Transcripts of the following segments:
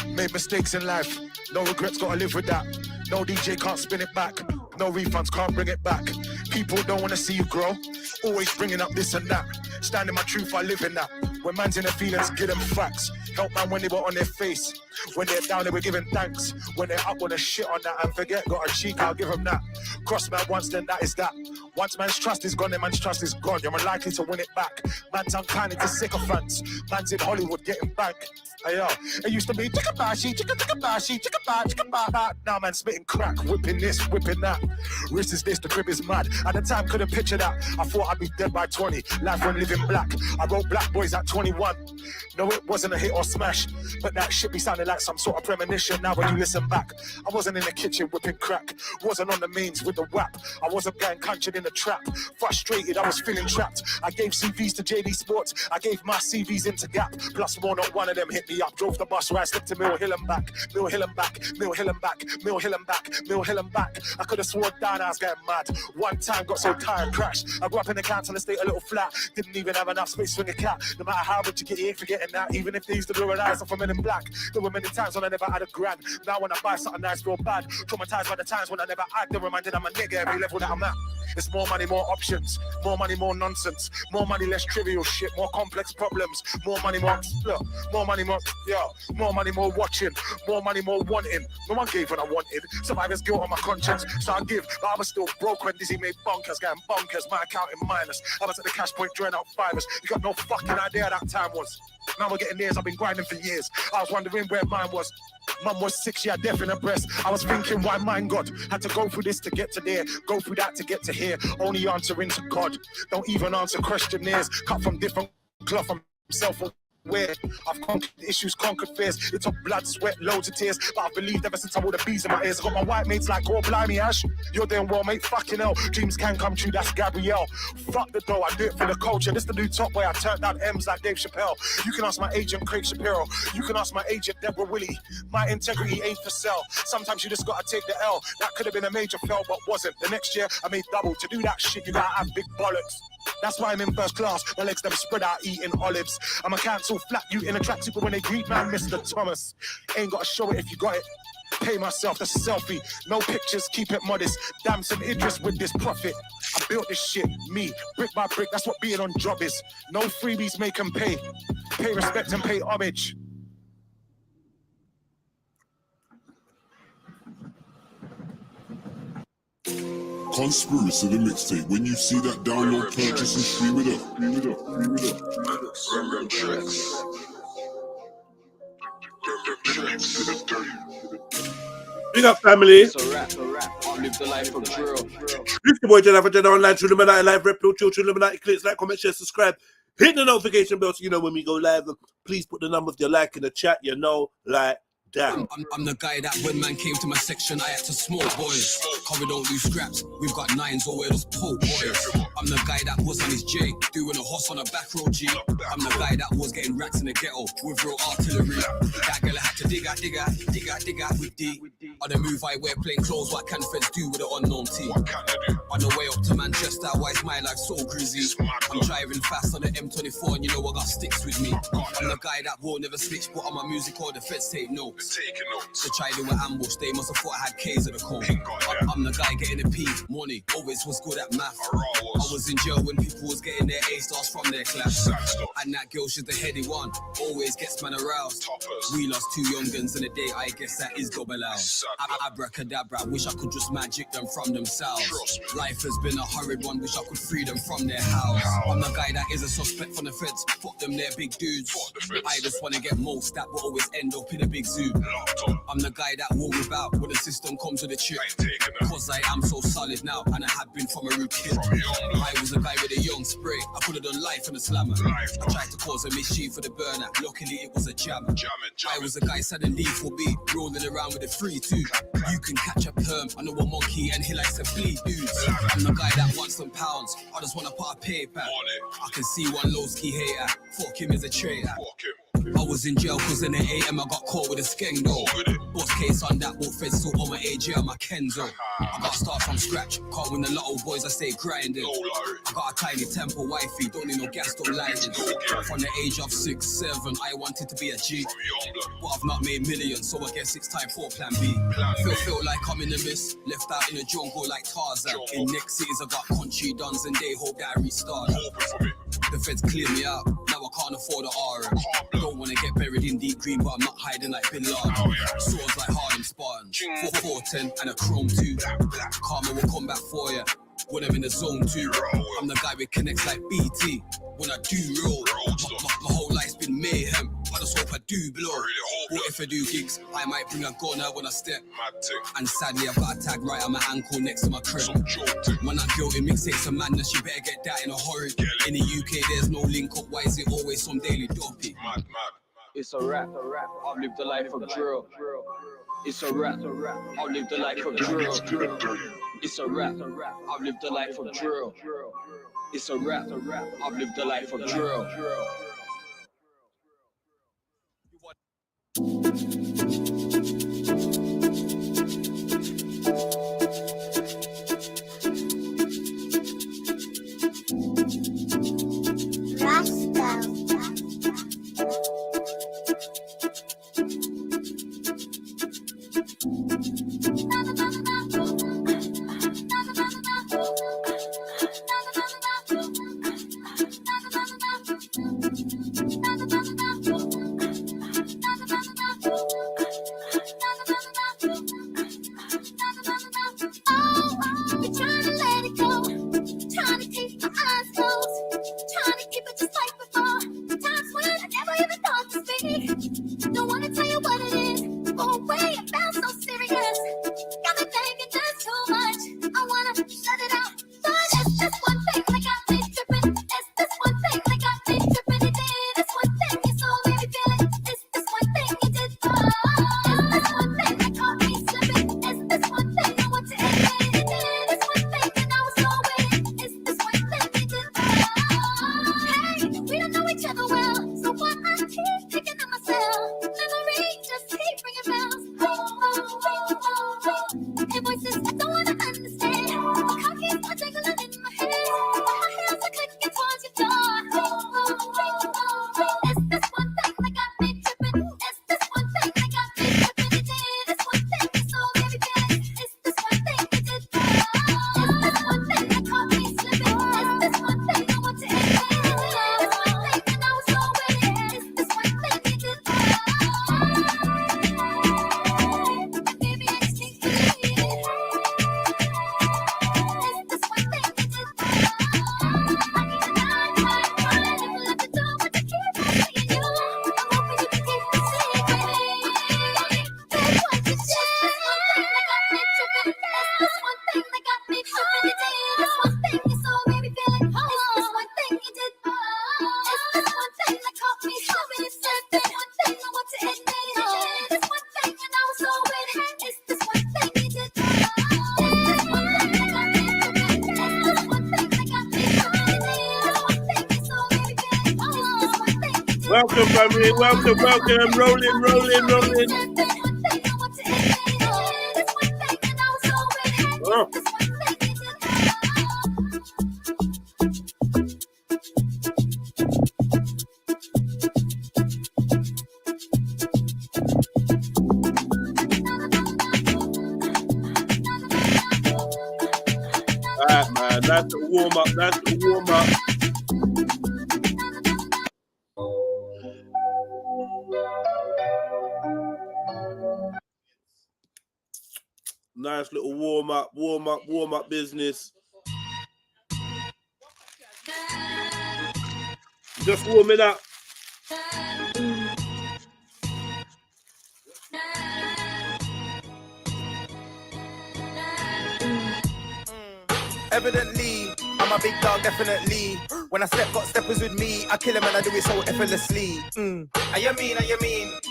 Made mistakes in life, no regrets, gotta live with that. No DJ can't spin it back, no refunds can't bring it back. People don't wanna see you grow, always bringing up this and that. Standing my truth, I live in that. When man's in their feelings, give them facts. Help man when they were on their face. When they're down, they were giving thanks. When they're up, wanna shit on that and forget, got a cheek, I'll give them that. Cross man once, then that is that. Once man's trust is gone, then man's trust is gone. You're unlikely to win it back. Man's unkind to sycophants. Man's in Hollywood getting bank. Hey yo, it used to be chicka-bashi, chicka-chicka-bashi, chicka-ba. Now man spitting crack, whipping this, whipping that. Wrist is this, the crib is mad. At the time, couldn't picture that. I thought I'd be dead by 20. Life when living black. I wrote Black Boys at 21. No, it wasn't a hit or smash, but that shit be sounding like some sort of premonition. Now when you listen back, I wasn't in the kitchen whipping crack. Wasn't on the mains with the whap. I wasn't getting country in the trap. Frustrated, I was feeling trapped. I gave CVs to JD Sports. I gave my CVs into Gap. Plus more, not one of them hit me up. Drove the bus where I slipped to Mill Hill and back. Mill Hill and back. Mill Hill and back. Mill Hill and back. Mill Hill and back. I could have sworn down I was getting mad. One time got so tired, crashed. I grew up in the council estate, a little flat. Didn't even have enough space for a cat. No matter how much you get, you ain't forgetting that. Even if they used to do an eyes off for Men in Black. There were many times when I never had a grand. Now when I buy something nice, feel bad. Traumatized by the times when I never had. They're reminded I'm a nigga every level that I'm at. It's more money, more options. More money, more nonsense. More money, less trivial shit. More complex problems. More money, more look. More money, more more money, more watching. More money, more wanting. No one gave when I wanted. Survivor's guilt on my conscience. So I give, but I was still broke when Dizzy made bonkers, getting bonkers. My account in minus. I was at the cash point drawing out fivers. You got no fucking idea that time was. Now we're getting theirs, I've been grinding for years. I was wondering where mine was. Mum was 6, yeah, deaf in her breast. I was thinking why mine God had to go through this to get to there, go through that to get to here. Only answering to God. Don't even answer questionnaires. Cut from different cloth, I'm self-aware. I've conquered issues, conquered fears. It took blood, sweat, loads of tears. But I've believed ever since I wore the bees in my ears. I got my white mates like, oh, blimey, Ash. You're doing well, mate, fucking hell. Dreams can come true, that's Gabrielle. Fuck the dough, I do it for the culture. This the new top boy, I turned down M's like Dave Chappelle. You can ask my agent, Craig Shapiro. You can ask my agent, Deborah Willie. My integrity ain't for sale. Sometimes you just gotta take the L. That could have been a major fail, but wasn't. The next year, I made double. To do that shit, you gotta have big bollocks. That's why I'm in first class. My legs them spread out eating olives. I'm a cancel flat you in a tracksuit, but when they greet man, Mr. Thomas. Ain't gotta show it if you got it. Pay myself, that's a selfie. No pictures, keep it modest. Damn some interest with this profit. I built this shit, me, brick by brick. That's what being on job is. No freebies, make them pay. Pay respect and pay homage. Conspiracy the mixtape. When you see that, download, purchase, and stream it up. Big up, family. It's a rap. Live the life of drill. Lift the boy Jedi for Jedi Online, True Illuminati Live, Rep Pill, True Illuminati. Clicks, like, comment, share, subscribe. Hit the notification bell so you know when we go live. And please put the number of your like in the chat, you know, like that. I'm the guy that when man came to my section, I had to smoke boys. Cause we don't do scraps, we've got 9s or we're just poke boys. I'm the guy that was on his J, doing a horse on a back road G. I'm the guy that was getting racks in the ghetto with real artillery. That girl had to dig out with D. On the move I wear plain clothes, what can feds do with an unknown T? On the way up to Manchester, why is my life so greasy? I'm driving fast on the M24 and you know I got sticks with me. I'm the guy that won't never switch, but on my music or the feds take notes. So try to do an ambush, they must have thought I had K's at the call. I'm the guy getting a P, money, always was good at math. I was in jail when people was getting their A-stars from their class. And that girl, she's the heady one, always gets man aroused. We lost 2 young guns in a day, I guess that is double out. Abracadabra, wish I could just magic them from themselves. Life has been a hurried one, wish I could free them from their house. I'm the guy that is a suspect from the feds, fuck them, they're big dudes. I just wanna get most that will always end up in a big zoo. I'm the guy that won't about when the system comes to the chip. Cause I am so solid now, and I have been from a rude kid. I was a guy with a young spray, I could have done life in a slammer. I tried to cause a mischief for the burner, luckily it was a jam. I was a guy selling lethal beat, rolling around with a 3-2. You can catch a perm, I know a monkey and he likes to bleed dudes. I'm the guy that wants some pounds, I just wanna put a paper. I can see one low-ski hater, fuck him as a traitor. I was in jail cause in the AM I got caught with a skeng though. Boss case on that, bought Fed still on my AJ and my Kenzo. I gotta start from scratch, can't win a lot of boys, I stay grinding. I got a tiny temper wifey, don't need no gas, don't lighting. From the age of 6, 7, I wanted to be a G. But I've not made millions, so I guess it's time for plan B. Feel like I'm in the mist, left out in the jungle like Tarzan. In next cities I got country dons and they hope that I restart. The feds clear me out, now I can't afford a RM. Don't wanna get buried in deep green, but I'm not hiding like Bin Laden. Swords like Harlem Spartans, 410 and a chrome 2. Karma will come back for ya when I'm in the zone too. I'm the guy with connects like BT. When I do roll, my whole life's been mayhem. I just hope I do blow. Or if I do gigs, I might bring a gunner when I step. And sadly, I've got a tag right on my ankle next to my crib. When I'm guilty, mixtapes of madness, you better get that in a hurry. In the UK, there's no link up. Why is it always some daily dopey? It's a rap. I've lived the life of drill. It's a rap. I've lived the life of drill. It's a rap. I've lived the life of drill. It's a rap. I've lived the life of drill. Welcome, family. Welcome. Rolling. Oh. Alright, man. That's the warm up. Nice little warm up business. Just warming up. Evidently, I'm a big dog, definitely. When I step, got steppers with me. I kill him and I do it so effortlessly. How you mean?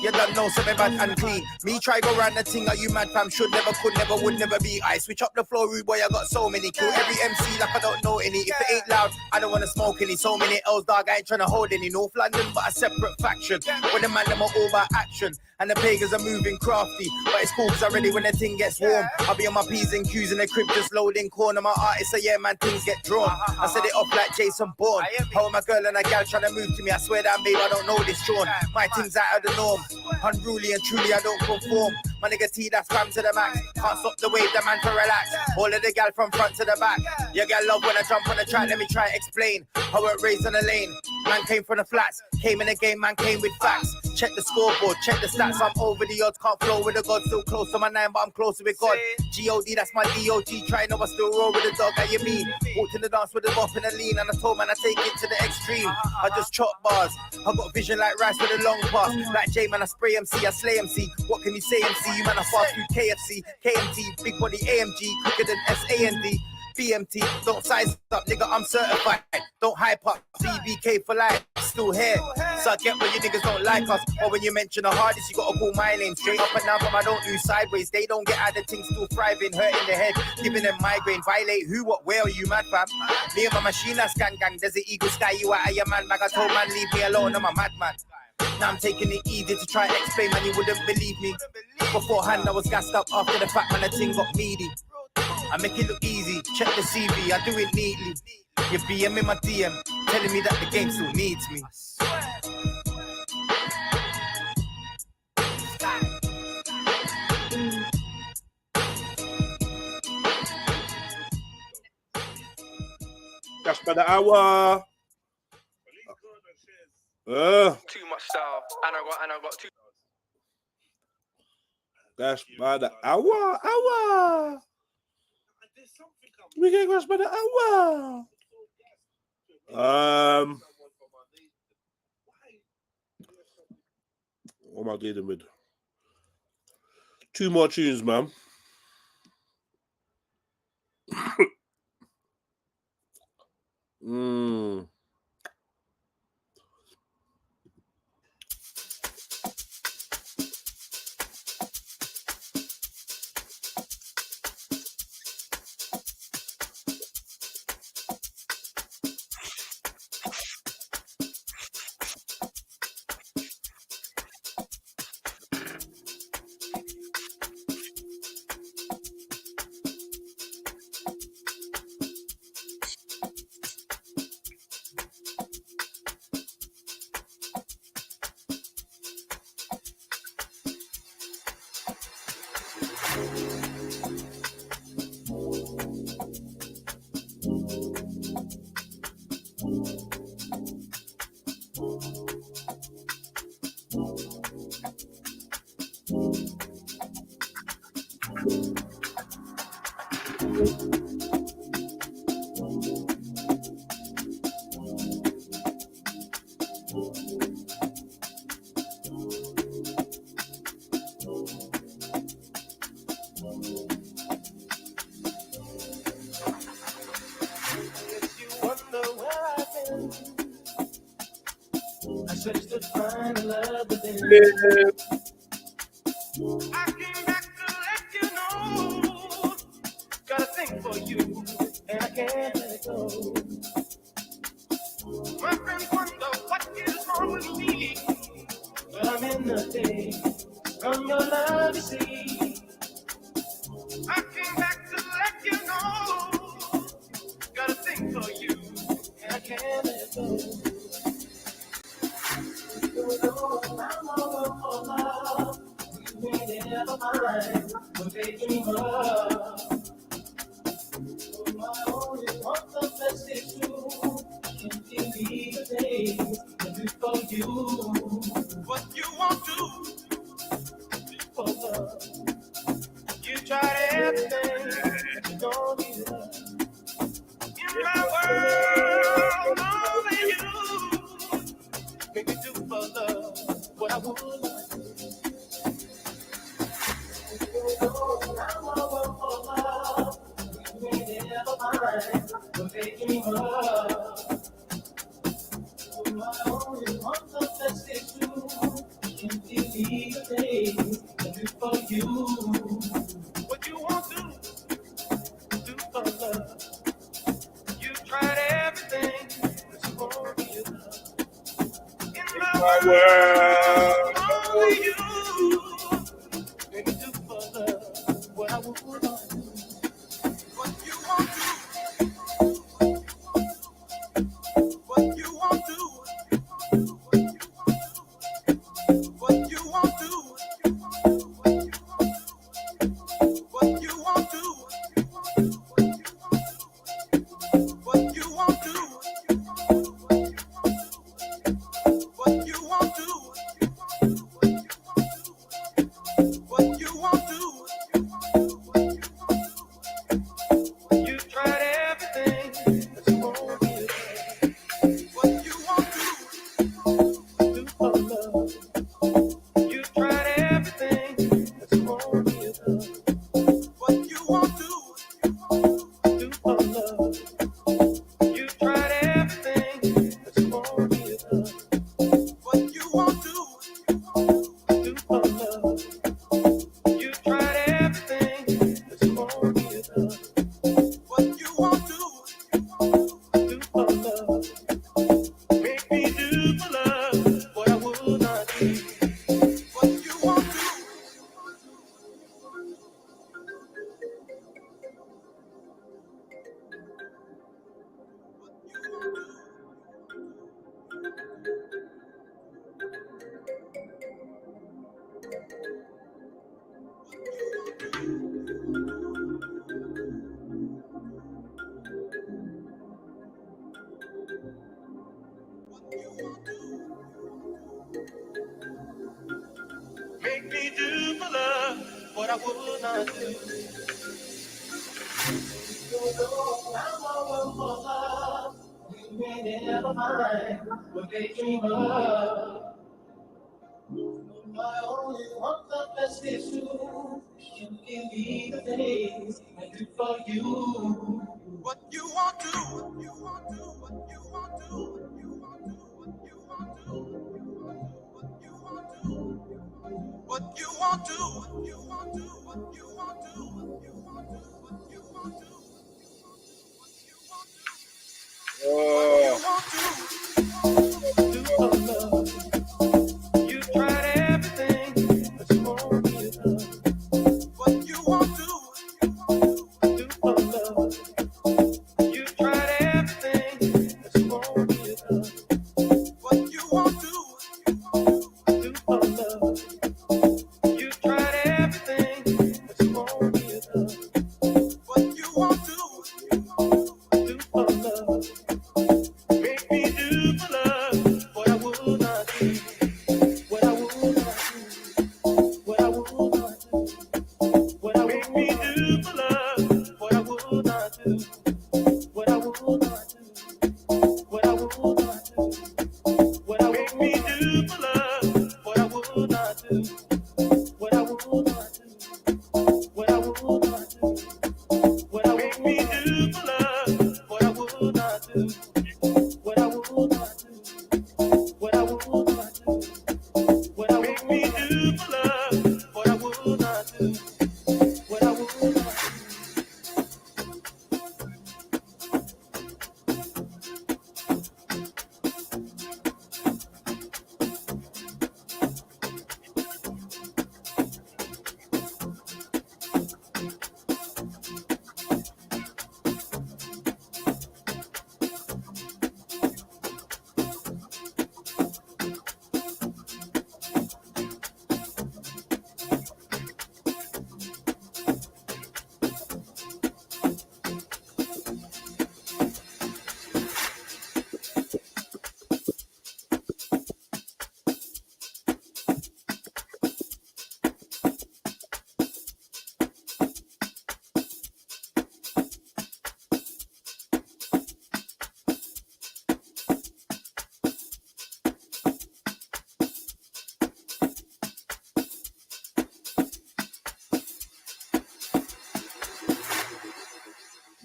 You don't know something bad and clean. Me try go round the thing, are you mad fam? Should never, could never, would never be. I switch up the flow, rude boy, I got so many. Kill every MC like I don't know any. If it ain't loud, I don't wanna smoke any. So many L's, dog, I ain't tryna hold any. North London, but a separate faction. When the man, them are all about action. And the pagans are moving crafty. But it's cool cause I'm ready when the thing gets warm. I'll be on my P's and Q's in the crib just loading corner. My artist say yeah man, things get drawn. I set it off like Jason Bourne. How my girl and a gal trying to move to me. I swear that babe, I don't know this Sean. My things out of the norm. Unruly and truly I don't conform. My nigga T that's fam to the max. Can't stop the wave, the man to relax. All of the gal from front to the back. Your gal love when I jump on the track. Let me try and explain. How it raised on the lane. Man came from the flats. Came in the game, man came with facts. Check the scoreboard, check the stats. I'm over the odds, can't flow with the God. Still close to my 9, but I'm closer with God. G.O.D, that's my D.O.G. Trying over, still roll with the dog. How you mean? Walked in the dance with the bop and the lean. And I told man I take it to the extreme. I just chop bars. I got vision like rice with a long pass. Like J man, I spray MC, I slay MC. What can you say MC? You man, I fast food KFC, KMT, big body AMG, quicker than SAND. BMT, don't size up, nigga, I'm certified. Don't hype up, CBK for life, still here. So I get when you niggas don't like us. Or when you mention the hardest, you gotta call my name. Straight up and down, but I don't do sideways. They don't get out of things, still thriving, hurting the head, giving them migraine. Violate who, what, where are you mad fam? Me and my machine, that's gang. There's an eagle sky, you out of your man bag. I told man, leave me alone, I'm a madman. Now I'm taking it easy to try and explain, man, you wouldn't believe me. Beforehand, I was gassed up after the fact, man, the thing got meaty. I make it look easy, check the CV, I do it neatly. You BM in my DM, telling me that the game still needs me. That's by the hour. Too much style, and I got too. That's by the hour. We get gas by the hour. What am I dealing with? 2 more tunes, man. I came back to let you know. Got a thing for you, and I can't let it go. My friends wonder what is wrong with me. But I'm in the day from your love, you see. I came back to let you know. Got a thing for you, and I can't let it go. You know I'm over for love. You ain't never mind. We're making love. I only want the best it's true. Can't believe the things I do for you. What you won't do for love. You tried everything, but you don't need love. In my world, only you make me do for love what I would like. You know I'm over for love. You ain't never mind. What you want to do for love? You tried everything. It's for you. In my world, only you can do for love what I would not do. What you want to, what you want to, what you want to, what you want to, what you want to, what you want to, what you want to. You tried everything. That's won't be it. What you want to do for love? You tried everything. That's won't be it. What you want to do for love? You tried everything. That's won't be it. What you want to do for love? You tried everything. That's won't be it. What you want to do for love? Make me do for love what I would not do. What you want to make me do for love what I would not do. I'm all for love. You may never find what they dream of. My only one the best is you. You give me the things I do for you. What you want to, what you want to, what you want to, what you want to, what you want to, what you want to, what you want to, what you want to, what you want to, what you want to, what you want to, do for love. You tried everything. That's won't be enough. What you want to do for love? You tried everything. That's won't be enough. What you want to do for love? You tried everything. That's won't be enough. What you want to do for love? Make me do for love what I would not do. What I would not do. What I would not do. What I make me do for love what I would not do. What I would not do. What I would not do. What I make me do for love what I would not do. What I would not do. What I would not do. What I make me do for love what I would not do. What I would not do. What I would not do. What I make me do for love what I would not do. What I would not do.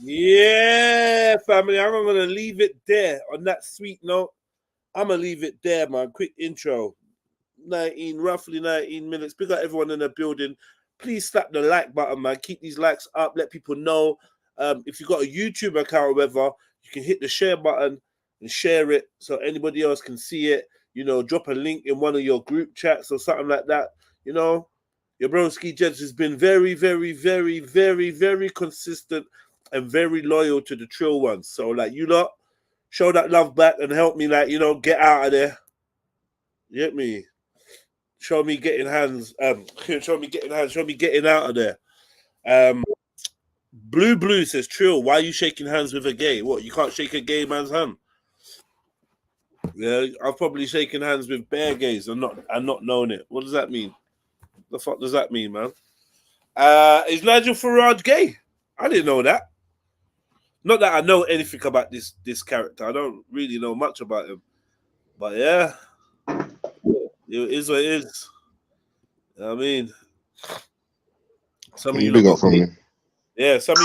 Yeah, family, I'm gonna leave it there on that sweet note. I'm gonna leave it there, man. Quick intro. Roughly 19 minutes. Big up everyone in the building. Please slap the like button, man. Keep these likes up. Let people know. If you've got a YouTube account or whatever, you can hit the share button and share it so anybody else can see it. You know, drop a link in one of your group chats or something like that. You know, your broski Jets has been very, very, very, very, very consistent and very loyal to the Trill ones. So, like, you lot, show that love back and help me, like, you know, get out of there. You get me? Show me getting hands. Show me getting out of there. Blue says, Trill, why are you shaking hands with a gay? What, you can't shake a gay man's hand? Yeah, I've probably shaken hands with bare gays and not known it. What does that mean? The fuck does that mean, man? Is Nigel Farage gay? I didn't know that. Not that I know anything about this character. I don't really know much about him. But yeah, it is what it is. You know what I mean? Some of you big look up from me. Yeah, some of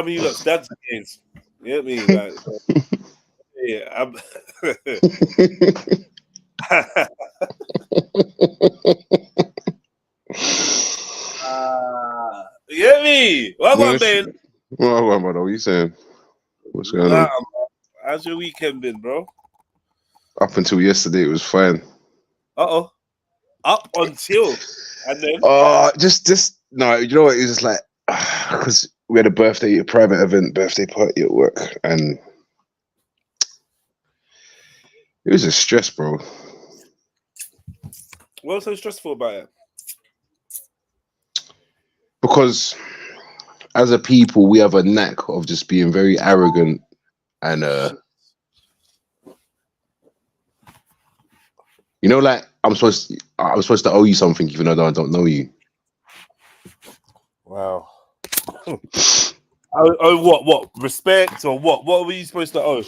you look dad's gays. You get me? Like, yeah, I'm you get me? What Man, on, man? what are you saying? What's going Nah, on? man. How's your weekend been, bro? Up until yesterday, it was fine. Uh-oh. Up until and then Just no. You know what? It was just like because we had a private event, birthday party at work, and it was a stress, bro. what was so stressful about it? Because as a people, we have a knack of just being very arrogant and you know, like I'm supposed to owe you something even though I don't know you. Wow. What respect or what were you supposed to owe?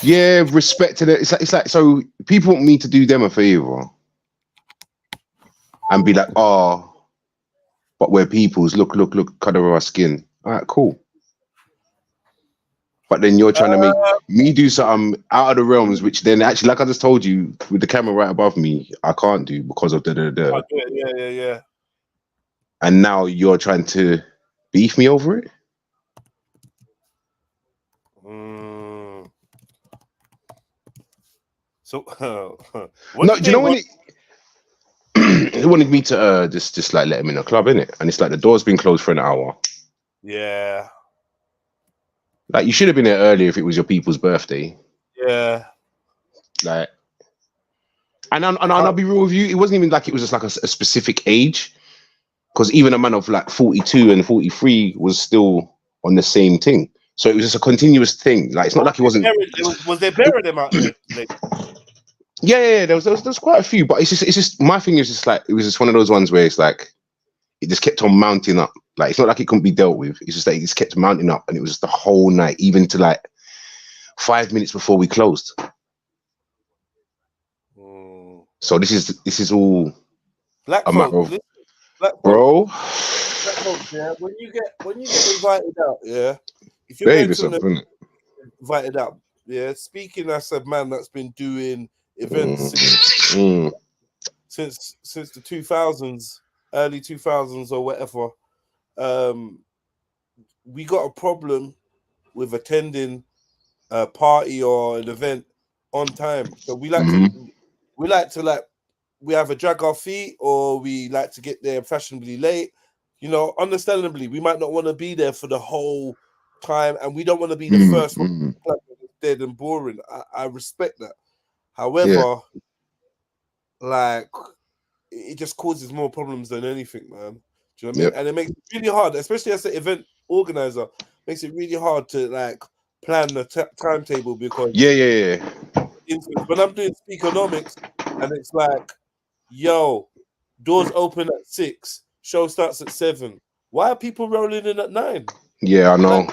Yeah, respect to it. It's like so people want me to do them a favor and be like, oh, but we're peoples. Look, color of our skin. All right, cool. But then you're trying to make me do something out of the realms, which then actually, like I just told you, with the camera right above me, I can't do because of the. Yeah. And now you're trying to beef me over it. So, no, do you know when it wanted me to just like let him in the club, innit? And it's like the door's been closed for an hour. Yeah. Like you should have been there earlier if it was your people's birthday. Yeah. Like, and I'll be real with you. It wasn't even like it was just like a specific age, because even a man of like 42 and 43 was still on the same thing. So it was just a continuous thing. Like it's not like he wasn't. Was there burying them out there? Like... Yeah. There was quite a few, but it's just my thing is just like it was just one of those ones where it's like it just kept on mounting up. Like it's not like it couldn't be dealt with. It's just like it just kept mounting up, and it was just the whole night, even to like 5 minutes before we closed. So this is all black a matter of bro. Black folk, yeah. When you get invited out, yeah. If you're invited out, yeah. Speaking as a man that's been doing events since the 2000s, early 2000s or whatever, we got a problem with attending a party or an event on time. So we either drag our feet or we like to get there fashionably late. You know, understandably, we might not want to be there for the whole time, and we don't want to be the first one dead and boring. I respect that. However, like it just causes more problems than anything, man. Do you know what I mean? And it makes it really hard, especially as an event organizer, makes it really hard to like plan the timetable because when I'm doing Speakonomics and it's like, yo, doors open at 6, show starts at 7. Why are people rolling in at 9? Yeah, I know.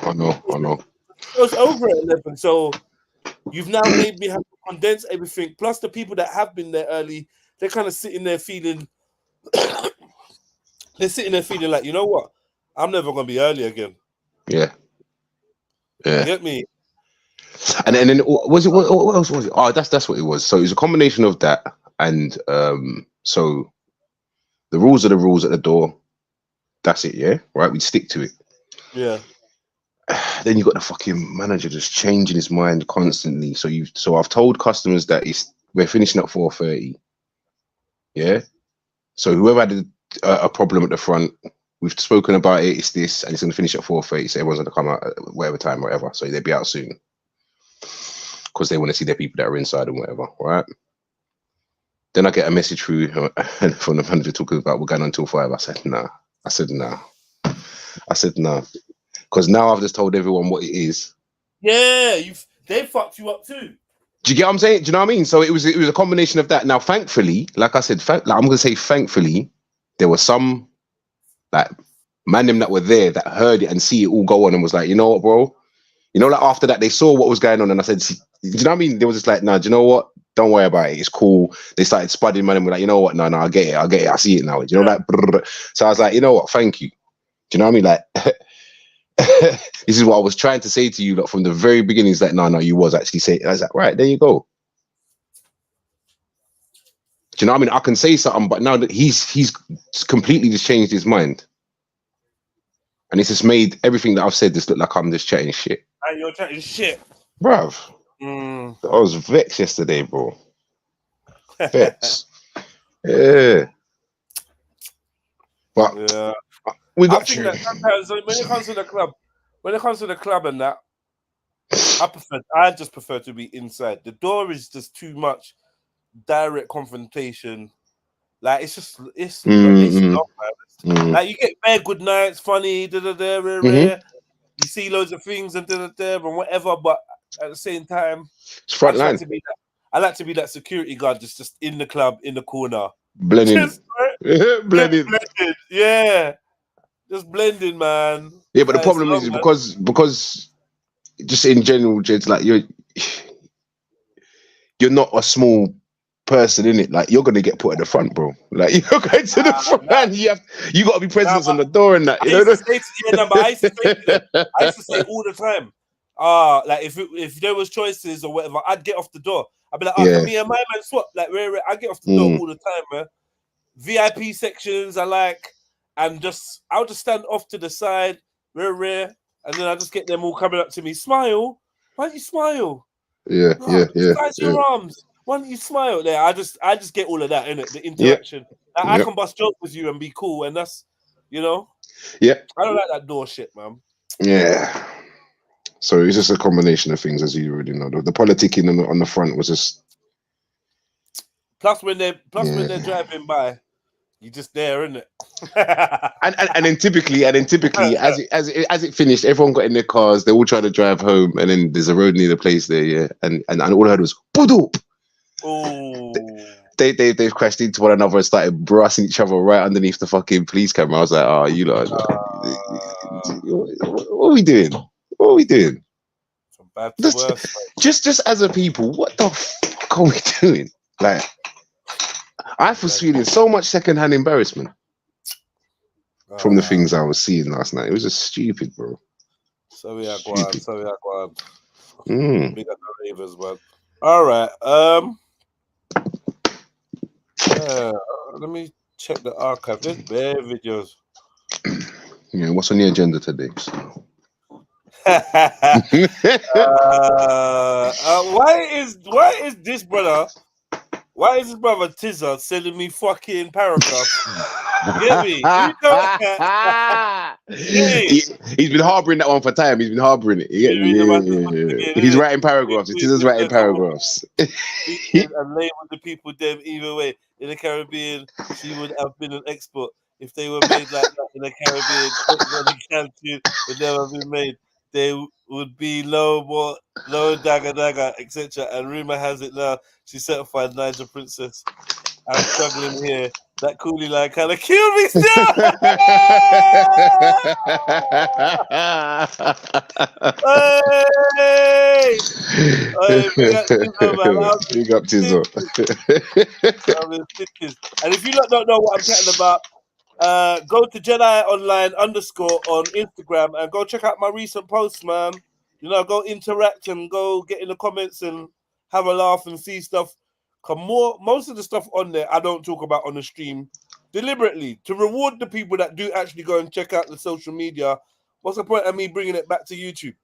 Show's over at 11, so you've now made me have to condense everything. Plus the people that have been there early, they're kind of sitting there feeling like, you know what? I'm never gonna be early again. Yeah. Yeah. You get me? And then was it what else was it? Oh, that's what it was. So it was a combination of that and so the rules are the rules at the door. That's it, yeah. Right, we stick to it. Yeah. Then you got the fucking manager just changing his mind constantly. So I've told customers that we're finishing at 4:30. Yeah. So whoever had a problem at the front, we've spoken about it. It's this, and it's going to finish at 4:30. So everyone's going to come out at whatever time, whatever. So they'll be out soon because they want to see their people that are inside and whatever, right? Then I get a message through from the manager talking about we're going on until 5. I said nah. I said nah. Because now I've just told everyone what it is. Yeah, they fucked you up too. Do you get what I'm saying? Do you know what I mean? So it was a combination of that. Now, thankfully, like I said, I'm going to say thankfully, there were some like man them that were there that heard it and see it all go on and was like, you know what, bro? You know, like after that, they saw what was going on and I said, do you know what I mean? They was just like, nah, do you know what? Don't worry about it. It's cool. They started spudding man and were like, you know what? No, I get it. I see it now. Do you know, like, brrr. So I was like, you know what? Thank you. Do you know what I mean? Like, this is what I was trying to say to you, like, from the very beginning. Is like, no, you was actually saying. I was like, right, there you go. Do you know what I mean? I can say something, but now that he's completely just changed his mind, and it's just made everything that I've said just look like I'm just chatting shit. And you're chatting shit, bruv. I was vexed yesterday, bro. Vexed. Yeah. But yeah. We got I think that sometimes when it comes to the club and that, I just prefer to be inside. The door is just too much direct confrontation. Like it's not, man. Like you get bare good nights, funny, you see loads of things and and whatever, but at the same time, it's front line. I like to be that security guard just in the club in the corner. Blending. Blending. Yeah. Just blending, man. Yeah, but the problem is because just in general, Jed, like you're not a small person in it. Like you're gonna get put at the front, bro. Like you're going to the front, and you got to be present on the door and that. You know? I used to say all the time. Like if there was choices or whatever, I'd get off the door. I'd be like, can me and my man swap? Like I get off the door all the time, man. VIP sections I like. And I'll just stand off to the side, and then I just get them all coming up to me. Smile. Why don't you smile? Yeah. Your arms. Why don't you smile? There, I just get all of that in it. The interaction. I can bust jokes with you and be cool, and that's, you know. Yeah. I don't like that door shit, man. Yeah. So it's just a combination of things, as you already know. The politicking on the front was just. Plus when they're driving by. You just there, isn't it? and then typically, as it finished, everyone got in their cars. They all tried to drive home, and then there's a road near the place there, yeah. And all I heard was "Boop." Oh. They've crashed into one another and started brassing each other right underneath the fucking police camera. I was like, oh, you lot, what are we doing? What are we doing? From bad to worse, just as a people, what the fuck are we doing? Like. I was feeling so much secondhand embarrassment from the things I was seeing last night. It was just stupid, bro. So we are going. Big up the Ravens, man. All right. Let me check the archive. There's bare videos. Yeah, what's on the agenda today? Why is this brother? Why is this brother Tizza sending me fucking paragraphs? Get me? He's been harboring that one for time. He's been harboring it. Yeah. He's writing paragraphs. Tizza's writing paragraphs. And label the people them either way. In the Caribbean, she would have been an export. If they were made like that in the Caribbean, the country would never be made. They would be low dagger, etc. And rumor has it now she's certified Niger princess. I'm struggling here. That coolie line kind of killed me still. Big up Tizzo. And if you don't know what I'm chatting about, go to Jedi Online _ on Instagram and go check out my recent posts, man. You know, go interact and go get in the comments and have a laugh and see stuff. Most of the stuff on there I don't talk about on the stream deliberately to reward the people that do actually go and check out the social media. What's the point of me bringing it back to YouTube?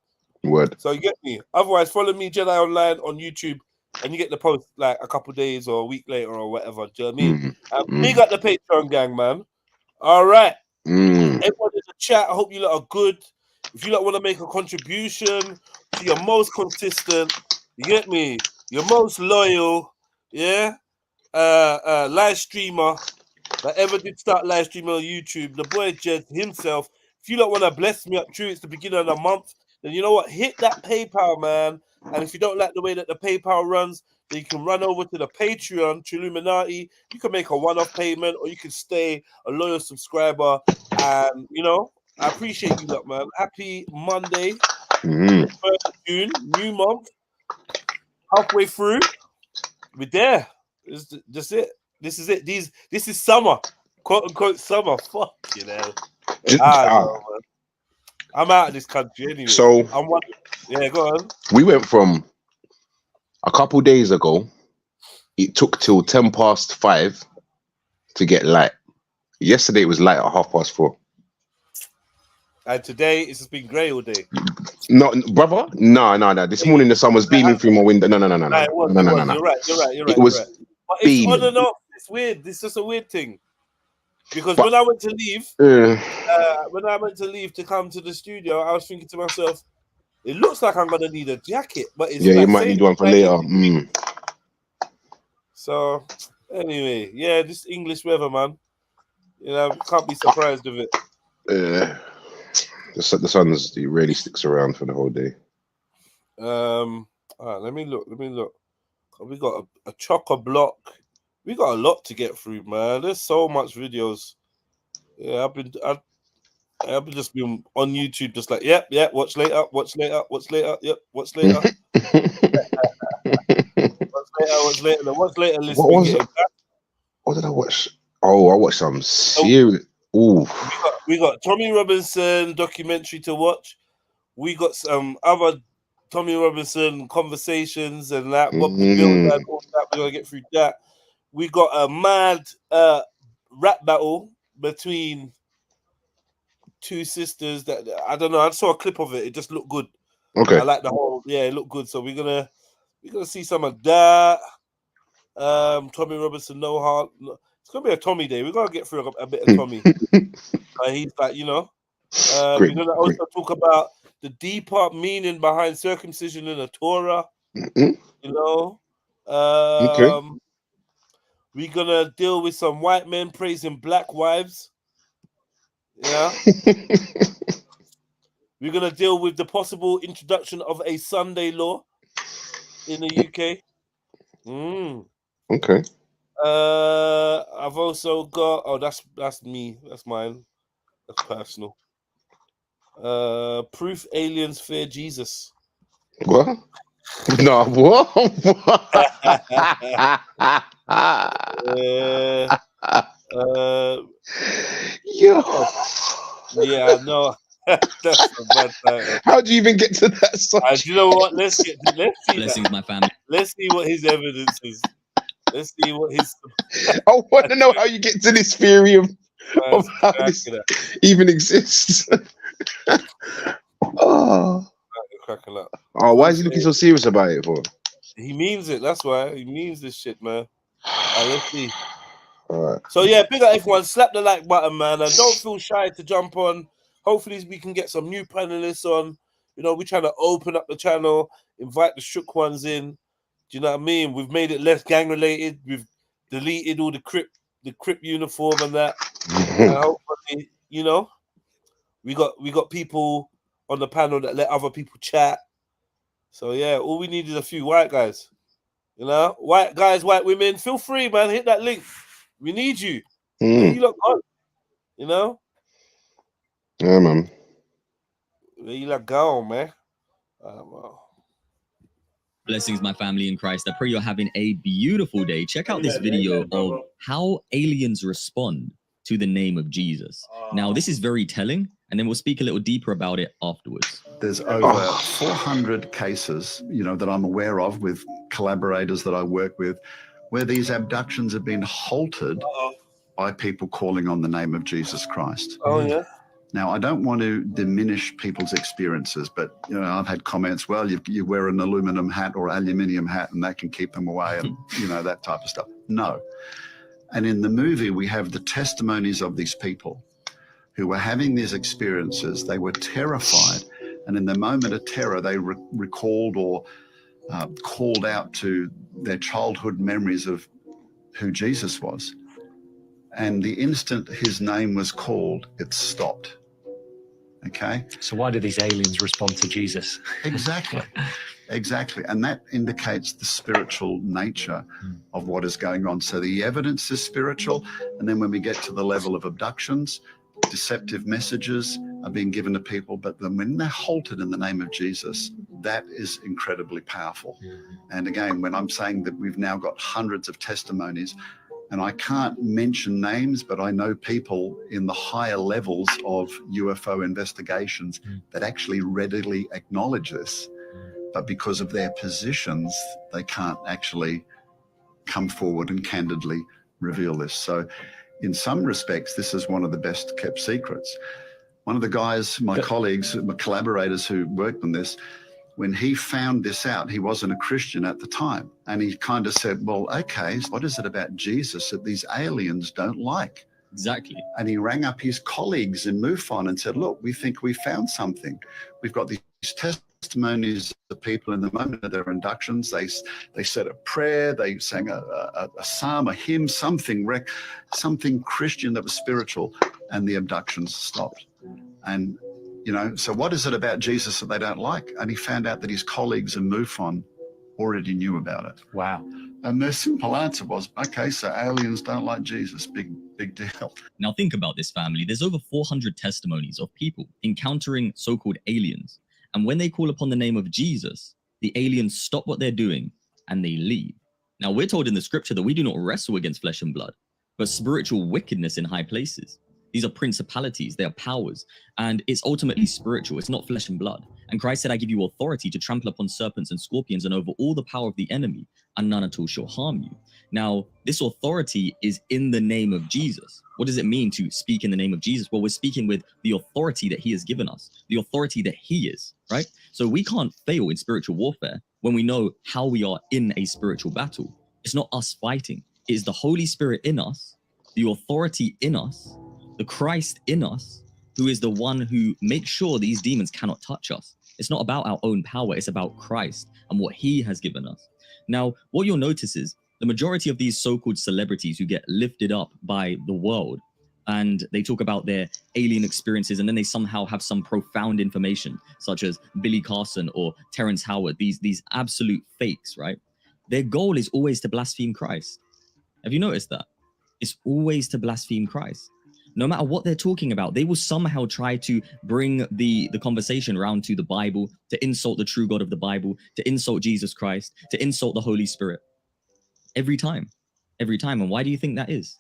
Word. So you get me. Otherwise, follow me Jedi Online on YouTube, and you get the post like a couple days or a week later or whatever. Do you know what I mean? Big up the Patreon gang, man. All right. Everyone in the chat, I hope you lot are good. If you lot want to make a contribution to your most consistent, you get me, your most loyal, yeah, live streamer that ever did start live streaming on YouTube, the boy Jed himself. If you lot want to bless me up true, it's the beginning of the month, then you know what? Hit that PayPal, man. And if you don't like the way that the PayPal runs, then you can run over to the Patreon, Trilluminati. You can make a one-off payment, or you can stay a loyal subscriber. And you know, I appreciate you lot, man. Happy Monday, 1st of June, new month, halfway through. We're there. That's it. This is it. This is summer, quote unquote summer. Fuck you know. I'm out of this country anyway. So yeah, go on. We went from a couple days ago. It took till 5:10 to get light. Yesterday it was light at 4:30. And today it's just been grey all day. No, brother. No. This morning the sun was beaming through my window. No. You're right. It was But it's on and off. It's weird. It's just a weird thing. Because when I went to leave, to come to the studio, I was thinking to myself, it looks like I'm gonna need a jacket, but it's you might need one for later. So anyway, yeah, this English weather, man. You know, can't be surprised with it. The sun really sticks around for the whole day. All right, let me look. We got a chock-a-block. We got a lot to get through, man. There's so much videos. Yeah, I've been just been on YouTube, just like, yep, watch later, yep, watch later. What's later? What's later? The what's later list. What did I watch? Oh, I watched some serious. Ooh. We got Tommy Robinson documentary to watch. We got some other Tommy Robinson conversations and that. What we build and all that. We're gonna get through that. We got a mad rap battle between two sisters that I don't know. I saw a clip of it. It just looked good. Okay. I like the whole. Yeah, it looked good. So we're gonna see some of that. Tommy Robinson, no heart. It's gonna be a Tommy day. We're gonna get through a bit of Tommy. He's like, you know. We're gonna also talk about the deeper meaning behind circumcision in the Torah. You know. We're gonna deal with some white men praising black wives. Yeah. We're gonna deal with the possible introduction of a Sunday law in the UK. Okay. I've also got that's me, that's mine, that's personal. Proof aliens fear Jesus. What? No, what? Yeah, no. That's a bad title. How do you even get to that subject? You know what? Let's see. Blessings, my family. Let's see what his evidence is. Let's see what his. I want to know how you get to this theory of how this even exists. Cracking up. Oh, why is he looking so serious about it for? He means it. That's why he means this shit, man. Let's see. All right. So yeah, big up everyone. Slap the like button, man, and don't feel shy to jump on. Hopefully, we can get some new panelists on. You know, we're trying to open up the channel, invite the shook ones in. Do you know what I mean? We've made it less gang related. We've deleted all the Crip uniform and that. And hopefully, you know, we got people on the panel that let other people chat. So yeah, all we need is a few white guys. You know, white guys, white women. Feel free, man. Hit that link. We need you. You look good. You know. Yeah, man. You look gone, man. Well. Blessings, my family in Christ. I pray you're having a beautiful day. Check out this video of how aliens respond to the name of Jesus. Now, this is very telling and then we'll speak a little deeper about it afterwards. There's over 400 cases, you know, that I'm aware of with collaborators that I work with, where these abductions have been halted by people calling on the name of Jesus Christ. Oh, yeah. Now, I don't want to diminish people's experiences, but, you know, I've had comments, well, you wear an aluminum hat or aluminium hat and that can keep them away and, you know, that type of stuff. No. And in the movie, we have the testimonies of these people who were having these experiences. They were terrified. And in the moment of terror, they recalled or called out to their childhood memories of who Jesus was. And the instant his name was called, it stopped. Okay? So why do these aliens respond to Jesus? Exactly. Exactly. And that indicates the spiritual nature of what is going on. So the evidence is spiritual. And then when we get to the level of abductions, deceptive messages are being given to people. But then when they're halted in the name of Jesus, that is incredibly powerful. And again, when I'm saying that we've now got hundreds of testimonies, and I can't mention names, but I know people in the higher levels of UFO investigations that actually readily acknowledge this. But because of their positions, they can't actually come forward and candidly reveal this. So in some respects, this is one of the best kept secrets. One of the guys, my colleagues, my collaborators who worked on this, when he found this out, he wasn't a Christian at the time. And he kind of said, well, okay, what is it about Jesus that these aliens don't like? Exactly. And he rang up his colleagues in MUFON and said, look, we think we found something. We've got these testimonies of people in the moment of their inductions. They said a prayer, they sang a psalm, a hymn, something Christian that was spiritual, and the abductions stopped. And you know, so what is it about Jesus that they don't like? And he found out that his colleagues in MUFON already knew about it. Wow. And their simple answer was, okay, so aliens don't like Jesus. Big deal. Now think about this, family. There's over 400 testimonies of people encountering so-called aliens. And when they call upon the name of Jesus, the aliens stop what they're doing and they leave. Now we're told in the scripture that we do not wrestle against flesh and blood, but spiritual wickedness in high places. These are principalities, they are powers, and it's ultimately spiritual. It's not flesh and blood. And Christ said, I give you authority to trample upon serpents and scorpions and over all the power of the enemy, and none at all shall harm you. Now, this authority is in the name of Jesus. What does it mean to speak in the name of Jesus? Well, we're speaking with the authority that he has given us, the authority that he is, right? So we can't fail in spiritual warfare when we know how we are in a spiritual battle. It's not us fighting. It is the Holy Spirit in us, the authority in us, the Christ in us, who is the one who makes sure these demons cannot touch us. It's not about our own power. It's about Christ and what he has given us. Now, what you'll notice is the majority of these so-called celebrities who get lifted up by the world and they talk about their alien experiences and then they somehow have some profound information, such as Billy Carson or Terrence Howard, these absolute fakes, right? Their goal is always to blaspheme Christ. Have you noticed that? It's always to blaspheme Christ. No matter what they're talking about, they will somehow try to bring the conversation around to the Bible, to insult the true God of the Bible, to insult Jesus Christ, to insult the Holy Spirit. Every time. And why do you think that is?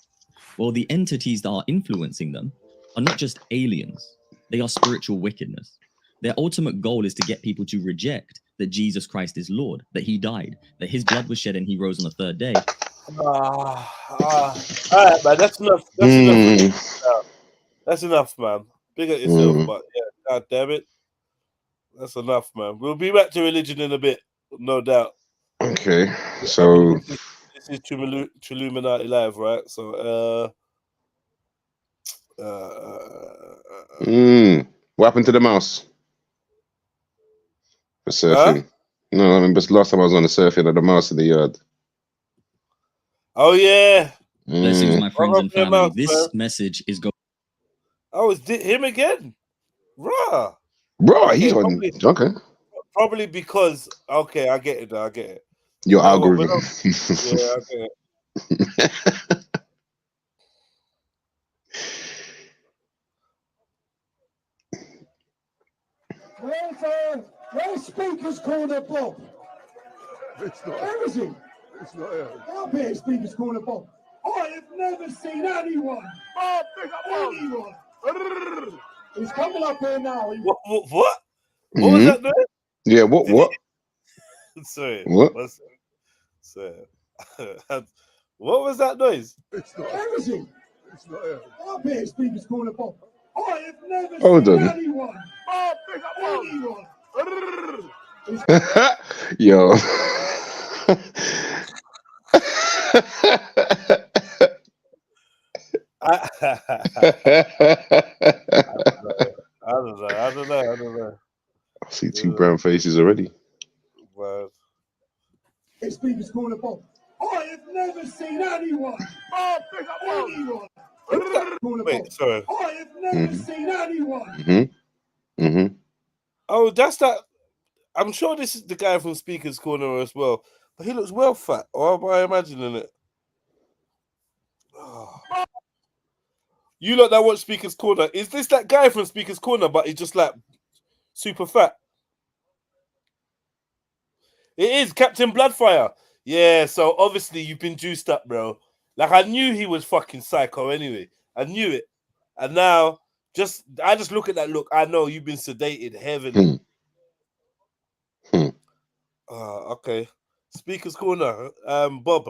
Well, the entities that are influencing them are not just aliens. They are spiritual wickedness. Their ultimate goal is to get people to reject that Jesus Christ is Lord, that he died, that his blood was shed and he rose on the third day. All right, man, that's enough. That's enough, man. Big at yourself, but yeah, god damn it. That's enough, man. We'll be back to religion in a bit, no doubt. Okay, so this is Trilluminati Live, right? So what happened to the mouse? For surfing. Huh? No, I mean, but last time I was on the surfing at the mouse in the yard. Oh yeah. Blessings, my friends and family. This message is going. Oh, it's him again, bruh. Bro, Okay, he's on. Okay. Probably because I get it. I get it. Your algorithm. Yeah, I get it. Where's Speaker's Corner Bob? It's not. Where is he? It's not here. Up here, Speaker's Corner Bob. I have never seen anyone. Bob, pick up Bob. Anyone. He's coming up here now. What was that noise? Yeah, what? Sorry. What? Sorry. What was that noise? It's not. Where is he? It's not here. Up here, Speaker's Corner Bob. I have never Hold seen on. anyone. Oh, pick up one. Anyone. Yo. I don't know. I see two brown faces already. Well, It's Speaker's Corner Bob. I have never seen anyone. Oh, pick up one. Anyone. Corner wait, Bob. sorry. I have never seen anyone. Oh, that's that. I'm sure this is the guy from Speaker's Corner as well, but he looks well fat. Or am I imagining it? Oh. You lot that watch Speaker's Corner, is this that guy from Speaker's Corner, but he's just like super fat? It is Captain Bloodfire. Yeah, so obviously you've been juiced up, bro. Like I knew he was fucking psycho anyway. I knew it. And now I just look at that look. I know you've been sedated heavily. Okay. Speaker's Corner. Bob.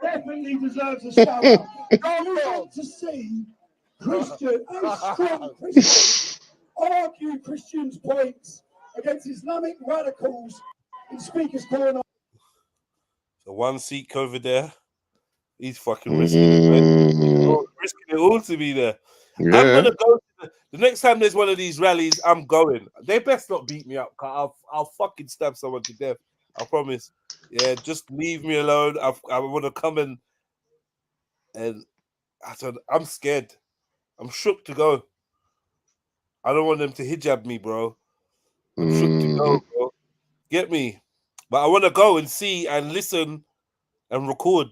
Definitely deserves a shout out. I want to see Christian and strong Christians argue Christians' points against Islamic radicals in Speaker's Corner. The one seat over there. He's fucking risking it, man. Risking it all to be there. Yeah. I'm gonna go. The next time there's one of these rallies, I'm going. They best not beat me up. I'll fucking stab someone to death. I promise. Yeah, just leave me alone. I want to come and I'm scared. I'm shook to go. I don't want them to hijab me, bro. I'm shook to go, bro. Get me? But I want to go and see and listen and record.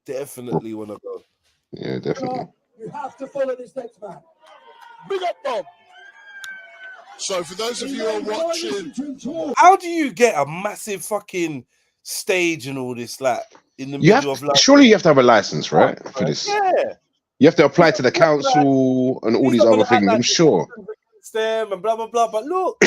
Definitely want to go. Yeah, definitely. You have to follow this next man. Big up, Bob. So for those of you who are watching, how do you get a massive fucking stage and all this, like in the middle of like? Surely you have to have a license, right? For this. Yeah. You have to apply to the council and all these other things. I'm sure. Them and blah blah blah. But look,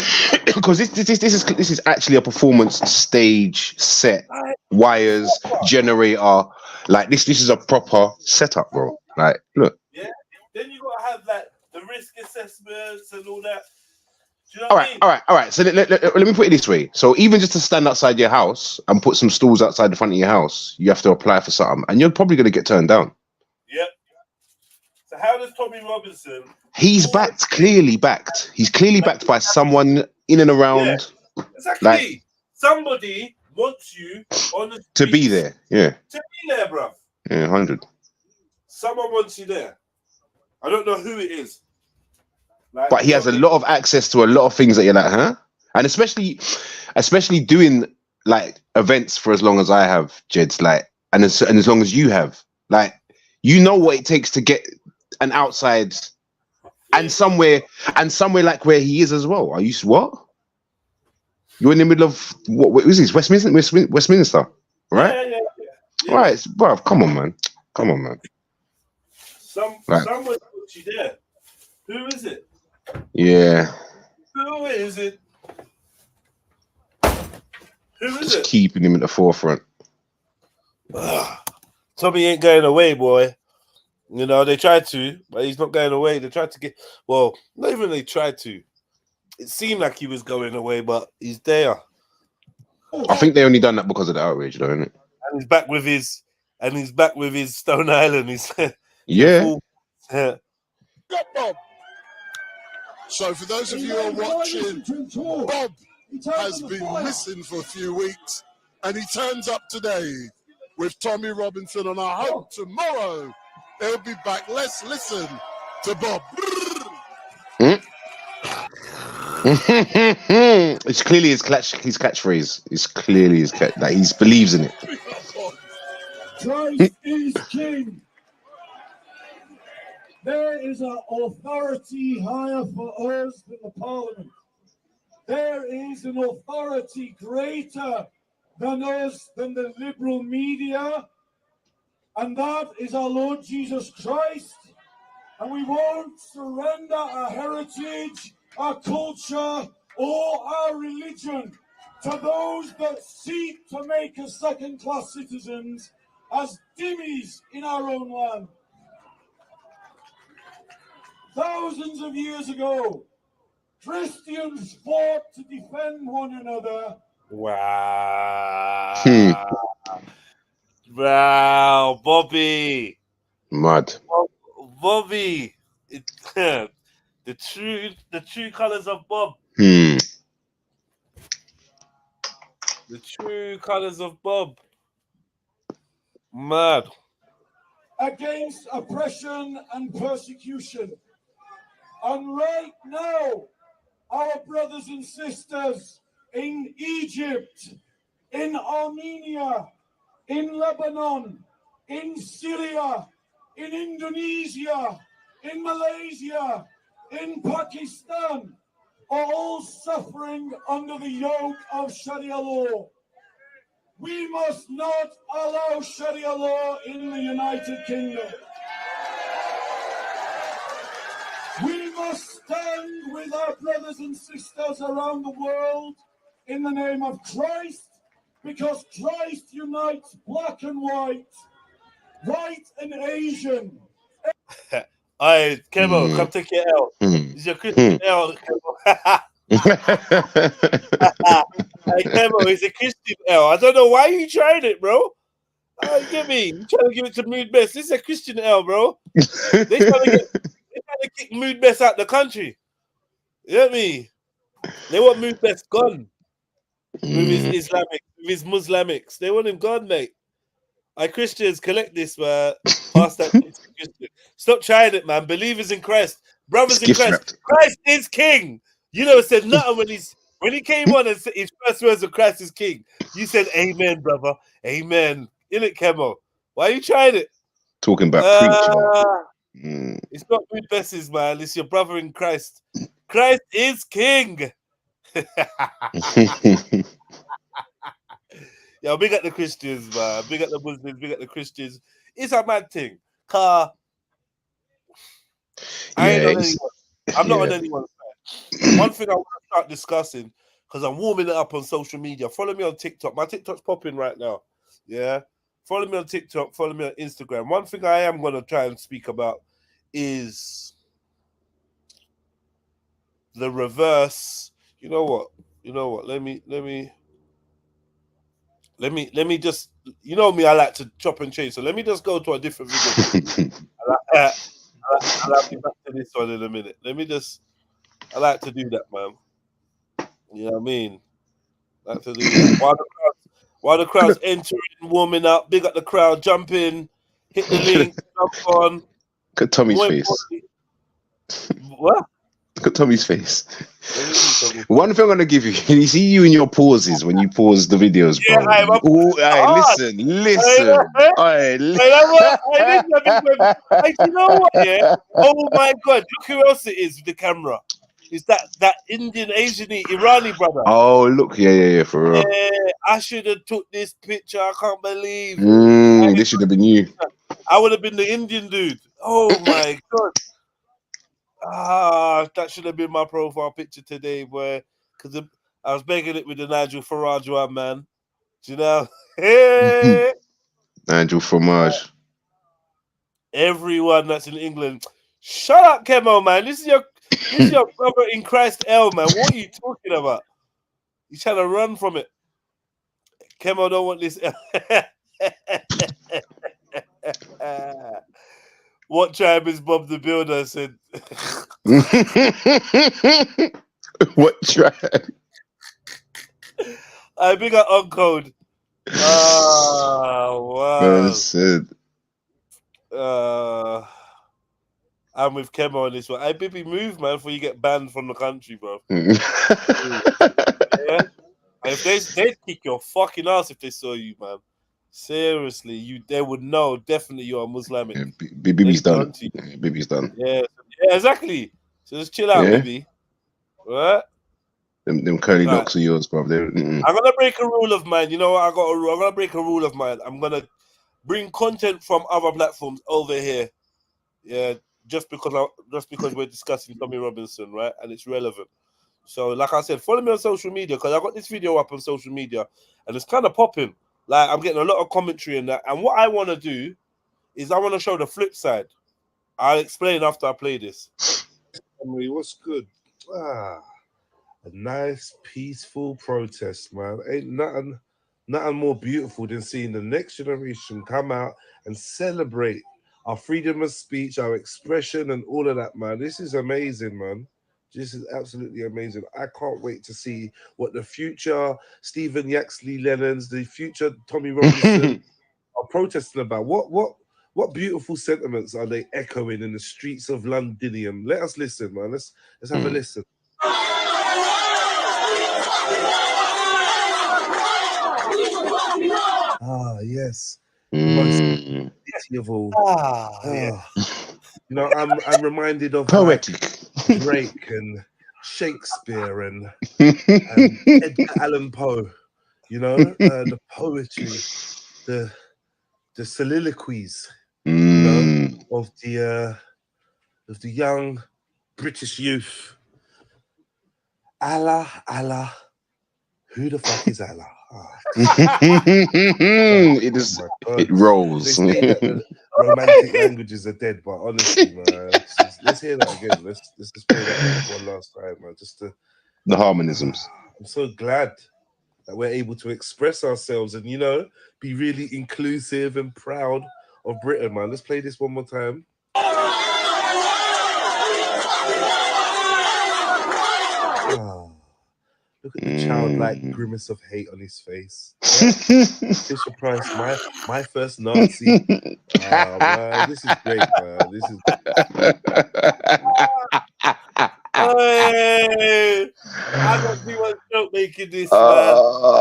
because this is actually a performance stage set, wires, generator. Like this is a proper setup, bro. Like, look. Yeah. Then you gotta have like the risk assessments and all that. Do you know All what right, I mean? all right. So let me put it this way. So even just to stand outside your house and put some stools outside the front of your house, you have to apply for something, and you're probably going to get turned down. Yep. So how does Tommy Robinson? He's backed, clearly backed. He's clearly backed by someone in and around. Yeah, exactly. Somebody wants you on the to be there. Yeah. To be there, bruv. Yeah, 100. Someone wants you there. I don't know who it is. Like, But he has a lot of access to a lot of things that you're like, huh? And especially doing like events for as long as I have, Jeds, like, and as long as you have, like, you know what it takes to get an outside and somewhere like where he is as well. Are you what? You're in the middle of what is this? Westminster, right? Yeah. Right, bruv, come on, man. Someone put you there. Who is it? Yeah. Who is it? Just keeping him at the forefront. Tommy ain't going away, boy. You know, they tried to, but he's not going away. They tried to get, well, not even they tried to. It seemed like he was going away, but he's there. I think they only done that because of the outrage, though, isn't it? And he's back with his Stone Island. He's yeah. Bob. So for those of you who are watching, Bob has been missing for a few weeks, and he turns up today with Tommy Robinson, and I hope tomorrow he'll be back. Let's listen to Bob. It's clearly his catchphrase. It's clearly his that he believes in it. Christ is king. There is an authority higher for us than the parliament. There is an authority greater than us, than the liberal media, and that is our Lord Jesus Christ. And we won't surrender our heritage, our culture, or our religion to those that seek to make us second-class citizens as dhimmis in our own land. Thousands of years ago, Christians fought to defend one another. Wow. Wow, Bobby. Mad. Bobby. The true colours of Bob. Hmm. The true colours of Bob. Mad. Against oppression and persecution. And right now, our brothers and sisters in Egypt, in Armenia, in Lebanon, in Syria, in Indonesia, in Malaysia, in Pakistan, are all suffering under the yoke of Sharia law. We must not allow Sharia law in the United Kingdom. We must stand with our brothers and sisters around the world in the name of Christ, because Christ unites black and white and Asian. Hey, Kemo, come take your L. It's your Christian L, Kemo. Hey, Kemo, it's a Christian L. I don't know why you tried it, bro. You get me? You trying to give it to Mood Best. This is a Christian L, bro. They trying to kick Mood Best out the country. You get me? They want Mood Best gone. With his Islamic, with his Muslimics. They want him gone, mate. Christians, collect this, man. Pass that to Christian. Stop trying it, man. Believers in Christ. Brothers in Christ. Christ is king. You know, said nothing when he came on and said his first words of Christ is king. You said amen, brother. Amen. In it, Kemo. Why are you trying it? Talking about preaching. It's not Mood Best's, man. It's your brother in Christ. Christ is king. Yo, big up the Christians, man. Big up the Muslims, big up the Christians. It's a mad thing. I'm not on anyone's side. One thing I want to start discussing, because I'm warming it up on social media. Follow me on TikTok. My TikTok's popping right now. Yeah. Follow me on TikTok. Follow me on Instagram. One thing I am going to try and speak about is the reverse. You know what? Let me just, you know me, I like to chop and change. So let me just go to a different video. I'll be back to this one in a minute. I like to do that, man. You know what I mean? I like to do that. While the crowd's entering, warming up, big up the crowd, jump in, hit the link, jump on. Look at Tommy's face. What? Look at Tommy's face. One thing I'm gonna give you, you see you in your pauses when you pause the videos, bro. Listen. You know what? Yeah. Oh my God! Look who else it is with the camera. Is that Indian, Asian, Irani brother? Oh look, yeah, for real. Yeah, I should have took this picture. I can't believe. This should have been you. I would have been the Indian dude. Oh my God. That should have been my profile picture today, boy. Because I was begging it with the Nigel Farage one, man. Do you know? Hey! Nigel Fromage. Everyone that's in England, shut up, Kemo, man. This is your brother in Christ, L, man. What are you talking about? You trying to run from it? Kemo don't want this. What tribe is Bob the Builder? Said. What tribe? I big up Uncode. Oh wow. I'm with Kemo on this one. I baby move, man, before you get banned from the country, bro. Yeah. If they'd kick your fucking ass if they saw you, man. Seriously, they would know definitely you are Muslim. Yeah, Bibi's done. Bibi's done. Yeah, exactly. So just chill out, Bibi. Right? Them curly locks are yours, bro. I'm gonna break a rule of mine. You know what? I'm gonna break a rule of mine. I'm gonna bring content from other platforms over here. Yeah, just because we're discussing Tommy Robinson, right? And it's relevant. So, like I said, follow me on social media because I got this video up on social media and it's kind of popping. Like, I'm getting a lot of commentary in that. And what I want to do is I want to show the flip side. I'll explain after I play this. Henry, what's good? A nice, peaceful protest, man. Ain't nothing more beautiful than seeing the next generation come out and celebrate our freedom of speech, our expression, and all of that, man. This is amazing, man. This is absolutely amazing. I can't wait to see what the future Stephen Yaxley Lennons, the future Tommy Robinson are protesting about. What beautiful sentiments are they echoing in the streets of Londinium? Let us listen, man. Let's have a listen. Yes. Most beautiful. Yeah. You know, I'm reminded of Poetic. Like Drake and Shakespeare and Edgar Allan Poe. You know, the poetry, the soliloquies, you know, of the young British youth. Allah, who the fuck is Allah? It rolls. They say that the romantic languages are dead, but honestly, man, let's hear that again. Let's just play that one last time, man. Just to the harmonisms. I'm so glad that we're able to express ourselves and, you know, be really inclusive and proud of Britain, man. Let's play this one more time. Look at the childlike grimace of hate on his face. Fisher Price, my first Nazi. Man, this is great, man. This is. Hey, I got too much joke making this, man. I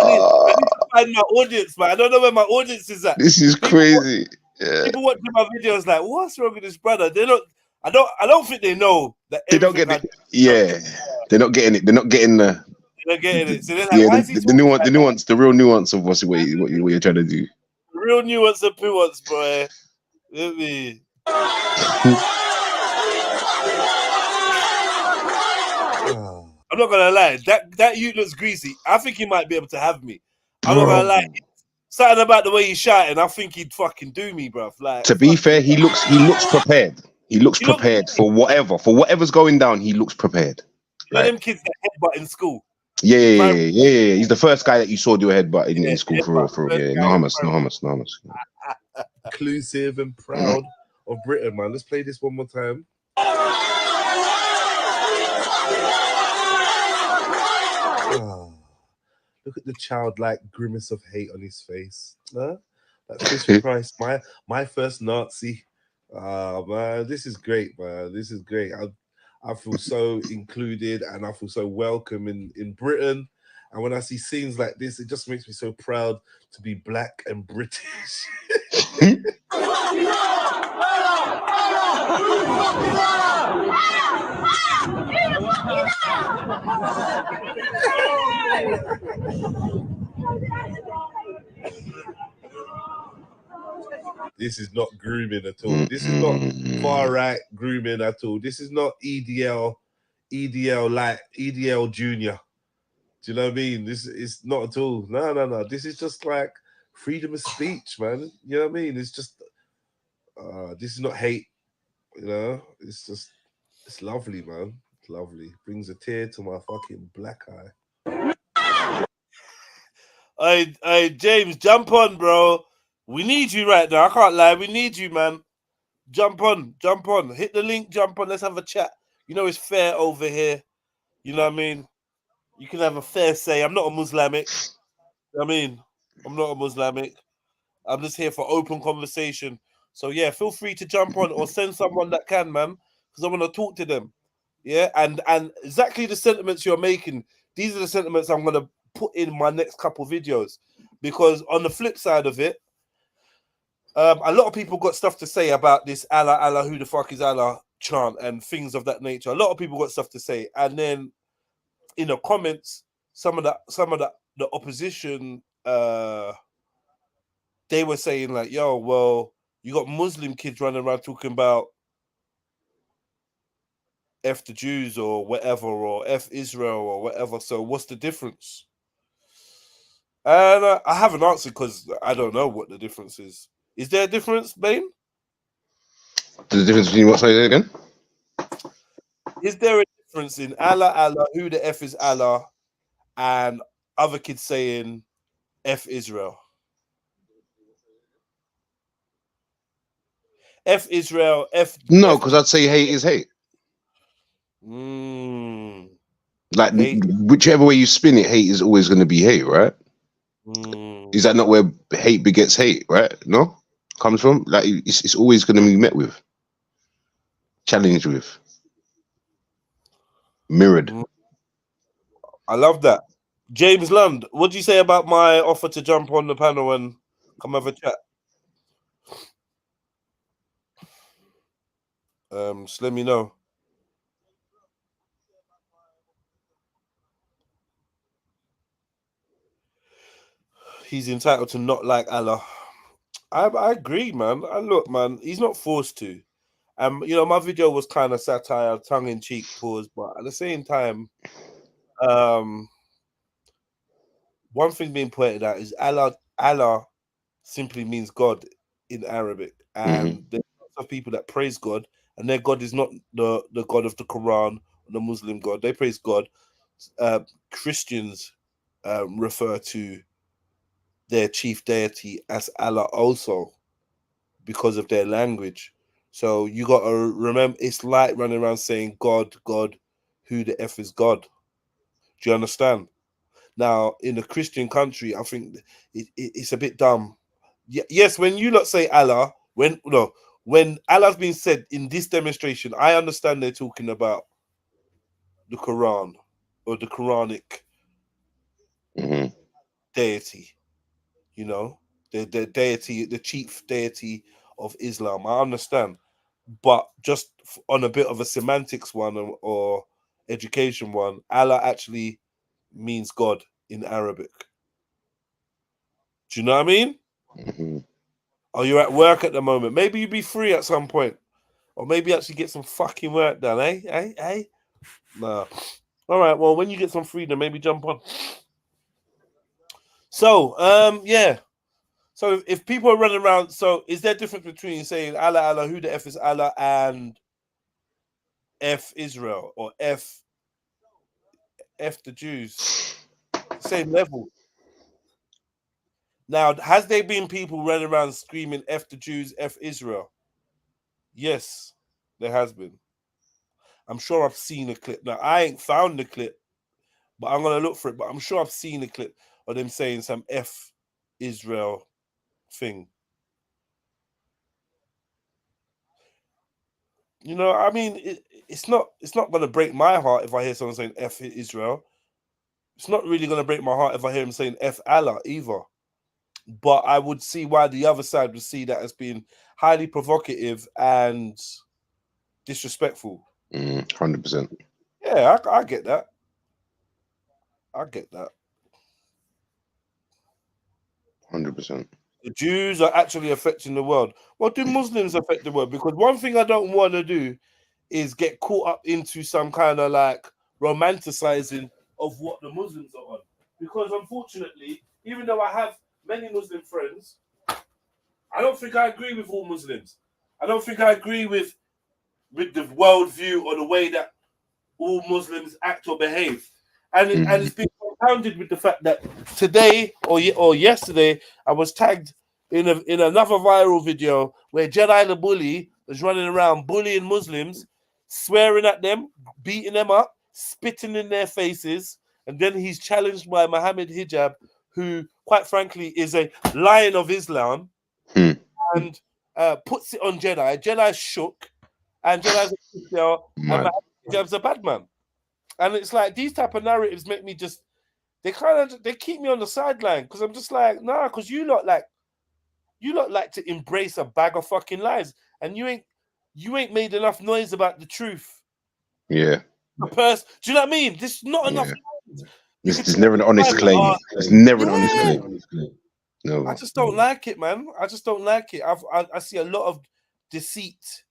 need to find my audience, man. I don't know where my audience is at. This is crazy. People watching my videos like, what's wrong with this brother? They don't. I don't think they know that. They don't get it. Yeah, they're not getting it. They're not getting the. They're getting it. So they're like, why is he the nuance, the real nuance of what you're trying to do. The real nuance of nuance, boy. Let me. I'm not gonna lie. That you looks greasy. I think he might be able to have me. I'm not gonna lie. Something about the way he's shouting, I think he'd fucking do me, bruv. Like, to be fair, he looks prepared. He looks prepared for whatever's going down. He looks prepared. You know them kids that headbutt in school. Yeah. He's the first guy that you saw do a headbutt in school for real. Yeah, no hummus. Inclusive and proud of Britain, man. Let's play this one more time. Look at the childlike grimace of hate on his face. That Fisher Price, my first Nazi. Man, this is great, man. This is great. I feel so included and I feel so welcome in Britain. And when I see scenes like this, it just makes me so proud to be black and British. This is not grooming at all. This is not far right grooming at all. This is not EDL Junior. Do you know what I mean? This is not at all. No. This is just like freedom of speech, man. You know what I mean? It's just this is not hate. You know, it's lovely, man. It's lovely. Brings a tear to my fucking black eye. Hey, James, jump on, bro. We need you right now. I can't lie. We need you, man. Jump on. Hit the link, jump on. Let's have a chat. You know, it's fair over here. You know what I mean? You can have a fair say. I'm not a Muslimic. I mean, I'm not a Muslimic. I'm just here for open conversation. So, yeah, feel free to jump on or send someone that can, man, because I want to talk to them. Yeah, and exactly the sentiments you're making, these are the sentiments I'm going to put in my next couple videos. Because on the flip side of it, a lot of people got stuff to say about this Allah, who the fuck is Allah chant and things of that nature. A lot of people got stuff to say. And then in the comments, some of the opposition they were saying like, yo, well, you got Muslim kids running around talking about F the Jews or whatever, or F Israel or whatever. So what's the difference? And I haven't answered because I don't know what the difference is. Is there a difference, Bane? The difference between what? Say again. Is there a difference in Allah, Allah, who the F is Allah, and other kids saying F Israel? F Israel, F. No, because I'd say hate is hate. Like Hate. whichever way you spin it, hate is always going to be hate, right? Is that not where hate begets hate, right? No, comes from like it's always going to be met with, challenged with, mirrored. I love that. James Lund, what do you say about my offer to jump on the panel and come have a chat? Just let me know. He's entitled to not like Allah. I agree, man. Look, man, he's not forced to. You know, my video was kind of satire, tongue in cheek, pause, but at the same time, one thing being pointed out is Allah simply means God in Arabic, and there's lots of people that praise God, and their God is not the God of the Quran or the Muslim God. They praise God. Christians refer to their chief deity as Allah also because of their language. So you got to remember, it's like running around saying God, God, who the F is God? Do you understand? Now, in a Christian country, I think it's a bit dumb. Yes, when you lot say Allah, when Allah's been said in this demonstration, I understand they're talking about the Quran or the Quranic deity. You know, the deity, the chief deity of Islam. I understand, but just on a bit of a semantics one or education one, Allah actually means God in Arabic. Do you know what I mean? Oh, you're at work at the moment. Maybe you'd be free at some point, or maybe actually get some fucking work done, eh? Nah. All right. Well, when you get some freedom, maybe jump on. So, yeah. So if people are running around, so is there a difference between saying Allah, Allah, who the F is Allah, and F Israel or F the Jews? Same level. Now, has there been people running around screaming F the Jews, F Israel? Yes, there has been. I'm sure I've seen a clip. Now, I ain't found the clip, but I'm going to look for it. But I'm sure I've seen a clip of them saying some F Israel thing. You know, I mean, it's not going to break my heart if I hear someone saying F Israel. It's not really going to break my heart if I hear him saying F Allah either. But I would see why the other side would see that as being highly provocative and disrespectful. 100%. Yeah, I get that. I get that. 100%. The Jews are actually affecting the world. Well, do Muslims affect the world? Because one thing I don't want to do is get caught up into some kind of like romanticizing of what the Muslims are on. Because unfortunately, even though I have many Muslim friends, I don't think I agree with all Muslims. I don't think I agree with the worldview or the way that all Muslims act or behave. And it's been compounded with the fact that today or yesterday I was tagged in another viral video where Jedi the bully was running around bullying Muslims, swearing at them, beating them up, spitting in their faces, and then he's challenged by Muhammad Hijab, who, quite frankly, is a lion of Islam, and puts it on Jedi. Jedi shook, and Jedi's a and Muhammad Hijab's a bad man. And it's like these type of narratives make me just they keep me on the sideline because I'm just like, nah, because you lot like to embrace a bag of fucking lies, and you ain't made enough noise about the truth. Yeah. Do you know what I mean? There's not enough. There's never an honest claim. There's never an honest claim. No, I just don't like it, man. I just don't like it. I see a lot of deceit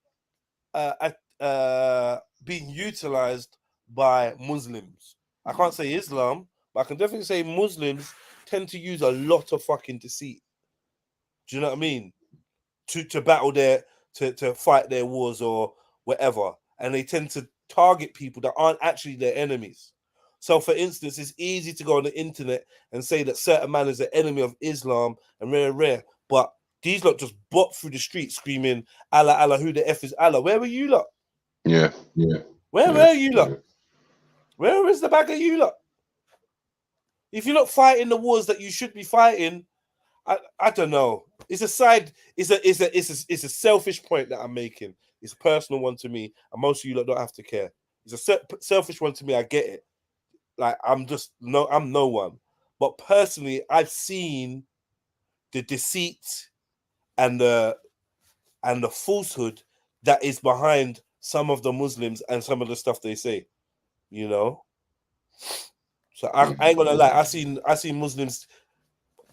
being utilized by Muslims. I can't say Islam, but I can definitely say Muslims tend to use a lot of fucking deceit. Do you know what I mean? To battle to fight their wars or whatever, and they tend to target people that aren't actually their enemies. So, for instance, it's easy to go on the internet and say that certain man is an enemy of Islam and rare, but these lot just bop through the street screaming, Allah, Allah, who the F is Allah? Where were you lot? Yeah. Where were you lot? Where is the bag of you lot? If you're not fighting the wars that you should be fighting, I don't know. It's a side. It's a selfish point that I'm making. It's a personal one to me, and most of you lot don't have to care. It's a selfish one to me. I get it. Like I'm no one. But personally, I've seen the deceit and the falsehood that is behind some of the Muslims and some of the stuff they say. You know. So I ain't gonna lie. I seen Muslims.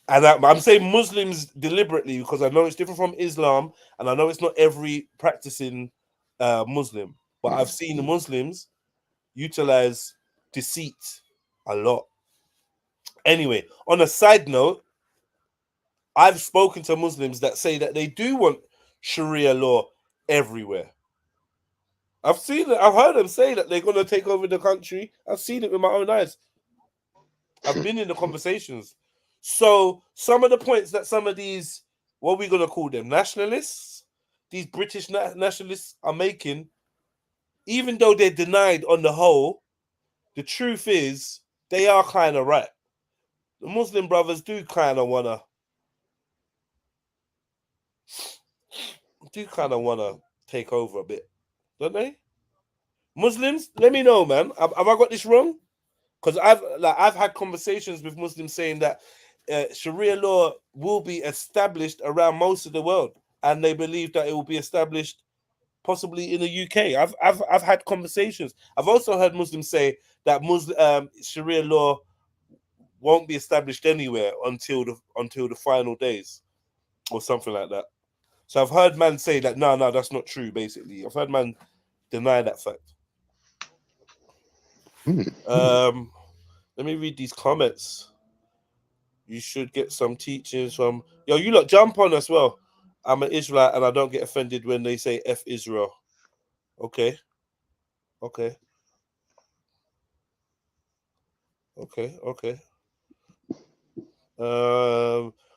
And I'm saying Muslims deliberately because I know it's different from Islam, and I know it's not every practicing Muslim, but I've seen the Muslims utilize deceit a lot. Anyway, on a side note, I've spoken to Muslims that say that they do want Sharia law everywhere. I've seen it. I've heard them say that they're going to take over the country. I've seen it with my own eyes. I've been in the conversations. So some of the points that some of these, what are we going to call them, nationalists, these British nationalists are making, even though they're denied on the whole, the truth is they are kind of right. The Muslim brothers do kind of want to take over a bit, don't they? Muslims, let me know, man. Have I got this wrong? Because I've had conversations with Muslims saying that Sharia law will be established around most of the world, and they believe that it will be established possibly in the UK. I've had conversations. I've also heard Muslims say that Sharia law won't be established anywhere until the final days, or something like that. So I've heard man say that no, that's not true. Basically, I've heard man deny that fact. Let me read these comments. You should get some teachings from you lot jump on as well. I'm an Israelite and I don't get offended when they say F Israel. Okay.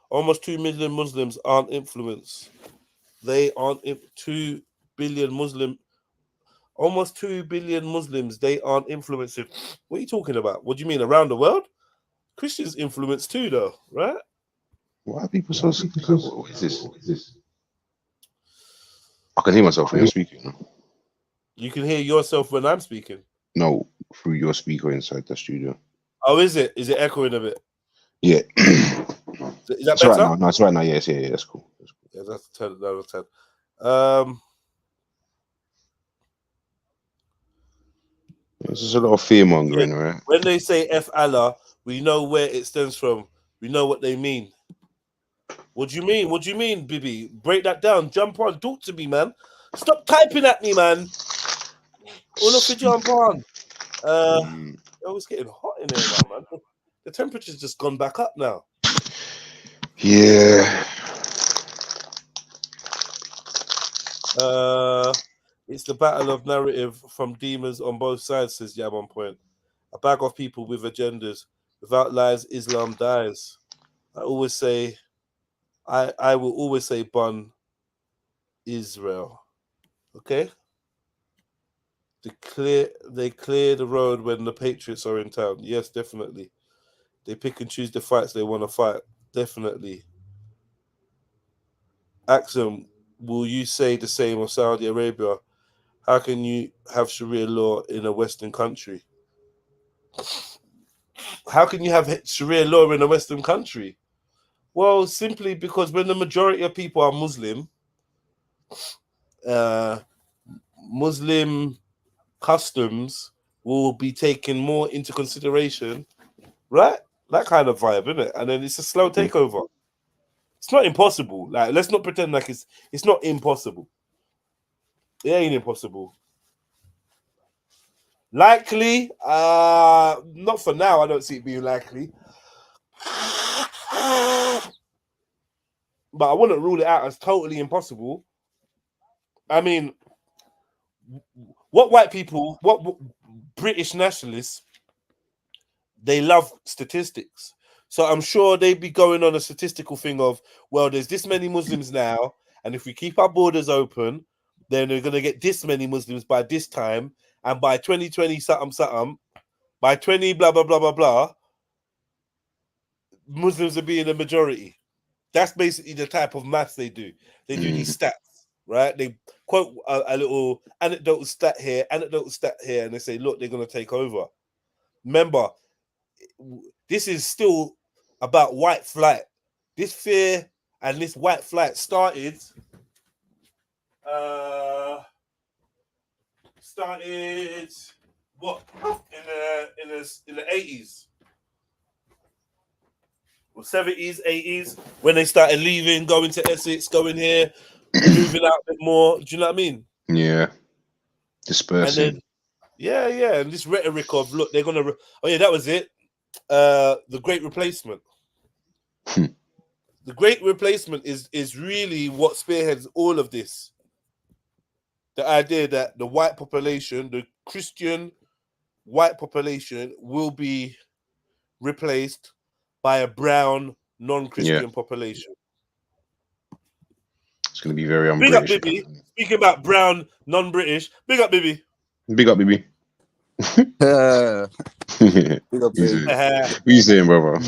Almost 2 million Muslims aren't influenced. They aren't 2 billion Muslim. Almost 2 billion Muslims. They aren't influencing. What are you talking about? What do you mean around the world? Christians influence too, though, right? Why are people so? What is this? I can hear myself when you're speaking. You can hear yourself when I'm speaking. No, through your speaker inside the studio. Oh, is it? Is it echoing a bit? Yeah. Is that better? Right now. No, it's right now. Yes, yeah, that's cool. Yeah, that's 10. That was 10. This is a lot of fear mongering, right? When they say F Allah, we know where it stems from. We know what they mean. What do you mean? What do you mean, Bibi? Break that down. Jump on. Talk to me, man. Stop typing at me, man. All of you jump on. It's getting hot in here now, man. The temperature's just gone back up now. Yeah. It's the battle of narrative from demons on both sides, says Yam on point. A bag of people with agendas. Without lies, Islam dies. I will always say Bun Israel. Okay? They clear the road when the Patriots are in town. Yes, definitely. They pick and choose the fights they want to fight. Definitely. Axum, will you say the same of Saudi Arabia? How can you have Sharia law in a Western country? How can you have Sharia law in a Western country? Well, simply because when the majority of people are Muslim, Muslim customs will be taken more into consideration, right? That kind of vibe, isn't it? And then it's a slow takeover. It's not impossible. Like, let's not pretend like it's not impossible. It ain't impossible. Likely, not for now. I don't see it being likely. But I wouldn't rule it out as totally impossible. I mean, what British nationalists, they love statistics. So I'm sure they'd be going on a statistical thing of, well, there's this many Muslims now, and if we keep our borders open, then we're going to get this many Muslims by this time, and by 2020 something, by 20 blah, blah, blah, blah, blah, Muslims are being a majority. That's basically the type of maths they do. They do these stats, right? They quote a little anecdotal stat here, and they say, look, they're going to take over. Remember, this is still about white flight. This fear and this white flight started what in the 80s or 70s, 80s, when they started leaving, going to Essex, going here, moving out a bit more. Do you know what I mean? Yeah. Dispersing. And then, yeah, and this rhetoric of, look, they're gonna. Oh yeah, that was it. The Great Replacement. The Great Replacement is really what spearheads all of this. The idea that the white population, the Christian white population, will be replaced by a brown non-Christian population. It's going to be very Big up, un-British. Bibi. Speaking about brown non-British, big up, Bibi. Big up, Bibi. Big up, baby. What you saying, brother?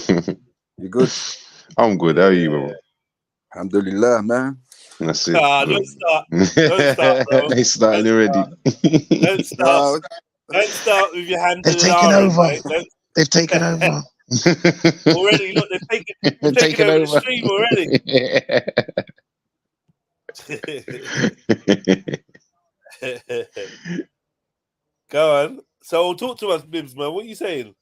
You good? I'm good. How are you, brother? Alhamdulillah, man. That's it. Don't start. Don't start, bro. They started already. Don't start. Don't start with your hand to They've the taken Lara, over. mate. They've taken over. Already, look, they've taken over the stream already. Go on. So talk to us, Bibs, man. What are you saying?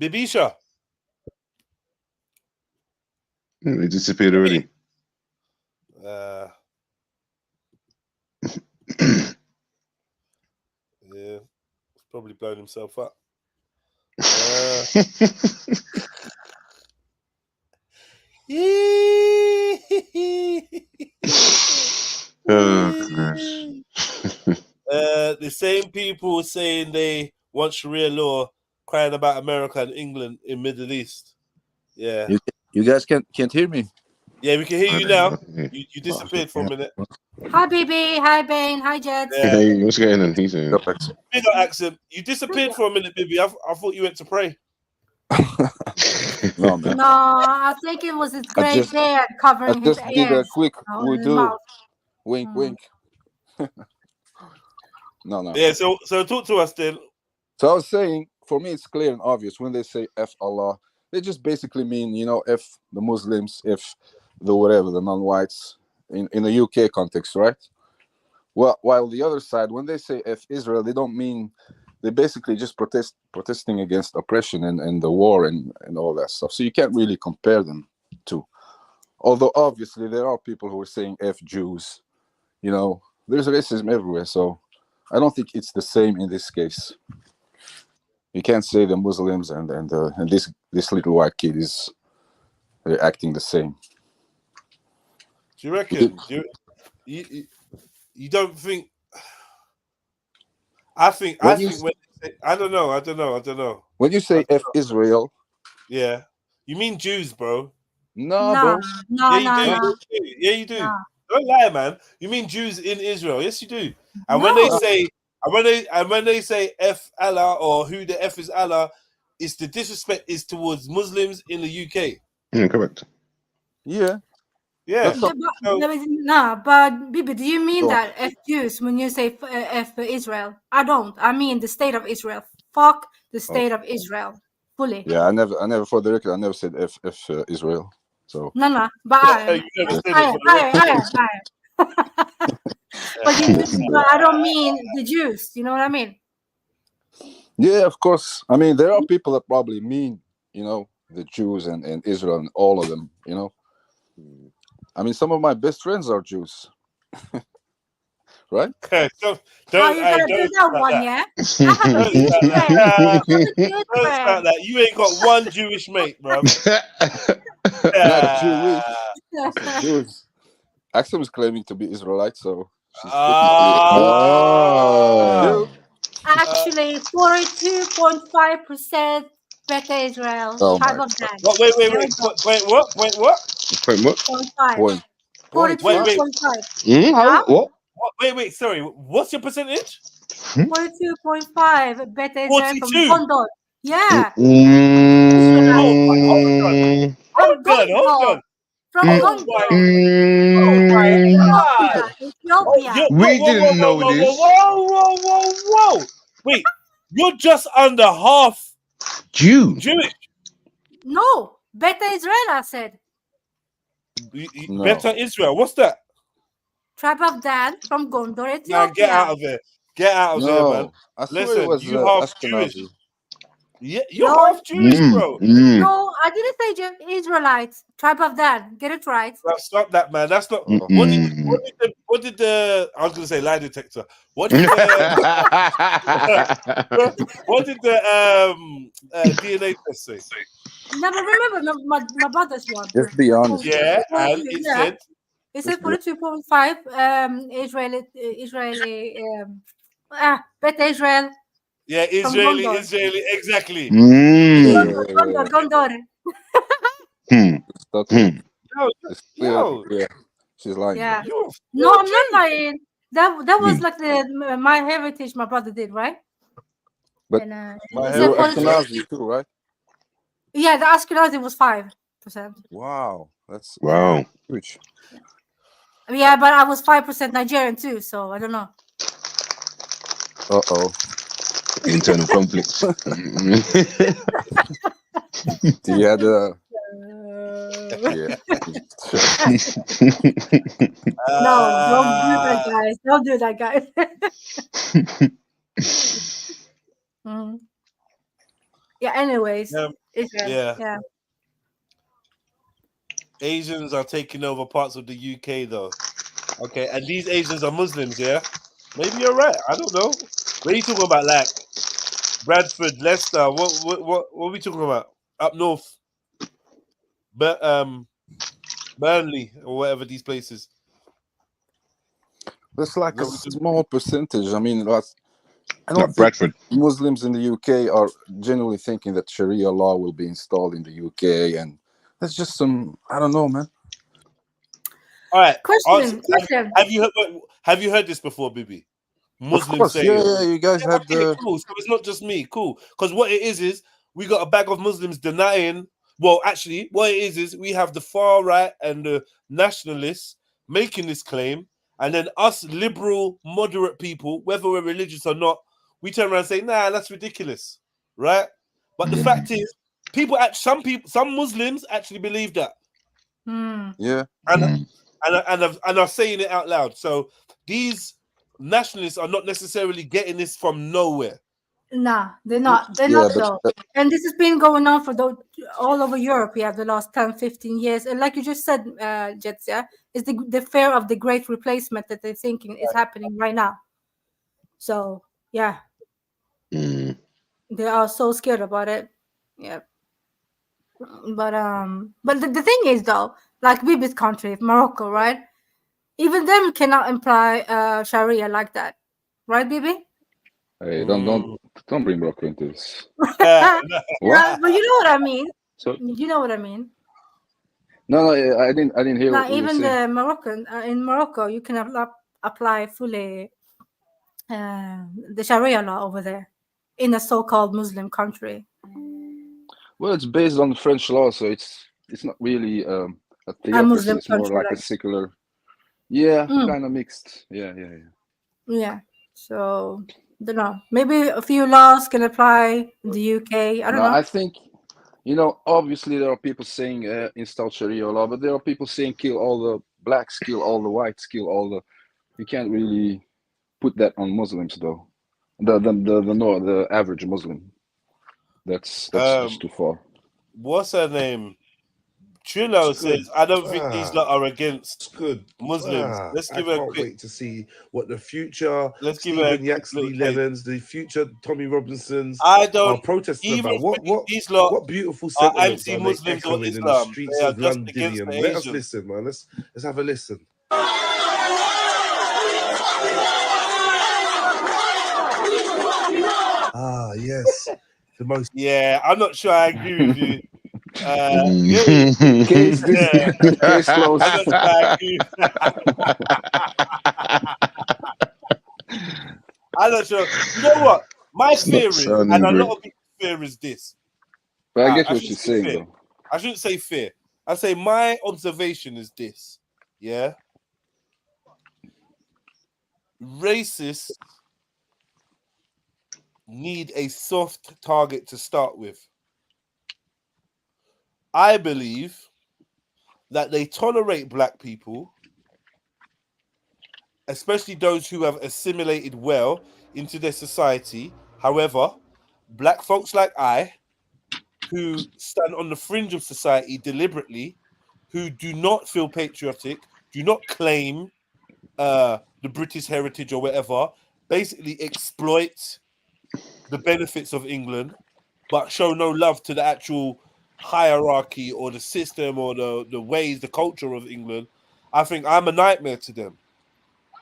Bibisha. They disappeared already. Yeah, he's probably blown himself up. Oh, gosh. The same people saying they want Sharia law, crying about America and England in Middle East. Yeah. You guys can't hear me. Yeah, we can hear you now. You disappeared for a minute. Hi, BB. Hi, Bane. Hi, Jed. Yeah. Hey, what's going on? He's saying. Big up, accent. You disappeared for a minute, Bibi. I thought you went to pray. No, man. No, I think it was his gray beard covering his I just did a ears. quick his wudu. mouth. Wink, wink. No. Yeah, so talk to us then. So I was saying, for me, it's clear and obvious when they say F Allah, they just basically mean, F the Muslims, F the whatever, the non-whites in the UK context, right? Well, while the other side, when they say F Israel, they don't mean, they basically just protesting against oppression and the war and all that stuff. So you can't really compare them to. Although obviously there are people who are saying F Jews, there's racism everywhere. So I don't think it's the same in this case. You can't say the Muslims and this little white kid they're acting the same. Do you reckon? You don't think? I think when they say, I don't know. When you say F Israel, yeah, you mean Jews, bro? No, bro. No. Yeah, you do. No. Don't lie, man. You mean Jews in Israel? Yes, you do. And when they say F Allah or who the F is Allah, it's the disrespect is towards Muslims in the UK. Correct. Yeah. Yeah. But Bibi, do you mean that F Jews when you say F Israel? I don't. I mean the state of Israel. Fuck the state of Israel fully. Yeah, I never for the record, I never said F Israel. So no, but I but I don't mean the Jews. You know what I mean? Yeah, of course. I mean, there are people that probably mean, the Jews and Israel and all of them, I mean, some of my best friends are Jews. Right? Don't you gotta do that start one, that. yeah? Don't start that. Don't start that. You ain't got one Jewish mate, bro. Not Jewish. Jewish. Axel is claiming to be Israelite, so she's Oh. Actually, 42.5% Beta Israel. Oh Tribe my of Dan. Wait, There we go. wait, what? Point what? 0.5. Point. 42.5. Huh? What? Wait, sorry. What's your percentage? 42.5 Beta Israel from 42. Gondor. Yeah. Hold on. From Gondor. Ethiopia. We didn't know this. Whoa. Wait, you're just under half Jewish. No, Beta Israel, I said. No. Beta Israel. What's that? Tribe of Dan from Gondor, Ethiopia. Man, get out of here. Get out of here, man. I swear Listen, it was you half Ashkenazi. Jewish. Yeah, you're half Jewish, bro. No, I didn't say Israelites. Tribe of Dan. Get it right. Well, stop that, man. That's not. What did the? I was going to say lie detector. What did the? what did the DNA test say? Never remember my brother's one. Just be honest. Yeah, and it said. It said 42.5 Israeli Beta Israel. Yeah, Israeli, exactly. Gondor. Yo. Yeah, she's lying. Yeah. No, I'm not lying. That was like the My Heritage my brother did, right? But and, you're Ashkenazi too, right? Yeah, the Ashkenazi was 5%. Wow, that's huge. Yeah, but I was 5% Nigerian too, so I don't know. Uh-oh. Internal conflicts. You had No, don't do that, guys. Don't do that, guys. Yeah, anyways. Yeah. Asians are taking over parts of the UK, though. Okay, and these Asians are Muslims, yeah? Maybe you're right. I don't know. What are you talking about, like Bradford, Leicester? What are we talking about? Up north, but Burnley or whatever these places. That's like a small percentage. I mean, I don't think Bradford Muslims in the UK are genuinely thinking that Sharia law will be installed in the UK, and that's just some. I don't know, man. All right. Question. Have you heard this before, Bibi? Muslims say, yeah, you guys had the. Cool. So it's not just me. Cool. Because what it is we got a bag of Muslims denying. Well, actually, what it is we have the far right and the nationalists making this claim, and then us liberal, moderate people, whether we're religious or not, we turn around and say, "Nah, that's ridiculous," right? But the fact is, some Muslims actually believe that. Yeah. And are saying it out loud. So these nationalists are not necessarily getting this from nowhere. Nah, they're not. They're not though. And this has been going on for all over Europe. Yeah, the last 10, 15 years. And like you just said, Jets, yeah, is the fear of the great replacement that they're thinking is happening right now. So yeah, they are so scared about it. Yeah. But the thing is though, like Bibi's country, Morocco, right? Even them cannot imply Sharia like that, right, Bibi? Hey, don't bring Morocco into this. But you know what I mean. So, you know what I mean. No, I didn't hear. Now, what even you the Moroccan in Morocco, you can apply fully the Sharia law over there in a so-called Muslim country. Well, it's based on French law, so it's not really a theocracy. Muslim It's more country, like a secular. Yeah, kind of mixed. Yeah. Yeah. So, don't know. Maybe a few laws can apply in the UK. I don't know. I think, obviously there are people saying install Sharia law, but there are people saying kill all the blacks, kill all the whites, kill all the. You can't really put that on Muslims, though. The average Muslim. That's just too far. What's her name? Trillo It's good. says, I don't think these lot are against It's good. Muslims. Let's I give her a can't quick. wait to see what the future Let's give her a Stephen quick Yaxley little taste. Lennons, the future Tommy Robinsons I are don't protesting even about. What these lot what beautiful are sentiments are they anti-Muslims or echoing in the Islam. streets They are of just against Londinium? the Let us Asians. listen, man. Let's have a listen. Ah, yes. The most. Yeah, I'm not sure I agree with you. Case closed. I'm not sure I agree. I'm not sure. You know what? My It's not fear is, sounding and a great. lot of people's fear is this. But I get I what shouldn't you're say saying, fear. though. I shouldn't say fear. I say my observation is this. Yeah. Racists need a soft target to start with. I believe that they tolerate black people, especially those who have assimilated well into their society. However, black folks like I, who stand on the fringe of society deliberately, who do not feel patriotic, do not claim the British heritage or whatever, basically exploit the benefits of England, but show no love to the actual hierarchy or the system or the ways, the culture of England. I think I'm a nightmare to them.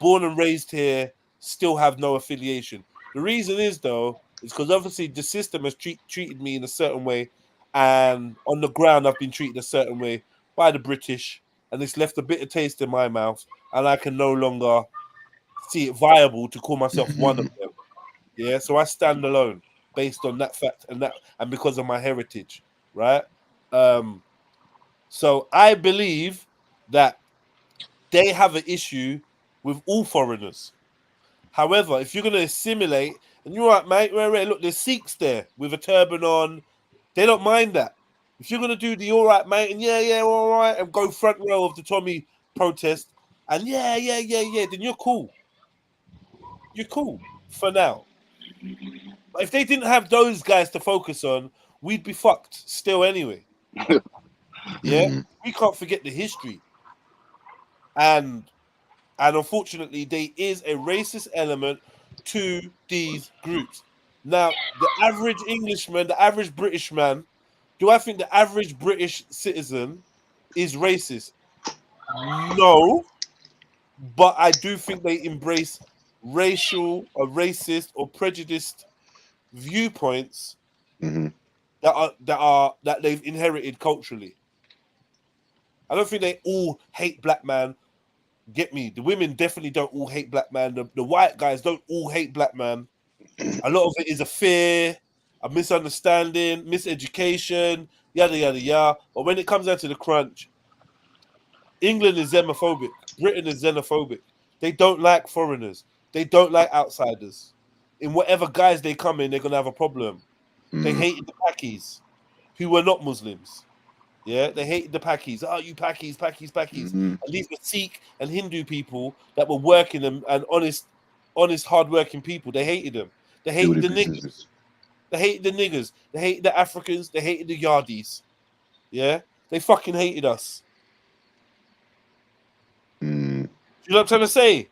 Born and raised here, still have no affiliation. The reason is, though, is because obviously the system has treated me in a certain way, and on the ground I've been treated a certain way by the British, and it's left a bitter taste in my mouth, and I can no longer see it viable to call myself one of them. Yeah, so I stand alone based on that fact and because of my heritage, right? So I believe that they have an issue with all foreigners. However, if you're going to assimilate, and you're right, mate, look, there's Sikhs there with a turban on. They don't mind that. If you're going to do the all right, mate, and yeah, all right, and go front row of the Tommy protest, and yeah, then you're cool. You're cool for now. But if they didn't have those guys to focus on, we'd be fucked still anyway. Yeah, we can't forget the history. And unfortunately, there is a racist element to these groups. Now, the average Englishman, the average British man, do I think the average British citizen is racist? No, but I do think they embrace racial or racist or prejudiced viewpoints that they've inherited culturally. I don't think they all hate black man. Get me? The women definitely don't all hate black man. The white guys don't all hate black man. A lot of it is a fear, a misunderstanding, miseducation, yada yada yada. But when it comes down to the crunch, England is xenophobic. Britain is xenophobic. They don't like foreigners. They don't like outsiders. In whatever guise they come in, they're gonna have a problem. They hated the Pakis, who were not Muslims. Yeah, they hated the Pakis. Oh, you Pakis. And these were Sikh and Hindu people that were working and honest, hard-working people. They hated them. They hated the niggers. They hated the niggers. They hated the Africans. They hated the Yardis. Yeah, they fucking hated us. You know what I'm trying to say?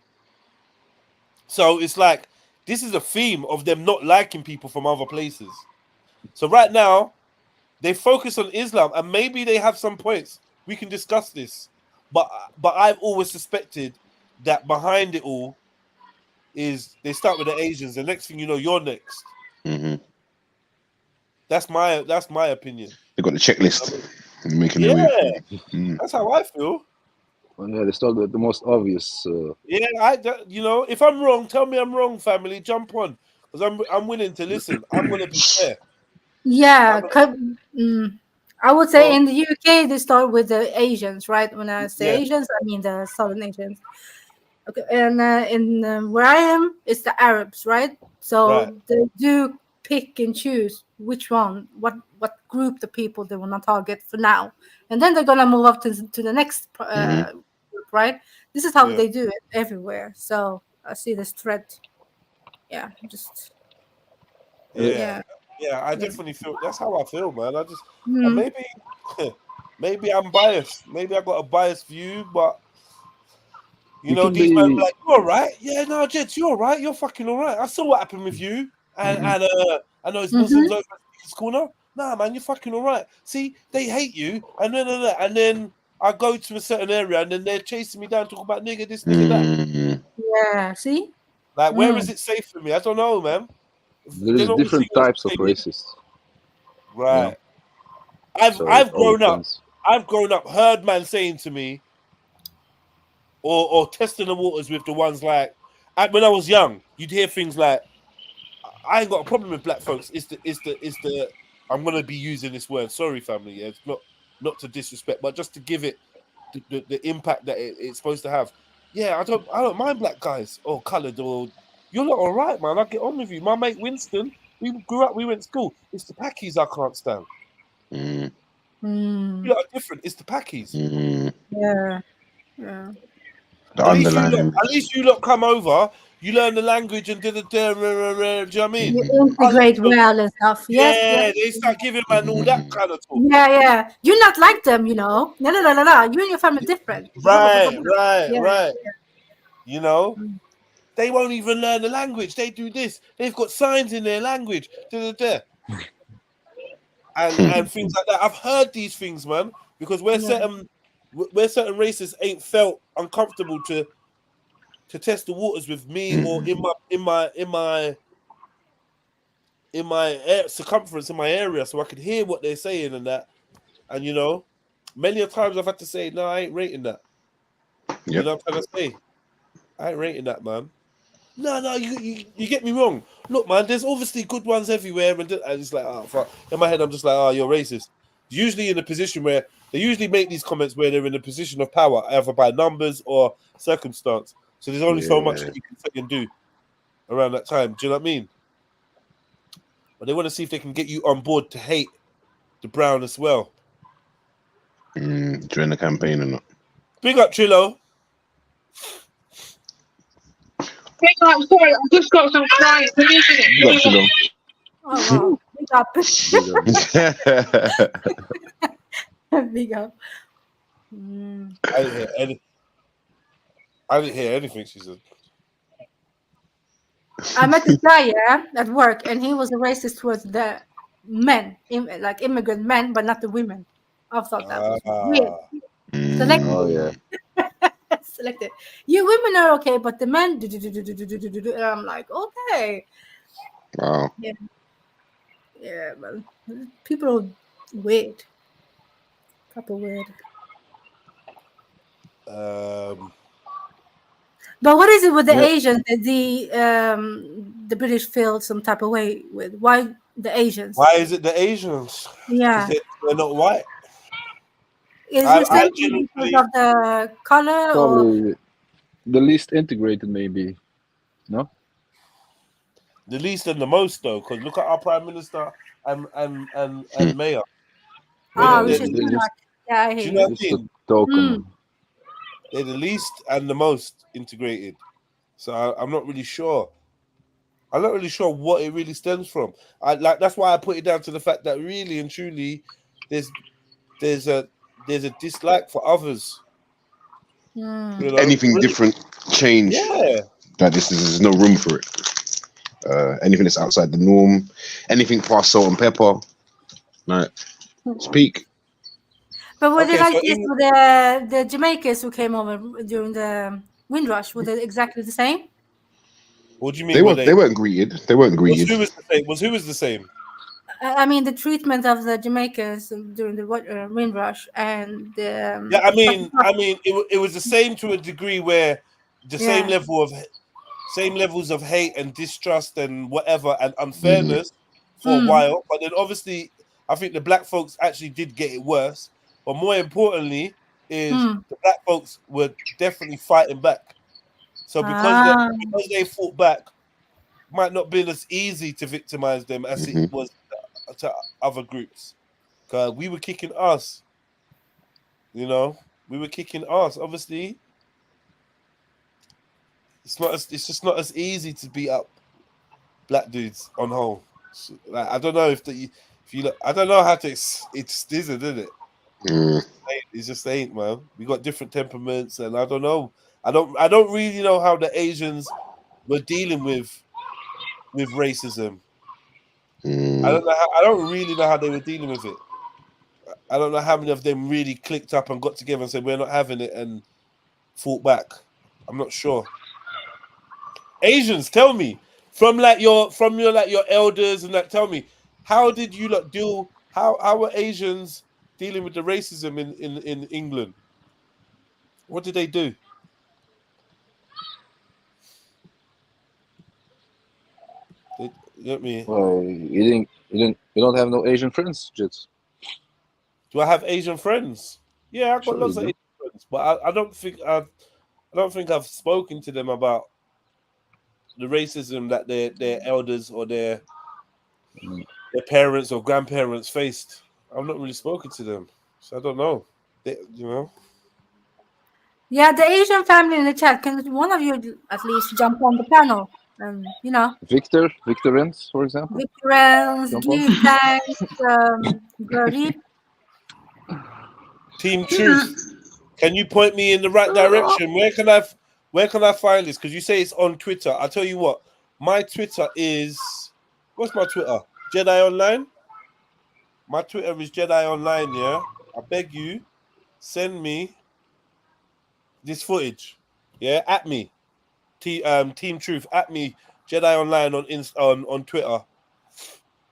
So it's like this is a theme of them not liking people from other places. So right now, they focus on Islam, and maybe they have some points. We can discuss this, but I've always suspected that behind it all is they start with the Asians. The next thing you know, you're next. That's my opinion. They got the checklist. Making Yeah, their way. that's how I feel. Well, yeah, they start with the most obvious. Yeah, if I'm wrong, tell me I'm wrong, family. Jump on, because I'm willing to listen. I'm gonna be fair. Yeah, I would say in the UK they start with the Asians, right? When I say Asians, I mean the Southern Asians. Okay, and in where I am, it's the Arabs, right? So they do pick and choose which one, what group the people they want to target for now, and then they're gonna move up to the next group, right? This is how they do it everywhere. So I see this thread. Yeah, just Yeah, I definitely feel that's how I feel, man. I just Mm. maybe I'm biased. Maybe I got a biased view, but you You know, can these men be. be like, you're all right. Yeah, no, Jets, you're all right. You're fucking all right. I saw what happened with you. And I know it's Muslims over at school now. Nah, man, you're fucking all right. See, they hate you. And then I go to a certain area and then they're chasing me down, talking about nigga this, nigga that. Yeah, see? Like, where is it safe for me? I don't know, man. There They're is not all different treating us types the of same way. racists. Right. So it I've all grown up. depends. I've grown up, heard man saying to me, or testing the waters with the ones like, when I was young, you'd hear things like, I ain't got a problem with black folks. It's the I'm gonna be using this word. Sorry, family. Yeah, it's not to disrespect, but just to give it the impact that it's supposed to have. Yeah, I don't mind black guys or coloured or you're not all right, man. I get on with you. My mate Winston, we grew up, we went to school. It's the Packies I can't stand. You lot are different. It's the Packies. Yeah. Yeah. The At underlying. least you lot come over. You learn the language and do you know what I mean? You integrate well and stuff. Yes, Yeah, yes. they start giving man all that kind of talk. Yeah. You're not like them, you know. No. You and your family different. Right. Yeah. You know, they won't even learn the language. They do this. They've got signs in their language. And things like that. I've heard these things, man, because where certain races ain't felt uncomfortable to test the waters with me or in my circumference in my area, so I could hear what they're saying and that. And you know, many a times I've had to say, no, I ain't rating that. You know what I'm trying to say? I ain't rating that, man. No, you get me wrong. Look, man, there's obviously good ones everywhere, and it's like, oh fuck. In my head, I'm just like, oh, you're racist. Usually in a position where they usually make these comments where they're in a position of power, either by numbers or circumstance. So there's only so much that you can say and do around that time. Do you know what I mean? But they want to see if they can get you on board to hate the brown as well. During the campaign or not? Big up, Trillo. Sorry, I just got some clients. Big up, Trillo. Oh wow. Big up. Big up. I didn't hear anything she said. I met this guy, at work, and he was a racist towards the men, like immigrant men, but not the women. I thought that was weird. Selected. Oh yeah. Selected. You women are okay, but the men, and I'm like, okay. Wow. Yeah, but people are weird. Couple weird. But what is it with the Asians that the British feel some type of way with? Why the Asians? Why is it the Asians? Yeah. They're not white. Is it simply because of the color Probably the least integrated, maybe. No. The least and the most, though, because look at our prime minister and mayor. we should do that. Yeah, I Do hear you know you. what I mean? Token. They're the least and the most integrated. So I'm not really sure. I'm not really sure what it really stems from. That's why I put it down to the fact that really and truly, there's a dislike for others. You know, Anything different, change. Yeah. That there's no room for it. Anything that's outside the norm, anything past salt and pepper, like speak. But were they like this with the Jamaicans who came over during the Windrush? Were they exactly the same? What do you mean? They weren't greeted. They weren't greeted. Who was the same? I mean, the treatment of the Jamaicans during the Windrush and yeah, I mean, it was the same to a degree where the same levels of hate and distrust and whatever and unfairness for a while, but then obviously I think the black folks actually did get it worse. But more importantly, is the black folks were definitely fighting back. So because they fought back, might not been as easy to victimize them as it was to other groups. Because we were kicking ass. You know, we were kicking ass. Obviously, it's just not as easy to beat up black dudes on whole. Like I don't know if you look, I don't know how to it's isn't it? It just ain't, man. We got different temperaments, and I don't know. I don't really know how the Asians were dealing with racism. I don't really know how they were dealing with it. I don't know how many of them really clicked up and got together and said we're not having it and fought back. I'm not sure. Asians, tell me from your elders and that. Tell me, how did you deal? How were Asians dealing with the racism in England? What did they do? You get me? You don't have no Asian friends, Jits. Do I have Asian friends? Yeah, I've got Sure lots of you do. Asian friends, but I don't think I've spoken to them about the racism that their elders or their parents or grandparents faced. I've not really spoken to them, so I don't know. Yeah, the Asian family in the chat. Can one of you at least jump on the panel? Victor Renz, for example. Victor Renz, Jump on. G-Tank, Gurdeep. Team Truth, can you point me in the right direction? Where can I find this? Because you say it's on Twitter. I'll tell you what. My Twitter is what's my Twitter? Jedi Online. My Twitter is Jedi Online. Yeah, I beg you, send me this footage. Yeah, at me, Team Truth at me, Jedi Online on Twitter,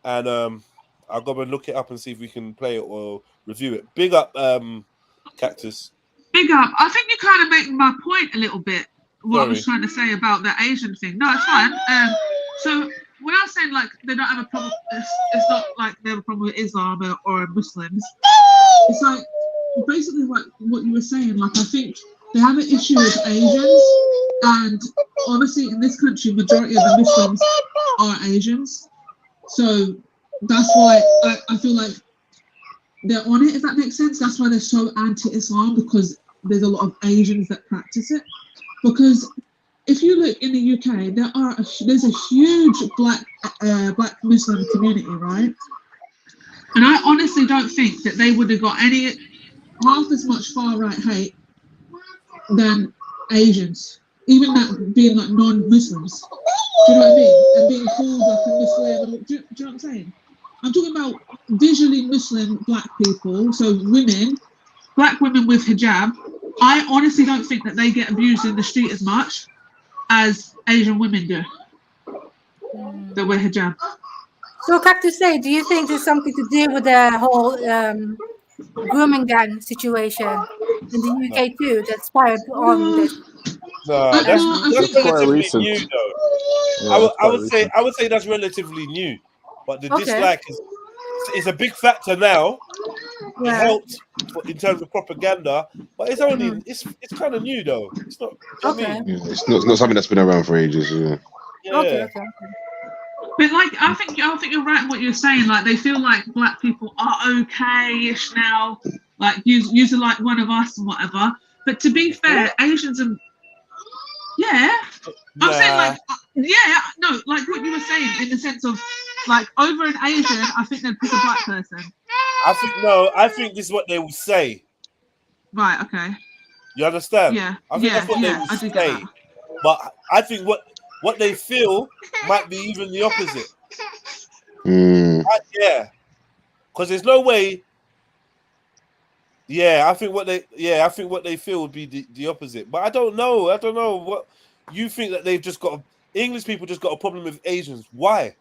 and I'll go and look it up and see if we can play it or review it. Big up, Cactus. Big up. I think you're kind of making my point a little bit. What I was trying to say about the Asian thing. No, it's fine. So when I was saying like they don't have a problem, it's not like they have a problem with Islam or Muslims. It's like basically what you were saying. Like I think they have an issue with Asians, and obviously in this country, majority of the Muslims are Asians. So that's why I feel like they're on it, if that makes sense. That's why they're so anti-Islam, because there's a lot of Asians that practice it. Because if you look in the UK, there's a huge black Muslim community, right? And I honestly don't think that they would have got half as much far-right hate than Asians, even that being like non-Muslims. Do you know what I mean? And being called like a Muslim. Do you know what I'm saying? I'm talking about visually Muslim black people, so black women with hijab. I honestly don't think that they get abused in the street as much as Asian women do that wear hijab. So, Cactus, do you think there's something to do with the whole grooming gang situation in the UK too that inspired on this? No, that's relatively new, though. Yeah, I would say that's relatively new, but the dislike is a big factor now. It helped in terms of propaganda, but it's only it's kind of new though. It's not. Okay. It's not something that's been around for ages. Yeah. Okay. But like, I think you're right in what you're saying. Like, they feel like black people are okay-ish now. Like, you're like one of us and whatever. But to be fair, Asians and I'm saying like, no, like what you were saying in the sense of like over an Asian, I think they'd pick a black person. I think this is what they will say. Right. Okay. You understand? Yeah. I think that's what they will say. But I think what they feel might be even the opposite. Yeah, because there's no way. Yeah, I think what they feel would be the opposite. But I don't know. What you think, that they've just got English people just got a problem with Asians. Why?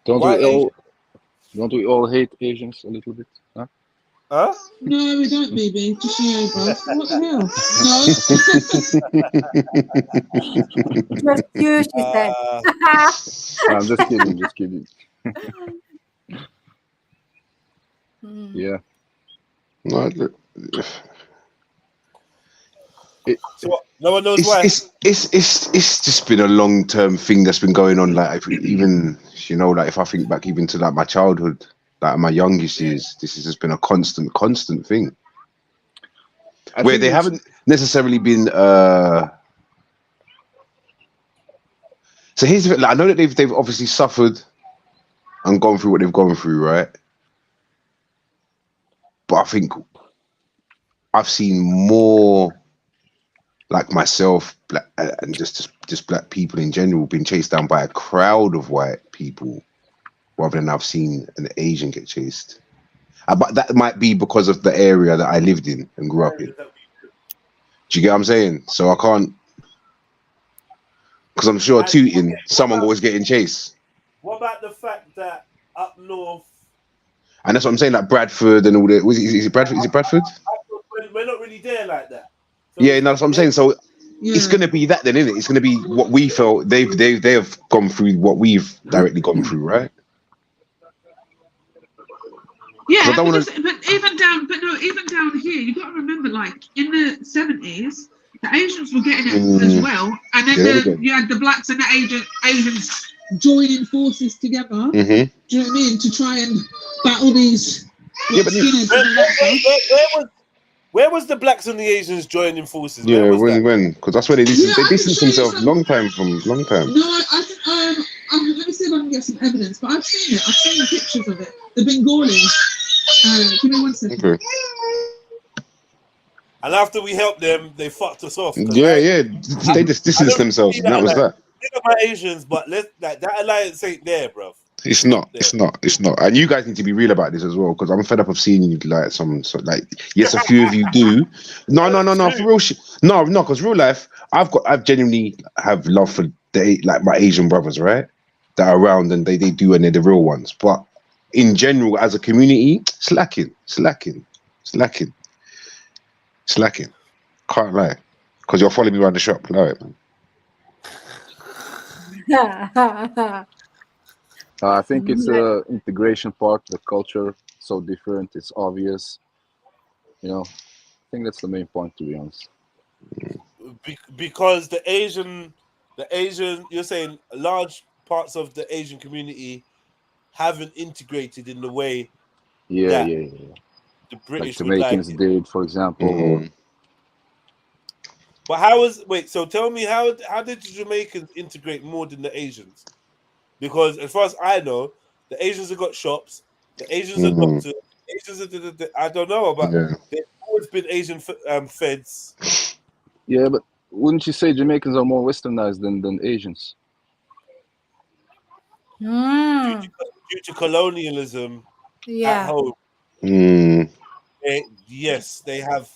Don't we all hate Asians a little bit? Huh? No, we don't, baby. Just you, bro. What the hell? No. Just you, she said. No, I'm just kidding. Yeah. No, no one knows why. It's just been a long-term thing that's been going on. Like even like if I think back even to like my childhood, like my youngest years, this has just been a constant thing. Where they haven't necessarily been So here's the thing, like, I know that they've obviously suffered and gone through what they've gone through, right? But I think I've seen more like myself, black, and just black people in general, being chased down by a crowd of white people, rather than I've seen an Asian get chased. But that might be because of the area that I lived in and grew up in. Do you get what I'm saying? So I can't, because I'm sure tooting, someone was getting chased. What about the fact that up north? And that's what I'm saying, like Bradford and all that. Is it Bradford? Is it Bradford? We're not really there like that. So Yeah, no, that's what I'm saying. So it's going to be that then, isn't it? It's going to be what we felt. They have gone through what we've directly gone through, right? Yeah, but even down here, you got to remember, like in the 70s, the Asians were getting it as well, and then you had the blacks and the Asians joining forces together. Do you know what I mean? To try and battle these. Yeah, but where was the blacks and the Asians joining forces? Yeah, where was when? Because that's where they distanced themselves long time. No, I think let me see if I can get some evidence, but I've seen it. I've seen the pictures of it. The Bengalis. Give me 1 second. Okay. And after we helped them, they fucked us off. Yeah, they just distanced themselves, and that was that. Think about Asians, but that alliance ain't there, bro. It's not. And you guys need to be real about this as well, because I'm fed up of seeing you like yes, a few of you do. No, for real shit. No, because real life, I've genuinely have love for my Asian brothers, right? That are around and they do, and they're the real ones. But in general, as a community, slacking. Can't lie, because you're following me around the shop. Lie, man. I think it's the integration part, the culture, so different, it's obvious. You know, I think that's the main point, to be honest. Because the Asian, you're saying large parts of the Asian community haven't integrated in the way yeah. the British like Jamaicans would like did, for example. But so tell me, how did the Jamaicans integrate more than the Asians? Because as far as I know, the Asians have got shops, the Asians are doctors, Asians are I don't know, but there's always been Asian feds. Yeah, but wouldn't you say Jamaicans are more westernized than Asians? Due to colonialism at home. Yes, they have.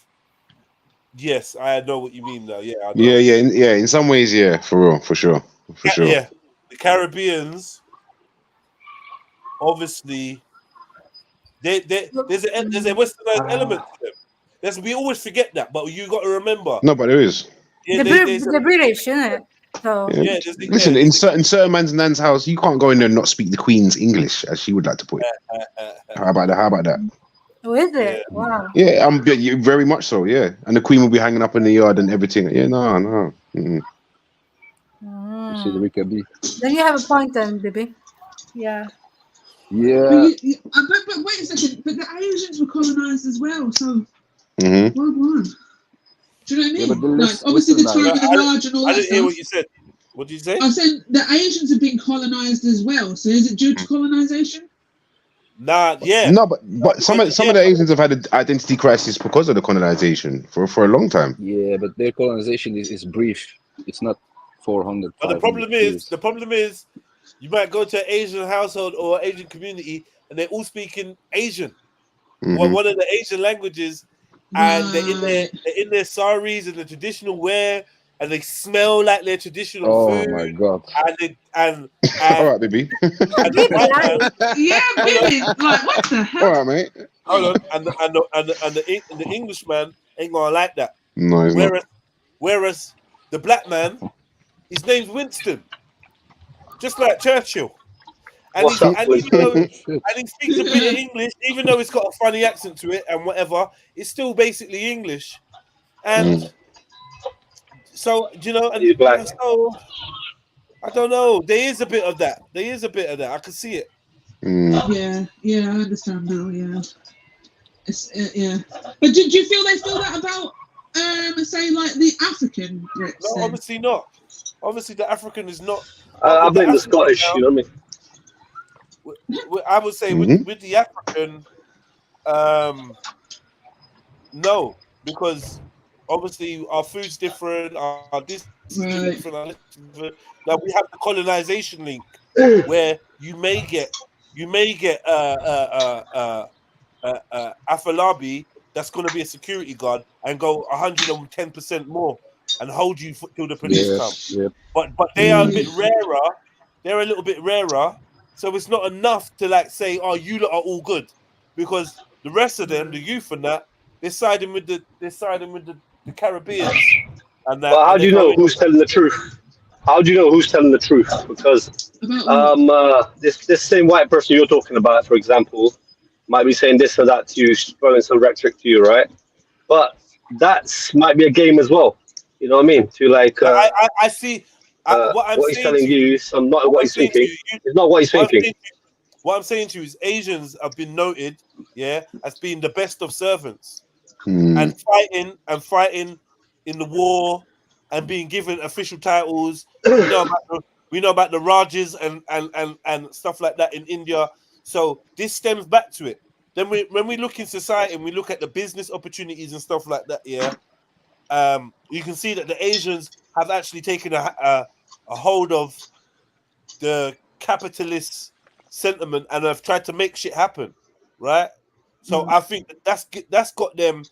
Yes, I know what you mean now. Yeah, I know. Yeah. In some ways, yeah, for real, for sure. Yeah, the Caribbeans, obviously, there's a westernized element to them. We always forget that, but you got to remember. No, but there is. Yeah, the British, isn't it? So listen, in certain man's house, you can't go in there and not speak the Queen's English, as she would like to put it. How about that? Oh, is it? Wow. Yeah, very much so. Yeah, and the Queen will be hanging up in the yard and everything. Yeah, no. See the wicked bee. Then you have a point, then, baby. Yeah. Yeah. But wait a second. But the Asians were colonized as well, so. Do you know what I mean? Yeah, like obviously the time of the Raj and all that I didn't stuff. hear what you said. What did you say? I said the Asians have been colonized as well. So is it due to colonization? Nah, yeah. No, but some of the Asians have had an identity crisis because of the colonization for a long time. Yeah, but their colonization is brief. It's not 400. But the problem is, you might go to an Asian household or Asian community, and they're all speaking Asian, one of the Asian languages, and they're in their saris and the traditional wear, and they smell like their traditional food. Oh my god! And all right, baby. Yeah, baby. Like what the hell? All right, mate. Hold on, and the Englishman ain't gonna like that. No, he's not. Whereas the black man, his name's Winston, just like Churchill. And he speaks a bit of English, even though it's got a funny accent to it and whatever. It's still basically English, and so you know. And so I don't know. There is a bit of that. I can see it. Yeah, I understand now. Yeah, yeah. But do you feel they feel that about, say, like the African Brits? No, obviously not. Obviously, the African is not. I with blame the African Scottish. now, You know what I mean? I would say with the African, no, because obviously our food's different, our this is different, our this is different. Now we have the colonization link where you may get Afalabi that's going to be a security guard and go 110% more and hold you till the police come. But they are a bit rarer. They're a little bit rarer, so it's not enough to like say, "Oh, you lot are all good," because the rest of them, the youth and that, they're siding with the Caribbeans and that. But how do you know who's telling the truth? How do you know who's telling the truth? Because this same white person you're talking about, for example, might be saying this or that to you, throwing some rhetoric to you, right? But that's might be a game as well. You know what I mean? To like, I see what he's telling you, some not what he's thinking. It's not what he's thinking. What I'm saying to you is Asians have been noted, as being the best of servants and fighting in the war and being given official titles. We know about the Rajas and stuff like that in India. So this stems back to it. Then when we look in society and we look at the business opportunities and stuff like that, you can see that the Asians have actually taken a hold of the capitalist sentiment and have tried to make shit happen, right? So I think that's got them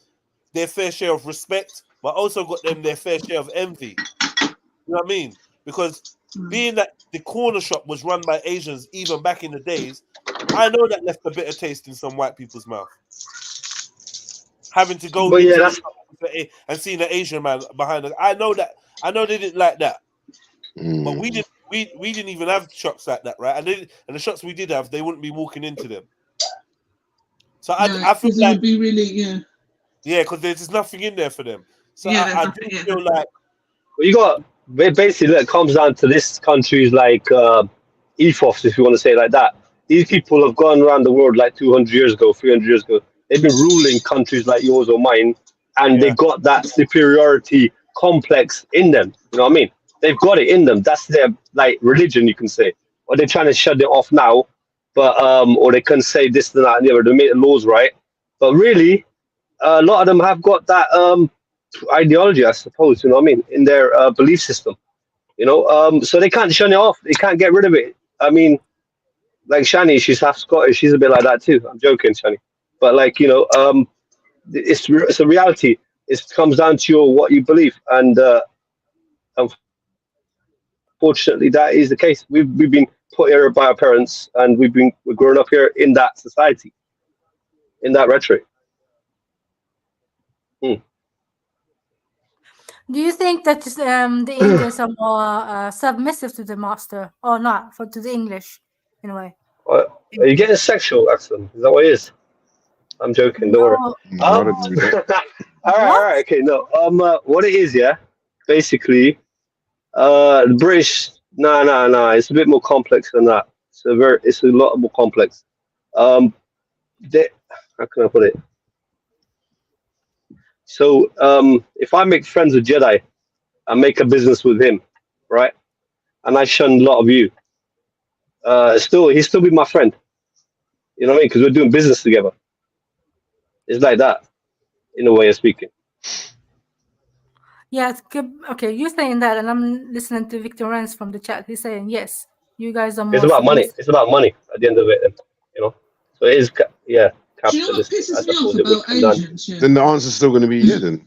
their fair share of respect, but also got them their fair share of envy. You know what I mean? Because being that the corner shop was run by Asians even back in the days, I know that left a bitter taste in some white people's mouth. Having to go and seeing an Asian man behind us, I know they didn't like that, but we didn't even have shops like that, right? And the shops we did have, they wouldn't be walking into them. So I feel like would be really because there's nothing in there for them. So I do feel like you got basically it comes down to this country's like ethos, if you want to say it like that. These people have gone around the world like 200 years ago, 300 years ago. They've been ruling countries like yours or mine, and they got that superiority complex in them. You know what I mean? They've got it in them. That's their like religion, you can say. Or they're trying to shut it off now, but or they can say this and that and the other. They make the laws right, but really, a lot of them have got that ideology, I suppose. You know what I mean? In their belief system. You know, so they can't shut it off. They can't get rid of it. I mean, like Shani, she's half Scottish. She's a bit like that too. I'm joking, Shani. But like, you know, it's a reality. It comes down to what you believe, and unfortunately, that is the case. We've been put here by our parents, and we're growing up here in that society, in that rhetoric. Do you think that the Indians are more submissive to the master, or not, to the English, in a way? Are you getting sexual, Axel? Is that what it is? I'm joking. Don't worry. All right. Okay. No. What it is, basically, the British. No. It's a bit more complex than that. It's a lot more complex. How can I put it? So, if I make friends with Jedi, I make a business with him, right? And I shun a lot of you. He'll still be my friend. You know what I mean? Because we're doing business together. It's like that, in a way of speaking. Yeah, it's good. Okay, you're saying that, and I'm listening to Victor Rance from the chat. He's saying, yes, you guys are more... It's about money. It's about money at the end of it, you know? So it is, capitalist. Do you know what pisses me off about Asians? Then the answer's still going to be yeah, then.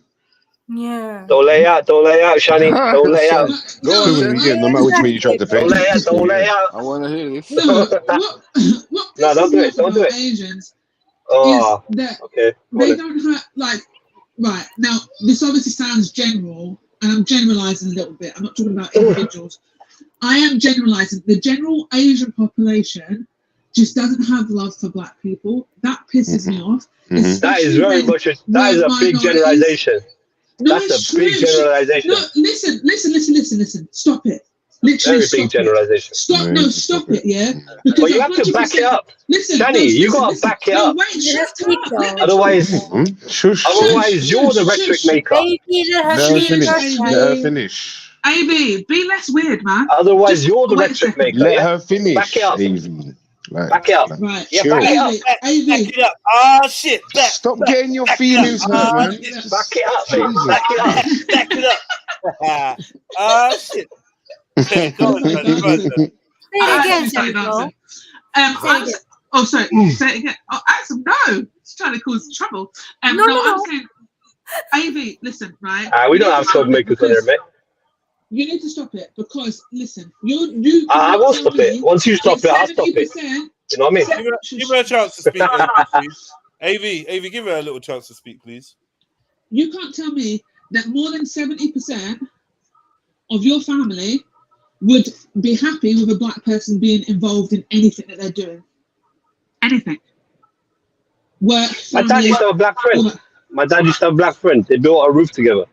Yeah. Don't lay out, Shani. Don't lay out. No matter which way you try to pay. Don't lay out. I want to hear this. No, what pisses me off about Asians is that they don't have, like, right, now, this obviously sounds general, and I'm generalizing a little bit. I'm not talking about individuals. I am generalizing. The general Asian population just doesn't have love for black people. That pisses me off. That is very much a big generalization. No, that's a big generalization. No, listen. Stop it. Literally, very big generalization. Stop it, yeah? Because well, you have to back it up. Listen, Shani, you got to back it up. Wait, shut up. Otherwise, you're the rhetoric maker. Let her finish. AB, be less weird, man. Otherwise, you're the rhetoric maker. Let Yeah? her finish. Back it up. Back it up. Right. Yeah, chill. back it up. Back it up. Ah, shit. Stop getting your feelings hurt, man. Back it up, mate. Jesus. Back it up. Back it up. Ah, shit. Go on, man. Go on, man. Say it again, Say it Jericho. again. Oh, sorry. Say it again. Oh, Axel, no. It's trying to cause trouble. No. I'm saying, AV, listen, right? We don't have troublemakers on there, mate. You need to stop it because, listen, you. I will stop it. Once you stop it, I'll stop it. You know what I mean? Give her a chance to speak, AV, please. AV, give her a little chance to speak, please. You can't tell me that more than 70% of your family would be happy with a black person being involved in anything that they're doing. Anything. Work, My family, dad used to have a black friend. My dad used to have a black friend. They built a roof together.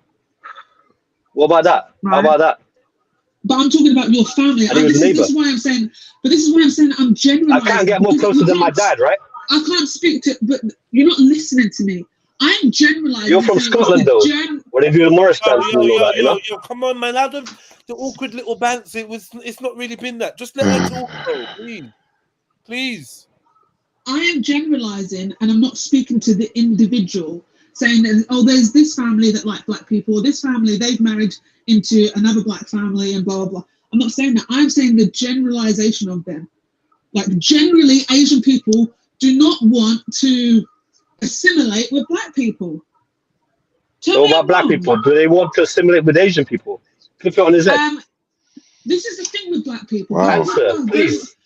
What about that? Right. How about that? But I'm talking about your family. And he was a neighbor. This is why I'm saying. But this is why I'm saying I'm generalizing. I can't get more closer than my dad, right? I can't speak to. But you're not listening to me. I'm generalizing. You're from Scotland, though. What if you're a Morris dance? Yo, come on, man. Out of the awkward little bants, it's not really been that. Just let her talk, bro. Please. I am generalizing, and I'm not speaking to the individual. Saying, oh, there's this family that like black people, this family, they've married into another black family and blah, blah, blah. I'm not saying that. I'm saying the generalization of them. Like, generally, Asian people do not want to assimilate with black people. So about black people, do they want to assimilate with Asian people? Flip it on his head. This is the thing with black people. Wow. Answer, please.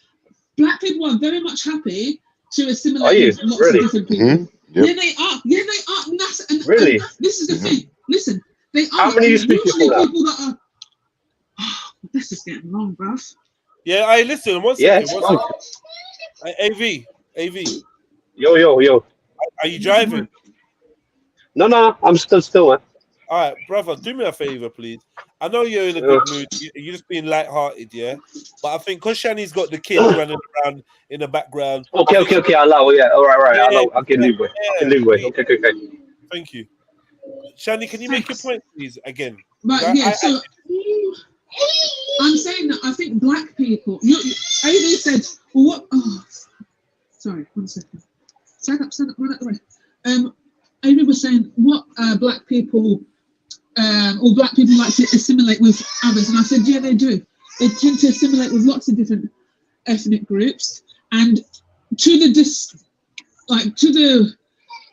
Black people are very much happy to assimilate with lots of different people. Mm-hmm. Yep. Yeah, they are. Yeah, they are. And really? This is the thing. Listen, they are. How many you speaking for now? People that are. Oh, this is getting long, bruv. Yeah, I listen. One second. AV. Yo. Are you driving? No. I'm still, man. All right, brother. Do me a favor, please. I know you're in a good mood. You're just being light-hearted, yeah. But I think because Shani's got the kids running around in the background. Okay. I'll allow. Yeah. All right. I can leave way. Okay. Thank you, Shani. Can you make your point, please, again? Right. Yeah. So I'm saying that I think black people. AV said, well, what? Oh, sorry. 1 second. Stand up. Right out the way. AV was saying what black people. Or black people like to assimilate with others, and I said, yeah, they do. They tend to assimilate with lots of different ethnic groups, and to the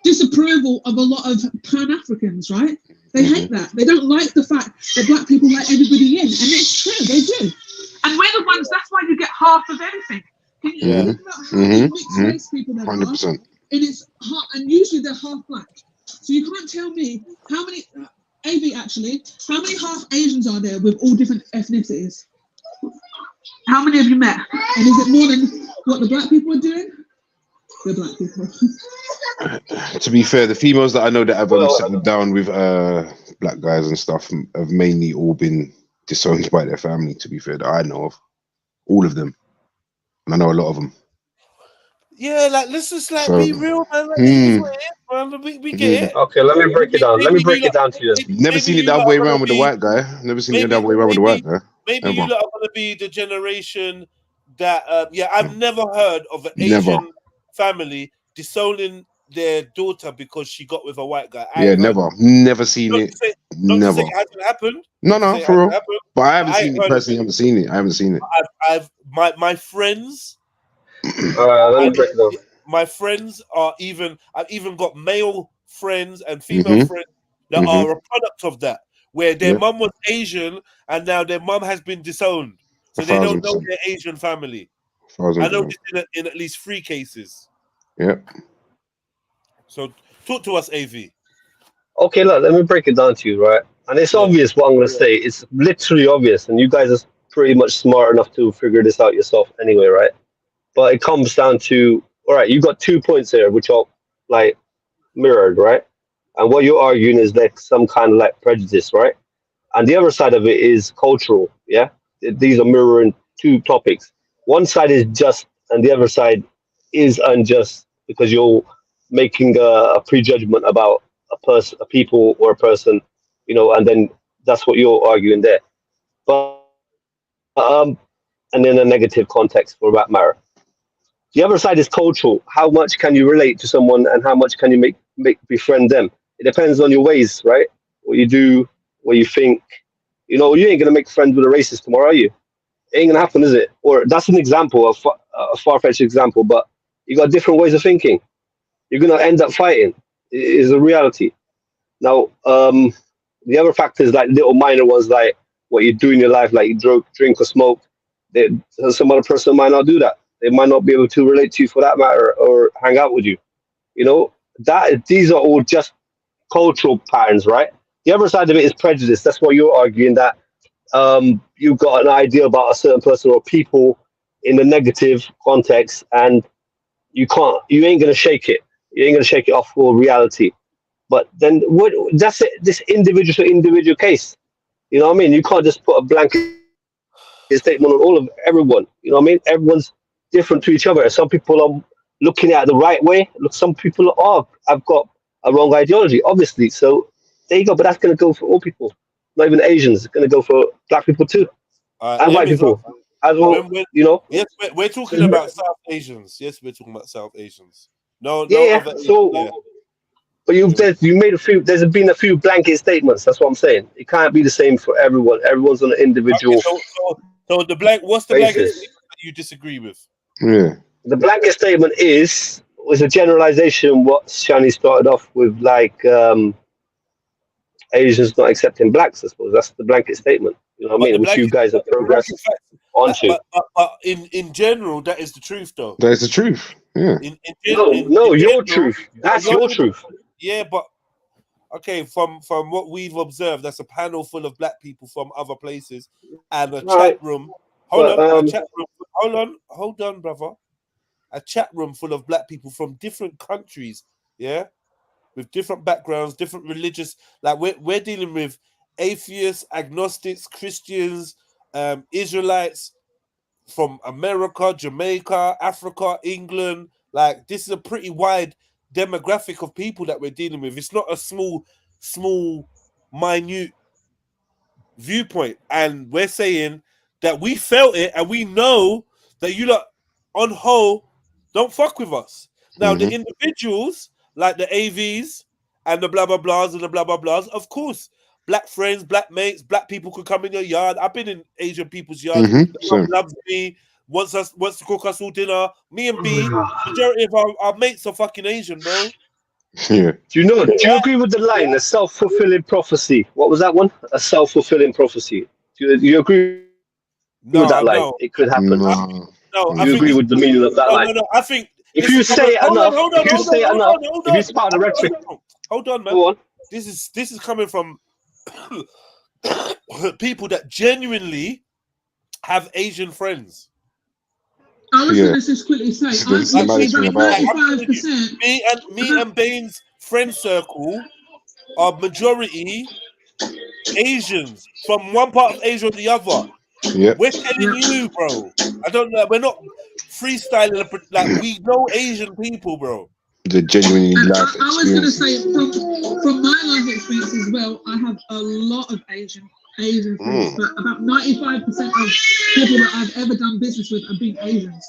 disapproval of a lot of Pan-Africans, right? They hate that. They don't like the fact that black people let everybody in, and it's true, they do. And we're the ones. That's why you get half of everything. Can you think about how many mixed race people there are? 100%. And it's half, and usually they're half black. So you can't tell me how many. AV, actually, how many half Asians are there with all different ethnicities? How many have you met? And is it more than what the black people are doing? The black people. To be fair, the females that I know that have settled down with black guys and stuff have mainly all been disowned by their family, to be fair, that I know of. All of them. And I know a lot of them. Yeah, like let's just be real, man. Like, this is what it is, man. We get it. Okay, let me break it down. Let me break it down to you. Never seen it the other way around with the white guy. Never seen it the other way around with the white guy. Maybe you lot are going to be the generation that, I've never heard of an Asian family disowning their daughter because she got with a white guy. Never seen it. Never. It hasn't happened. No, for real. But I haven't seen it personally. I haven't seen it. I've my friends. My friends are I've even got male friends and female friends that are a product of that, where their mum was Asian and now their mum has been disowned, so they don't know their Asian family. I know this in at least 3 cases. Yep. So talk to us, AV. Okay, look, let me break it down to you, right? And it's obvious what I'm going to say. It's literally obvious, and you guys are pretty much smart enough to figure this out yourself anyway, right? But it comes down to, all right, you've got 2 points here, which are like mirrored, right? And what you're arguing is like some kind of like prejudice, right? And the other side of it is cultural, yeah? These are mirroring 2 topics. One side is just, and the other side is unjust, because you're making a prejudgment about a person, a people or a person, you know, and then that's what you're arguing there. but and in a negative context for that matter. The other side is cultural. How much can you relate to someone, and how much can you make befriend them? It depends on your ways, right? What you do, what you think. You know, you ain't gonna make friends with a racist tomorrow, are you? It ain't gonna happen, is it? Or that's an example, a far-fetched example, but you got different ways of thinking. You're gonna end up fighting. It is a reality. Now, the other factors, like little minor ones, like what you do in your life, like you drink or smoke, some other person might not do that. They might not be able to relate to you for that matter, or hang out with you. You know, these are all just cultural patterns, right? The other side of it is prejudice. That's why you're arguing that you've got an idea about a certain person or people in a negative context, and you ain't gonna shake it. You ain't gonna shake it off for reality. But then that's it. This individual to individual case. You know what I mean? You can't just put a blanket statement on all of everyone. You know what I mean? Everyone's different to each other. Some people are looking at it the right way. Some people have got a wrong ideology, obviously. So there you go. But that's going to go for all people, not even Asians. It's going to go for black people too, and white people as well. You know. Yes, we're talking about South Asians. Yes, we're talking about South Asians. No, Yeah. other So, Asians, but you made a few. There's been a few blanket statements. That's what I'm saying. It can't be the same for everyone. Everyone's on an individual. Okay, so what's the blanket statement that you disagree with? Yeah. The blanket statement was a generalization. What Shani started off with, like Asians not accepting blacks. I suppose that's the blanket statement. You know what I mean? Which you guys have progressed onto. But in general, that is the truth, though. That is the truth. Yeah. No, your truth. That's your truth. Yeah, but okay, from what we've observed, that's a panel full of black people from other places and a chat room. Hold on, brother. A chat room full of black people from different countries, yeah, with different backgrounds, different religious. Like we're dealing with atheists, agnostics, Christians, Israelites from America, Jamaica, Africa, England. Like this is a pretty wide demographic of people that we're dealing with. It's not a small, minute viewpoint. And we're saying that we felt it and we know that you lot on whole don't fuck with us. Now the individuals like the AVs and the blah blah blahs and the blah blah blahs, of course, black friends, black mates, black people could come in your yard. I've been in Asian people's yards. Everyone loves me, wants to cook us all dinner. Me and B, majority of our mates are fucking Asian, bro. Yeah. Do you agree with the line, a self-fulfilling prophecy? What was that one? A self-fulfilling prophecy. Do you agree with that line? No. It could happen. No, Do you agree with the meaning of that line? No. I think if you say it enough, if you start the rhetoric. Hold on, man. Go on. This is coming from people that genuinely have Asian friends. I was going to just quickly say, I think that 95%. Me and Bane's friend circle are majority Asians from one part of Asia or the other. Yep. We're telling you, bro. I don't know. We're not freestyling. Like we know Asian people, bro. The genuine life experience. I was going to say, from my life experience as well, I have a lot of Asian friends, but about 95% of people that I've ever done business with have been Asians.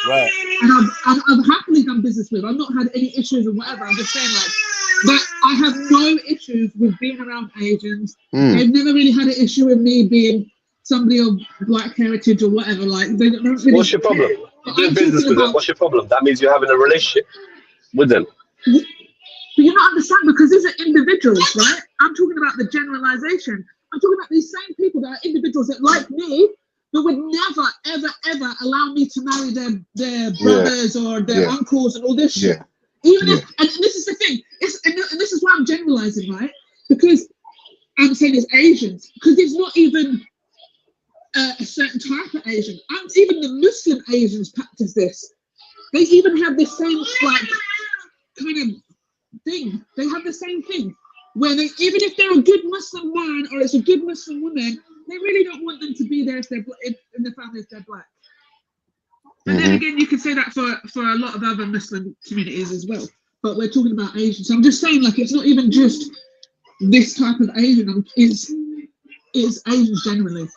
Right. And I've happily done business with. I've not had any issues or whatever. I'm just saying, like, that I have no issues with being around Asians. They've never really had an issue with me being somebody of black heritage or whatever. Like, they don't really. What's your problem? You're doing business with them. What's your problem? That means you're having a relationship with them. But you don't understand, because these are individuals, right? I'm talking about the generalization. I'm talking about these same people that are individuals that, like me, that would never, ever, ever allow me to marry their brothers or their uncles and all this shit. Even if, and this is the thing, and this is why I'm generalizing, right? Because I'm saying it's Asians, because it's not even a certain type of Asian. Even the Muslim Asians practice this. They even have the same, like, kind of thing. They have the same thing. Where they, even if they're a good Muslim man or it's a good Muslim woman, they really don't want them to be there if they're in the family if they're black. And then again, you can say that for a lot of other Muslim communities as well. But we're talking about Asians. So I'm just saying, like, it's not even just this type of Asian. It's Asians generally.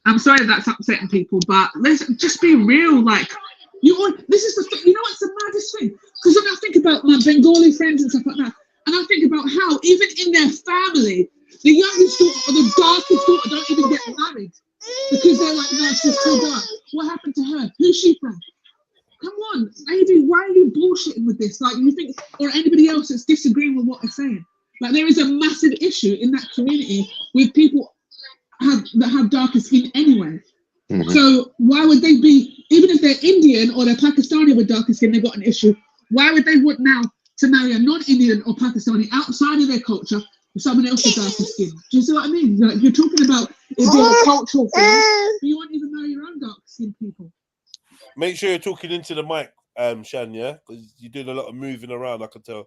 I'm sorry that's upsetting people, but let's just be real. Like, this is the thing. You know what's the maddest thing? Because when I think about my Bengali friends and stuff like that, and I think about how even in their family, the youngest daughter or the darkest daughter don't even get married because they're like, no, she's too dark. What happened to her? Who's she from? Come on, AD, why are you bullshitting with this? Like, you think, or anybody else that's disagreeing with what they're saying? Like, there is a massive issue in that community with people that have darker skin anyway. Mhm. So why would they be, even if they're Indian or they're Pakistani with darker skin, they've got an issue. Why would they want now to marry a non-Indian or Pakistani outside of their culture with someone else's darker skin? Do you see what I mean? Like, you're talking about it being a cultural thing, but you won't even marry your own dark skinned people. Make sure you're talking into the mic, Shan, yeah? Because you're doing a lot of moving around, I can tell.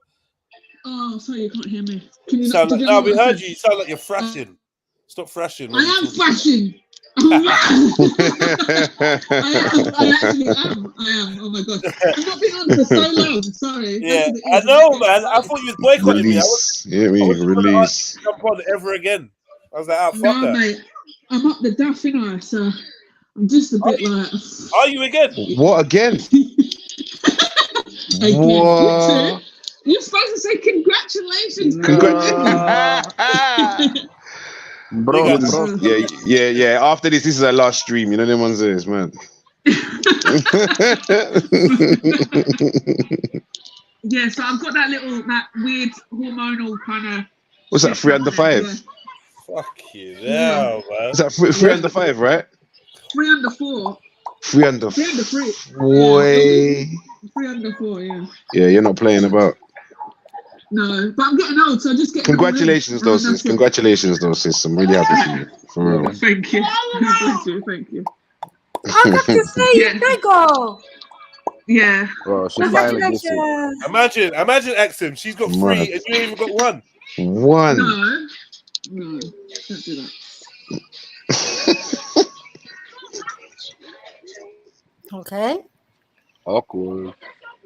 Oh, sorry, you can't hear me. Can you Sound not? like, no, we heard you. You sound like you're thrashing. Stop thrashing. I am thrashing. I actually am. Oh my god. I've not been on for so long. Sorry. Yeah, I know, man. I thought you was boycotting me. I was Release. jump on ever again. I was like, oh, fuck No, that. mate. I'm up the duff, you know, so I'm just a bit like. Are you again? What again? Again. What? You're supposed to say congratulations. Bro, yeah. After this is our last stream. You know them ones is, man. Yeah, so I've got that weird hormonal kind of. What's that? 3 under 5. Yeah. Fuck you, man. Is that 3 under 5, right? 3 under 4. 3 under 3 under 3. Boy. 3 under 4. Yeah. Yeah, you're not playing about. No, but I'm getting old, so I just get. Congratulations, though, sis. Congratulations, though, sis. I'm really happy for you. For real. Thank you. Thank you. Thank you. I got to say, you go. Yeah. Bro, Congratulations. Imagine Axum. She's got 3 Mad. and you ain't even got 1. 1. No, don't do that. Okay. Awkward.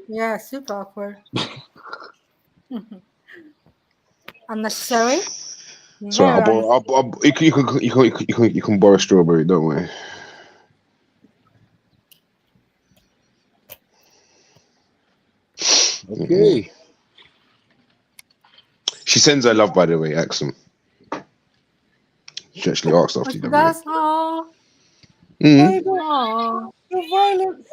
Yeah, super awkward. Unnecessary. So you can borrow strawberry, don't worry. Okay. Mm-hmm. She sends her love, by the way, Axum. She actually asked after you. That's all. Mm. The violence.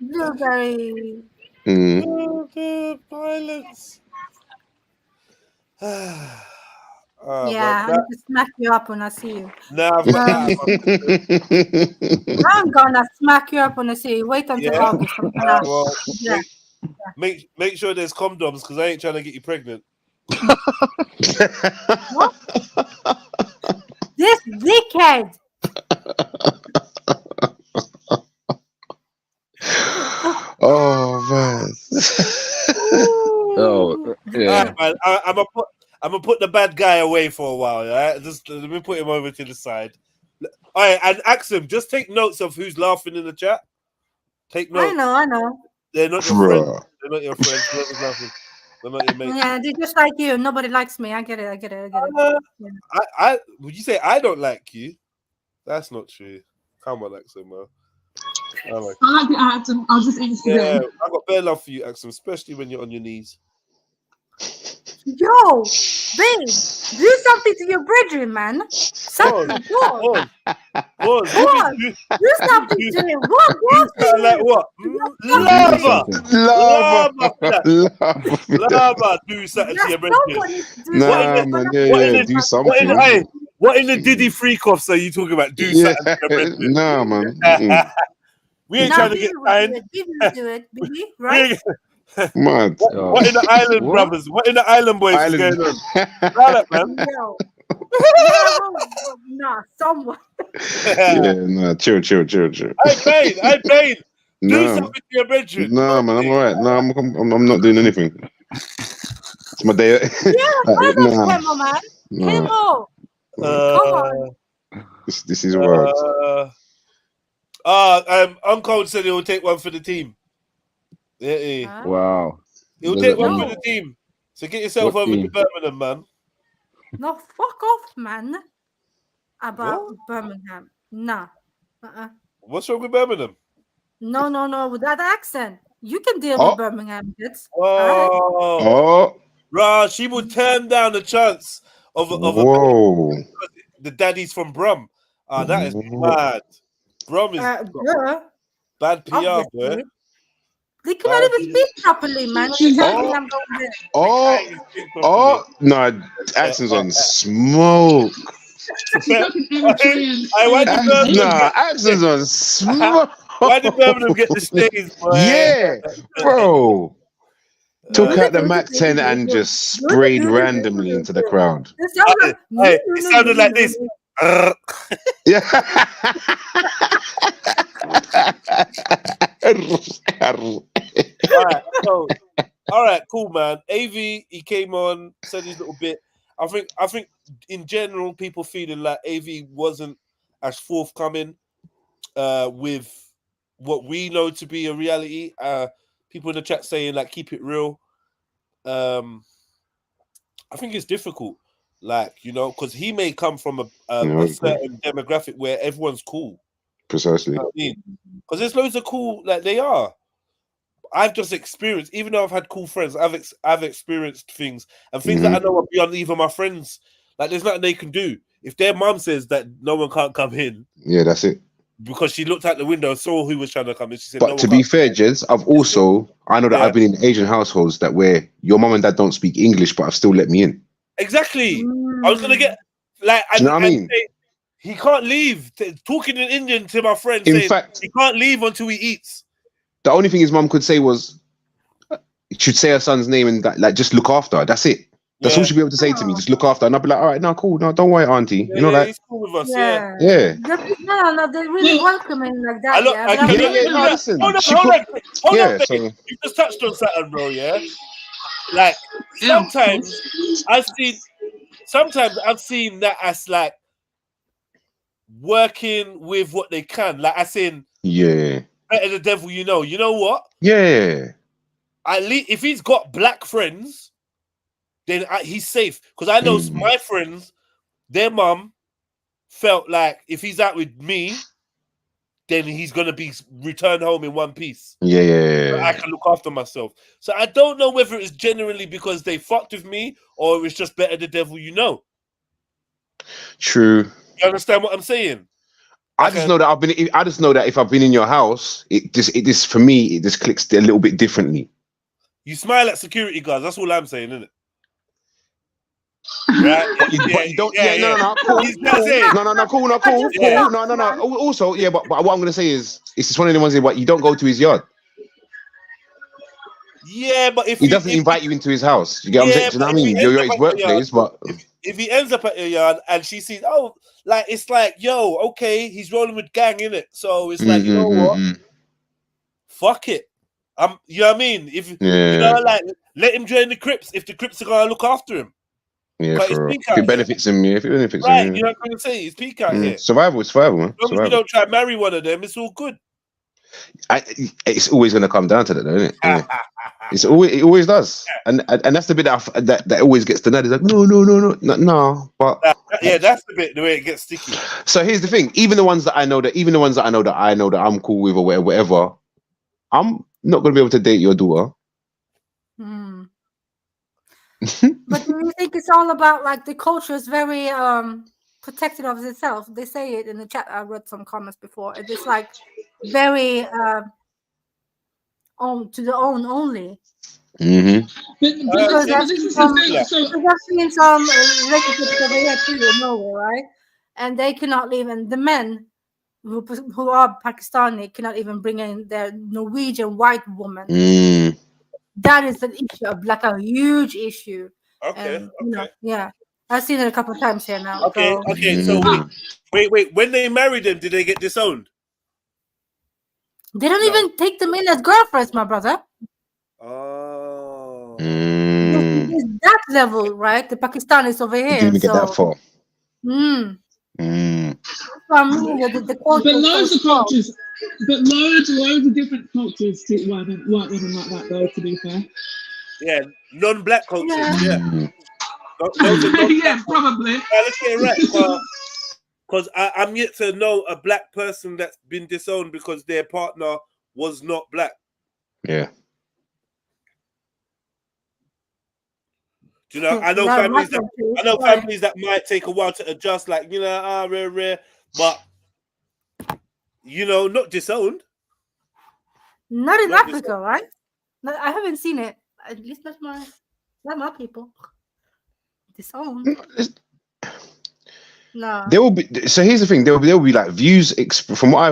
Blueberry. The violence. Yeah, I'm gonna smack you up when I see you. No, I've got I'm gonna smack you up when I see you. Wait until August. Well, yeah. Make sure there's condoms because I ain't trying to get you pregnant. What? This dickhead. Oh man. Oh yeah. Right, man, I'm gonna put the bad guy away for a while. Yeah, just let me put him over to the side. All right, and Axum, just take notes of who's laughing in the chat. Take notes. I know. They're not your friends. They're not your friends. Whoever's laughing. They're not your mates. Yeah, they're just like you. Nobody likes me. I get it. Yeah. I would you say I don't like you? That's not true. Come on, Axum, man. I like the Axum. I was just Instagram. Yeah, I got bare love for you, Axum, especially when you're on your knees. Yo, babe, do something to your brethren, man. Something. Pause. Do something to him. What? Like what? Lava. Do something to your brethren. Nah, man, yeah, do something. What in the Diddy freak offs are you talking about? Do something to your brethren. Nah, man. We ain't trying to get signed. Do it, baby, right? Mad. What in the island, brothers? What in the island boys is going on? Right, man. Yo. Nah, someone. Yeah, nah, chill. I paid. Do something to your bedroom. Nah, man, I'm alright. Nah, I'm not doing anything. It's my day. Yeah, Kemo, man. Kemo. Come on. This is wild. Uncle said he will take one for the team. Yeah. Wow. He'll take one for the team. So get yourself over to Birmingham, man. No, fuck off, man. About Birmingham. Nah. What's wrong with Birmingham? No, with that accent. You can deal with Birmingham kids. Oh, Rah, she would turn down the chance of Whoa. the daddies from Brum. That is mad. Brum is bad PR, boy. Obviously. They cannot even speak properly, man. I'm going there. No, accent's on smoke. Accent's on smoke. Why did Birmingham get the stays, boy? Yeah, bro. Took out the Mac 10 and just sprayed randomly into the crowd. Hey, it sounded like this. Yeah. All right, cool, man. AV, he came on, said his little bit. I think in general, people feeling like AV wasn't as forthcoming with what we know to be a reality. People in the chat saying like keep it real. I think it's difficult, like, you know, because he may come from a certain demographic where everyone's cool. Precisely. You know what I mean? Because there's loads of cool, like they are. I've just experienced, even though I've had cool friends, I've experienced things and things that I know are beyond even my friends. Like there's nothing they can do. If their mum says that no one can't come in, yeah, that's it. Because she looked out the window, saw who was trying to come in. She said, But no to be fair, Jeds, I know that I've been in Asian households that where your mum and dad don't speak English, but have still let me in. Exactly. I was gonna get like, Do you know what I mean? say, he can't leave. Talking in Indian to my friend, In saying fact, he can't leave until he eats. The only thing his mum could say was, she'd say her son's name and that, like, just look after her. That's it. That's all she'd be able to say to me. Just look after her. And I'd be like, all right, no, cool. No, don't worry, auntie. You know that? He's cool with us. Yeah. No, they're really welcoming like that. Listen. Hold on. You just touched on something, bro. Yeah. Like sometimes I've seen that as like working with what they can. Like I seen, better the devil you know. You know what? Yeah. At least if he's got black friends, then he's safe. Because I know my friends, their mum felt like if he's out with me, then he's gonna be returned home in one piece. Yeah. I can look after myself. So I don't know whether it's generally because they fucked with me or it's just better the devil you know. True. You understand what I'm saying? I just know that if I've been in your house, it just for me it just clicks a little bit differently. You smile at security guards. That's all I'm saying, isn't it? Right? But you don't. Cool. No. Also, but what I'm gonna say is, it's just one of the ones where you don't go to his yard. Yeah, but if he doesn't invite you into his house, you get what I'm saying? Do you know what I mean? You're at his workplace, but if he ends up at your yard and she sees, it's like, yo, okay, he's rolling with gang, innit? So it's like, you know what? Fuck it. You know what I mean? If you know, like, let him join the Crips if the Crips are gonna look after him. Yeah, but if it benefits him, right, you know what I'm trying to say? It's peak out here. Survival, man. As long as you don't try to marry one of them, it's all good. It's always going to come down to that, though, isn't it? It always does, and that's the bit that always gets the nut. It's like no, but that's the way it gets sticky. So here's the thing: even the ones that I know that I'm cool with or whatever, I'm not going to be able to date your daughter. But do you think it's all about like the culture is very protected of itself? They say it in the chat. I read some comments before. It's like very to the own only. Because I've seen some relationships over here too in Norway, right? And they cannot leave, and the men who are Pakistani cannot even bring in their Norwegian white woman. That is an issue, like a huge issue. Okay. Yeah. I've seen it a couple of times here now. Okay. So wait. When they married them, did they get disowned? They don't even take them in as girlfriends, my brother. Oh. It's that level, right? The Pakistanis over here. Didn't even get that far. But loads of cultures. But loads of different cultures treat white women like that, though, to be fair. Yeah, non-black cultures, yeah. Yeah, probably. Let's get it right. Because I'm yet to know a black person that's been disowned because their partner was not black. Yeah. Do you know? I know No, families my that country, I know sorry. families that might take a while to adjust, like rare, but not disowned. Not in Not Africa, disowned. right? No, I haven't seen it. At least not my people. Disowned. No. There will be. So here's the thing. There will be like views from what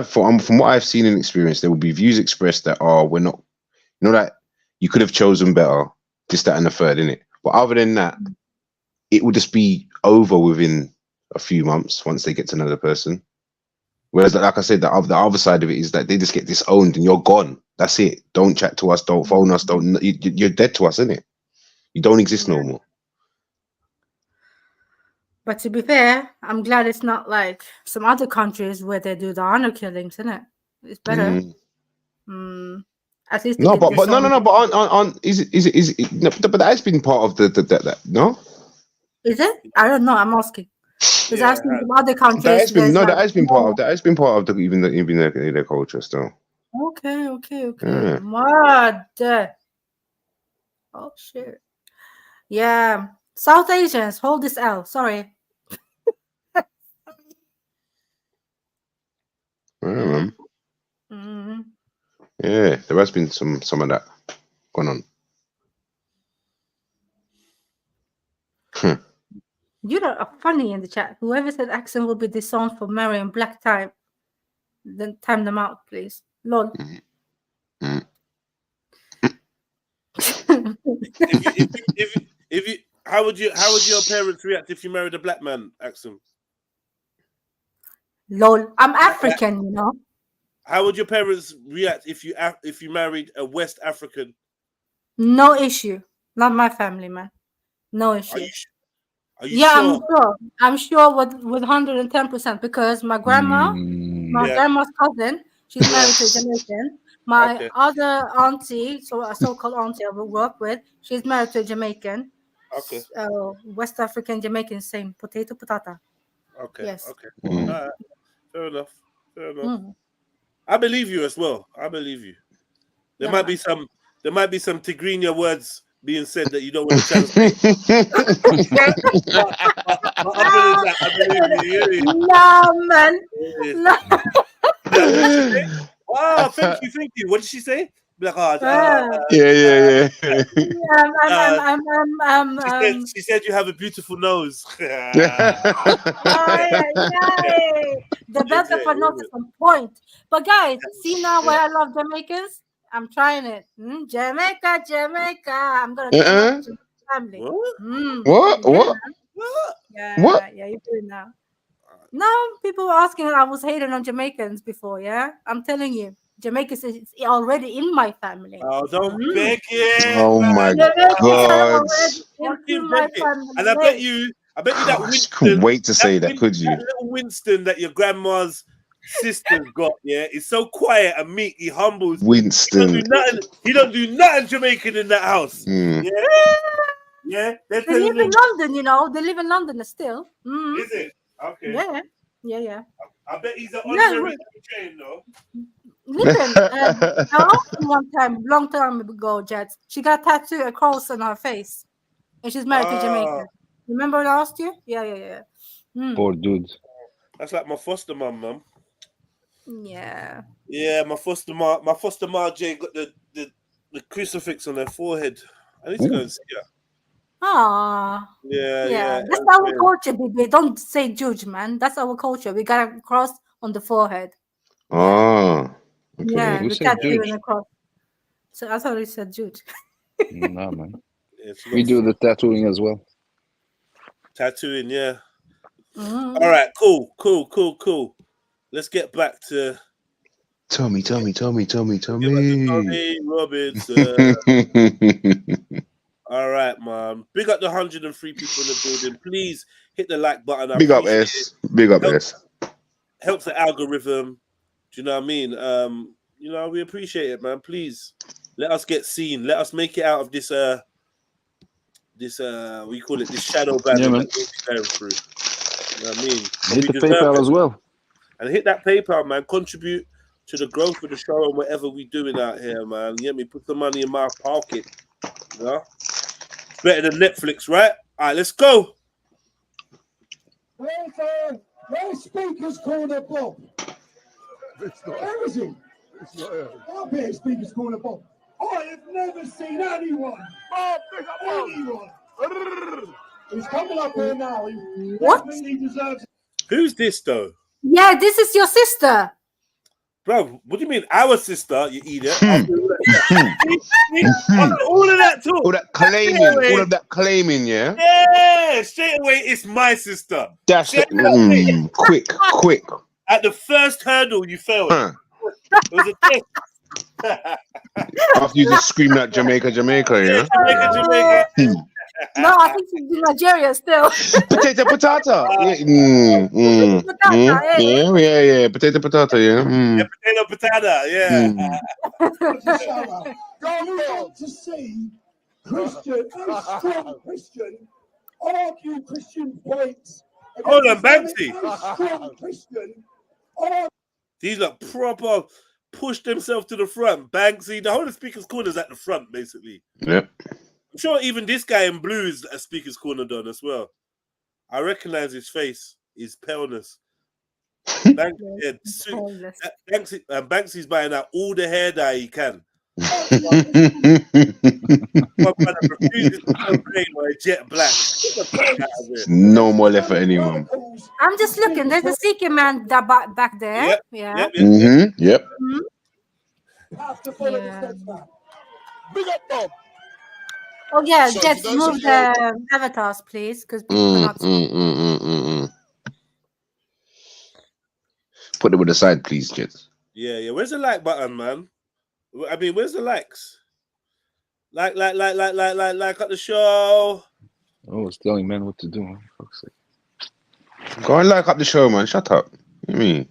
I've seen and experienced. There will be views expressed that we're not. That you could have chosen better. This, that, and the third, innit? But other than that, it will just be over within a few months once they get to know the person. Whereas, like I said, the other side of it is that they just get disowned and you're gone. That's it. Don't chat to us. Don't phone us. You're dead to us, innit? You don't exist no more. But to be fair, I'm glad it's not like some other countries where they do the honor killings, isn't it? It's better. At least they No, get but no. disowned. But on is it? No, but that has been part of the no. Is it? I don't know. I'm asking. Because I've seen some other countries. That has been there's that has been no. part of that has been part of even their culture still. Okay. Yeah. Mad. Oh shit. Yeah. South Asians, hold this L. Sorry. Yeah, man. Yeah, there has been some of that going on. You know, are funny in the chat. Whoever said accent will be disowned for marrying black time, then time them out, please. Lol. If you, how would your parents react if you married a black man, Axel? Lol. I'm African, you know. How would your parents react if you married a West African? No issue. Not my family, man. No issue. Are you sure? I'm sure with 110% because my grandma's cousin, she's married to a Jamaican. My other auntie, so a so-called auntie I work with, she's married to a Jamaican. Okay. West African, Jamaican, same. Potato, patata. Okay. Yes. Okay. All right. Fair enough. I believe you as well. I believe you. There might be some Tigrinya words being said that you don't want to translate. but other than that, I believe you. No, man. No. Wow, thank you. What did she say? Like, Yeah. She said you have a beautiful nose. The better for nose is on point. But guys, see now why I love Jamaicans? I'm trying it. Jamaica. I'm gonna turn up to family. What? Yeah, what? Yeah, you do it now. No, people were asking I was hating on Jamaicans before. Yeah, I'm telling you, Jamaica is already in my family. Oh, don't beg it. Oh my God! And I bet you that Winston. Couldn't wait to say that, could you? That little Winston that your grandma's sister's got, yeah, he's so quiet and meek. He humbles. Winston. He don't do nothing Jamaican in that house. Yeah. They live in London, you know. They live in London still. Is it? Okay. Yeah. I bet he's an honorary chain, though. Listen, long time ago, Jets, she got a tattoo across on her face, and she's married to Jamaica. Remember last year? Yeah. Poor dude. That's like my foster mum. Yeah. Yeah, my foster mom Jay got the crucifix on her forehead. I need to go and see her. Yeah. That's our culture, baby. Don't say judge, man. That's our culture. We got a cross on the forehead. Oh. Okay. Yeah, Who the said tattoo judge? and the cross. So I thought he said judge. No, man. We do the tattooing as well. Tattooing, yeah. All right, cool. Let's get back to Tommy. Tommy Robinson. All right, man. Big up the 103 people in the building. Please hit the like button. Big up S. Helps the algorithm. Do you know what I mean? We appreciate it, man. Please let us get seen. Let us make it out of this this shadow banner that we're going through. You know what I mean? Hit We the deserve PayPal it. as well. And hit that PayPal, man. Contribute to the growth of the show and whatever we doing out here, man. You get me? Put some money in my pocket. You know? Better than Netflix, right? All right, let's go. Where's Speaker's Corner Bob? Where is he? It's not here. I'll be at Speaker's Corner Bob. I have never seen anyone, anyone, who's coming up here now. He definitely deserves it. Who's this, though? Yeah, this is your sister. Bro, what do you mean, our sister, you idiot? After all of that talk. All that claiming, all of that claiming, yeah? Yeah, straight away, it's my sister. That's the, quick. At the first hurdle, you failed. Huh. It was a test. After you just screaming at Jamaica, yeah? Jamaica. No, I think she's in Nigeria still. Potato. Yeah, potato, yeah. Yeah, potato, yeah. Don't want to see Christian and strong Christian argue Christian points. Hold on, Banksy. Strong Christian. These are proper push themselves to the front. Banksy, the whole of Speaker's Corner is at the front, basically. Yep. I'm sure even this guy in blue is a Speaker's Corner done as well. I recognize his face, his paleness. Banksy's buying out all the hair dye he can. Jet black. No more left for anyone. I'm just looking. There's a Seeker man back there. Yep. Yep. Big up, Bob. Oh yeah, So just for those move of you- the avatars, please, because people cannot. Put them on the side, please, Jets. Yeah. Where's the like button, man? I mean, where's the likes? Like at the show. Oh, it's telling man what to do. Huh? Fuck's sake. Go and like up the show, man. Shut up. What do you mean?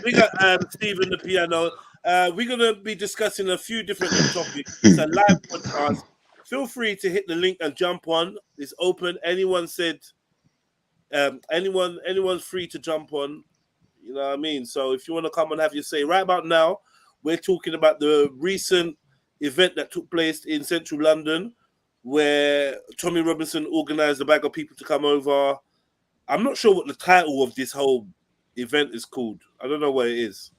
We got Stephen the piano. We're gonna be discussing a few different topics. It's a live podcast. Feel free to hit the link and jump on. It's open. Anyone's free to jump on. You know what I mean? So if you want to come and have your say, right about now, we're talking about the recent event that took place in central London, where Tommy Robinson organized a bag of people to come over. I'm not sure what the title of this whole event is called. I don't know what it is.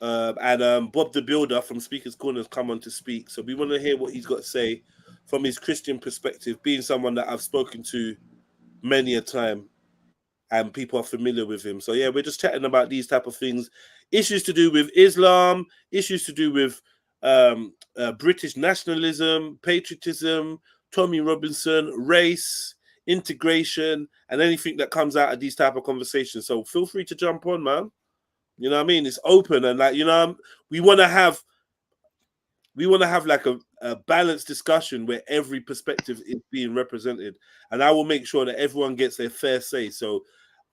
And Bob the Builder from Speaker's Corner has come on to speak. So we want to hear what he's got to say from his Christian perspective, being someone that I've spoken to many a time and people are familiar with him. So yeah, we're just chatting about these type of things, issues to do with Islam, issues to do with British nationalism, patriotism, Tommy Robinson, race, integration, and anything that comes out of these type of conversations. So feel free to jump on, man. You know what I mean? It's open, and like, you know, we want to have like a balanced discussion where every perspective is being represented, and I will make sure that everyone gets their fair say. So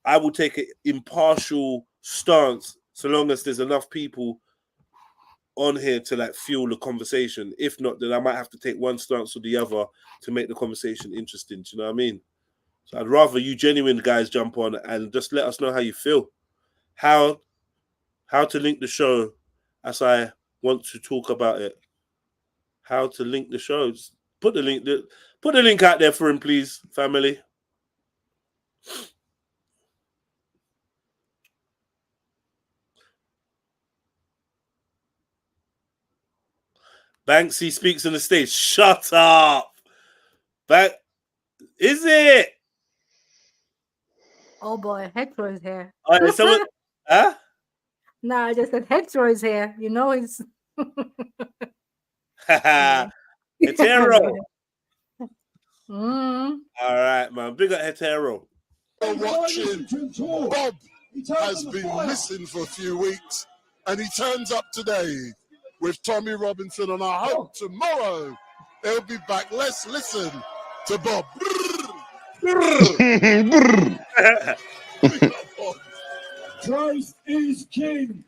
I will take an impartial stance so long as there's enough people on here to like fuel the conversation. If not, then I might have to take one stance or the other to make the conversation interesting. Do you know what I mean? So I'd rather you genuine guys jump on and just let us know how you feel, how to link the show as I want to talk about it. How to link the shows. Put the link out there for him, please, family. Banksy speaks on the stage. Shut up. Is it? Oh boy, Hetero is here. All right, someone, huh? No, I just said Hetero is here. You know it's Hetero. Mm. All right, man. Big up Hetero. Watching Bob has been missing for a few weeks, and he turns up today with Tommy Robinson, and I hope tomorrow he'll be back. Let's listen to Bob. Christ is king.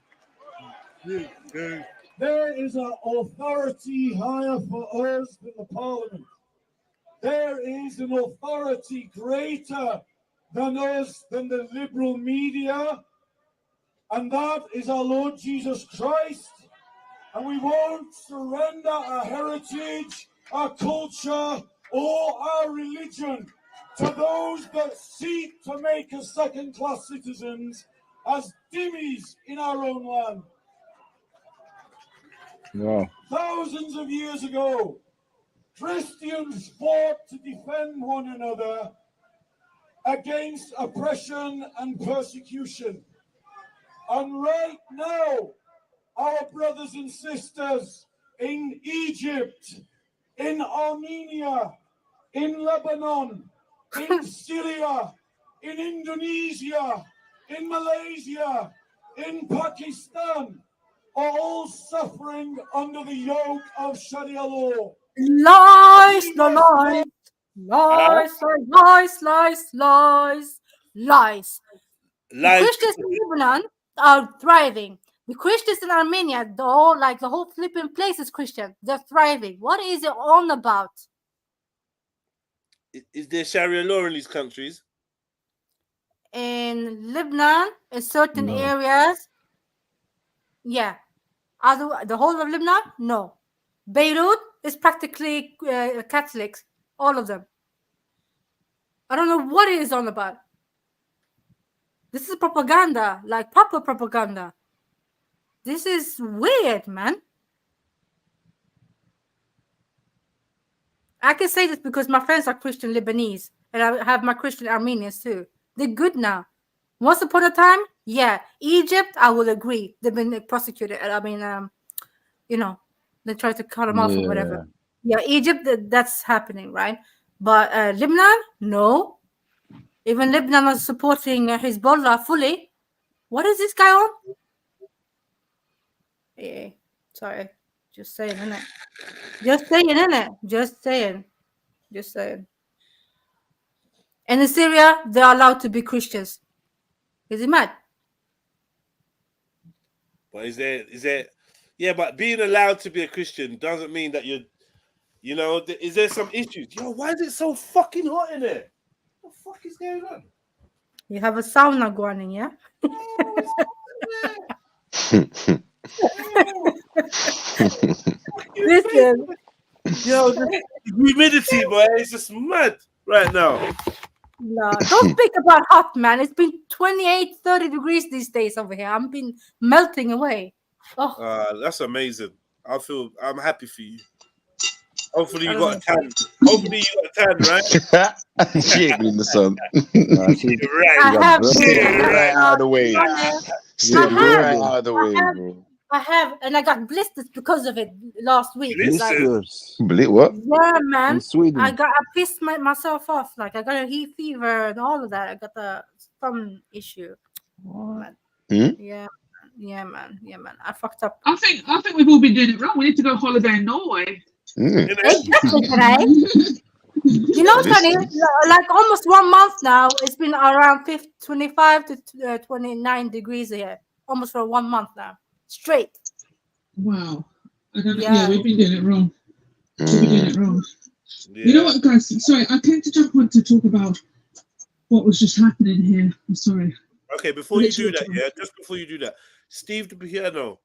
There is an authority higher for us than the parliament. there is an authority greater than us, than the liberal media, and that is our Lord Jesus Christ. And we won't surrender our heritage, our culture, or our religion to those that seek to make us second-class citizens as dhimmis in our own land. No. Thousands of years ago, Christians fought to defend one another against oppression and persecution. And right now, our brothers and sisters in Egypt, in Armenia, in Lebanon, in Syria, in Indonesia, in Malaysia, in Pakistan, are all suffering under the yoke of Sharia law. Lies, no lies. Lies, lies, lies, lies, lies. The Lies. Christians in Lebanon are thriving. The Christians in Armenia, the whole flipping place is Christian. They're thriving. What is it on about? Is there Sharia law in these countries? In Lebanon, in certain No. areas, yeah. The whole of Lebanon, no. Beirut is practically Catholics, all of them. I don't know what it is on about. This is propaganda, like proper propaganda. This is weird, man. I can say this because my friends are Christian Lebanese, and I have my Christian Armenians too. They're good now. Once upon a time, yeah. Egypt, I will agree. They've been prosecuted. I mean, you know, they try to cut them off or whatever. Yeah, Egypt, that's happening, right? But Lebanon, no. Even Lebanon is supporting Hezbollah fully. What is this guy on? Yeah, sorry. Just saying, innit? Just saying, innit? Just saying. Just saying. And in Syria, they're allowed to be Christians. Is it mad? But is there? Yeah, but being allowed to be a Christian doesn't mean that you're, you know, is there some issues? Yo, why is it so fucking hot in there? What the fuck is going on? You have a sauna going, yeah? Listen. Yo, the humidity, boy, it's just mad right now. No, don't speak about hot, man. It's been 28, 30 degrees these days over here. I've been melting away. Oh, That's amazing. I'm happy for you. Hopefully you got a tan. Hopefully you got a tan, right? She ain't been in the sun. Right out of the way. Right out of the way, bro. I have, and I got blisters because of it last week. Blisters? What? Yeah, man. In Sweden? I pissed myself off. Like I got a heat fever and all of that. I got the thumb issue. Man. Yeah, man. I fucked up. I think we've all been doing it wrong. We need to go on holiday in Norway. Exactly, right? You know, Tony, like almost 1 month now. It's been around 25 to 29 degrees here, almost for 1 month now, straight. Wow. I don't know. Yeah, we've been doing it wrong. We've been doing it wrong. Yeah. You know what, guys? Sorry, I came to jump on to talk about what was just happening here. I'm sorry. Okay, before you do that, just before you do that, Steve the Piano,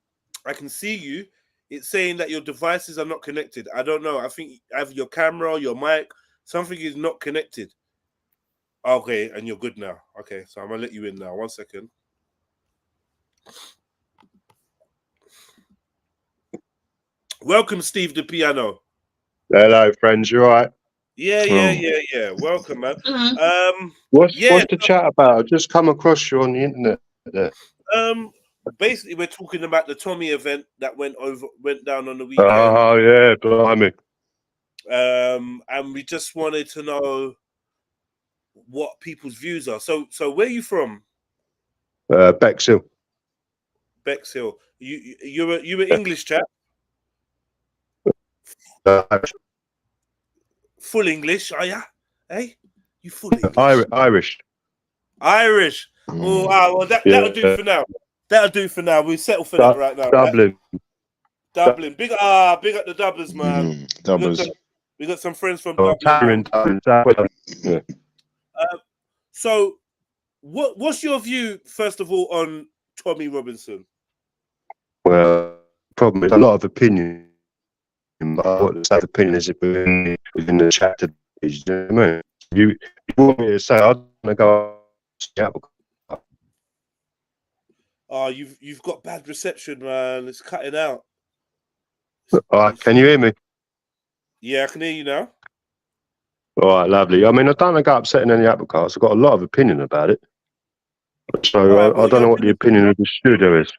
I can see you. It's saying that your devices are not connected. I don't know. I think either your camera, your mic, something is not connected. Okay, and you're good now. Okay, so I'm gonna let you in now. 1 second. Welcome, Steve the Piano. Hello, friends. You all right? Yeah. Welcome, man. What's the chat about? I've just come across you on the internet there. Basically, we're talking about the Tommy event that went down on the weekend. Oh yeah, blimey. And we just wanted to know what people's views are. So where are you from? Bexhill. Bexhill. You an English chap? Full English, are ya? Hey, you full English? Irish. Oh wow, well that'll do for now. That'll do for now. We'll settle for that right now. Dublin. Right? Dublin. Big up the Dubblers, man. Dubblers. We got some friends from Oh, Dublin. yeah. So, what's your view, first of all, on Tommy Robinson? Well, problem is a lot of opinion. But what the opinion is within the chapter. You know what I mean? You want me to say I don't want to go. Oh, you've got bad reception, man. It's cutting out. Can you hear me? Yeah, I can hear you now. All right, lovely. I mean, I don't want to go upsetting any apple carts. I've got a lot of opinion about it. So Right, well, I don't know what the opinion of the studio is.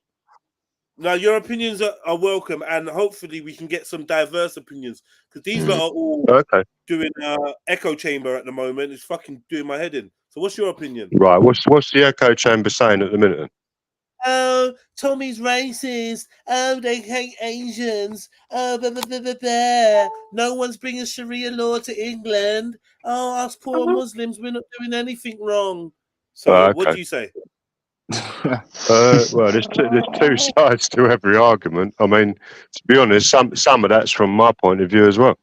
Now, your opinions are welcome, and hopefully we can get some diverse opinions, because these lot are all doing echo chamber at the moment. It's fucking doing my head in. So what's your opinion? Right, what's the echo chamber saying at the minute? Oh, Tommy's racist. Oh, they hate Asians. Oh, blah, blah, blah, blah, blah. No one's bringing Sharia law to England. Oh, us poor Muslims, we're not doing anything wrong. So what do you say? Well, there's two sides to every argument. I mean, to be honest, some of that's from my point of view as well.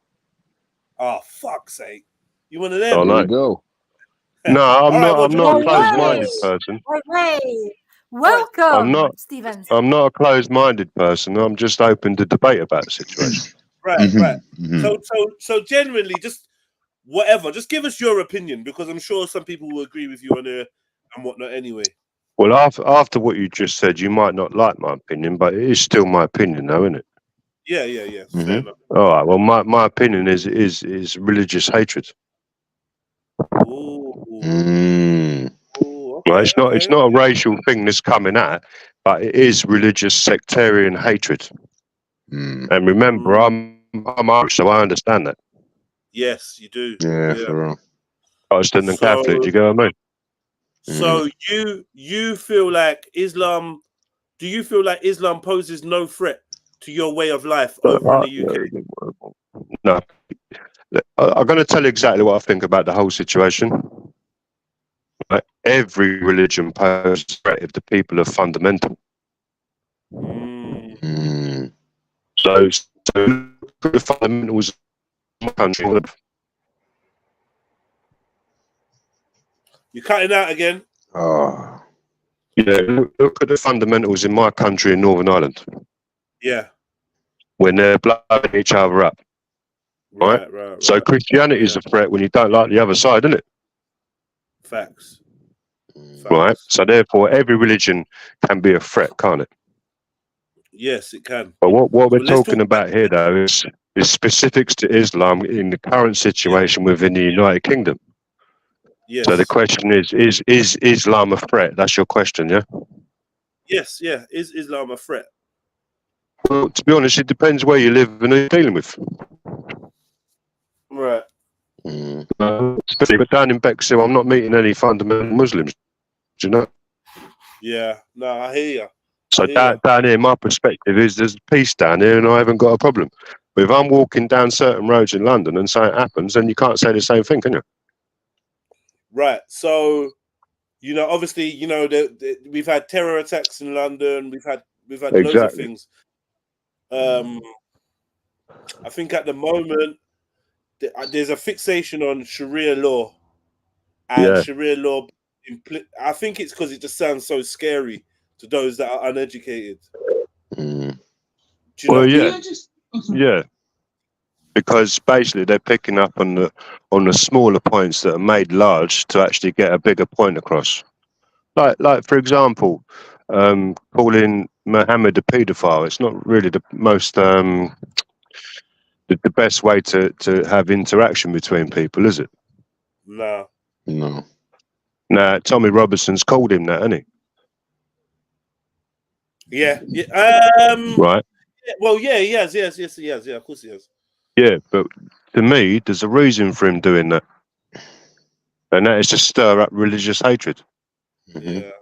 Oh, fuck's sake. You one of them? Oh, no. Go. No, I'm not. Well, I'm not a closed-minded person. Welcome, Stevens. I'm not a closed-minded person. I'm just open to debate about the situation. Right. So generally, just whatever. Just give us your opinion, because I'm sure some people will agree with you on it and whatnot. Anyway. Well, after what you just said, you might not like my opinion, but it is still my opinion, though, isn't it? Yeah. Fair enough. All right. Well, my opinion is religious hatred. Well, it's not a racial thing that's coming out, but it is religious sectarian hatred. And remember, I'm Irish, so I understand that. Yes, you do. Yeah, for real. Protestant and Catholic, do you get what I mean? So you feel like Islam? Do you feel like Islam poses no threat to your way of life over in the UK? No. I'm going to tell you exactly what I think about the whole situation. Right? Every religion poses a threat if the people are fundamental. So the fundamentals of my country. You're cutting out again. Oh. Yeah, look at the fundamentals in my country in Northern Ireland. Yeah. When they're blowing each other up. Right? So Christianity is a threat when you don't like the other side, isn't it? Facts. Right? So therefore, every religion can be a threat, can't it? Yes, it can. But what we're talking about here, though, is specifics to Islam in the current situation within the United Kingdom. Yes. So the question is Islam a threat? That's your question, yeah? Yes, yeah. Is Islam a threat? Well, to be honest, it depends where you live and who you're dealing with. Right. But down in Bexhill, I'm not meeting any fundamental Muslims. Do you know? Yeah. No, I hear you. So down here, my perspective is there's peace down here, and I haven't got a problem. But if I'm walking down certain roads in London and something happens, then you can't say the same thing, can you? Right. So, obviously, we've had terror attacks in London. We've had loads of things. I think at the moment there's a fixation on Sharia law, and Sharia law. I think it's because it just sounds so scary to those that are uneducated. Yeah. Because basically they're picking up on the smaller points that are made large to actually get a bigger point across. Like for example, calling Muhammad a paedophile. It's not really the most the best way to have interaction between people, is it? No. Now Tommy Robinson's called him that, hasn't he? Yeah. Right. Well, yeah, he has. Yes, he has. Yeah, of course he has. Yeah, but to me, there's a reason for him doing that, and that is to stir up religious hatred. Yeah.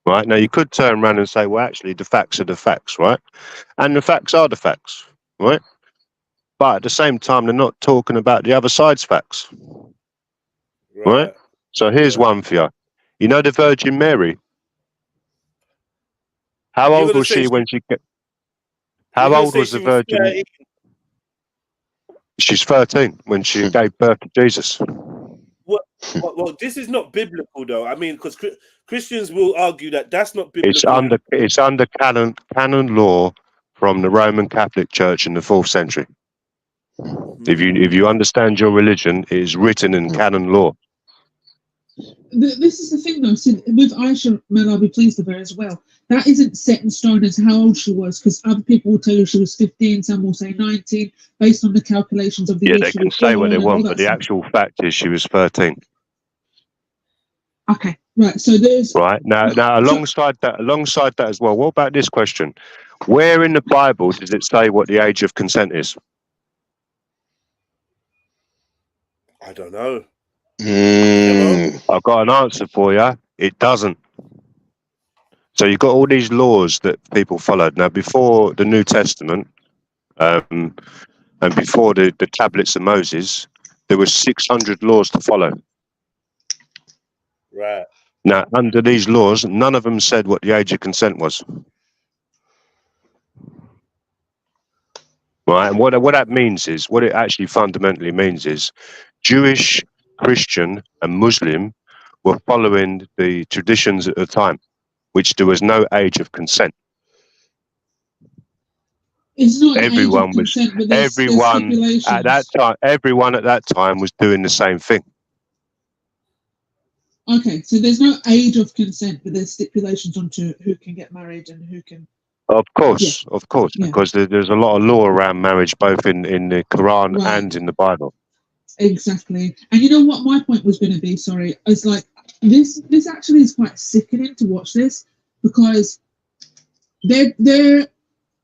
Right, now you could turn around and say, well, actually, the facts are the facts, right? And the facts are the facts, right? But at the same time, they're not talking about the other side's facts, right? So here's one for you. You know the Virgin Mary? How old was she when she... How old was the Virgin... She's 13 when she gave birth to Jesus. Well, this is not biblical, though. I mean, because Christians will argue that that's not biblical. It's under canon law from the Roman Catholic Church in the 4th century. If you understand your religion, it is written in canon law. This is the thing, though. See, with Aisha, may Allah be pleased with her as well, that isn't set in stone as how old she was, because other people will tell you she was 15, some will say 19, based on the calculations of the Yeah, year they she can was say what they born and want, all but that the stuff. actual fact is she was 13. Okay, right. So there's Right now, alongside that as well. What about this question? Where in the Bible does it say what the age of consent is? I don't know. I've got an answer for you. It doesn't. So you've got all these laws that people followed. Now, before the New Testament, and before the tablets of Moses, there were 600 laws to follow. Right. Now, under these laws, none of them said what the age of consent was. Right, and what that means is, what it actually fundamentally means is, Jewish, Christian, and Muslim were following the traditions at the time, which there was no age of consent. it's not an age of Everyone consent, but there's stipulations. at that time. Everyone at that time was doing the same thing. Okay, so there's no age of consent, but there's stipulations onto who can get married and who can. Of course, because there's a lot of law around marriage, both in the Quran and in the Bible. Exactly. And you know what my point was going to be, sorry, is like this actually is quite sickening to watch this, because they're doing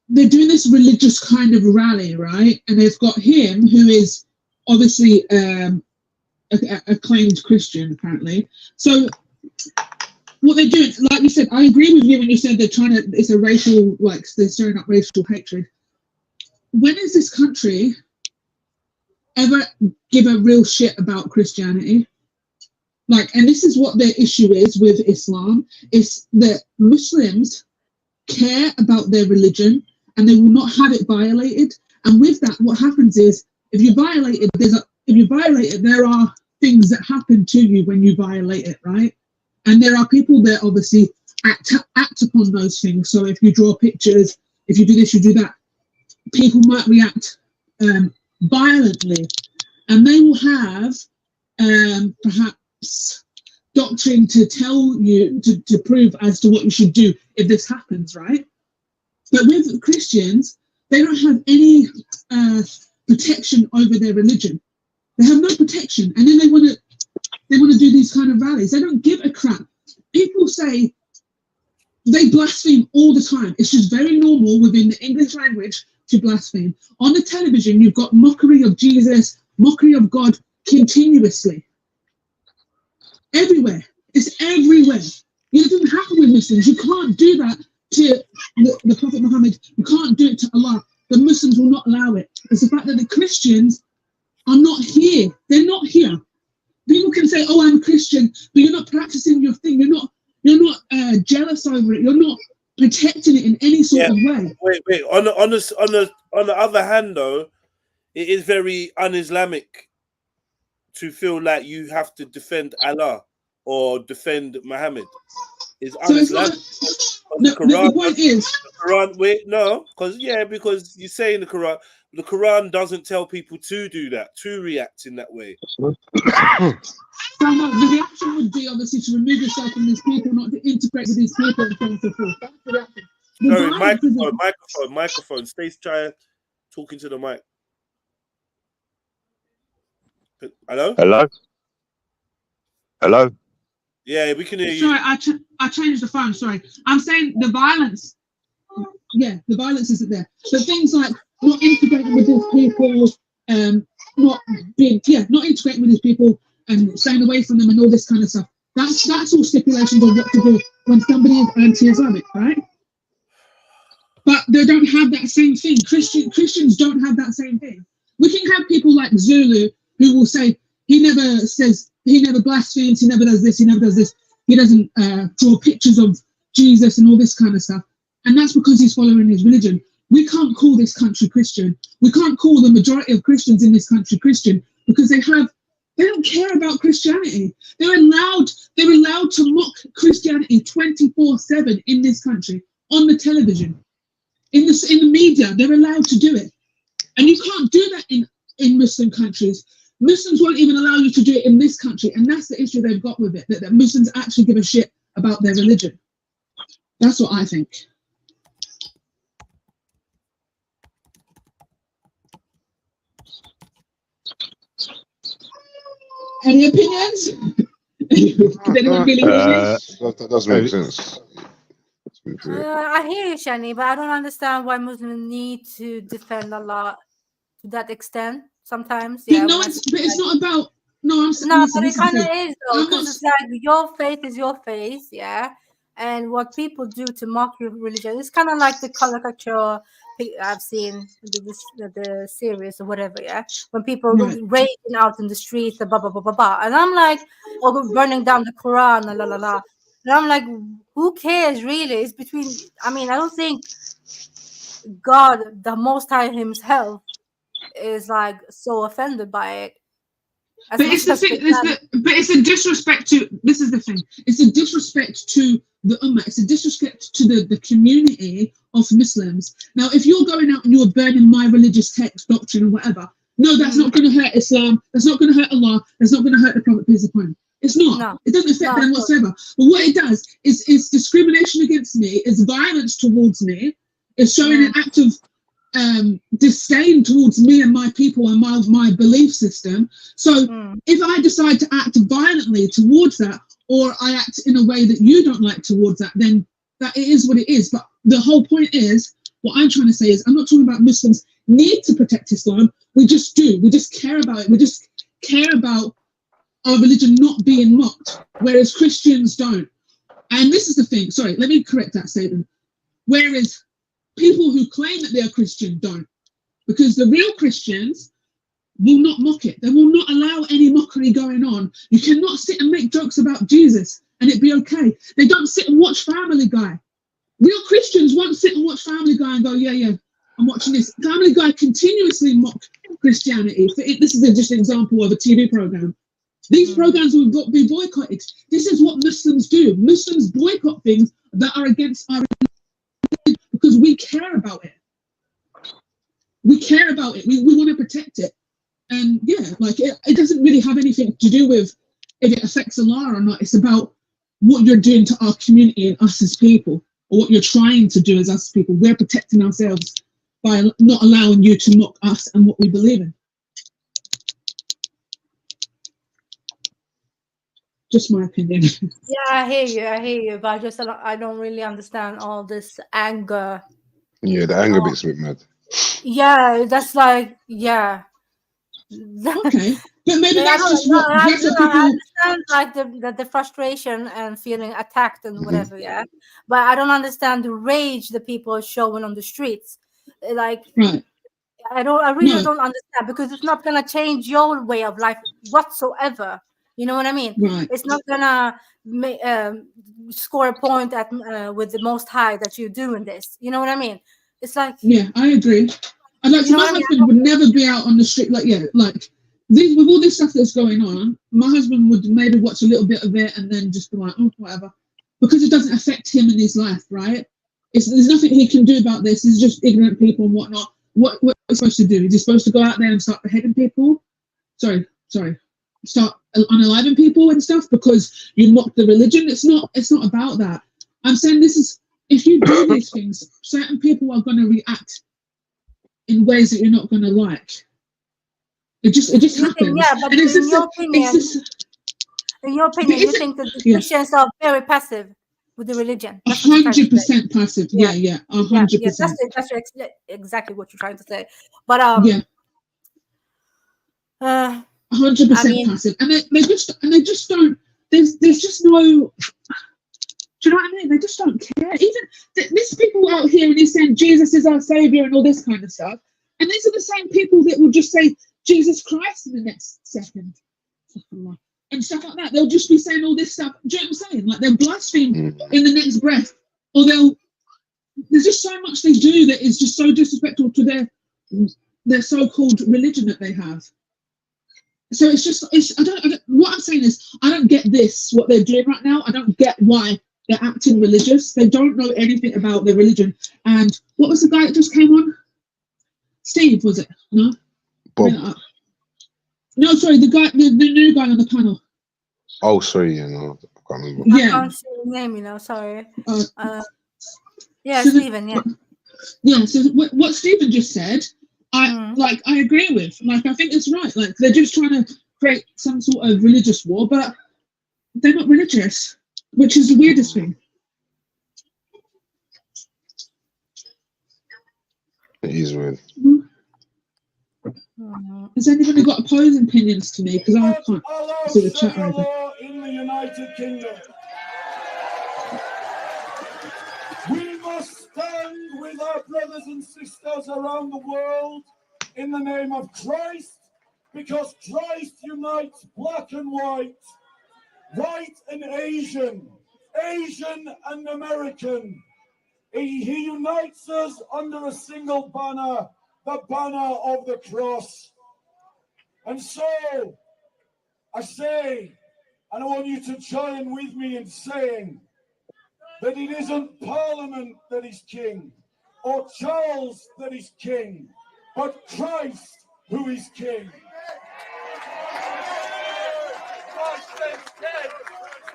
this religious kind of rally, right? And they've got him, who is obviously acclaimed Christian, apparently. So what they're doing, like you said, I agree with you when you said they're trying to, it's a racial, like they're stirring up racial hatred. When is this country ever give a real shit about Christianity? Like, and this is what their issue is with Islam, is that Muslims care about their religion and they will not have it violated. And with that, what happens is, if you violate it, there are things that happen to you when you violate it, right? And there are people that obviously act upon those things. So if you draw pictures, if you do this, you do that, people might react violently, and they will have perhaps doctrine to tell you to prove as to what you should do if this happens, right? But with Christians, they don't have any protection over their religion. They have no protection, and then they want to do these kind of rallies. They don't give a crap. People say they blaspheme all the time. It's just very normal within the English language to blaspheme. On the television, you've got mockery of Jesus, mockery of God continuously. Everywhere. It's everywhere. It doesn't happen with Muslims. You can't do that to the Prophet Muhammad. You can't do it to Allah. The Muslims will not allow it. It's the fact that the Christians are not here. They're not here. People can say, "Oh, I'm a Christian," but you're not practicing your thing. You're not jealous over it. You're not protecting it in any sort of way. Wait. On the other hand, though, it is very un-Islamic to feel like you have to defend Allah or defend Muhammad. It's un-Islamic. The point is, the Quran. Because you say in the Quran doesn't tell people to do that, to react in that way. So the reaction would be obviously to remove yourself from these people, not to integrate with these people and so on and so forth. That's the reaction. Sorry, microphone. Stay talking to the mic. Hello. Yeah, we can hear you. Sorry, I changed the phone. Sorry, I'm saying the violence. Yeah, the violence isn't there. But things like not integrating with these people, not integrating with these people and staying away from them and all this kind of stuff. That's all stipulations on what to do when somebody is anti-Islamic, right? But they don't have that same thing. Christians don't have that same thing. We can have people like Zulu who will say he never blasphemes, he never does this, he doesn't draw pictures of Jesus and all this kind of stuff. And that's because he's following his religion. we can't call this country Christian. We can't call the majority of Christians in this country Christian because they don't care about Christianity. They're allowed to mock Christianity 24/7 in this country, on the television, in the media. They're allowed to do it. And you can't do that in Muslim countries. Muslims won't even allow you to do it in this country. And that's the issue they've got with it, that Muslims actually give a shit about their religion. That's what I think. Any opinions? Did anyone really that does make sense. I hear you, Shani, but I don't understand why Muslims need to defend Allah to that extent. Sometimes, yeah. But it's not about. No, I'm saying. No, but it kind of is though, because it's like your faith is your faith, yeah. And what people do to mock your religion, it's kind of like the caricature I've seen the series or whatever, yeah. When people raging out in the streets, blah blah blah blah blah, and I'm like, or burning down the Quran, la la la. And I'm like, who cares really? It's between. I mean, I don't think God, the Most High Himself, is like so offended by it. But it's the thing. But it's a disrespect to. This is the thing. It's a disrespect to the ummah. It's a disrespect to the community of Muslims. Now, if you're going out and you're burning my religious text, doctrine, or whatever, no, that's not going to hurt Islam. That's not going to hurt Allah. That's not going to hurt the Prophet, peace upon him. It's not. No. It doesn't affect them whatsoever. But what it does is discrimination against me. It's violence towards me. It's showing an act of disdain towards me and my people and my belief system. So if I decide to act violently towards that, or I act in a way that you don't like towards that, then that it is what it is. But the whole point is, what I'm trying to say is, I'm not talking about Muslims need to protect Islam. We just do. We just care about it. We just care about our religion not being mocked, whereas Christians don't. And this is the thing. Sorry, let me correct that statement. Whereas people who claim that they are Christian don't, because the real Christians will not mock it. They will not allow any mockery going on. You cannot sit and make jokes about Jesus and it be okay. They don't sit and watch Family Guy. Real Christians won't sit and watch Family Guy and go, yeah, I'm watching this. Family Guy continuously mock Christianity. This is just an example of a TV program. These programs will be boycotted. This is what Muslims do. Muslims boycott things that are against our religion because we care about it. We care about it. We want to protect it. And yeah, like it doesn't really have anything to do with if it affects Allah or not. It's about what you're doing to our community and us as people, or what you're trying to do as us people. We're protecting ourselves by not allowing you to mock us and what we believe in. Just my opinion. Yeah, I hear you, but I don't really understand all this anger. Yeah, the anger bit's a bit mad. Yeah, that's like, yeah. Okay, but maybe that's just what I understand like the frustration and feeling attacked and whatever, yeah. But I don't understand the rage that people are showing on the streets. Like, I really don't understand, because it's not gonna change your way of life whatsoever. You know what I mean? It's not gonna score a point at with the Most High that you're doing this. You know what I mean? It's like, yeah, I agree. And like, my husband would never be out on the street. Like, yeah, like with all this stuff that's going on, my husband would maybe watch a little bit of it and then just be like, oh, whatever, because it doesn't affect him in his life, right? There's nothing he can do about this. It's just ignorant people and whatnot. What are you supposed to do? Is he supposed to go out there and start beheading people? Sorry. Start unaliving people and stuff because you mock the religion? It's not about that. I'm saying this is, if you do these things, certain people are going to react in ways that you're not going to like. It just happens. Yeah, but in your opinion, you think that the Christians are very passive with the religion? 100% passive. Yeah, 100%. Yeah, that's exactly what you're trying to say. But 100% passive, and they just don't. There's just no. Do you know what I mean? They just don't care. Even these people out here and he's saying Jesus is our savior and all this kind of stuff, and these are the same people that will just say Jesus Christ in the next second and stuff like that. They'll just be saying all this stuff. Do you know what I'm saying? Like they'll blaspheme in the next breath, or they'll there's just so much they do that is just so disrespectful to their so-called religion that they have. So it's just, I don't, what I'm saying is, I don't get this, what they're doing right now. I don't get why they're acting religious. They don't know anything about their religion. And what was the guy that just came on? Steve, was it? No? Bob. No, sorry, the new guy on the panel. Oh, sorry, yeah, no, I can't remember. I can't see the name, you know, sorry. Yeah, so Stephen, yeah. Yeah, so what Stephen just said, I agree with. Like, I think it's right. Like, they're just trying to create some sort of religious war, but they're not religious, which is the weirdest thing. It is weird. Has anybody got opposing opinions to me? Because I can't see the chat either. In the United Kingdom, we must stand with our brothers and sisters around the world in the name of Christ, because Christ unites black and white and Asian, Asian and American. He unites us under a single banner, the banner of the cross. And so I say, and I want you to join with me in saying that it isn't Parliament that is king, or Charles that is king, but Christ who is king.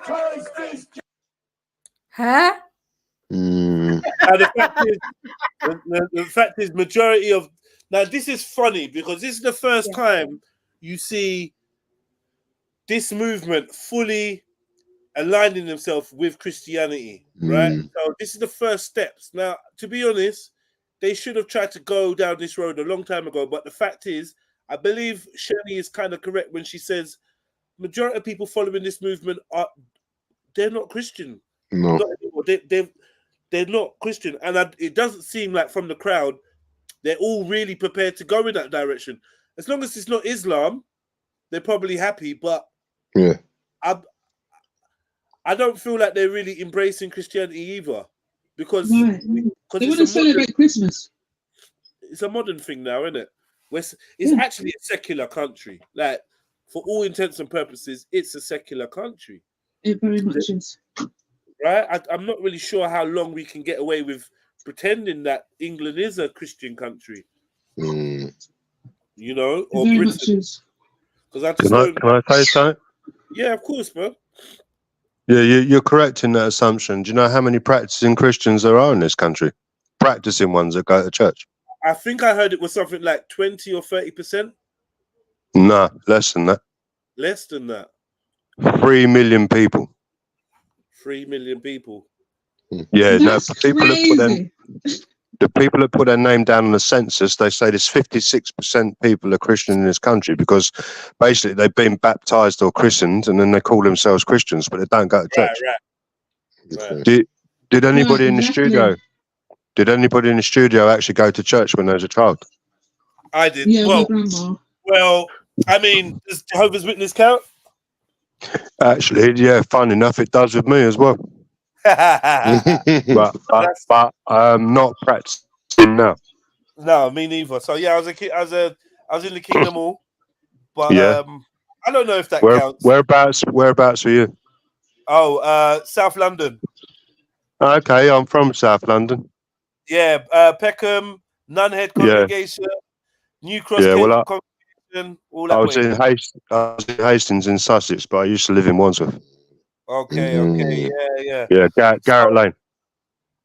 Christ is king. Huh? And the fact is, majority of now this is funny because this is the first time you see this movement fully aligning themselves with Christianity, right? So this is the first steps. Now, to be honest, they should have tried to go down this road a long time ago. But the fact is, I believe Shelley is kind of correct when she says majority of people following this movement they're not Christian. No. Not anymore. They're not Christian, and it doesn't seem like from the crowd they're all really prepared to go in that direction. As long as it's not Islam, they're probably happy. But yeah, I don't feel like they're really embracing Christianity either, because they want to celebrate Christmas. It's a modern thing now, isn't it? It's actually a secular country. Like, for all intents and purposes, it's a secular country. It very much is. Right? I'm not really sure how long we can get away with pretending that England is a Christian country. You know, or very Britain. Because Can I say something? Yeah, of course, bro. Yeah, you're correct in that assumption. Do you know how many practicing Christians there are in this country? Practicing ones that go to church? I think I heard it was something like 20 or 30%. No, less than that. Less than that. 3 million people. 3 million people. Yeah, That's the people that put their name down on the census, they say there's 56% people are Christian in this country because basically they've been baptized or christened and then they call themselves Christians, but they don't go to church. Right. Did anybody in the studio? Did anybody in the studio actually go to church when they was a child? I did. Yeah, my grandma. Well, I mean, does Jehovah's Witness count? Actually, yeah, fun enough, it does with me as well. but I'm not practicing now. No, me neither. So yeah, I was in the Kingdom Hall, but Yeah. I don't know if that counts. Whereabouts are you? Oh, South London. Okay, I'm from South London. Yeah, Peckham, Nunhead congregation, New Cross congregation, all that I was way. in Hastings in Sussex, but I used to live in Wandsworth. Okay, yeah. Yeah, Garrett Lane.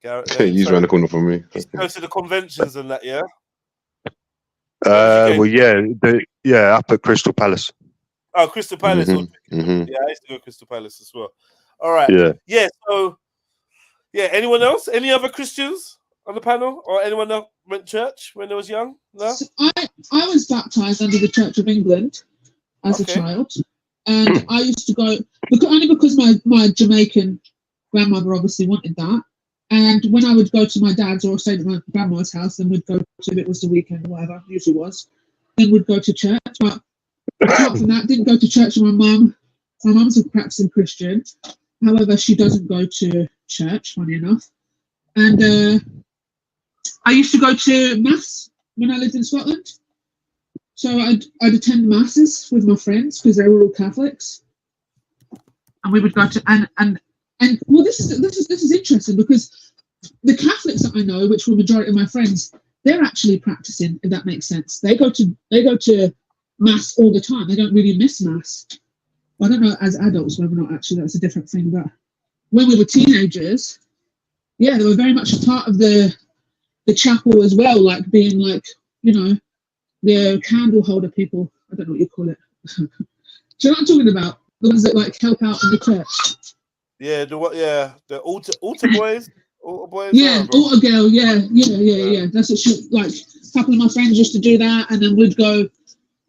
Garrett Lane. He's around the corner from me. You go to the conventions and that, yeah? Well, yeah, up at Crystal Palace. Oh, Crystal Palace. Yeah, I used to go to Crystal Palace as well. All right. Yeah. So, yeah. Anyone else? Any other Christians on the panel, or anyone that went to church when they was young? No. So I was baptized under the Church of England as a child, and I used to go because my Jamaican grandmother obviously wanted that. And when I would go to my dad's or stay at my grandma's house, then we'd go to, if it was the weekend or whatever, usually was, then we'd go to church. But apart from that, didn't go to church with my mum. My mum's a practicing Christian. However, she doesn't go to church, funny enough. And I used to go to mass when I lived in Scotland. So I'd attend masses with my friends because they were all Catholics, and we would go to and well, this is interesting because the Catholics that I know, which were the majority of my friends, they're actually practicing. If that makes sense, they go to mass all the time. They don't really miss mass. I don't know as adults whether or not actually that's a different thing. But when we were teenagers, yeah, they were very much a part of the chapel as well, like being like, you know, the candle holder people. I don't know what you call it. Do you know what I'm talking about? The ones that like help out in the church. Yeah, the altar boys. Altar boys. Yeah, altar girl. Yeah. That's what she like. A couple of my friends used to do that, and then we'd go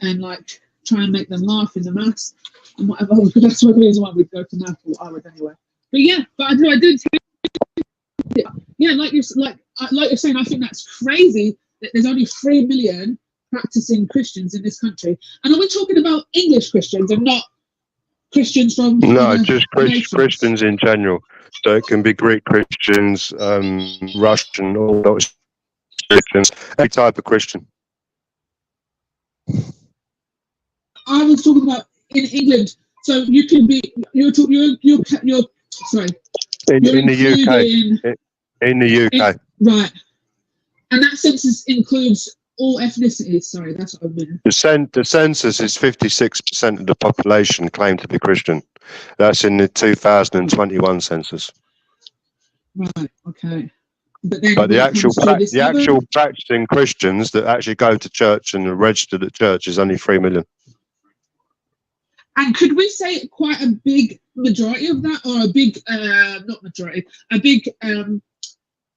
and like try and make them laugh in the mass and whatever. That's the reason why we'd go to mass, or I would anyway. But yeah, I did. Yeah, like you're saying, I think that's crazy that there's only 3 million practicing Christians in this country. And are we talking about English Christians and not Christians from No, just Christians in general. So it can be Greek Christians, Russian, Orthodox Christians, any type of Christian. I was talking about in England. So you can be you're sorry. In the UK. In the UK. Right. And that census includes all ethnicities. Sorry, that's what I mean. The census is 56% of the population claimed to be Christian. That's in the 2021 census. Right. Okay. But the actual practicing Christians that actually go to church and are registered at church is only 3 million. And could we say quite a big majority of that, or a big not majority, a big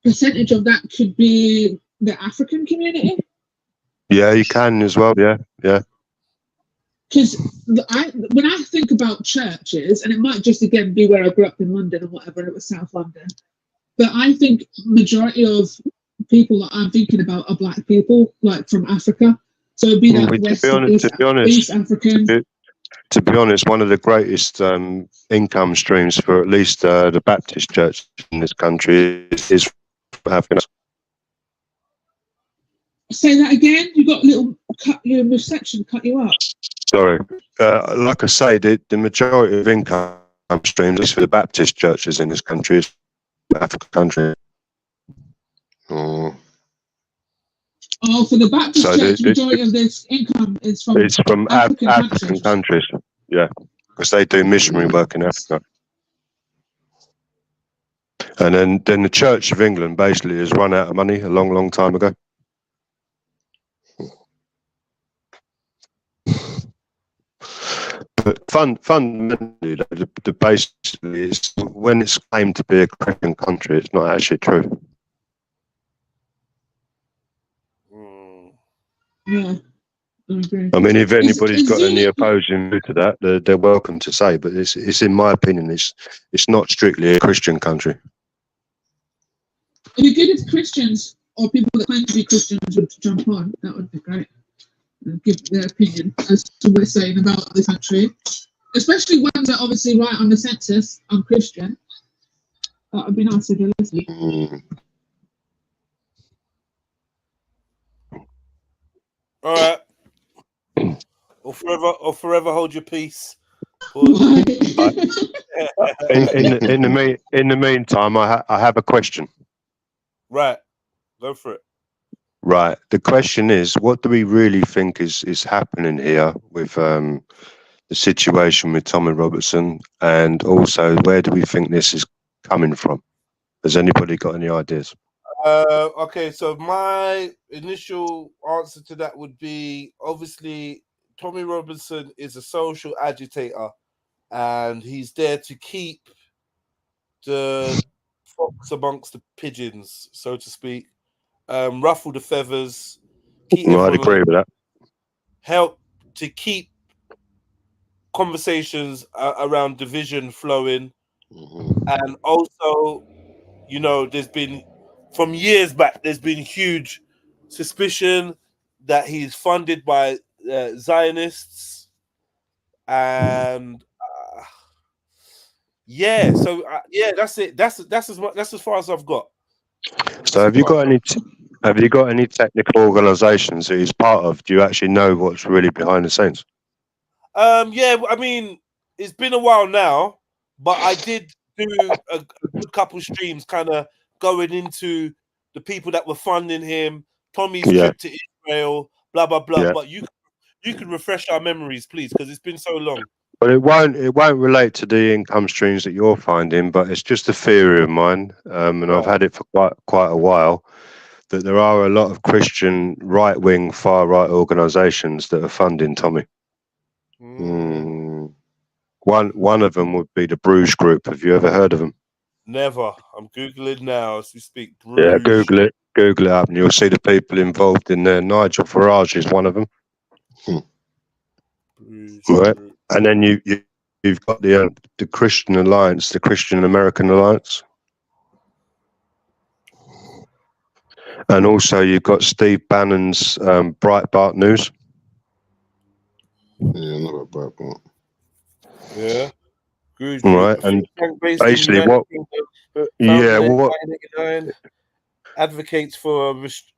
percentage of that could be the African community? Yeah, you can as well. Yeah. Because when I think about churches, and it might just again be where I grew up in London or whatever, and it was South London, but I think majority of people that I'm thinking about are black people, like from Africa. So it'd be that East African. To be honest, one of the greatest income streams for at least the Baptist church in this country is Africans. Say that again. You got a little your reception cut you up. Sorry, like I say, the majority of income streams, at least for the Baptist churches in this country, is African country. Oh, for the Baptist church, majority of this income is from African countries. Yeah, because they do missionary work in Africa. And then the Church of England basically has run out of money a long time ago. But fundamentally, the basically is when it's claimed to be a Christian country, it's not actually true. Yeah, I agree. I mean, if anybody's got any opposing view to that, they're welcome to say. But it's in my opinion, it's not strictly a Christian country. It'd be good if Christians or people that claim to be Christians would jump on. That would be great. And give their opinion as to what they're saying about the country, especially ones that obviously write on the census, I'm Christian. That would be nice if you listen. All right. Or forever hold your peace. In the meantime, I have a question. Right, go for it. Right. The question is, what do we really think is happening here with the situation with Tommy Robertson, and also where do we think this is coming from? Has anybody got any ideas? Okay, so my initial answer to that would be, obviously, Tommy Robinson is a social agitator, and he's there to keep the fox amongst the pigeons, so to speak. Ruffle the feathers. I'd agree with that. Help to keep conversations around division flowing, and also, you know, there's been from years back, there's been huge suspicion that he's funded by Zionists, and that's it. That's as far as I've got. So have you got Have you got any technical organisations that he's part of? Do you actually know what's really behind the scenes? Yeah, I mean, it's been a while now, but I did do a good couple streams, kind of going into the people that were funding him, Tommy's Yeah. trip to Israel, blah blah blah. Yeah. But you can refresh our memories, please, because it's been so long. But it won't relate to the income streams that you're finding, but it's just a theory of mine, and I've had it for quite a while, that there are a lot of Christian right-wing, far-right organisations that are funding Tommy. One of them would be the Bruges Group. Have you ever heard of them? Never. I'm googling now as we speak. Yeah, Bruges. Google it up, and you'll see the people involved in there. Nigel Farage is one of them. Right, and then you've got the Christian Alliance, the Christian American Alliance, and also you've got Steve Bannon's Breitbart News. Yeah, not about Breitbart. Yeah. Good. Right, and basically what? Yeah, what? Advocates for a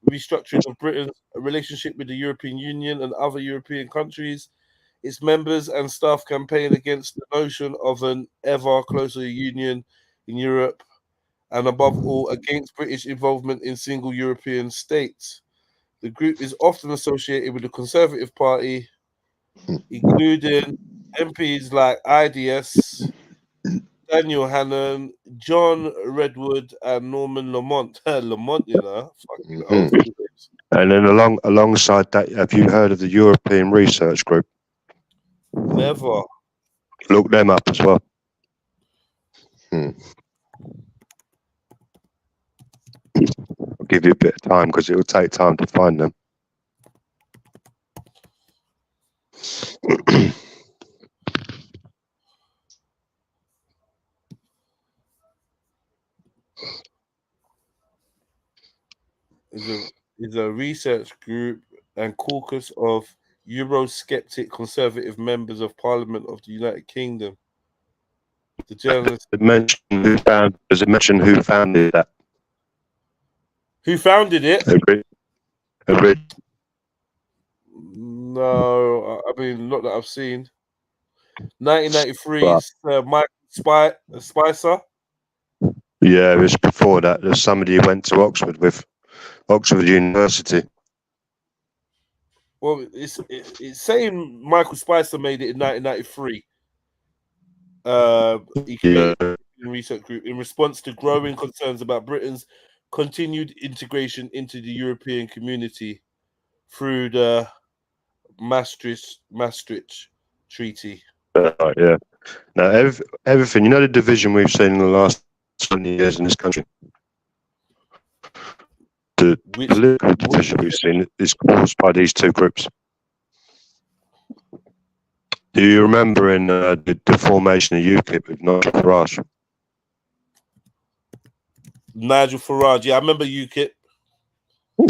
restructuring of Britain's relationship with the European Union and other European countries. Its members and staff campaign against the notion of an ever closer union in Europe, and above all, against British involvement in single European states. The group is often associated with the Conservative Party, including MPs like IDS, Daniel Hannan, John Redwood, and Norman Lamont. Lamont, you know, fucking old school names. And then alongside that, have you heard of the European Research Group? Never. Look them up as well. I'll give you a bit of time because it will take time to find them. is a research group and caucus of Eurosceptic conservative members of Parliament of the United Kingdom. The journalist. Does it mention who founded that? Who founded it? No, I mean, not that I've seen. 1993, Michael Spicer. Yeah, it was before that. There's somebody who went to Oxford with Oxford University. Well, it's saying Michael Spicer made it in 1993. He created a research group in response to growing concerns about Britain's continued integration into the European community through the Maastricht Treaty. Yeah. Now, everything, you know, the division we've seen in the last 20 years in this country, the political division we've seen is caused by these two groups. Do you remember in the formation of UKIP with Nigel Farage? Nigel Farage, yeah, I remember UKIP.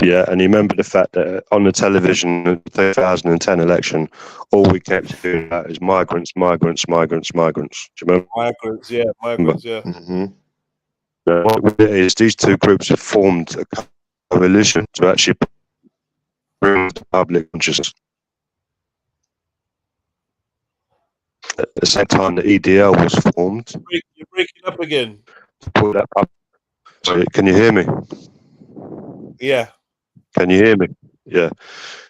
Yeah, and you remember the fact that on the television in the 2010 election, all we kept hearing about is migrants, migrants, migrants, migrants. Do you remember? Migrants, yeah, migrants, yeah. What it is, these two groups have formed a coalition to actually bring the public consciousness. At the same time, the EDL was formed. You're breaking up again. To put that up. So, can you hear me? Yeah. Can you hear me? Yeah.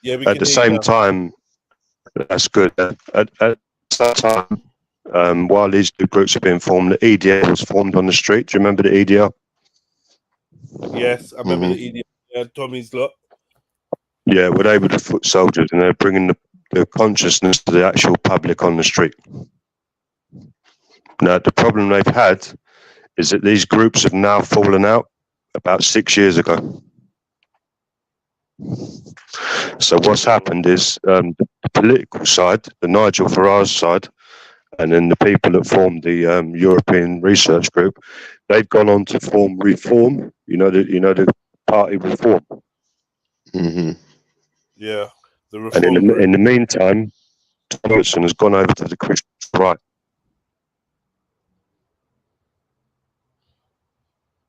Yeah, we at can the hear same you now. time, that's good. At the same time, while these two groups have been formed, the EDL was formed on the street. Do you remember the EDL? Yes, I remember the EDL. Yeah, Tommy's lot. Yeah, well, they were the foot soldiers, and they're bringing the consciousness to the actual public on the street. Now, the problem they've had is that these groups have now fallen out about 6 years ago. So what's happened is the political side, the Nigel Farage side, and then the people that formed the European Research Group, they've gone on to form Reform. You know the party Reform. Yeah, the And Reform group. in the meantime, Thompson has gone over to the Christian right.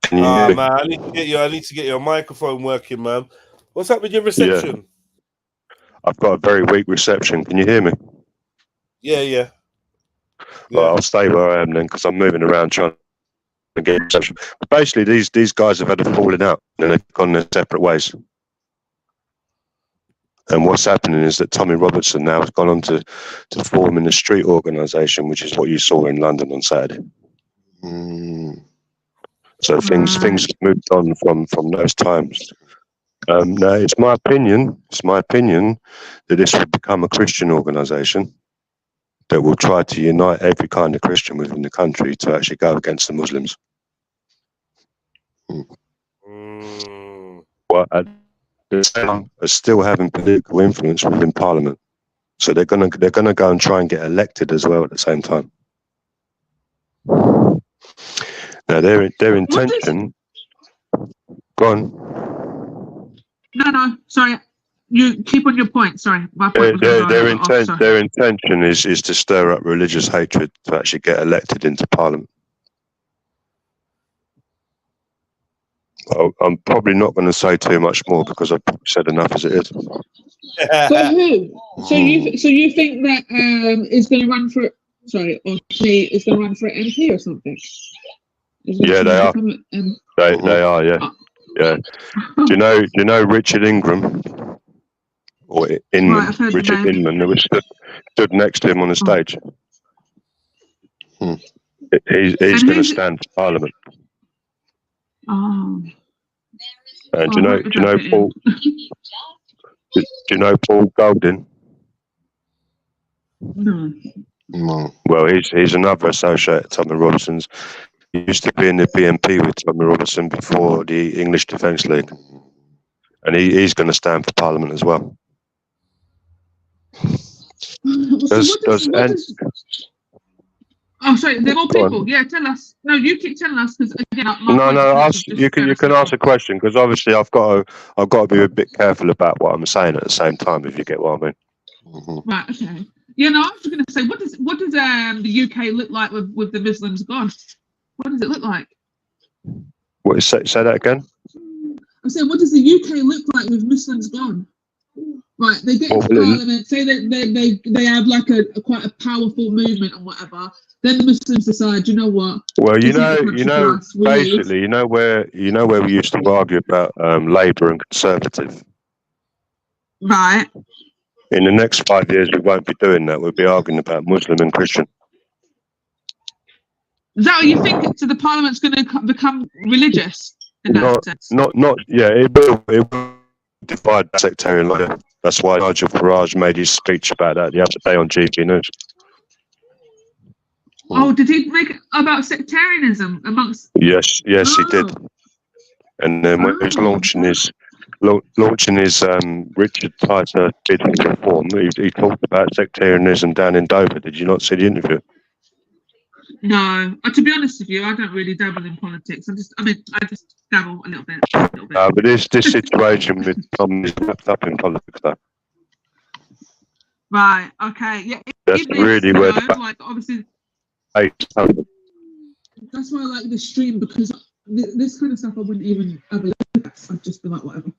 Can you Ah, hear me? man, I need to get your microphone working, man. What's up with your reception? I've got a very weak reception. Can you hear me? Yeah. Well, I'll stay where I am then, because I'm moving around trying to get reception. But basically, these guys have had a falling out, and they've gone their separate ways. And what's happening is that Tommy Robertson now has gone on to forming a street organisation, which is what you saw in London on Saturday. So things have moved on from those times. Now, it's my opinion that this will become a Christian organisation that will try to unite every kind of Christian within the country to actually go against the Muslims. Well, at the same time, are still having political influence within Parliament, so they're gonna go and try and get elected as well at the same time. Now, their intention. Go on. No, sorry. You keep on your point. Sorry, my point was Their intention is to stir up religious hatred to actually get elected into Parliament. I'm probably not going to say too much more because I've said enough as it is. For who? So you think that is going to run for? Sorry, or he is going to run for MP or something? Yeah, they are. They are. Yeah. Yeah. Do you know Richard Ingram? Or Inman, Richard Inman, who was stood next to him on the stage. He's going to stand for Parliament. Oh. And do you know Paul Golding? No. Well, he's another associate of Tommy Robertson's. He used to be in the BNP with Tommy Robertson before the English Defence League, and he's going to stand for Parliament as well. Oh, sorry, they're all people. Yeah, tell us. No, you keep telling us because again, you can ask a question because obviously I've got to be a bit careful about what I'm saying at the same time. If you get what I mean. Right. Okay. Yeah. No, I was going to say, what does the UK look like with the Muslims gone? What does it look like? What say that again? I'm saying, what does the UK look like with Muslims gone? Right, they get into Parliament, say that they have like a quite a powerful movement and whatever. Then the Muslims decide, you know what? Well, basically, you know where we used to argue about Labour and Conservative. Right. In the next 5 years, we won't be doing that. We'll be arguing about Muslim and Christian. Is that what you think? So the Parliament's going to become religious in that sense? Not. Yeah, it will divide sectarian line. That's why Nigel Farage made his speech about that the other day on GB News. Oh, did he make it about sectarianism amongst? Yes, he did. And then when he was launching his Richard Tyler bid for reform, he talked about sectarianism down in Dover. Did you not see the interview? No, to be honest with you, I don't really dabble in politics. I just dabble a little bit. But this situation with Tom is wrapped up in politics, though. Right. Okay. Yeah. That's really where like obviously. That's why I like this stream because this kind of stuff I wouldn't even have a look at. I'd just be like whatever.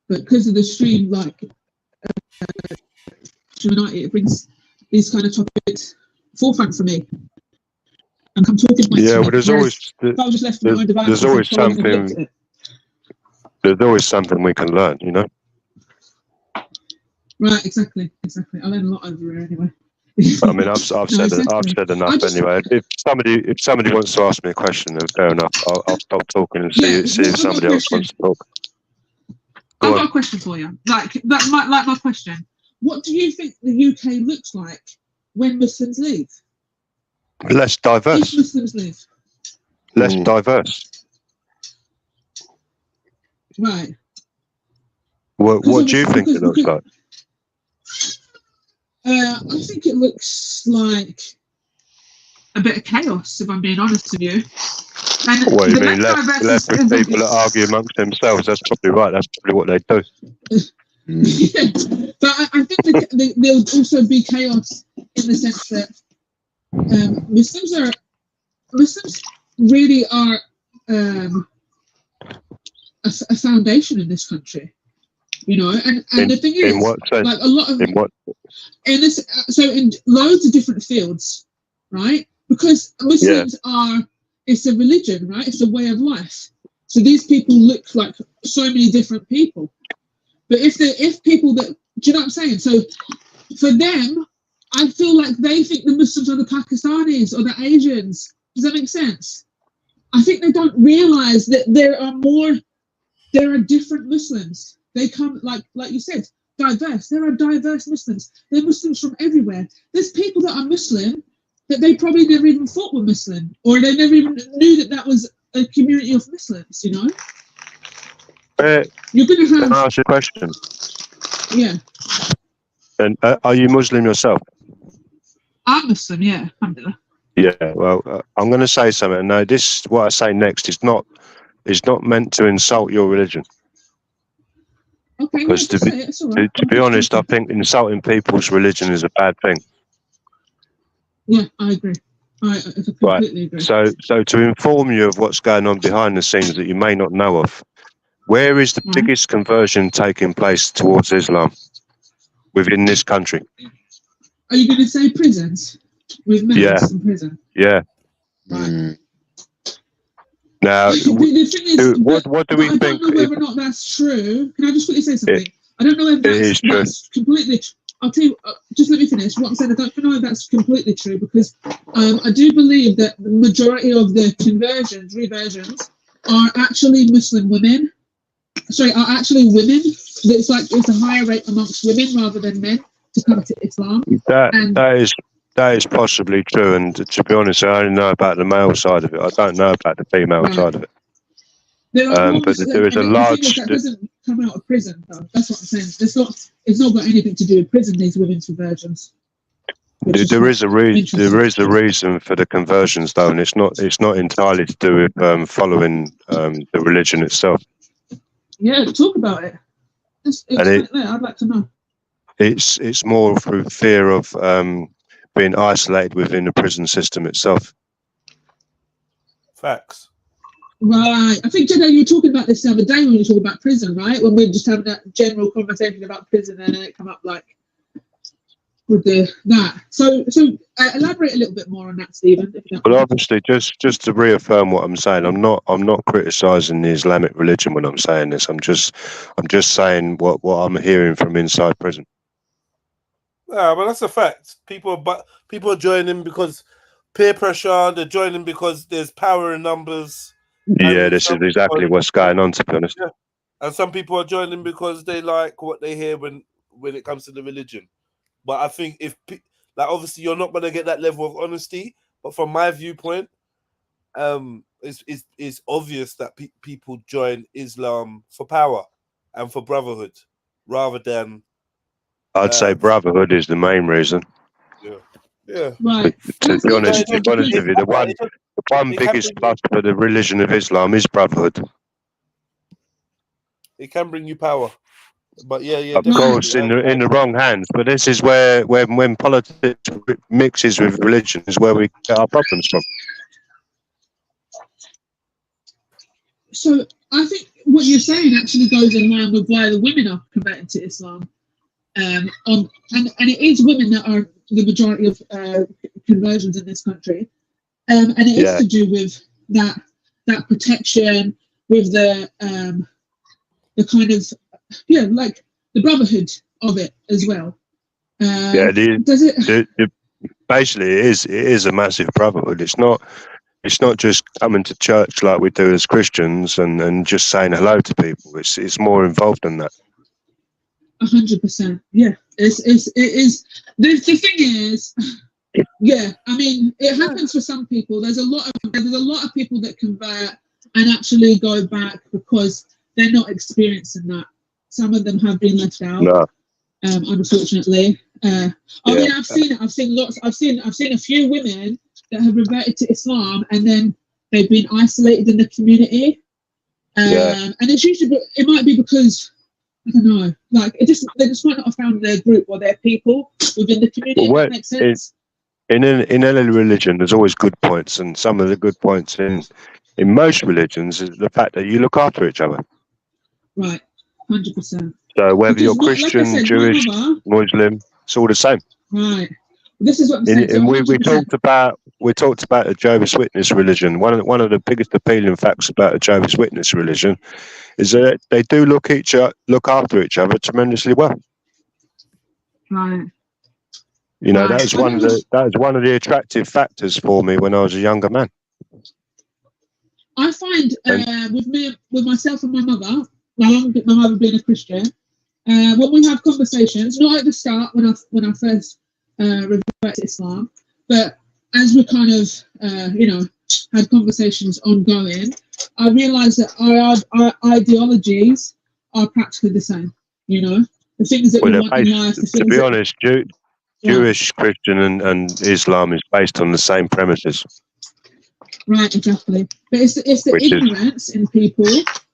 But because of the stream, like United, it brings these kind of topics forefront for me. And I'm talking to well, there's always something we can learn, you know. Right, exactly. I learn a lot over here anyway. I mean, I've said enough anyway. If somebody wants to ask me a question, then fair enough. I'll stop talking and see if somebody else wants to talk. I've got a question for you. Like my question. What do you think the UK looks like when Muslims leave? Less diverse. If Muslims leave. Less diverse. Right. What do you think it looks like? I think it looks like a bit of chaos, if I'm being honest with you. And what you mean, left with people that argue amongst themselves? That's probably right. That's probably what they do. Yeah. But I think there'll also be chaos in the sense that Muslims really are a foundation in this country, you know. And the thing is, in what sense? like a lot of in what? in this, so in loads of different fields, right? Because Muslims are, it's a religion, right? It's a way of life. So these people look like so many different people. But if people that, do you know what I'm saying? So for them, I feel like they think the Muslims are the Pakistanis or the Asians. Does that make sense? I think they don't realize that there are different Muslims. They come, like you said, diverse. There are diverse Muslims. They're Muslims from everywhere. There's people that are Muslim that they probably never even thought were Muslim, or they never even knew that was a community of Muslims, you know? You're going to have... Can I ask you a question? Yeah. And are you Muslim yourself? I'm Muslim, yeah. Alhamdulillah. Yeah, well, I'm going to say something. No, what I say next is not meant to insult your religion. Okay, because yeah, to be honest, I think insulting people's religion is a bad thing. Yeah, I agree. I completely agree. So to inform you of what's going on behind the scenes that you may not know of, where is the biggest conversion taking place towards Islam within this country? Are you going to say prisons? With men in prison? Yeah. Right. Now, the thing is, what do we think? I don't know whether or not that's true. Can I just quickly say something? I don't know if that's completely. I'll tell you. Just let me finish. What I'm saying, I don't know if that's completely true, because I do believe that the majority of the reversions are actually Muslim women. Sorry, are actually women. It's a higher rate amongst women rather than men to come to Islam. That is possibly true, and to be honest, I only know about the male side of it. I don't know about the female side of it. But there is a large. That doesn't come out of prison, though. That's what I'm saying. It's not got anything to do with prison. These women's conversions. There is a reason for the conversions, though, and it's not entirely to do with following the religion itself. Yeah, talk about it. I'd like to know. It's more through fear of being isolated within the prison system itself. Facts. Right. I think, Jeddah, you were talking about this the other day when we were talking about prison, right? When we were just having that general conversation about prison, and then it come up with that. So elaborate a little bit more on that, Stephen. Well, obviously, just to reaffirm what I'm saying, I'm not criticising the Islamic religion when I'm saying this. I'm just saying what I'm hearing from inside prison. Yeah, but that's a fact. People are joining because peer pressure. They're joining because there's power in numbers. Yeah, this is exactly what's going on, to be honest. Yeah. And some people are joining because they like what they hear when it comes to the religion. But I think obviously you're not going to get that level of honesty. But from my viewpoint, it's obvious that people join Islam for power and for brotherhood, rather than. I'd say brotherhood is the main reason. Yeah. Right. To be honest with you, the one biggest plus for the religion of Islam is brotherhood. It can bring you power, but Of course, in the wrong hands. But this is where when politics mixes with religion is where we get our problems from. So I think what you're saying actually goes in line with why the women are converting to Islam. And it is women that are the majority of conversions in this country, and it is to do with that protection, with the kind of like the brotherhood of it as well. Does it? Basically, it is a massive brotherhood. It's not just coming to church like we do as Christians and just saying hello to people. It's more involved than that. 100%. Yeah, it is. The thing is, yeah. I mean, it happens for some people. There's a lot of people that convert and actually go back because they're not experiencing that. Some of them have been left out, unfortunately. I mean, I've seen it. I've seen lots. I've seen a few women that have reverted to Islam and then they've been isolated in the community. And it's usually it might be because. I don't know. Like they just might not have found their group or their people within the community. Well, that makes sense. In any religion, there's always good points, and some of the good points in most religions is the fact that you look after each other. Right, 100%. So whether you're Because like I Christian, said, my Jewish, mother, Muslim, it's all the same. right. This is what I'm saying. So And we 100%. talked about the Jehovah's Witness religion. One of the biggest appealing facts about the Jehovah's Witness religion is that they do look after each other tremendously well. Right. You know, Right. that was one of the attractive factors for me when I was a younger man. I find with myself and my mother, my mother being a Christian, when we have conversations, not at the start when I first reverted to Islam, but as we kind of had conversations ongoing, I realised that our ideologies are practically the same. You know, the things that we want in life. To be honest, Jewish, Christian, and Islam is based on the same premises. Right, exactly. But it's the ignorance in people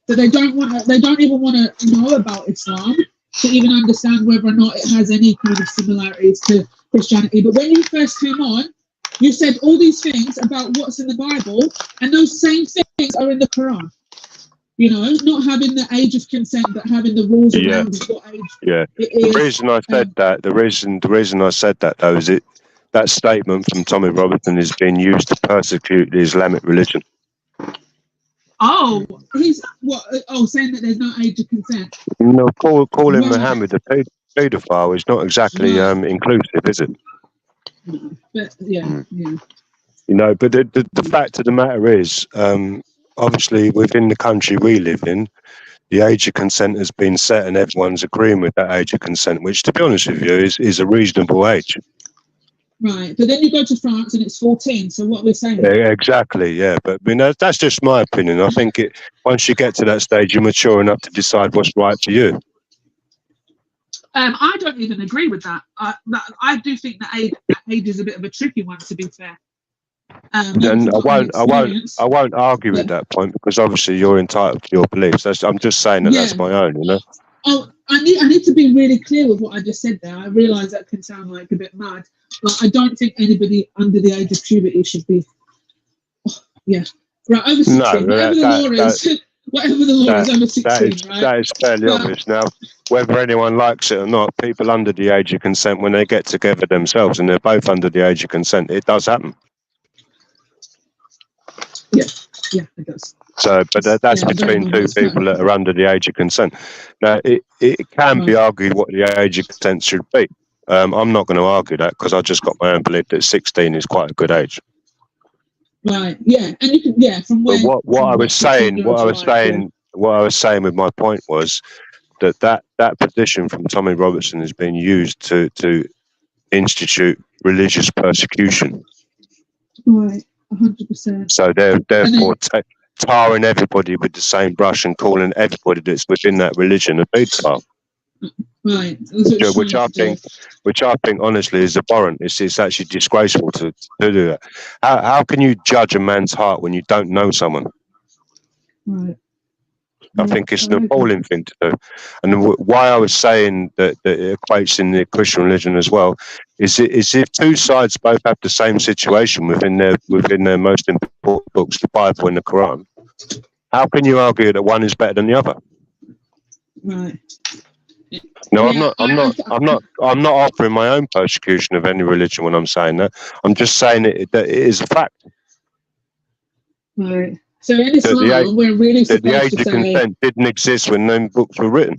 that they don't even want to know about Islam to even understand whether or not it has any kind of similarities to Christianity. But when you first came on, you said all these things about what's in the Bible, and those same things are in the Quran. You know, not having the age of consent, but having the rules around what age it is. The reason I said that, the reason I said that though, is that statement from Tommy Robinson is being used to persecute the Islamic religion. Oh, he's what? Oh, saying that there's no age of consent. No, calling Muhammad a paedophile is not exactly inclusive, is it? But yeah. You know, but the fact of the matter is, obviously within the country we live in, the age of consent has been set, and everyone's agreeing with that age of consent, which, to be honest with you, is a reasonable age. Right, but then you go to France and it's 14. So what we're saying? Yeah, exactly. Yeah, but I mean that's just my opinion. I think once you get to that stage, you're mature enough to decide what's right for you. I don't even agree with that. I do think that age is a bit of a tricky one, to be fair. And I won't argue with that point, because obviously you're entitled to your beliefs. I'm just saying that that's my own, you know. Oh, I need to be really clear with what I just said there. I realise that can sound like a bit mad, but I don't think anybody under the age of puberty should be. Right, over 16. Whatever the law is over 16, right? That is fairly obvious. Now, whether anyone likes it or not, people under the age of consent, when they get together themselves and they're both under the age of consent, it does happen. Yeah, it does. So, but that's between two people that are under the age of consent. Now, it can be argued what the age of consent should be. I'm not going to argue that, because I just got my own belief that 16 is quite a good age. Right. Yeah, and you can from where. But what I was saying with my point was that position from Tommy Robertson is being used to institute religious persecution. Right. 100%. So therefore tarring everybody with the same brush and calling everybody that's within that religion a paedophile. Right. Which I think honestly is abhorrent. It's actually disgraceful to do that. How can you judge a man's heart when you don't know someone? Right. I think it's an appalling thing to do. And why I was saying that it equates in the Christian religion as well is if two sides both have the same situation within their most important books, the Bible and the Quran, how can you argue that one is better than the other? Right. No, I'm not offering my own persecution of any religion when I'm saying that. I'm just saying that it is a fact. Right. So in Islam, we're really supposed the age to of say consent didn't exist when them books were written.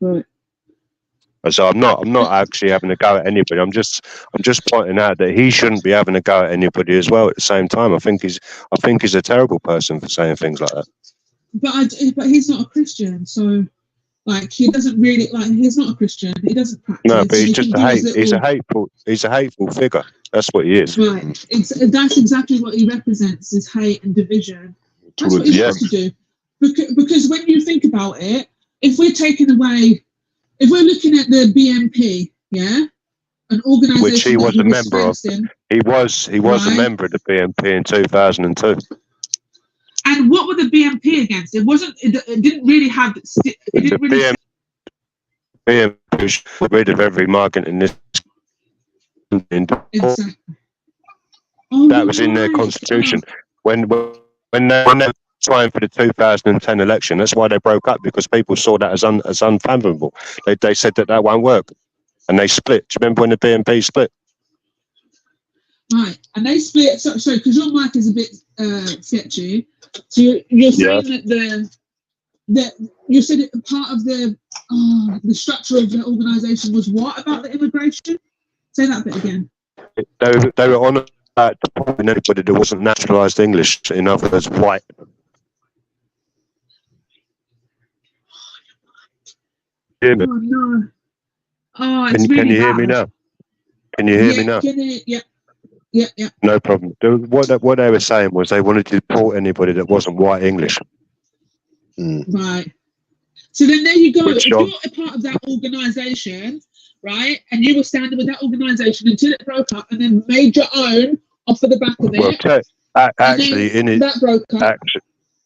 Right. So I'm not actually having a go at anybody. I'm just pointing out that he shouldn't be having a go at anybody as well at the same time. I think he's a terrible person for saying things like that. But he's not a Christian, so like he doesn't really he's not a Christian. He doesn't practice. No, but he's just he's a hateful figure. That's what he is. Right. That's exactly what he represents: is hate and division. That's what he wants to do. Because when you think about it, if we're looking at the BNP, an organisation which he was a member of, he was a member of the BNP in 2002. And what were the BNP against? It wasn't. It didn't really have. BNP should get rid of every migrant in this. Exactly. That was in their constitution. When they trying for the 2010 election. That's why they broke up, because people saw that as unfathomable. They said that won't work, and they split. Do you remember when the BNP split? Right, and they split. Sorry, because your mic is a bit sketchy. So you're saying that you said it, part of the structure of the organisation was what about the immigration? Say that bit again. They were on about deporting anybody that wasn't naturalised English, in other words, white. Oh no! Oh, it's Can really you hear bad. me now? Can you hear me now? Yeah. No problem. What they were saying was they wanted to deport anybody that wasn't white English. Right. So then there you go. Which If you're a part of that organisation, right, and you were standing with that organisation until it broke up, and then made your own off of the back of it.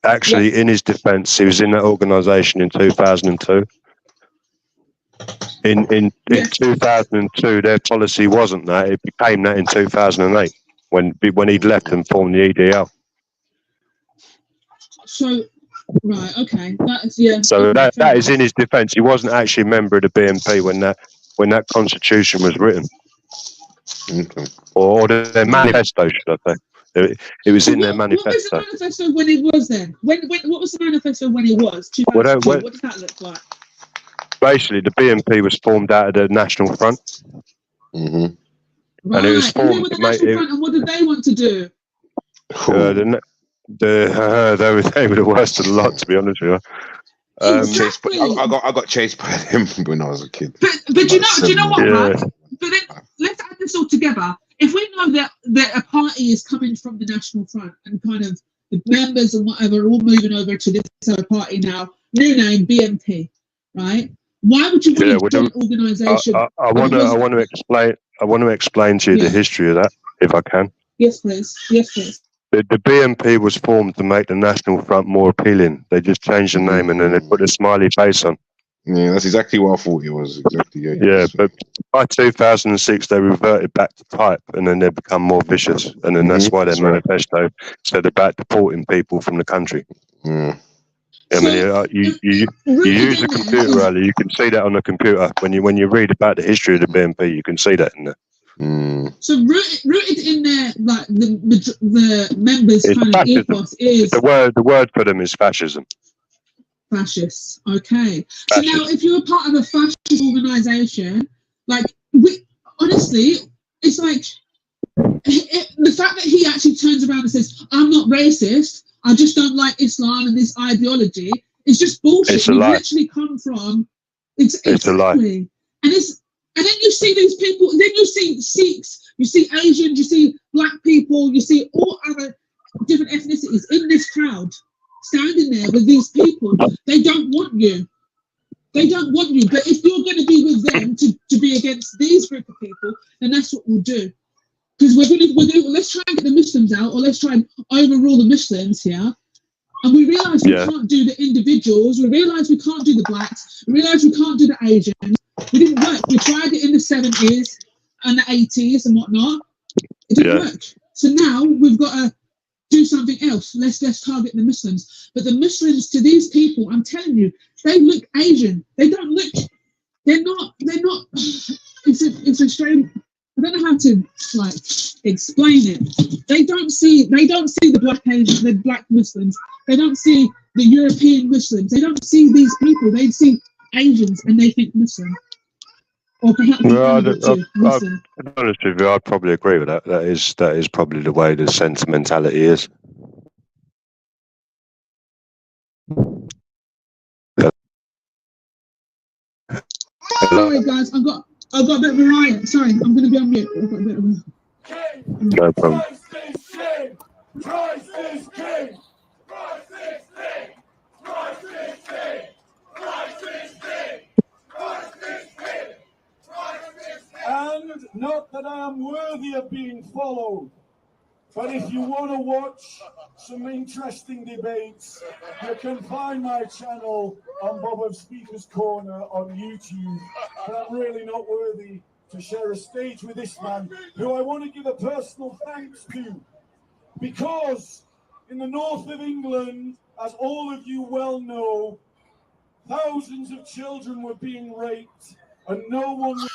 Actually, in his defence, he was in that organisation in 2002. In 2002, their policy wasn't that. It became that in 2008 when he'd left and formed the EDL. So, right, okay, that's So that is in his defence. He wasn't actually a member of the BNP when that constitution was written, or their manifesto, should I say? It was in their manifesto. What was the manifesto when it was then? What was the manifesto when it was? 2002. What does that look like? Basically, the BNP was formed out of the National Front. Right. And it was formed the National Front, and what did they want to do? They were the worst of the lot, to be honest with you. Exactly. I got chased by them when I was a kid. But do you know what, man? But then let's add this all together. If we know that a party is coming from the National Front and kind of the members and whatever are all moving over to this other party now, new name BNP, right? Why would you want to join an organisation? I want to explain to you the history of that, if I can. Yes, please. Yes, please. The BNP was formed to make the National Front more appealing. They just changed the name and then they put a smiley face on. Yeah, that's exactly what I thought it was. Exactly. Yeah, but by 2006 they reverted back to type, and then they become more vicious, and then that's why their manifesto said about deporting people from the country. I mean, you use a computer earlier. You can see that on the computer when you read about the history of the BNP. You can see that in there. So rooted in there, like the members' It's kind of ethos is the word for them is fascism. Fascists. Okay. So now, if you're a part of a fascist organisation, like honestly, it's like the fact that he actually turns around and says, "I'm not racist. I just don't like Islam and this ideology." It's just bullshit. It's a lie. Literally come from. It's a lie. And then you see these people. Then you see Sikhs. You see Asians. You see black people. You see all other different ethnicities in this crowd. Standing there with these people, they don't want you. They don't want you. But if you're going to be with them to be against these group of people, then that's what we'll do. Because we're gonna let's try and get the Muslims out, or let's try and overrule the Muslims here. And we realise we can't do the individuals. We realise we can't do the blacks. We realise we can't do the Asians. We didn't work. We tried it in the 70s and the 80s and whatnot. It didn't work. So now we've got to do something else. Let's target the Muslims. But the Muslims, to these people, I'm telling you, they look Asian. They don't look. They're not. It's a strange. I don't know how to like explain it. They don't see the black Asians, the black Muslims. They don't see the European Muslims. They don't see these people. They see Asians and they think Muslim. Or perhaps Muslim. To be honest with you, I'd probably agree with that. That is probably the way the sentimentality is. Sorry guys, I've got a bit of a riot. Sorry, I'm going to be on mute. I've got a bit of a... No problem. Christ is king! Christ is king! Christ is king! Christ is king! Christ is king! Christ is king! And not that I am worthy of being followed, but if you want to watch some interesting debates, you can find my channel on Bob of Speaker's Corner on YouTube. But I'm really not worthy to share a stage with this man, who I want to give a personal thanks to, because in the north of England, As all of you well know, thousands of children were being raped, and no one was...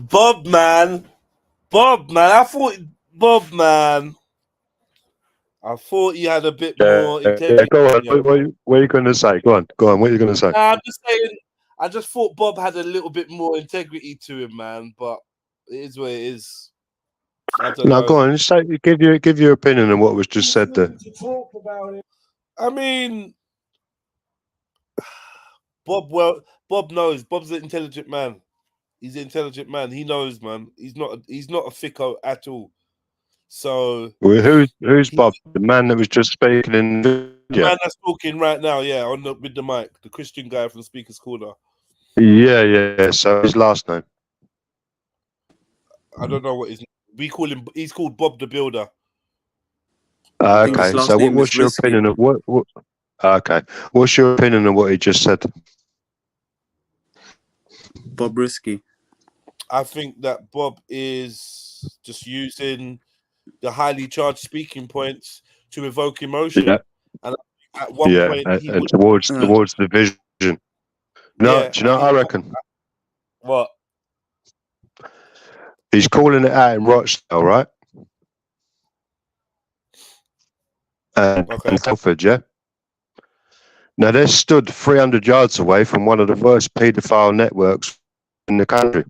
Bob, man. I thought he had a bit more integrity. Go on. What are you going to say? Go on. What are you going to say? I'm just saying. I just thought Bob had a little bit more integrity to him, man. But it is what it is. I don't know. Go on. Say, give your opinion on what was just said there. To talk about it. I mean, Bob knows. Bob's an intelligent man. He's an intelligent man. He knows, man. He's not a thicko at all. So who's Bob? The man that was just speaking in the The man that's talking right now, yeah, with the mic, the Christian guy from Speaker's Corner. Yeah. So his last name? I don't know what his. We call him. He's called Bob the Builder. Okay. So what's your opinion of what? Okay. What's your opinion of what he just said? Bob Risky. I think that Bob is just using the highly charged speaking points to evoke emotion. Yeah. And at one point, he and would, towards the vision. No, Yeah, do you know what I reckon? What? He's calling it out in Rochdale, right? And Telford, yeah? Now, they're stood 300 yards away from one of the worst paedophile networks in the country.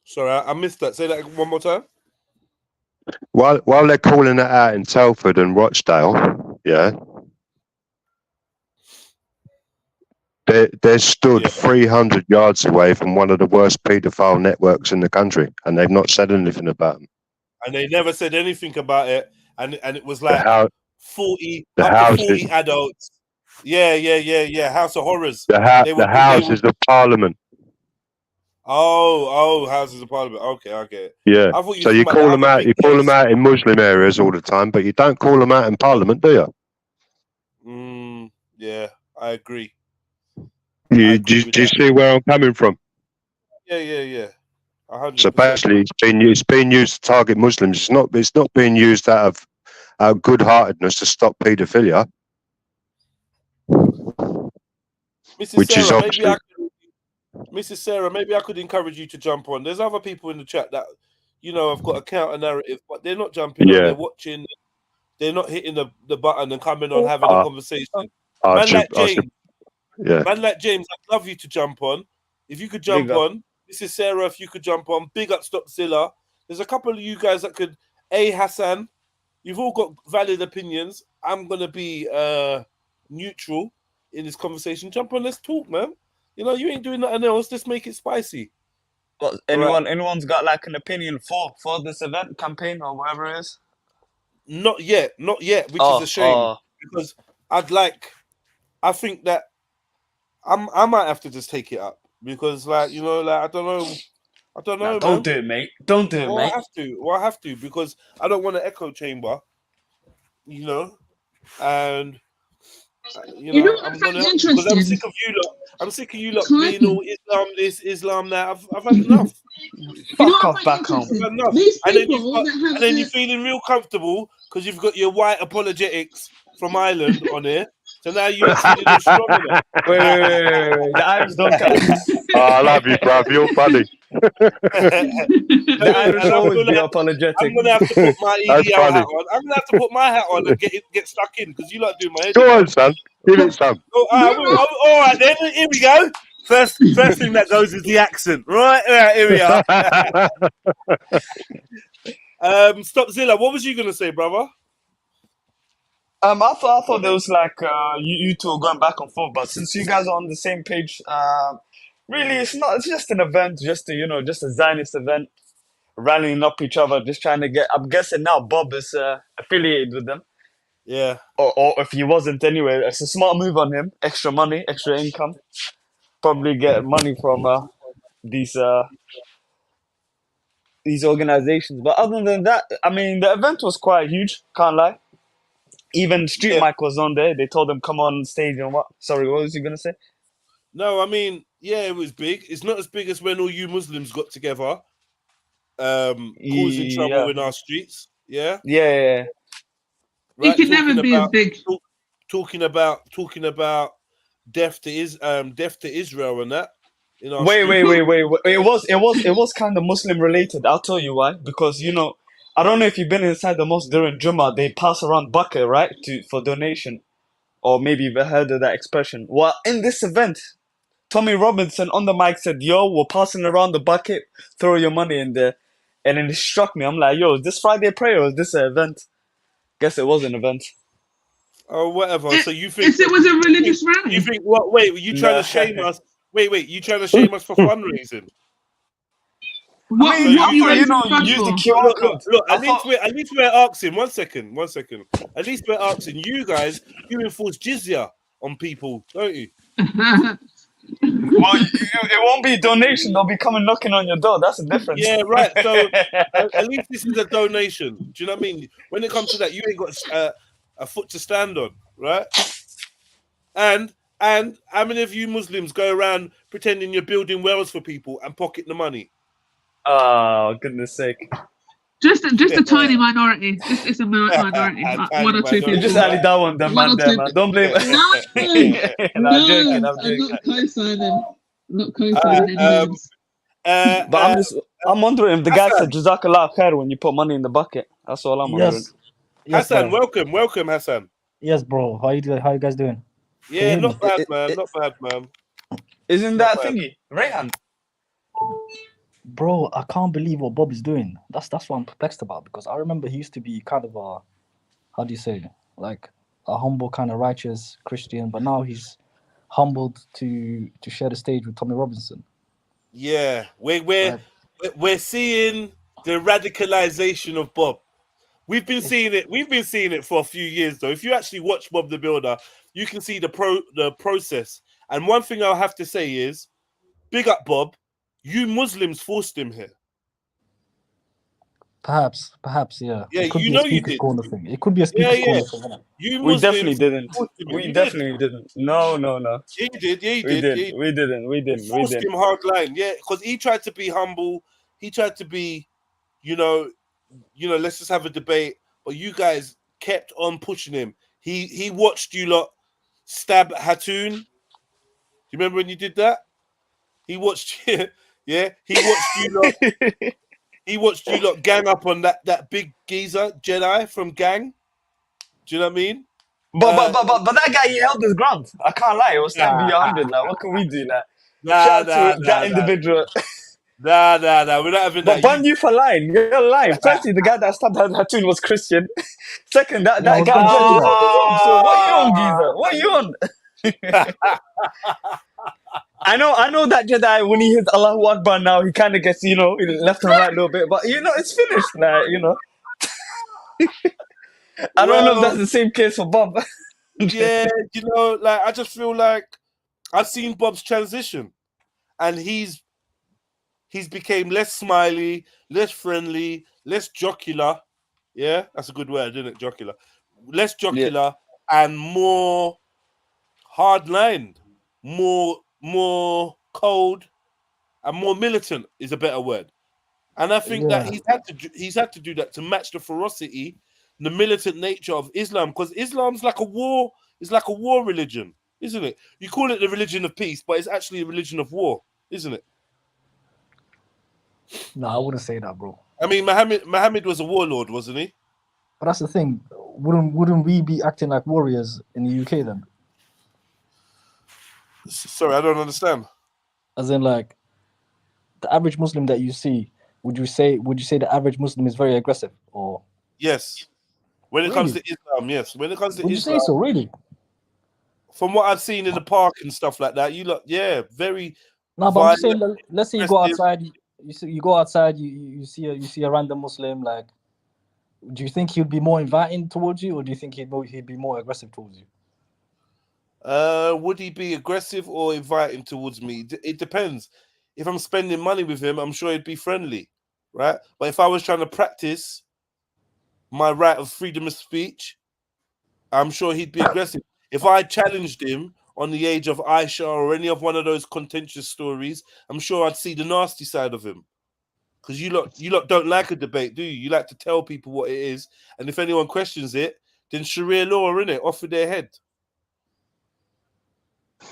Sorry, I missed that. Say that one more time. While they're calling it out in Telford and Rochdale, yeah, they're stood 300 yards away from one of the worst paedophile networks in the country, and they've not said anything about them. And they never said anything about it, and it was like 40 adults. Yeah. House of Horrors. The Houses of Parliament. Oh, Houses of Parliament. Okay, I get it. Yeah. I thought So you call them out. You call them out in Muslim areas all the time, but you don't call them out in Parliament, do you? Yeah, I agree. Do you see where I'm coming from? Yeah. 100%. So basically, it's being used to target Muslims. It's not being used out of good-heartedness to stop paedophilia. Mrs. Sarah, maybe I could encourage you to jump on. There's other people in the chat that, have got a counter narrative, but they're not jumping on. They're watching. They're not hitting the button and coming on, having a conversation. Man like James, I'd love you to jump on. If you could jump on. Mrs. Sarah, if you could jump on. Big up Stopzilla. There's a couple of you guys that could. Hassan, you've all got valid opinions. I'm going to be neutral in this conversation. Jump on, let's talk, man. You ain't doing nothing else. Just make it spicy. But anyone's got like an opinion for this event campaign or whatever it is? Not yet, which is a shame. Because I think that I might have to just take it up. Because I don't know. Nah, don't do it, mate. Don't do it, mate. I have to because I don't want an echo chamber. And I'm gonna because I'm sick of you lot being all Islam this, Islam that. I've had enough. Fuck off back home. I've had enough. And then you're feeling real comfortable because you've got your white apologetics from Ireland on here. So now you're feeling all strong enough. Wait. The Irish don't count. I love you, bruv. You're funny. The Irish always be apologetic. I'm gonna have to put my EDL hat on. I'm gonna have to put my hat on and get stuck in because you lot do my head. Go on, son. Give it some. All right, then. Here we go. First thing that goes is the accent. Right, here we are. Stopzilla, what was you gonna say, brother? I thought there was like you two are going back and forth, but since you guys are on the same page, really it's not. It's just an event, just a Zionist event, rallying up each other, just trying to get. I'm guessing now Bob is affiliated with them. Yeah. Or if he wasn't anyway, it's a smart move on him. Extra money, extra income. Probably get money from these organizations. But other than that, I mean, the event was quite huge. Can't lie. Even Street Mike was on there. They told him come on stage and what? Sorry, what was you gonna say? No, I mean, yeah, it was big. It's not as big as when all you Muslims got together, causing trouble in our streets. Yeah. Yeah. He can never be as big. Talking about death to Israel and that. In our Wait. street. It was kind of Muslim related. I'll tell you why. Because I don't know if you've been inside the mosque during Jummah. They pass around bucket, right, for donation, or maybe you've heard of that expression. Well, in this event, Tommy Robinson on the mic said, "Yo, we're passing around the bucket. Throw your money in there." And then it struck me. I'm like, "Yo, is this Friday prayer or is this an event?" Guess it was an event. Oh, whatever. So you think it was a religious rally? You think what? Wait, were you trying to shame us? Wait, you trying to shame us for fundraising? What I are you thought, raising funds use the for? QR code. Look, at least we're asking. One second. At least we're asking you guys. You enforce jizya on people, don't you? Well, it won't be a donation. They'll be coming knocking on your door. That's the difference. Yeah, right. So at least this is a donation. Do you know what I mean? When it comes to that, you ain't got a foot to stand on, right? And how many of you Muslims go around pretending you're building wells for people and pocket the money? Oh, goodness sake. Just a tiny minority. It's a minority. One or two people. Just added that one, man. Don't blame No, I'm not co-signing. Not co-signing any names. But I'm wondering if the guy said Jazakallah khair when you put money in the bucket. That's all I'm wondering. Yes, Hassan, bro. welcome, Hassan. Yes, bro. How you guys doing? Yeah, not bad, man. Isn't that thingy Rayhan? Bro, I can't believe what Bob is doing. That's what I'm perplexed about, because I remember he used to be kind of how do you say, like a humble kind of righteous Christian, but now he's humbled to share the stage with Tommy Robinson. Yeah, we're seeing the radicalization of Bob. We've been seeing it for a few years though. If you actually watch Bob the Builder, you can see the process. And one thing I'll have to say is, big up Bob. You Muslims forced him here. Perhaps, yeah. Yeah, it could you be know a speaker's corner thing. It could be a speaker's corner thing, isn't it? We definitely didn't. We definitely didn't. No. Yeah, you did. We didn't. Forced him hard line. Yeah, because he tried to be humble. He tried to be, let's just have a debate. But you guys kept on pushing him. He watched you lot stab Hatun. Do you remember when you did that? He watched yeah. He watched you lot. He watched you lot gang up on that big geezer Jedi from Gang. Do you know what I mean? But that guy, he held his ground. I can't lie. It was time to be 100. Like, what can we do? Like, shout out to that individual. Nah. We're not having that. But ban you for lying. You're lying. Firstly, the guy that stabbed Hatun was Christian. Second, that guy. So what you on, geezer? What you on? I know that Jedi, when he hits Allahu Akbar now, he kind of gets, left and right a little bit. But, it's finished. I don't know if that's the same case for Bob. Yeah, I just feel like I've seen Bob's transition. And he's became less smiley, less friendly, less jocular. Yeah, that's a good word, isn't it? Jocular. Less jocular and more hard-lined, more cold, and more militant is a better word. And I think that he's had to do that to match the ferocity, the militant nature of Islam, because Islam's like a war. It's like a war religion, isn't it? You call it the religion of peace, but it's actually a religion of war, isn't it? No, I wouldn't say that, bro. I mean, Muhammad was a warlord, wasn't he? But that's the thing. Wouldn't we be acting like warriors in the UK then? Sorry, I don't understand. As in, like, the average Muslim that you see, would you say the average Muslim is very aggressive, or? Yes. When it comes to Islam, yes. When it comes to Would Islam, you say so? Really? From what I've seen in the park and stuff like that, very. No, but I'm just saying, let's say you go outside. You go outside. You see a random Muslim. Like, do you think he'd be more inviting towards you, or do you think he'd be more aggressive towards you? Would he be aggressive or inviting towards me? It depends. If I'm spending money with him, I'm sure he'd be friendly, right? But if I was trying to practice my right of freedom of speech, I'm sure he'd be aggressive. If I challenged him on the age of Aisha or any of one of those contentious stories, I'm sure I'd see the nasty side of him. Because you lot don't like a debate, do you? You like to tell people what it is, and if anyone questions it, then Sharia law, innit, off with their head.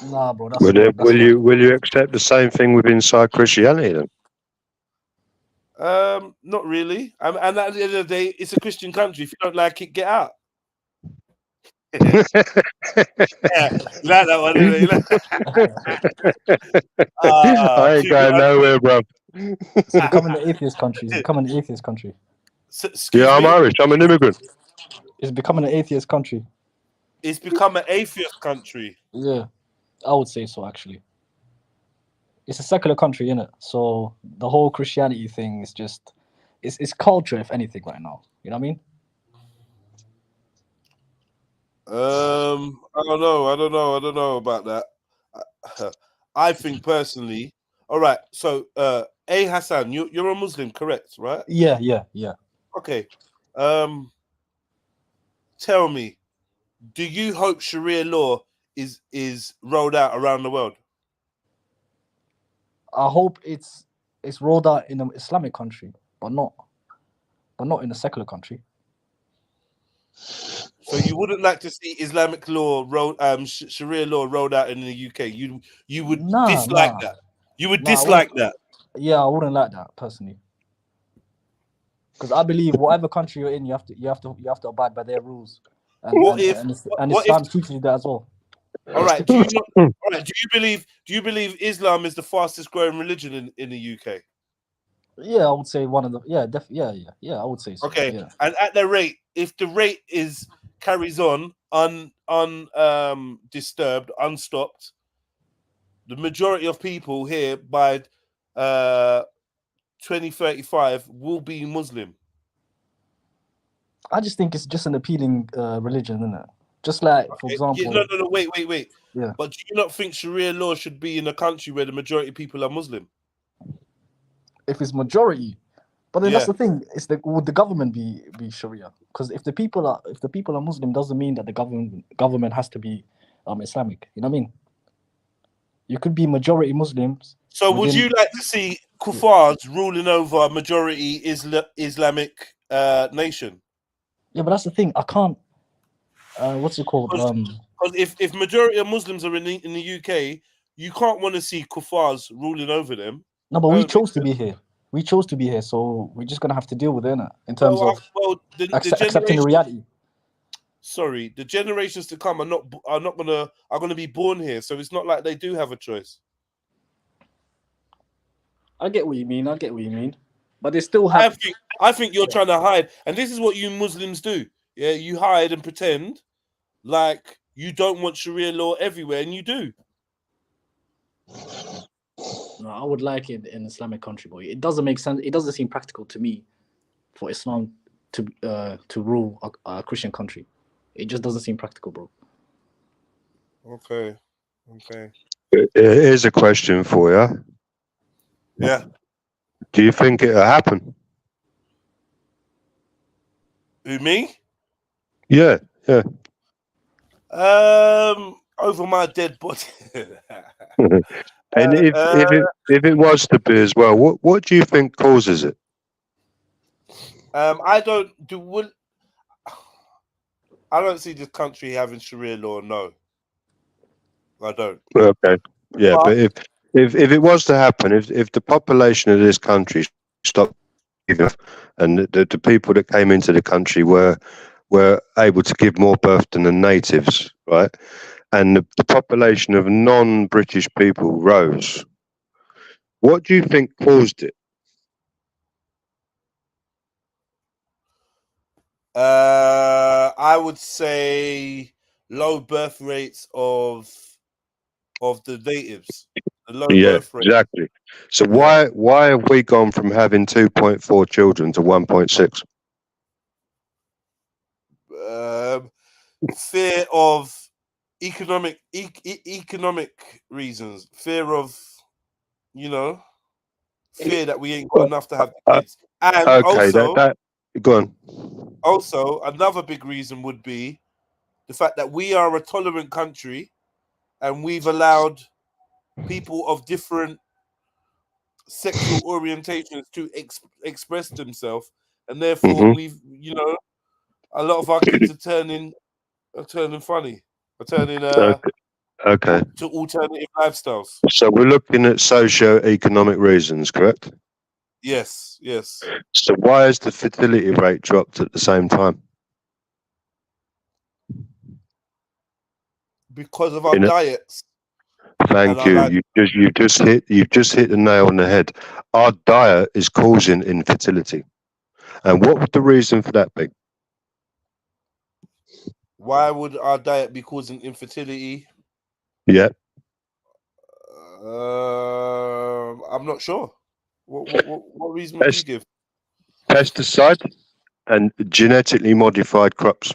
Nah, bro, that's not. Will you accept the same thing with inside Christianity then? Not really. And at the end of the day, it's a Christian country. If you don't like it, get out. Yeah, you like that one, I ain't going nowhere, bro. It's becoming an atheist country. It's becoming an atheist country. Yeah, I'm Irish. I'm an immigrant. It's becoming an atheist country. It's become an atheist country. Yeah, I would say so, actually. It's a secular country, innit? So the whole Christianity thing is just, it's culture, if anything, right now. You know what I mean? I don't know about that. I think personally, all right. So, Hassan, you're a Muslim, correct? Right? Yeah. Okay. Tell me, do you hope Sharia law is rolled out around the world? I hope it's rolled out in an Islamic country, but not in a secular country. So you wouldn't like to see Islamic law Sharia law rolled out in the UK? You would dislike that. You would dislike that. Yeah, I wouldn't like that personally. Because I believe whatever country you're in, you have to abide by their rules. And Islam teaches you that as well. All right. Do you believe Islam is the fastest growing religion in the UK? Yeah, I would say one of the. Yeah, definitely. Yeah, I would say so. Okay. Yeah. And at the rate, if the rate carries on disturbed, unstopped, the majority of people here by 2035 will be Muslim. I just think it's just an appealing religion, isn't it? Just like, for example. Yeah, no. Wait. Yeah. But do you not think Sharia law should be in a country where the majority of people are Muslim? If it's majority, but then that's the thing. Would the government be Sharia? Because if the people are Muslim, doesn't mean that the government has to be Islamic. You know what I mean? You could be majority Muslims. So would you like to see kuffars ruling over a majority Islamic nation? Yeah, but that's the thing. I can't. What's it called? Because if majority of Muslims are in the UK, you can't want to see kuffars ruling over them. No, but we chose to be here. We chose to be here, so we're just gonna have to deal with it in terms of accepting the reality. Sorry, the generations to come are gonna be born here, so it's not like they do have a choice. I get what you mean. But they still have. I think you're trying to hide, and this is what you Muslims do. Yeah, you hide and pretend like you don't want Sharia law everywhere, and you do. No, I would like it in an Islamic country, boy. It doesn't make sense. It doesn't seem practical to me for Islam to rule a Christian country. It just doesn't seem practical, bro. Okay. Here's a question for you. Yeah. Do you think it'll happen? Who, me? Yeah. Over my dead body. And if it was to be as well, what do you think causes it? I don't see this country having Sharia law. No, I don't. Okay, yeah, but if it was to happen, if the population of this country stopped giving, and the people that came into the country were able to give more birth than the natives, right? And the population of non-British people rose. What do you think caused it? I would say low birth rates of the natives. The low birth rate. Exactly. So why have we gone from having 2.4 children to 1.6? Fear of economic reasons. Fear of, fear that we ain't got enough to have kids. And okay, also, go on. Also, another big reason would be the fact that we are a tolerant country, and we've allowed people of different sexual orientations to express themselves, and therefore we've, you know, a lot of our kids are turning funny, are turning Okay. to alternative lifestyles. So we're looking at socio-economic reasons, correct? Yes, yes. So why has the fertility rate dropped at the same time? Because of our diets. Thank you. You've just hit the nail on the head. Our diet is causing infertility. And what would the reason for that be? Why would our diet be causing infertility? Yeah. I'm not sure. What reason would you give? Pesticide and genetically modified crops.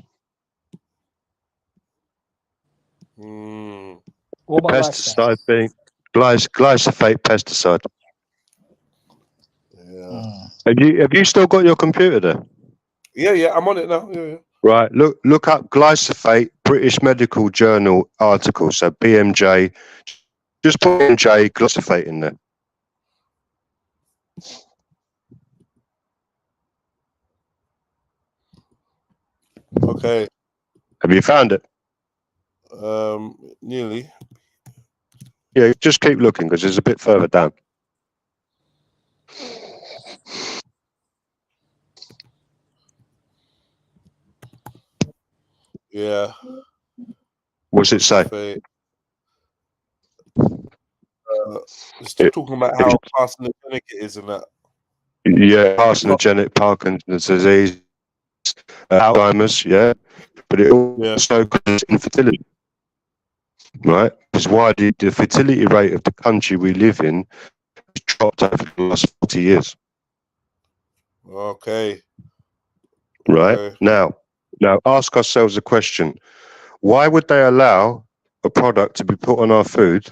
What about Pesticide being glyphosate pesticide. Have you still got your computer there? Yeah, I'm on it now. Yeah. Right, look up glyphosate British Medical Journal article. So BMJ, just put BMJ glyphosate in there. Okay. Have you found it? Nearly. Yeah, just keep looking because it's a bit further down. Yeah. What's it say? It's still talking about how carcinogenic it is and that. Yeah, carcinogenic, Parkinson's disease, Alzheimer's, yeah, but it also causes infertility, right? Because why the fertility rate of the country we live in has dropped over the last 40 years. Okay. Right? Okay. Now ask ourselves a question. Why would they allow a product to be put on our food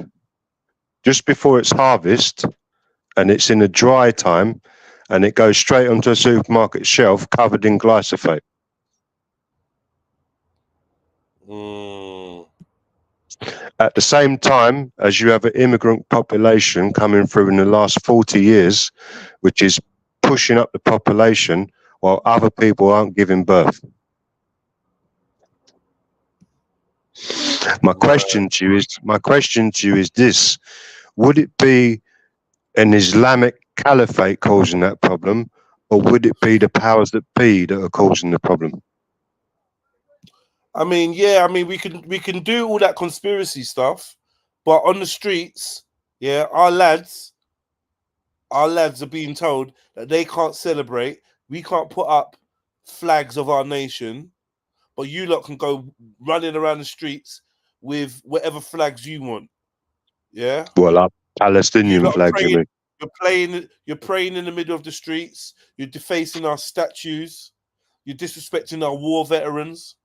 just before it's harvest and it's in a dry time and it goes straight onto a supermarket shelf covered in glyphosate? At the same time as you have an immigrant population coming through in the last 40 years, which is pushing up the population while other people aren't giving birth. My question to you is this: would it be an Islamic caliphate causing that problem, or would it be the powers that be that are causing the problem? I mean, yeah, I mean we can do all that conspiracy stuff, but on the streets, yeah, our lads are being told that they can't celebrate. We can't put up flags of our nation, but you lot can go running around the streets with whatever flags you want. Yeah. Well, our Palestinian flags, you mean? You're praying in the middle of the streets. You're defacing our statues. You're disrespecting our war veterans.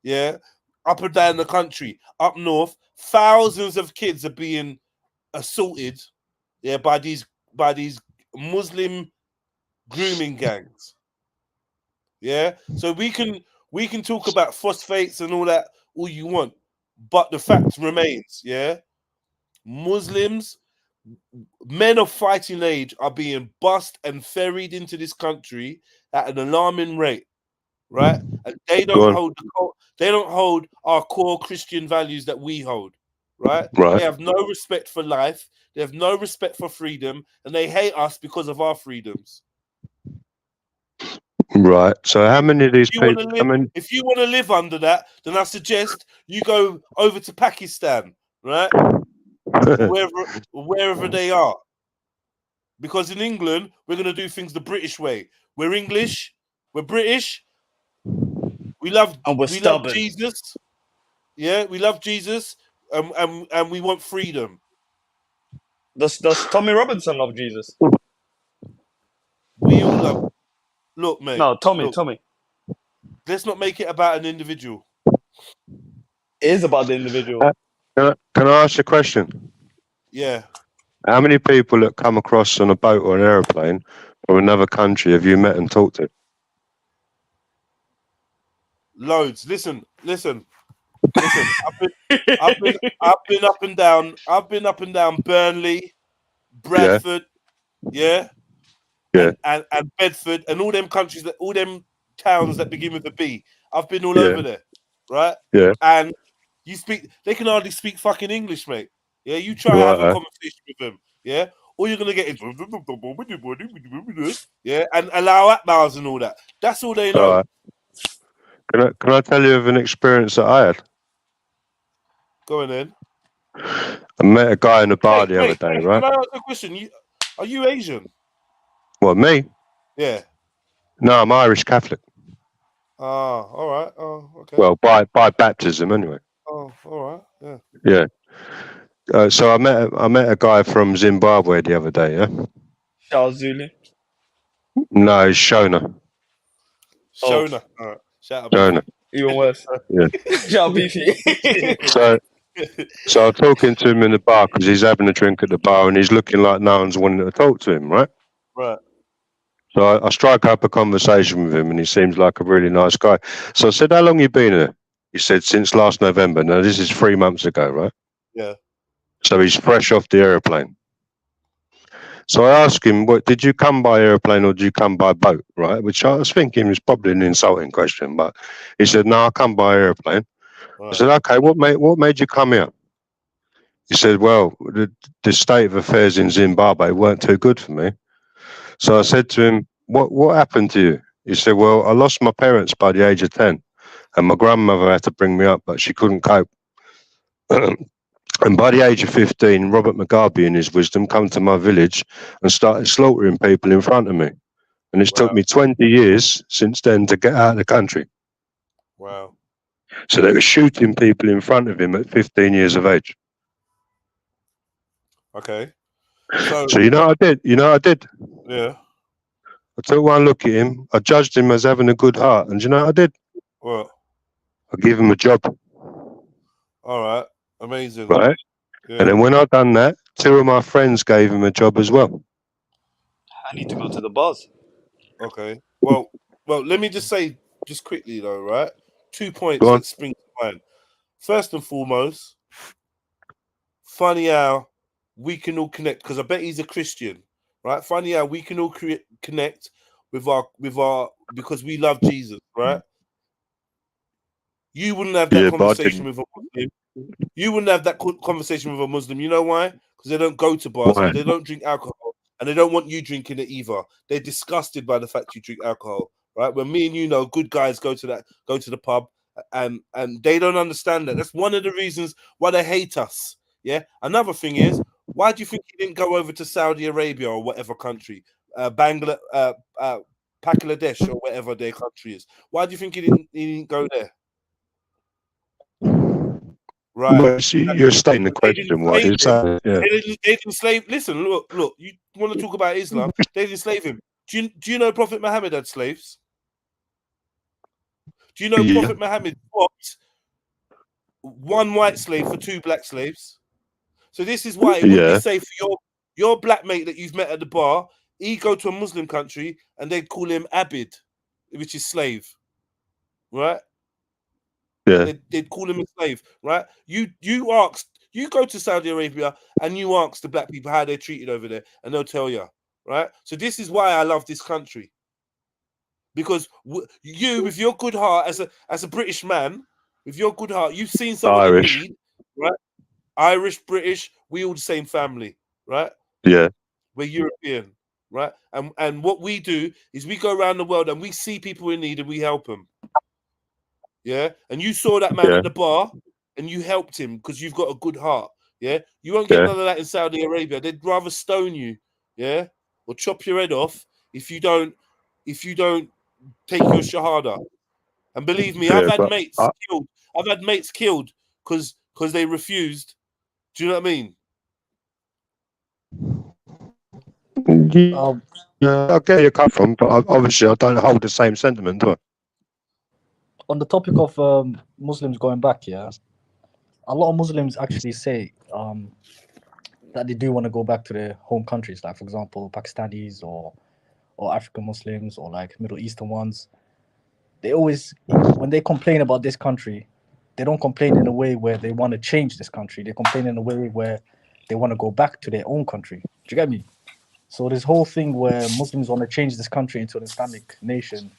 Yeah. Up and down the country, up north, thousands of kids are being assaulted, yeah, by these Muslim grooming gangs. Yeah. So we can talk about phosphates and all that all you want, but the fact remains, yeah. Muslims, men of fighting age, are being bussed and ferried into this country at an alarming rate, right? And they don't hold our core Christian values that we hold, right? Right. They have no respect for life. They have no respect for freedom, and they hate us because of our freedoms. Right. So how many of these people? If you want to live under that, then I suggest you go over to Pakistan, right? wherever they are. Because in England, we're going to do things the British way. We're English. We're British. We love Jesus. Yeah, we love Jesus, and we want freedom. Does Tommy Robinson love Jesus? We all love. Look, mate. No, Tommy. Let's not make it about an individual. It is about the individual. Can I ask you a question? Yeah. How many people that come across on a boat or an aeroplane from another country have you met and talked to? Loads. Listen. I've been up and down. I've been up and down Burnley, Bradford, yeah, Yeah. and Bedford and all them countries that all them towns that begin with a B. I've been all Yeah. over there, right? Yeah. And they can hardly speak fucking English, mate. Yeah, you try to have a Right. conversation with them, yeah. All you're gonna get is yeah, and allow Akbars and all that. That's all they know. Right. Can I tell you of an experience that I had? Go on then. I met a guy in a bar the other day, right? Can I ask a question? Are you Asian? What, me? Yeah. No, I'm Irish Catholic. Ah, all right. Oh, okay. Well, by baptism anyway. Oh, all right. Yeah. Yeah. So I met a guy from Zimbabwe the other day. Yeah. Charles Zulu. No, it's Shona. Shona. All right. Shout out. Shona. Even worse. Yeah. Shout beefy. So I'm talking to him in the bar because he's having a drink at the bar and he's looking like no one's wanting to talk to him, right? Right. So I strike up a conversation with him and he seems like a really nice guy. So I said, how long you been here? He said, since last November. Now, this is 3 months ago, right? Yeah. So he's fresh off the aeroplane. So I asked him, what, did you come by aeroplane or did you come by boat, right? Which I was thinking was probably an insulting question, but he said, no, I come by aeroplane. Right. I said, okay, what made you come here? He said, well, the state of affairs in Zimbabwe weren't too good for me. So I said to him, what happened to you? He said, well, I lost my parents by the age of 10 and my grandmother had to bring me up, but she couldn't cope. And by the age of 15, Robert Mugabe in his wisdom come to my village and started slaughtering people in front of me. And it's took me 20 years since then to get out of the country. Wow. So they were shooting people in front of him at 15 years of age. Okay. So you know what I did? Yeah. I took one look at him. I judged him as having a good heart. And you know what I did? What? I gave him a job. All right. Amazing. Right? Yeah. And then when I done that, 2 of my friends gave him a job as well. I need to go to the bars. Okay. Well, let me just say just quickly though, right? 2 points that spring to mind. First and foremost, funny how we can all connect because I bet he's a Christian, right? Funny how we can all connect with our because we love Jesus, right? You wouldn't have that conversation with a Muslim. You wouldn't have that conversation with a Muslim. You know why? Because they don't go to bars, they don't drink alcohol, and they don't want you drinking it either. They're disgusted by the fact you drink alcohol, right? When me and you know, good guys go to the pub, and they don't understand that. That's one of the reasons why they hate us. Yeah. Another thing is, why do you think he didn't go over to Saudi Arabia or whatever country, Bangladesh or whatever their country is? Why do you think he didn't go there? Right. Well, you're stating the question. What is that? Yeah. They didn't slave. Listen, look. You want to talk about Islam? They didn't slave him. Do you know Prophet Muhammad had slaves? Do you know Prophet Muhammad swapped 1 white slave for 2 black slaves? So this is why it wouldn't be safe for your black mate that you've met at the bar. He go to a Muslim country and they'd call him Abid, which is slave, right? Yeah. They'd call him a slave, right? You go to Saudi Arabia and you ask the black people how they're treated over there, and they'll tell you, right? So this is why I love this country, because you, with your good heart, as a British man, with your good heart, you've seen someone in need, right? Irish, British, we all the same family, right? Yeah. We're European, right? And what we do is we go around the world and we see people in need and we help them. Yeah, and you saw that man at the bar and you helped him because you've got a good heart. Yeah, you won't get none of that in Saudi Arabia. They'd rather stone you, yeah, or chop your head off if you don't take your shahada. And believe me, I've had mates killed. I've had mates killed because they refused. Do you know what I mean? Yeah, I get where you come from, but obviously I don't hold the same sentiment, do I? On the topic of Muslims going back, yeah, a lot of Muslims actually say that they do want to go back to their home countries, like for example, Pakistanis or African Muslims or like Middle Eastern ones. They always, when they complain about this country, they don't complain in a way where they want to change this country. They complain in a way where they want to go back to their own country. Do you get me? So this whole thing where Muslims want to change this country into an Islamic nation,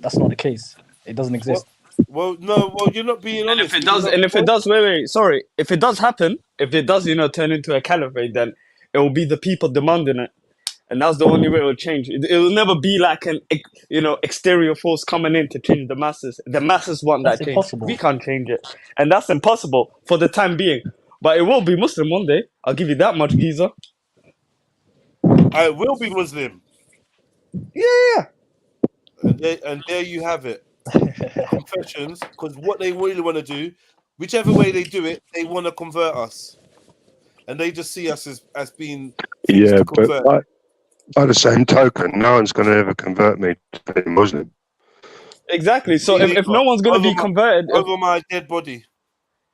that's not the case. It doesn't exist. Well, no, well, you're not being honest. If it does, wait, sorry. If it does happen, if it does, turn into a caliphate, then it will be the people demanding it. And that's the only way it will change. It will never be like an, exterior force coming in to change the masses. The masses want That's that change. impossible. We can't change it. And that's impossible for the time being. But it will be Muslim one day. I'll give you that much, geezer. I will be Muslim. Yeah. And there you have it. Confessions, because what they really want to do, whichever way they do it, they want to convert us. And they just see us as being things to convert. But by the same token, no one's going to ever convert me to being Muslim. Exactly. So if no one's going to be converted... Over my dead body.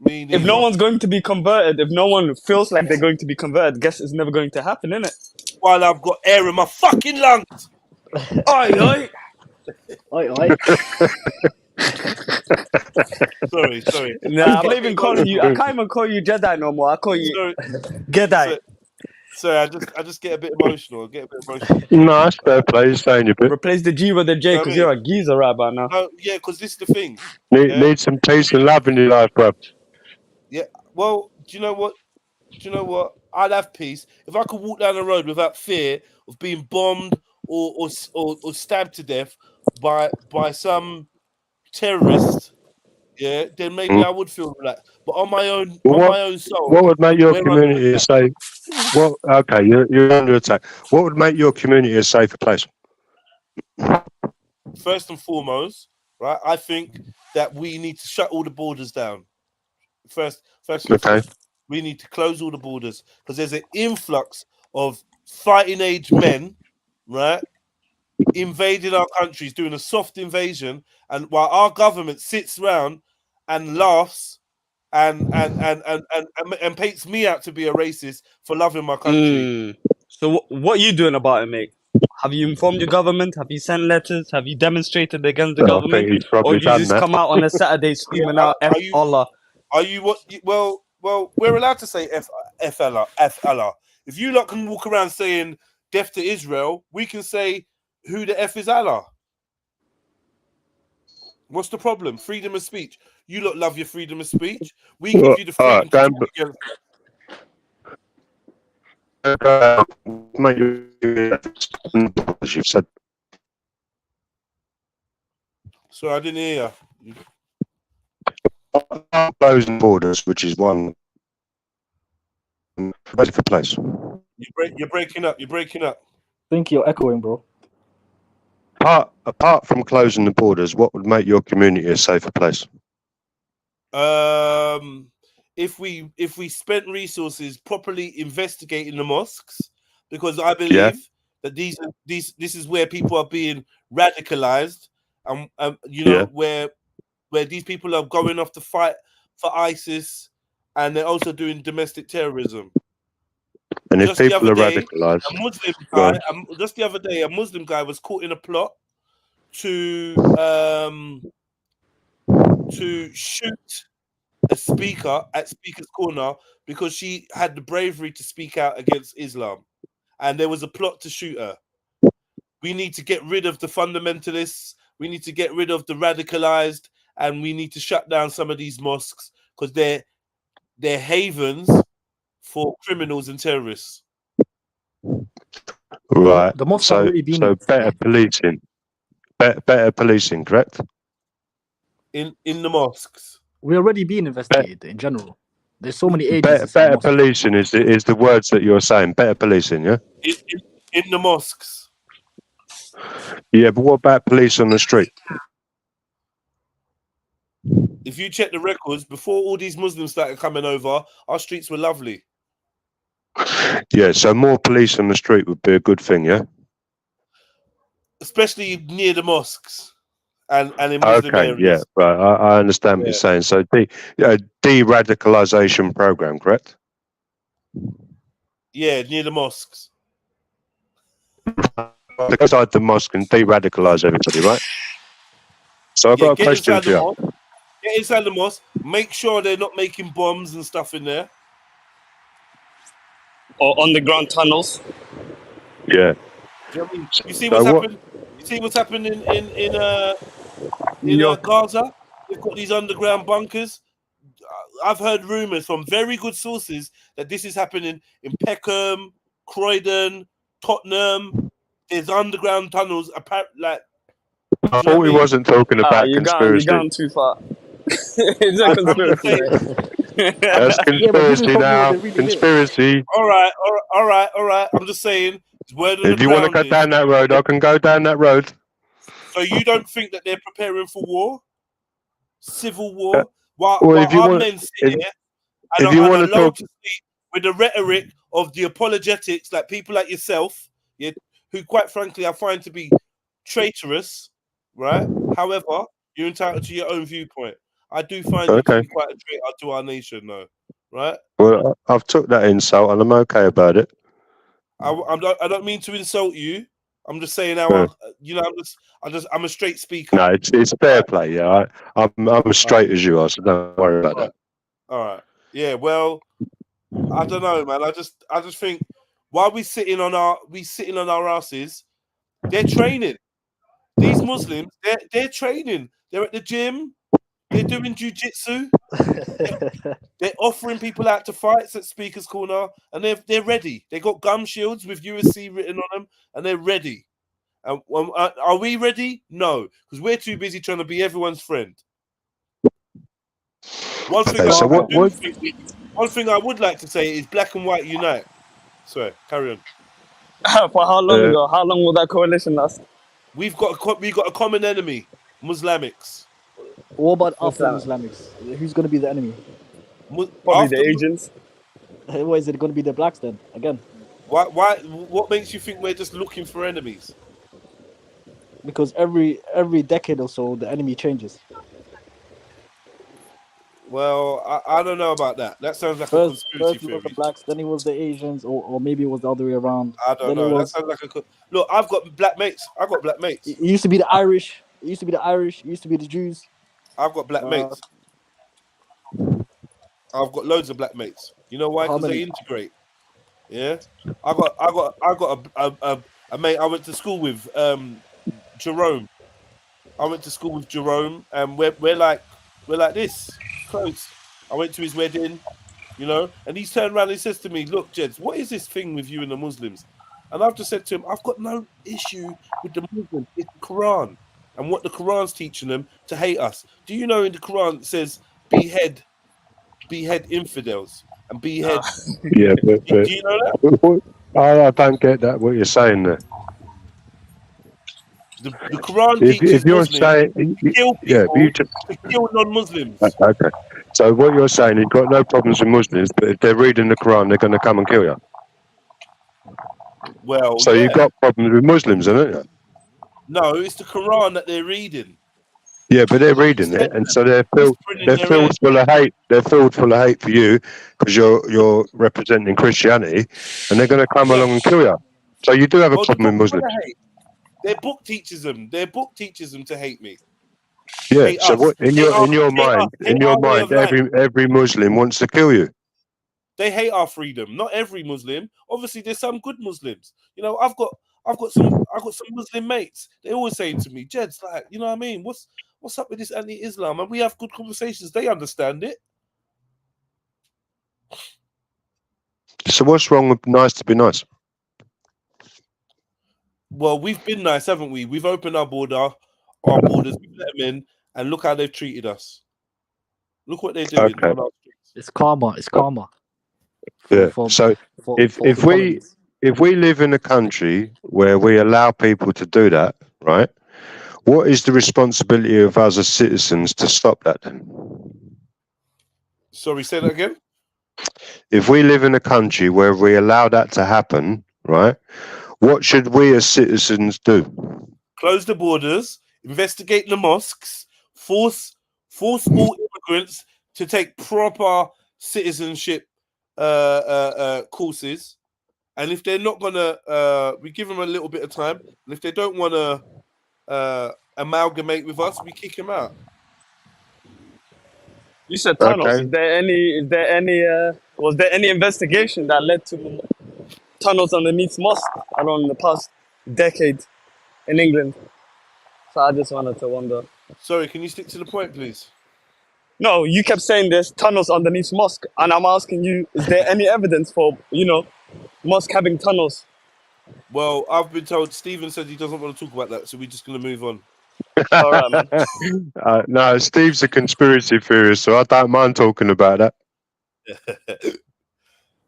If no one's going to be converted, if no one feels like they're going to be converted, guess it's never going to happen, innit? While I've got air in my fucking lungs. Oi, oi. Oi, oi. Sorry. Nah, I'm not even calling you. I can't even call you Jedi no more. I call you G'day. Sorry, I just get a bit emotional. No, that's fair play. You're saying your bit. Replace the G with the J because you're a geezer right about now. No, yeah, because this is the thing. Need some peace and love in your life, bro. Yeah. Well, do you know what? I'd have peace if I could walk down the road without fear of being bombed or stabbed to death by some terrorist. Yeah, then maybe I would feel relaxed. But on my own soul. What would make your community a safe? Well, okay, you're under attack. What would make your community a safer place? First and foremost, right? I think that we need to shut all the borders down. First and foremost, we need to close all the borders because there's an influx of fighting age men, right? Invading our countries, doing a soft invasion, and while our government sits around and laughs and paints me out to be a racist for loving my country. So what are you doing about it, mate? Have you informed your government? Have you sent letters? Have you demonstrated against the government? Or you just come out on a Saturday screaming out F Allah? Are you what? Well, we're allowed to say F Allah. If you lot can walk around saying death to Israel, we can say who the F is Allah. What's the problem? Freedom of speech. You lot love your freedom of speech. We give you the freedom to speak against. As you've said. So I didn't hear you. Closing borders, which is one safer place. You're breaking up. I think you're echoing, bro. Apart from closing the borders, what would make your community a safer place? If we spent resources properly investigating the mosques, because I believe that this is where people are being radicalized, and where these people are going off to fight for ISIS, and they're also doing domestic terrorism. And if people are radicalized, just the other day, a Muslim guy was caught in a plot to shoot a speaker at Speaker's Corner because she had the bravery to speak out against Islam, and there was a plot to shoot her. We need to get rid of the fundamentalists. We need to get rid of the radicalized, and we need to shut down some of these mosques because they're havens for criminals and terrorists. Right. So better policing. Better policing, correct? In the mosques. We're already being investigated in general. There's so many agencies. Better policing is the words that you're saying. Better policing, yeah? In the mosques. Yeah, but what about police on the street? If you check the records, before all these Muslims started coming over, our streets were lovely. Yeah, so more police on the street would be a good thing, yeah? Especially near the mosques and in Muslim areas. Yeah, right. I understand what you're saying. So de-radicalization program, correct? Yeah, near the mosques. Inside the mosque and de-radicalize everybody, right? So I've got a question for you. Get inside the mosque. Make sure they're not making bombs and stuff in there. Or underground tunnels. Yeah. Do you know what I mean? You see So what's what? happened? You see what's happened in New York. Gaza? They've got these underground bunkers. I've heard rumors from very good sources that this is happening in Peckham, Croydon, Tottenham. There's underground tunnels. Like, I thought he wasn't talking about you conspiracy. gone too far. It's a conspiracy. That's conspiracy now. Conspiracy. All right. I'm just saying. It's word on If the you want to ground go down that road, I can go down that road. So you don't think that they're preparing for war, civil war? While if you our want, men sit here if you want to alone talk, to sleep with the rhetoric of the apologetics, like people like yourself, yeah, who quite frankly I find to be traitorous, right? However, you're entitled to your own viewpoint. I do find you to okay. be quite a traitor to our nation, though, right? Well, I've took that insult and I'm okay about it. I don't mean to insult you. I'm just saying how I'm a straight speaker. No, it's fair play. Yeah, I'm as straight as you are, so don't worry about that. All right. Yeah. Well, I don't know, man. I just think while we sitting on our asses, they're training. These Muslims, they're training. They're at the gym. They're doing jujitsu. They're offering people out to fights at Speaker's Corner, and they're ready. They got gum shields with USC written on them, and they're ready. And are we ready? No, because we're too busy trying to be everyone's friend. One thing I would like to say is black and white unite. Sorry, carry on. For how long ago? How long will that coalition last? We've got a common enemy, Muslimics. What about after Islamics? Who's going to be the enemy? Probably the Asians. What is it going to be? The blacks then again? Why? What makes you think we're just looking for enemies? Because every decade or so, the enemy changes. Well, I don't know about that. That sounds like a First conspiracy it was theory. the blacks, then it was the Asians, or maybe it was the other way around. I don't know. That sounds like look. I've got black mates. It used to be the Irish. It used to be the Jews. I've got black mates. I've got loads of black mates. You know why? Because they integrate. Yeah. I got a mate I went to school with, Jerome. I went to school with Jerome, and we're like this close. I went to his wedding, you know, and he's turned around and he says to me, "Look, Jeds, what is this thing with you and the Muslims?" And I've just said to him, "I've got no issue with the Muslims. It's the Quran and what the Quran's teaching them to hate us. Do you know in the Quran it says behead infidels and behead?" Yeah, but do you know that? I don't get that. What you're saying there? The Quran If teaches you're Muslims saying, to kill people, to kill non-Muslims. Okay. So what you're saying, you've got no problems with Muslims, but if they're reading the Quran, they're going to come and kill you. Well, so you've got problems with Muslims, haven't you? No, it's the Quran that they're reading. Yeah, but they're reading it, and so they're filled full of hate. They're filled full of hate for you because you're representing Christianity, and they're going to come along and kill you. So you do have a problem with Muslims. Their book teaches them. Their book teaches them to hate me. Yeah. So what in your mind, every Muslim wants to kill you. They hate our freedom. Not every Muslim. Obviously, there's some good Muslims. You know, I've got some Muslim mates. They always say to me, "Jed's like, you know what I mean? What's up with this anti-Islam?" And we have good conversations. They understand it. So what's wrong with nice to be nice? Well, we've been nice, haven't we? We've opened our borders, we've let them in, and look how they've treated us. Look what they're doing on our streets. It's karma. It's karma. Yeah. So if we live in a country where we allow people to do that, right? What is the responsibility of us as citizens to stop that? Sorry, say that again. If we live in a country where we allow that to happen, right? What should we as citizens do? Close the borders, investigate the mosques, force all immigrants to take proper citizenship courses, and if they're not gonna, we give them a little bit of time, and if they don't want to amalgamate with us, we kick them out. You said tunnels. Okay. Was there any investigation that led to tunnels underneath mosque around the past decade in England. So I just wanted to wonder. Sorry, can you stick to the point, please? No, you kept saying there's tunnels underneath mosque, and I'm asking you, is there any evidence for, mosque having tunnels? Well, I've been told Stephen said he doesn't want to talk about that, so we're just going to move on. All right, man. No, Steve's a conspiracy theorist, so I don't mind talking about that.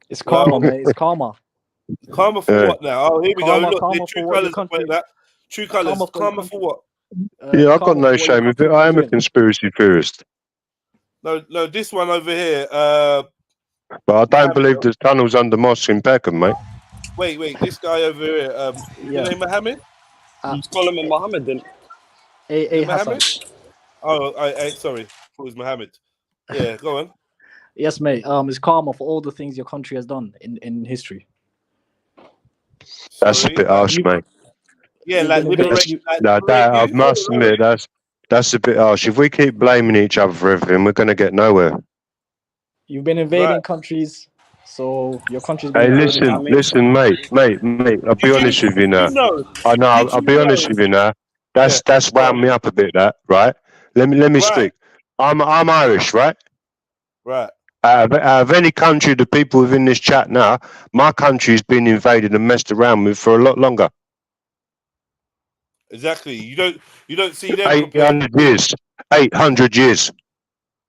It's karma, mate. It's karma. Karma for what now? Oh, here we Karma, go. Look, karma the for true what your colours are country- pointing at. True colours. Karma for what? Yeah, I've got no shame with it. I am a conspiracy theorist. No, this one over here. But I don't believe there's tunnels under mosques in Peckham, mate. Wait, this guy over here. Your name Mohammed? You call him Mohammed then? Hey, Mohammed? Oh, I sorry. I thought it was Mohammed. Yeah, go on. Yes, mate. It's karma for all the things your country has done in history. That's a bit harsh, mate. Yeah, like liberation. No, I must admit that's a bit harsh. If we keep blaming each other for everything, we're going to get nowhere. You've been invading countries, so your country's Hey, been invaded. listen, mate. I'll be honest with you now. I know. I'll be honest with you now. That's wound me up a bit. That right? Let me speak. I'm Irish, right? Right. Out of any country, the people within this chat now, my country's been invaded and messed around with for a lot longer. Exactly. You don't see them. 800 years. 800 years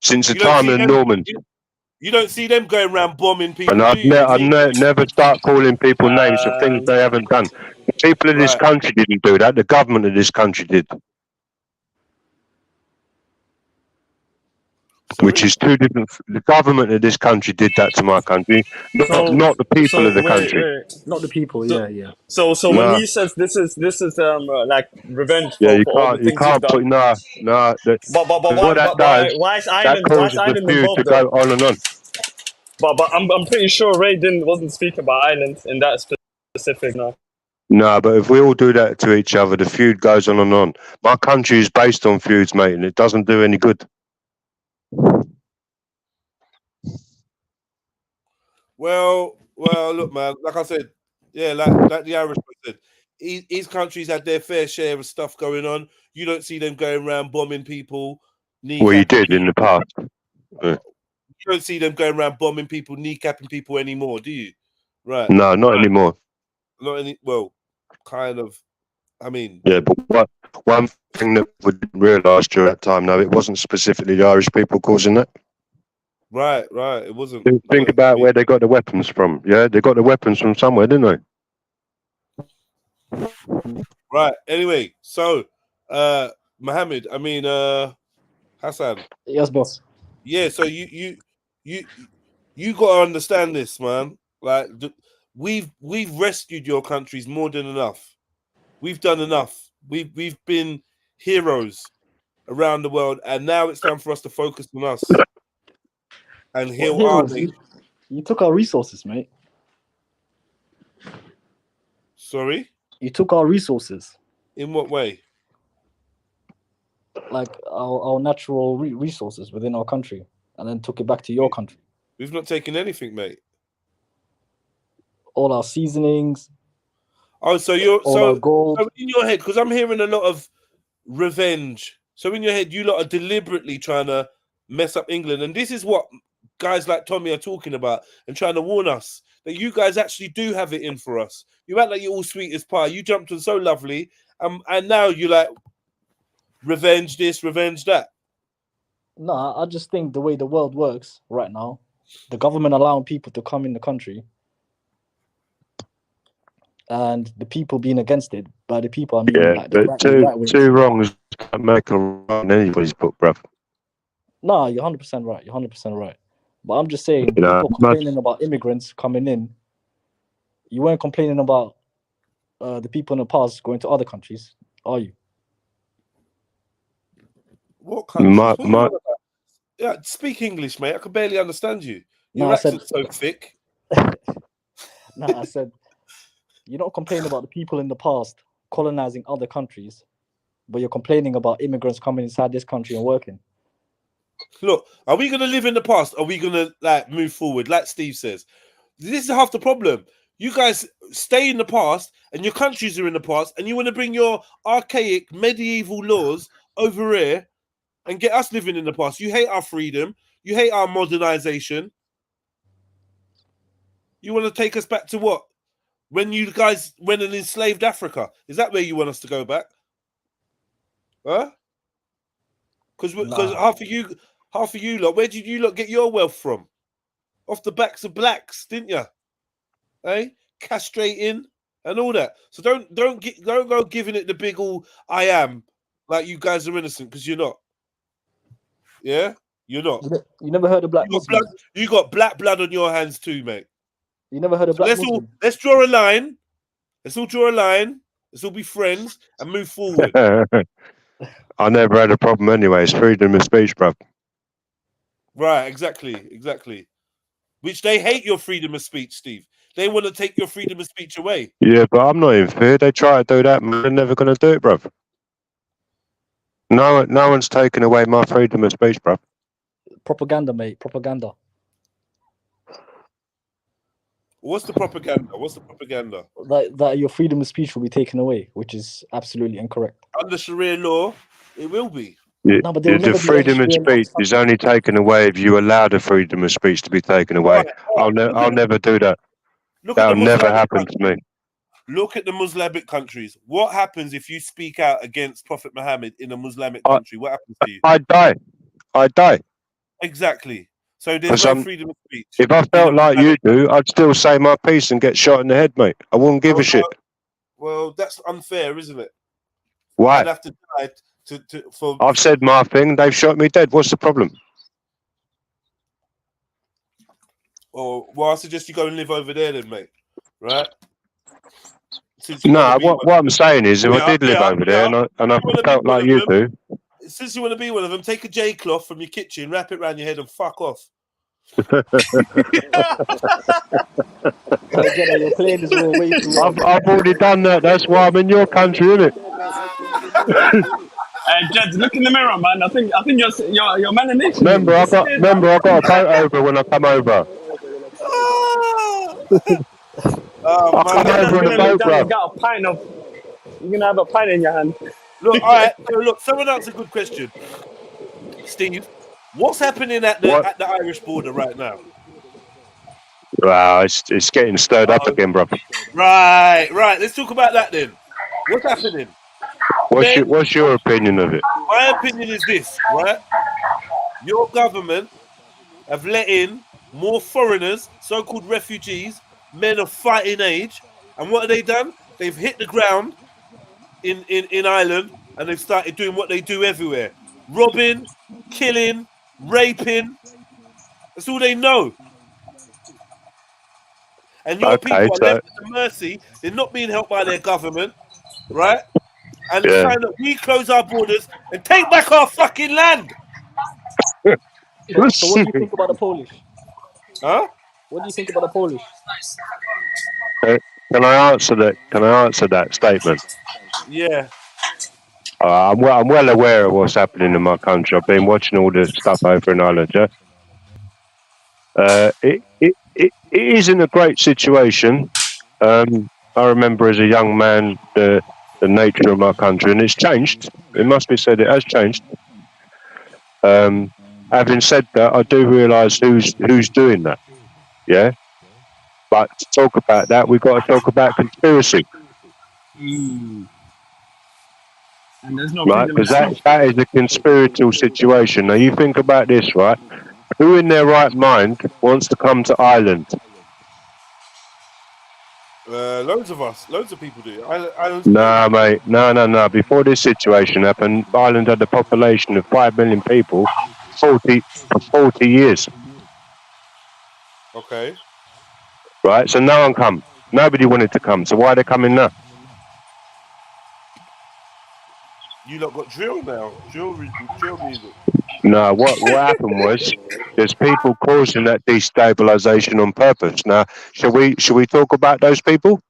since the time of the Normans. You don't see them going around bombing people. And I'd never start calling people names of things they haven't done. The people of this country didn't do that. The government of this country did. Which is two different. The government of this country did that to my country, not the people of the country. Not the people. Yeah. So when he says this is like revenge for, Yeah, all the things you've done. Why is Ireland involved to though? go on and on. But I'm pretty sure Ray wasn't speaking about Ireland in that specific now. No, but if we all do that to each other, the feud goes on and on. My country is based on feuds, mate, and it doesn't do any good. Well, look, man. Like I said, yeah, like the Irish said, his country's had their fair share of stuff going on. You don't see them going around bombing people. Well, you did in the past. Yeah. You don't see them going around bombing people, kneecapping people anymore, do you? Right? No, not anymore. Not any. Well, kind of. I mean, yeah, but one thing that we didn't realise during that time, no, it wasn't specifically the Irish people causing that. Right. It wasn't. Think about where they got the weapons from. Yeah, they got the weapons from somewhere, didn't they? Right. Anyway, so Mohammed, I mean Hassan. Yes, boss. Yeah. So you got to understand this, man. Like we've rescued your countries more than enough. We've done enough. We've been heroes around the world, and now it's time for us to focus on us and heal our nation. You took our resources, mate. Sorry? You took our resources. In what way? Like our natural resources within our country, and then took it back to your country. We've not taken anything, mate. All our seasonings. Oh, so you're our gold. So in your head, because I'm hearing a lot of revenge. So in your head, you lot are deliberately trying to mess up England, and this is what guys like Tommy are talking about and trying to warn us that you guys actually do have it in for us. You act like you're all sweet as pie. You jumped on so lovely, and now you're like revenge this, revenge that. No, I just think the way the world works right now, the government allowing people to come in the country, and the people being against it. By the people, I mean like but two wrongs don't make a right in anybody's book, bruv. No, you're 100% right. You're 100% right. But I'm just saying, people complaining about immigrants coming in. You weren't complaining about the people in the past going to other countries, are you? What countries? Yeah, speak English, mate. I can barely understand you. Your accent's so thick. No, I said, you're not complaining about the people in the past colonizing other countries, but you're complaining about immigrants coming inside this country and working. Look, are we going to live in the past? Or are we going to like move forward? Like Steve says, this is half the problem. You guys stay in the past, and your countries are in the past, and you want to bring your archaic medieval laws over here and get us living in the past. You hate our freedom. You hate our modernization. You want to take us back to what? When you guys went and enslaved Africa? Is that where you want us to go back? Huh? Because half of you lot, where did you lot get your wealth from? Off the backs of blacks, didn't you? Eh? Castrating and all that. So don't go giving it the big all I am like you guys are innocent, because you're not. Yeah, you're not. You never heard of black Muslims? You got black blood on your hands too, mate. You never heard of black Muslims? Let's draw a line. Let's all draw a line. Let's all be friends and move forward. I never had a problem anyway. It's freedom of speech, bruv. Right, exactly. Which they hate your freedom of speech, Steve. They want to take your freedom of speech away. Yeah, but I'm not in fear. They try to do that, man. They're never going to do it, bruv. No one's taken away my freedom of speech, bruv. Propaganda, mate. Propaganda. What's the propaganda? That your freedom of speech will be taken away, which is absolutely incorrect. Under Sharia law, it will be. Yeah, No, but there will the never be freedom of any speech is only taken away if you allow the freedom of speech to be taken away. I'll never do that. That'll never happen to me. Look at the Muslimic countries. What happens if you speak out against Prophet Muhammad in a Muslimic country? What happens to you? I'd die. Exactly. So there's no freedom of speech. If I felt like you do, I'd still say my piece and get shot in the head, mate. I wouldn't give a shit. Well, that's unfair, isn't it? Why? I'd have to die for. I've said my thing. They've shot me dead. What's the problem? Well, I suggest you go and live over there then, mate. Right? No, what I'm saying is, if I did live over there and I felt like you do. Since you want to be one of them, take a J cloth from your kitchen, wrap it around your head, and fuck off. You're playing this role way too I've already done that. That's why I'm in your country, innit? Jed, look in the mirror, man. I think your melanation. Remember, I got a boat over when I come over. Oh, man. You're gonna have a pint in your hand. Look, all right. So look, someone asked a good question. Steve, what's happening at the Irish border right now? Wow, it's getting stirred up again, bro. Right. Let's talk about that then. What's happening? What's your opinion of it? My opinion is this, right? Your government have let in more foreigners, so-called refugees, men of fighting age, and what have they done? They've hit the ground in Ireland, and they've started doing what they do everywhere: robbing, killing, raping. That's all they know. And your people are left at the mercy. They're not being helped by their government, right? And it's time that we close our borders and take back our fucking land. So what do you think about the Polish? Huh? What do you think about the Polish? Can I answer that? Can I answer that statement? Yeah. I'm well aware of what's happening in my country. I've been watching all this stuff over in Ireland. Yeah. It isn't a great situation. I remember as a young man the nature of my country, and it's changed. It must be said, it has changed. Having said that, I do realise who's doing that. Yeah. But to talk about that, we've got to talk about conspiracy. And there's no right, because that is a conspiratorial situation. Now you think about this, right? Who in their right mind wants to come to Ireland? Loads of people do. No, mate, no. Before this situation happened, Ireland had a population of 5 million people for 40 years. Okay. Right, so no one come. Nobody wanted to come. So why are they coming now? You lot got drill now. Drill music. No, what happened was there's people causing that destabilization on purpose. Now, shall we talk about those people?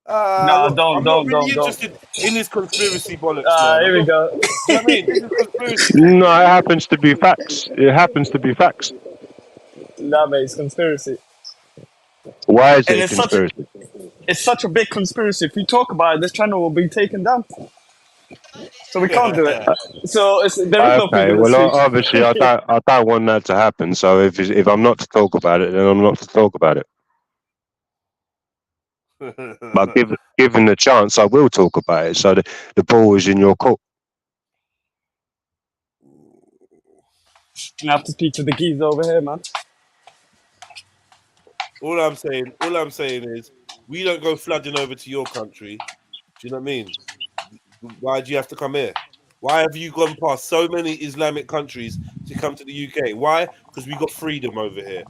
No, I'm not really interested in this conspiracy bollocks. Here we go. You know what I mean? This is conspiracy. No, it happens to be facts. It happens to be facts. No, mate, it's conspiracy. Why is it a conspiracy? it's such a big conspiracy. If we talk about it, this channel will be taken down. So we can't do it. So there is no Okay, freedom of well, speech. obviously, I don't want that to happen. So if I'm not to talk about it, then I'm not to talk about it. But given the chance, I will talk about it. So the ball is in your court. I have to speak to the geezer over here, man. All I'm saying is, we don't go flooding over to your country. Do you know what I mean? Why do you have to come here? Why have you gone past so many Islamic countries to come to the UK? Why? Because we got freedom over here.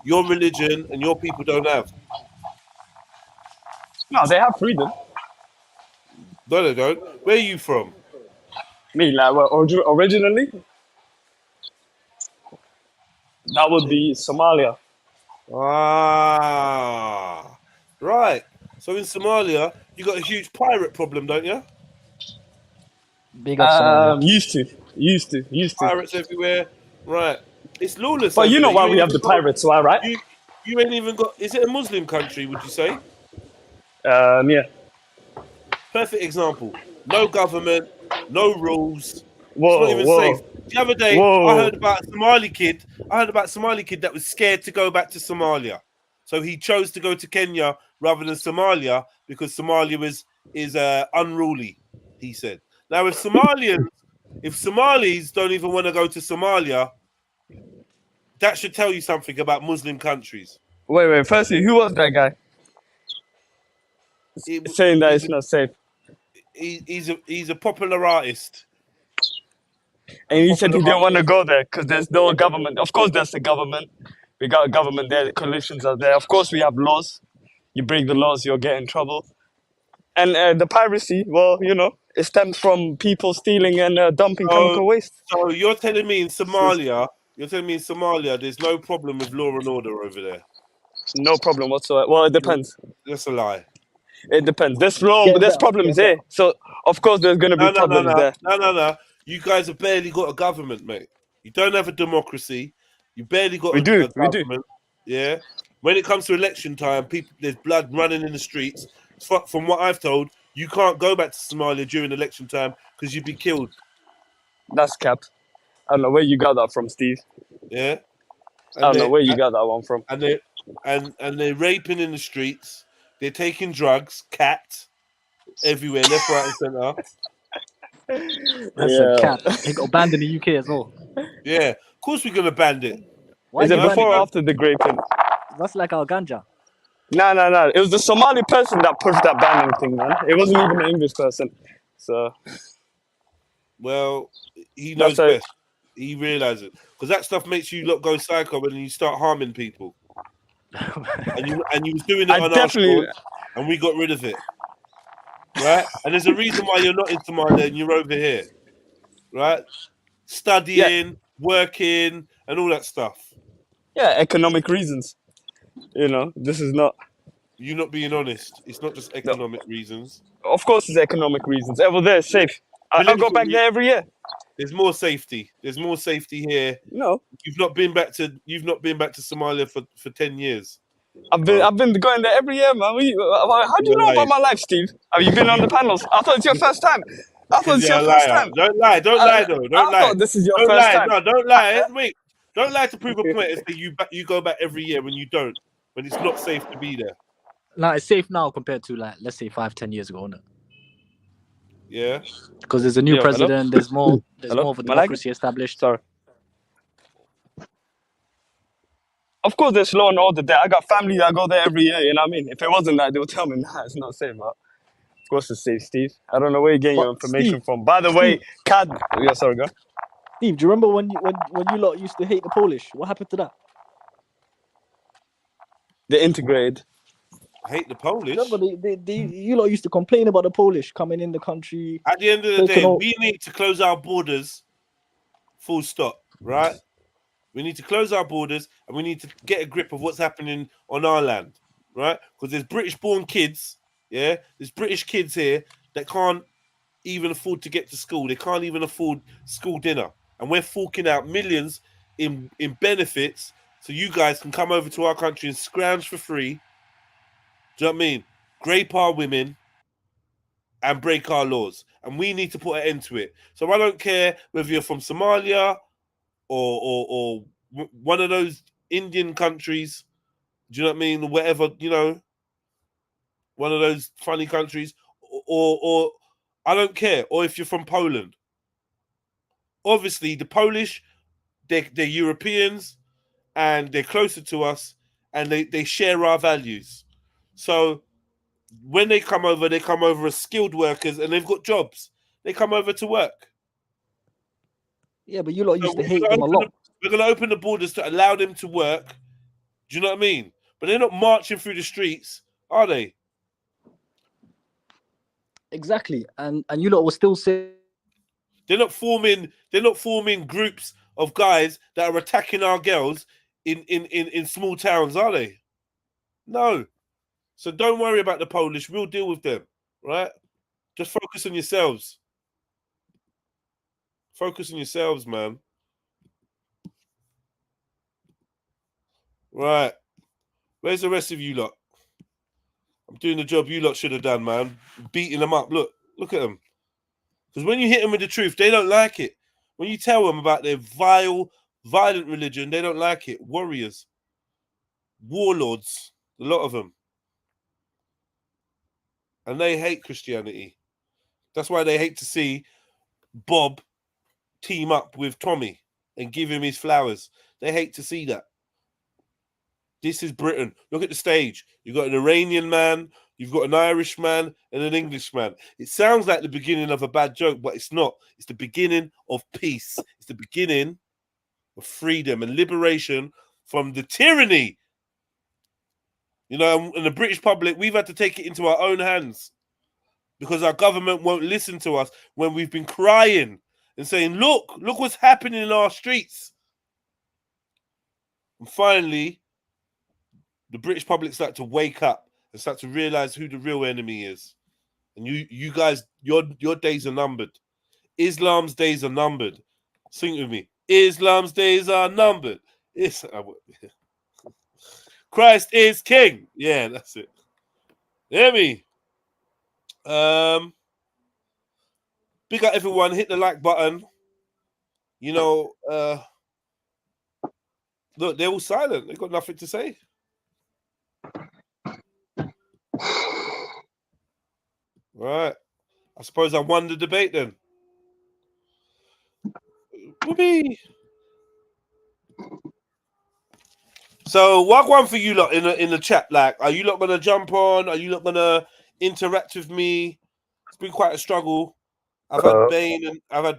Your religion and your people don't have. No, they have freedom. No, they don't. Where are you from? Me, like, well, originally, that would be Somalia. Ah, right. So in Somalia, you got a huge pirate problem, don't you? Big up Somalia. Used to. Pirates everywhere. Right. It's lawless But over you know there. why You we ain't have even the pirates, why, right? You ain't even got. Is it a Muslim country? Would you say? Yeah. Perfect example. No government, no rules. Whoa, It's not even whoa, safe. The other day, I whoa. heard about a Somali kid. That was scared to go back to Somalia, so he chose to go to Kenya rather than Somalia because Somalia is unruly. He said. Now, if Somalis don't even want to go to Somalia, that should tell you something about Muslim countries. Wait. Firstly, who was that guy saying that it's not safe? He's a popular artist. And he said he didn't want to go there because there's no government. Of course, there's the government. We got a government there. The coalitions are there. Of course, we have laws. You break the laws, you'll get in trouble. And the piracy, well, you know, it stems from people stealing and dumping chemical waste. So you're telling me in Somalia, there's no problem with law and order over there? No problem whatsoever. Well, it depends. That's a lie. It depends. There's problems there. So, of course, there's going to be problems there. No. You guys have barely got a government, mate. You don't have a democracy. You barely got We a do. government. Yeah. When it comes to election time, there's blood running in the streets. From what I've told, you can't go back to Somalia during election time because you'd be killed. That's cap. I don't know where you got that from, Steve. Yeah. I don't know where you got that one from. And they're raping in the streets. They're taking drugs, cat, everywhere, left, right, and center. That's a cat. It got banned in the UK as well. Yeah, of course we're gonna ban it. Is it before or after the graping? That's like our ganja. No. It was the Somali person that pushed that banning thing, man. It wasn't even an English person. So. Well, he knows best. He realizes it because that stuff makes you look go psycho when you start harming people. and you was doing it on our shores, and we got rid of it. Right? And there's a reason why you're not in Somalia and you're over here. Right? Studying, working, and all that stuff. Yeah, economic reasons. You know, this is not. You're not being honest. It's not just economic reasons. Of course, it's economic reasons. Over there, safe. I'll go back there every year. There's more safety. There's more safety here. No, you've not been back to Somalia for 10 years. I've been going there every year, man. How do you know about my life, Steve? Have you been on the panels? I thought it's your first time. Don't lie. Don't lie though. Don't lie. This is your first time. No, don't lie. Wait. Don't lie to prove a point. It's that you go back every year when you don't. When it's not safe to be there. No, it's safe now compared to like let's say 5-10 years ago, no? Yeah. Because there's a new president. There's more of a democracy established. Sorry. Of course, there's law and order there. I got family that go there every year. You know what I mean? If it wasn't that, they would tell me, nah, it's not safe. But of course, it's safe, Steve. I don't know where you're getting your information from. By the way, yeah, sorry, go. Steve, do you remember when you lot used to hate the Polish? What happened to that? They integrated. Hate the Polish? Remember, you lot used to complain about the Polish coming in the country. At the end of the day, we need to close our borders. Full stop. Right? We need to close our borders and we need to get a grip of what's happening on our land, right? Because there's British-born kids, yeah? There's British kids here that can't even afford to get to school. They can't even afford school dinner. And we're forking out millions in benefits so you guys can come over to our country and scrounge for free Do you know what I mean? Grape our women and break our laws. And we need to put an end to it. So I don't care whether you're from Somalia or one of those Indian countries. Do you know what I mean? Whatever, you know, one of those funny countries, or I don't care. Or if you're from Poland. Obviously, the Polish, they're Europeans and they're closer to us and they share our values. So when they come over as skilled workers and they've got jobs. They come over to work. Yeah, but you lot used to hate them a lot. We're going to open the borders to allow them to work. Do you know what I mean? But they're not marching through the streets, are they? Exactly. And you lot will still say they're not forming groups of guys that are attacking our girls in small towns, are they? No. So don't worry about the Polish. We'll deal with them, right? Just focus on yourselves. Focus on yourselves, man. Right. Where's the rest of you lot? I'm doing the job you lot should have done, man. Beating them up. Look at them. Because when you hit them with the truth, they don't like it. When you tell them about their violent religion, they don't like it. Warriors. Warlords. A lot of them. And they hate Christianity. That's why they hate to see Bob team up with Tommy and give him his flowers. They hate to see that. This is Britain. Look at the stage. You've got an Iranian man, you've got an Irish man, and an English man. It sounds like the beginning of a bad joke, but it's not. It's the beginning of peace. It's the beginning of freedom and liberation from the tyranny. You know, in the British public, we've had to take it into our own hands because our government won't listen to us when we've been crying and saying, look what's happening in our streets. And finally, the British public start to wake up and start to realize who the real enemy is. And you guys, your days are numbered. Islam's days are numbered. Sing it with me. Islam's days are numbered. Christ is king. Yeah, that's it. Hear me? Big up everyone. Hit the like button. You know, look, they're all silent. They've got nothing to say. Right. I suppose I won the debate then. Whoopee. So what one for you lot in the chat? Like, are you lot gonna jump on? Are you lot gonna interact with me? It's been quite a struggle. I've had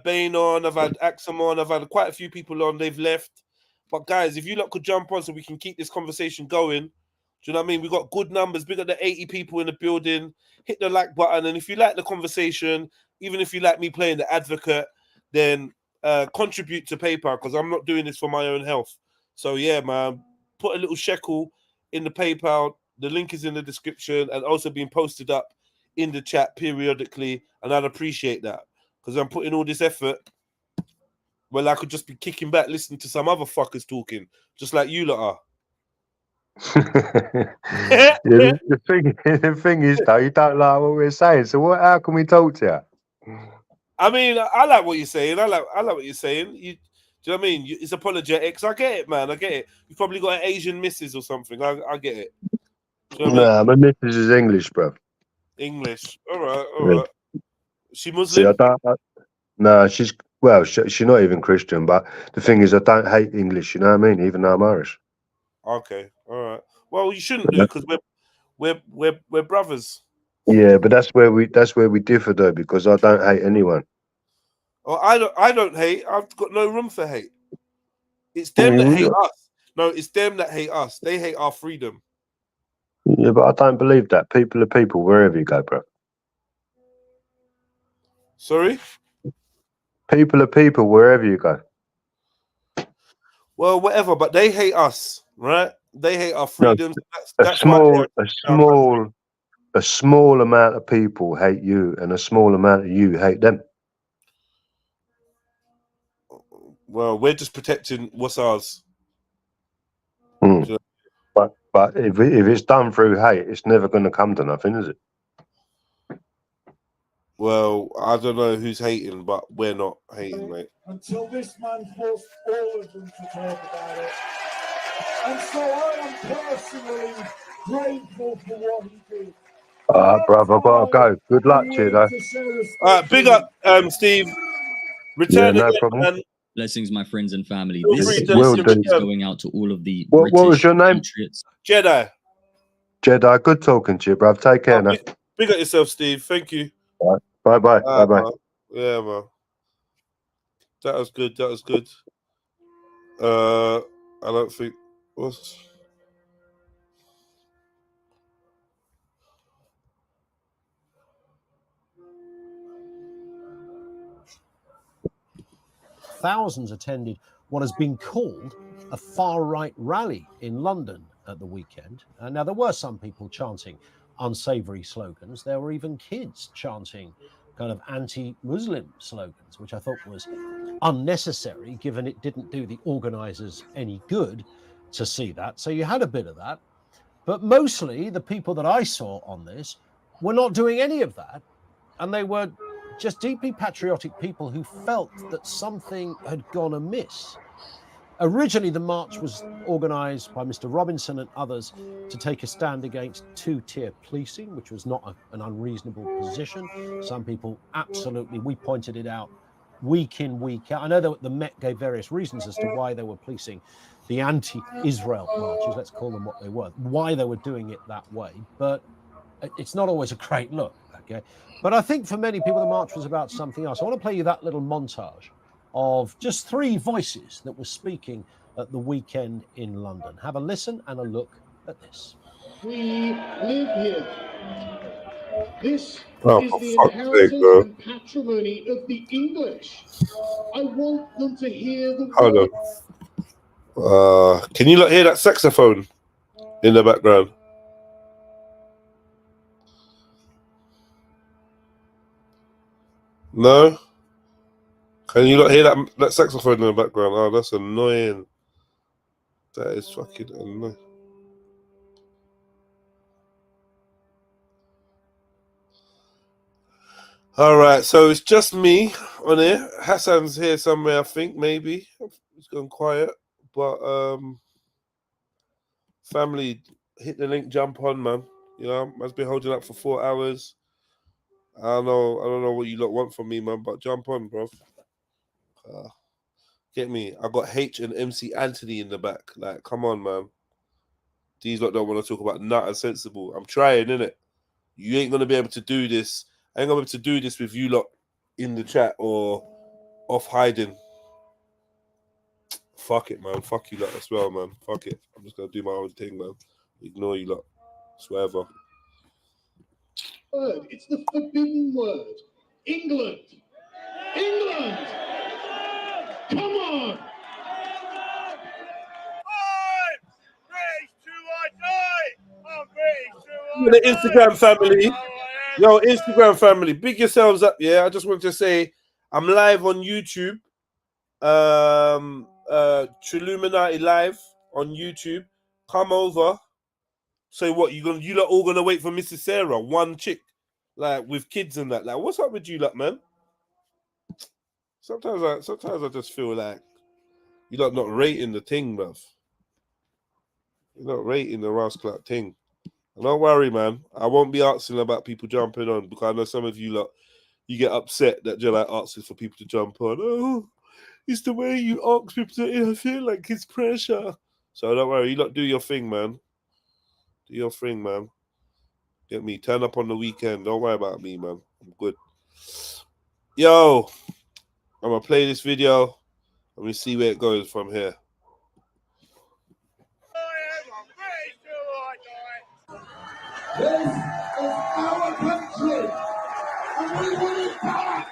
Bane on, I've had Axum on, I've had quite a few people on, they've left. But guys, if you lot could jump on so we can keep this conversation going. Do you know what I mean? We got good numbers, big up the 80 people in the building. Hit the like button, and if you like the conversation, even if you like me playing the advocate, then contribute to PayPal, because I'm not doing this for my own health. So yeah, man, put a little shekel in the PayPal. The link is in the description and also being posted up in the chat periodically, and I'd appreciate that, because I'm putting all this effort. Well, I could just be kicking back listening to some other fuckers talking, just like you lot are. Yeah, the thing is, though, you don't like what we're saying. So how can we talk to you? I mean, I like what you're saying. I like what you're saying. Do you know what I mean? It's apologetics. I get it, man. I get it. You've probably got an Asian missus or something. I get it. Do you know what I mean? My missus is English, bro. English. All right. She Muslim? See, no, she's not even Christian. But the thing is, I don't hate English. You know what I mean? Even though I'm Irish. Okay. All right. Well, you shouldn't do, because we're brothers. Yeah, but that's where we differ, though, because I don't hate anyone. Oh, I don't hate. I've got no room for hate. It's them that hate us. No, it's them that hate us. They hate our freedom. Yeah, but I don't believe that. People are people wherever you go, bro. Sorry? People are people wherever you go. Well, whatever, but they hate us, right? They hate our freedoms. No, a small amount of people hate you, and a small amount of you hate them. Well, we're just protecting what's ours. But But if it's done through hate, it's never going to come to nothing, is it? Well, I don't know who's hating, but we're not hating, mate. Until this man forced all of them to talk about it. And so I am personally grateful for what he did. All right, brother, I've got to go. Good luck to you, though. All right, big up, Steve. Return no again, problem. man. Blessings, my friends and family. Feel This free to Will message do. is going out to all of the What was British your name? patriots. Jedi. Jedi, good talking to you, bruv. Take care now. Big up yourself, Steve. Thank you. All right. Bye-bye. Bye-bye. Man. Yeah, man. That was good. That was good. I don't think what's Thousands attended what has been called a far-right rally in London at the weekend. Now, there were some people chanting unsavory slogans. There were even kids chanting kind of anti-Muslim slogans, which I thought was unnecessary, given it didn't do the organisers any good to see that. So you had a bit of that. But mostly the people that I saw on this were not doing any of that. And they were just deeply patriotic people who felt that something had gone amiss. Originally, the march was organised by Mr. Robinson and others to take a stand against two-tier policing, which was not an unreasonable position. Some people absolutely, we pointed it out week in, week out. I know that the Met gave various reasons as to why they were policing the anti-Israel marches, let's call them what they were, why they were doing it that way. But it's not always a great look, okay? But I think for many people, the march was about something else. I want to play you that little montage of just three voices that were speaking at the weekend in London. Have a listen and a look at this. We live here. This Oh, is for the fuck's sake, inheritance bro. and patrimony of the English. I want them to hear the Hold word. on. Can you not hear that saxophone in the background? No? Can you not hear that saxophone in the background? Oh, that's annoying. That is fucking annoying. All right, so it's just me on here. Hassan's here somewhere, I think, maybe. It's gone quiet. But family, hit the link, jump on, man. You know, I've been holding up for 4 hours. I don't know what you lot want from me, man, but jump on, bro. Get me. I got H and MC Anthony in the back. Like, come on, man. These lot don't want to talk about nothing sensible. I'm trying, innit? You ain't gonna be able to do this. I ain't gonna be able to do this with you lot in the chat or off hiding. Fuck it, man. Fuck you lot as well, man. Fuck it. I'm just gonna do my own thing, man. Ignore you lot. Whatever. Word. It's the forbidden word. England. England. Come on. The Instagram family. Yo, Instagram family, big yourselves up, yeah. I just want to say I'm live on YouTube. Trilluminati live on YouTube. Come over. Say what you lot all gonna wait for Mrs. Sarah, one chick, like with kids and that. Like, what's up with you lot, man? Sometimes I just feel like you lot not rating the thing, bruv. You're not rating the rascal thing. And don't worry, man. I won't be asking about people jumping on because I know some of you lot, you get upset that you're like asking for people to jump on. Oh, it's the way you ask people to interfere, like it's pressure. So don't worry, you lot do your thing, man. Do your thing, man. Get me. Turn up on the weekend. Don't worry about me, man. I'm good. Yo, I'm gonna play this video and we see where it goes from here. This is our country, and we want it back.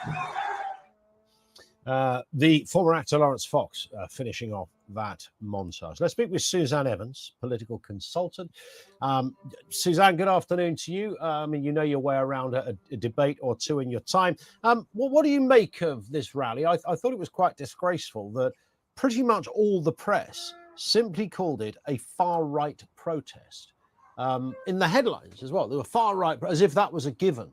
The former actor Lawrence Fox finishing off that montage. Let's speak with Suzanne Evans, political consultant. Suzanne, good afternoon to you. I mean, you know your way around a debate or two in your time. What do you make of this rally? I thought it was quite disgraceful that pretty much all the press simply called it a far-right protest. In the headlines as well, there were far-right, as if that was a given.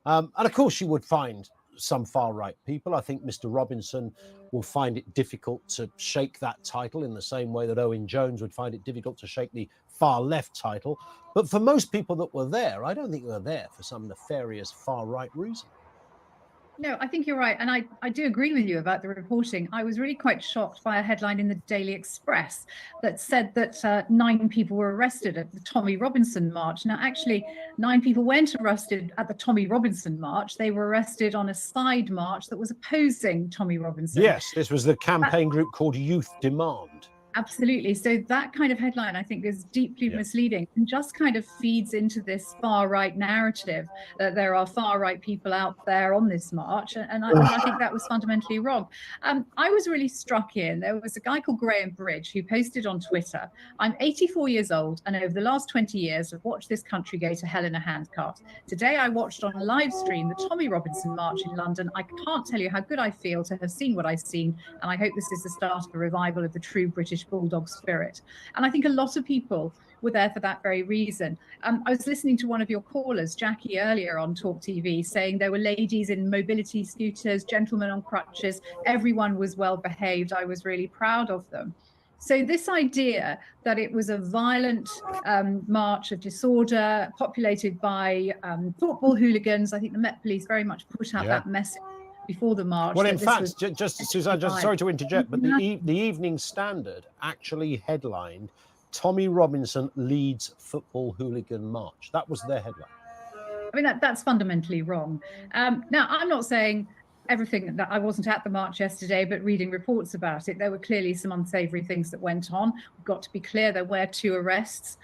And of course, you would find some far-right people. I think Mr. Robinson will find it difficult to shake that title in the same way that Owen Jones would find it difficult to shake the far-left title. But for most people that were there, I don't think they were there for some nefarious far-right reason. No, I think you're right. And I do agree with you about the reporting. I was really quite shocked by a headline in the Daily Express that said that 9 people were arrested at the Tommy Robinson March. Now, actually, 9 people weren't arrested at the Tommy Robinson March. They were arrested on a side march that was opposing Tommy Robinson. Yes, this was the campaign group called Youth Demand. Absolutely. So that kind of headline, I think, is deeply misleading and just kind of feeds into this far-right narrative that there are far-right people out there on this march. And I think that was fundamentally wrong. I was really struck in. There was a guy called Graham Bridge who posted on Twitter, "I'm 84 years old, and over the last 20 years, I've watched this country go to hell in a handcart. Today, I watched on a live stream the Tommy Robinson March in London. I can't tell you how good I feel to have seen what I've seen, and I hope this is the start of a revival of the true British bulldog spirit." And I think a lot of people were there for that very reason. I was listening to one of your callers, Jackie, earlier on Talk TV, saying there were ladies in mobility scooters, gentlemen on crutches. Everyone was well behaved. I was really proud of them. So this idea that it was a violent march of disorder populated by football hooligans, I think the Met Police very much put out that message before the march. Well, in fact, just Suzanne, just sorry to interject, but the Evening Standard actually headlined Tommy Robinson leads football hooligan march. That was their headline. I mean, that's fundamentally wrong. Now, I'm not saying everything that I wasn't at the march yesterday, but reading reports about it, there were clearly some unsavory things that went on. We've got to be clear, there were 2 arrests,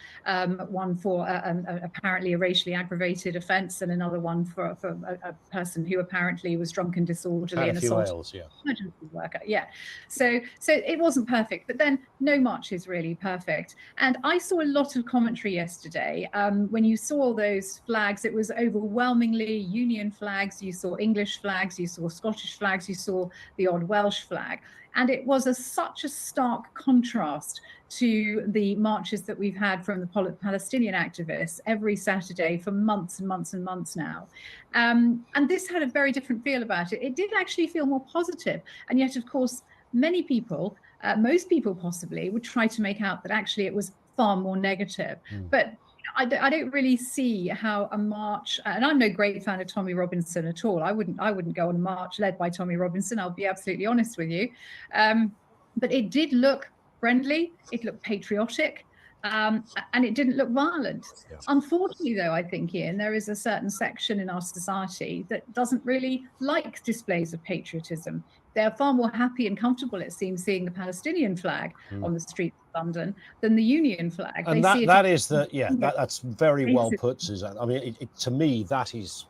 one for apparently a racially aggravated offence and another one for a person who apparently was drunk and disorderly and assaulted emergency worker. Yeah, so it wasn't perfect, but then no march is really perfect. And I saw a lot of commentary yesterday. When you saw those flags, it was overwhelmingly Union flags. You saw English flags, you saw Scottish flags, you saw the odd Welsh flag. And it was such a stark contrast to the marches that we've had from the Palestinian activists every Saturday for months and months and months now. And this had a very different feel about it. It did actually feel more positive. And yet, of course, many people, most people possibly, would try to make out that actually it was far more negative. But I don't really see how a march, and I'm no great fan of Tommy Robinson at all. I wouldn't go on a march led by Tommy Robinson. I'll be absolutely honest with you. But it did look friendly. It looked patriotic. And it didn't look violent. Unfortunately, though, I think, Ian, there is a certain section in our society that doesn't really like displays of patriotism. They're far more happy and comfortable, it seems, seeing the Palestinian flag on the streets of London than the Union flag. And that's very well put, Suzanne. I mean, to me, that is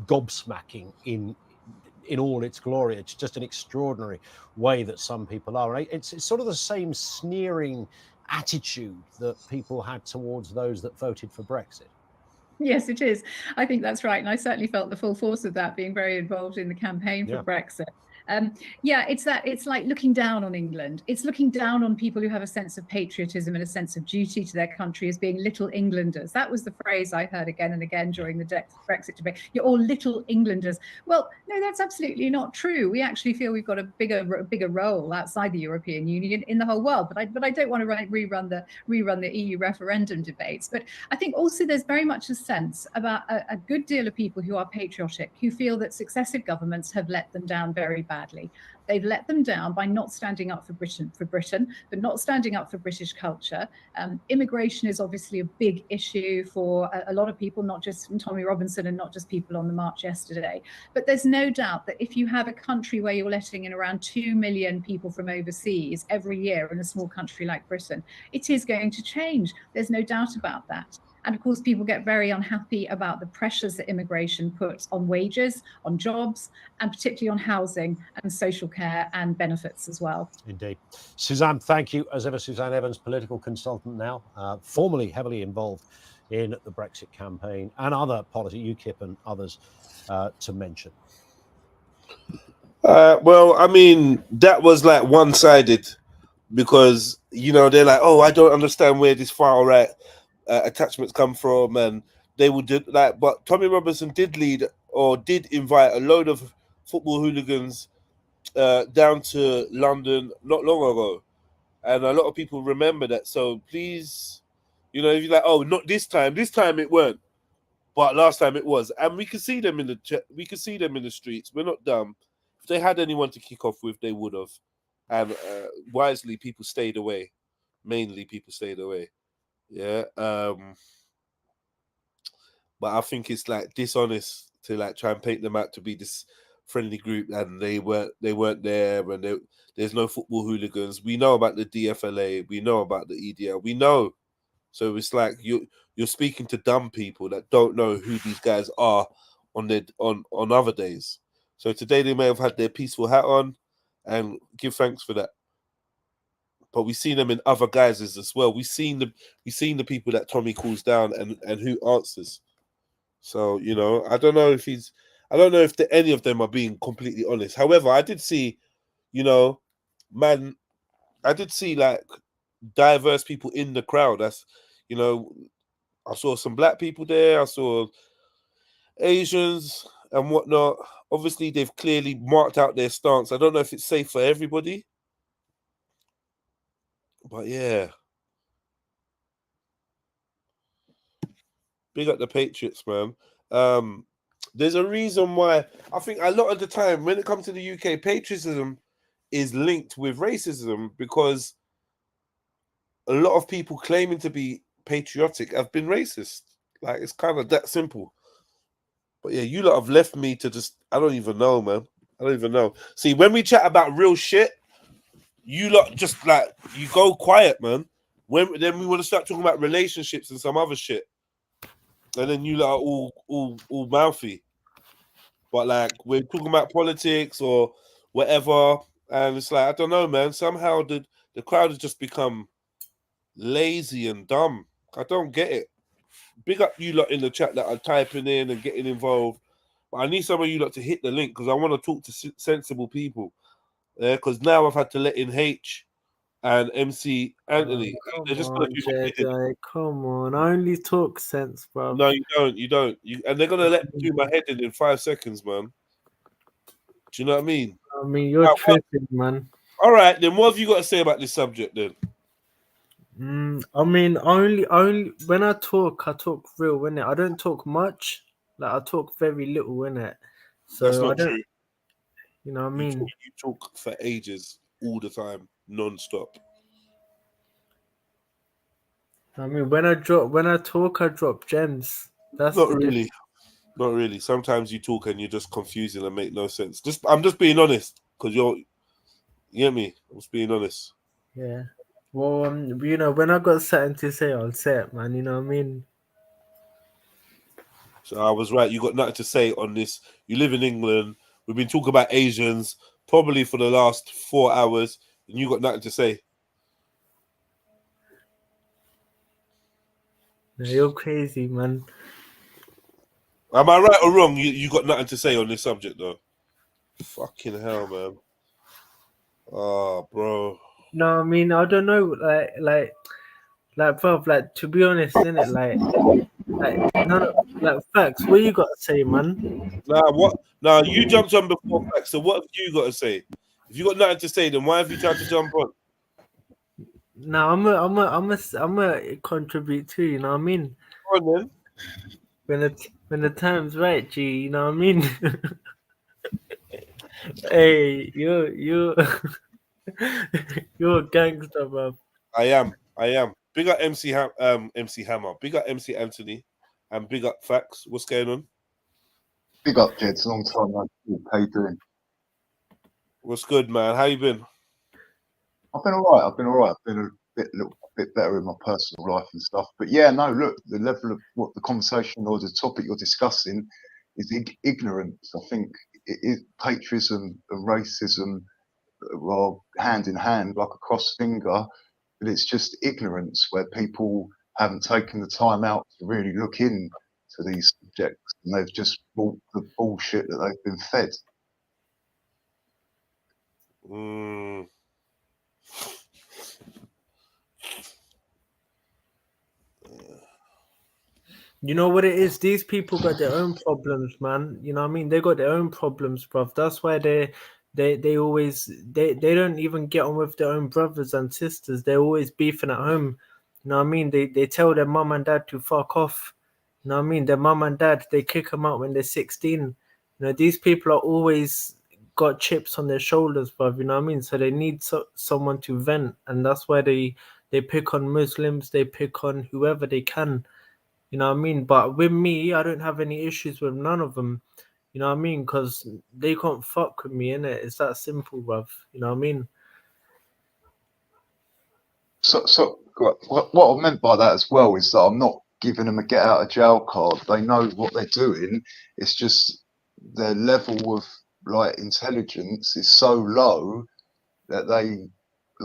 gobsmacking in all its glory. It's just an extraordinary way that some people are. It's sort of the same sneering attitude that people had towards those that voted for Brexit. Yes, it is. I think that's right. And I certainly felt the full force of that, being very involved in the campaign for Brexit. It's like looking down on England. It's looking down on people who have a sense of patriotism and a sense of duty to their country as being little Englanders. That was the phrase I heard again and again during the Brexit debate. You're all little Englanders. Well, no, that's absolutely not true. We actually feel we've got a bigger role outside the European Union in the whole world. But I don't want to rerun the EU referendum debates. But I think also there's very much a sense about a good deal of people who are patriotic, who feel that successive governments have let them down very badly. They've let them down by not standing up for Britain, but not standing up for British culture. Immigration is obviously a big issue for a lot of people, not just Tommy Robinson and not just people on the march yesterday. But there's no doubt that if you have a country where you're letting in around 2 million people from overseas every year in a small country like Britain, it is going to change. There's no doubt about that. And of course, people get very unhappy about the pressures that immigration puts on wages, on jobs, and particularly on housing and social care and benefits as well. Indeed. Suzanne, thank you. As ever, Suzanne Evans, political consultant now, formerly heavily involved in the Brexit campaign and other policy, UKIP and others to mention. Well, I mean, that was like one-sided. because they're like, oh, I don't understand where this far right attachments come from, and they would do like. But Tommy Robinson did invite a load of football hooligans down to London not long ago, and a lot of people remember that. So please, if you're like, oh, not this time it weren't, but last time it was, and we could see them in the streets. We're not dumb. If they had anyone to kick off with, they would have, and wisely people stayed away. Mainly people stayed away. Yeah. But I think it's like dishonest to like try and paint them out to be this friendly group, and they weren't there, and there's no football hooligans. We know about the DFLA, we know about the EDL, we know. So it's like you're speaking to dumb people that don't know who these guys are on other days. So today they may have had their peaceful hat on, and give thanks for that. But we've seen them in other guises as well. We've seen the people that Tommy calls down and who answers. So I don't know if any of them are being completely honest. However, I did see, I did see like diverse people in the crowd. That's I saw some black people there. I saw Asians and whatnot. Obviously, they've clearly marked out their stance. I don't know if it's safe for everybody, but yeah. Big up the Patriots, man. There's a reason why I think a lot of the time when it comes to the UK, patriotism is linked with racism, because a lot of people claiming to be patriotic have been racist. Like, it's kind of that simple. But yeah, you lot have left me to just, I don't even know, man. I don't even know. See, when we chat about real shit, you lot just like, you go quiet, man. Then we want to start talking about relationships and some other shit, and then you lot are all mouthy. But like, we're talking about politics or whatever, and it's like, I don't know, man. Somehow the crowd has just become lazy and dumb. I don't get it. Big up you lot in the chat that are typing in and getting involved. But I need some of you lot to hit the link, because I want to talk to sensible people. Yeah, because now I've had to let in H and MC Anthony. They're just gonna do come on, I only talk sense, bro. No, you don't. And they're gonna let me do my head in 5 seconds, man. Do you know what I mean? I mean, you're tripping, man. All right, then what have you got to say about this subject then? I mean, only when I talk real, innit? I don't talk much. Like, I talk very little, innit? So That's not I don't, true. you know what I mean? You talk for ages, all the time, non-stop. I mean, when I talk, I drop gems. That's Not the really. Not really. Sometimes you talk and you're just confusing and make no sense. I'm just being honest, because you get me? I'm just being honest. Yeah. Well, when I got something to say, I'll say it, man. You know what I mean? So I was right. You got nothing to say on this. You live in England. We've been talking about Asians probably for the last 4 hours, and you got nothing to say. No, you're crazy, man. Am I right or wrong? You got nothing to say on this subject, though. Fucking hell, man. Oh, bro. No, I mean, I don't know, like, bro, like, to be honest, innit, like, facts. What you got to say, man? Nah, you jumped on before facts. So what have you got to say? If you got nothing to say, then why have you tried to jump on? No, I'm a contribute too. You know what I mean? Go on, then. When the time's right, G. You know what I mean? Hey, you're a gangster, bro. I am. Big up MC Hammer. Big up MC Anthony, and big up Facts. What's going on? Big up, Jeds. Long time no talk. How you doing? What's good, man? How you been? I've been all right. I've been a little bit better in my personal life and stuff. But yeah, no, look, the level of what the conversation or the topic you're discussing is ignorance. I think it is patriotism and racism are hand in hand, like a cross finger. But it's just ignorance where people haven't taken the time out to really look into these subjects, and they've just bought the bullshit that they've been fed. You know what it is? These people got their own problems, man. You know what I mean? They got their own problems, bruv. That's why they always they don't even get on with their own brothers and sisters. They're always beefing at home. You know what I mean? They tell their mum and dad to fuck off. You know what I mean? Their mum and dad, they kick them out when they're 16. You know, these people are always got chips on their shoulders, bruv. You know what I mean? So they need someone to vent, and that's why they pick on Muslims. They pick on whoever they can. You know what I mean? But with me, I don't have any issues with none of them. You know what I mean? Because they can't fuck with me, innit? It's that simple, bruv. You know what I mean? So what I meant by that as well is that I'm not giving them a get out of jail card. They know what they're doing. It's just their level of like intelligence is so low that they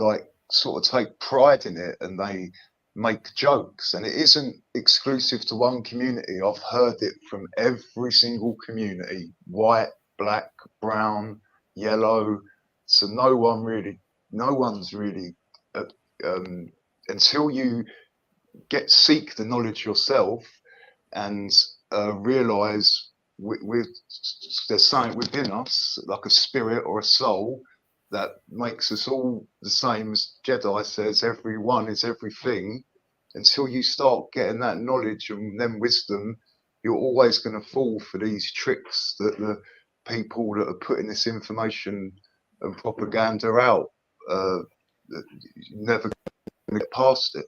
like sort of take pride in it and they make jokes. And it isn't exclusive to one community. I've heard it from every single community: white, black, brown, yellow. So no one's really until you seek the knowledge yourself and realize there's something within us, like a spirit or a soul, that makes us all the same. As Jedi says, everyone is everything. Until you start getting that knowledge and then wisdom, you're always going to fall for these tricks that the people that are putting this information and propaganda out never going to get past it.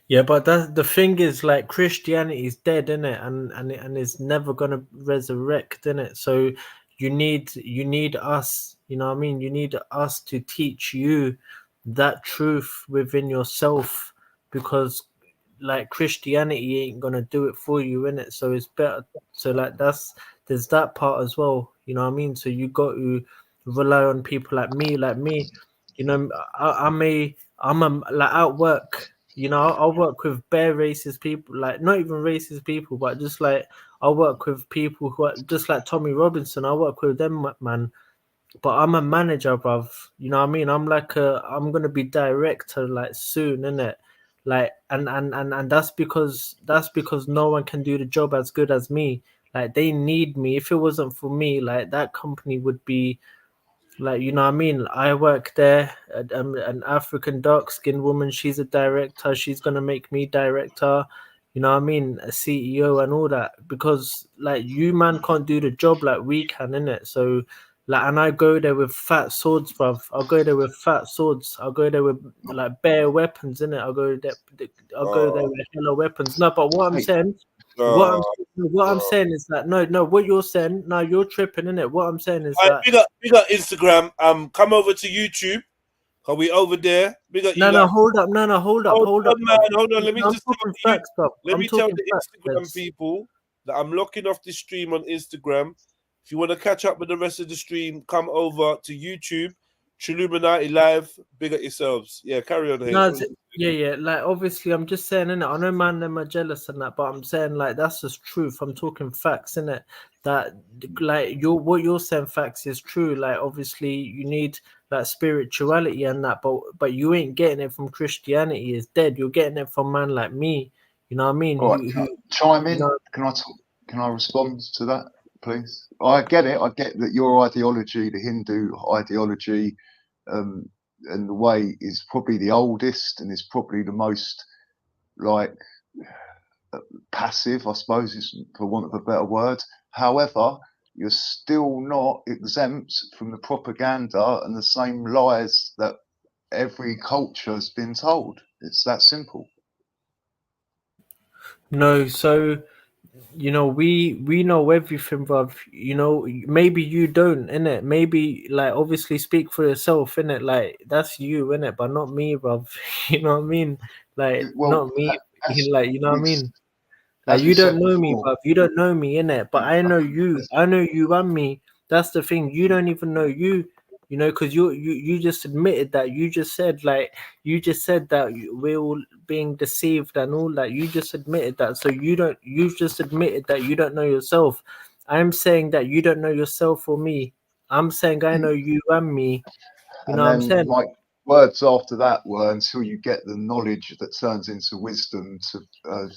Yeah, but that's the thing is, like, Christianity is dead, innit? And it's never gonna resurrect, innit? So you need us, you know what I mean? You need us to teach you that truth within yourself, because like Christianity ain't gonna do it for you, innit? So it's better. So like there's that part as well, you know what I mean? So you got to rely on people like me. You know, I'm like at work. You know, I'll work with bare racist people, like not even racist people, but just like I work with people who are just like Tommy Robinson. I work with them, man. But I'm a manager, bruv. You know what I mean? I'm gonna be director like soon, innit? Like and that's because no one can do the job as good as me. Like they need me. If it wasn't for me, like that company would be like, you know what I mean? I work there, an African dark-skinned woman, she's a director, she's gonna make me director, you know what I mean? A CEO and all that, because like you man can't do the job like we can, innit? So like, and I go there with fat swords, bruv. I'll go there with fat swords. I'll go there with like bare weapons, innit? I'll go there with hella weapons. No, but what I'm saying, what I'm saying is that no, what you're saying, no, you're tripping, innit? What I'm saying is that Big up Instagram. Come over to YouTube. Are we over there? Big up no, hold up, hold up. Hold on. Let me I'm just tell talking you. facts, bro. Let I'm me tell talking the facts, Instagram Reds. people that I'm locking off the stream on Instagram. If you want to catch up with the rest of the stream, come over to YouTube, Trilluminati Live. Big up yourselves. Yeah, carry on here. No, yeah. Like obviously, I'm just saying, innit? I know, man, them are jealous and that, but I'm saying like that's just truth. I'm talking facts, innit? That like what you're saying, facts is true. Like obviously, you need like spirituality and that, but you ain't getting it from Christianity. It's dead. You're getting it from man like me. You know what I mean? All right, chime in. Can I respond to that, please? I get it. I get that your ideology, the Hindu ideology, and the way is probably the oldest and is probably the most like passive, I suppose, is for want of a better word. However, you're still not exempt from the propaganda and the same lies that every culture has been told. It's that simple. No, so you know we know everything, bruv. You know, maybe you don't, innit? Maybe like obviously speak for yourself, innit? Like that's you, innit? But not me, bruv. You know what I mean? Like not me. Like, you know what I mean? Like you don't know me, bruv. You don't know me, innit? But I know you. I know you and me. That's the thing. You don't even know you. You know, because you just admitted that. You just said that we're all being deceived and all that. You just admitted that. So you've just admitted that you don't know yourself. I'm saying that you don't know yourself or me. I'm saying I know you and me. You know what I'm saying? words after that were, until you get the knowledge that turns into wisdom to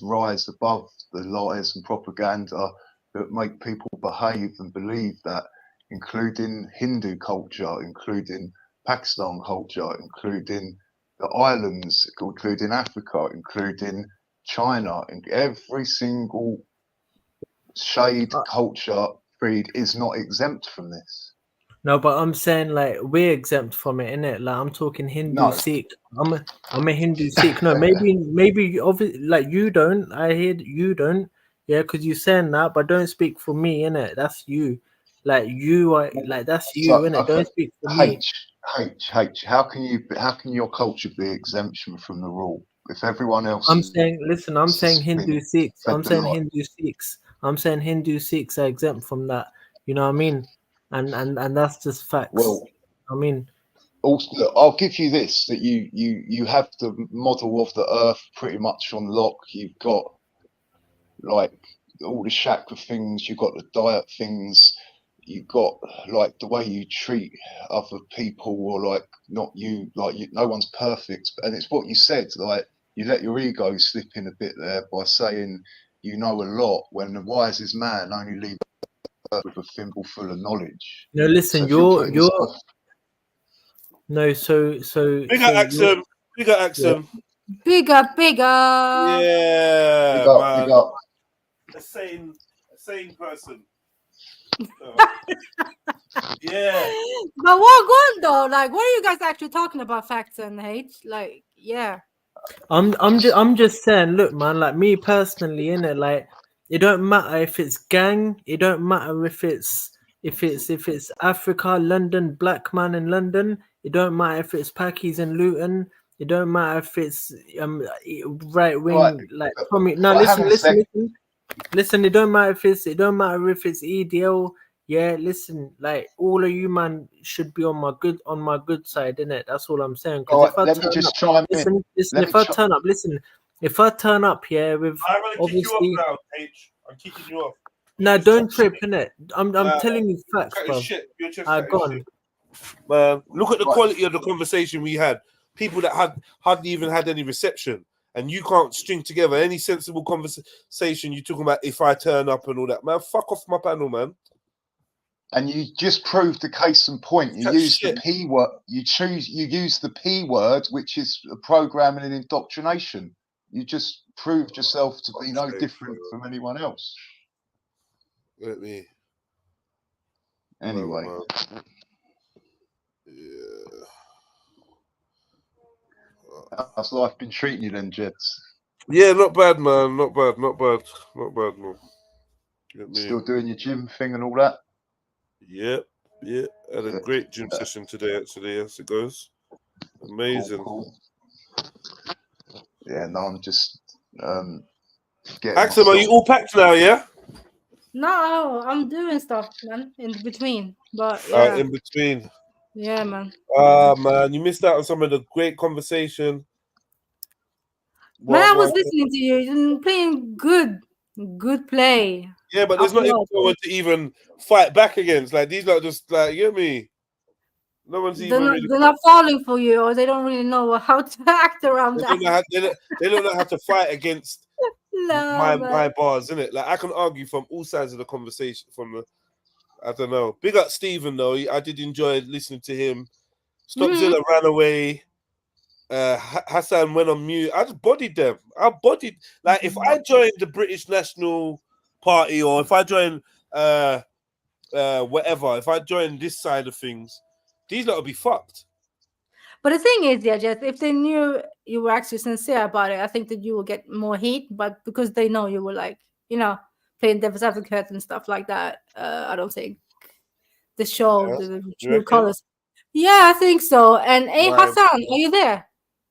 rise above the lies and propaganda that make people behave and believe that, including Hindu culture, including Pakistan culture, including the islands, including Africa, including China, and every single shade, culture, creed is not exempt from this. No, but I'm saying like we're exempt from it, innit? Like I'm talking Hindu, No. Sikh. I'm a Hindu Sikh. No, maybe obviously like you don't. I hear you don't. Yeah, because you're saying that, but don't speak for me, innit? That's you. Like you are like that's you, So, innit? okay, Don't speak for me. H. How can your culture be exemption from the rule if everyone else I'm is saying, listen, I'm saying being Hindu Sikhs. fed I'm the saying lie? Hindu Sikhs. I'm saying Hindu Sikhs are exempt from that. You know what I mean? And that's just facts. Well, I mean, also, look, I'll give you this: that you have the model of the Earth pretty much on lock. You've got like all the chakra things. You've got the diet things. You've got like the way you treat other people, or like not you, like you, no one's perfect. And it's what you said, like you let your ego slip in a bit there by saying you know a lot when the wisest man only leaves Earth with a thimble full of knowledge. no, listen, So if you're putting you're stuff, no, so Big up Axum. Big up Axum. Bigger. Yeah, big up, man. big up. A sane person. Yeah. But what going though? Like, what are you guys actually talking about? Facts and hate? Like, yeah. I'm just saying, look, man, like me personally, innit, like it don't matter if it's gang, it don't matter if it's Africa, London, black man in London, it don't matter if it's Pakis in Luton, it don't matter if it's right wing Right. like Tommy. No, But hang on a sec. listen, it don't matter if it's EDL. Yeah, listen, like all of you man should be on my good side, innit? That's all I'm saying. All Because right, if I let me turn just up, chime listen, in. listen, Let if me I turn up, listen, if I turn up here with I'm gonna kick you obviously off now, H. I'm kicking you off. no, don't trip, innit? I'm Nah, telling you facts, cutting bro. shit. You're just cutting Gone. shit. Man, look at the quality of the conversation we had. People that hardly even had any reception, and you can't string together any sensible conversation. You're talking about if I turn up and all that, man. Fuck off my panel, man. And you just proved the case in point. You That's use shit. the P word. You use the P word, which is programming and indoctrination. You just proved yourself to be no different from anyone else. Let me. Anyway. Yeah. How's life been treating you then, Jets? Yeah, not bad, man. Not bad, man. Still doing your gym thing and all that? Yep. Had a great gym session today, actually, as it goes. Amazing. Cool. Yeah, no, I'm just getting Axel, are you all packed now, yeah? No, I'm doing stuff, man, in between. But yeah. In between. Yeah, man. Man, you missed out on some of the great conversation. Man, I was listening to you. You're playing good play. Yeah, but there's not even someone to even fight back against. Like these, lot just like, you know me. No one's They're even not, really. they're not falling for you, or they don't really know how to act around They that. don't know how to fight against No, my bars, innit? Like I can argue from all sides of the conversation. I don't know. Big up Stephen though. I did enjoy listening to him. Stopzilla ran away. Hassan went on mute. I just bodied them. Like if I joined the British National Party, or if I joined whatever, if I joined this side of things, these lot would be fucked. But the thing is, yeah, Jess, if they knew you were actually sincere about it, I think that you will get more heat. But because they know you were like, playing devil's advocate and stuff like that, I don't think the show, the true colors. Yeah, I think so. And hey, Hassan, are you there?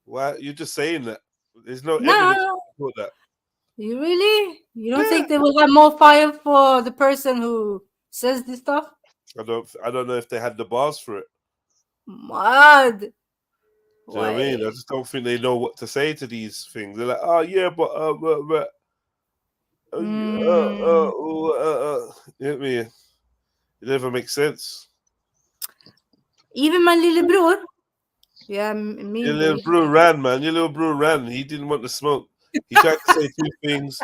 Why you're just saying that? There's no No. evidence for that. You really? You don't think they will have more fire for the person who says this stuff? I don't know if they had the bars for it. Mad. Do you know what I mean? I just don't think they know what to say to these things. They're like, oh yeah, but you know what I mean? It never makes sense. Even my little brother. Yeah, me. Your little bro ran, man. Your little bro ran. He didn't want to smoke. He tried to say two things.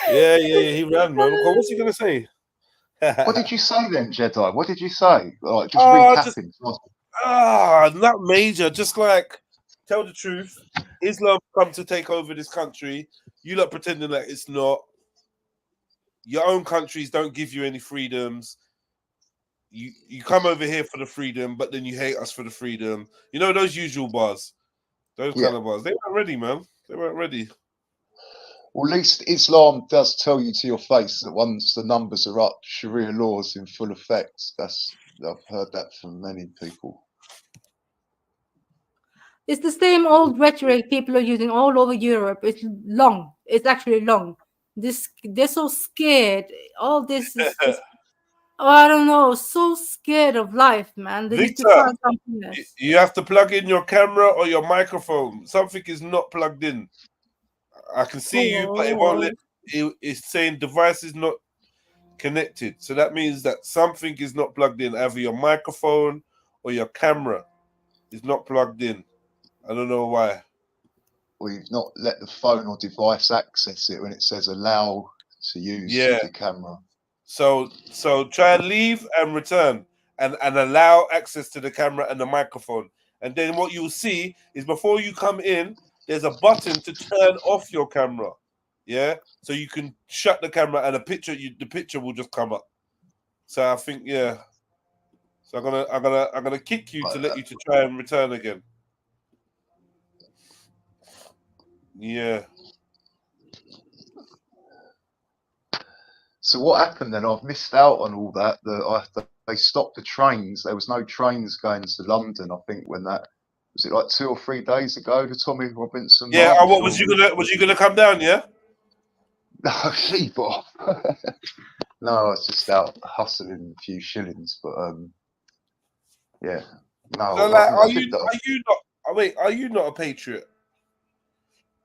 Yeah. He ran, man. What's he gonna say? What did you say then, Jedi? What did you say? Like, just Oh, recapping. not major. Just like tell the truth. Islam come to take over this country. You lot pretending that it's not. Your own countries don't give you any freedoms. You come over here for the freedom, but then you hate us for the freedom. You know those usual bars, those kind of bars. They weren't ready, man. They weren't ready. Well, at least Islam does tell you to your face that once the numbers are up, Sharia law is in full effect. I've heard that from many people. It's the same old rhetoric people are using all over Europe. It's long. It's actually long. They're so scared. All this is just, I don't know, so scared of life, man. They need to Victor, find something else. you have to plug in your camera or your microphone. Something is not plugged in. I can see you, but it won't let. It's saying device is not connected. So that means that something is not plugged in. Either your microphone or your camera is not plugged in. I don't know why. Or you've not let the phone or device access it when it says allow to use the camera. So try and leave and return and allow access to the camera and the microphone. And then what you'll see is before you come in, there's a button to turn off your camera. Yeah. So you can shut the camera and the picture will just come up. So I think, yeah. So I'm gonna kick you to let you to try and return again. Yeah. So what happened then? I've missed out on all that. They stopped the trains. There was no trains going to London. I think when that was it like 2 or 3 days ago. The Tommy Robinson. Yeah. march, What was you gonna come down? Yeah. No, leave off. No, I was just out hustling a few shillings, but yeah. No, So like, are you not? Wait, are you not a patriot?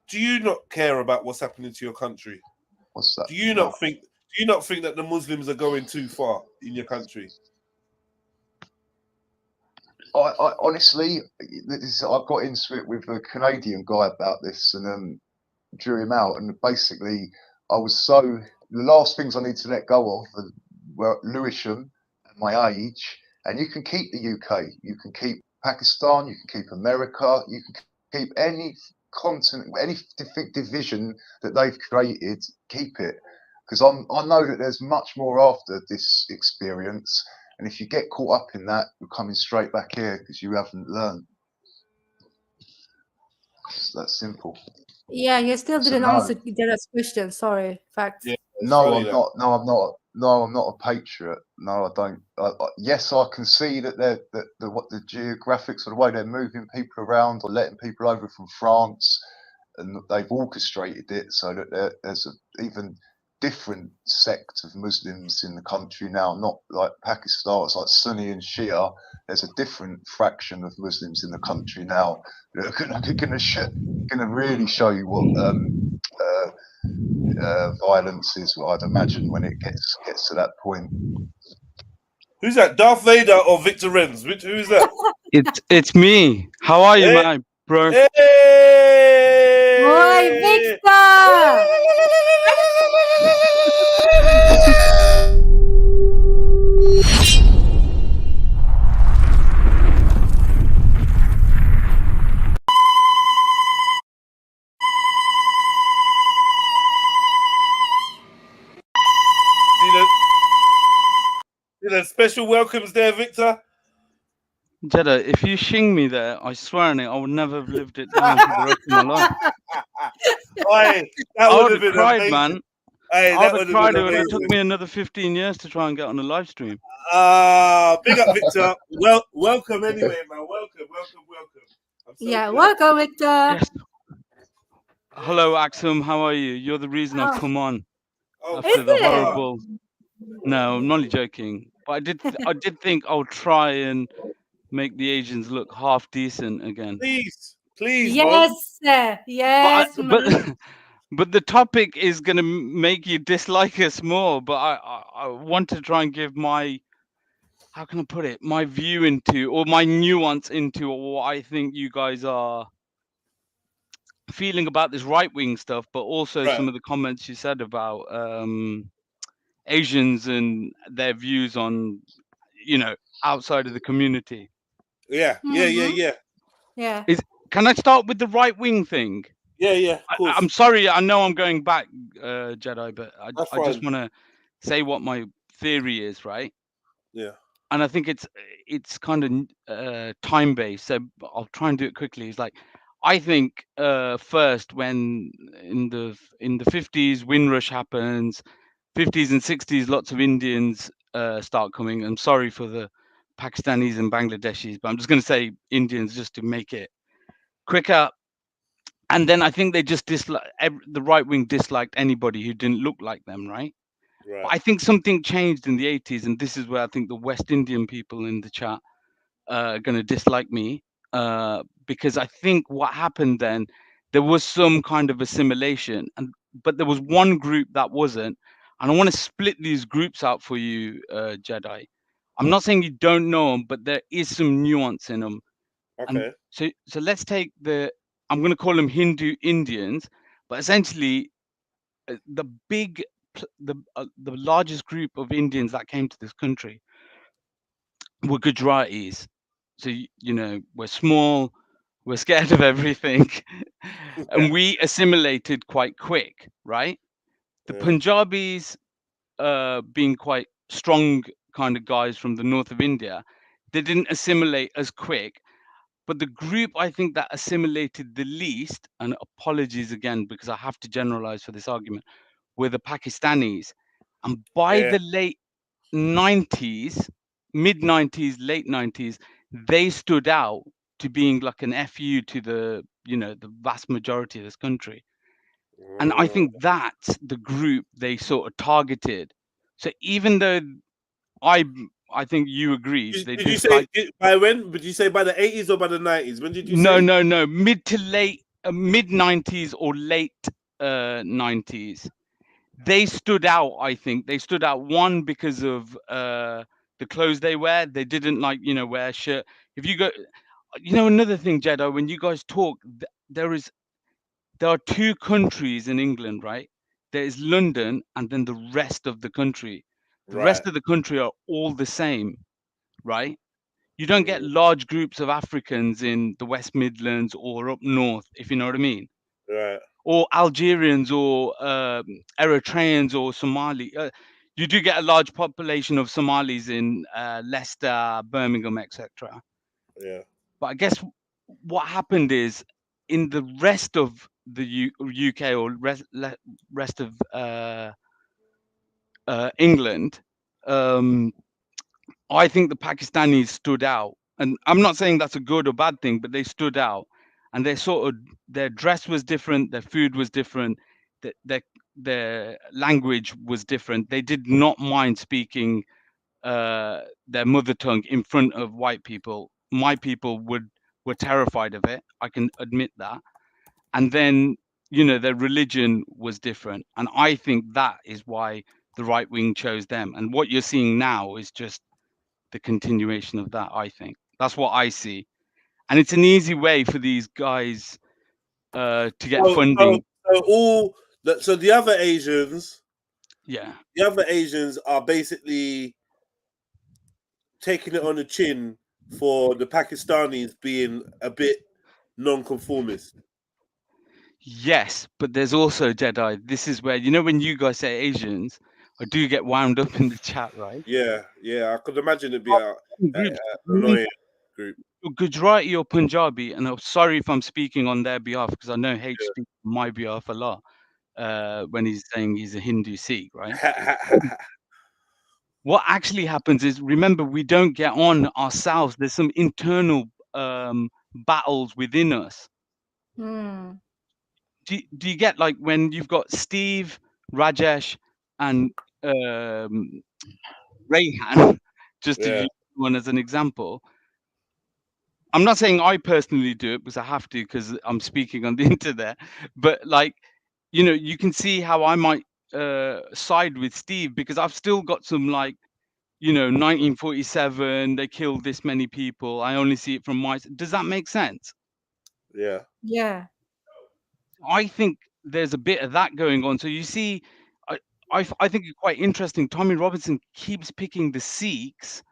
Do you not care about what's happening to your country? What's that? Do you not think that the Muslims are going too far in your country? I honestly, I got into it with a Canadian guy about this and drew him out. And basically, the last things I need to let go of were Lewisham and my age. And you can keep the UK, you can keep Pakistan, you can keep America, you can keep any continent, any division that they've created, keep it. Because I know that there's much more after this experience. And if you get caught up in that, you're coming straight back here because you haven't learned. It's that simple. Yeah, you still didn't answer Jedda's question. Sorry, fact. Yeah, no, I'm not. No, I'm not. No, I'm not a patriot. No, I don't. Yes, I can see that the geographics or the way they're moving people around or letting people over from France, and they've orchestrated it so that there's an even different sect of Muslims in the country now. Not like Pakistan. It's like Sunni and Shia. There's a different fraction of Muslims in the country now. They're going to really show you what violence is, I'd imagine, when it gets to that point. Who's that? Darth Vader or Victor Renz? Who's that? It's me. How are you, my bro? Hey! Boy, Victor! See the special welcomes there, Victor? Jeddah, if you shing me there, I swear on it, I would never have lived it down for the rest of my life. I would have cried, amazing. Man. I would have cried. It would have took me another 15 years to try and get on a live stream. Big up, Victor. Welcome anyway, man. Welcome. Yeah, welcome, Victor. Yes. Hello, Axum. How are you? You're the reason I've come on after the horrible. No, I'm not joking. But I did think I would try and make the Asians look half decent again. Please. Yes, sir. Yes, but the topic is going to make you dislike us more. But I want to try and give my how can I put it? My view into, or my nuance into, what I think you guys are feeling about this right-wing stuff, but also some of the comments you said about Asians and their views on, you know, outside of the community. Yeah. Yeah. Can I start with the right-wing thing? Yeah, of course. I'm sorry, I know I'm going back, Jedi, but That's I just fine. want to say what my theory is, right? Yeah. And I think it's kind of time-based, so I'll try and do it quickly. It's like, I think first, when in the 50s, Windrush happens, 50s and 60s, lots of Indians start coming. I'm sorry for the Pakistanis and Bangladeshis, but I'm just going to say Indians just to make it quicker. And then I think they just the right wing disliked anybody who didn't look like them, right? But I think something changed in the 80s, and this is where I think the West Indian people in the chat are going to dislike me, because I think what happened then, there was some kind of assimilation, but there was one group that wasn't. And I want to split these groups out for you, Jedi. I'm not saying you don't know them, but there is some nuance in them. And Okay. so let's take I'm going to call them Hindu Indians, but essentially the largest group of Indians that came to this country were Gujaratis. So you know, we're small, we're scared of everything, and we assimilated quite quick, right? The Punjabis, being quite strong kind of guys from the north of India, they didn't assimilate as quick. But the group I think that assimilated the least, and apologies again because I have to generalize for this argument, were the Pakistanis. And by the late 90s, mid 90s, late 90s, they stood out to being like an FU to the, you know, the vast majority of this country. And I think that's the group they sort of targeted. So even though I think you agreed, they Did you say disliked. by when? Did you say by the 80s or by the 90s? When did you say? No. Mid to late, mid 90s or late 90s. They stood out. I think they stood out, one, because of the clothes they wear. They didn't, like, you know, wear shirt. If you go, you know, another thing, Jedi, when you guys talk, there are two countries in England, right? There is London and then the rest of the country. The rest of the country are all the same, right? You don't get large groups of Africans in the West Midlands or up north, if you know what I mean. Right. Or Algerians or Eritreans or Somali. You do get a large population of Somalis in Leicester, Birmingham, etc. Yeah. But I guess what happened is, in the rest of the UK or rest of England, I think the Pakistanis stood out. And I'm not saying that's a good or bad thing, but they stood out. And their dress was different, their food was different, their language was different. They did not mind speaking their mother tongue in front of white people. My people were terrified of it. I can admit that. And then, you know, their religion was different. And I think that is why the right wing chose them. And what you're seeing now is just the continuation of that. I think that's what I see. And it's an easy way for these guys to get funding. So the other Asians, Yeah, the other Asians are basically taking it on the chin for the Pakistanis being a bit non-conformist. yes, but there's also, Jedi, this is where, you know, when you guys say Asians, I do get wound up in the chat, right? Yeah, I could imagine it'd be an annoying group. Gujarati or Punjabi, and I'm sorry if I'm speaking on their behalf, because I know H speaks on my behalf a lot when he's saying he's a Hindu Sikh, right? What actually happens is, remember, we don't get on ourselves. There's some internal battles within us. Mm. Do you get, like, when you've got Steve, Rajesh, and Rayhan, just to use one as an example? I'm not saying I personally do it because I have to, because I'm speaking on the internet, but, like, you know, you can see how I might side with Steve, because I've still got some, like, you know, 1947, they killed this many people. I only see it from my. Does that make sense? Yeah. Yeah. I think there's a bit of that going on. So you see, I think it's quite interesting. Tommy Robinson keeps picking the Sikhs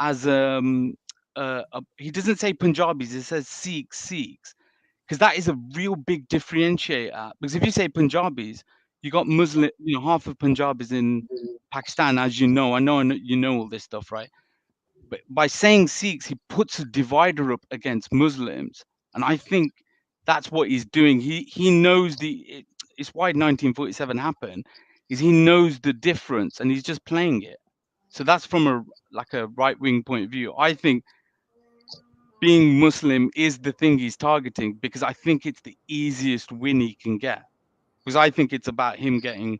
as he doesn't say Punjabis, he says Sikhs, because that is a real big differentiator. Because if you say Punjabis, you got Muslim, you know, half of Punjabis in Pakistan, as you know. I know you know all this stuff, right? But by saying Sikhs, he puts a divider up against Muslims, and I think that's what he's doing. He knows it's why 1947 happened, is he knows the difference, and he's just playing it. So that's from a right wing point of view. I think being Muslim is the thing he's targeting, because I think it's the easiest win he can get. Because I think it's about him getting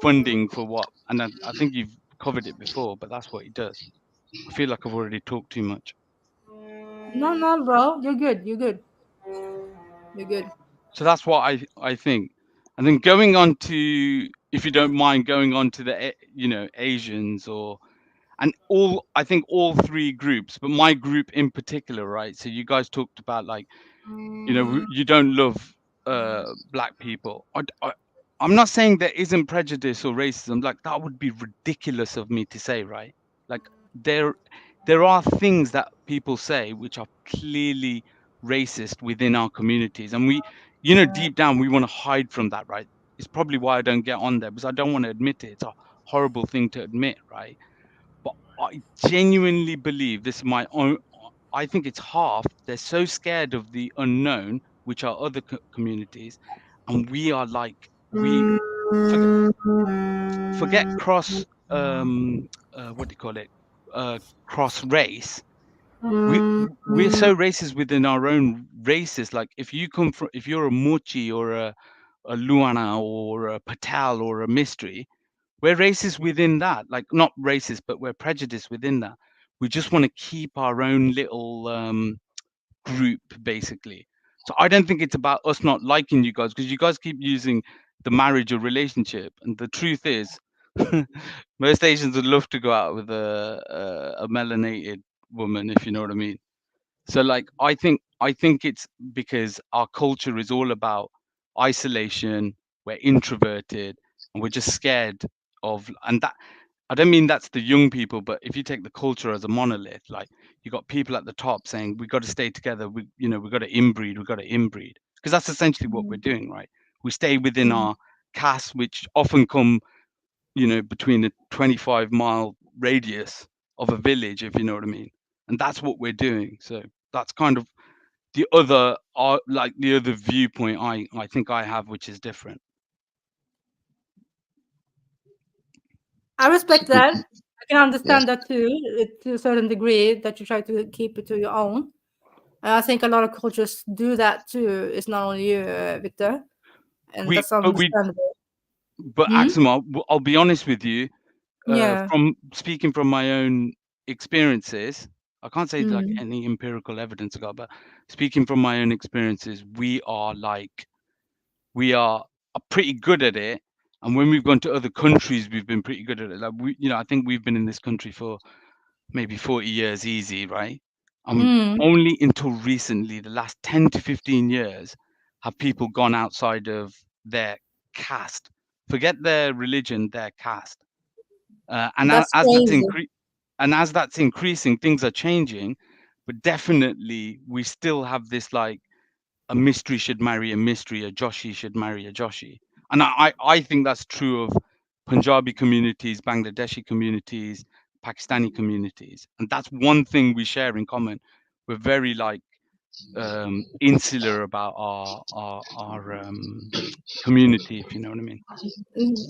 funding for what, and I think you've covered it before, but that's what he does. I feel like I've already talked too much. No, bro, you're good. You're good. You're good. So that's what I think. And then going on to, if you don't mind, going on to the, you know, Asians and I think all three groups, but my group in particular, right? So you guys talked about, like, you know, you don't love black people. I'm not saying there isn't prejudice or racism. Like, that would be ridiculous of me to say, right? Like, there are things that people say which are clearly racist within our communities, and we, you know, deep down we want to hide from that, right? It's probably why I don't get on there, because I don't want to admit it. It's a horrible thing to admit, right? But I genuinely believe, this is my own, I think it's half, they're so scared of the unknown, which are other communities, and we are like, we forget cross what do you call it, cross race. We're so racist within our own races. Like, if you come from, if you're a Mochi or a Luana or a Patel or a Mystery, we're racist within that. Like, not racist, but we're prejudiced within that. We just want to keep our own little group, basically. So I don't think it's about us not liking you guys, because you guys keep using the marriage or relationship, and the truth is, most Asians would love to go out with a melanated woman, if you know what I mean. So, like, I think it's because our culture is all about isolation. We're introverted, and we're just scared of, and that, I don't mean that's the young people, but if you take the culture as a monolith, like, you got people at the top saying we got to stay together, we got to inbreed, because that's essentially what we're doing, right? We stay within our caste, which often come, you know, between a 25-mile radius of a village, if you know what I mean. And that's what we're doing. So that's kind of the other the other viewpoint I think I have, which is different. I respect that. I can understand that too, to a certain degree, that you try to keep it to your own. And I think a lot of cultures do that too. It's not only you, Victor, and that's understandable. But Axel, I'll be honest with you. Yeah. From speaking from my own experiences, I can't say like any empirical evidence I got, but speaking from my own experiences, we are pretty good at it. And when we've gone to other countries, we've been pretty good at it. Like, we, you know, I think we've been in this country for maybe 40 years easy, right? Only until recently, the last 10 to 15 years, have people gone outside of their caste. Forget their religion, their caste. And as that's increasing, things are changing. But definitely, we still have this, like, a mystery should marry a mystery, a Joshi should marry a Joshi. And I think that's true of Punjabi communities, Bangladeshi communities, Pakistani communities. And that's one thing we share in common. We're very, like, insular about our community, if you know what I mean.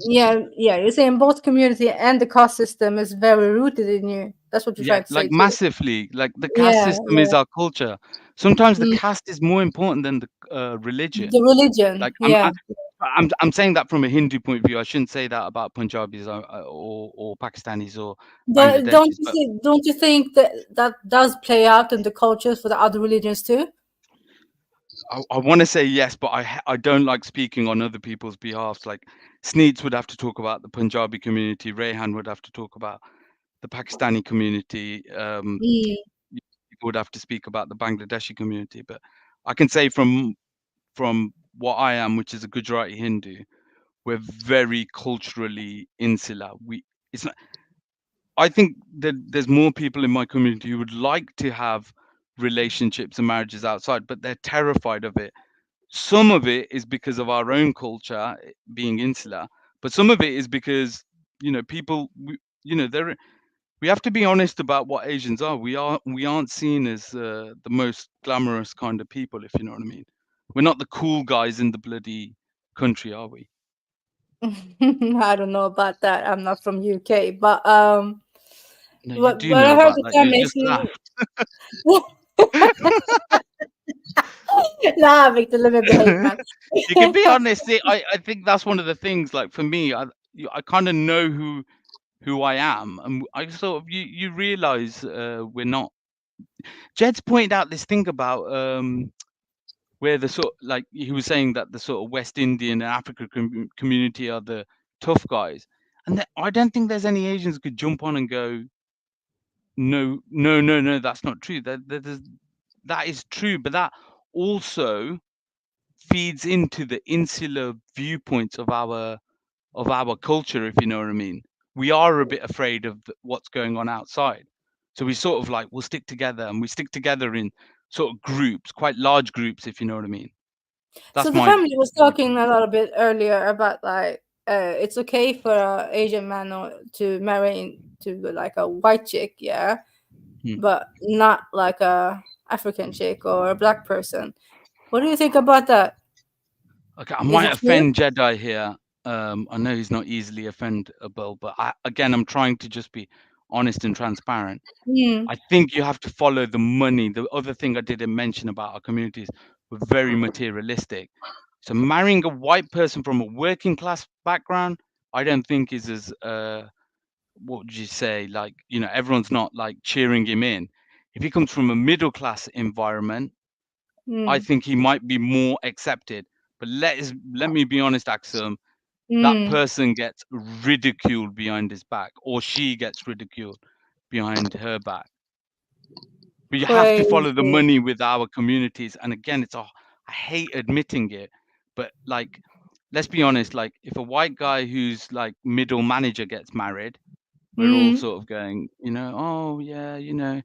Yeah. You're saying both community and the caste system is very rooted in you. That's what you're trying to say. Like, massively. Like, the caste system is our culture. Sometimes the caste is more important than the religion. The religion, like, yeah. I'm saying that from a Hindu point of view. I shouldn't say that about Punjabis or Pakistanis or Bangladeshis. Don't you think that does play out in the cultures for the other religions too? I want to say yes, but I don't like speaking on other people's behalf. Like, Sneeds would have to talk about the Punjabi community. Rehan would have to talk about the Pakistani community. Mm. People would have to speak about the Bangladeshi community, but I can say from what I am, which is a Gujarati Hindu, we're very culturally insular. It's not. I think that there's more people in my community who would like to have relationships and marriages outside, but they're terrified of it. Some of it is because of our own culture being insular, but some of it is because, you know, people, we have to be honest about what Asians are. We aren't seen as the most glamorous kind of people, if you know what I mean. We're not the cool guys in the bloody country, are we? I don't know about that. I'm not from UK, but No, you do I know heard about the that. You term is. just laughed. Nah, Victor, let me behave, man. You can be honest. I think that's one of the things. Like for me, I kind of know who I am, and I sort of you realize we're not. Jed's pointed out this thing about where the sort, like he was saying that the sort of West Indian and African community are the tough guys, and I don't think there's any Asians who could jump on and go, no, that's not true. That is true, but that also feeds into the insular viewpoints of our culture, if you know what I mean. We are a bit afraid of what's going on outside, so we sort of like, we'll stick together, and we stick together in sort of groups, quite large groups, if you know what I mean. That's So the family was talking a little bit earlier about like it's okay for an Asian man to marry into like a white chick, yeah, but not like a African chick or a black person. What do you think about that? Okay, I Is might it true? offend Jedi here. I know he's not easily offendable, but I'm trying to just be honest and transparent. Mm. I think you have to follow the money. The other thing I didn't mention about our communities, we're very materialistic. So marrying a white person from a working class background, I don't think is as what would you say, like, you know, everyone's not like cheering him in. If he comes from a middle class environment, I Mm. think he might be more accepted. But let me be honest, Axum, that Mm. person gets ridiculed behind his back, or she gets ridiculed behind her back. But you have to follow the Crazy. money with our communities. And again, I hate admitting it, but like, let's be honest, like if a white guy who's like middle manager gets married, we're all Mm. sort of going, you know, oh yeah, you know,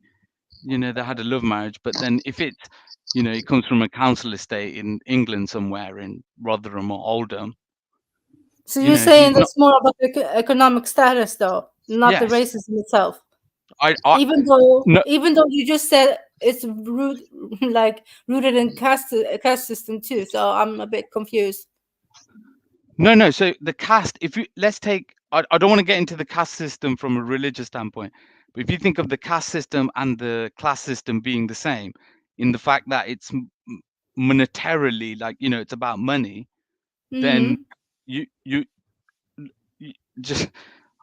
they had a love marriage. But then if it's, you know, it comes from a council estate in England somewhere in Rotherham or Oldham. So you're saying that's more about the economic status, though, not the Yes. racism itself. I even though no, you just said it's rooted in caste system too, so I'm a bit confused. No. So the caste, if you let's take, I don't want to get into the caste system from a religious standpoint, but if you think of the caste system and the class system being the same, in the fact that it's monetarily, like, you know, it's about money, then you just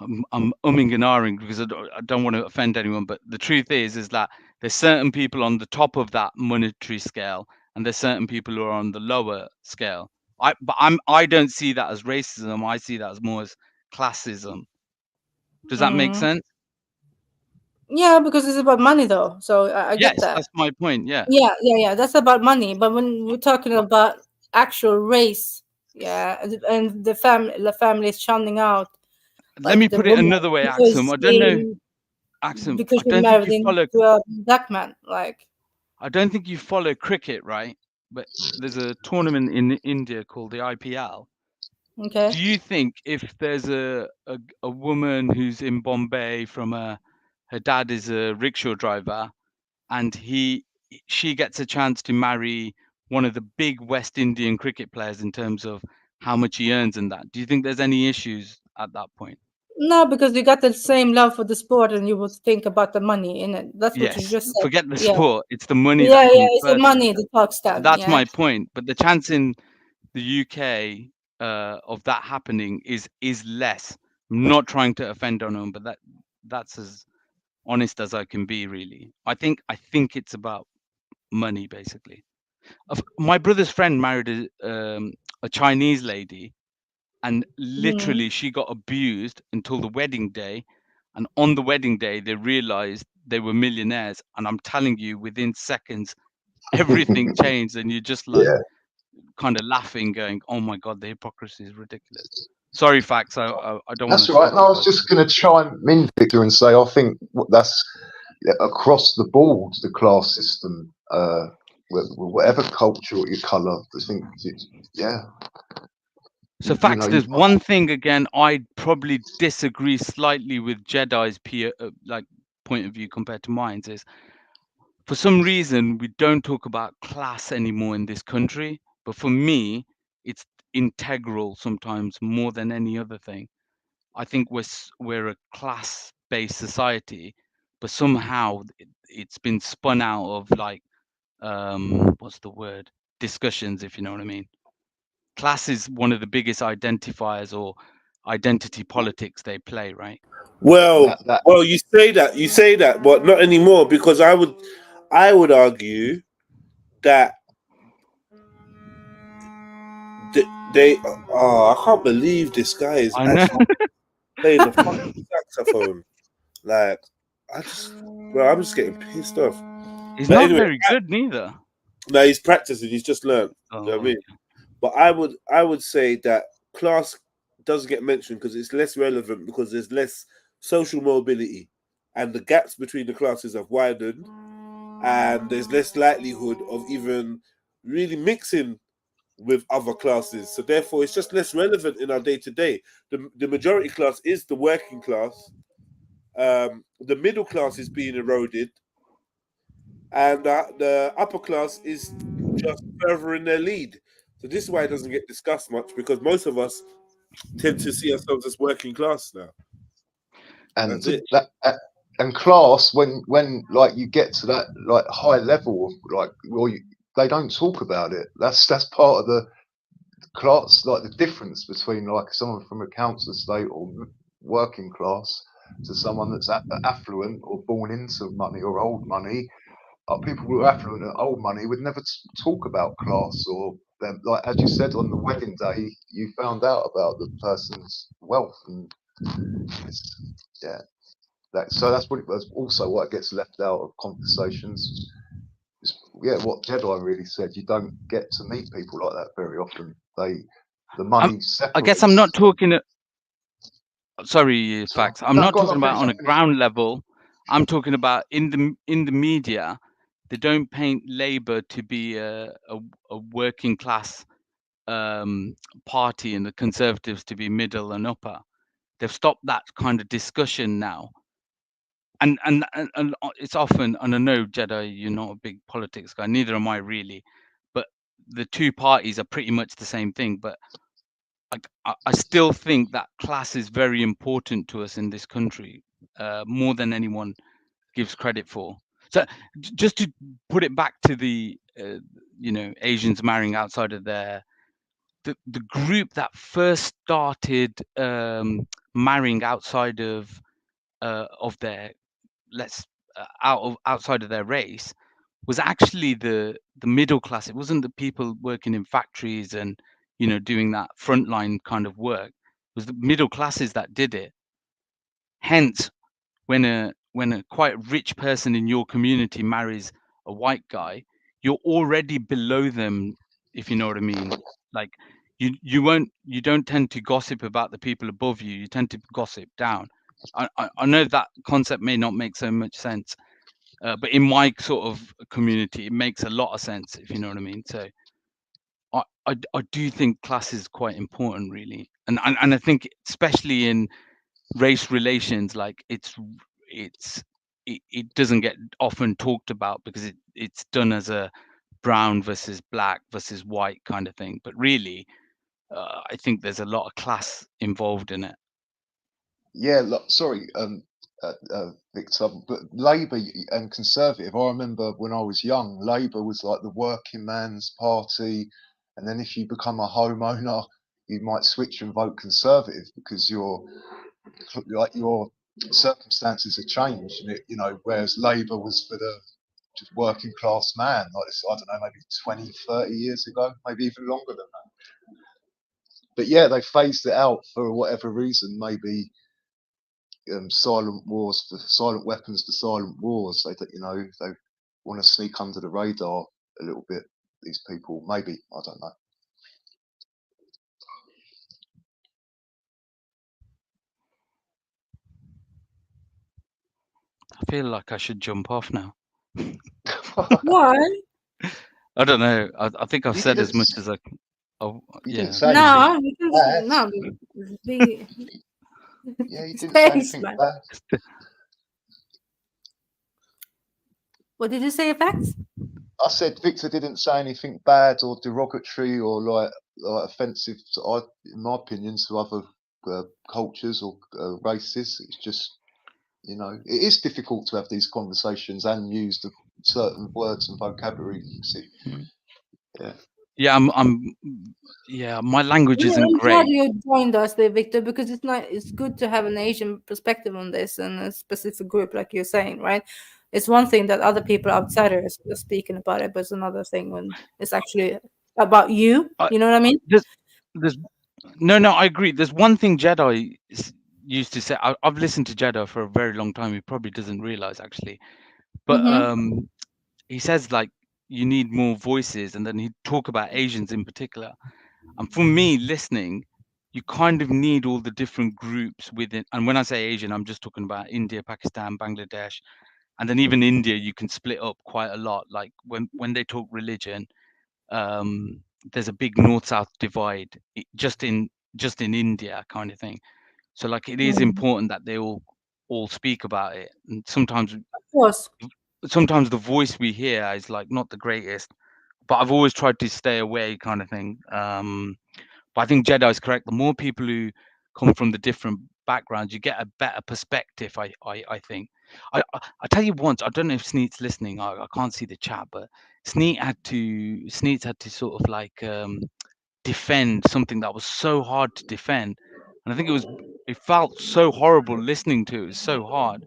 I'm umming and ahhing because I don't want to offend anyone, but the truth is that there's certain people on the top of that monetary scale, and there's certain people who are on the lower scale. I don't see that as racism. I see that as more as classism. Does that make sense? Yeah, because it's about money, though. So I get Yes, that. that's my point. Yeah. Yeah. That's about money. But when we're talking about actual race, yeah, and the family is shunning out. Let me put it another way, Axum. I don't know, Axum. Because I you're don't think married you follow. into a black man, like. I don't think you follow cricket, right? But there's a tournament in India called the IPL. Okay. Do you think if there's a woman who's in Bombay from her dad is a rickshaw driver, and she gets a chance to marry one of the big West Indian cricket players in terms of how much he earns and that, do you think there's any issues at that point? No, because you got the same love for the sport, and you would think about the money in it. That's what you Yes, just said. forget the Yeah. sport. It's the money Yeah, that comes it's the first. money that talks So then. that's Yeah. my point. But the chance in the UK of that happening is less. I'm not trying to offend anyone, but that's as honest as I can be, really. I think it's about money, basically. My brother's friend married a Chinese lady, and literally she got abused until the wedding day, and on the wedding day they realized they were millionaires, and I'm telling you, within seconds everything changed, and you're just like kind of laughing, going, oh my god, the hypocrisy is ridiculous. Sorry, Facts, I don't want That's to right. stop No, you, I was just going to chime in, Victor, and say I think that's across the board, the class system, whatever culture or your colour. I think, yeah. So You Facts, know, there's one thing again I'd probably disagree slightly with Jedi's point of view compared to mine, is for some reason we don't talk about class anymore in this country, but for me it's integral sometimes more than any other thing. I think we're a class-based society, but somehow it's been spun out of like what's the word, discussions, if you know what I mean. Class is one of the biggest identifiers or identity politics they play, right? Well, you say that, but not anymore, because I would argue that they I can't believe this guy is I know. actually playing the fucking saxophone. Like, I'm just getting pissed off. He's But not anyway, very good neither. no, he's practicing. He's just learned. You know what I mean? But I would say that class doesn't get mentioned because it's less relevant, because there's less social mobility, and the gaps between the classes have widened, and there's less likelihood of even really mixing with other classes. So therefore, it's just less relevant in our day to day. The majority class is the working class. The middle class is being eroded, and the upper class is just furthering their lead. So this is why it doesn't get discussed much, because most of us tend to see ourselves as working class now. and That's it. and class, when like you get to that like high level of like, well, they don't talk about it. That's part of the class, like the difference between like someone from a council estate or working class to someone that's affluent or born into money or old money. People who are affluent and old money would never talk about class, or them. Like as you said, on the wedding day, you found out about the person's wealth, and yeah, so that's also what gets left out of conversations. Yeah, what Jedi really said, you don't get to meet people like that very often. The money separates. I guess I'm not talking. Sorry, Facts. I'm not talking about on a ground level. I'm talking about in the media. They don't paint Labour to be a working class party, and the Conservatives to be middle and upper. They've stopped that kind of discussion now. And it's often, and I know, Jedi, you're not a big politics guy, neither am I really, but the two parties are pretty much the same thing. But I still think that class is very important to us in this country, more than anyone gives credit for. So just to put it back to the Asians marrying outside of the group that first started marrying outside of their outside of their race was actually the middle class. It wasn't the people working in factories and doing that frontline kind of work. It was the middle classes that did it. Hence, when a quite rich person in your community marries a white guy, you're already below them, if you know what I mean. Like you don't tend to gossip about the people above you. You tend to gossip down. I know that concept may not make so much sense, but in my sort of community, it makes a lot of sense, if you know what I mean. So I do think class is quite important, really, and I think especially in race relations, like it doesn't get often talked about because it's done as a brown versus black versus white kind of thing. But really, I think there's a lot of class involved in it. Yeah, sorry, Victor, but Labour and Conservative, I remember when I was young, Labour was like the working man's party, and then if you become a homeowner, you might switch and vote Conservative because your circumstances have changed, and whereas Labour was for the just working class man, like this, I don't know, maybe 20, 30 years ago, maybe even longer than that. But yeah, they phased it out for whatever reason, maybe silent wars, for silent weapons to silent wars. They want to sneak under the radar a little bit. These people, maybe, I don't know. I feel like I should jump off now. Why? I don't know. I think I've You said didn't as much as I. Oh, You yeah. didn't say No, anything you can bad. no. Be, Yeah, you didn't say anything man. bad. What did you say, effects? I said Victor didn't say anything bad or derogatory or like offensive, in my opinion, to other cultures or races. It's just, it is difficult to have these conversations and use the certain words and vocabulary. Yeah. Yeah, yeah, my language Yeah, isn't I'm glad great. you joined us there, Victor, because it's good to have an Asian perspective on this and a specific group, like you're saying, right? It's one thing that other people outsiders are speaking about it, but it's another thing when it's actually about you. You know what I mean? There's no, I agree. There's one thing Jedi used to say. I've listened to Jedi for a very long time. He probably doesn't realize actually, but he says like you need more voices, and then he'd talk about Asians in particular. And for me, listening, you kind of need all the different groups within. And when I say Asian, I'm just talking about India, Pakistan, Bangladesh, and then even India. You can split up quite a lot. Like when they talk religion, there's a big north-south divide just in India kind of thing. So like it is important that they all speak about it. And sometimes, of course, the voice we hear is like not the greatest. But I've always tried to stay away, kind of thing. But I think Jedi is correct. The more people who come from the different backgrounds, you get a better perspective. I think. I tell you once. I don't know if Sneet's listening. I can't see the chat, but Sneet had to sort of like defend something that was so hard to defend, and I think it felt so horrible listening to. It was so hard.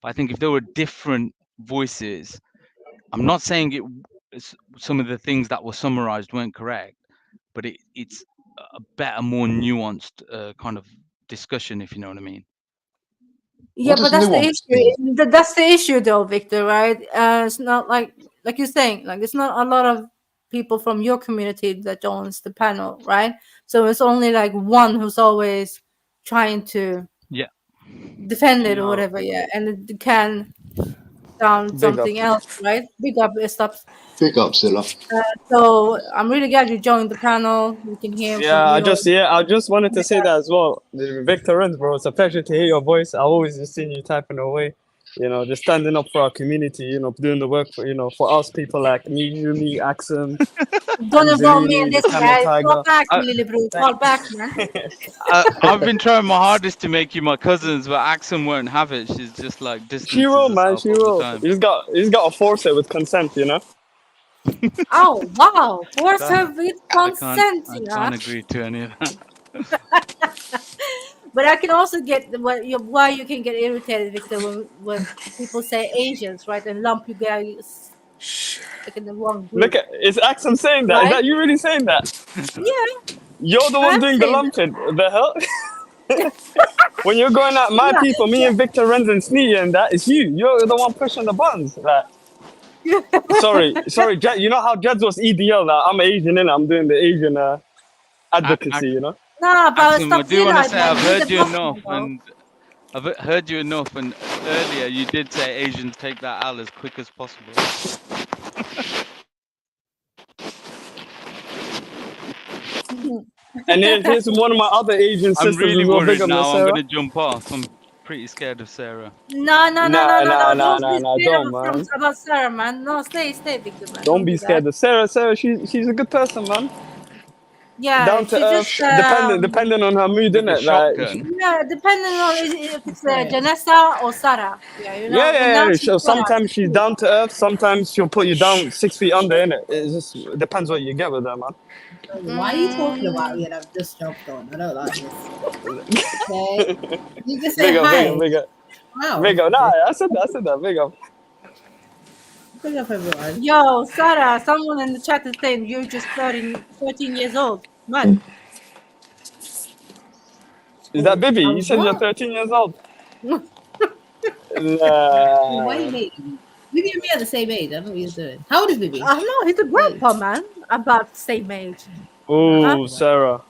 But I think if there were different voices, I'm not saying some of the things that were summarized weren't correct, but it's a better, more nuanced kind of discussion, if you know what I mean. Yeah, but that's the issue. That's the issue, though, Victor. Right? It's not like you're saying. Like it's not a lot of people from your community that joins the panel, right? So it's only like one who's always trying to defend it or whatever. Yeah, and it can sound something else, right? Big up, stops. Big up, Zilla. So I'm really glad you joined the panel. We can hear from Yeah, you. I just wanted to say that as well. Victor Renz, bro, it's a pleasure to hear your voice. I always just seen you typing away, just standing up for our community, doing the work for, for us people like me, Yumi, Axum, Don't involve me in Angelini, this, the Camel guys. Tiger. Fall back, Lily Brew. Fall back, man. I've been trying my hardest to make you my cousins, but Axum won't have it. She's just like She will, distances man. herself She all the will. time. He's got to force it with consent, Oh wow! Force That- her with consent, I yeah. can't agree to any of that. But I can also get why you can get irritated, Victor, when people say Asians, right, and lump you guys like in the wrong group. Look at is Axum saying that? Right? Is that you really saying that? Yeah. You're the one I'm doing the saying lumping. The hell? When you're going at my people, me and Victor Renz and Sneedy and that, it's you. You're the one pushing the buttons. Like, sorry, Jed, you know how Jed's was EDL now? I'm Asian and I'm doing the Asian advocacy, Nah, but Axum, stop I do want to say man. I've He's heard a you Muslim, enough, bro. and I've heard you enough, and earlier you did say Asians take that L as quick as possible. And here's one of my other Asian I'm sisters really as well. Big worried up, Miss now. I'm Sarah. gonna jump off. I'm pretty scared of Sarah. No. Don't be scared Don't, man. about Sarah, man. No, stay, Victor, man. Don't be do scared that. of Sarah. Sarah, she's a good person, man. Yeah, Down to she earth, just depending on her mood, With the innit? Like, shotgun. yeah, depending on if it's Janessa or Sarah. Yeah, you know. And now she's Sometimes she's down to earth. Sometimes she'll put you down 6 feet under, innit? It just depends what you get with her, man. Why are you talking about me and I've just jumped on? I don't like this. Okay. You just say hi. Big up. Wow. Big up. Nah, I said that. Big up. Big up, everyone. Yo, Sarah, someone in the chat is saying you're just 13 years old. Man. Is that Bibi? You said you're what? 13 years old. Why are you hating? Maybe and me are the same age. I don't know what he's doing. How old is Bibi? I know he's a grandpa, man. About the same age. Oh, Sarah.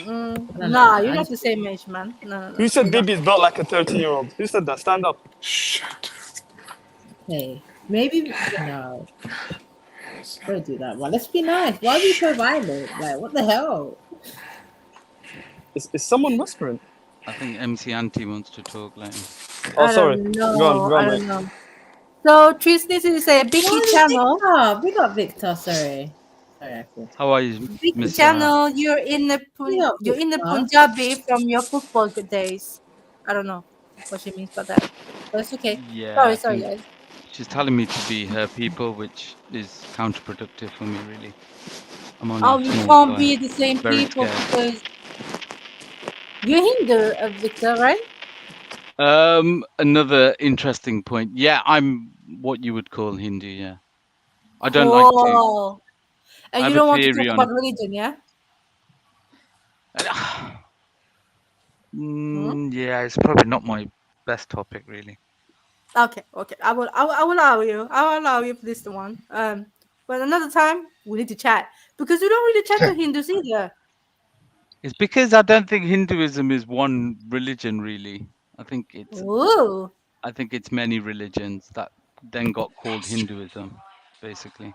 Nah, you're not the same age, man. No. Who said you're not. Bibi's built like a 13-year-old? Who said that? Stand up. Hey, maybe no. Don't do that, man. Let's be nice. Why are we so violent? Like, what the hell? Is someone whispering? I think MC Auntie wants to talk. Like, Oh, I sorry. don't Go know. on, I mate. don't know. So Tristan is a Vicky channel. Victor? Big up Victor. Sorry. how are you, Vicky Miss? channel. You're in the Victor. Punjabi from your football days. I don't know what she means by that, but it's okay. Yeah, I Sorry, think guys. she's telling me to be her people, which is counterproductive for me, really. I'm only Oh, a you small can't guy, be the same very people scared. because you're Hindu, Victor, right? Another interesting point. Yeah, I'm what you would call Hindu. Yeah, I don't like to. Oh, I and you have a don't want to theory talk on about it. religion, yeah? Yeah, it's probably not my best topic, really. Okay. I will allow you. I will allow you for this one. But another time we need to chat because we don't really chat to Hindus either. It's because I don't think Hinduism is one religion, really. I think it's Ooh. I think it's many religions that then got called Hinduism, basically.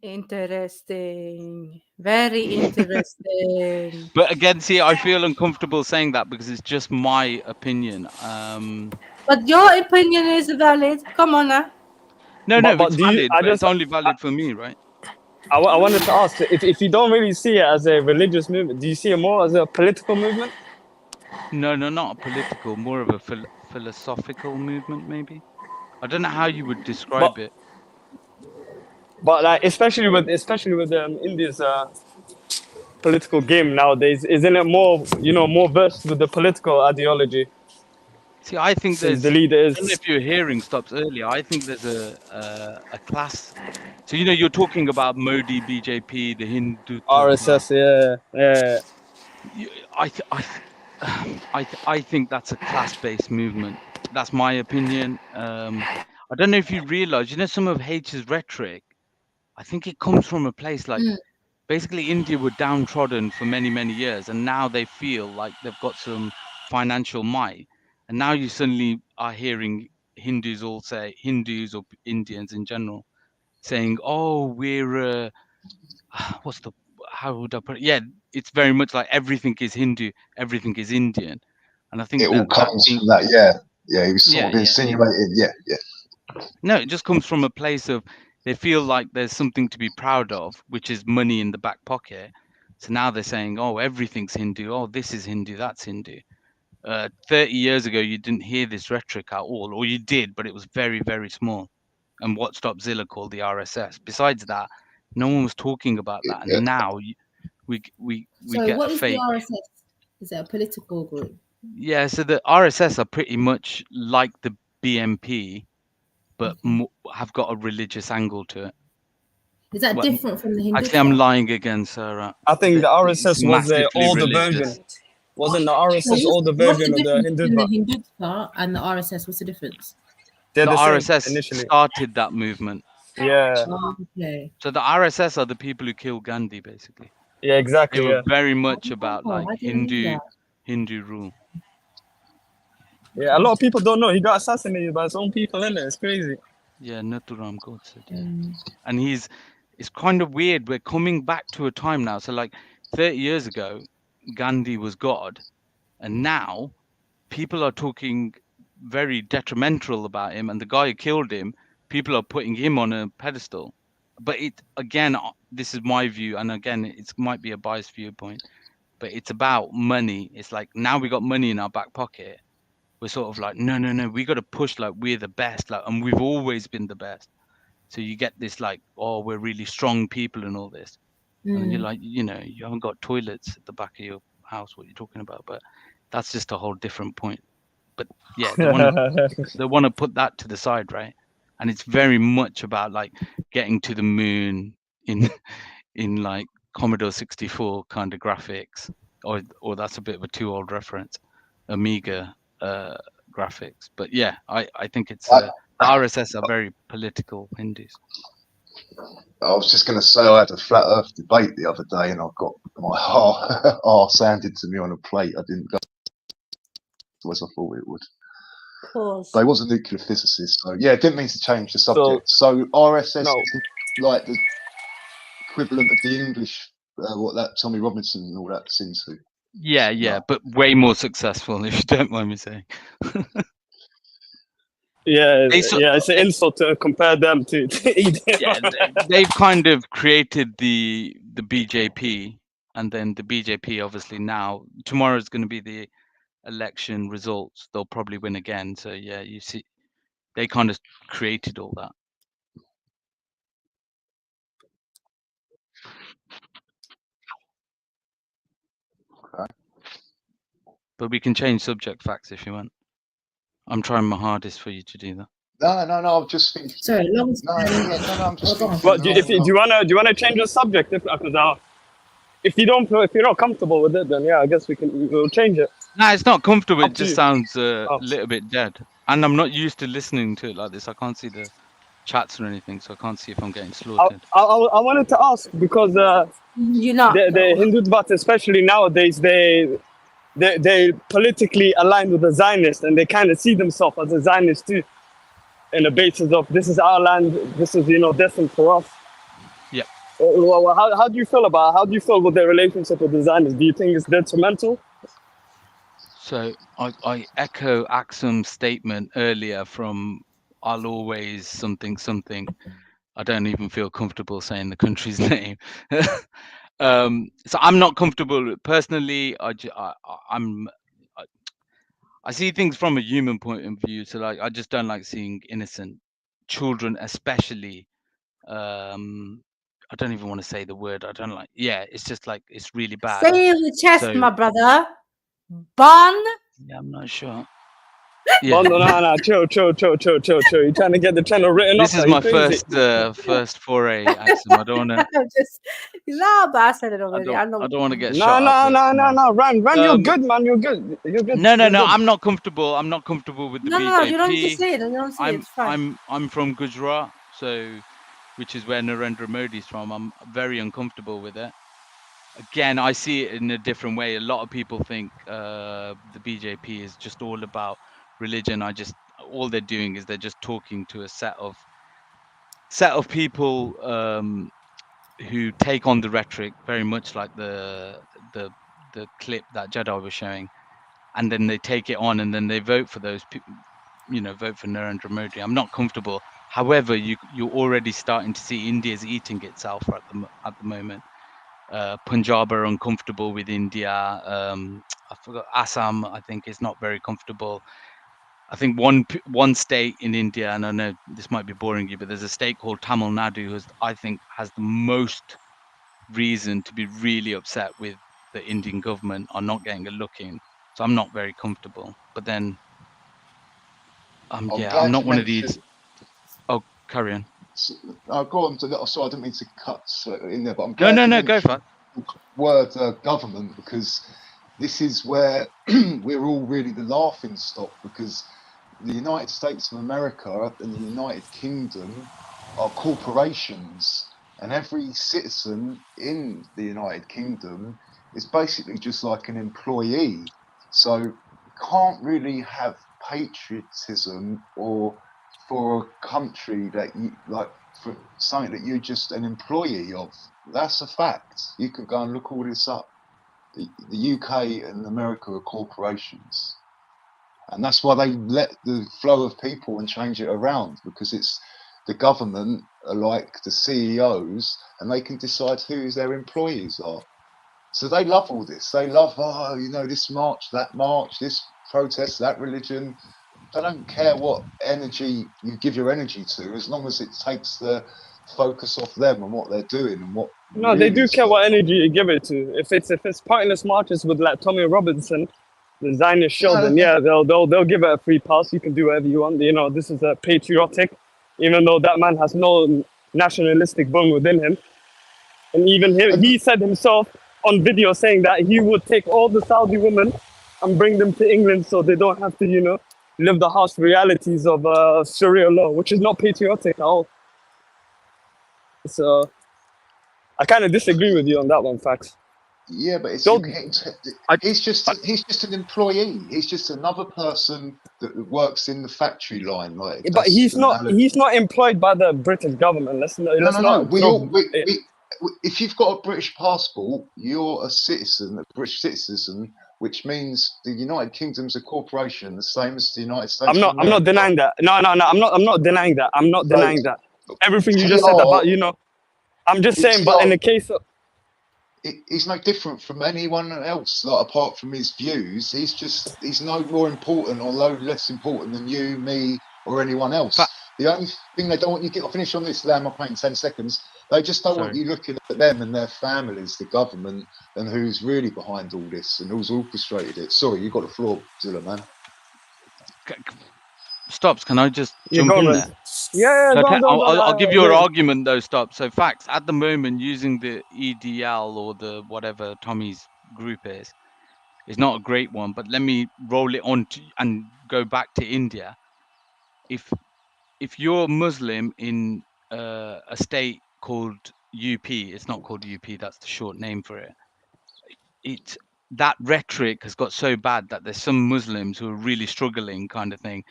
Interesting. Very interesting. But again, see, I feel uncomfortable saying that because it's just my opinion. But your opinion is valid. Come on now. No, But it's do you? valid, I but it's just only valid for me, right? I wanted to ask if you don't really see it as a religious movement, do you see it more as a political movement? No, not a political, more of a philosophical movement, maybe. I don't know how you would describe it. But like, especially with India's political game nowadays, isn't it more more versed with the political ideology? See, I think Since the there's. leader I is don't know if your hearing stops earlier. I think there's a class. So you're talking about Modi, BJP, the Hindutva. RSS, yeah. I think that's a class-based movement. That's my opinion. I don't know if you realize, some of H's rhetoric. I think it comes from a place like basically India were downtrodden for many, many years, and now they feel like they've got some financial might. And now you suddenly are hearing Hindus or Indians in general saying, "Oh, we're how would I put it? Yeah, it's very much like everything is Hindu, everything is Indian." And I think It all that comes being, from that, yeah. He was sort of yeah. insinuating, yeah. No, it just comes from a place of they feel like there's something to be proud of, which is money in the back pocket. So now they're saying, "Oh, everything's Hindu. Oh, this is Hindu. That's Hindu." 30 years ago, you didn't hear this rhetoric at all, or you did, but it was very, very small. And what stopped Zilla called the RSS. Besides that, no one was talking about that. And now we So get a what is the fake. RSS? Is it a political group? Yeah, so the RSS are pretty much like the BNP, but have got a religious angle to it. Is that Well, different from the actually, I'm Hindutva? lying again, Sarah. I think the It's RSS was the massively older religious. version. Wasn't the So RSS older what's version the of the difference between the Hindutva? Hindutva and the RSS? What's the difference? They're The the same RSS initially. started that movement. Yeah. Oh, okay. So the RSS are the people who killed Gandhi, basically. Yeah, exactly. They were Yeah. very much about like I didn't know Hindu rule. Yeah, a lot of people don't know he got assassinated by his own people, innit? It's crazy. Yeah, Nathuram Godse did. And it's kind of weird. We're coming back to a time now. So like 30 years ago, Gandhi was God. And now people are talking very detrimental about him. And the guy who killed him, people are putting him on a pedestal. But this is my view. And again, it might be a biased viewpoint, but it's about money. It's like now we got money in our back pocket. We're sort of like, no, we got to push like we're the best, like, and we've always been the best. So you get this like, oh, we're really strong people and all this, and then you're like, you haven't got toilets at the back of your house. What you're talking about? But that's just a whole different point. But yeah, they want to put that to the side, right? And it's very much about like getting to the moon in like Commodore 64 kind of graphics, or that's a bit of a too old reference. Amiga graphics. But yeah, I think it's the RSS are very political Hindus. I was just going to say I had a flat Earth debate the other day, and I got my arse handed to me on a plate. I didn't go as I thought it would. Of course. But he was a nuclear physicist, so yeah, didn't mean to change the subject. So RSS is like the equivalent of the English, what that Tommy Robinson and all that's into. Yeah, but way more successful, if you don't mind me saying. Yeah, it's an insult to compare them to yeah, they've kind of created the BJP, and then the BJP obviously now tomorrow is going to be the election results. They'll probably win again. So yeah, you see, they kind of created all that. Okay. But we can change subject facts if you want. I'm trying my hardest for you to do that. No, I'm just thinking. Sorry, long I'm just thinking. Well, do you wanna change the subject? Because if you're not comfortable with it, then yeah, I guess we'll change it. No, it's not comfortable. It just you. sounds a little bit dead, and I'm not used to listening to it like this. I can't see the chats or anything, so I can't see if I'm getting slaughtered. I wanted to ask because the Hindu Dvat, especially nowadays, they politically aligned with the Zionists, and they kind of see themselves as a Zionist too, in the basis of this is our land, this is destined for us. Yeah. How do you feel with their relationship with the Zionists? Do you think it's detrimental? So I echo Axum's statement earlier from I'll always something. I don't even feel comfortable saying the country's name. So I'm not comfortable personally. I see things from a human point of view. So like I just don't like seeing innocent children, especially. I don't even want to say the word. I don't like. Yeah, it's just like it's really bad. Say it with chest, my brother. Bun. Yeah, I'm not sure. Yeah. No, chill. You're trying to get the channel written This up. is my first foray, Axum. I don't want to. But I said it already. I don't want to get shot. No, Ran, you're good, man. You're good. No. I'm not comfortable. I'm not comfortable with the BJP. No. You don't need to say it. It's fine. I'm from Gujarat, which is where Narendra Modi's from. I'm very uncomfortable with it. Again, I see it in a different way. A lot of people think the BJP is just all about religion. All they're doing is they're just talking to a set of people who take on the rhetoric very much like the clip that Jedi was showing, and then they take it on and then they vote for those people, vote for Narendra Modi. I'm not comfortable. However, you're already starting to see India's eating itself at the moment. Punjab are uncomfortable with India. I forgot, Assam, I think, is not very comfortable. I think one state in India, and I know this might be boring you, but there's a state called Tamil Nadu who I think has the most reason to be really upset with the Indian government on not getting a look in. So I'm not very comfortable. But then, I'm not one of these. Oh, carry on. Go on. Sorry, I didn't mean to cut in there, but I'm glad. No, go for it. Word government, because this is where we're all really the laughing stock, because the United States of America and the United Kingdom are corporations, and every citizen in the United Kingdom is basically just like an employee. So you can't really have patriotism or for a country that you like, for something that you're just an employee of. That's a fact. You can go and look all this up. The UK and America are corporations, and that's why they let the flow of people and change it around, because it's the government are like the CEOs, and they can decide who their employees are. So they love all this. They love, this march, this protest, that religion. They don't care what energy you give your energy to, as long as it takes the focus off them and what they're doing and what. No, really they do care what energy you give it to. If it's pointless marches with like Tommy Robinson, the Zionist show, then yeah, they'll give it a free pass. You can do whatever you want. This is a patriotic, even though that man has no nationalistic bone within him. And even he said himself on video saying that he would take all the Saudi women and bring them to England so they don't have to, you know, live the harsh realities of Sharia law, which is not patriotic at all. So I kind of disagree with you on that one, Facts. Yeah, but it's Don't, he's just an employee. He's just another person that works in the factory line. Like, but that's he's an not employed by the British government. Let's No. not If you've got a British passport, you're a citizen, a British citizen, which means the United Kingdom's a corporation, the same as the United States. I'm not denying that. No. I'm not denying that. I'm not denying that. Everything you just said about, you know, I'm just saying. But in the case of, he's no different from anyone else, like, apart from his views. He's no more important or no less important than you, me, or anyone else. The only thing they don't want you to finish on this, Lamar, in 10 seconds. They just don't want you looking at them and their families, the government, and who's really behind all this and who's orchestrated it. Sorry, you got the floor, Zilla, man. Stops, can I just jump in there? Yeah, I'll give you an argument though, Stop. So Facts, at the moment, using the EDL or the whatever Tommy's group is not a great one, but let me roll it on and go back to India. If you're Muslim in a state called UP, it's not called UP, that's the short name for it. That rhetoric has got so bad that there's some Muslims who are really struggling, kind of thing.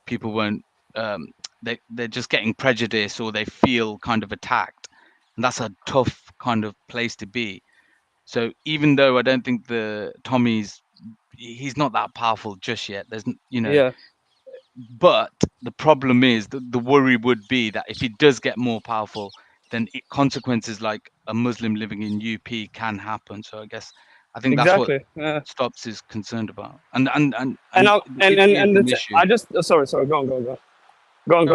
People won't, they're just getting prejudice, or they feel kind of attacked, and that's a tough kind of place to be. So even though I don't think he's not that powerful just yet, there's, you know. Yeah. But the problem is that the worry would be that if he does get more powerful, then consequences like a Muslim living in UP can happen. So I think that's what Stops is concerned about. And I just sorry, go on. No,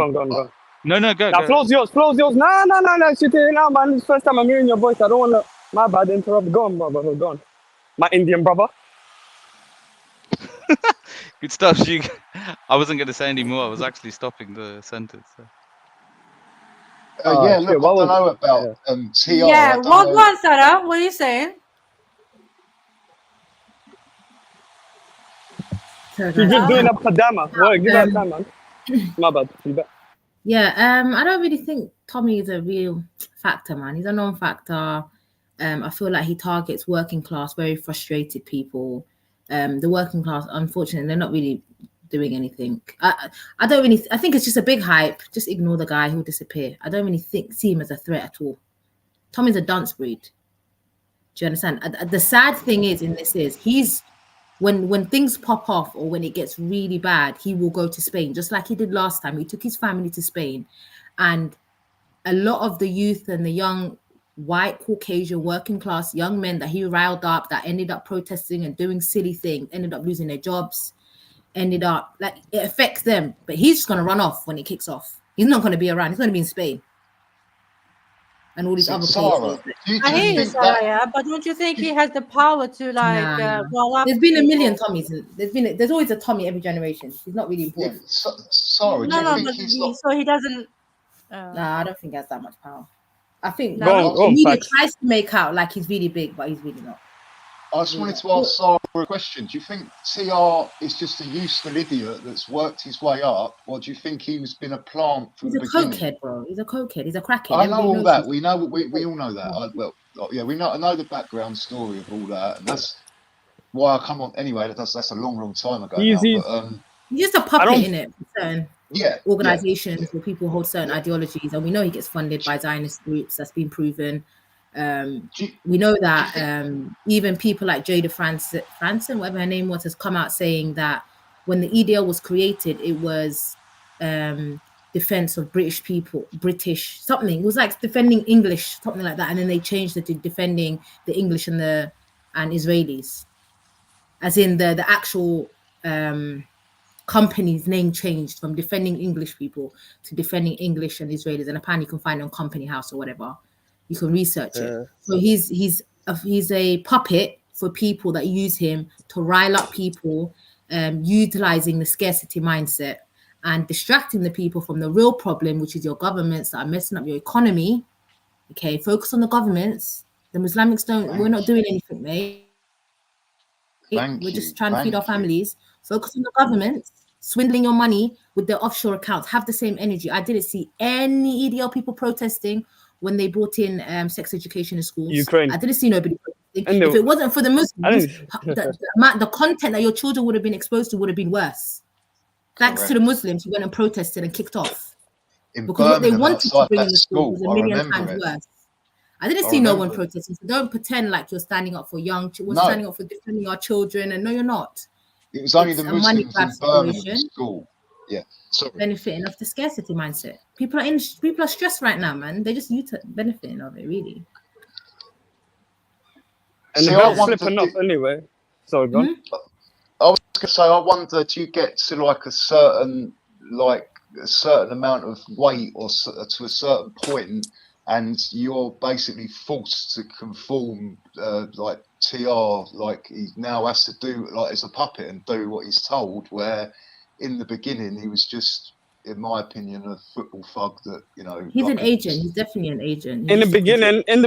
go. Now, floor's yours. No. Sit here now, man. It's the first time I'm hearing your voice. I don't want to. My bad, interrupt. Go on, brother. Go on. My Indian brother. Good stuff. I wasn't going to say any more. I was actually stopping the sentence. So. Yeah, look, I don't know about TR. Yeah, what one, Sarah? What are you saying? She's just doing up Kadama. Well, give her time, man. My bad. Yeah, I don't really think Tommy is a real factor, man. He's a non-factor. I feel like he targets working class, very frustrated people. The working class, unfortunately, they're not really doing anything. I think it's just a big hype. Just ignore the guy, he'll disappear. I don't really see him as a threat at all. Tommy's a dunce breed. Do you understand? The sad thing is he's when things pop off or when it gets really bad, he will go to Spain, just like he did last time. He took his family to Spain, and a lot of the youth and the young white Caucasian working class young men that he riled up, that ended up protesting and doing silly things, ended up losing their jobs, ended up, like, it affects them. But he's just going to run off when it kicks off. He's not going to be around. He's going to be in Spain and all these other places. I hear you, Sarah, but don't you think he has the power to, like, go up? There's been a million Tommies. There's always a Tommy every generation. He's not really important. Sorry, so he doesn't. Nah, I don't think he has that much power. I think he media tries to make out like he's really big, but he's really not. I just wanted to ask Sarah a question. Do you think TR is just a useful idiot that's worked his way up, or do you think he's been a plant from the beginning? He's a cokehead, bro. He's a cokehead. He's a crackhead. I know all that. We know. We all know that. I know the background story of all that, and that's why I come on. Anyway, that's a long time ago. He's just a puppet in it. Certain organizations where people hold certain ideologies, and we know he gets funded by Zionist groups. That's been proven. We know that even people like Jada Franson, whatever her name was, has come out saying that when the EDL was created, it was defense of British people, something. It was like defending English, something like that, and then they changed it to defending the English and Israelis, as in the actual company's name changed from defending English people to defending English and Israelis, and apparently you can find it on Company House or whatever. You can research it. So he's a puppet for people that use him to rile up people, utilizing the scarcity mindset and distracting the people from the real problem, which is your governments that are messing up your economy. Okay, focus on the governments. The Islamics we're not doing anything, mate. We're just trying to feed our families. Focus on the government swindling your money with their offshore accounts. Have the same energy. I didn't see any EDL people protesting when they brought in sex education in schools. Ukraine. I didn't see nobody protesting. If it wasn't for the Muslims, the content that your children would have been exposed to would have been worse. Thanks to the Muslims who went and protested and kicked off. Because what they wanted to bring in the school was a million times worse. I didn't see no one protesting. So don't pretend like you're standing up for young children. We're standing up for defending our children, and no, you're not. It was only the Muslims in Birmingham school. Yeah, sorry. Benefiting of the scarcity mindset. People are stressed right now, man. They're just benefiting of it, really. And the belt's slipping off anyway. Sorry, go on. I was gonna say, I wonder, do you get to like a certain amount of weight or to a certain point, and you're basically forced to conform, like TR, like he now has to do like as a puppet and do what he's told, where in the beginning he was just, in my opinion, a football thug that, you know. He's an agent. He's definitely an agent. In the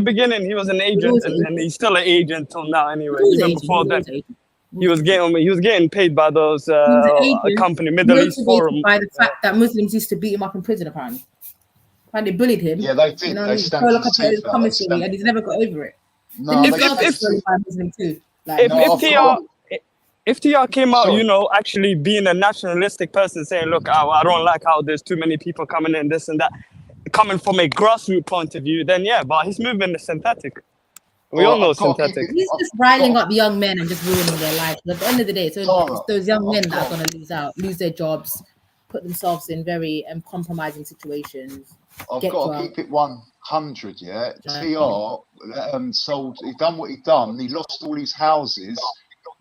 beginning, he was an agent, and he's still an agent till now. Anyway, even before then, he was getting paid by those company, Middle East Forum. By the fact that Muslims used to beat him up in prison, apparently. And they bullied him. Yeah, they did. You know, they stamped his teeth out. And he's never got over it. No, if TR came out, you know, actually being a nationalistic person, saying, "Look, I don't like how there's too many people coming in, this and that," coming from a grassroots point of view, then yeah, but his movement is synthetic. We all know synthetic. He's just riling up young men and just ruining their lives. At the end of the day, it's those young men that are going to lose their jobs, put themselves in very compromising situations. I've got to keep it 100, yeah. TR he done what he done. He lost all his houses,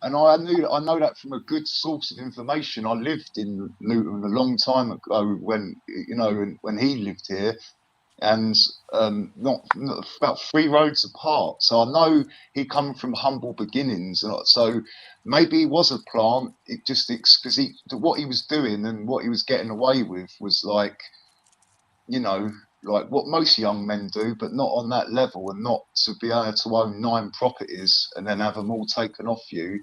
and I know that from a good source of information. I lived in Luton a long time ago when he lived here, and not about 3 roads apart. So I know he come from humble beginnings, and so maybe he was a plant. It just because what he was doing and what he was getting away with was like, you know, like what most young men do, but not on that level, and not to be able to own 9 properties and then have them all taken off you.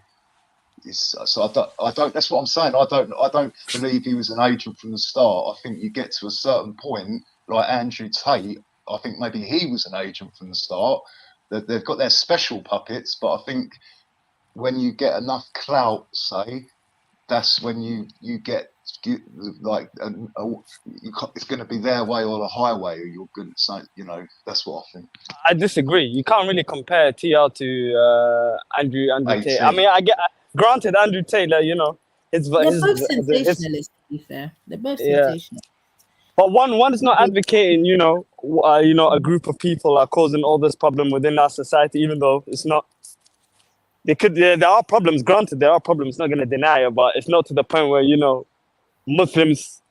So I don't. That's what I'm saying. I don't believe he was an agent from the start. I think you get to a certain point, like Andrew Tate. I think maybe he was an agent from the start. They've got their special puppets, but I think when you get enough clout, say, that's when you get like it's going to be their way or the highway, or you're going to say, you know, that's what I think. I disagree. You can't really compare TR to Andrew Tate. I mean, granted, Andrew Taylor, you know, they're both sensationalists. To be fair, they're both sensational. But one is not advocating, you know, a group of people are causing all this problem within our society, even though it's not. There are problems. Granted, there are problems. Not going to deny it, but it's not to the point where, you know, Muslims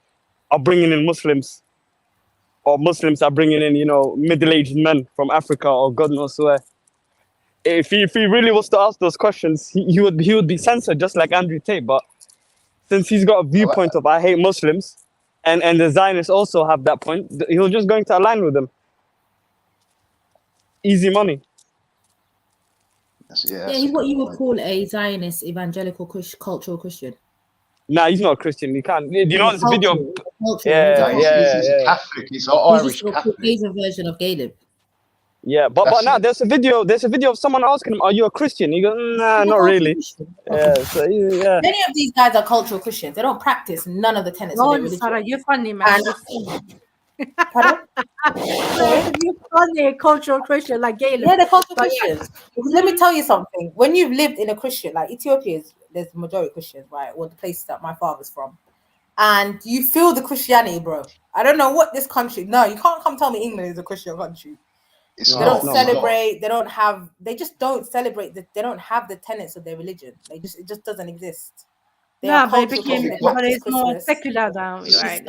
are bringing in Muslims, or Muslims are bringing in, you know, middle-aged men from Africa or God knows where. If he really was to ask those questions, he would be censored just like Andrew Tate. But since he's got a viewpoint of I hate Muslims, and the Zionists also have that point, he was just going to align with them. Easy money. Yeah, he's what you would call a Zionist evangelical cultural Christian. Nah, he's not a Christian. He can't. Do you know this video? He's a Catholic. He's an Irish Catholic. Caucasian version of Caleb. Yeah, but now there's a video of someone asking him, "Are you a Christian?" He goes, "Nah, not really." Yeah, so yeah. Many of these guys are cultural Christians. They don't practice none of the tenets of their religion. Sarah, you're funny, man. Pardon? You're funny, cultural Christian like Caleb. Yeah, they're cultural Christians. Because let me tell you something. When you've lived in a Christian, like Ethiopia, there's the majority Christians, right? Or the place that my father's from. And you feel the Christianity, bro. I don't know what this country. No, you can't come tell me England is a Christian country. They don't celebrate. They just don't celebrate. They don't have the tenets of their religion. It just doesn't exist. But it's more secular now, right?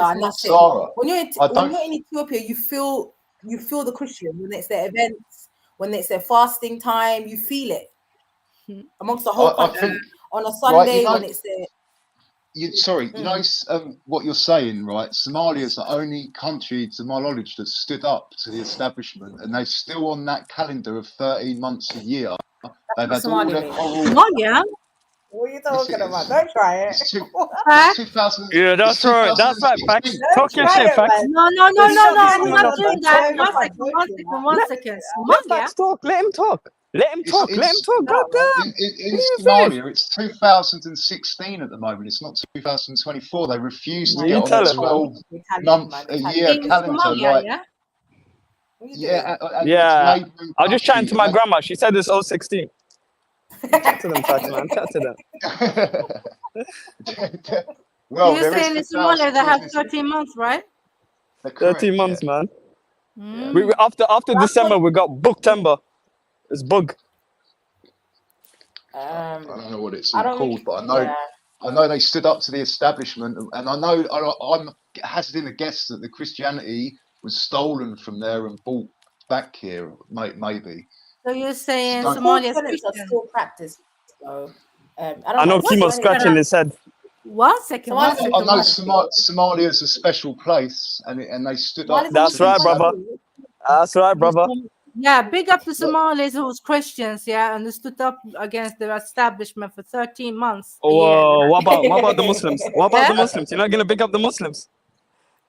When you're in Ethiopia, you feel the Christian when it's their events, when it's their fasting time. You feel it amongst the whole country on a Sunday when it's their. You know what you're saying, right? Somalia is the only country, to my knowledge, that stood up to the establishment, and they're still on that calendar of 13 months a year. They've had all their Somalia. What are you talking about? Don't try it. It's 2000. Yeah, that's right. That's right, Facts. Talk your shit, Facts. No, I'm not doing that. One second. Let Facts talk. Let him talk. Let him talk. Let him talk. God damn. In Somalia, it's 2016 at the moment. It's not 2024. They refuse to get on a 12-month-a-year calendar. Yeah. I was just chatting to my grandma. She said it's 016. Chat to them, Facts, man. Chat to them. Well, you're saying in Somalia they have 13 months, right? 13 months, man. We after December we got Booktember. It's bug. I don't know what it's all called, but I know they stood up to the establishment, and I know I'm hazarding a guess that the Christianity was stolen from there and brought back here, maybe. So you're saying Don't- Somalia is Phillips are Christian? still practiced. So, I know Kimo scratching his head. One second. I know Somalia is a special place, and they stood up. That's right, brother. That's right, brother. Yeah, big up to Somalis who was Christians, yeah, and they stood up against the establishment for 13 months. Oh, what about the Muslims? What about the Muslims? You're not gonna pick up the Muslims?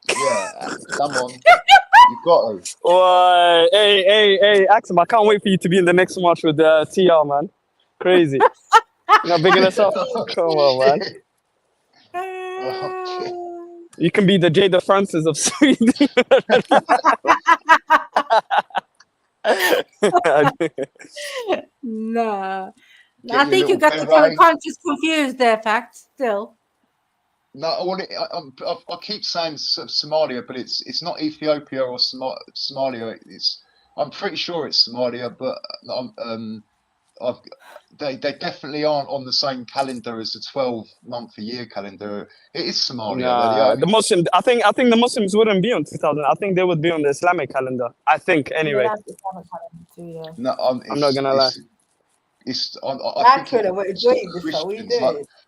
Yeah, come on. You've got to. Oh, hey, Axel, I can't wait for you to be in the next match with TR, man. Crazy. You're not bigging us up. Come on, man. You can be the Jada Francis of Sweden. No. Get I your think you little got the beret. countries confused there, Fact, still. No, well, I keep saying Somalia, but it's not Ethiopia or Somalia. I'm pretty sure it's Somalia, but they definitely aren't on the same calendar as the 12-month-a-year calendar. It is Somalia. Nah, the Muslim. I think the Muslims wouldn't be on 2000. I think they would be on the Islamic calendar. I think anyway. No, I'm not gonna lie. I think we're enjoying this. What are you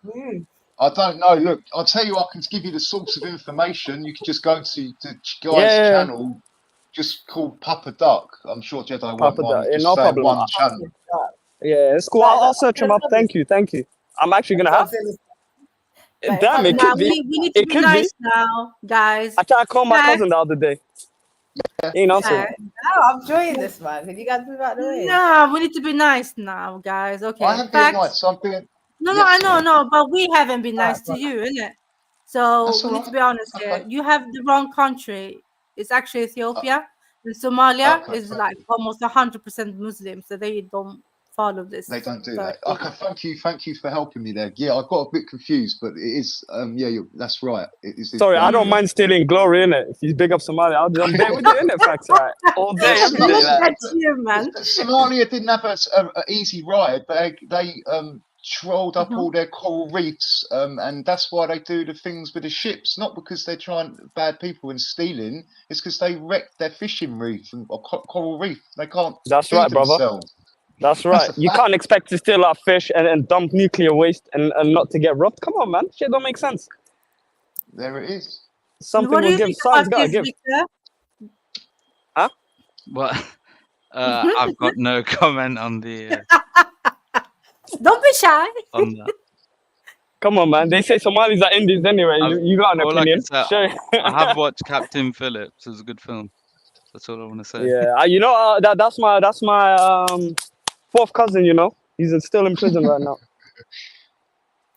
doing? I don't know. Look, I'll tell you. I can give you the source of information. You can just go to the guy's channel, just called Papa Duck. I'm sure Jedi won't Papa mind Duck. just No saying problem. one channel. Yeah, it's cool. I'll search him up. Thank you. I'm actually gonna have. Damn, it could be. We need to be nice now, guys. I tried to call my cousin the other day. He ain't answering. No, I'm enjoying this, man. Can you guys move out the way? No, we need to be nice now, guys. Okay. I haven't been nice. I'm being. No, I know, but we haven't been nice to you, innit? So That's we all need to be honest here. You have the wrong country. It's actually Ethiopia. And Somalia is like almost 100% Muslim, so they don't follow this. They don't do that. Okay, thank you for helping me there. Yeah, I got a bit confused, but it is. That's right. It is. Sorry, I don't mind stealing glory, innit? If you big up Somalia, I'll be there with you, innit? Facts, right? All day, every day. That's you, man. Somalia didn't have an easy ride. They trolled up all their coral reefs, and that's why they do the things with the ships. Not because they're trying bad people and stealing. It's because they wrecked their fishing reef or coral reef. They can't. That's feed right, brother. themselves. That's right. You can't expect to steal our fish and dump nuclear waste and not to get robbed. Come on, man. Shit don't make sense. There it is. Something will give. Someone's gotta give. Huh? Well, I've got no comment on the. Don't be shy. On that. Come on, man. They say Somalis are Indians anyway. You got an opinion. Sure. I have watched Captain Phillips. It's a good film. That's all I want to say. Yeah, you know that's my fourth cousin. You know, he's still in prison right now.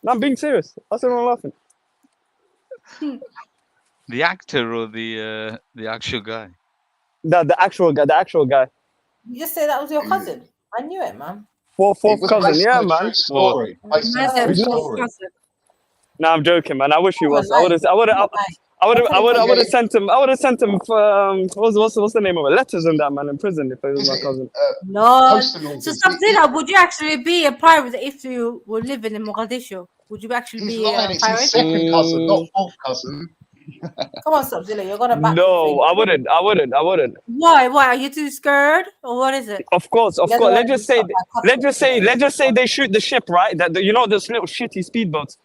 No, I'm being serious. That's what I'm laughing. The actor or the actual guy? The actual guy. You just say that was your cousin. I knew it, man. Fourth cousin, yeah, man. Story. No, I'm joking, man. I wish he was. I would have sent him. What's the name of it? Letters and that, man, in prison if it was my cousin. No. So Sabzilla, would you actually be a pirate if you were living in Mogadishu? Would you actually be a pirate? His second cousin, not fourth cousin. Come on, Sabzilla, you're gonna back. No, I wouldn't. Why? Are you too scared, or what is it? Of course. Let's just say they shoot the ship, right? That you know those little shitty speedboats.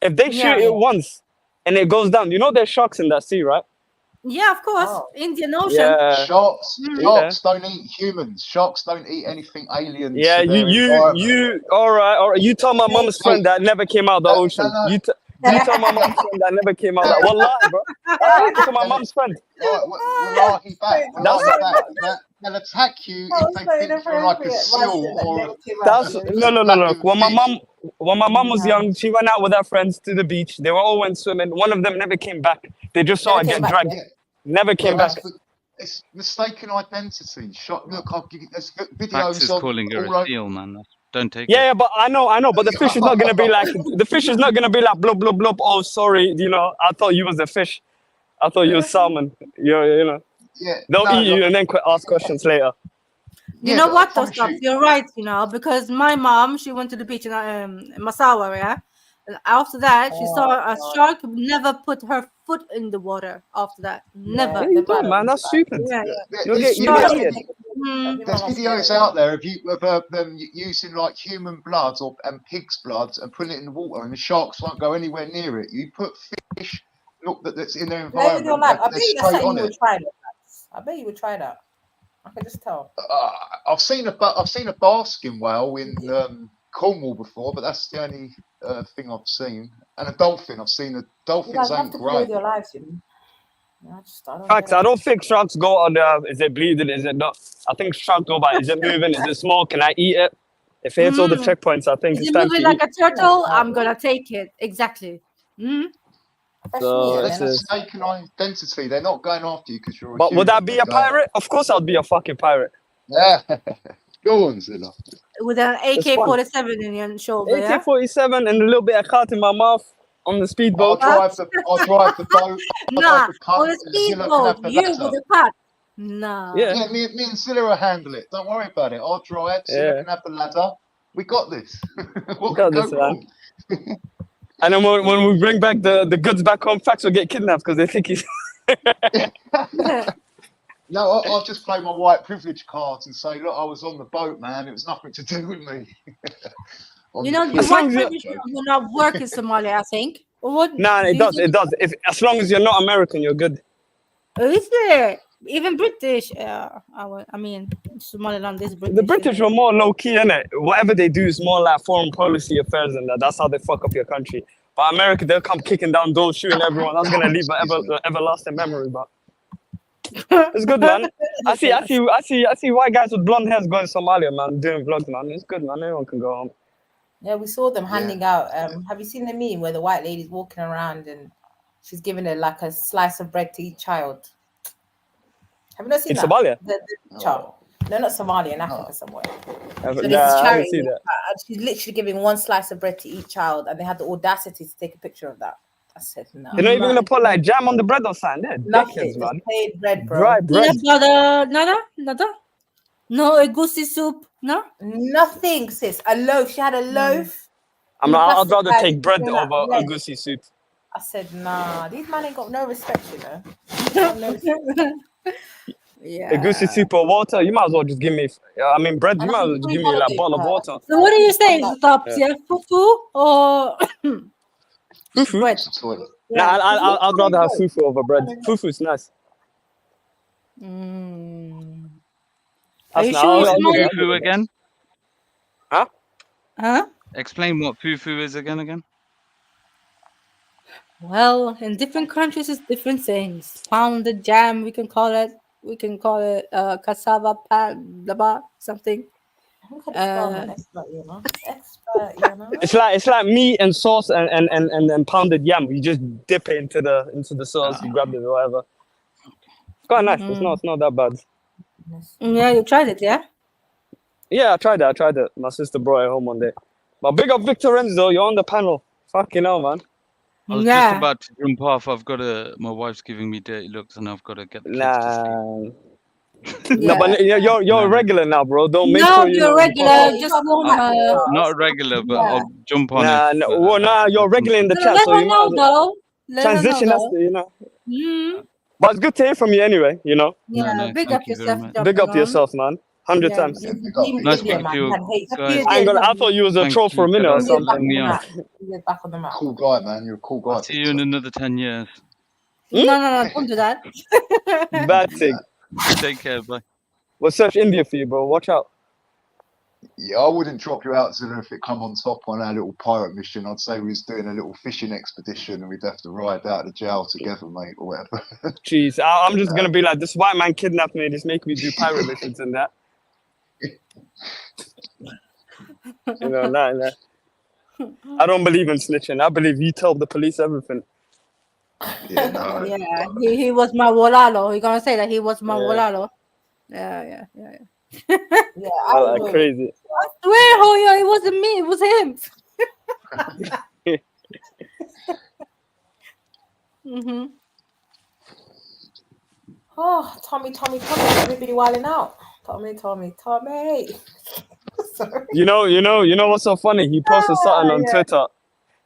If they shoot it once and it goes down, you know there's sharks in that sea, right? Yeah, of course. Oh. Indian Ocean. Yeah. Sharks, Mm. sharks don't eat humans. Sharks don't eat anything alien Yeah, to their environment. all right. You tell my mom's Hey, friend that never came out the ocean. no. You tell my mom's friend that never came out that. Wallahi, bro. That's what happened to my mom's friend. Right, wallahi back, That's wallahi back. They'll attack you That if was they so think you're like a inappropriate. seal Imagine that or never came out That's the ocean. no. fish. When my mom was young, she went out with her friends to the beach. They were all went swimming. One of them never came back. They just saw Never her came get back. dragged. Yeah. Never came back. It's mistaken identity. Look, I'll give you, there's Max videos is of calling her all a over. seal, man. Don't take it. Yeah, but I know, but the fish is not gonna be like blub blub blub. Oh, sorry, I thought you was a fish. I thought you was salmon. Yeah, They'll no, eat you and then ask questions later. You know what, though, Stubbs? You're right, because my mom, she went to the beach in Massawa, yeah? And after that, she saw a shark, never put her foot in the water after that. Never. Yeah, you do, man. That's stupid. Yeah. You'll get idiot. There's videos out there of them using like human blood and pig's blood and putting it in the water, and the sharks won't go anywhere near it. You put fish, look, that's in their Play with your environment, life. I they're bet you that's straight something on you it. would try that. I bet you would try that. I can just tell. I've seen a basking whale in Cornwall before, but that's the only thing I've seen. And a dolphin. I've seen a dolphins You guys have ain't to play with great. your lives, you know. Yeah, I don't Facts. get I it. don't think sharks go on there. Is it bleeding? Is it not? I think sharks go by. Is it moving? Is it small? Can I eat it? If it hits all the checkpoints, I think Is it's it time to moving like eat. a turtle? I'm gonna take it. Exactly. So Yeah, it's they're just- mistaken identity. They're not going after you because you're a But human. would I be They're a going- pirate? Of course, I'd be a fucking pirate. Yeah. Go on, Zilla. With an It's fun. AK-47 in your shoulder, yeah? AK-47 and a little bit of khat in my mouth on the speedboat. I'll drive the boat. Nah, the punt, on a and Zilla can speedboat, have the you ladder. with a cut. Nah. Yeah, me and Zilla will handle it. Don't worry about it. I'll drive. Zilla Yeah. can have the ladder. We got this. What Got could go this, man. wrong? And then when we bring back the goods back home, Fax will get kidnapped because they think he's. No, I'll just play my white privilege cards and say, look, I was on the boat, man. It was nothing to do with me. You know, the white privilege will not work in Somalia, I think. Or what? Nah, do it you does. think? It does. As long as you're not American, you're good. Is it? Even British, I mean, Somaliland is British. The British were more low key, innit? Whatever they do is more like foreign policy affairs and that. That's how they fuck up your country. But America, they'll come kicking down doors, shooting everyone. That's gonna leave an everlasting memory. But it's good, man. I see white guys with blonde hairs going to Somalia, man, doing vlogs, man. It's good, man. Everyone can go home. Yeah, we saw them handing out. Have you seen the meme where the white lady's walking around and she's giving it like a slice of bread to each child? Have you not seen In that? Somalia? The child. No, not Somalia, in Africa somewhere. So this is Nah, I charity. didn't see that. She's literally giving one slice of bread to each child, and they had the audacity to take a picture of that. I said no. They're not even gonna put like jam on the bread or something. They're Nothing. dickheads, man. Just plain bread, bro. Dry bread. Peanut butter, nada? No egusi soup, no? Nothing, sis. A loaf. She had a loaf. I'd rather bag, take bread doing that over bread. a goosey soup. I said, nah, these men ain't got no respect, you know. No respect. Yeah. A goosey soup or water, you might as well just give me. I mean, bread. You might as well just give me like a bottle of water. So what are you saying, Stops? Yeah. Yeah, fufu or Fufu? bread? Nah, I'd rather have fufu over bread. Fufu's nice. Are you That's sure nice. it's not? Fufu again? Huh? Explain what fufu is again. Well, in different countries, it's different things. Pounded jam, we can call it. We can call it cassava pan, something. Expert, you know. Expert, you know. It's like meat and sauce and then pounded yam. You just dip it into the sauce. You grab it or whatever. It's quite nice. It's not that bad. Yeah, you tried it, yeah? Yeah, I tried it. My sister brought it home one day. But big up Victor Renzo, you're on the panel. Fucking hell, man. I was just about to jump off. My wife's giving me dirty looks, and I've got to get the kids to sleep. No, but you're a regular now, bro. Don't make No, sure you're regular. Just warm her. Not a regular, but I'll jump on it. You're regular in the chat, Let so her you know, might as well. though. Let her know, Transition has though. to, you know. Mm. But it's good to hear from you anyway, you know. Yeah, big up yourself. Big up yourself, man. 100 Yeah, times. Nice speaking to you guys. I thought you was a troll for a minute or something. Back on the map. Cool guy, man. You're a cool guy. See you in another 10 years. No, don't do that. Bad thing. Take care, bye. We'll search India for you, bro. Watch out. Yeah, I wouldn't drop you out to if it come on top on our little pirate mission. I'd say we was doing a little fishing expedition and we'd have to ride out of jail together, mate, or whatever. Jeez, I'm just gonna be like, this white man kidnapped me. Just make me do pirate missions and that. You know, nah. I don't believe in snitching. I believe you tell the police everything. Yeah, no. Yeah, he was my wolalo. He gonna say that he was my Yeah. wolalo. Yeah. Yeah, I like crazy. I swear, Hoya, it wasn't me. It was him. Mm-hmm. Oh, Tommy, everybody wilding out. Tommy. Sorry. You know what's so funny? He posted something on yeah. Twitter.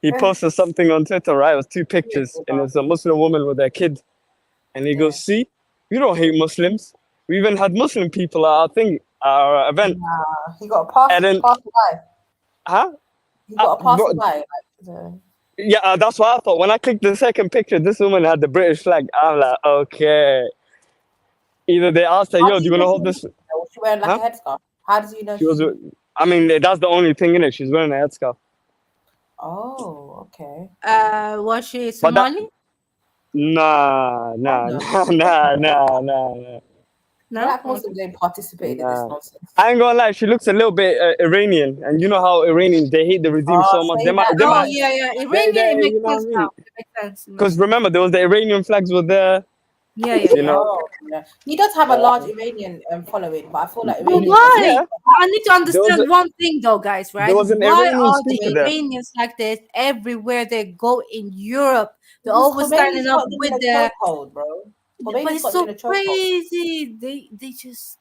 He posted something on Twitter, right? It was 2 pictures, and it's a Muslim woman with their kid. And he goes, "See, we don't hate Muslims. We even had Muslim people at our event." Nah, he got a pass by. Huh? He got a pass bro- by. Yeah, that's what I thought. When I clicked the second picture, this woman had the British flag. I'm like, okay. Either they asked her, "Yo, do you want to hold this?" Was she wearing like a headscarf? How does you know? She was. I mean, that's the only thing in it. She's wearing a headscarf. Oh, okay. Was she But that- Somali? Nah. No, Black Muslims don't participate in this nonsense. I ain't gonna lie, she looks a little bit Iranian, and you know how Iranians they hate the regime so much. They might, yeah. Iranian, it makes sense now. It makes sense. Because remember, there was the Iranian flags were there. Yeah. You know. Oh, yeah. He does have a large Iranian following, but I feel like But Iranians. why? I need to understand one thing, though, guys. Right? there was an Why Iranian are the speaker there. Iranians like this everywhere they go in Europe? They're Because always Khomeini's standing up got them with in a their. chokehold, bro. But Khomeini's it's got so them in a chokehold. crazy. They just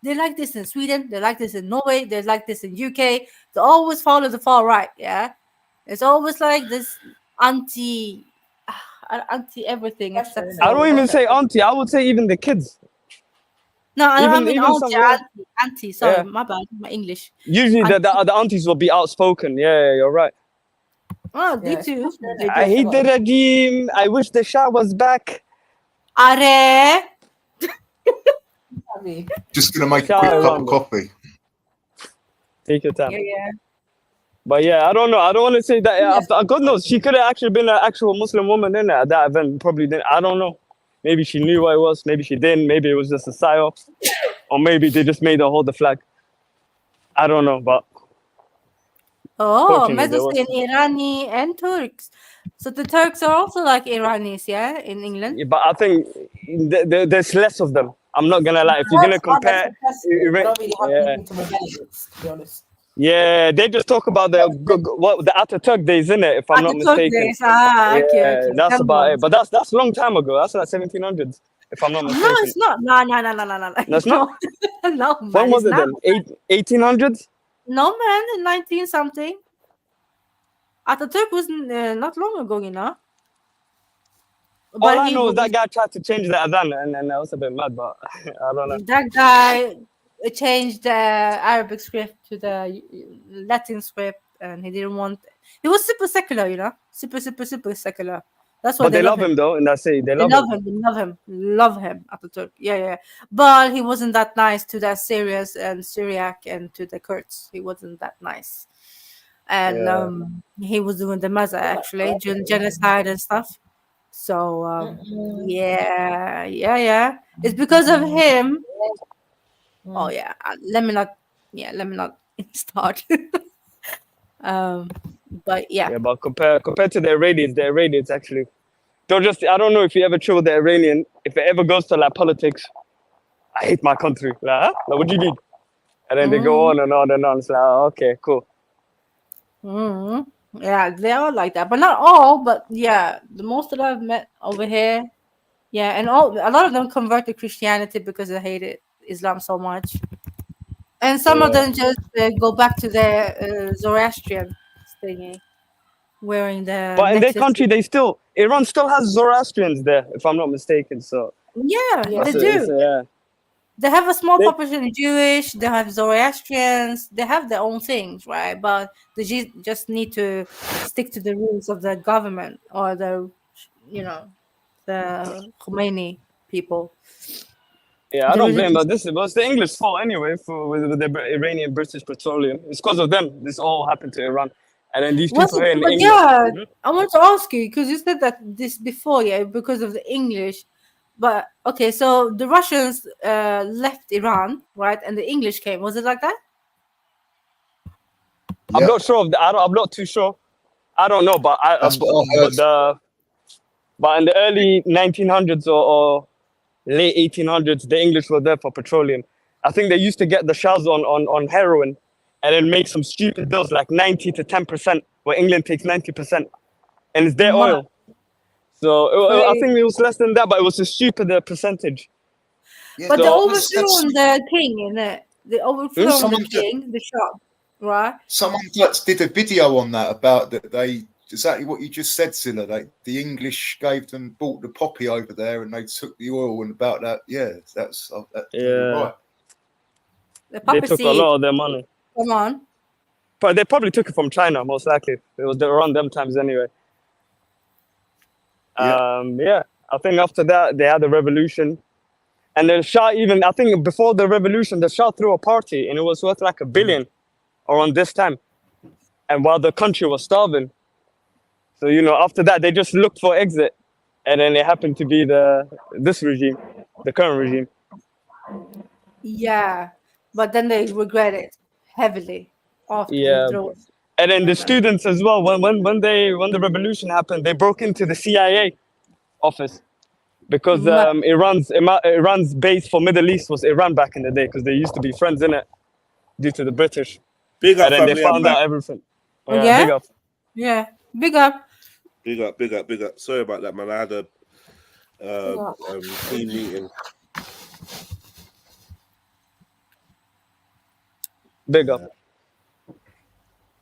they like this in Sweden. They like this in Norway. They like this in UK. They always follow the far right. Yeah, it's always like this anti everything. I don't even say auntie. I would say even the kids. No, I Even- mean even some- auntie. Sorry, Yeah. my bad. My English. Usually the aunties will be outspoken. Yeah, you're right. Oh, they too. They I hate the regime. I wish the Shah was back. Are. Just gonna make a Shout quick out cup of London. coffee. Take your time. Yeah. But yeah, I don't know. I don't want to say that. God knows, she could have actually been an actual Muslim woman in there at that event. Probably didn't. I don't know. Maybe she knew what it was. Maybe she didn't. Maybe it was just a psyop. Or maybe they just made her hold the flag. I don't know. But Oh, Fortunately, there Mesos in Irani and Turks. So the Turks are also like Iranis, yeah, in England. but I think there's less of them. I'm not gonna lie. If you're gonna compare, They don't really have people to rebel against, to be honest. yeah, they just talk about the Ataturk days, innit? If I'm not Ataturk mistaken. days, okay. That's Them about it. ones. But that's a long time ago. That's like 1700s, if I'm not mistaken. No, it's not. No. That's not. No, When man, was it's it not. then? 1800s? No, man, in 19 something. Ataturk was not long ago, you know. All I he know is was- that guy tried to change the adhan, and I was a bit mad, but I don't know. that guy changed the Arabic script to the Latin script, and he didn't want. He was super secular, you know, super secular. That's why But they love him though, and that's it. They They love love him. Ataturk. Yeah. But he wasn't that nice to the Syrians and Syriac and to the Kurds. He wasn't that nice, and Yeah. he was doing the Maza actually, genocide and stuff. So yeah. It's because of him. Oh yeah. Let me not start. But yeah. Yeah, but compared to the Iranians actually, don't just. I don't know if you ever chill with the Iranian. If it ever goes to like politics, I hate my country. Like, huh? Like, what do you mean? And then they go on and on and on. It's like, oh, okay, cool. Yeah, they are like that, but not all. But yeah, the most that I've met over here, yeah, and a lot of them convert to Christianity because they hated Islam so much, and some of them just go back to their Zoroastrian thingy, wearing the. But in their necklaces. country, Iran still has Zoroastrians there, if I'm not mistaken. So Yeah, they that's do. yeah. They have a small population of Jewish. They have Zoroastrians. They have their own things, right? But they just need to stick to the rules of the government or the, the Khomeini people. Yeah, I The don't blame religious. them. This was the English fault anyway with the Iranian British petroleum. It's because of them. This all happened to Iran, and then these Was people it? here in But England. yeah, I want to ask you because you said that this before, yeah, because of the English. But okay, so the Russians left Iran, right, and the English came. Was it like that? I'm not sure of that. I'm not too sure. I don't know, but That's what I heard. but in the early 1900s or late 1800s, the English were there for petroleum. I think they used to get the Shahs on heroin, and then make some stupid bills like 90 to 10%, where England takes 90%, and it's their Mad. oil. So I think it was less than that, but it was a stupid percentage. Yeah, But they So overthrew the king, innit? They overthrew the someone king, the Shah, right? someone just did a video on that about that they exactly what you just said, Zilla. The English bought the poppy over there, and they took the oil. And about that, yeah, you're yeah, right. The they took a papacy. lot of their money. Come on. But they probably took it from China, most likely. It was around them times anyway. Yeah, I think after that they had a revolution, and the Shah even I think before the revolution the Shah threw a party and it was worth like $1 billion around this time, and while the country was starving. So after that they just looked for exit, and then it happened to be this regime, the current regime. Yeah, but then they regret it heavily after he Yeah, threw it. and then the students as well. When the revolution happened, they broke into the CIA office. Because Iran's base for Middle East was Iran back in the day, because they used to be friends in it due to the British. Big up, And then they family. I'm found back. out everything. Yeah? Yeah, big up. Yeah, big up. Big up, big up, big up. Sorry about that, man. I had a team meeting. Big up.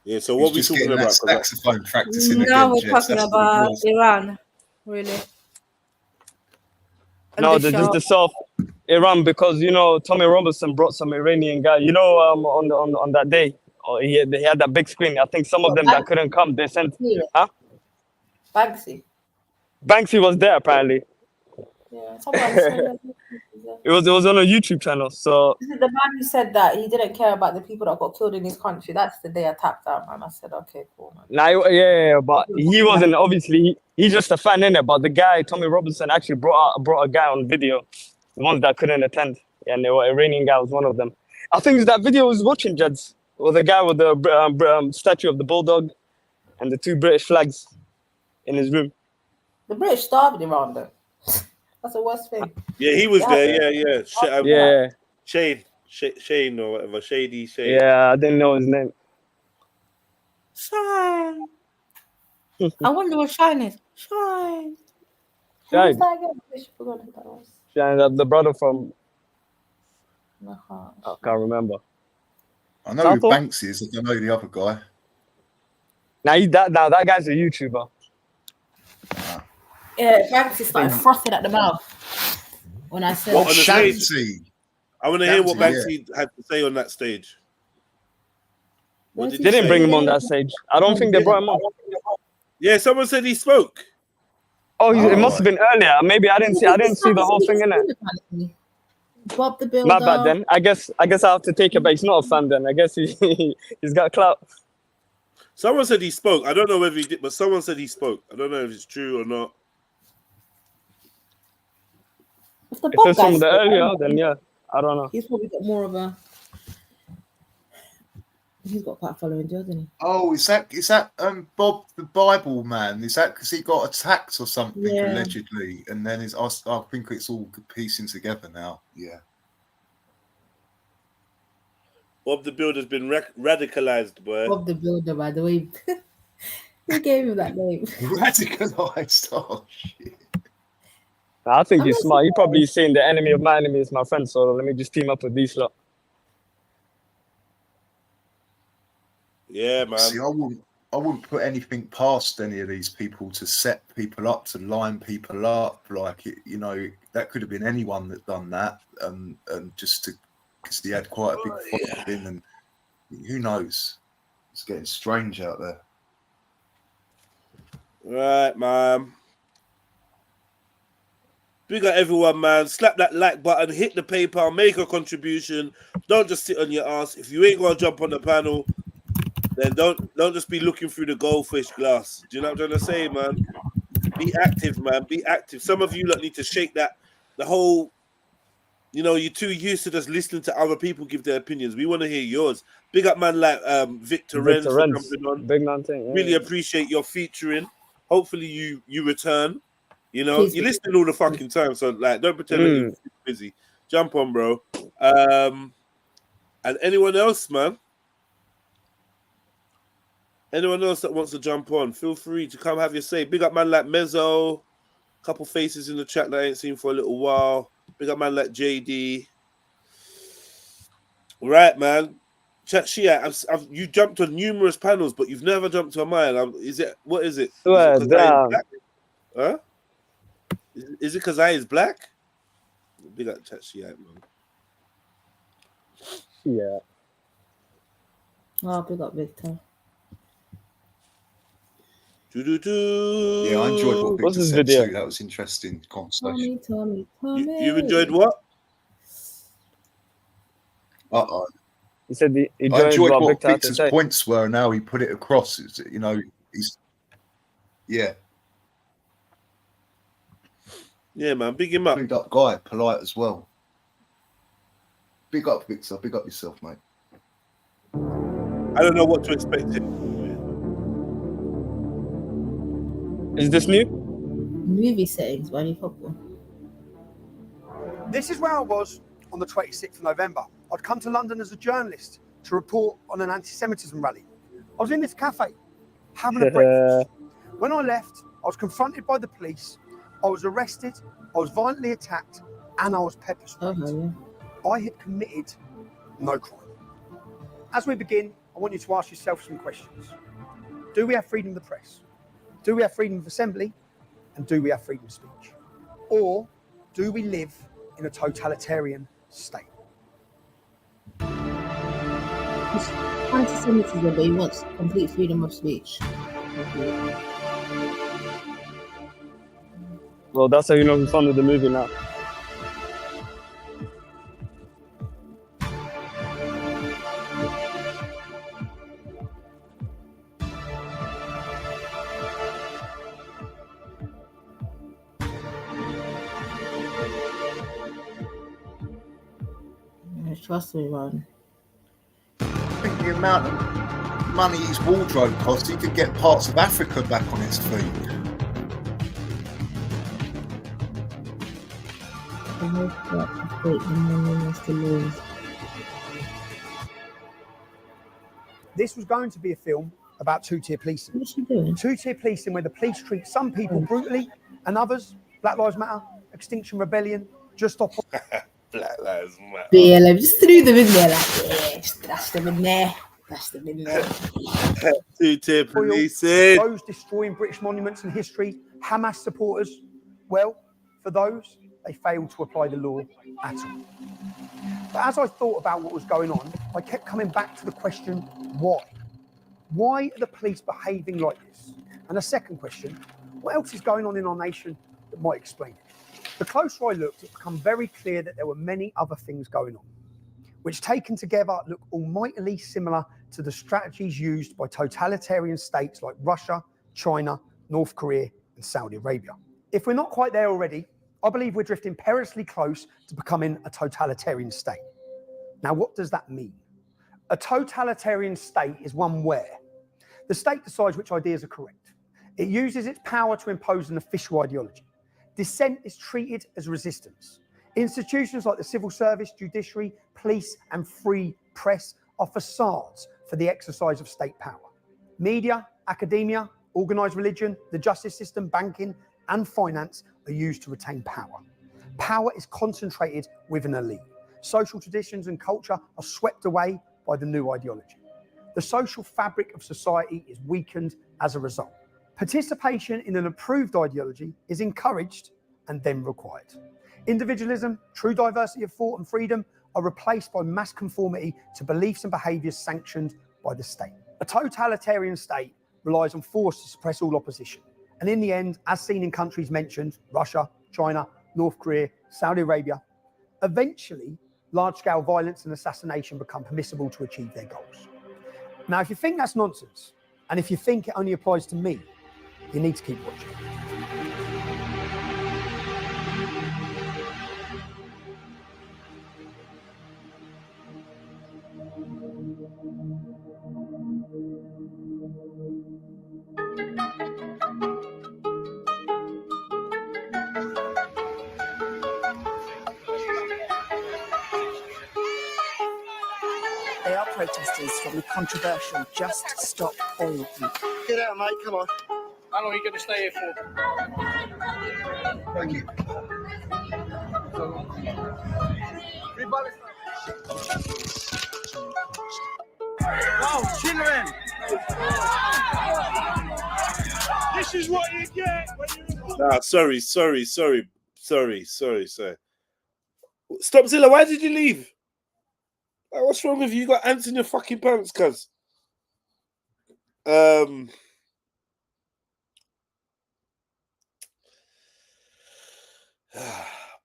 Yeah, so what we talking about? Saxophone practicing Now again, we're Jets. talking That's what it about was. Iran, really. And No, the just Shah. the South Iran, because Tommy Robinson brought some Iranian guy. On that day, he had that big screen. I think some of them that couldn't come, they sent. Huh? Banksy. Banksy was there apparently. Yeah, someone said that. It was on a YouTube channel. So This is the man who said that he didn't care about the people that got killed in his country. That's the day I tapped out, man. I said, okay, cool, man. nah, yeah, but he wasn't obviously. He's just a fan in it. But the guy, Tommy Robinson, actually brought a guy on video, the ones that couldn't attend, and the Iranian guy was one of them. I think that video was watching Jeds with the guy with the statue of the bulldog, and the 2 British flags in his room. The British starved Iran, though. That's the worst thing. Yeah, he was there. Yeah. Shane or whatever. Shady Shane. Yeah, I didn't know his name. Shine. I wonder what Shine is. Shine. Who was Shine. that again? I forgot who that was. Shine, the brother from. I I can't remember. I know who Southall? Banks is. I don't know the other guy. Now that guy's a YouTuber. Yeah, Banksy started frothing at the mouth when I said What, on the stage? Shanty. I want to hear what Shanty, Banksy had to say on that stage. What did They he didn't say? bring him on that stage. I don't think they brought him on. Yeah, someone said he spoke. Oh, it must have been earlier. Maybe I didn't see the whole thing in it. Bob the Builder. My bad then. I guess I have to take it back. He's not a fan then. I guess he's got clout. Someone said he spoke. I don't know whether he did, but someone said he spoke. I don't know if it's true or not. If the If Bob it's guy from the spoke, earlier, then yeah, I don't know. he's probably got more of a. He's got quite a following, doesn't he? Oh, is that Bob the Bible man? Is that because he got attacked or something Yeah. allegedly? And then I think it's all piecing together now. Yeah. Bob the Builder's been radicalized, boy. Bob the Builder, by the way. Who gave him that name? Radicalized. Oh shit. I think he's smart. He probably saying the enemy of my enemy is my friend. So let me just team up with these lot. Yeah, man. See, I wouldn't put anything past any of these people to set people up, to line people up. Like that could have been anyone that done that, and just because he had quite a big following, and who knows? It's getting strange out there. Right, man. Big up everyone, man. Slap that like button, hit the PayPal, make a contribution. Don't just sit on your ass. If you ain't gonna jump on the panel, then don't just be looking through the goldfish glass. Do you know what I'm trying to say, man? Be active, man. Be active. Some of you lot need to shake that. The whole, you know, you're too used to just listening to other people give their opinions. We want to hear yours. Big up, man, like Victor Renz for jumping on. Big man thing. Yeah, Really appreciate your featuring. Hopefully you return. You know, Please you're do. listening all the fucking time, so like, don't pretend like you're busy. Jump on, bro. And anyone else, man? Anyone else that wants to jump on, feel free to come have your say. Big up, man, like Mezzo. Couple faces in the chat that I ain't seen for a little while. Big up, man, like JD. Right, man. Chat Shia, you jumped on numerous panels, but you've never jumped to mine. What is it? Swear Is it 'cause I is down. black? Huh? Is it because I is black? Big up Chat Shia, man. Yeah. Oh, big up Victor. Yeah, I enjoyed what What's Victor this said video? too. That was interesting conversation. Tommy. You enjoyed what? Uh-oh. He said he I enjoyed enjoyed what what Victor had to Victor's say. points were and how he put it across. It's, you know, yeah. Yeah, man. Big him up. Big up guy, polite as well. Big up Victor. Big up yourself, mate. I don't know what to expect him. Is this new? Movie settings, Bunny Football. This is where I was on the 26th of November. I'd come to London as a journalist to report on an anti-Semitism rally. I was in this cafe, having a breakfast. When I left, I was confronted by the police. I was arrested, I was violently attacked, and I was pepper sprayed. I had committed no crime. As we begin, I want you to ask yourself some questions. Do we have freedom of the press? Do we have freedom of assembly? And do we have freedom of speech? Or do we live in a totalitarian state? Anti-Semitism, but he wants complete freedom of speech. Well, that's how you know who funded the movie now. Trust me, man. I think the amount of money his wardrobe cost, he could get parts of Africa back on his feet. I hope that the fate the money wants to lose. This was going to be a film about two-tier policing. What's she doing? Two-tier policing where the police treat some people brutally and others, Black Lives Matter, Extinction Rebellion, just stop. Black Lives Matter. BLM, just threw them in there like, yeah, just dash them in there. Dash them in there. Two-tier policing. Those destroying British monuments and history, Hamas supporters, well, for those, they failed to apply the law at all. But as I thought about what was going on, I kept coming back to the question, why? Why are the police behaving like this? And a second question, what else is going on in our nation that might explain it? The closer I looked, it became very clear that there were many other things going on, which taken together look almightily similar to the strategies used by totalitarian states like Russia, China, North Korea, and Saudi Arabia. If we're not quite there already, I believe we're drifting perilously close to becoming a totalitarian state. Now, what does that mean? A totalitarian state is one where the state decides which ideas are correct. It uses its power to impose an official ideology. Dissent is treated as resistance. Institutions like the civil service, judiciary, police, and free press are facades for the exercise of state power. Media, academia, organised religion, the justice system, banking, and finance are used to retain power. Power is concentrated with an elite. Social traditions and culture are swept away by the new ideology. The social fabric of society is weakened as a result. Participation in an approved ideology is encouraged and then required. Individualism, true diversity of thought and freedom are replaced by mass conformity to beliefs and behaviours sanctioned by the state. A totalitarian state relies on force to suppress all opposition. And in the end, as seen in countries mentioned, Russia, China, North Korea, Saudi Arabia. Eventually, large-scale violence and assassination become permissible to achieve their goals. Now, if you think that's nonsense, and if you think it only applies to me, you need to keep watching. They are protesters from the controversial Just Stop Oil group. Get out, mate, come on. How long are you going to stay here for? Thank you. Wow, children! This is what you get when you... Nah, sorry. Stop, Zilla, why did you leave? Like, what's wrong with you? You got ants in your fucking pants, cuz.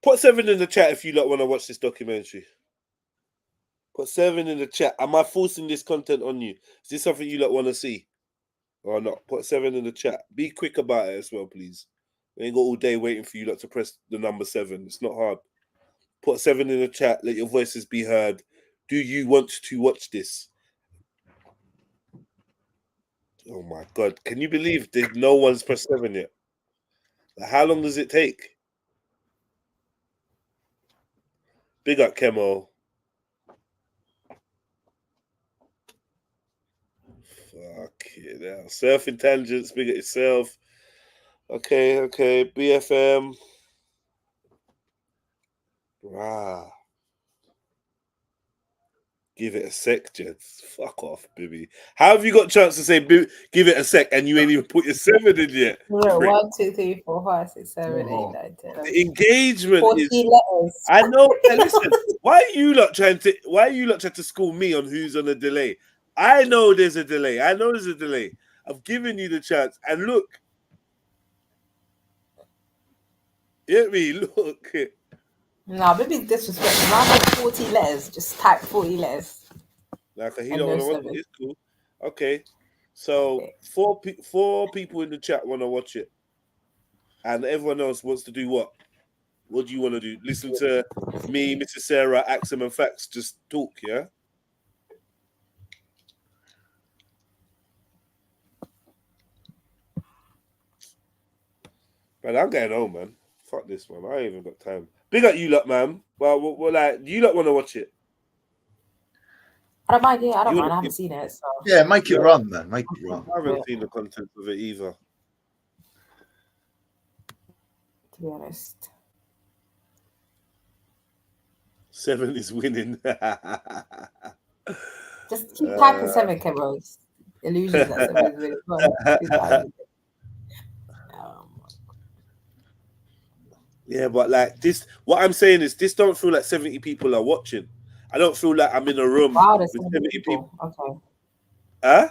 Put 7 in the chat if you lot want to watch this documentary. Put 7 in the chat. Am I forcing this content on you? Is this something you lot want to see? Or not? Put 7 in the chat. Be quick about it as well, please. We ain't got all day waiting for you lot to press the number 7. It's not hard. Put 7 in the chat. Let your voices be heard. Do you want to watch this? Oh my God. Can you believe that no one's pressed 7 yet? How long does it take? Big up, Kemo. Fuck it now. Surf Intelligence, big up yourself. Okay. BFM. Rah. Give it a sec, gents. Fuck off, baby. How have you got a chance to say give it a sec and you ain't even put your 7 in yet? No, 1, 2, 3, 4, 5, 6, 7, 8, 9, 10. The engagement 40 is. letters. I know. And listen, why are you lot trying to school me on who's on a delay? I know there's a delay. I've given you the chance, and look. Hear me? Look. No, maybe disrespectful. I have 40 letters. Just type 40 letters. Like he And don't no want to watch 7. it. It's cool. Okay. So 4 people in the chat want to watch it. And everyone else wants to do what? What do you want to do? Listen to me, Mrs. Sarah, Axum and Facts just talk, yeah? Man, I'm going home, man. Fuck this, man. I ain't even got time. Big up you lot, man. Well, like, you lot want to watch it? I don't mind. Yeah, I don't mind. I haven't seen it. So. Yeah, make it run, man. Make it run. I haven't seen the content of it either. To be honest. 7 is winning. Just keep typing 7, Kemros. Illusions that 7 is winning. Yeah, but like this, what I'm saying is this don't feel like 70 people are watching. I don't feel like I'm in a room with 70 people. Okay. Huh?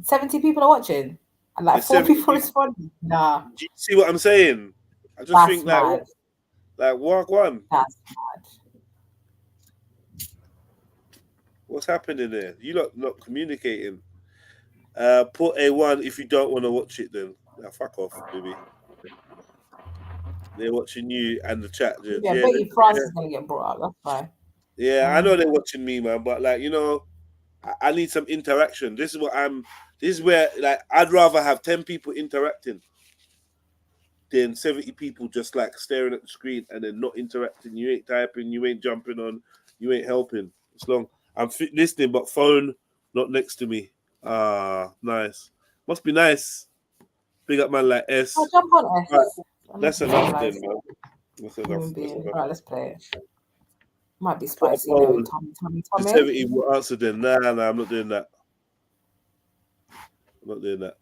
70 people are watching. And like 4 people responding. Nah. Do you see what I'm saying? I just That's think like, walk one. That's mad. What's happening there? You not communicating. Put a 1 if you don't want to watch it then. Now fuck off, baby. They're watching you and the chat. Yeah, I bet you France is gonna get brought up. That's fine. Yeah, I know they're watching me, man, but like, you know, I need some interaction. This is where like I'd rather have 10 people interacting than 70 people just like staring at the screen and then not interacting. You ain't typing, you ain't jumping on, you ain't helping. It's long. I'm listening, but phone not next to me. Ah, nice. Must be nice. Big up man like S. I'll jump on S. Right. That's enough then, man. That's enough. Right, let's play it. Might be spicy. Tommy. The 70 will answer then. Nah, I'm not doing that. I'm not doing that.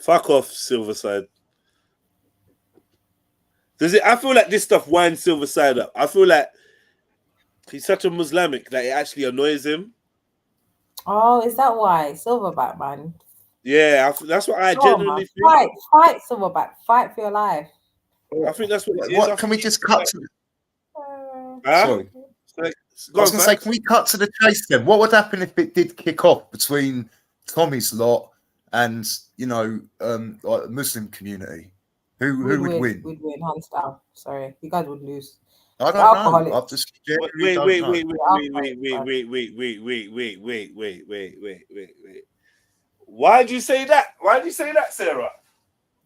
Fuck off, Silverside. I feel like this stuff winds Silverside up. I feel like he's such a Muslimic that it actually annoys him. Oh, is that why? Silverback, man. Yeah, that's what I genuinely think. Fight, Silverback. Fight for your life. I think that's what it is. What can we just cut to? Huh? Sorry. So, I was going to say, can we cut to the chase then? What would happen if it did kick off between Tommy's lot and, you know, like the Muslim community? Who would win? We'd win, hands down. Sorry, you guys would lose. I don't know. I've just wait. Why'd you say that? Why'd you say that, Sarah?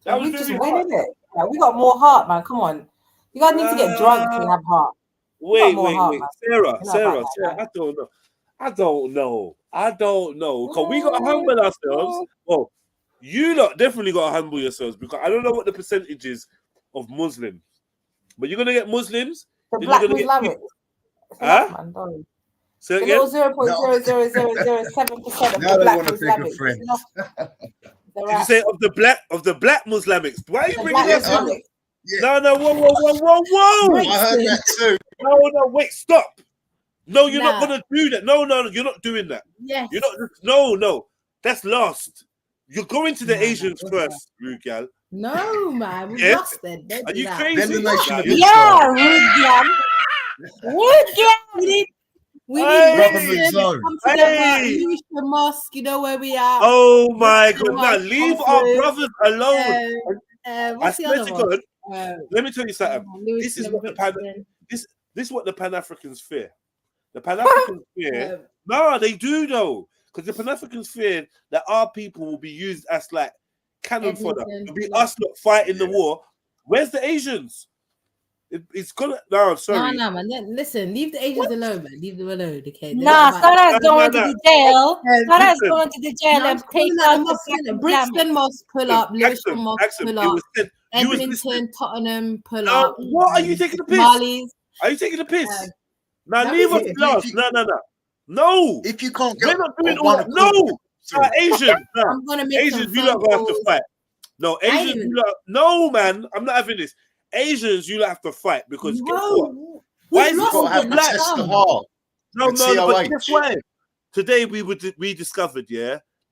That we was just very win, hard. innit? Yeah, we got more heart, man. Come on. You guys need to get drunk to have heart. Wait, heart, Sarah, Sarah. I don't know. Because we got to humble ourselves. Well, you lot definitely got to humble yourselves because I don't know what the percentage is of Muslims. But you're going to get Muslims. The black Islamic. Huh? Say The again? little 0.00007% of Now the they black want to pick a Islamic. friend. Did you say of the black Muslimics? Why are you bringing black this up? Islamic. No, whoa. I heard that too. No, wait, stop. No, you're not gonna do that. No, you're not doing that. Yes. You're not. No. That's last. You're going to the Asians first, rude gal. No, man, we Yes? lost then. Don't Are do you that. crazy? Then the nation of Yeah, rude gal. Rude gal. We Hey! need Government Muslims zone. come together. Hey! Lewisham Mosque, you know where we are. Oh my Lewisham God! Now Mosque, leave our Conference. brothers alone. I What's the swear other to one? God. Let me tell you something. This is Lewisham, what Brixton. this is what the Pan Africans fear. The Pan Africans fear. No, they do though, because the Pan Africans fear that our people will be used as like cannon fodder. Edmonton, It'll be yeah. us lot fighting the war. Where's the Asians? It's gonna. No, I'm sorry. No, man. Listen, leave the Asians alone, man. Leave them alone, okay? Nah, Sarah's going to the jail. Sarah's Listen. going to the jail No, and I'm take calling out out the Mosque, black Islamic. Brixton Mosque, pull up. Lewisham Mosque, Axel, pull you up. was said- you was listening. Edmonton, Tottenham, pull No, up. what are you taking the piss? Somalis. Are you taking the piss? Now that leave was us it. last. No. If you can't We're get not doing on all one that. accord, No. Asians. No. I'm gonna make some Asians, you phone lot gonna have to calls. fight. No, I ain't Asians, even- you lot. No, man, I'm not having this. Asians, you lot have to fight because guess what? Whoa, Why we've is it lost all got to have the the black? test of heart. No, the but TOH. guess what? Today we discovered,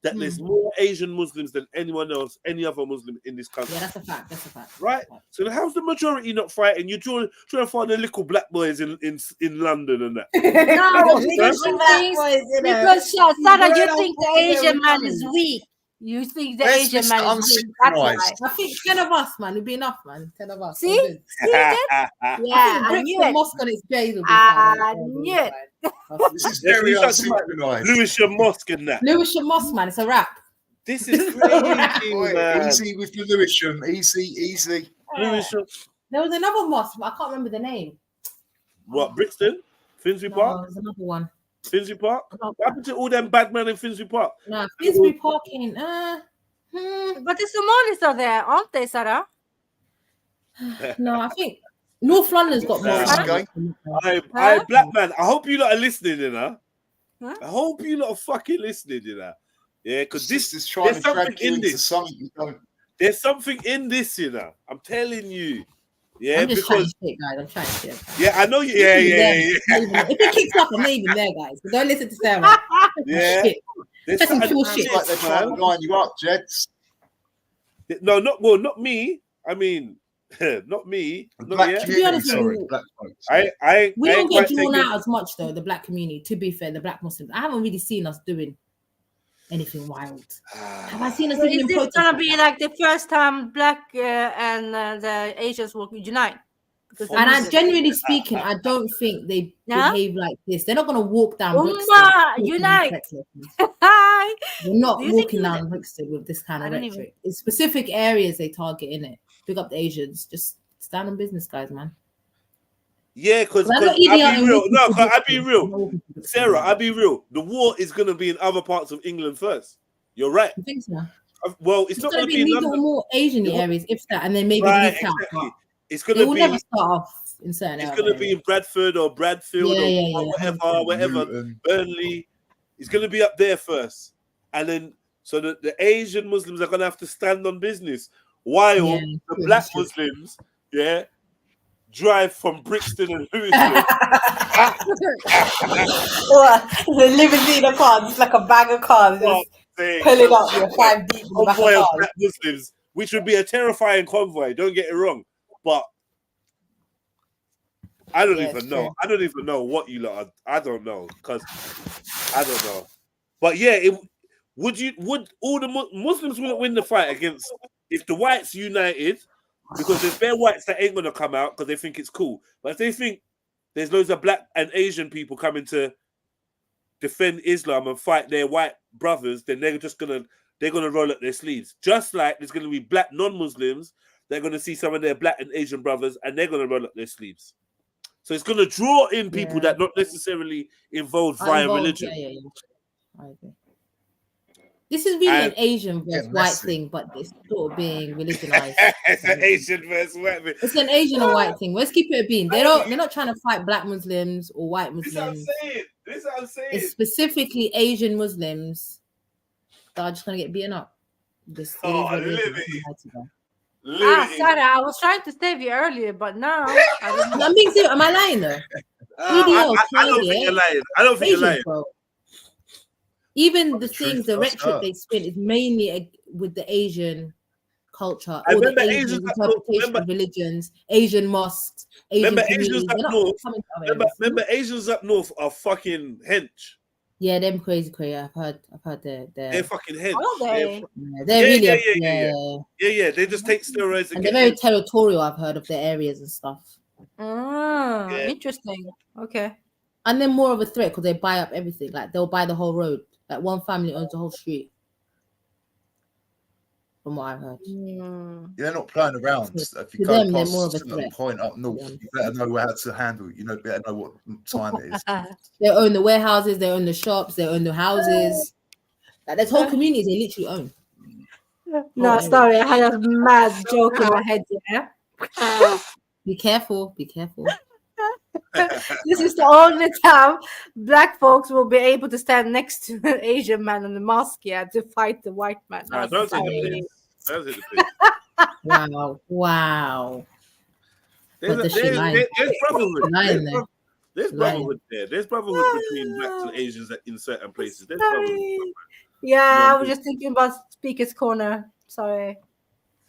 that there's more Asian Muslims than anyone else, any other Muslim in this country. Yeah, that's a fact. That's a fact. Right? So then how's the majority not fighting? You're trying to find the little black boys in London and that. No, Because because Sarah, you Girl, think the fucking Asian very man is funny. weak. You think the Where's Asian Mr. man is weak. That's why. Unsynchronized? I think 10 of us, man, would be enough, man. 10 of us. See? All good. See that? Yeah, I knew Brixton it. Mosque on its days will be I fine. knew it. This is Yeah, very you talking about unsynchronized. Lewisham Mosque and that. Lewisham Mosque, man, it's a wrap. This is crazy, Oi, man. easy with the Lewisham. Easy. Lewisham. There was another mosque, but I can't remember the name. What, Brixton? Finsbury No, Park? there's another one. Finsbury Park? What happened to all them bad men in Finsbury Park? No, Finsbury Park in. But the Somalis are there, aren't they, Sarah? No, I think North London's got more. I black man, I hope you lot are listening, you know. I hope you lot are fucking listening, you know. Yeah, because this is trying to there's something drag you in into this. something you don't. There's something in this, you know. I'm telling you. Yeah, I'm just trying because to shit, guys. I'm trying to shit. yeah, I know you. I'm Yeah, not even yeah, there. yeah. If it kicks off, I'm not even there, guys. But don't listen to Sarah. Yeah. Shit. There's That's some something cool in shit. this, Like they're trying man. to line you up, Jeds. No, not me. I mean, not me. The Not black yet. To be honest with sorry, you, black folks. we I don't ain't get quite drawn taking- out as much though. The black community, to be fair, the black Muslims. I haven't really seen us doing anything wild. Have I seen us So doing is in this protest? gonna be like the first time black and the Asians will unite? Because And I generally speaking, I don't think they Yeah? behave like this. They're not gonna walk down Brixton. Umma, talking unite! reckless. Hi. They're not Do you think walking you- down Brixton with this kind I of don't rhetoric. even- It's specific areas they target in it. Pick up the Asians. Just stand on business, guys, man. Yeah, because Well, I'm not I'll eating out be in real. Brixton No, for 'cause I'll be Brixton. real. I'm not walking to Brixton. Sarah, I'll be real. The war is going to be in other parts of England first. You're right. I think so. Well, it's It's not going going to to be be in these little London. more Asian areas, if that, and then maybe Right, leak out. exactly. It's But going it to will be. never start off in certain It's areas. going to be in Bradford or Bradfield Yeah, or yeah. whatever, Burnley. It's going to be up there first, and then so the Asian Muslims are going to have to stand on business, while Yeah, the true, black that's true. Muslims, drive from Brixton and Lewisham. What? The limousine of cars, it's like a bag of cars, just pulling up. You're 5 deep in the back of Convoy of cars. black Muslims, which would be a terrifying convoy. Don't get it wrong. but I don't Yeah, even it's know. true. I don't even know what you lot are. I don't know because I don't know. But yeah, would all the Muslims wouldn't win the fight against if the whites united, because there's bare whites that ain't gonna come out because they think it's cool. But if they think there's loads of black and Asian people coming to defend Islam and fight their white brothers, then they're gonna roll up their sleeves. Just like there's gonna be black non-Muslims, they're gonna see some of their black and Asian brothers and they're gonna roll up their sleeves. So it's gonna draw in people that not necessarily involved via religion. Yeah. I agree. This is really an Asian versus white thing, but it's sort of being religionized. It's an Asian versus white thing. It's an Asian and white thing. Let's keep it a bean. They're not trying to fight black Muslims or white Muslims. This is what I'm saying. It's specifically Asian Muslims that are just gonna get beaten up. Sorry, I was trying to save you earlier, but now I'm being serious. Am I lying though? I don't think you're lying. I don't think you're lying. Bro. Even the things, the rhetoric they spin is mainly with the Asian culture, or the Asian interpretation of religions, Asian mosques, Asian communities. Remember, Asians up north are fucking hench. Yeah, them crazy. I've heard they're fucking hench. They're They just take steroids and they're very territorial. I've heard of their areas and stuff. Interesting. Okay. And they're more of a threat because they buy up everything. Like they'll buy the whole road. Like one family owns the whole street. From what I've heard. They're not playing around. If you go past a certain point up north, you better know how to handle it. You better know what time it is. They own the warehouses, they own the shops, they own the houses. Like there's whole communities they literally own. No, sorry, I had a mad joke in my head. Yeah. Be careful. Be careful. This is the only time black folks will be able to stand next to an Asian man in the mosque, to fight the white man. Don't take the piss. Don't take the piss. Wow. There's brotherhood. There's brotherhood there. There's brotherhood between blacks and Asians in certain places. There's brotherhood. Yeah, I was just thinking about Speaker's Corner. Sorry.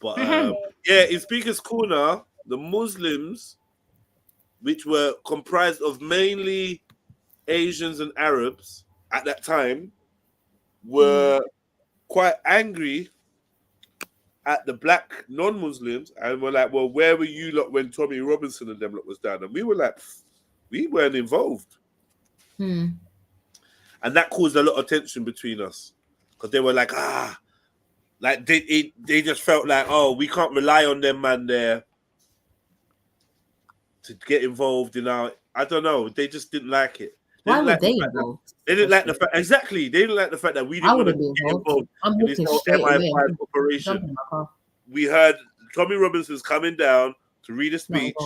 But in Speaker's Corner, the Muslims, which were comprised of mainly Asians and Arabs at that time, were quite angry at the black non-Muslims and were like, well, where were you lot when Tommy Robinson and them lot was down? And we were like, we weren't involved. And that caused a lot of tension between us because they were like, like they just felt like, oh, we can't rely on them man there to get involved in our, I don't know. They just didn't like it. Why would they involved? They didn't like the fact, exactly. They didn't like the fact that we didn't want to get involved in this whole MI5 operation. We heard Tommy Robinson's coming down to read a speech,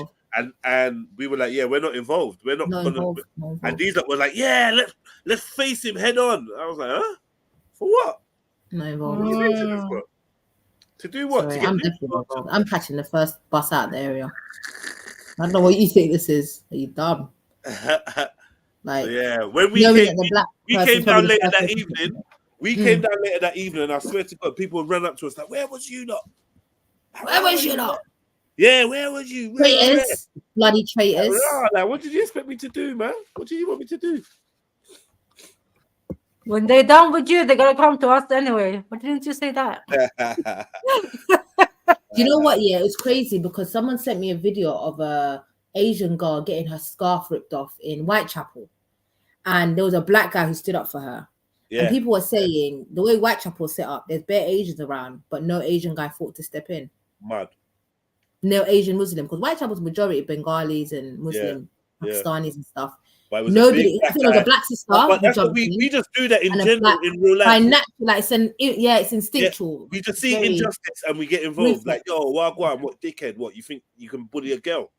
and we were like, yeah, we're not involved. We're not gonna. And these were like, yeah, let's face him head on. I was like, huh? For what? No involved. To do what? Sorry, I'm catching the first bus out of the area. I don't know what you think this is. Are you dumb? Like, yeah, when we came down later that evening, and I swear to God, people ran up to us like, "Where was you lot? Where was you lot? Yeah, where was you? Traitors, bloody traitors!" Like, what did you expect me to do, man? What do you want me to do? When they're done with you, they're gonna come to us anyway. Why didn't you say that? You know what? Yeah, it's crazy because someone sent me a video of a Asian girl getting her scarf ripped off in Whitechapel, and there was a black guy who stood up for her. Yeah. And people were saying the way Whitechapel was set up, there's bare Asians around, but no Asian guy fought to step in. Mad. No Asian Muslim, because Whitechapel's majority Bengalis and Muslim Pakistanis and stuff. Nobody, I think it was a black sister. But that's what we just do that in general in real life. By natural, like it's instinctual. Yeah, we just see injustice and we get involved. Like, yo, what dickhead? What you think you can bully a girl?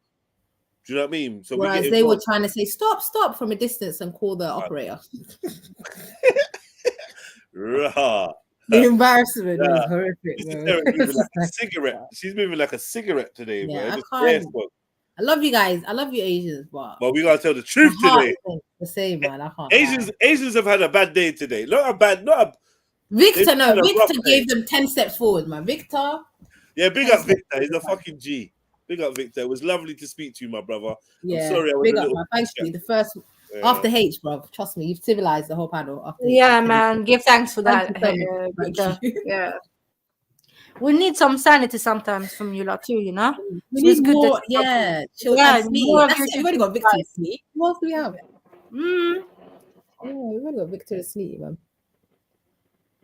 Do you know what I mean? So whereas they were trying to say stop from a distance and call the operator. The embarrassment was horrific. Like a cigarette. She's moving like a cigarette today, yeah, bro. I love you guys. I love you Asians, but we gotta tell the truth today. The same, man. I can't. Asians have had a bad day today. Victor gave them 10 steps forward, man. Victor. Yeah, big up Victor. He's a fucking G. Big up, Victor. It was lovely to speak to you, my brother. Yeah, I'm sorry I was big a up, little. man. Thanks to you. The first Yeah. after H, bro. Trust me, you've civilized the whole panel. After Yeah, H. man. Give thanks for Thank that. you so much. Thank Victor. you. Yeah. We need some sanity sometimes from you lot too, you know. We So it's need good more, that you yeah, talk- chill yeah, and sleep. more of That's your it. We've already got Victor to sleep. What else do we have? Mm. Yeah, we've already got Victor to sleep, man.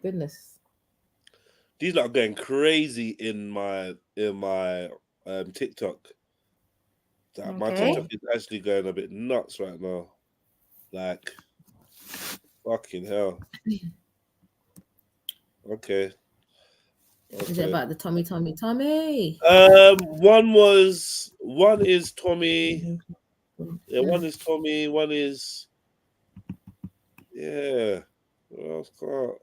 Goodness. These lot are going crazy in my TikTok. My Okay. TikTok is actually going a bit nuts right now. Like, fucking hell. Okay. Is it about the Tommy? One is Tommy. Yeah, one is Tommy. One is What else got?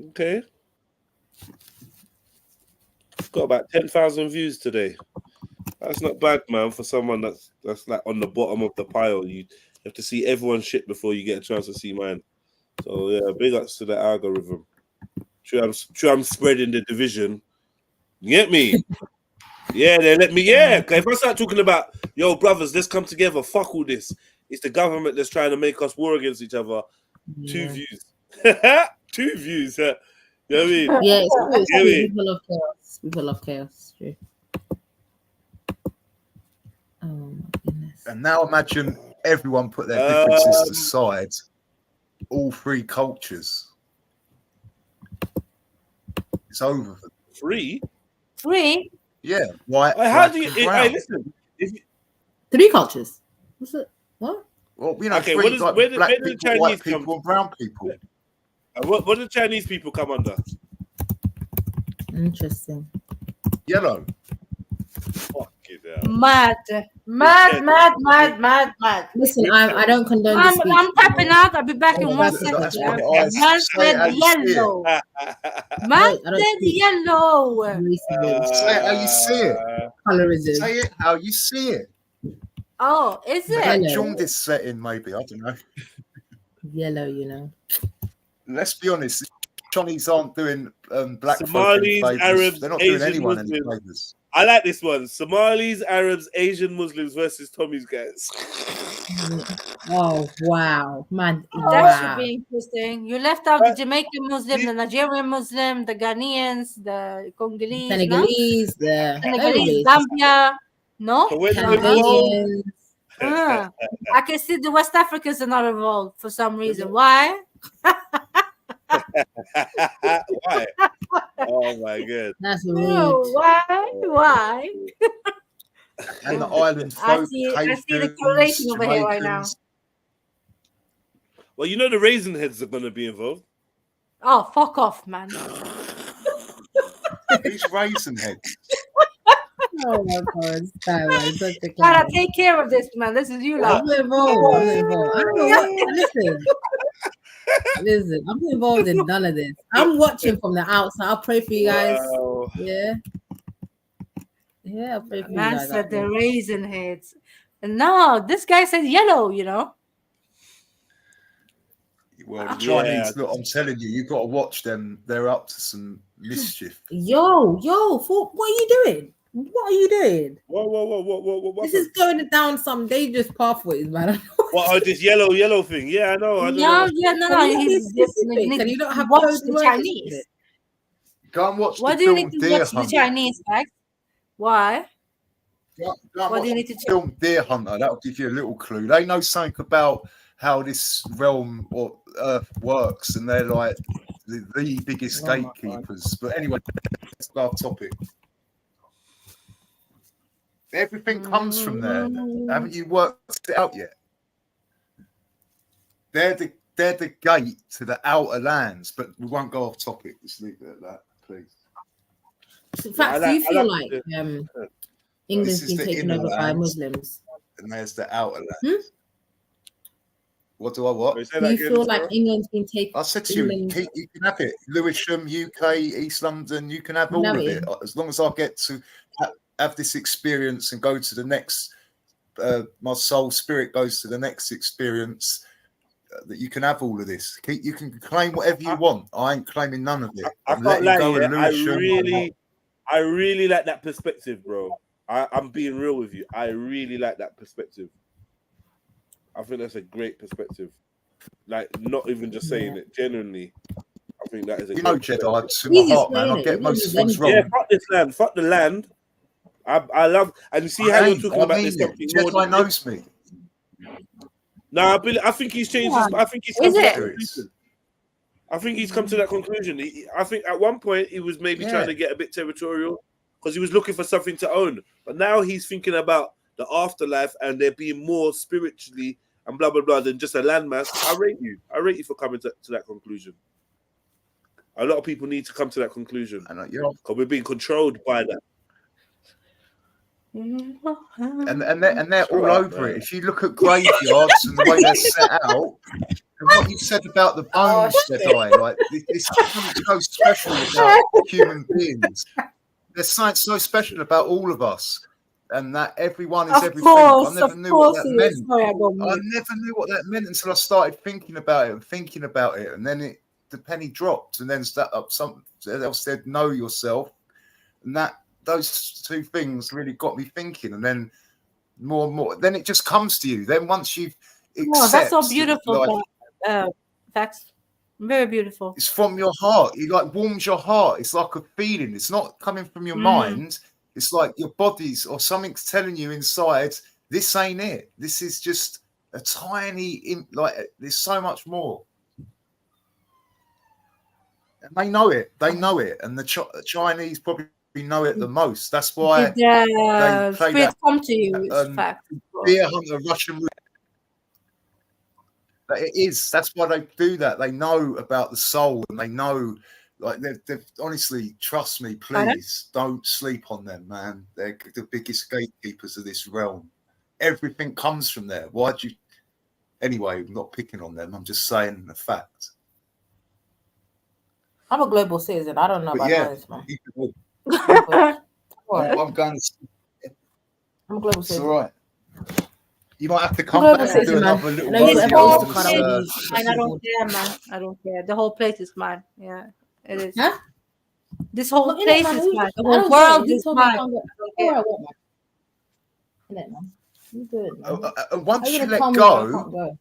Okay. Got about 10,000 views today. That's not bad, man, for someone that's like on the bottom of the pile. You have to see everyone's shit before you get a chance to see mine. So yeah, big ups to the algorithm. True, I'm spreading the division. You get me? Yeah, they let me. Yeah, if I start talking about, yo, brothers, let's come together. Fuck all this. It's the government that's trying to make us war against each other. Yeah. 2 views. 2 views. You know what I mean? Yeah, it's true. It's You know what I true. mean? People love chaos. People love chaos. True. Oh my goodness. And now imagine everyone put their differences aside, all 3 cultures. It's over. 3? 3? Yeah. Why? How do you? Hey, listen. 3 cultures. What's it? What? Well, you know, Okay, 3 like where black do the people, Chinese white come? people, and brown people. What do the Chinese people come under? Interesting. Yellow. Fucking hell. Mad. Listen, I don't condone this speech. I'm tapping out. I'll be back in 1 second. That's Yeah? what I Man say. How said you see yellow. it. Man said yellow. Say it how you see it. Colorism. Say it how you see it. Oh, is That it? jaundice setting, maybe. I don't know. Yellow, you know. Let's be honest. Chinese aren't doing black folk Somalis, any favors. Arabs, They're not doing Asian anyone any Muslims. favors. I like this one. Somalis, Arabs, Asian Muslims versus Tommy's guys. Oh wow, man! That should Wow. be interesting. You left out the Jamaican Muslim, the Nigerian Muslim, the Ghanaians, the Congolese, Senegalese, the Senegalese, Zambia. No? Canadians. I can see the West Africans are not involved for some reason. Why? Why? Oh my god. That's Oh, why? And the island I folk, see the Haitians, correlation over here right now. Jamaicans. Well, you know the Raisin Heads are going to be involved. Oh, fuck off, man. Who's Raisin Heads? Oh my god, such a Gotta take care of this, man. This is you, lot. I'm not involved. I don't know what. Listen, I'm not involved in none of this. I'm watching from the outside. I'll pray for you guys. Wow. Yeah. Yeah, I'll pray for Man you guys. said the Raisin Heads. No, this guy said yellow, you know. Well, the Chinese, look, I'm telling you, you've got to watch them. They're up to some mischief. Yo, what are you doing? What are you doing? Whoa. This is going down some dangerous pathways, man. What? Oh, this yellow thing. Yeah, I know. I know. No. He's specific, and you don't have watch codes the working Chinese. with it. Go and watch Why the do you film need to Deer watch the Hunter. Chinese, guys? Why? Go and What watch do you need the to film Deer Hunter. That'll give you a little clue. They know something about how this realm or Earth works, and they're like the biggest gatekeepers. But anyway, let's go off topic. Everything comes from there. Haven't you worked it out yet? They're the gate to the outer lands, but we won't go off topic. Just leave it at that, please. In fact, do you feel like England's been the taken inner over by lands, Muslims? and there's the outer lands. What do I what? Do you feel like England's been taken? I said to you, you can have it. Lewisham, UK, East London, you can have all of it. As long as I get to have this experience and go to the next, my soul spirit goes to the next experience, that you can have all of this. You can claim whatever you want. I ain't claiming none of it. I can't lie. I really like that perspective, bro. I'm being real with you. I really like that perspective. I think that's a great perspective. Like, not even just saying it, genuinely. I think that is a You know, great Jedi, perspective. to my heart, man. I get most things wrong. Yeah, fuck this land. Fuck the land. I love, and you see how you're talking about this something more Jedi than knows me. No, I think he's changed his. I think he's come Is to that it? conclusion. I think he's come to that conclusion. I think at one point he was maybe trying to get a bit territorial because he was looking for something to own. But now he's thinking about the afterlife and there being more spiritually and blah blah blah than just a landmass. I rate you. I rate you for coming to that conclusion. A lot of people need to come to that conclusion because we're being controlled by that. And they're all over it. If you look at graveyards and the way they're set out, and what you said about the bones, Jedi, like there's something so special about human beings. There's something so special about all of us, and that everyone is everything. I never knew what that meant. I never knew what that meant until I started thinking about it, and then the penny dropped, and then something else said, "Know yourself," and those two things really got me thinking, and then more and more. Then it just comes to you. Then once you've that's so beautiful. That's very beautiful. It's from your heart. It like warms your heart. It's like a feeling. It's not coming from your mind. It's like your body's or something's telling you inside, this ain't it. This is just a tiny, there's so much more. And they know it. They know it. And the Chinese probably know it the most. That's why they play that. Come to you. It's fact. Beer hunter, Russian. It is. That's why they do that. They know about the soul, and they know, like, they've honestly, trust me, please don't sleep on them, man. They're the biggest gatekeepers of this realm. Everything comes from there. Why'd you? Anyway, I'm not picking on them. I'm just saying the fact. I'm a global citizen. I don't know about this, man. I'm going to. I'm a global It's citizen. all right. You might have to come back and do another little mine. I don't care, man. I don't care. The whole place is mine. Yeah, it is. Huh? This whole Well, place is mine. The whole world is mine. Once you let go,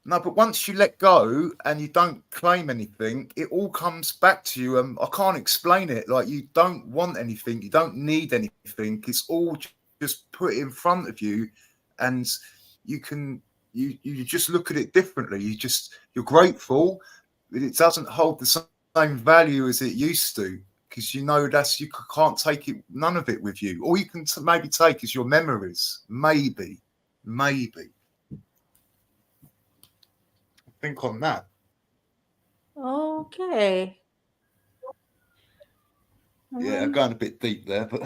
no, but once you let go and you don't claim anything, it all comes back to you. I can't explain it. Like, you don't want anything, you don't need anything. It's all just put in front of you, and you just look at it differently. You're grateful that it doesn't hold the same value as it used to, because you know you can't take it, none of it with you. All you can maybe take is your memories. Maybe. Think on that. Okay. Yeah, I'm going a bit deep there, but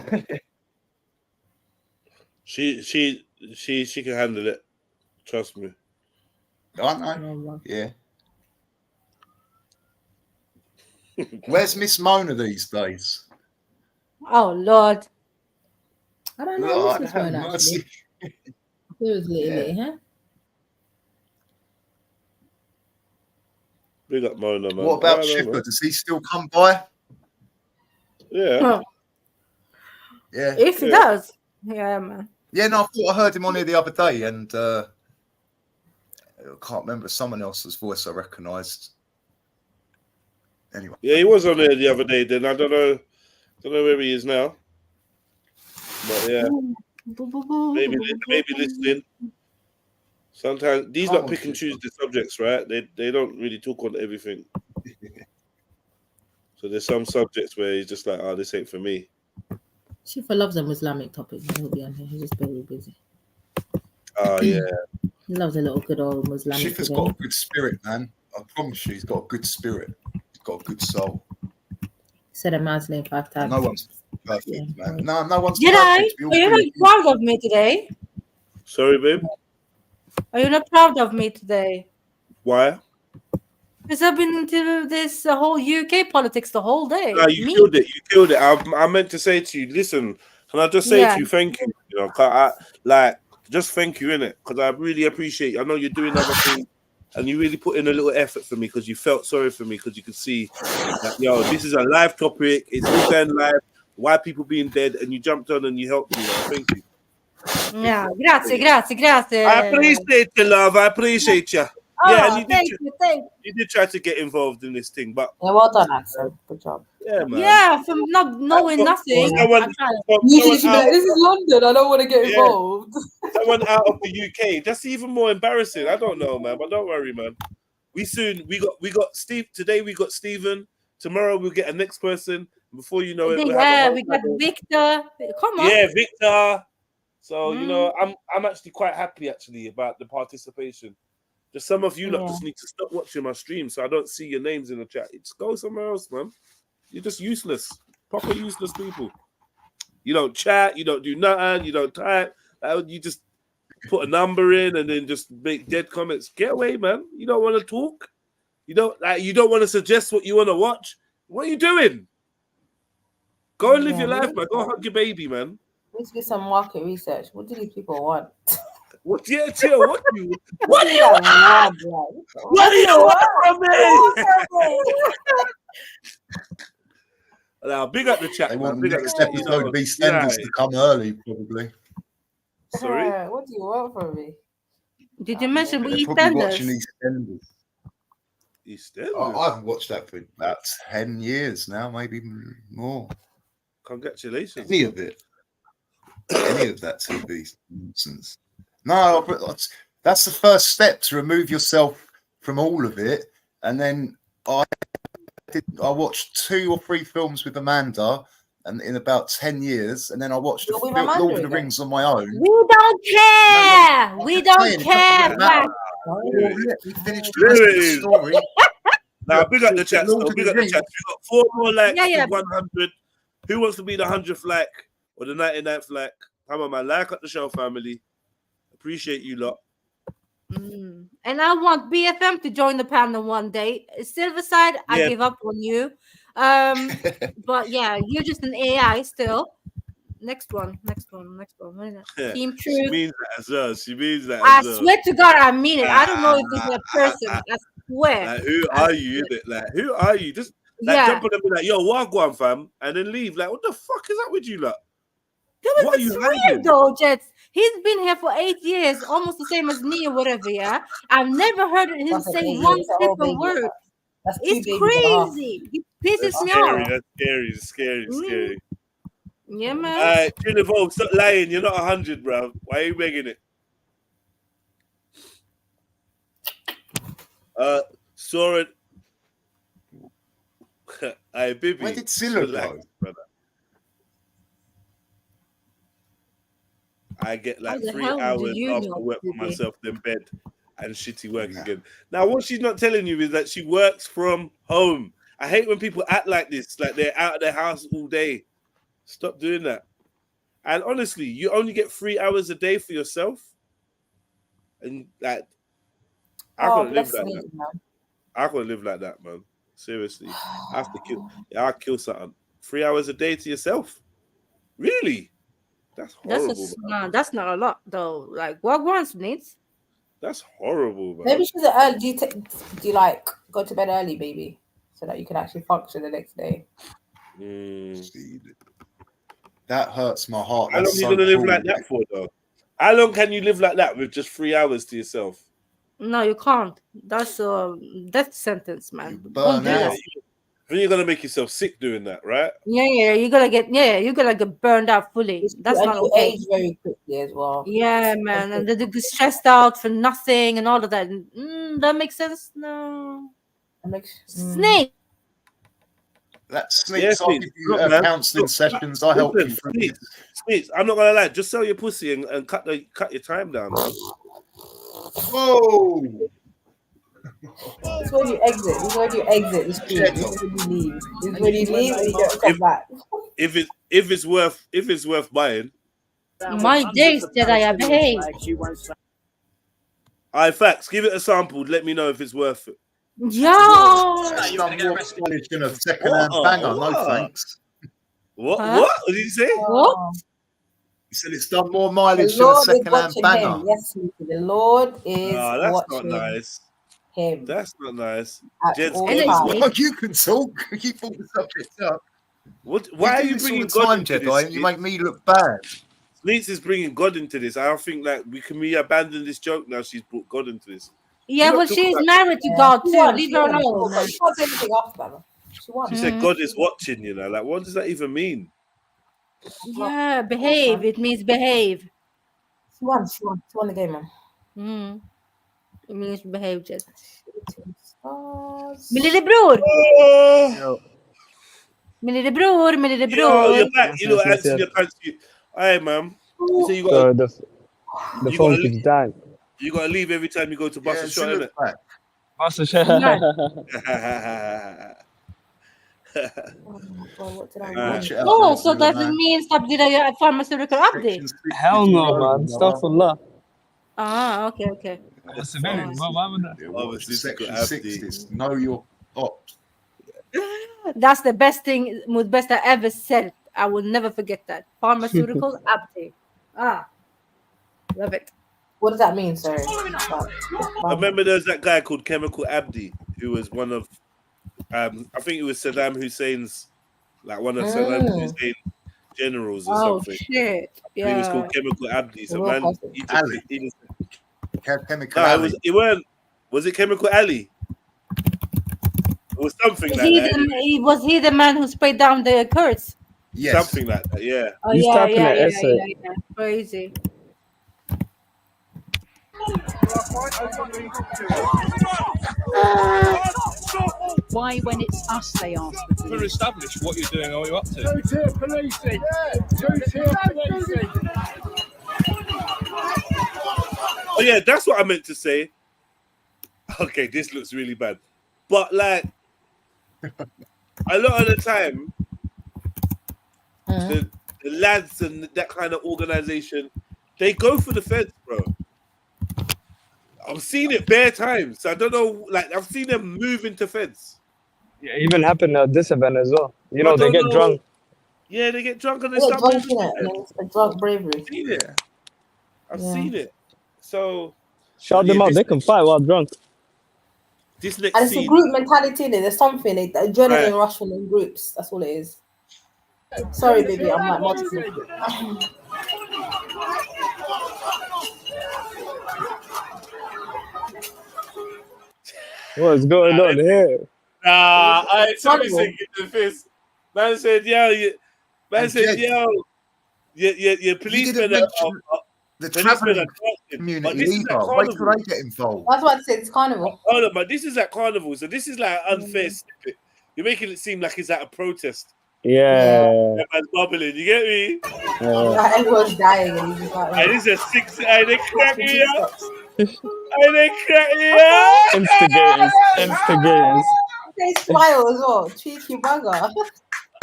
she can handle it. Trust me. I know. Yeah. Where's Miss Mona these days? Oh Lord. I don't know. Lord, Miss Mona, actually. Seriously, huh? Big up Mona, man. What about Shipper? Does he still come by? Yeah. Huh. Yeah. If he does. Yeah, man. Yeah, no, I thought I heard him on here the other day, and I can't remember someone else's voice I recognised. Anyway. Yeah, he was on there the other day. Then I don't know where he is now. But yeah, maybe listening. Sometimes these not pick and choose the subjects, right? They don't really talk on everything. So there's some subjects where he's just like, "Oh, this ain't for me." Shifa loves them Islamic topics. He'll be on here. He's just very busy. Oh yeah. He loves a little good old Muslim. Shifa's got a good spirit, man. I promise you, he's got a good spirit. He's got a good soul. Said a man's name 5 times. No one's perfect, man. No one's Did perfect. I? Are you not proud of me today? Sorry, babe. Are you not proud of me today? Why? Because I've been into this whole UK politics the whole day. No, you killed it. You killed it. I meant to say to you, listen, can I just say to you, thank you. You know, just thank you, innit? Because I really appreciate you. I know you're doing other things, and you really put in a little effort for me because you felt sorry for me because you could see that, yo, this is a live topic. It's all going live. why people being dead, and you jumped on and you helped me. Thank you. Yeah, grazie. I appreciate you, love. I appreciate you. Oh, Yeah, and thank you. you did try to get involved in this thing, but Yeah, well done, Axel. Good job. yeah, man. Yeah, from not knowing nothing. Someone She'd be like, this is London. I don't want to get involved. Someone out of the UK. That's even more embarrassing. I don't know, man, but don't worry, man. We got Steve today. We got Stephen. Tomorrow we'll get a next person. Before you know it, we got Victor. Come on. Yeah, Victor. So you know, I'm actually quite happy about the participation. Just some of you lot just need to stop watching my stream so I don't see your names in the chat. Just go somewhere else, man. You're just useless. Proper useless people. You don't chat, you don't do nothing, you don't type. You just put a number in and then just make dead comments. Get away, man. You don't want to talk. You don't want to suggest what you want to watch. What are you doing? Go and live your life, man. Go hug your baby, man. Let's do some market research. What do these people want? What? Yeah, chill. What do you want? What do you want from me? Now, big up the chat. They want the next episode of EastEnders to come early, probably. Sorry? What do you want from me? Did you mention They're probably watching EastEnders? EastEnders. I haven't watched that for about 10 years now, maybe more. Congratulations. Any of it. Any of that TV nonsense. No, but that's the first step, to remove yourself from all of it. And then I watched 2 or 3 films with Amanda, and in about 10 years, and then I watched Lord of the Rings on my own. We don't care. We don't care. Let me finish the story. Now, big up the chat. Big up the chat. We got 4 more likes to 100. Who wants to be the 100th like or the 99th like? Come on, man. Like up the show, family. Appreciate you lot. And I want BFM to join the panel one day. Silverside, I give up on you. But yeah, you're just an AI still. Next one. What is it? Team Truth. She means that as well. I swear to God, I mean it. I don't know if it's a person. I swear. Like, who are you? Like, who are you? Just jump on them and be like, yo, wagwan, fam, and then leave. Like, what the fuck is up with you, lot? What are you hiding? Though, Jets. He's been here for 8 years, almost the same as me or whatever, yeah? I've never heard him say one simple word. It's crazy. He pisses me off. That's scary. Yeah, man. All right, chill, evolve. Stop lying. You're not 100, bro. Why are you begging it? Saw it. Hey, Bibi. Where did Silla go? Brother. I get like 3 hours after work for myself, then bed and shitty work again. Now, what she's not telling you is that she works from home. I hate when people act like this, like they're out of their house all day. Stop doing that. And honestly, you only get 3 hours a day for yourself. And like, I couldn't live like that. Man. I couldn't live like that, man. Seriously. I have to kill. Yeah, I'll kill something. 3 hours a day to yourself? Really? That's horrible. That's not a lot, though. Like, what wants needs? That's horrible, man. Maybe she's early. Do you like go to bed early, baby, so that you can actually function the next day? That hurts my heart. How long are you gonna live like that for, though? How long can you live like that with just 3 hours to yourself? No, you can't. That's a death sentence, man. Then you're gonna make yourself sick doing that, right? Yeah, you're gonna get burned out fully. That's not okay. Age very quickly as well. Yeah, man, and they get stressed out for nothing and all of that. That makes sense. No, Snake. That Sneaks. I'll give you counselling sessions. I help you through it. Sneaks, I'm not gonna lie. Just sell your pussy and cut your time down, man. Whoa. It's when you exit. It's when you exit the street. It's when you leave. It's when you leave and you don't come back. If it's worth buying. My days that I have hate. Alright, facts. Give it a sample. Let me know if it's worth it. Yo. It's done more mileage than a second-hand banger. No thanks. What? Huh? What did you say? What? He said it's done more mileage than a second-hand banger. Yes, the Lord is that's watching not nice. Him. That's not nice. You can talk. You pull the subject up. What? Why are you bringing God into this? Jedi? You make me look bad. Sleets is bringing God into this. I don't think like we abandon this joke now. She's brought God into this. Yeah, well, she's married to God too. Leave her alone. She can't say anything after that. She said God is watching. You know, like what does that even mean? Yeah, behave. It means behave. She won the game, man. It means behave, just. Min lille bror! Min lille bror, min lille bror. Yo, you're back. You know, ants in your pants. Alright, man. So you got the phone keeps dying. You gotta leave every time you go to bust a shot, innit? Bust a shot. Oh, so does it mean stop did a pharmaceutical update? Hell no, man. Astaghfirullah. Ah, okay. That's a very why would that? Section 60. Know your ops. That's the best thing, best I ever said. I will never forget that. Pharmaceutical update. Love it. What does that mean, sorry? I remember there was that guy called Chemical Abdi who was one of I think it was Saddam Hussein's one of Saddam Hussein's generals or something. Shit. Yeah. And he was called Chemical Abdi. So man, Chemical Ali. Was it Chemical Ali? It was something like that. Was he the man who sprayed down the Kurds? Yes. Something like that, yeah. Oh, yeah. Crazy. Why, when it's us, they ask for To establish what you're doing or what you're up to. Two-tier policing. Two-tier policing. Oh yeah, that's what I meant to say. Okay, this looks really bad. But like a lot of the time, the lads and that kind of organization, they go for the feds, bro. I've seen it bare times. I don't know, like I've seen them move into feds. Yeah, even happened at this event as well. You know, they get drunk. Yeah, they get drunk and they They start get moving. drunk, a drunk bravery. I've seen it. I've seen it. So shout them out. They can fight while drunk. This next And it's a scene, group mentality in it. There's something, adrenaline rushing in groups. That's all it is. Sorry, baby, I'm like multiple. What's going on here? I somebody said get the fist. Man said, yo, your policemen are the traveling community either. Wait till they get involved. That's what I said. It's carnival. Hold on, but this is at carnival, so this is like unfair snippet. You're making it seem like it's at a protest. Yeah. Man's bubbling. You get me? Everyone's dying, and he's just like. And this is 6. And they crack me up. And they crack me up. Instigators. They smile as well. Cheeky bugger.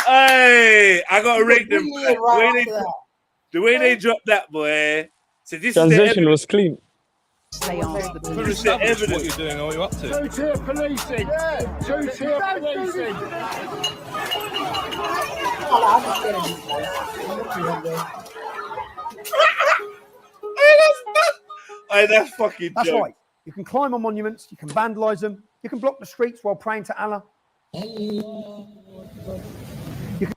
Hey, I gotta rate them. The way they dropped that, boy. So this transition was clean. They ask the To establish what you're doing or what you're up to. Two-tier policing. Two-tier policing. That's fucking That's joke. right. You can climb on monuments, you can vandalize them, you can block the streets while praying to Allah.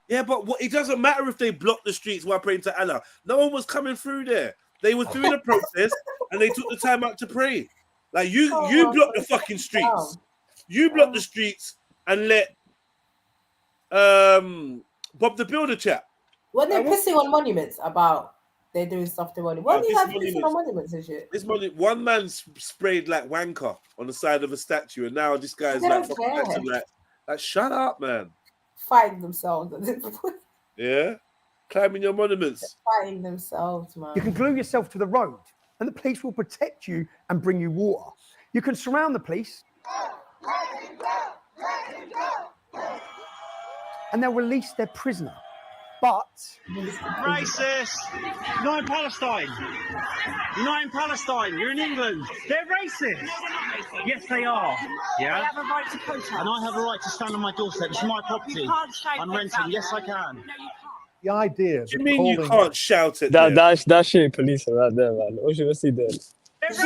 Yeah, but it doesn't matter if they block the streets while praying to Allah. No one was coming through there. They was doing a protest and they took the time out to pray. Like you block the fucking streets. You block the streets and let Bob the Builder chat. When they're pissing on monuments about they're doing stuff to monuments. Why do you have pissing on monuments and shit? One man sprayed like wanker on the side of a statue, and now this guy's They like don't fucking care. acting like shut up, man. Fighting themselves. Yeah, climbing your monuments. Fighting themselves, man. You can glue yourself to the road and the police will protect you and bring you water. You can surround the police and they'll release their prisoner. But racist. You're not in Palestine. You're not in Palestine. You're in England. They're racist. Yes, they are. Yeah. They have a right to protest. And I have a right to stand on my doorstep. It's my property. You can't shout I'm like renting. that. Yes, I can. the idea What do you mean you can't shout at That them? that shit police right there, man. What should I see there? Yes,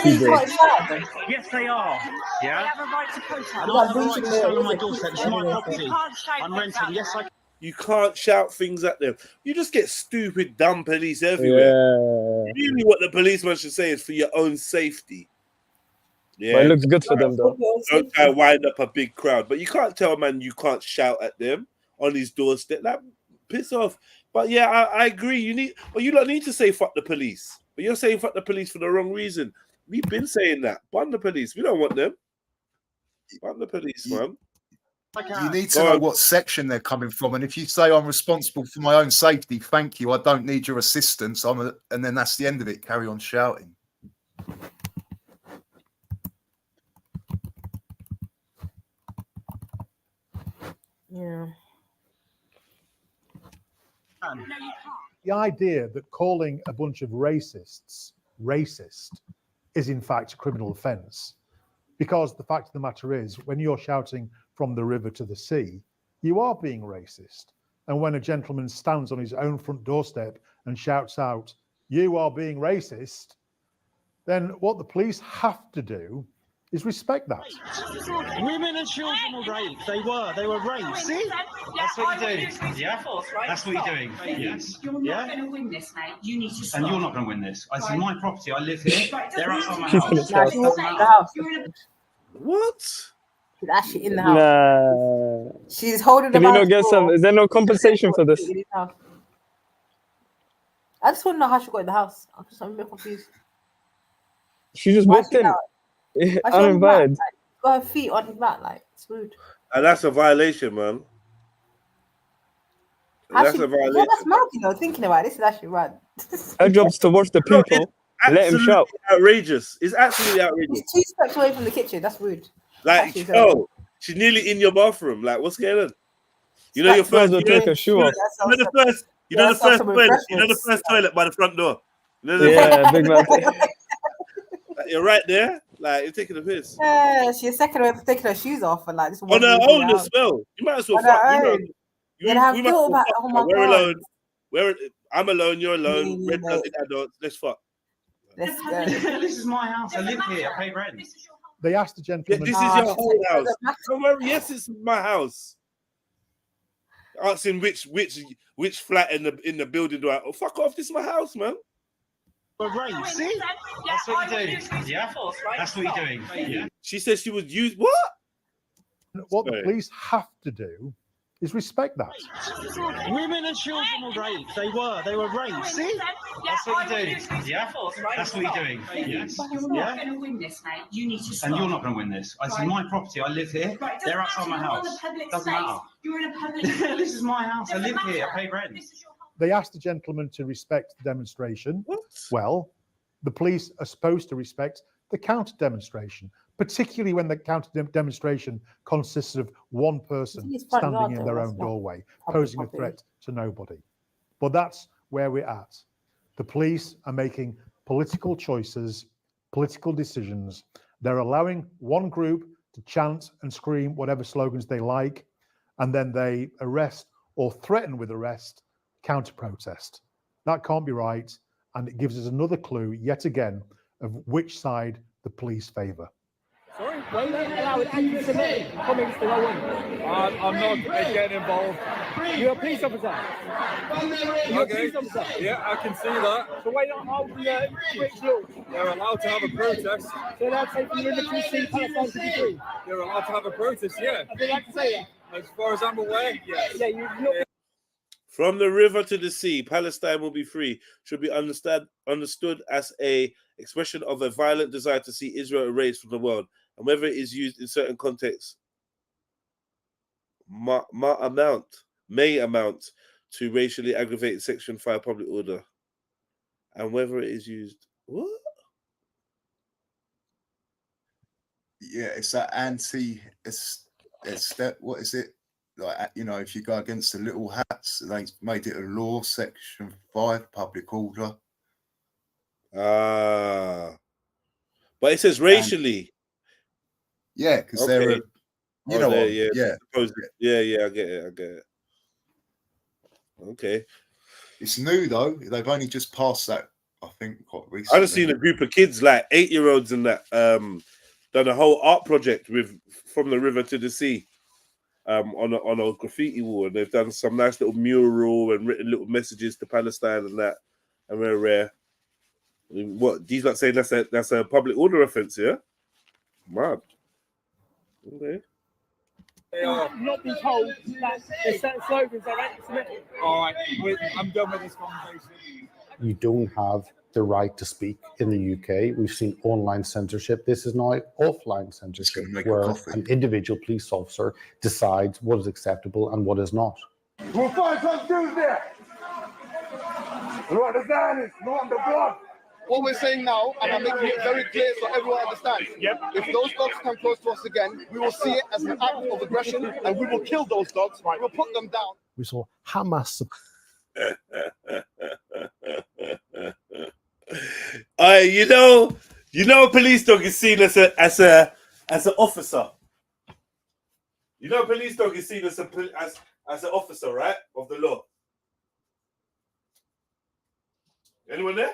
they are. Yeah. They have a right to protest. And I have a right to stand on my doorstep. It's my property. You can't shout I'm like renting. that. Yes, I can. You can't shout things at them. You just get stupid, dumb police everywhere. Yeah. Really, what the policeman should say is for your own safety. Yeah, But it looks good for them, though. Don't try to wind up a big crowd. But you can't tell a man you can't shout at them on his doorstep. That piss off. But yeah, I agree. You don't need to say fuck the police. But you're saying fuck the police for the wrong reason. We've been saying that. Bun the police. We don't want them. Bun the police, man. You need to know what section they're coming from, and if you say I'm responsible for my own safety, thank you. I don't need your assistance. And then that's the end of it. Carry on shouting. Yeah. The idea that calling a bunch of racists racist is in fact a criminal offence, because the fact of the matter is, when you're shouting from the river to the sea, you are being racist. And when a gentleman stands on his own front doorstep and shouts out, "You are being racist," then what the police have to do is respect that. Women and children were raped. They were raped. See? That's what you're doing. Yeah? That's what you're doing. Yes. You're not going to win this, mate. You need to stop. And you're not going to win this. This is my property. I live here. They're outside my She's house. in the house. What? She's actually in the house. Nah. She's holding Can the you house. not get some? Is there no compensation for this? I just want to know how she got in the house. I'm a bit confused. She just walked in. Uninvited. Got her feet on his mat, like it's rude. And that's a violation, man. That's a violation. Yeah, that's mad, you know. Thinking about it, this is actually rad. Her job's to watch the people. Let him shout. Outrageous. It's absolutely outrageous. She's 2 steps away from the kitchen. That's rude. Like, she's nearly in your bathroom. Like, what's going on? You know, your first. Take her shoe off. You know the first. You know the first toilet. You know the first toilet by the front door. You know Yeah, big man. Like, you're right there. Like, you're taking a piss. She's second away from taking her shoes off and like this. On her own as well. You might as well fuck. You'd have thought about it. Oh my We're God. alone. I'm alone. You're alone. Red-blooded adults. Let's fuck. Let's go. This is my house. I live here. I pay rent. They asked the gentleman. This is your whole house. Don't worry. Yes, it's my house. Asking which flat in the building do I? Oh, fuck off! This is my house, man. But rape, see? That's what you're doing. Yeah, that's what you're doing. Yeah. She said she would use what? What the police have to do is respect that. Women and children were raped. They were raped. See? That's what you're doing. Yeah, that's what you're doing. Yes. You're not going to win this, mate. You need to stop. And you're not going to win this. This is my property. I live here. They're outside my house. Doesn't matter. You're in a public This is my house. I live here. I pay rent. They asked the gentleman to respect the demonstration. Well, the police are supposed to respect the counter demonstration, particularly when the counter demonstration consists of one person standing in their own doorway, posing a threat to nobody. But that's where we're at. The police are making political choices, political decisions. They're allowing one group to chant and scream whatever slogans they like, and then they arrest or threaten with arrest counter-protest. That can't be right, and it gives us another clue, yet again, of which side the police favour. Sorry, why not allow access to me? Comments to go on. I'm not getting involved. You're a police officer. You're a police officer. Yeah, I can see that. So why not hold the British law? They're allowed to have a protest. So they're taking the military seat, Palestine to be free. You're allowed to have a protest, yeah. I'd like to say that. As far as I'm aware, yes. Yeah, you're not. From the river to the sea, Palestine will be free. Should be understood as a expression of a violent desire to see Israel erased from the world, and whether it is used in certain contexts, may amount to racially aggravated Section 5 public order, and whether it is used. What? Yeah, it's that anti. It's that. What is it? Like, you know, if you go against the little hats, they made it a law, Section 5, public order. But it says racially. Yeah, because they're, I get it. Okay. It's new though. They've only just passed that, I think, quite recently. I just seen a group of kids, like 8-year-olds, and that done a whole art project with From the River to the Sea. on a graffiti wall, and they've done some nice little mural and written little messages to Palestine and that. And we're rare. What these lot saying that's a public order offence, yeah? Mad. Okay. They are not been told that there's certain slogans that are anti-Semitic. All right, I'm done with this conversation. You don't have the right to speak in the UK. We've seen online censorship. This is now offline censorship, where an individual police officer decides what is acceptable and what is not. We'll find some Jews there. Lord the Zionists, Lord the blood. What we're saying now, and I'm making it very clear so everyone understands, if those dogs come close to us again, we will see it as an act of aggression and we will kill those dogs. We'll put them down. We saw Hamas. You know, a police dog is seen as an officer. You know, a police dog is seen as an officer, right, of the law. Anyone there?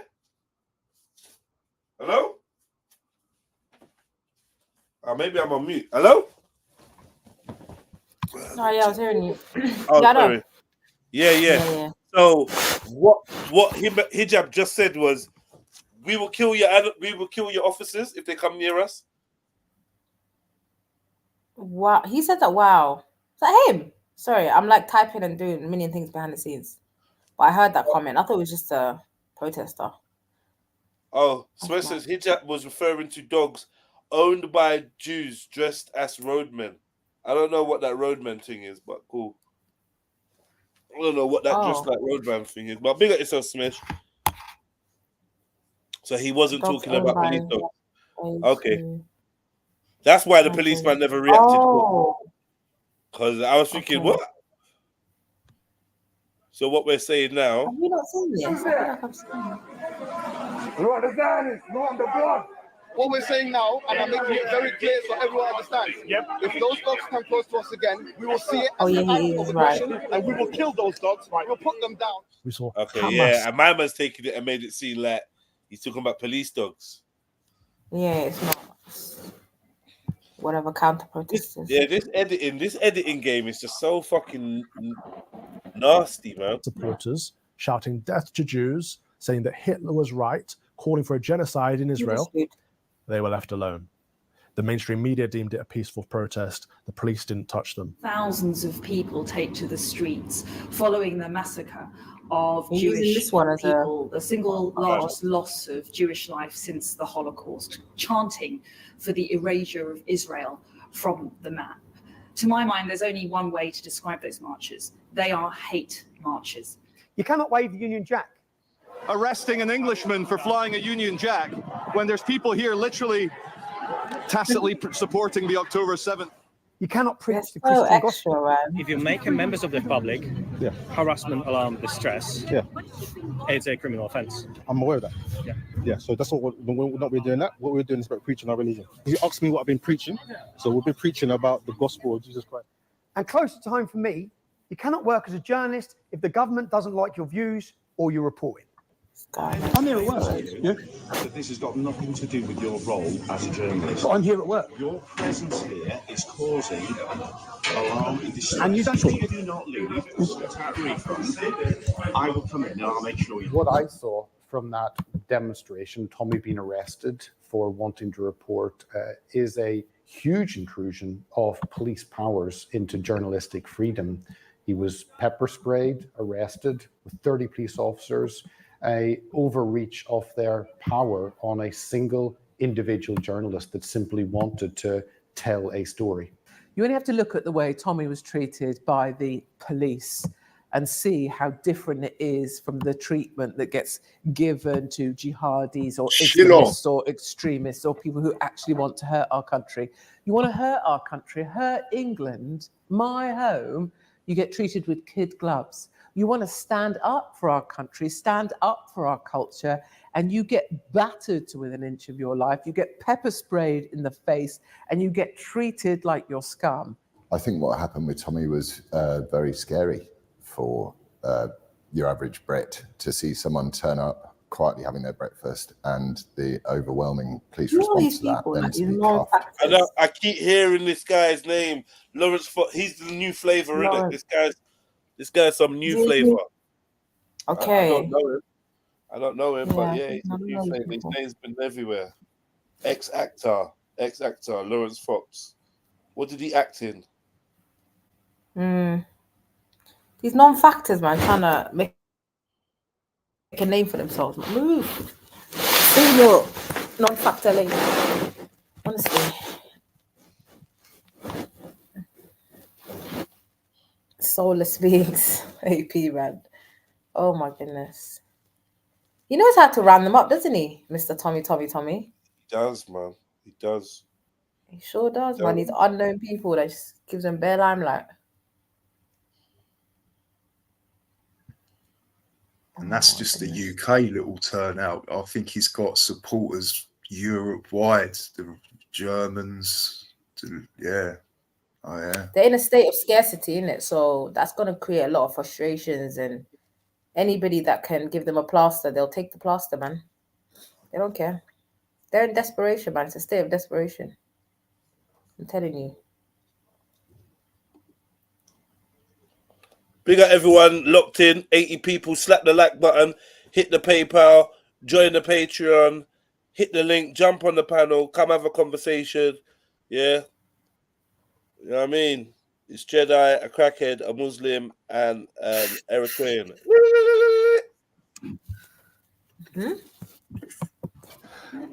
Hello? Maybe I'm on mute. Hello? No, yeah, I was hearing you. Oh, Yeah, I know. sorry. Yeah. So what Hijab just said was, we will kill your officers if they come near us. Wow, he said that. Wow, is that him? Sorry, I'm like typing and doing a million things behind the scenes, but I heard that comment. I thought it was just a protester. Oh, Smesh says Hijab was referring to dogs owned by Jews dressed as roadmen. I don't know what that roadman thing is, but cool. I don't know what that dressed like roadman thing is, but big up yourself, Smesh. So he wasn't Dogs talking owned about by police dogs. Okay. That's why the policeman never reacted. Because I was thinking, what? So what we're saying now. Have you not seen this? I feel like I've seen it. Lord the Zionists, Lord the blood. What we're saying now, and I'm making it very clear so everyone understands, if those dogs come close to us again, we will see it as an act of aggression and we will kill those dogs. We'll put them down. We saw Okay, and my man's taking it and made it seem like he's talking about police dogs. Yeah, it's not. Whatever counter protesters. This editing game is just so fucking nasty, man. Supporters shouting death to Jews, saying that Hitler was right, calling for a genocide in Israel. They were left alone. The mainstream media deemed it a peaceful protest. The police didn't touch them. Thousands of people take to the streets following the massacre of You're using Jewish this one as people, the single largest loss of Jewish life since the Holocaust, chanting for the erasure of Israel from the map. To my mind, there's only one way to describe those marches. They are hate marches. You cannot wave the Union Jack. Arresting an Englishman for flying a Union Jack when there's people here literally tacitly supporting the October 7th. You cannot preach the Christian gospel. If you make members of the public harassment, alarm, distress, it's a criminal offence. I'm aware of that. Yeah. So that's what we're not doing that. What we're doing is about preaching our religion. You asked me what I've been preaching, so we've been preaching about the gospel of Jesus Christ. And closer to home for me, you cannot work as a journalist if the government doesn't like your views or your reporting. I'm here at work. Yeah. But this has got nothing to do with your role as a journalist. But I'm here at work. Your presence here is causing alarm and distress. And you don't if you do not leave, without refund, I will come in and I'll make sure you. What I saw from that demonstration, Tommy being arrested for wanting to report, is a huge intrusion of police powers into journalistic freedom. He was pepper sprayed, arrested with 30 police officers. A overreach of their power on a single individual journalist that simply wanted to tell a story. You only have to look at the way Tommy was treated by the police and see how different it is from the treatment that gets given to jihadis or Islamists or extremists or people who actually want to hurt our country. You want to hurt our country, hurt England, my home, you get treated with kid gloves. You want to stand up for our country, stand up for our culture, and you get battered to within an inch of your life. You get pepper sprayed in the face, and you get treated like you're scum. I think what happened with Tommy was very scary for your average Brit to see someone turn up quietly having their breakfast, and the overwhelming police You know response these to that, people, then like to these be non cuffed. I know. I keep hearing this guy's name, Lawrence. He's the new flavor, isn't it? Lawrence. This guy's some new flavor. Okay. I don't know him. I don't know him, but Yeah, yeah, he's I a don't new know these flavor. His people. name's been everywhere. Ex-actor, Lawrence Fox. What did he act in? These non-factors, man, trying to make a name for themselves. Move. Senior non-factor lady. Honestly. Soulless beings. AP, man. Oh my goodness. He knows how to round them up, doesn't he, Mr. Tommy? He does, man. He does. He sure does, man. These unknown people that just gives them bare limelight. And that's just the UK little turnout. I think he's got supporters Europe-wide, the Germans, yeah. Oh, yeah. They're in a state of scarcity, innit? So that's going to create a lot of frustrations, and anybody that can give them a plaster, they'll take the plaster, man. They don't care. They're in desperation, man. It's a state of desperation. I'm telling you. Big up everyone locked in. 80 people. Slap the like button. Hit the PayPal. Join the Patreon. Hit the link. Jump on the panel. Come have a conversation. Yeah. You know what I mean? It's Jedi, a crackhead, a Muslim, and an Eritrean.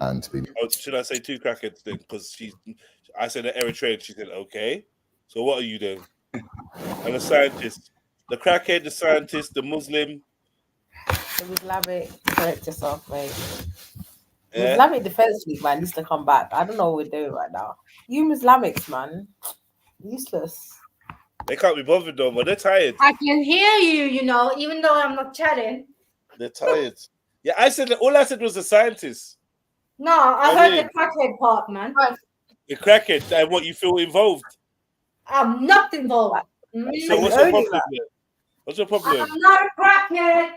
And to be should I say two crackheads then? Because I said an Eritrean. She said, okay. So what are you doing? And a scientist. The crackhead, the scientist, the Muslim. The Islamic, correct yourself, mate. The Yeah. Islamic Defense League, man, needs to come back. I don't know what we're doing right now. You Islamics, man. Useless. They can't be bothered no more. They're tired. I can hear you, you know, even though I'm not chatting. They're tired. Yeah, I said all I said was a scientist. No, I heard the crackhead part, man. The crackhead and what you feel involved. I'm not involved. So what's your problem then? What's your problem? I'm not a crackhead.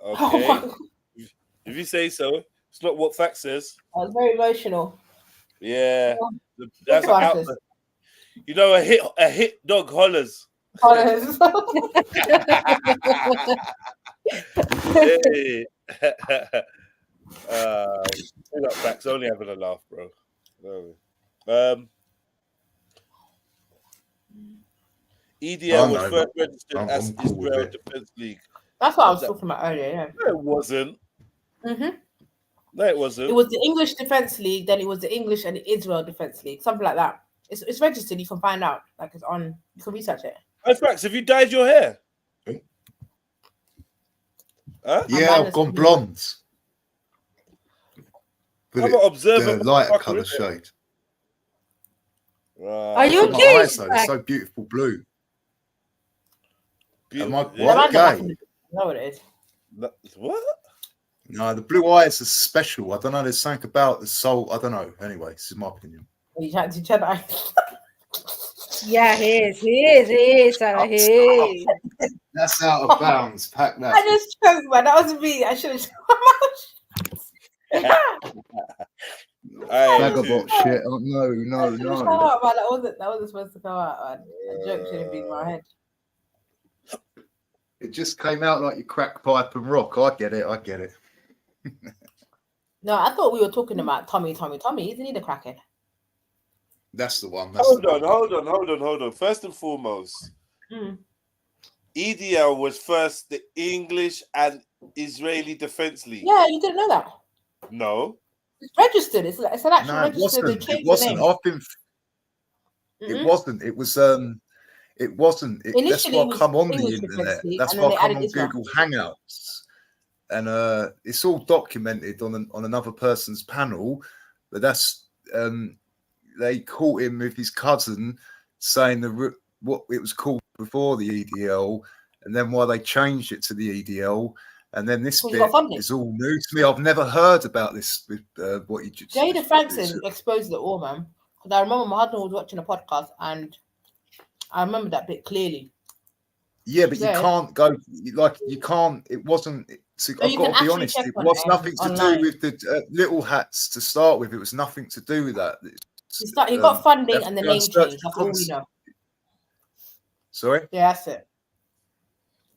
Okay. If you say so, it's not what fact says. I was very emotional. Yeah. That's out there. You know, a hit dog hollers. Hollers. Hey. Not facts, only having a laugh, bro. EDL was first registered as Israel Defense League. That's what I was talking about earlier, yeah. No, it wasn't. No, it wasn't. It was the English Defense League, then it was the English and the Israel Defense League, something like that. It's registered. You can find out. Like it's on. You can research it. In fact, have you dyed your hair? Huh? Yeah, I've gone blonde. I'm an observer. The lighter colour shade. Are you my gay? eyes, though, they're so beautiful blue. Am I Yeah. gay? No, it is. What? No, the blue eyes are special. I don't know. There's something about the soul. I don't know. Anyway, this is my opinion. Are you trying to Jedi? Yeah, he is, Sarah, he is. That's out of bounds. Pack that. I just choked, man. That wasn't me. I should have Vagabond shit. Oh, no. Come out, man. That wasn't supposed to come out, man. A joke should have been in my head. It just came out like you crack pipe and rock. I get it. No, I thought we were talking about Tommy. Isn't he the crackhead? That's the one. Hold on. First and foremost, EDL was first the English and Israeli Defense League. Yeah, you didn't know that. No. It's registered. It's an actual No, registered. it wasn't. I've been. It wasn't. It was. It wasn't. That's why I come on the internet. That's why I come on Google Hangouts, and it's all documented on another person's panel. But that's they caught him with his cousin saying what it was called before the EDL, and then why they changed it to the EDL. And then this bit is all new to me. I've never heard about this. What you just Jada Franklin exposed it all, man. Because I remember my husband was watching a podcast, and I remember that bit clearly. Yeah, but you can't go like you can't. It wasn't. See, Oh, I've you got can to be actually honest. check It on was it nothing to online. do with the little hats to start with. It was nothing to do with that. He got funding have and to the go and name search change. for That's all we know. Sorry. Yeah, that's it.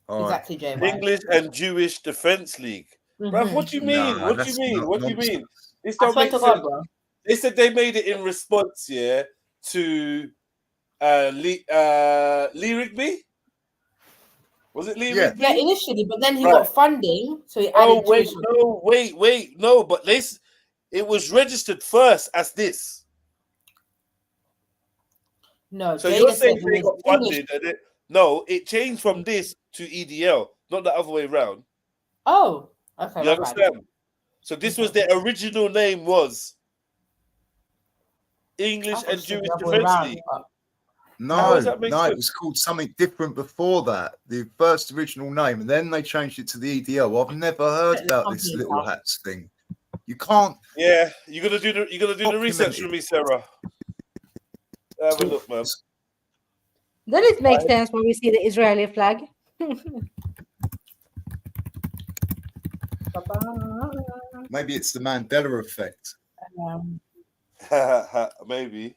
All right. Exactly, Jay. English and Jewish Defense League. Bruv, what do you mean? Nah, What do you that's mean? What do you nonsense. mean? This I don't swear make to sense. God, bro. They said they made it in response, yeah, to Lee Rigby. Was it Lee Rigby? Yeah, initially, but then he Right. got funding, so he Oh added wait, Jewish. no, but it was registered first as this. No, So Jada you're said saying it they was got English. funded and it changed from this to EDL, not the other way around. Oh, okay. You my bad. understand? So this was their original name was English and Jewish the other way Defense around, League. but- How does No, that make no, sense? it was called something different before that. The first original name, and then they changed it to the EDL. I've never heard about this little hats thing. You can't. Yeah, you're gonna do the research for me, Sarah. Have a look, man. Does it make sense when we see the Israeli flag? Maybe it's the Mandela effect. Maybe.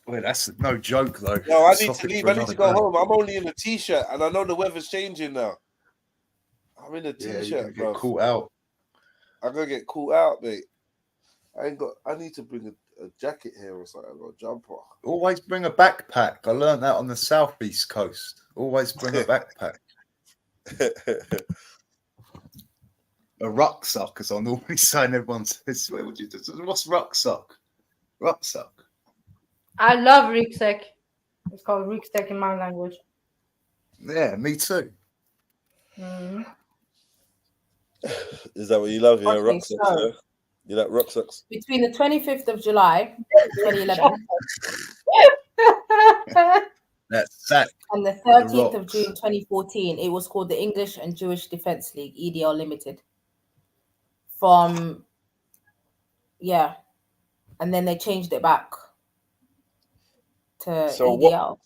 Well, that's no joke, though. No, I need Stop to it leave. for I need to another go day. home. I'm only in a t-shirt, and I know the weather's changing now. I'm in a Yeah, you're t-shirt, gonna bro. get caught out. I'm gonna get caught out, mate. I need to bring a jacket here or something, or a jumper. Always bring a backpack. I learned that on the southeast coast. Always bring a backpack. A rucksack, as I normally say, and everyone says, "What would you do? What's rucksack?" Rucksack. I love rucksack. It's called rucksack in my language. Yeah, me too. Mm. Is that what you love? Yeah, Okay, rucksacks. so- Yeah? You like rucksacks? Between the 25th of July, 2011, That's sack. and the The 13th of rocks. June, 2014, it was called the English and Jewish Defense League, EDL Limited. And then they changed it back to So EDL.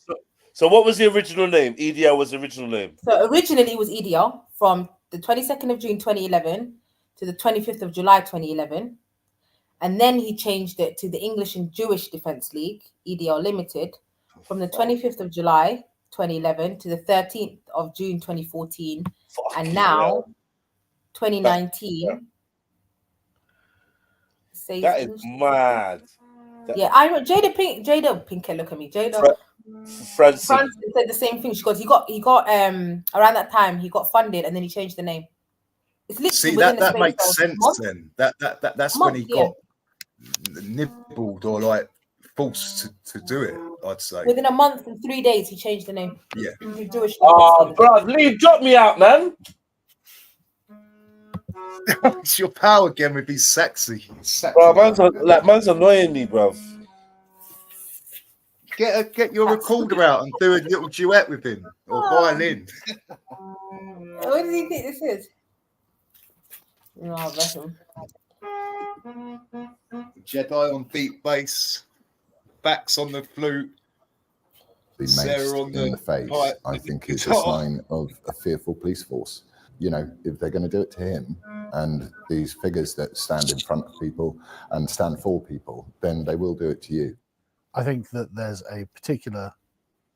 what was the original name? EDL was the original name. So originally it was EDL from the 22nd of June 2011 to the 25th of July 2011. And then he changed it to the English and Jewish Defense League, EDL Limited, from the 25th of July 2011 to the 13th of June 2014. And now, 2019. That is mad. Yeah, I know Jada Pinkett, look at me. Francis. Francis said the same thing. She goes, he got around that time he got funded and then he changed the name. It's literally See, within that the makes space of sense month. then. That's when he got nibbled or like forced to do it, I'd say. Within a month and 3 days, he changed the name. Yeah. To Jewish. Oh, bro, leave, drop me out, man. It's your power again with these sexy. Bro, man's annoying me, bro. Get your recorder out and do a little duet with him or violin. What does he think this is? No, bless him. Jedi on beat bass, Bax on the flute, Being Sarah maced on in the face, pipe, I think, is a guitar. sign of a fearful police force. You know, if they're going to do it to him and these figures that stand in front of people and stand for people, then they will do it to you. I think that there's a particular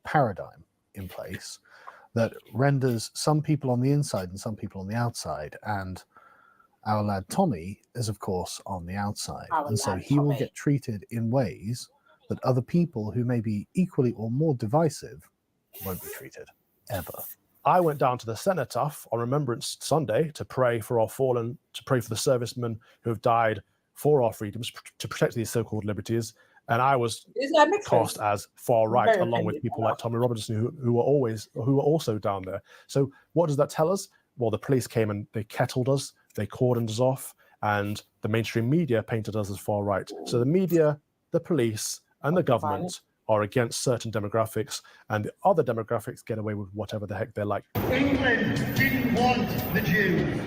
paradigm in place that renders some people on the inside and some people on the outside. And our lad Tommy is, of course, on the outside. And so he will get treated in ways that other people who may be equally or more divisive won't be treated, ever. I went down to the Cenotaph on Remembrance Sunday to pray for our fallen, to pray for the servicemen who have died for our freedoms, to protect these so-called liberties. And I was cast as far right, Very along with offended people by like Tommy Robinson, who were also down there. So what does that tell us? Well, the police came and they kettled us, they cordoned us off, and the mainstream media painted us as far right. So the media, the police, and the government are against certain demographics, and the other demographics get away with whatever the heck they're like. England didn't want the Jews.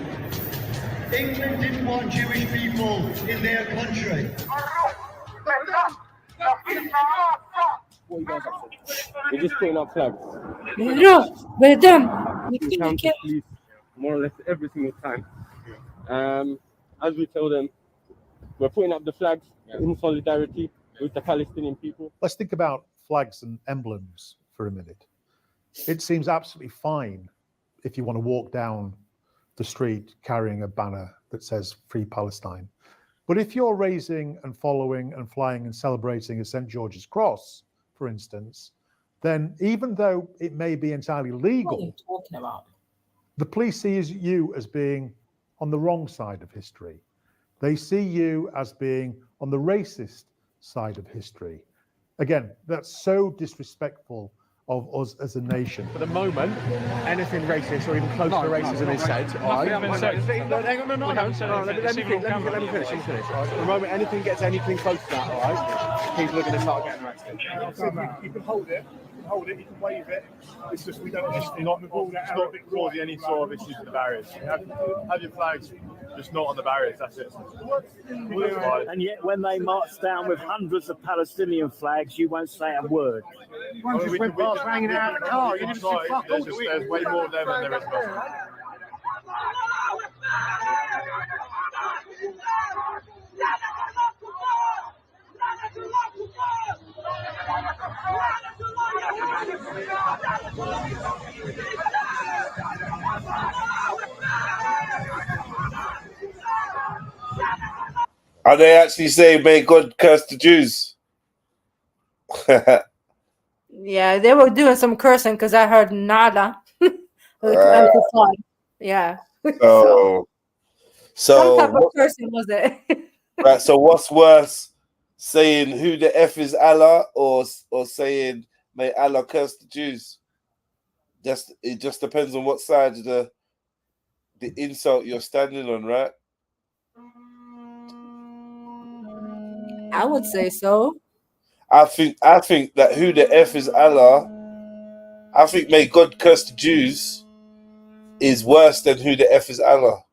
England didn't want Jewish people in their country. What are you guys up to? We're just putting up flags. Well done. encounter police more or less every single time. As we tell them, we're putting up the flags in solidarity with the Palestinian people. Let's think about flags and emblems for a minute. It seems absolutely fine if you want to walk down the street carrying a banner that says Free Palestine. But if you're raising and following and flying and celebrating a St. George's Cross, for instance, then even though it may be entirely legal, what are you talking about? The police see you as being on the wrong side of history. They see you as being on the racist side of history. Again, that's so disrespectful of us as a nation. For the moment, anything racist or even close to racism is said. Let me finish. For the moment, anything gets anything close to that, all right? People are going to start getting arrested. You can hold it. You can wave it. It's just we don't just not causing any sort of issues with the barriers. Have your flags just not on the barriers. That's it. And yet, when they march down with hundreds of Palestinian flags, you won't say a word. One just went past banging it out of the car. You didn't see fuck all. There's way more of them than there is of us. Are they actually saying, may God curse the Jews? Yeah, they were doing some cursing because I heard nada. Yeah. So some type of cursing was it? Right. So what's worse, saying who the F is Allah, or saying may Allah curse the Jews? It just depends on what side of the insult you're standing on, right? I would say so. I think that who the F is Allah, I think may God curse the Jews is worse than who the F is Allah,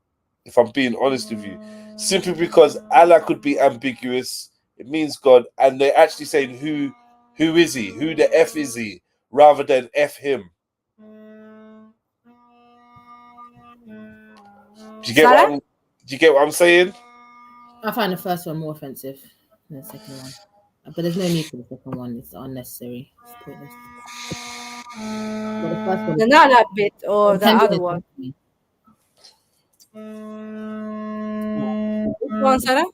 if I'm being honest with you. Simply because Allah could be ambiguous, it means God, and they're actually saying who is he, who the F is he, rather than F him. Do you get what I'm saying? I find the first one more offensive than the second one. But there's no need for the second one. It's unnecessary. It's pointless. But the first one, the nada bit or the other one. Which one, Sarah?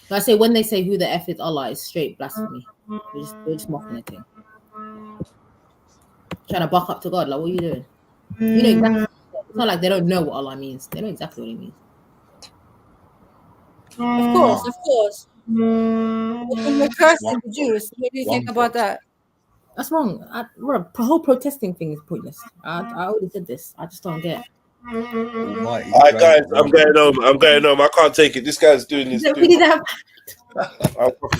I say when they say who the F is Allah, it's straight blasphemy. They're just mocking the thing. Trying to buck up to God. Like, what are you doing? You know exactly. It's not like they don't know what Allah means. They know exactly what he means. Of course. When you're cursing the Jews, what do you think about that? That's wrong. The whole protesting thing is pointless. I already said this. I just don't get. All right, guys, I'm going home. I can't take it. This guy's doing this. I'm fucking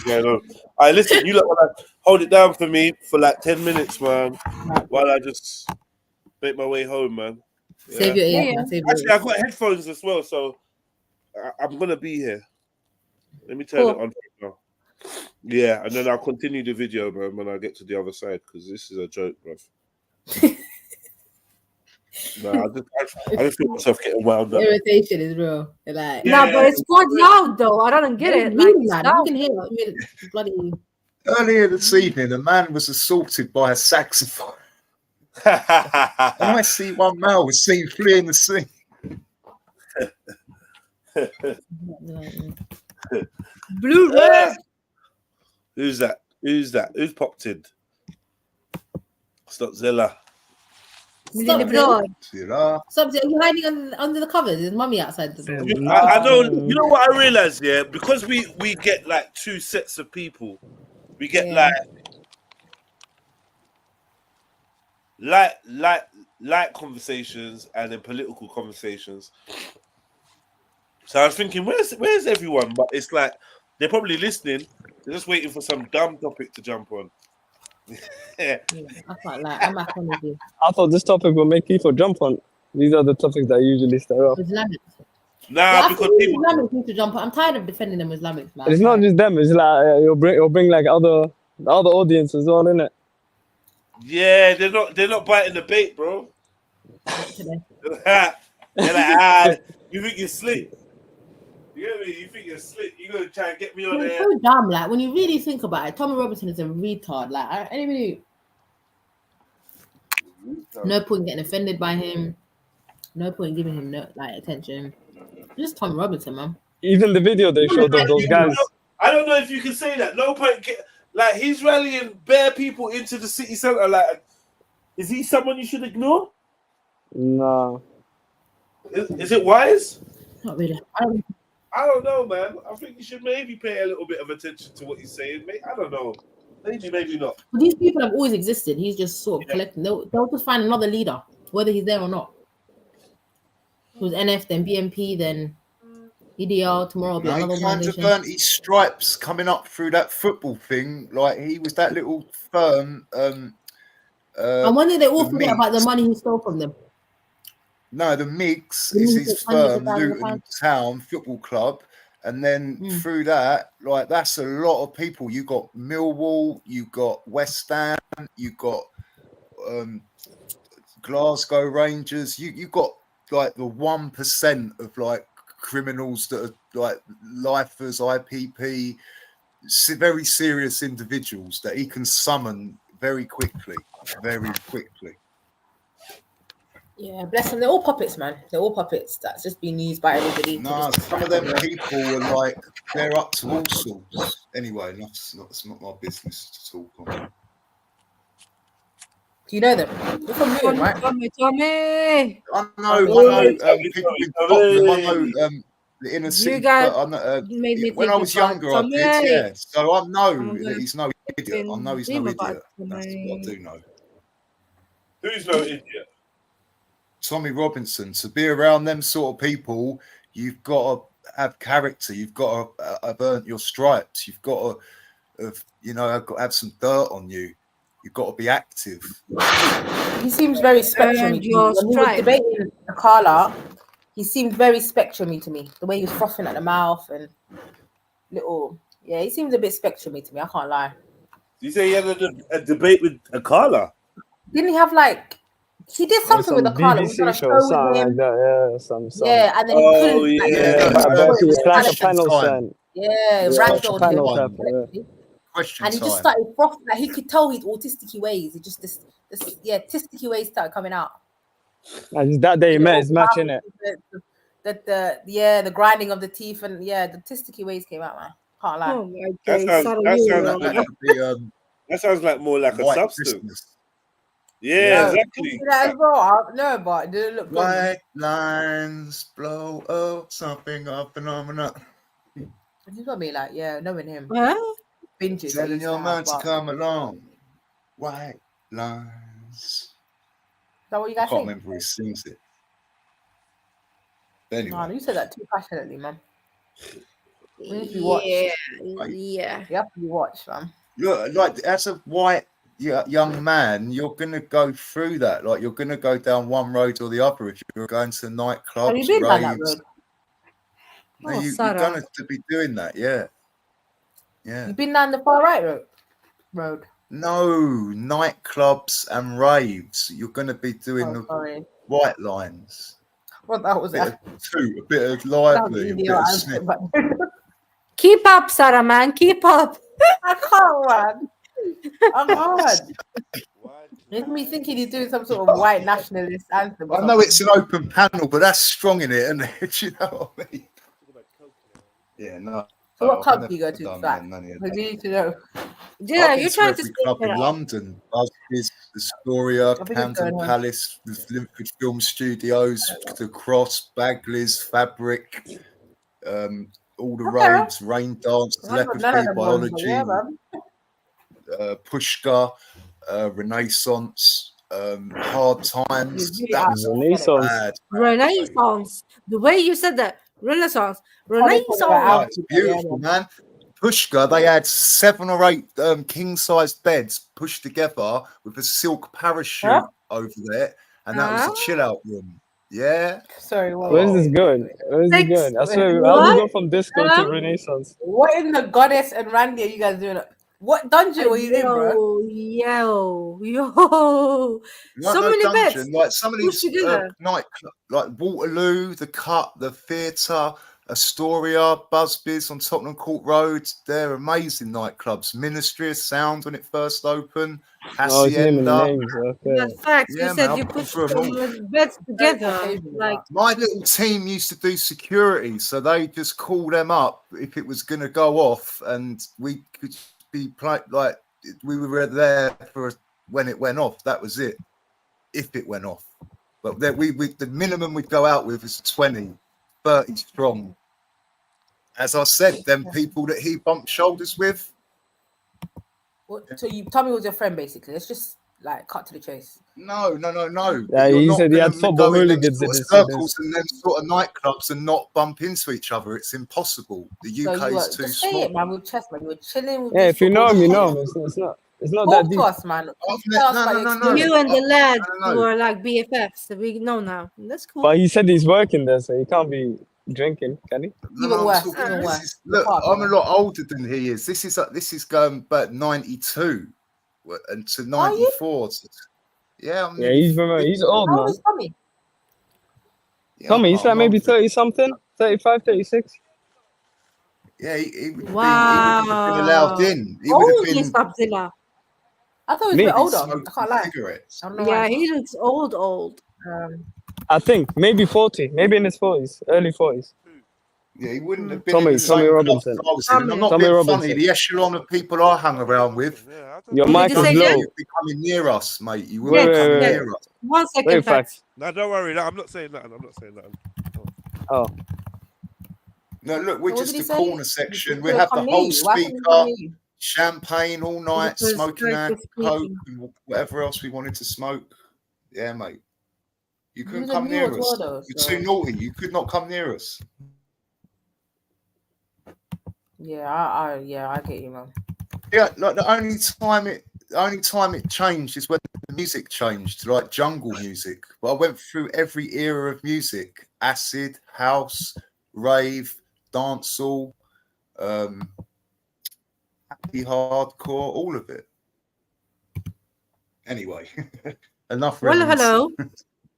going home. All right, listen, you lot want to hold it down for me for like 10 minutes, man, while I just make my way home, man. Yeah. Save your ear. Actually, I've got headphones as well, so I'm going to be here. Let me turn it on now. Yeah, and then I'll continue the video, man, when I get to the other side, because this is a joke, bro. No, I just feel myself getting wound up. Irritation is real. Like, no, but it's quite loud though. I don't get it. Like, you can hear it. Bloody. Earlier this evening, a man was assaulted by a saxophone. And I see one male was seen fleeing the scene. Blue red. Who's that? Who's popped in? It's not Zilla. Stop, are you hiding under the covers? There's mummy outside the door. I know. You know what I realized? Yeah, because we get like two sets of people. We get light conversations and then political conversations. So I was thinking, where's everyone? But it's like they're probably listening. They're just waiting for some dumb topic to jump on. I quite like. I'm back on with you. I thought this topic will make people jump on. These are the topics that usually stir up. Islamics. Nah, because people Islamics need to jump on. I'm tired of defending them Islamics, man. It's not just them. It's like you'll bring like other audience as well, innit? Yeah, they're not biting the bait, bro. today. You're like, you think you're slick. You know what I mean? You think you're slick. You're going to try and get me on It's there. so dumb. Like, when you really think about it, Tommy Robinson is a retard. Like, no point getting offended by him. No point giving him no attention. Just Tommy Robinson, man. Even the video they showed of those guys. I don't know if you can say that. No point. Like, he's rallying bare people into the city centre. Like, is he someone you should ignore? No. Is it wise? Not really. I don't know, man. I think you should maybe pay a little bit of attention to what he's saying. I don't know. Maybe not. But these people have always existed. He's just sort of collecting. They'll just find another leader, whether he's there or not. It was NF, then BMP, then EDR. Tomorrow will be another He kind of organization. burnt his stripes coming up through that football thing. Like, he was that little firm. And when did they all forget about the money he stole from them? No, the Migs is his firm, Luton Town Football Club. And then through that, like, that's a lot of people. You got Millwall, you got West Ham, you got Glasgow Rangers. You got like the 1% of like criminals that are like lifers, IPP, very serious individuals that he can summon very quickly. Yeah, bless them. They're all puppets, man. They're all puppets. That's just being used by everybody. No, some of them people are like, they're up to all sorts. Anyway, it's not my business to talk on. Do you know them? You're from Luton, right? Tommy. I know people in Tottenham. I know the inner city. When I was younger, I did, yeah. So I know that he's no idiot. I know he's no idiot. That's what I do know. Who's no idiot? Tommy Robinson. To be around them sort of people, you've got to have character. You've got to have earned your stripes. You've got to have some dirt on you. You've got to be active. He seems very spectrumy. When he was debating Akala, he seemed very spectrumy to me. The way he was frothing at the mouth and he seems a bit spectrumy to me. I can't lie. You say he had a debate with Akala? Didn't he have he did something with Akala? He was on a show with him. Yeah, and then he couldn't. It's like a panel stand. Yeah, ragdolled him. Question and he time. just started frothing. Like, he could tell his autistic ways. It just autistic ways started coming out. And that day he met his match, innit? The grinding of the teeth and the autistic ways came out, man. Can't lie. Oh my God. That sounds like more like a substance. Yeah, exactly. That as well. No, but it didn't look good. White lines blow up something of phenomena. He's gonna be like, knowing him. Binges. Telling your man to come along. White lines. Is that what you guys I can't think? remember who sings it. But anyway. No, you said that too passionately, man. We need to be watched. Yeah. You have to be watched, man. Look, like, as a white young man, you're going to go through that. Like, you're going to go down one road or the other if you're going to nightclubs, Have you been down that raves. road? You're going to be doing that, yeah. Yeah. You've been down the far right road? No, nightclubs and raves. You're going to be doing the white lines. Well, that was a bit of lively, a bit of snip. Keep up, Sarah, man. Keep up. I can't, man. I'm hard. Makes me thinking he's doing some sort of white nationalist anthem. I know it's an open panel, but that's strong in it, isn't it? Do you know what I mean? Yeah, no. So what club do you go to? We need to know. Yeah, you're trying to club in London. Buzz's, Astoria, Camden Palace, the Linford Film Studios, the Cross, Bagley's, Fabric, all the raves, Rain Dance, Telepathy, Biology, Pushka, Renaissance, Hard Times. That was Renaissance. Renaissance. The way you said that. Renaissance. Renaissance. It's beautiful, man. Pushka, they had 7 or 8 king-sized beds pushed together with a silk parachute over there, and that was a chill-out room. Yeah. Sorry, what? Where's this going? I swear, how do we go from disco to Renaissance? What in the goddess and Randy are you guys doing? What dungeon were you in, bro? Yo. Like So no many beds. dungeon, like some of Pushed these together. nightclubs, like Waterloo, the Cut, the Theatre, Astoria, Busby's on Tottenham Court Road. They're amazing nightclubs. Ministry of Sound when it first opened. Oh, it's naming Hacienda. names. Okay. That's facts. Yeah, You said man, you I've been pushed through 'em all. some beds together. Like, My little team used to do security, so they just call them up if it was going to go off, and we could be like we were there for when it went off. That was it. If it went off, but then we the minimum we'd go out with is 20, 30 strong. As I said, them people that he bumped shoulders with. So you Tommy was your friend, basically. Let's just like cut to the chase. No. Yeah, You're he not said he had gonna football go in them hooligans sort in of his circles and them sort of nightclubs and not bump into each other. It's impossible. The So UK you were, is too just say small. it, man. With chess, man. You were chilling with Yeah, these if you know him, you football know him. It's not Talk that deep. to us, man. Tell us about your experience. you and the lads no. were like BFFs. So we know now. That's cool. But he said he's working there, so he can't be drinking, can he? No, I'm talking- this is- look, I'm a lot older than he is. This is going back 92 and to 94. Yeah, I'm Yeah, he's old, How man. old is Tommy? Tommy, he's like maybe 30 something, 35, 36. Yeah, he would have Wow. been allowed in. He would have Holy been Subzilla. I thought he was Me? a bit older. smoking I can't lie. cigarettes. I don't know Yeah, why. he looks old. I think maybe 40, maybe in his 40s, early 40s. Yeah, he wouldn't have been Tommy in the same club Robinson. I was in. And I'm not Tommy being Robinson. funny. The echelon of people I hung around with. Your mic you is low. You'd be coming near us, mate. You Wait, wouldn't wait, come wait, near wait. us. 1 second, Wait, facts. No, don't worry. No, I'm not saying nothing. Oh. No, look, we're So what just did he a say? corner section. We couldn't have the come near whole you. Why couldn't he speaker, come near you? champagne all night, Because smoking Greg our was coke speaking. and whatever else we wanted to smoke. Yeah, mate. You couldn't was a come mule near as us. well, though, You're so- too naughty. You could not come near us. Yeah, I get you, man. Yeah, like the only time it changed is when the music changed, like jungle music. But I went through every era of music: acid, house, rave, dancehall, happy hardcore, all of it. Anyway, enough. Well, reminiscing. hello.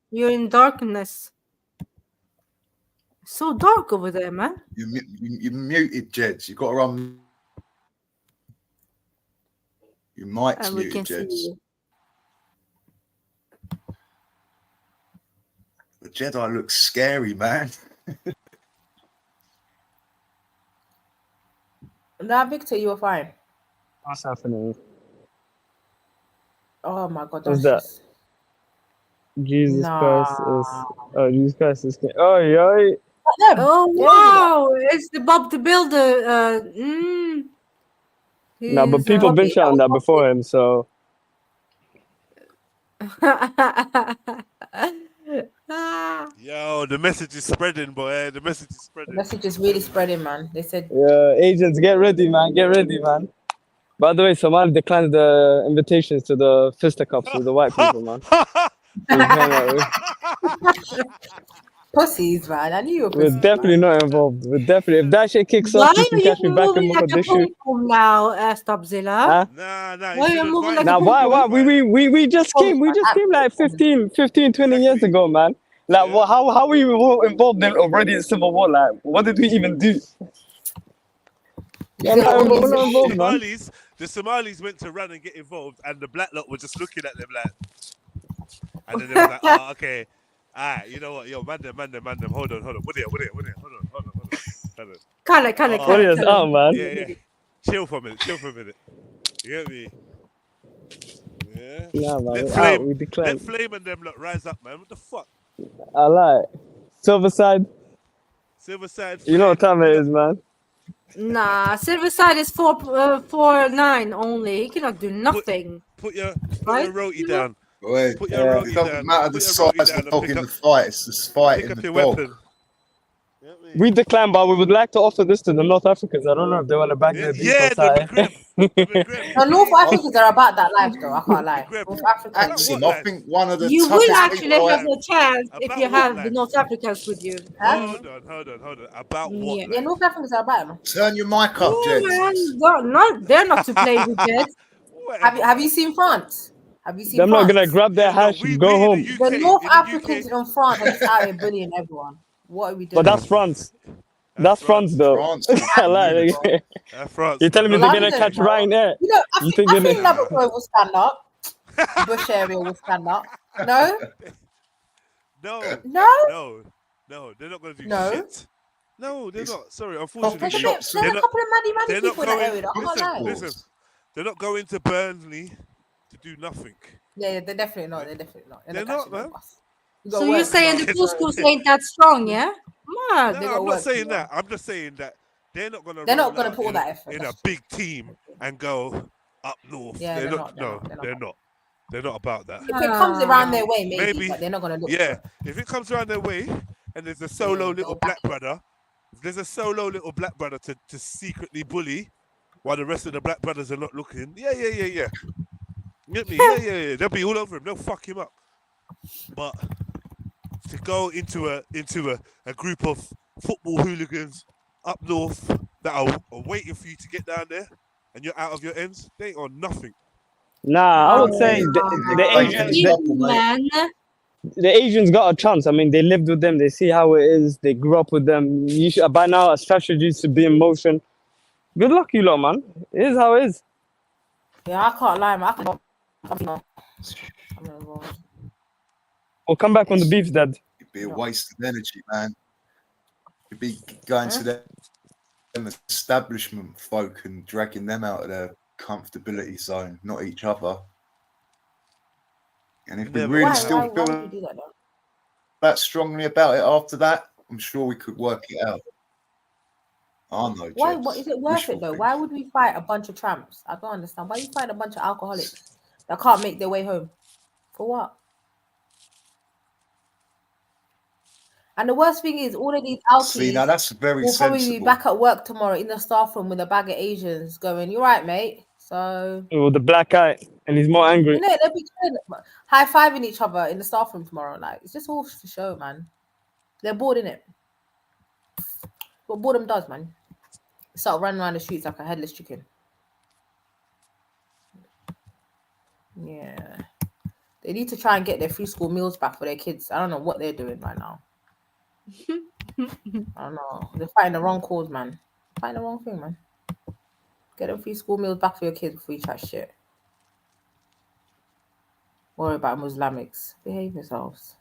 You're in darkness. So dark over there, man. You muted, Jeds. You got to run. Your mic's And we muted, can see Jeds. you. The Jedi looks scary, man. Nah, Victor, you were fine. What's happening? Oh my God, What's that's that? just... Jesus Nah. Christ is. Oh, Jesus Christ is. Oh, yeah. Oh, wow. It's the Bob the Builder. No, but people been shouting that before him, so. Yo, the message is spreading, boy. The message is The spreading. message is really spreading, man. They said, Yeah, agents, get ready, man. Get ready, man. By the way, Somali declined the invitations to the fisticuffs with the white people, man. pussies, man. I knew you were We're pussies, definitely man. not involved. We're definitely. If that shit kicks Why off, you are can you catch me back in moving like a Mogadishu. pom now, Stopzilla? Huh? Nah, Why are you moving like Now, a why? pom? We just came. We just came like 15, 20 years ago, man. Like, well, how were you involved in already in Civil War? Like, what did we even do? Yeah, we're not involved, man. The Somalis went to run and get involved, and the black lot were just looking at them like, and then they were like, "Oh, okay, alright, you know what? Yo, man, them. Hold on. What here? Hold on. Cut it. What is up, man? Yeah. Chill for a minute. You get me? Yeah. Yeah, man. We Let declared. Flame and them lot rise up, man. What the fuck? I like Silverside. Silverside. You know what time it is, man. Nah, Silverside is 4-9 only. He cannot do nothing. Put your Right? roti down. Boy, Put your it doesn't matter the size of the dog in the fight. It's the fight Pick in up the your dog. weapon. We decline, but we would like to offer this to the North Africans. I don't know if they want to back their beef or something. The North Africans are about that life, though. I can't lie. North Africans. Axim, I think one of the You will toughest actually people have a chance if you have the North Africans with you. Hold on. About what? Yeah, North Africans are about it, man. Turn your mic up, Jed. They're not to play with, Jed. Have you seen France? Have you seen They're France? not gonna grab their hash and go home. The North Africans in France are just out here bullying everyone. What are we doing? But that's France. That's France, though. I like it. France. You're telling me they're gonna London, catch bro. Ryanair? You know, I You think they're- Laboratory will stand up. Bush area will stand up. No? No, they're not going to do No? shit. No, they're not. Sorry, There's unfortunately, a couple of maddy people in that area. I can't lie. listen, they're not going to Burnley to do nothing. Yeah, they're definitely not. They're not, man. So you're saying the couscous ain't that strong, yeah? Man, No, I'm not saying that. I'm just saying that they're not going to. They're not going to put all that effort. in a big team and go up north. Yeah, they're they're not. not, No, they're not. They're not about that. If it comes around their way, maybe, but they're not going to look. Yeah, if it comes around their way, and there's a solo little black brother, to secretly bully, while the rest of the black brothers are not looking. Yeah. Get me? Yeah. They'll be all over him. They'll fuck him up. But to go into a group of football hooligans up north that are waiting for you to get down there, and you're out of your ends, they ain't on nothing. Nah, I would say the Asians got a chance. I mean, they lived with them. They see how it is. They grew up with them. You should, by now, a strategy to be in motion. Good luck, you lot, man. It is how it is. Yeah, I can't lie, man. We'll come back when the beef's dead. It'd be a waste of energy, man. You'd be going to them establishment folk and dragging them out of their comfortability zone, not each other. And if we really still feel that strongly about it after that, I'm sure we could work it out. I know. Why? What is it worth it though? Why would we fight a bunch of tramps? I don't understand. Why you fight a bunch of alcoholics that can't make their way home? For what? And the worst thing is, all of these alkies See, now that's very will probably sensible. be back at work tomorrow in the staff room with a bag of Asians going, "You're right, mate." So With the black guy, and he's more angry. you know, they'll be high fiving each other in the staff room tomorrow. Like it's just all for show, man. They're bored in it. What boredom does, man. Start running around the streets like a headless chicken. Yeah. They need to try and get their free school meals back for their kids. I don't know what they're doing right now. I don't know. They're fighting the wrong cause, man. Fighting the wrong thing, man. Get them free school meals back for your kids before you chat shit. Worry about Islamics. Behave yourselves.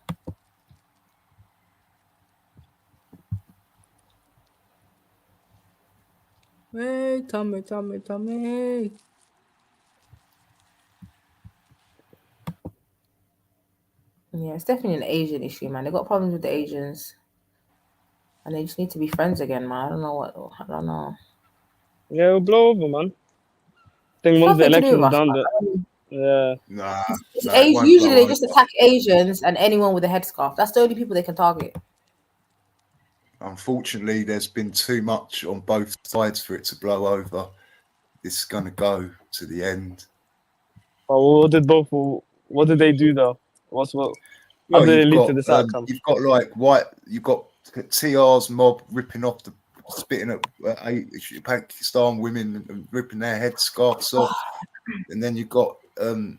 Hey, Tommy. Yeah, it's definitely an Asian issue, man. They got problems with the Asians. And they just need to be friends again, man. I don't know. Yeah, it'll blow over, man. I think once the election's done, yeah. Usually they just attack Asians and anyone with a headscarf. That's the only people they can target. Unfortunately, there's been too much on both sides for it to blow over. It's going to go to the end. Oh, what did they do though? How did they lead to this outcome? You've got you've got TR's mob ripping off spitting at Pakistan women and ripping their headscarves off, and then you've got the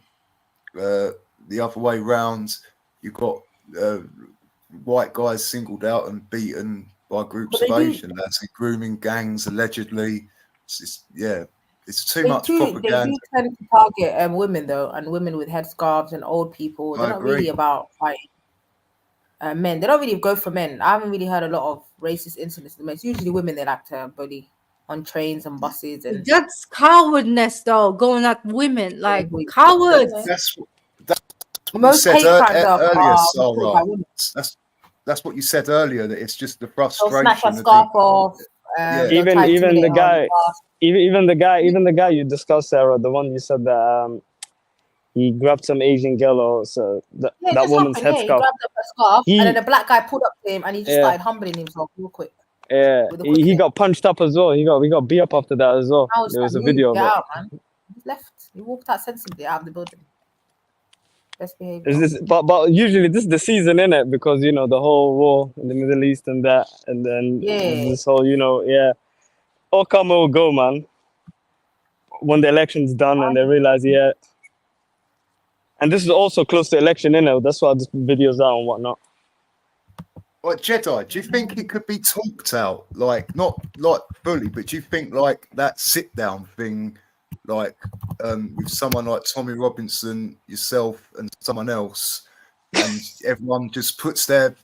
other way round. You've got white guys singled out and beaten by groups of Asian lads, grooming gangs allegedly. It's too much propaganda. They do tend to target women though, and women with headscarves and old people. They're not really about fighting men. They don't really go for men. I haven't really heard a lot of racist incidents. It's usually women they like to bully on trains and buses. And that's cowardness though, going at women like cowards. That's what you said earlier, Sarah. That's what you said earlier, that it's just the frustration. Snatch a scarf off. Even the guy you discussed, Sarah, the one you said that he grabbed some Asian girl or so that woman's headscarf. He grabbed up a scarf, and then the black guy pulled up to him and he just started humbling himself real quick. Yeah, With a he quick got punched up as well. He got beat up after that as well. How was There was that a move? video Get of it. out, man. He left. He walked out sensibly out of the building. Best behavior. Is this, but usually this is the season, innit? Because you know the whole war in the Middle East and that, and then Yeah. this whole, you know, yeah, all come or go, man. When the election's done and they realize, yeah, and this is also close to election, innit? That's why this video's out and whatnot. Like Jedi, do you think it could be talked out, like not like bully, but do you think like that sit down thing, like with someone like Tommy Robinson, yourself, and someone else, and everyone just puts their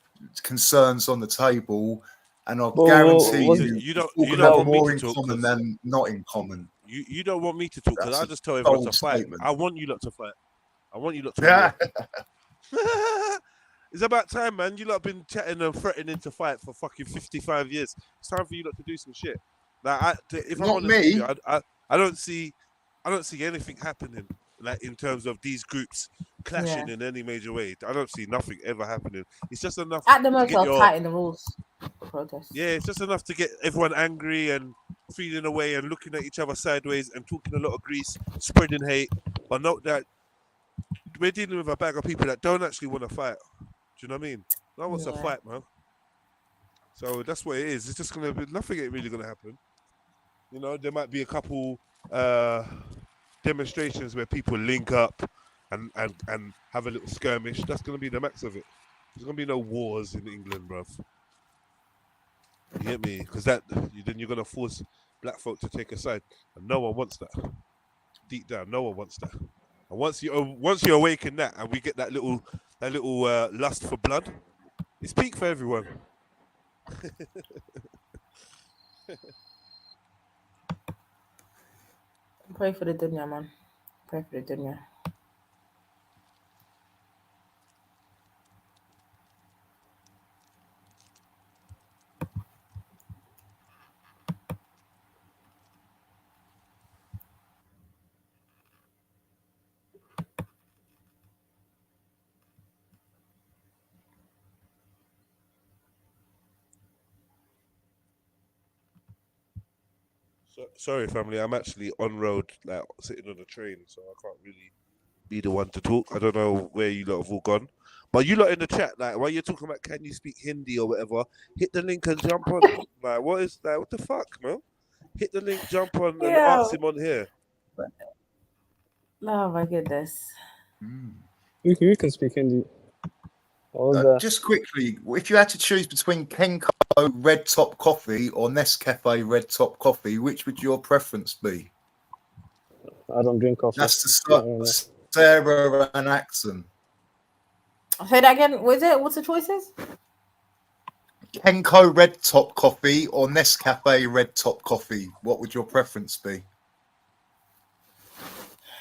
concerns on the table, and I'll guarantee you don't have want me more to in talk common than not in common. You don't want me to talk because That's I a just tell everyone to bold fight. statement. I want you lot to fight. I want you lot to war. It's about time, man. You lot have been chatting and threatening to fight for fucking 55 years. It's time for you lot to do some shit. Like, if I'm Not honest with me. you, I don't see anything happening. Like in terms of these groups clashing in any major way, I don't see nothing ever happening. It's just enough At the to moment, get I'll tighten the rules for protest. yeah, it's just enough to get everyone angry and feeling away and looking at each other sideways and talking a lot of grease, spreading hate. But note that we're dealing with a bag of people that don't actually want to fight. Do you know what I mean? No one wants to fight, man. So that's what it is. It's just gonna be nothing ain't really gonna happen. You know, there might be a couple demonstrations where people link up and have a little skirmish. That's gonna be the max of it. There's gonna be no wars in England, bruv. You get me? Because then you're gonna force black folk to take a side, and no one wants that. Deep down, no one wants that. And once you awaken that, and we get that little lust for blood, it's peak for everyone. Pray for the dunya, man. Pray for the dunya. Sorry, family. I'm actually on road, like sitting on a train, so I can't really be the one to talk. I don't know where you lot have all gone, but you lot in the chat, like while you're talking about can you speak Hindi or whatever, hit the link and jump on. Like, what the fuck, man? Hit the link, jump on, and ask him on here. Oh my goodness. You can speak Hindi. Just quickly, if you had to choose between Kenko Red Top Coffee or Nescafe Red Top Coffee, which would your preference be? I don't drink coffee. That's the Sarah and accent. Say that again. What's the choices? Kenko Red Top Coffee or Nescafe Red Top Coffee? What would your preference be?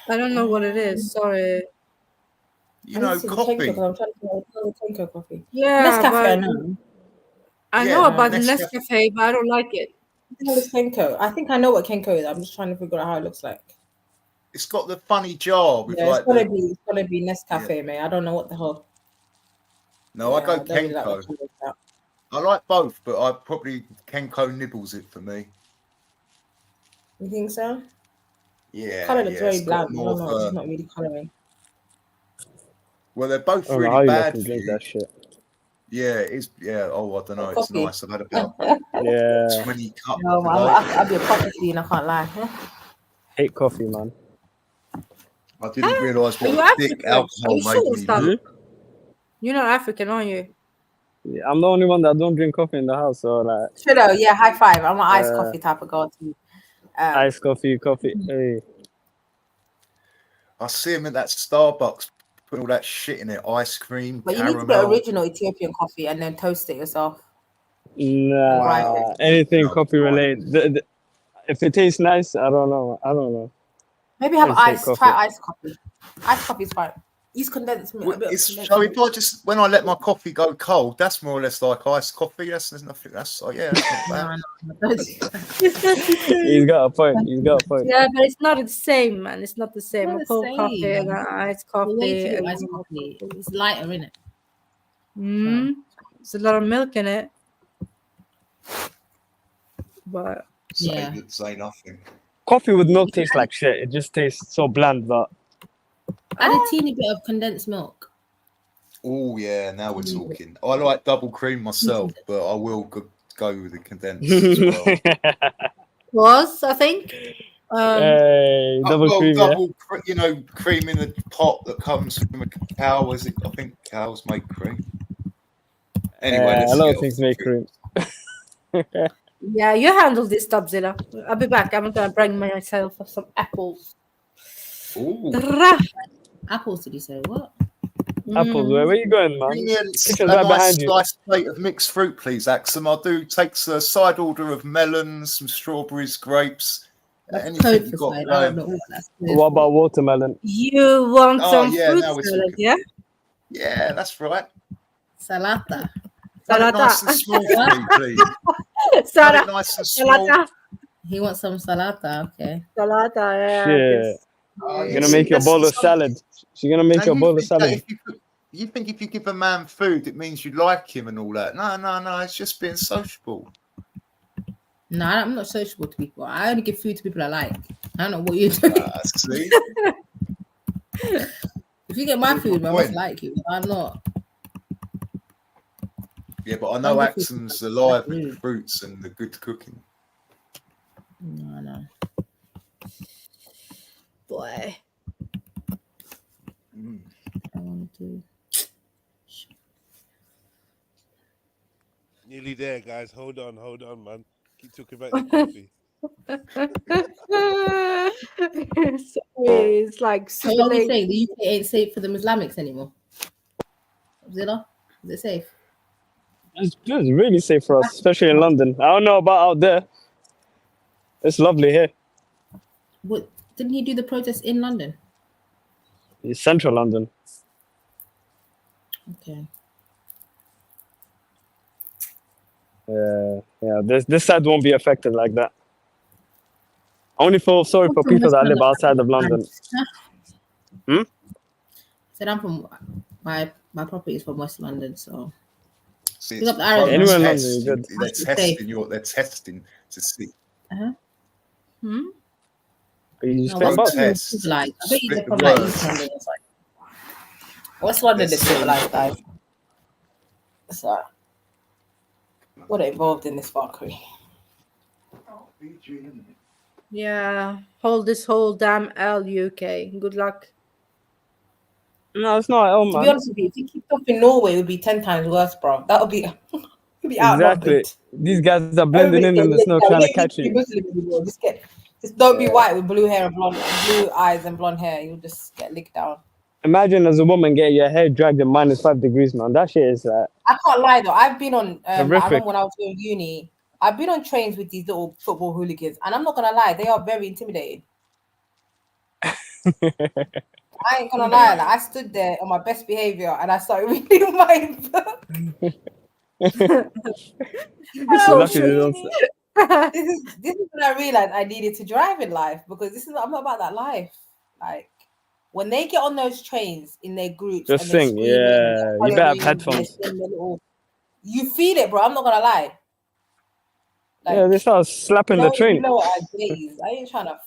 I don't know what it is. Sorry. You know, coffee. I'm trying to know the Kenko coffee. Yeah, Nescafe, but I know. I know about the Nescafe, but I don't like it. What the hell is Kenko? I think I know what Kenko is. I'm just trying to figure out how it looks like. It's got the funny jar with It's gotta be Nescafe, mate. I don't know what the hell. No, I go Kenko. I like both, but I probably Kenko nibbles it for me. You think so? Yeah. Color looks very bland. I don't know. It's not really coloring. Well, they're both I don't really know how bad you for drink you. that shit. Yeah, it is. Yeah. Oh, I don't know. It's Coffee. nice. I've had about 20 cups. No, I'll be a coffee fiend. I can't lie. Hate coffee, man. I didn't realise what thick African? alcohol You made sure, me. Stan? You're not African, are you? Yeah, I'm the only one that don't drink coffee in the house, so like. Shoulda, yeah, high five. I'm an iced coffee type of girl too. Iced coffee. Hey. I see him at that Starbucks putting all that shit in it, ice cream, But you caramel. need to get original Ethiopian coffee and then toast it yourself. Nah, anything coffee related. If it tastes nice, I don't know. Maybe have I ice. just hate Try iced coffee. Iced coffee is fine. Use condensed milk. So if I just when I let my coffee go cold, that's more or less like iced coffee. There's nothing. That's not bad. He's got a point. Yeah, but it's not the same, man. It's not the same. Not A the cold same. coffee and an iced coffee. Iced coffee. It's lighter, isn't it? There's a lot of milk in it. But say nothing. Coffee with milk tastes like shit. It just tastes so bland. But add a teeny bit of condensed milk. Oh yeah, now we're talking. I like double cream myself, but I will go with the condensed as well. Was I think? Double cream, you know, cream in a pot that comes from a cow. Is it? I think cows make cream. Anyway, a lot of things make cream. Yeah, you handle this, Dubzilla. I'll be back. I'm gonna bring myself some apples. Ooh. Apples? Did you say what? Apples? Where are you going, man? A nice sliced plate of mixed fruit, please, Axum. I'll do takes a side order of melons, some strawberries, grapes. Anything you got going. What about watermelon? You want some yeah, fruit now we're salad, talking. yeah? Yeah, that's right. Salata. Salata. Nice and small for me, please. Salata. Nice and small. Salata. He wants some salata. Okay. Salata. Yeah. Shit. You're gonna make your bowl of salad. She's gonna make your bowl of salad. You think if you give a man food, it means you like him and all that? No. It's just being sociable. No, I'm not sociable to people. I only give food to people I like. I don't know what you're doing. See? If you get my food, I must like you. I'm not. Yeah, but I know Axum's alive with the fruits and the good cooking. No. Boy. I want to. Nearly there, guys. Hold on, man. Keep talking about your coffee. It's like so what are we saying? The UK ain't safe for the Islamics anymore. Zilla, is it safe? It's really safe for us, especially in London. I don't know about out there. It's lovely here. What didn't he do the protest in London? It's central London. Okay. Yeah. This side won't be affected like that. I only feel sorry for people that live outside of London. Said I'm from my property is from West London, so. See, anywhere in London is good. They're testing to see. You no, West London is civilized. I bet you they're from like East London or something. West London is civilized, guys. So, what involved in this fuckery? Yeah, hold this whole damn L, UK. Good luck. No, it's not L, man. To be honest with you, if you keep up in Norway, it would be 10 times worse, bro. That would be exactly. These guys are blending in and there's no trying to catch you. Just don't be white with blue hair and blue eyes and blonde hair. You'll just get licked down. Imagine as a woman get your hair dragged at -5 degrees, man. That shit is I can't lie though. I've been on. I horrific. remember when I was doing uni. I've been on trains with these little football hooligans, and I'm not gonna lie, they are very intimidating. I ain't gonna lie. Like, I stood there on my best behavior, and I started reading my book. This is when I realized I needed to drive in life, because I'm not about that life. Like, when they get on those trains in their groups, just and sing, yeah. You better have headphones. You feel it, bro. I'm not gonna lie. Like, yeah, they start slapping the train. You know what I gaze. I ain't trying to.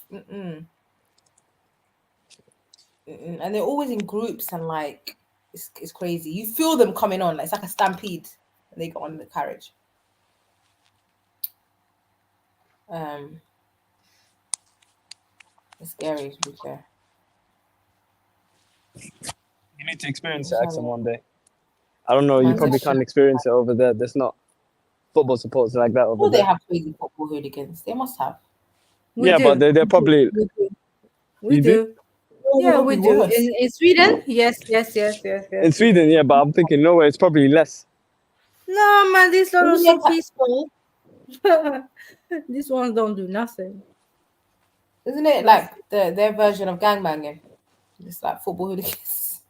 And they're always in groups, and like it's crazy. You feel them coming on. Like, it's like a stampede, and they get on the carriage. It's scary to be fair. You need to experience it, Axum, one day. I don't know. You probably can't experience it over there. There's not football supporters like that over there. They have crazy football hooligans. They must have. But they're probably. We do. Yeah, we do. In Sweden, yes. In Sweden, yeah, but I'm thinking Norway it's probably less. No, man, these are so peaceful. These ones don't do nothing. Isn't it like their version of gangbanging? It's like football hooligans.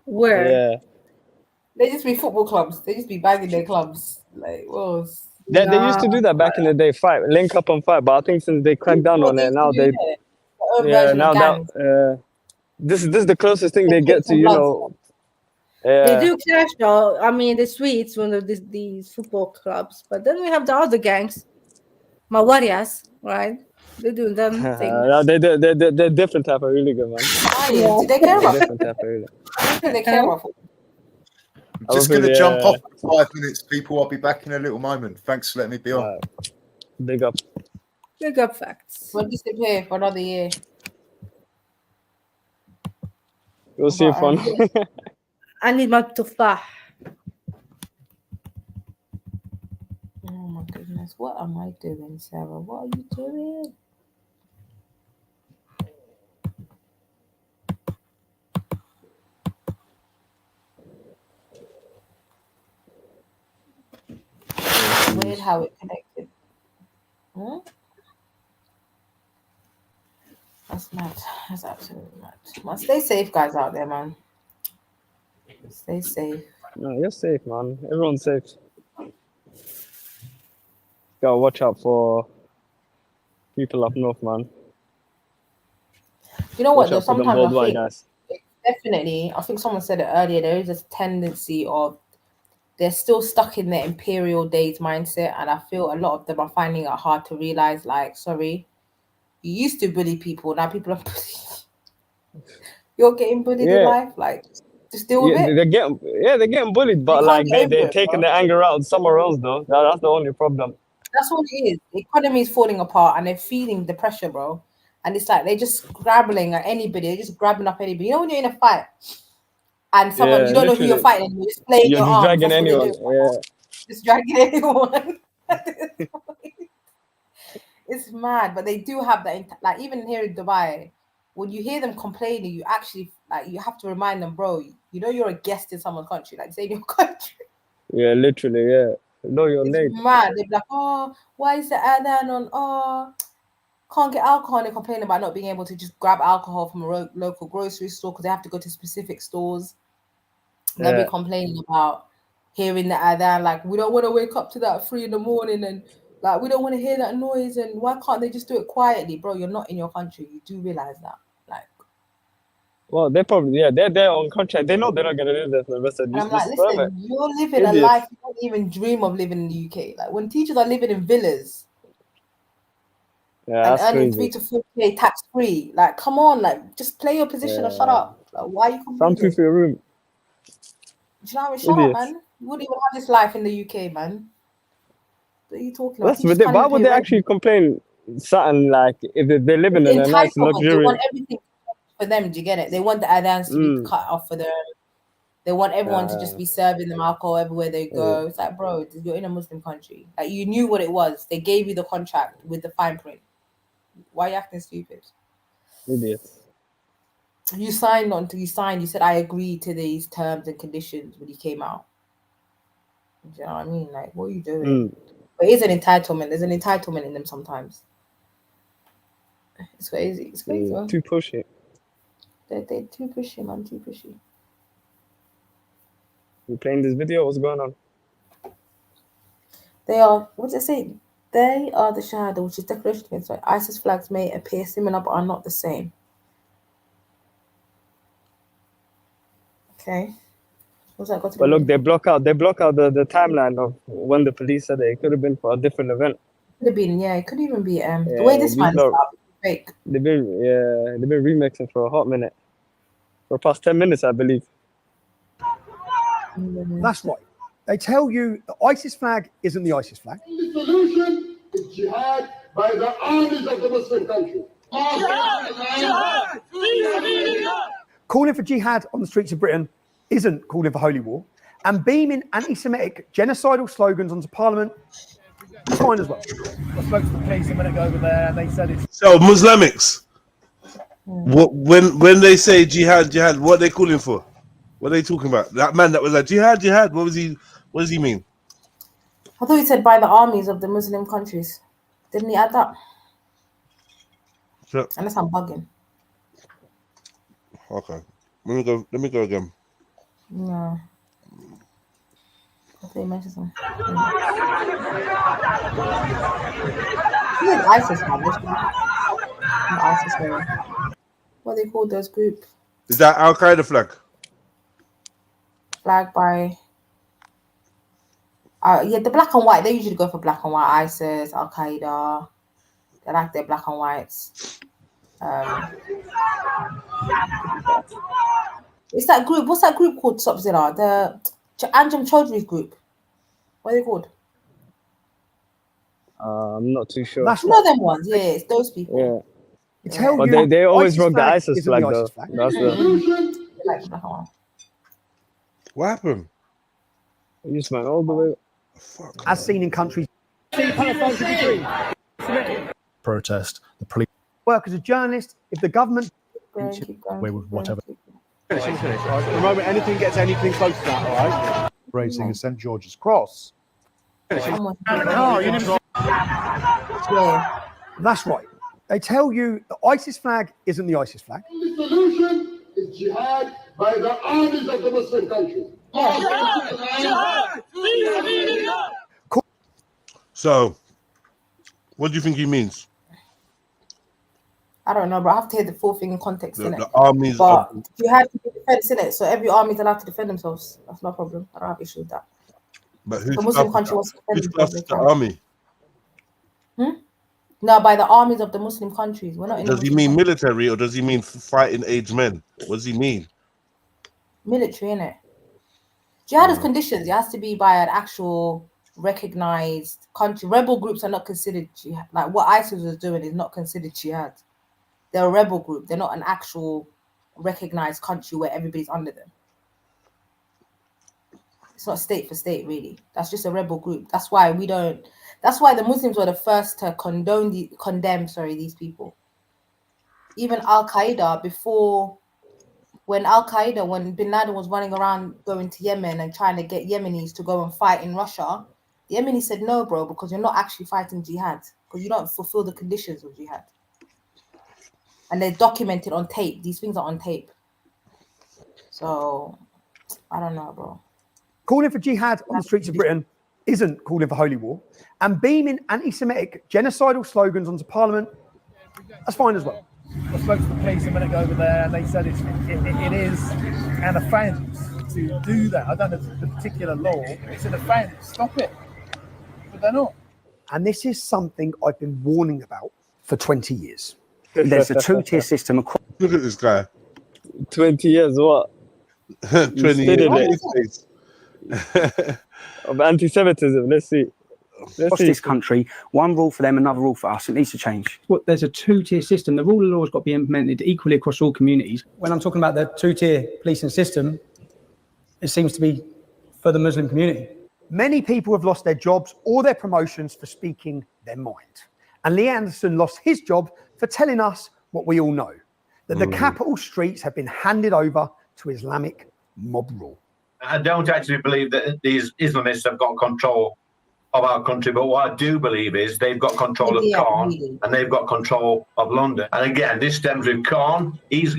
Where? Yeah. They just be football clubs. They just be banging their clubs. Like, whoa. They used to do that back in the day, link up and fight. But I think since they cracked down on it, now they. Now that this is the closest thing they get to, you know. They do clash though. I mean, the streets, one of these football clubs, but then we have the other gangs. my warriors, right? They're doing them thing. They're different type of hooligan, man. Yeah. Do they care They're about different type of hooligan. they care about I'm just going to jump off for 5 minutes, people. I'll be back in a little moment. Thanks for letting me be on. Big up. Big up facts. We'll disappear for another year. You'll see fun. I need my tufah. Oh my goodness, what am I doing, Sarah? What are you doing? Weird how it connected. Huh? That's mad. That's absolutely mad. Man, stay safe, guys, out there, man. Stay safe. No, you're safe, man. Everyone's safe. Gotta watch out for people up north, man. You know what? Watch Though out for them sometimes I worldwide think guys. definitely. I think someone said it earlier. There is a tendency of they're still stuck in their imperial days mindset, and I feel a lot of them are finding it hard to realize. Like, sorry, you used to bully people. Now people are you're getting bullied in life. Like, just deal with it. They're getting bullied, but like they're taking their anger out somewhere else though. That's the only problem. That's what it is. The economy is falling apart, and they're feeling the pressure, bro. And it's like they're just grabbing at anybody. They're just grabbing up anybody. You know when you're in a fight, and someone you don't know who you're fighting, and you're just playing your arms. Dragging That's anyone. what they do. Just dragging anyone. It's mad, but they do have that. Like even here in Dubai, when you hear them complaining, you actually like you have to remind them, bro. You know you're a guest in someone's country, like say in your country. Yeah, literally, yeah. Know your name. Mad. They're like, oh, why is the adhan on? Oh, can't get alcohol. And they complain about not being able to just grab alcohol from a local grocery store because they have to go to specific stores. They'll be complaining about hearing the adhan, like we don't want to wake up to that 3 a.m. and like we don't want to hear that noise, and why can't they just do it quietly, bro? You're not in your country. You do realize that, like. Well, they probably they're on contract. They know they're not gonna do this for the rest of And I'm like, listen, you're living a life you don't even dream of living in the UK. Like when teachers are living in villas. Yeah, and earning 3 to 4K tax free. Like, come on, like just play your position or shut up. Like, why are you complaining? Some people your room. Do you know what I mean? Shut up, man. You wouldn't even have this life in the UK, man. What are you talking about? Why would they actually complain something like if they're living in a nice luxury? They want everything for them. Do you get it? They want the adhans to be cut off for them. They want everyone to just be serving them alcohol everywhere they go. It's like, bro, you're in a Muslim country. Like, you knew what it was. They gave you the contract with the fine print. Why are you acting stupid? Idiots. You signed. You said, I agree to these terms and conditions when you came out. Do you know what I mean? Like, what are you doing? But it's an entitlement. There's an entitlement in them sometimes. It's crazy. It's crazy. Too pushy. They're too pushy, man. Too pushy. You playing this video? What's going on? They are, what does it say? They are the Shahada, which is declaration against ISIS flags may appear similar but are not the same. Okay. What's that got to do? But look, they block out the timeline of when the police said it could have been for a different event. Could have been, yeah. It could even be the way this man is fake. They've been remixing for a hot minute. For past 10 minutes, I believe. That's right. They tell you the ISIS flag isn't the ISIS flag. The solution is jihad by the armies of the Muslim country. Calling for jihad on the streets of Britain isn't calling for holy war, and beaming anti-Semitic genocidal slogans onto Parliament is fine as well. I spoke to the police a minute ago over there, and they said it's so Muslimics. What when they say jihad, what are they calling for? What are they talking about? That man that was like jihad. What does he mean? I thought he said by the armies of the Muslim countries. Didn't he add that? Sure. Unless I'm bugging. Okay. Let me go again. No. I thought he mentioned something. This is ISIS, man. ISIS. What they call those group? Is that Al Qaeda flag? Flag by Yeah, the black and white. They usually go for black and white. ISIS, Al Qaeda. They like their black and whites. It's that group. What's that group called? Subzilla, the Anjem Chaudhry's group. What are they called? I'm not too sure. That's You know them ones. Yeah, it's those people. Yeah. Tell But you, they always ISIS rock the flag ISIS isn't flag the though. ISIS flag. That's the. They like the black and white. What happened? You just went all the way. As seen in countries. Protest. The police Work as a journalist. If the government away with whatever. The moment anything gets anything close to that, all right? Raising a St. George's Cross. Yeah, that's right. They tell you the ISIS flag isn't the ISIS flag. The solution is jihad by the armies of the Muslim countries. So, what do you think he means? I don't know, but I have to hear the full thing in context, innit? The armies But of... you have to defense, innit? So every army is allowed to defend themselves. That's no problem. I don't have issue with that. But who's The Muslim country wants to defend themselves. the army? No, by the armies of the Muslim countries. We're not in Does he mean military or does he mean fighting age men? What does he mean? military, innit? Jihad is conditions. It has to be by an actual recognized country. Rebel groups are not considered jihad. Like what ISIS was doing is not considered jihad. They're a rebel group. They're not an actual recognized country where everybody's under them. It's not state for state, really. That's just a rebel group. That's why we don't. That's why the Muslims were the first to condemn these people. Even Al Qaeda when Bin Laden was running around going to Yemen and trying to get Yemenis to go and fight in Russia, the Yemenis said no, bro, because you're not actually fighting jihad because you don't fulfill the conditions of jihad. And they're documented on tape. These things are on tape. So I don't know, bro. Calling for jihad on the streets of Britain isn't calling for holy war. And beaming anti-Semitic genocidal slogans onto Parliament, that's fine as well. I spoke to the police a minute ago over there, and they said it is an offence to do that. I don't know the particular law. It's an offence. Stop it. But they're not. And this is something I've been warning about for 20 years. There's a two-tier system across. Look at this guy. 20 years, what? 20 years. Of anti-Semitism. Let's see. Across this country, one rule for them, another rule for us. It needs to change. Well, there's a two-tier system. The rule of law has got to be implemented equally across all communities. When I'm talking about the two-tier policing system, it seems to be for the Muslim community. Many people have lost their jobs or their promotions for speaking their mind. And Lee Anderson lost his job for telling us what we all know, that the capital streets have been handed over to Islamic mob rule. I don't actually believe that these Islamists have got control of our country, but what I do believe is they've got control of Khan and they've got control of London. And again, this stems with Khan. He's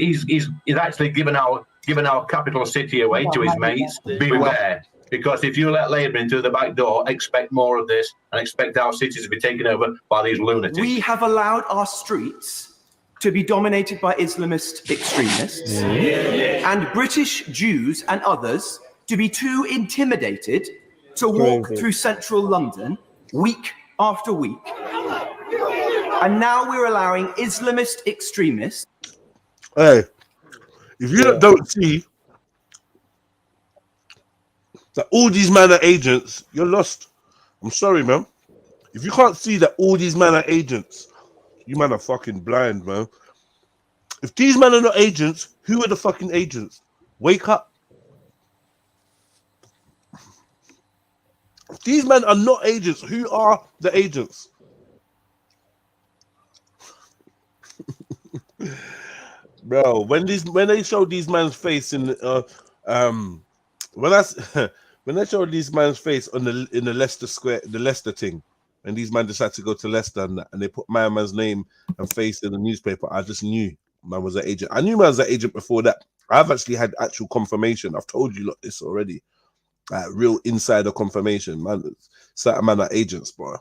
actually given our capital city away to his mates. Beware, because if you let Labour in through the back door, expect more of this and expect our cities to be taken over by these lunatics. We have allowed our streets to be dominated by Islamist extremists and British Jews and others to be too intimidated to walk through central London week after week. And now we're allowing Islamist extremists. Hey, if you don't see that all these men are agents, you're lost. I'm sorry, man. If you can't see that all these men are agents, you man are fucking blind, man. If these men are not agents, who are the fucking agents? Wake up. If these men are not agents, who are the agents? Bro, when they showed these man's face in when they showed these man's face on in the Leicester Square, the Leicester thing, and these men decided to go to Leicester and they put my man's name and face in the newspaper, I just knew man was an agent. I knew man was an agent before that. I've actually had actual confirmation. I've told you lot this already. Real insider confirmation, man. Certain men are agents, bro.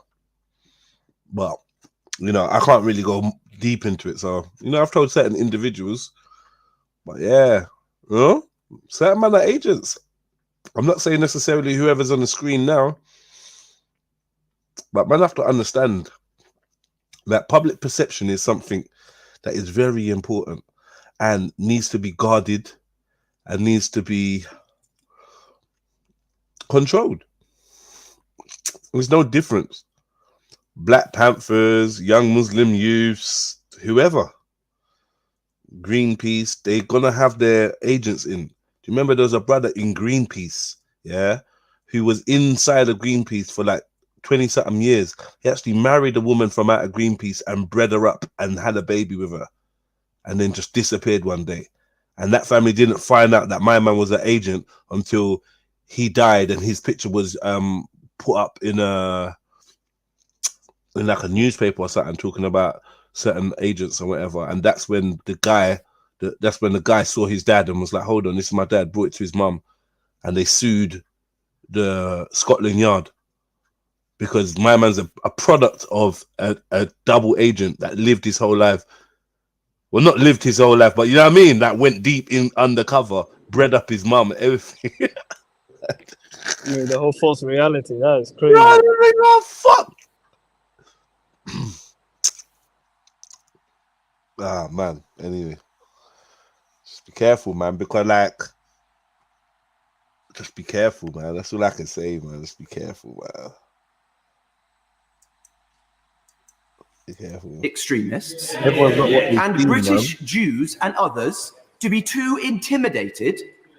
But you know, I can't really go deep into it. So you know, I've told certain individuals, but yeah, you know, certain men are agents. I'm not saying necessarily whoever's on the screen now, But man, have to understand that public perception is something that is very important and needs to be guarded and needs to be controlled. There's no difference. Black Panthers, young Muslim youths, whoever, Greenpeace, they're gonna have their agents in. Do you remember there was a brother in Greenpeace, yeah, who was inside of Greenpeace for like 20-something years. He actually married a woman from out of Greenpeace and bred her up and had a baby with her, and then just disappeared one day. And that family didn't find out that my man was an agent until he died, and his picture was put up in like a newspaper or something, talking about certain agents or whatever. And that's when the guy saw his dad and was like, hold on, this is my dad, brought it to his mum, and they sued the Scotland Yard because my man's a product of a double agent that lived his whole life. Well, not lived his whole life, but you know what I mean? That went deep in undercover, bred up his mum, everything. I mean, the whole false reality, that is crazy. Oh, fuck. Ah, man. Anyway, just be careful, man, because like, just be careful, man. That's all I can say, man. Just be careful, man. Be careful. Extremists Everyone's got what they and see, British man. Jews and others to be too intimidated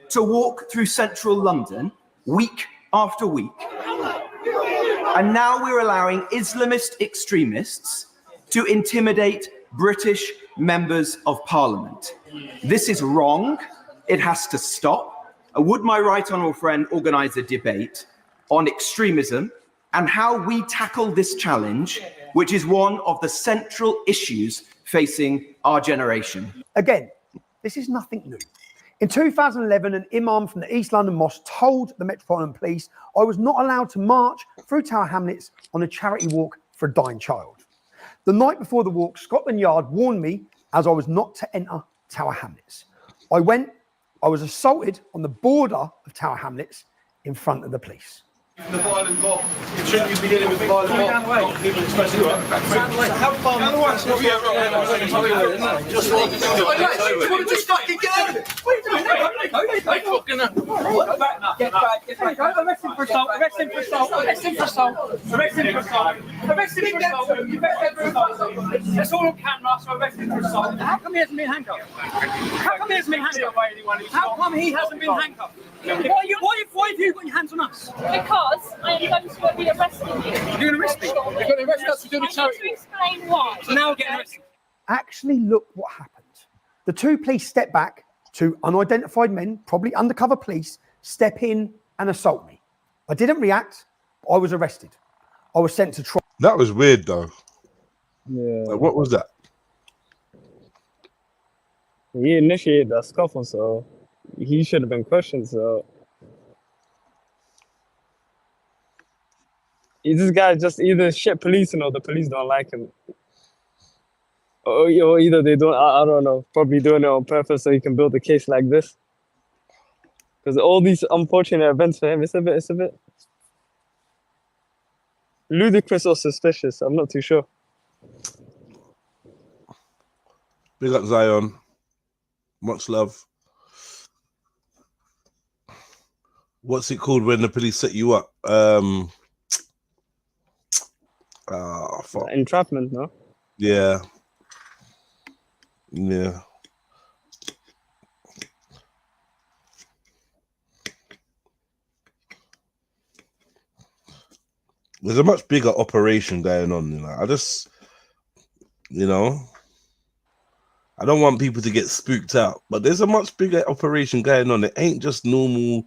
to walk through central London week after week. And now we're allowing Islamist extremists to intimidate British members of Parliament. This is wrong. It has to stop. Would my right honourable friend organise a debate on extremism and how we tackle this challenge, which is one of the central issues facing our generation? Again, this is nothing new. In 2011, an imam from the East London Mosque told the Metropolitan Police I was not allowed to march through Tower Hamlets on a charity walk for a dying child. The night before the walk, Scotland Yard warned me as I was not to enter Tower Hamlets. I went, I was assaulted on the border of Tower Hamlets in front of the police. The violent mob. Shouldn't you be dealing with the violent mob? Not people expressing it. How far? Just fucking get out of it. What are you doing? Get back. Arrest him for assault. Arrest him for assault. Arrest him for assault. Arrest him for assault. Arrest him for assault. That's all on camera, so arrest him for assault. How come he hasn't been handcuffed? How come he hasn't been handcuffed? How come he hasn't been handcuffed? Why have you got your hands on us? Because I am going to be arresting you. You're going to arrest me? You're going to arrest us for doing a charity? I need to explain why. So now we're getting arrested. Actually, look what happened. The two police step back, two unidentified men, probably undercover police, step in and assault me. I didn't react. I was arrested. I was sent to trial. That was weird, though. Yeah. Like, what was that? He initiated that scuffle, so he should have been questioned. So this guy just either shit policing or the police don't like him. Or either they don't, I don't know, probably doing it on purpose so he can build a case like this. Because all these unfortunate events for him, it's a bit ludicrous or suspicious. I'm not too sure. Big up Zion. Much love. What's it called when the police set you up? Fuck. Entrapment, no? Yeah. Yeah. There's a much bigger operation going on, you know. I don't want people to get spooked out, but there's a much bigger operation going on. It ain't just normal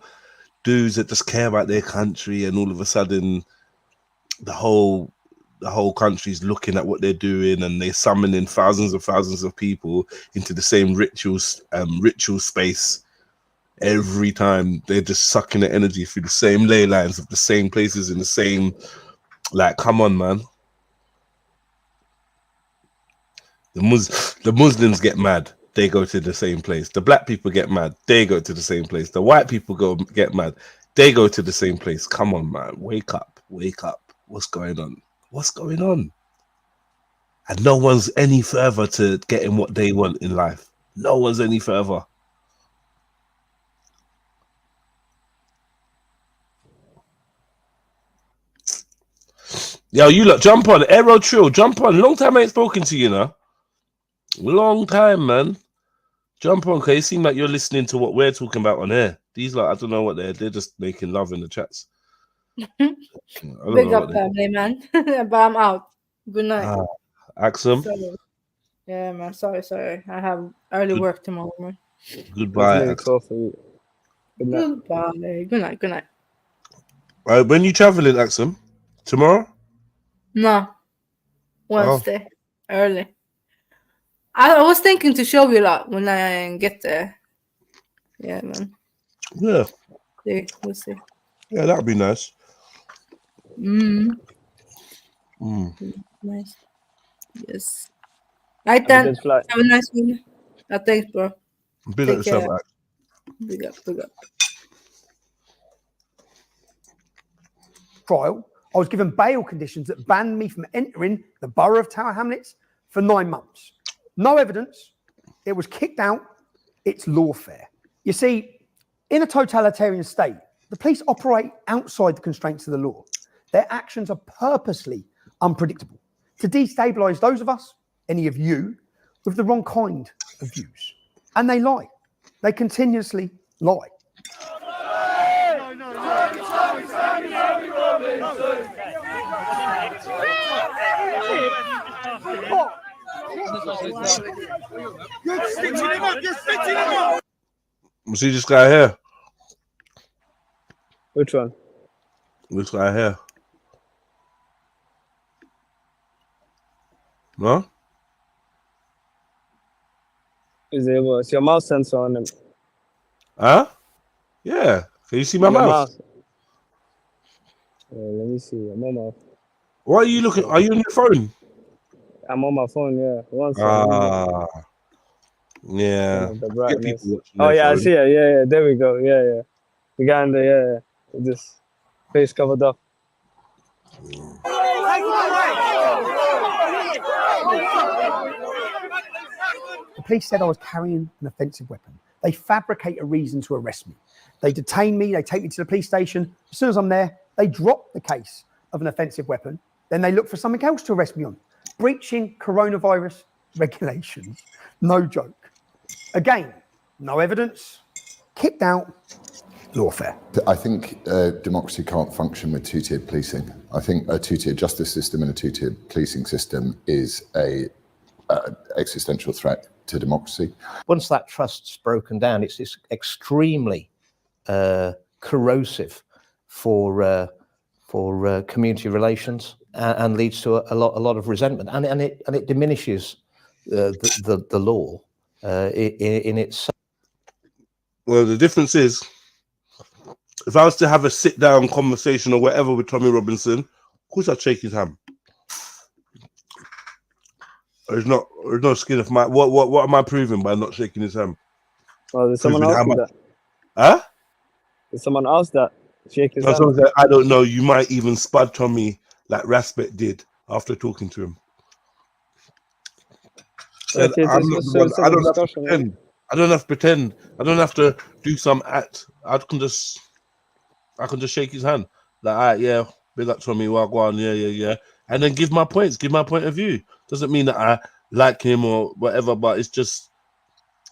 dudes that just care about their country and all of a sudden the whole country's looking at what they're doing and they're summoning thousands of people into the same ritual space every time. They're just sucking the energy through the same ley lines of the same places in the same, like, come on, man. The Muslims get mad, they go to the same place. The black people get mad, they go to the same place. The white people get mad, they go to the same place. Come on, man, wake up, wake up. what's going on? What's going on? And no one's any further to getting what they want in life. No one's any further. Yo, you lot, jump on. Aero Trill, jump on. Long time I ain't spoken to you, know. Long time, man. Jump on, because it seems like you're listening to what we're talking about on here. These lot, I don't know what they're just making love in the chats. Big up family, man. But I'm out. Good night. Axum. Sorry. Yeah, man. Sorry. I have early work tomorrow, man. Goodbye. Good night. Goodbye. Good night. When you traveling, Axum? Tomorrow? No. Wednesday. Early. I was thinking to show you lot when I get there. Yeah, man. Yeah. We'll see. Yeah, that would be nice. Nice. Yes. Right then. Have a nice one. Thanks, bro. Big up yourself, Ax. Big up. Trial, I was given bail conditions that banned me from entering the borough of Tower Hamlets for 9 months. No evidence. It was kicked out. It's lawfare. You see, in a totalitarian state, the police operate outside the constraints of the law. Their actions are purposely unpredictable to destabilize those of us, any of you, with the wrong kind of views. And they lie. They continuously lie. You're stitching him up. See this guy here? Which one? This guy here. No? Is your mouse sensor on him? Huh? Yeah. Can you see my mouse? Let me see. I'm on my. Why are you looking? Are you on your phone? I'm on my phone. Yeah. Yeah. The brightness. Oh yeah, I see it. Yeah. There we go. Yeah. The guy in there. Yeah. Just face covered up. The police said I was carrying an offensive weapon. They fabricate a reason to arrest me. They detain me, they take me to the police station. As soon as I'm there, they drop the case of an offensive weapon. Then they look for something else to arrest me on. Breaching coronavirus regulations. No joke. Again, no evidence. Kicked out. Lawfare. I think democracy can't function with two-tiered policing. I think a two-tiered justice system and a two-tiered policing system is a existential threat to democracy. Once that trust's broken down, it's extremely corrosive for community relations and leads to a lot of resentment, and it diminishes the law in itself. Well, the difference is, if I was to have a sit-down conversation or whatever with Tommy Robinson, of course I'd shake his hand. There's no skin of my. What am I proving by not shaking his hand? Oh, there's someone else that. Huh? There's someone else that shake his hand. I don't know. You might even spud Tommy like Raspet did after talking to him. I don't have to pretend. I don't have to pretend. I don't have to do some act. I can just shake his hand. Like, all right, yeah, big up Tommy, Wagwan, yeah. And then give my points, give my point of view. Doesn't mean that I like him or whatever, but it's just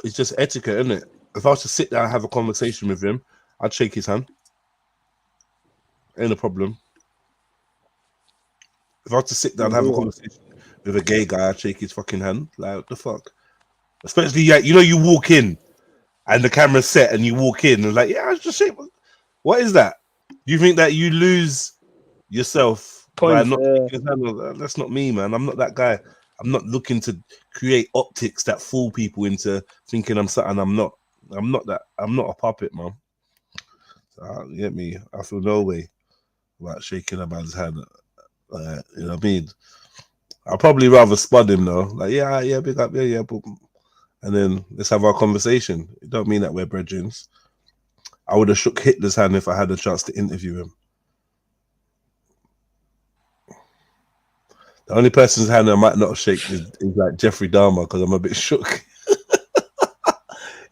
etiquette, isn't it? If I was to sit there and have a conversation with him, I'd shake his hand. Ain't a problem. If I was to sit down and have a conversation with a gay guy, I'd shake his fucking hand. Like, what the fuck? Especially, yeah, you walk in and the camera's set and you walk in and like, yeah, I just shake. What is that? Do you think that you lose yourself by not shaking his hand? That's not me, man. I'm not that guy. I'm not looking to create optics that fool people into thinking I'm something I'm not. I'm not that. I'm not a puppet, man. So, get me? I feel no way about shaking a man's hand. You know what I mean? I'd probably rather spud him though. Like, yeah, big up, yeah, but, and then let's have our conversation. It don't mean that we're brethren. I would have shook Hitler's hand if I had a chance to interview him. The only person's hand I might not shake is like Jeffrey Dahmer because I'm a bit shook.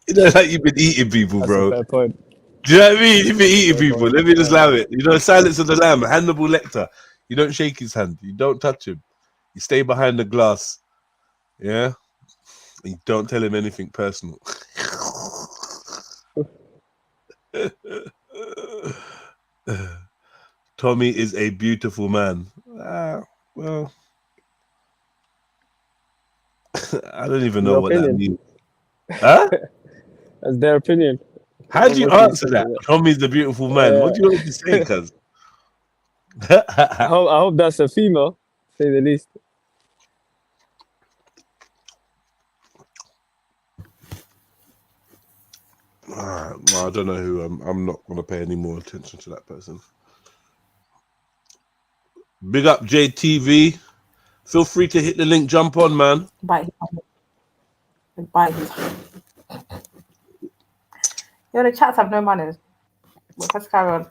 You know, like you've been eating people, That's bro. a fair point. Do you know what I mean? You've been eating Fair people. point. Let me just Fair allow point. it. You know, Silence of the Lamb, Hannibal Lecter. You don't shake his hand. You don't touch him. You stay behind the glass. Yeah? And you don't tell him anything personal. Tommy is a beautiful man. Well, I don't even know Your what that opinion. means. Huh? That's their opinion. How do you What answer that? Tommy's the beautiful man. What do you want me to say, cuz? I hope that's a female, say the least. Well, I don't know who. I'm not going to pay any more attention to that person. Big up JTV. Feel free to hit the link. Jump on, man. Bye. Bye. Yo, the chats have no manners. But let's carry on.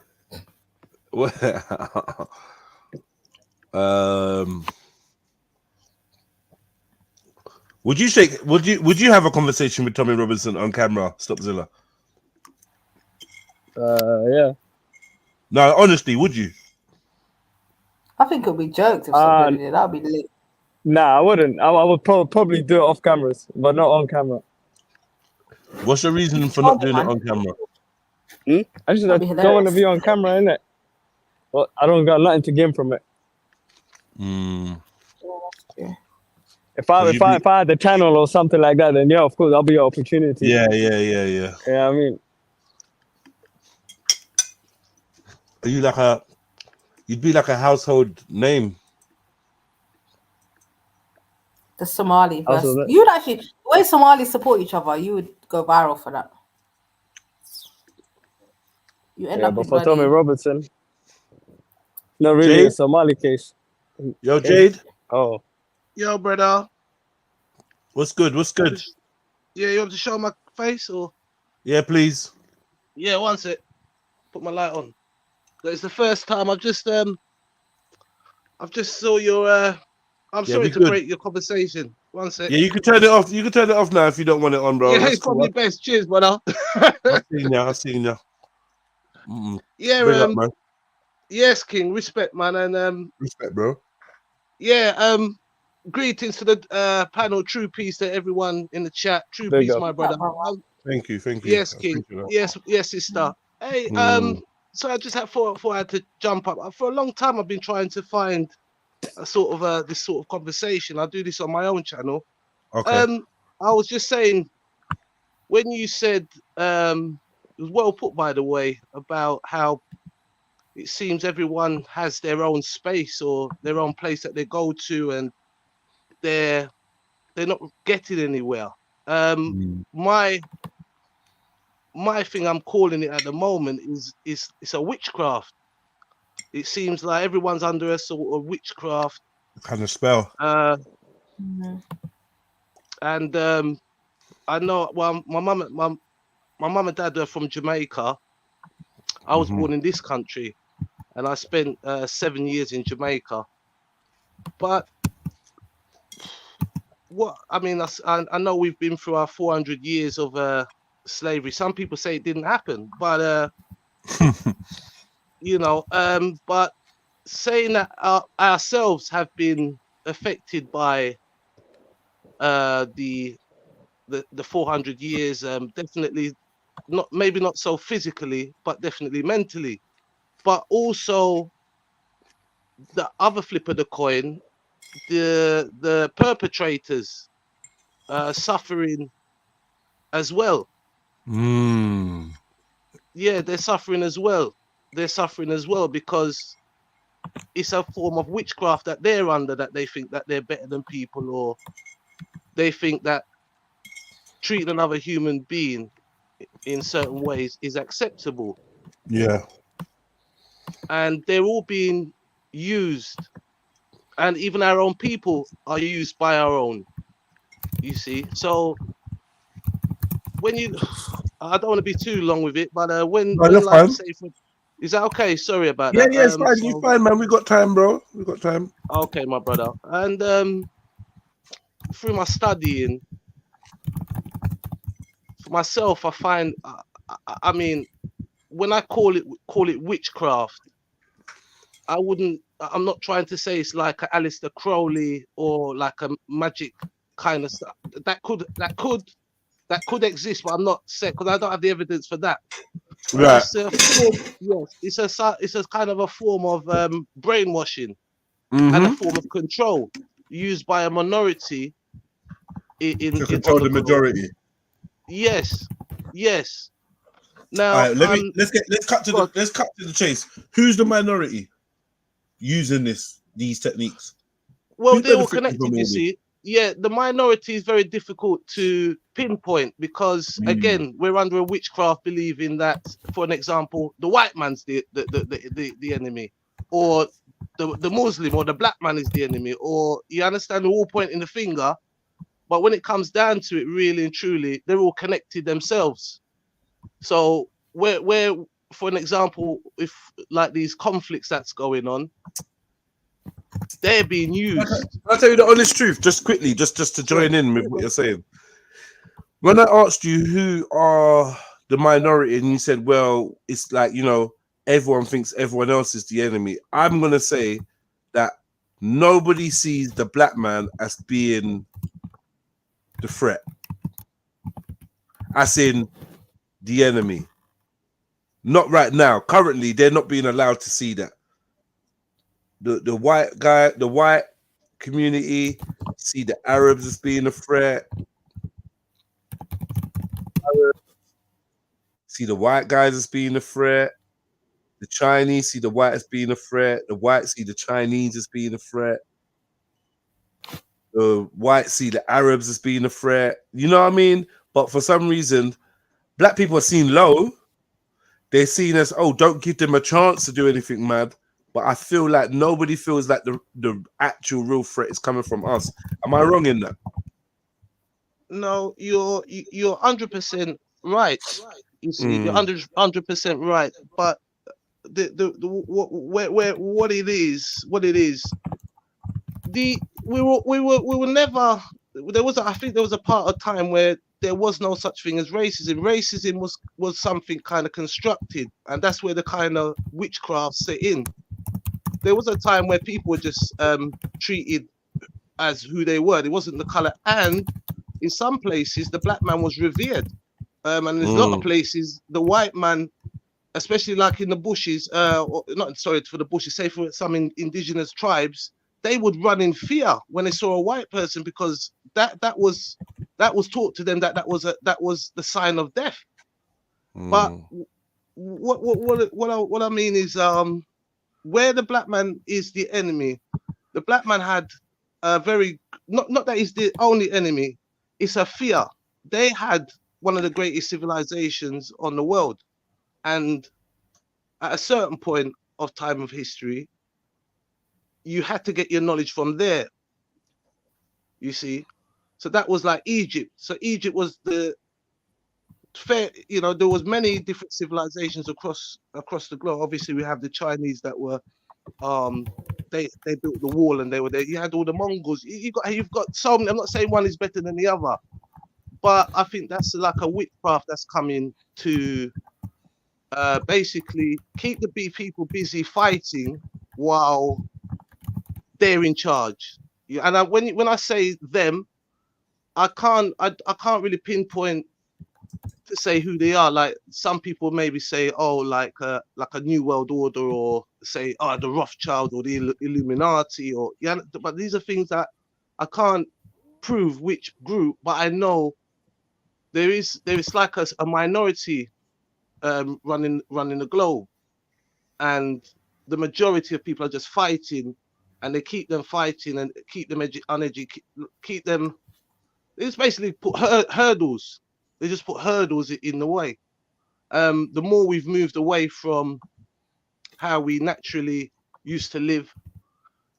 Would you have a conversation with Tommy Robinson on camera, Stopzilla? Yeah. No, honestly, would you? I think it'll be jokes if somebody did. That'll be lit. Nah, I wouldn't. I would probably do it off cameras, but not on camera. What's your reason for not doing it on camera? I just don't want to be on camera, innit? Well, I don't got nothing to gain from it. If I had the channel or something like that, then yeah, of course, that'll be an opportunity. Yeah. Yeah, I mean, are you like you'd be like a household name? The Somali versus you'd actually the way Somalis support each other, you would go viral for that. You end up but with for Tommy Robertson, not really Jade? a Somali case. Yo, Jade. Oh. Yo, brother. What's good? What's good? Yeah, you want to show my face or? Yeah, please. Yeah, one sec. Put my light on. It's the first time I've just saw your I'm sorry to break your conversation. One sec. Yeah, you can turn it off. You can turn it off now if you don't want it on, bro. Yeah, That's it's probably best. Cheers, brother. I've seen you. Yeah, Bring up, man. Yes, King. Respect, man, and respect, bro. Yeah, greetings to the panel. True peace to everyone in the chat. True Big peace, up. my brother. Thank you. Yes, King. Yes, sister. Hey, so I just thought I had to jump up. For a long time, I've been trying to find a sort of this sort of conversation. I do this on my own channel. Okay. I was just saying, when you said it was well put, by the way, about how it seems everyone has their own space or their own place that they go to, and they're not getting anywhere. My thing I'm calling it at the moment is it's a witchcraft. It seems like everyone's under a sort of witchcraft kind of spell. And I know. Well, my mum and dad are from Jamaica. I was born in this country, and I spent 7 years in Jamaica. But what I mean, I know we've been through our 400 years of slavery. Some people say it didn't happen, but you know, but saying that ourselves have been affected by the 400 years, definitely not, maybe not so physically, but definitely mentally. But also the other flip of the coin, the perpetrators suffering as well. Yeah, they're suffering as well. They're suffering as well because it's a form of witchcraft that they're under, that they think that they're better than people, or they think that treating another human being in certain ways is acceptable. Yeah. And they're all being used, and even our own people are used by our own, you see. So when you, I don't want to be too long with it, but when like, say Is that okay? Sorry about Yeah, that. yeah, it's fine. You're fine, man. We got time, bro. We got time. Okay, my brother. And through my studying, for myself, I find, I mean, when I call it witchcraft, I'm not trying to say it's like a Aleister Crowley or like a magic kind of stuff. That could exist, but I'm not saying, because I don't have the evidence for that. Right. It's a form, yes, it's a kind of a form of brainwashing and a form of control used by a minority in To control the majority. Yes, yes. Now, All right, let's cut to the chase. Who's the minority using these techniques? Well, Who's they're all benefiting connected, from all you this? see. Yeah, the minority is very difficult to pinpoint because, again, we're under a witchcraft believing that, for an example, the white man's the enemy, or the Muslim or the black man is the enemy, or you understand, they're all pointing the finger. But when it comes down to it, really and truly, they're all connected themselves. So where, for an example, if like these conflicts that's going on, they're being used. I'll tell you the honest truth, just quickly, just to join in with what you're saying. When I asked you who are the minority, and you said, well, it's like, everyone thinks everyone else is the enemy. I'm going to say that nobody sees the black man as being the threat, as in the enemy. Not right now. Currently, they're not being allowed to see that. The white community see the Arabs as being a threat. See the white guys as being a threat. The Chinese see the white as being a threat. The whites see the Chinese as being a threat. The whites see the Arabs as being a threat. You know what I mean? But for some reason, black people are seen low. They're seen as, oh, don't give them a chance to do anything mad. But I feel like nobody feels like the actual real threat is coming from us. Am I wrong in that? No, you're 100% right. You see, you're 100% right. But what it is, we were never. I think there was a part of time where there was no such thing as racism. Racism was something kind of constructed, and that's where the kind of witchcraft set in. There was a time where people were just treated as who they were. It wasn't the color, and in some places the black man was revered, and there's a lot of places the white man, especially like in the bushes, not sorry for the bushes, say for some indigenous tribes, they would run in fear when they saw a white person because that was taught to them that was the sign of death. But what I mean is where the black man is the enemy, the black man had a very not that he's the only enemy, it's a fear. They had one of the greatest civilizations on the world, and at a certain point of time of history, you had to get your knowledge from there. You see, so that was like Egypt. So Egypt was the fair. There was many different civilizations across the globe. Obviously, we have the Chinese that were, they built the wall and they were there. You had all the Mongols. You've got so many. I'm not saying one is better than the other, but I think that's like a witchcraft that's coming to basically keep the people busy fighting while they're in charge. And when I say them, I can't really pinpoint to say who they are. Like some people maybe say, oh, like a New World Order, or say, oh, the Rothschild or the Illuminati, or but these are things that I can't prove which group, but I know there is like a minority running the globe, and the majority of people are just fighting, and they keep them fighting and keep them keep them. It's basically put hurdles. They just put hurdles in the way. The more we've moved away from how we naturally used to live,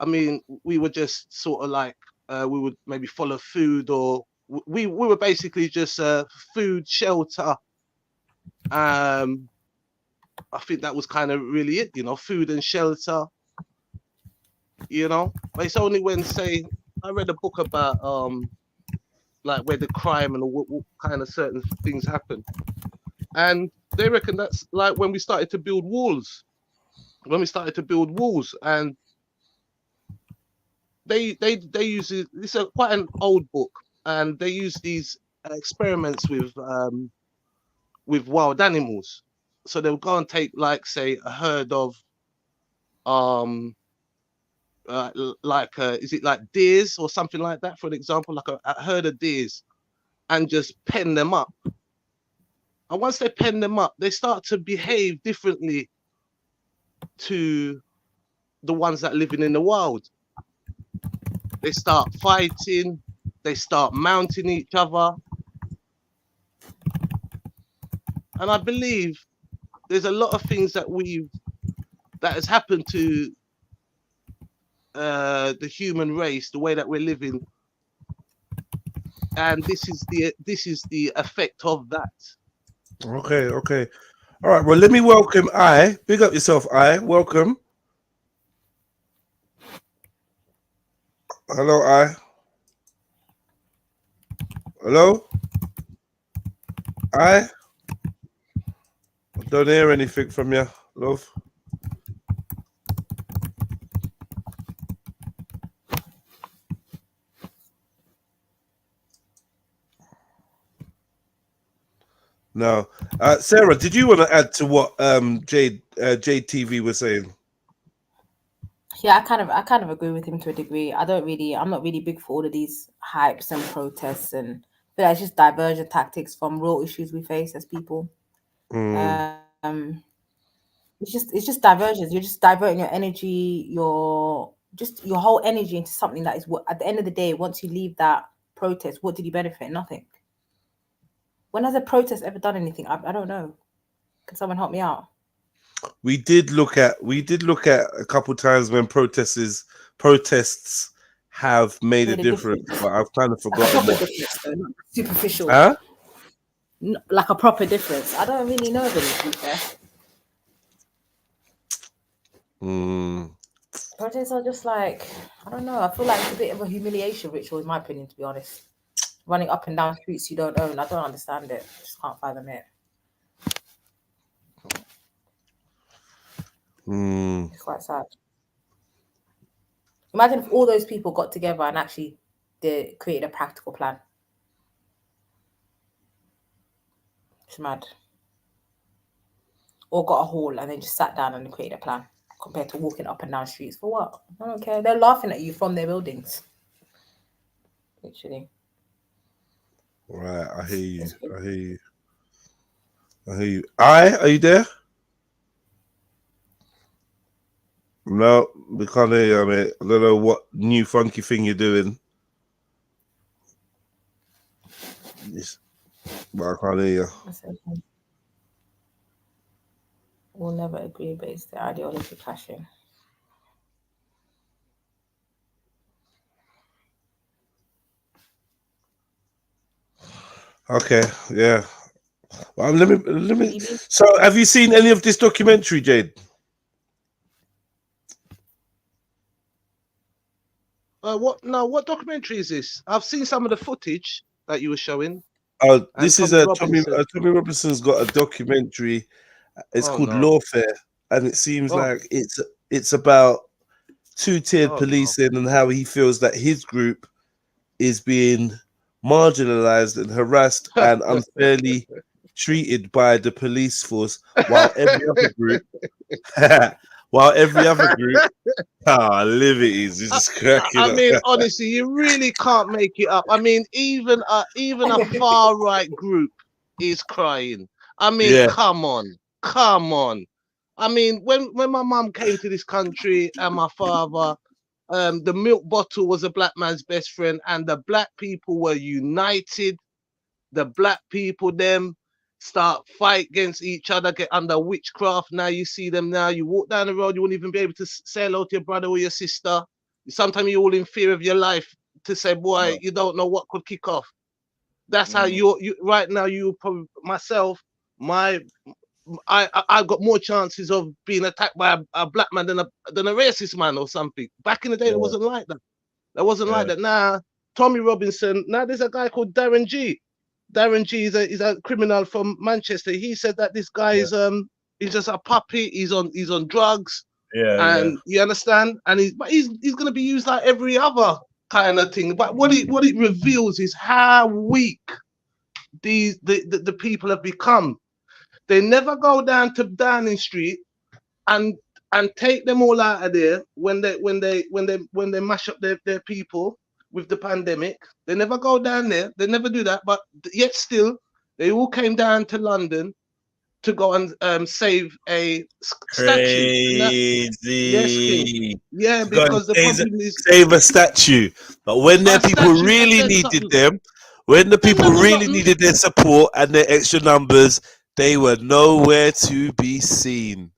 I mean, we were just sort of like we would maybe follow food, or we were basically just food, shelter, I think that was kind of really it, you know, food and shelter, you know. But it's only when, say, I read a book about like where the crime and what kind of certain things happen, and they reckon that's like when we started to build walls, and they use it. It's quite an old book, and they use these experiments with wild animals. So they'll go and take, like, say, a herd of is it like deers or something like that, for an example, like a herd of deers, and just pen them up. And once they pen them up, they start to behave differently to the ones that are living in the wild. They start fighting, they start mounting each other. And I believe there's a lot of things that has happened to the human race, the way that we're living, and this is the effect of that. Okay. All right. Well, let me welcome I. Big up yourself, I. Welcome. Hello, I. Hello? I don't hear anything from you, love. No. Sarah, did you want to add to what JTV was saying? Yeah, I kind of agree with him to a degree. I'm not really big for all of these hypes and protests, and I feel like it's just diversion tactics from real issues we face as people. It's just diversions. You're just diverting your energy, your whole energy into something that is, what at the end of the day, once you leave that protest, what did you benefit? Nothing. When has a protest ever done anything? I don't know. Can someone help me out? We did look at a couple times when protests have made a difference, but I've kind of forgotten what. Not superficial. Huh? Like a proper difference. I don't really know of any, to be fair. Protests are just like, I don't know. I feel like it's a bit of a humiliation ritual, in my opinion, to be honest. Running up and down streets you don't own. I don't understand it. Just can't fathom it. It's quite sad. Imagine if all those people got together and actually created a practical plan. It's mad. Or got a hall and then just sat down and created a plan, compared to walking up and down streets. For what? I don't care. They're laughing at you from their buildings. Literally. Right, I hear you. Are you there? No, we can't hear you, mate. I don't know what new funky thing you're doing. Yes. But I can't hear you. We'll never agree, but it's the ideology clashing. Okay, yeah. Well, let me. So, have you seen any of this documentary, Jade? What documentary is this? I've seen some of the footage that you were showing. This is Tommy Robinson's got a documentary. It's called Lawfare, and it seems like it's about two-tiered policing and how he feels that his group is being marginalized and harassed and unfairly treated by the police force, while every other group liberties is just cracking up. I mean, honestly, you really can't make it up. I mean, even a far right group is crying. I mean, come on. I mean, when my mum came to this country and my father, the milk bottle was a black man's best friend, and the black people were united. The black people them start fight against each other, get under witchcraft. Now you see them now. You walk down the road, you wouldn't even be able to say hello to your brother or your sister. Sometimes you're all in fear of your life to say, boy, you don't know what could kick off. That's how you right now, you probably, myself, my I've got more chances of being attacked by a black man than a racist man or something. Back in the day, it wasn't like that. That wasn't like that. Now, Tommy Robinson. Now there's a guy called Darren G. Darren G is a criminal from Manchester. He said that this guy is he's just a puppy. He's on drugs. And you understand. And he's going to be used like every other kind of thing. But what it reveals is how weak the people have become. They never go down to Downing Street and take them all out of there when they mash up their people with the pandemic. They never go down there. They never do that. But yet still, they all came down to London to go and save a statue. Yes, King. Yeah, because the problem is save a statue. But when their people really needed them, when the people really needed their support and their extra numbers, they were nowhere to be seen.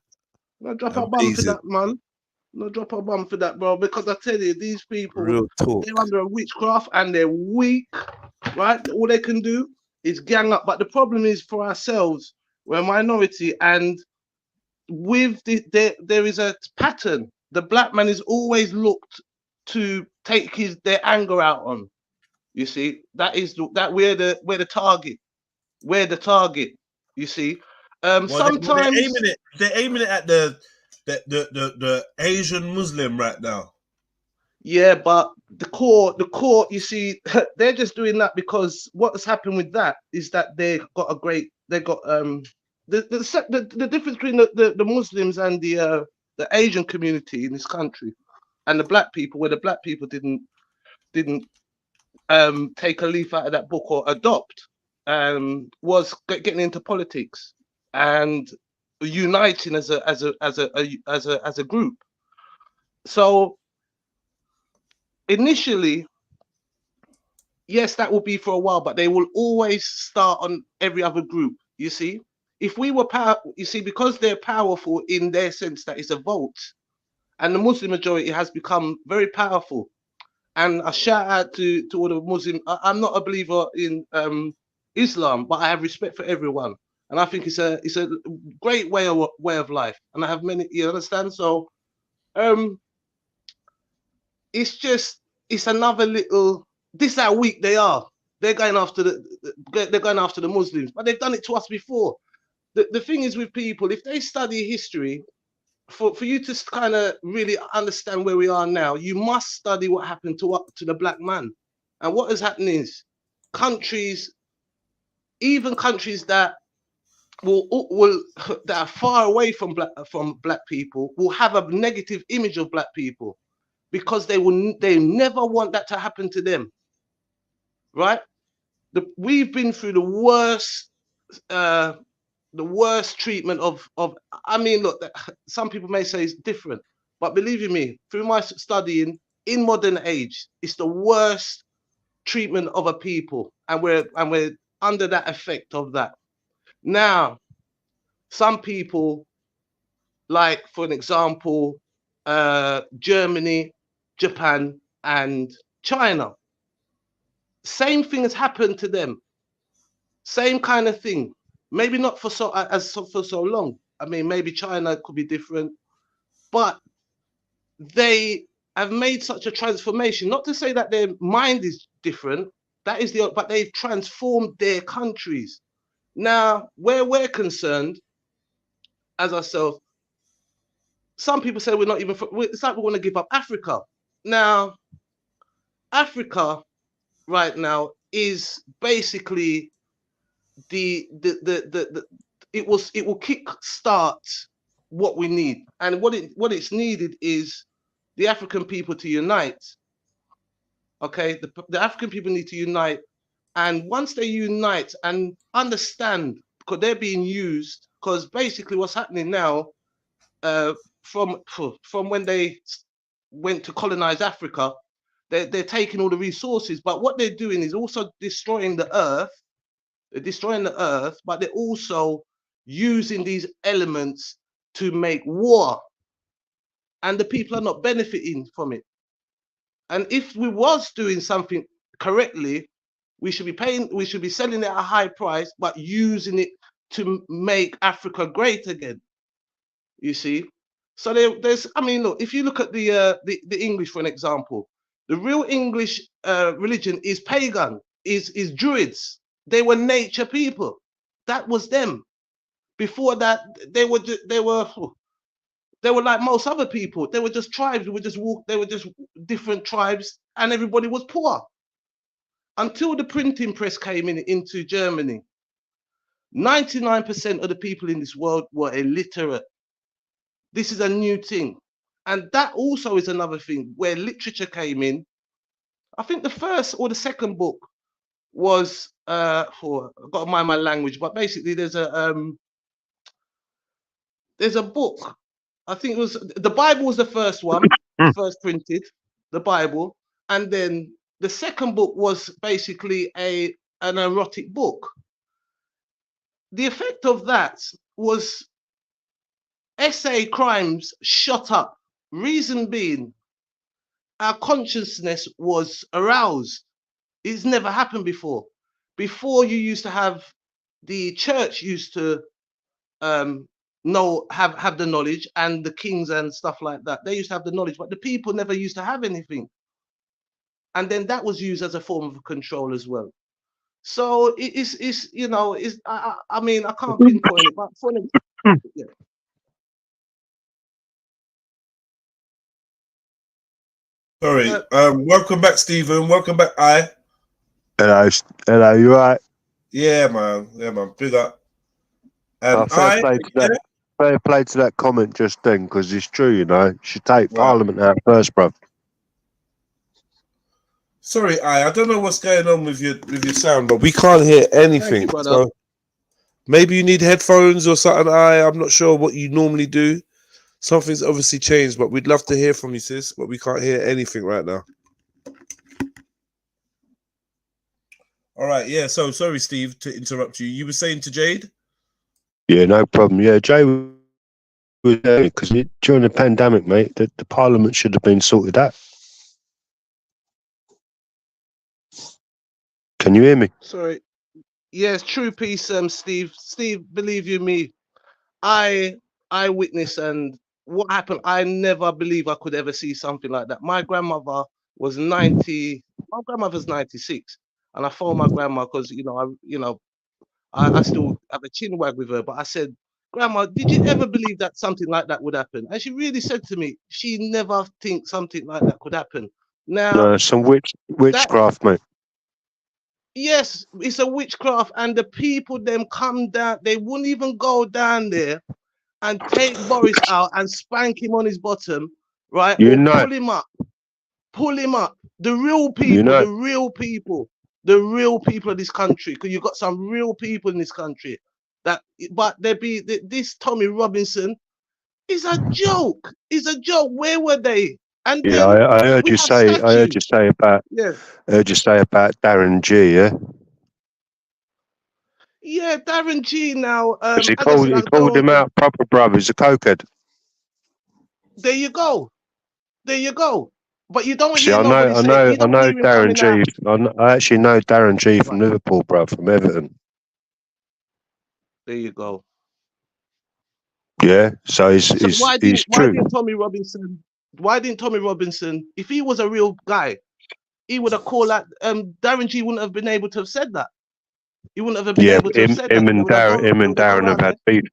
No, drop a bomb for that, man. No, drop a bomb for that, bro. Because I tell you, these people, they're under a witchcraft and they're weak, right? All they can do is gang up. But the problem is for ourselves, we're a minority, and with there is a pattern. The black man is always looked to take their anger out on. You see, we're the target. We're the target. You see, sometimes they're aiming it at the Asian Muslim right now. Yeah, but the court, you see, they're just doing that because what's happened with that is that the difference between the Muslims and the Asian community in this country and the black people, where the black people didn't take a leaf out of that book or adopt, was getting into politics and uniting as a group. So initially, yes, that will be for a while, but they will always start on every other group. You see, if we were because they're powerful in their sense that it's a vote, and the Muslim majority has become very powerful. And a shout out to all the Muslim. I'm not a believer in Islam, but I have respect for everyone, and I think it's a great way of life. And I have many. You understand? So, it's another little. This is how weak they are. They're going after the Muslims, but they've done it to us before. The thing is with people, if they study history, for you to kind of really understand where we are now, you must study what happened to the black man. And what is happening is countries, even countries that that are far away from black people, will have a negative image of black people because they never want that to happen to them. Right? We've been through the worst treatment of I mean, look, some people may say it's different, but believe you me, through my studying in modern age, it's the worst treatment of a people, and we're under that effect of that. Now, some people, like for an example, Germany, Japan, and China, same thing has happened to them. Same kind of thing. Maybe not for so long. I mean, maybe China could be different, but they have made such a transformation. Not to say that their mind is different. But they've transformed their countries. Now, where we're concerned, as ourselves, some people say we're not even. It's like we want to give up Africa. Now, Africa, right now, is basically it will kick start what we need, and what it's needed is the African people to unite. Okay, the African people need to unite, and once they unite and understand, because they're being used, because basically what's happening now, from when they went to colonize Africa, they're taking all the resources, but what they're doing is also destroying the earth. They're destroying the earth, but they're also using these elements to make war. And the people are not benefiting from it. And if we was doing something correctly, we should be selling it at a high price, but using it to make Africa great again. You see, so there's. I mean, look, if you look at the English, for an example, the real English religion is pagan, is Druids. They were nature people. That was them. Before that, they were like most other people. They were just tribes. They were just different tribes, and everybody was poor. Until the printing press came into Germany, 99% of the people in this world were illiterate. This is a new thing. And that also is another thing where literature came in. I think the first or the second book was, I've got to mind my language, but basically there's a book. I think it was, the Bible was the first one, first printed, the Bible. And then the second book was basically an erotic book. The effect of that was SA crimes shot up. Reason being, our consciousness was aroused. It's never happened before. Before, you used to have the church used to have the knowledge, and the kings and stuff like that. They used to have the knowledge, but the people never used to have anything. And then that was used as a form of control as well. So it's you know, I mean, I can't pinpoint it, but for yeah. Sorry. Welcome back, Stephen. Welcome back, I. Hello, you right? Yeah, man. Yeah, man. Big up. And fair play to that comment just then, because it's true, you know. You should take Parliament out first, bruv. Sorry, I don't know what's going on with your sound, but we can't hear anything. Thank you, brother. So maybe you need headphones or something. I'm not sure what you normally do. Something's obviously changed, but we'd love to hear from you, sis. But we can't hear anything right now. All right, yeah. So sorry, Steve, to interrupt you. You were saying to Jade? Yeah, no problem. Yeah, Jay was there because during the pandemic, mate, the Parliament should have been sorted out. Can you hear me? Sorry. Yes, true peace, Steve. Steve, believe you me, I witnessed and what happened. I never believe I could ever see something like that. My grandmother was 90. My grandmother's 96, and I phoned my grandma because I still have a chin wag with her. But I said, Grandma, did you ever believe that something like that would happen? And she really said to me, she never thinks something like that could happen. Now, Some witchcraft, mate. yes, it's a witchcraft, and the people them come down. They wouldn't even go down there and take Boris out and spank him on his bottom, right? Pull him up. The real people, the real people of this country, because you've got some real people in this country. But this Tommy Robinson is a joke. It's a joke. Where were they? And yeah, I heard you say. I heard you say about. Yeah. I heard you say about Darren G. Yeah. Yeah, Darren G. Now. He called him out proper, brother. He's a cokehead. There you go. But you don't See, hear nobody say. I know Darren G. I actually know Darren G. from Liverpool, bruv, from Everton. There you go. Yeah, so he's Why true. didn't Tommy Robinson? Why didn't Tommy Robinson? If he was a real guy, he would have called out. Darren G. wouldn't have been able to have said that. He wouldn't have been able to have said that. Him and Darren have had beef.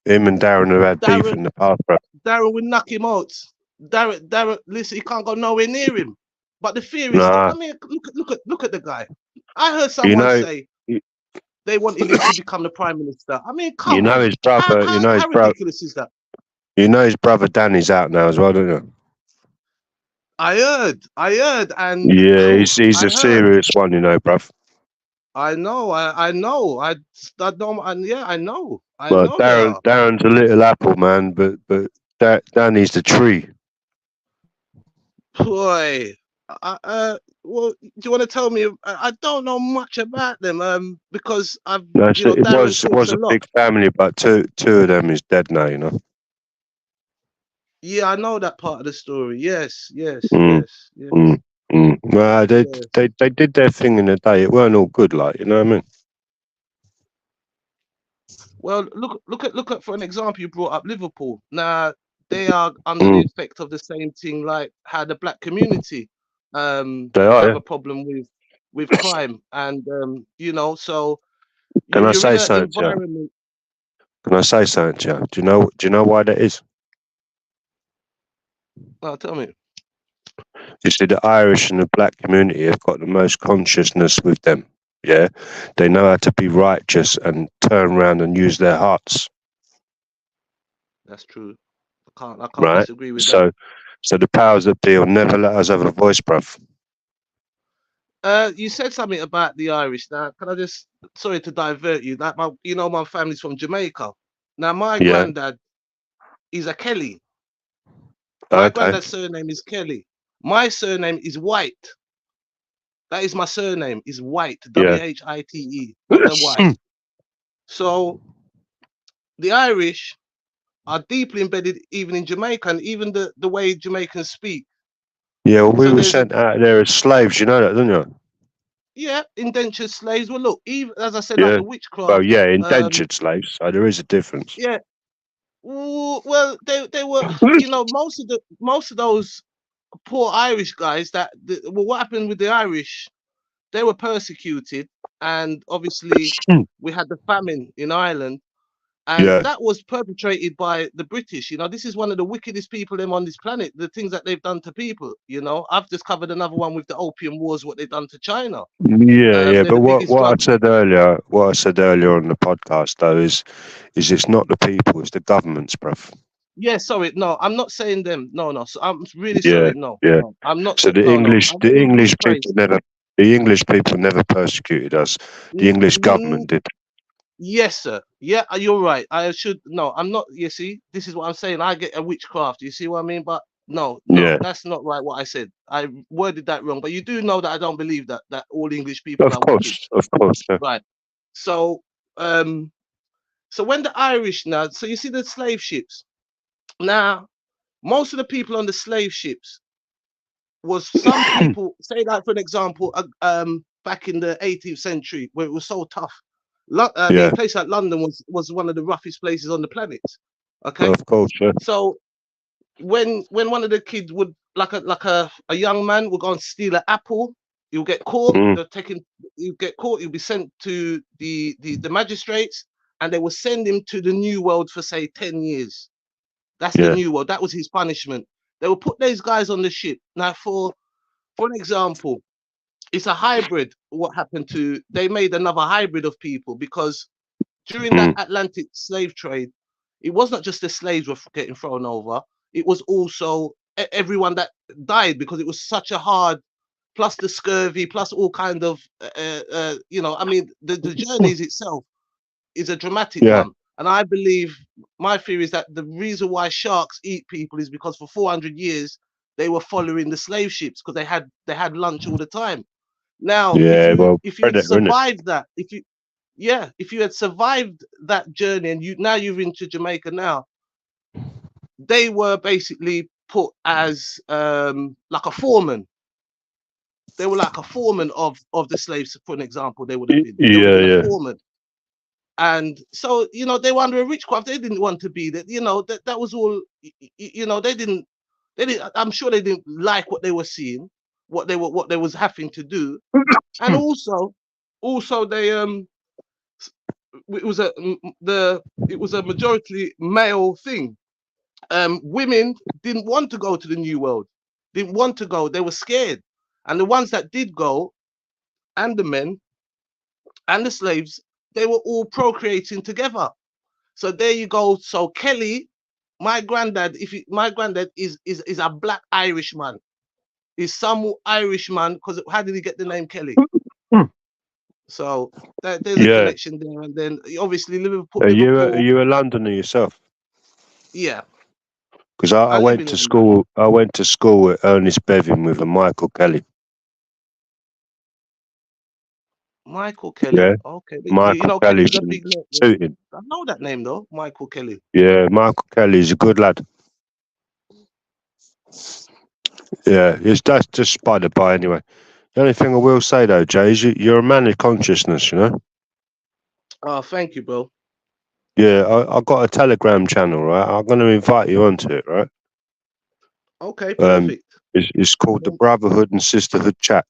Him and Darren have had beef in the past, bro. Darren would knock him out. Darren, listen, he can't go nowhere near him. But the fear is, I mean, look at the guy. I heard someone say they wanted him to become the prime minister. I mean, come on. You know his brother. How ridiculous is that? You know his brother Danny's out now as well, don't you? I heard, and yeah, he's a serious one, you know, bruv. I know. I know. I know. Well, Darren's a little apple, man, but Danny's the tree. Boy, well, do you want to tell me? I don't know much about them, because I've. It was a big family, but two of them is dead now, you know. Yeah, I know that part of the story. Yes. Well, they did their thing in the day. It weren't all good, like, you know what I mean? Well, look at for an example. You brought up Liverpool. Now they are under the effect of the same thing, like how the black community They are, have yeah. a problem with crime, and you know, so Can I you're say in an something to you? environment. Can I say something to you? Do you know why that is? Oh, tell me. You see, the Irish and the black community have got the most consciousness with them. Yeah, they know how to be righteous and turn around and use their hearts. That's true. I can't Right. disagree with that. So the powers that be will never let us have a voice, bruv. You said something about the Irish. Now, can I just, sorry to divert you, that my family's from Jamaica. Now, my Yeah. granddad is a Kelly. My granddad's surname is Kelly. My surname is White. That is my surname, is White, Yeah. White, Wonder White. So the Irish are deeply embedded even in Jamaica, and even the way Jamaicans speak. Yeah, well, we So were there's sent out there as slaves, you know that, don't you? yeah, indentured slaves. Well, look, even as I said, like Yeah. the witchcraft. Well, yeah, indentured slaves. So there is a difference. Yeah. Well, they were, you know, most of those poor Irish guys well, what happened with the Irish? They were persecuted, and obviously we had the famine in Ireland, and that was perpetrated by the British. You know, this is one of the wickedest people on this planet. The things that they've done to people. You know, I've just covered another one with the Opium Wars, what they've done to China. Yeah, They're but the biggest what I drug. said earlier on the podcast though is it's not the people, it's the governments, bruv. Yeah, sorry, no, I'm not saying them. No. So I'm really Yeah, sorry. No, yeah. I'm not. So the No. English, I the wouldn't English praise. people never persecuted us. The English government did. Yes, sir. Yeah, you're right. I should. No, I'm not. You see, this is what I'm saying. I get a witchcraft. You see what I mean? But no, Yeah. that's not right. What I said, I worded that wrong. But you do know that I don't believe that all English people Of are wicked. course. Yeah. Right. So, so when the Irish now, so you see the slave ships. Now, most of the people on the slave ships was some people. Say like for an example, back in the 18th century, where it was so tough. I mean, a place like London was one of the roughest places on the planet. Okay. Of course, yeah. So when one of the kids would like a young man would go and steal an apple, he'll get caught. He'll get caught. He'll be sent to the magistrates, and they will send him to the New World for say 10 years. That's the New World. That was his punishment. They will put these guys on the ship. Now, for an example, it's a hybrid. What happened to? They made another hybrid of people because during that Atlantic slave trade, it was not just the slaves were getting thrown over. It was also everyone that died because it was such a hard, plus the scurvy, plus all kind of, you know, I mean, the journeys itself is a dramatic one. And I believe, my theory is that the reason why sharks eat people is because for 400 years, they were following the slave ships because they had lunch all the time. Now, if you had survived that, if you had survived that journey and you're into Jamaica now, they were basically put as like a foreman. They were like a foreman of the slaves, for an example. They would have been. They would have been a foreman. And so, you know, they were under a witchcraft. They didn't want to be that. You know, that was all. You know, they didn't. I'm sure they didn't like what they were seeing, what they was having to do, and also they it was a majority male thing. Women didn't want to go to the New World, didn't want to go. They were scared, and the ones that did go, and the men, and the slaves, they were all procreating together. So there you go. So Kelly, my granddad, my granddad is a black Irish man. He's some Irish man because how did he get the name Kelly? So there's a connection there, and then obviously Liverpool. Are you a Londoner yourself? Yeah. Because I went to school. I went to school with Ernest Bevin with a Michael Kelly. Michael Kelly. Yeah. Okay. Michael you know, Kelly Kelly's a big name. shooting. I know that name though, Michael Kelly. Yeah, Michael Kelly's a good lad. Yeah, that's just by the by anyway. The only thing I will say though, Jay, is you're a man of consciousness, you know. Oh, thank you, bro. Yeah, I got a Telegram channel, right? I'm going to invite you onto it, right? Okay, perfect. It's called the Brotherhood and Sisterhood Chat.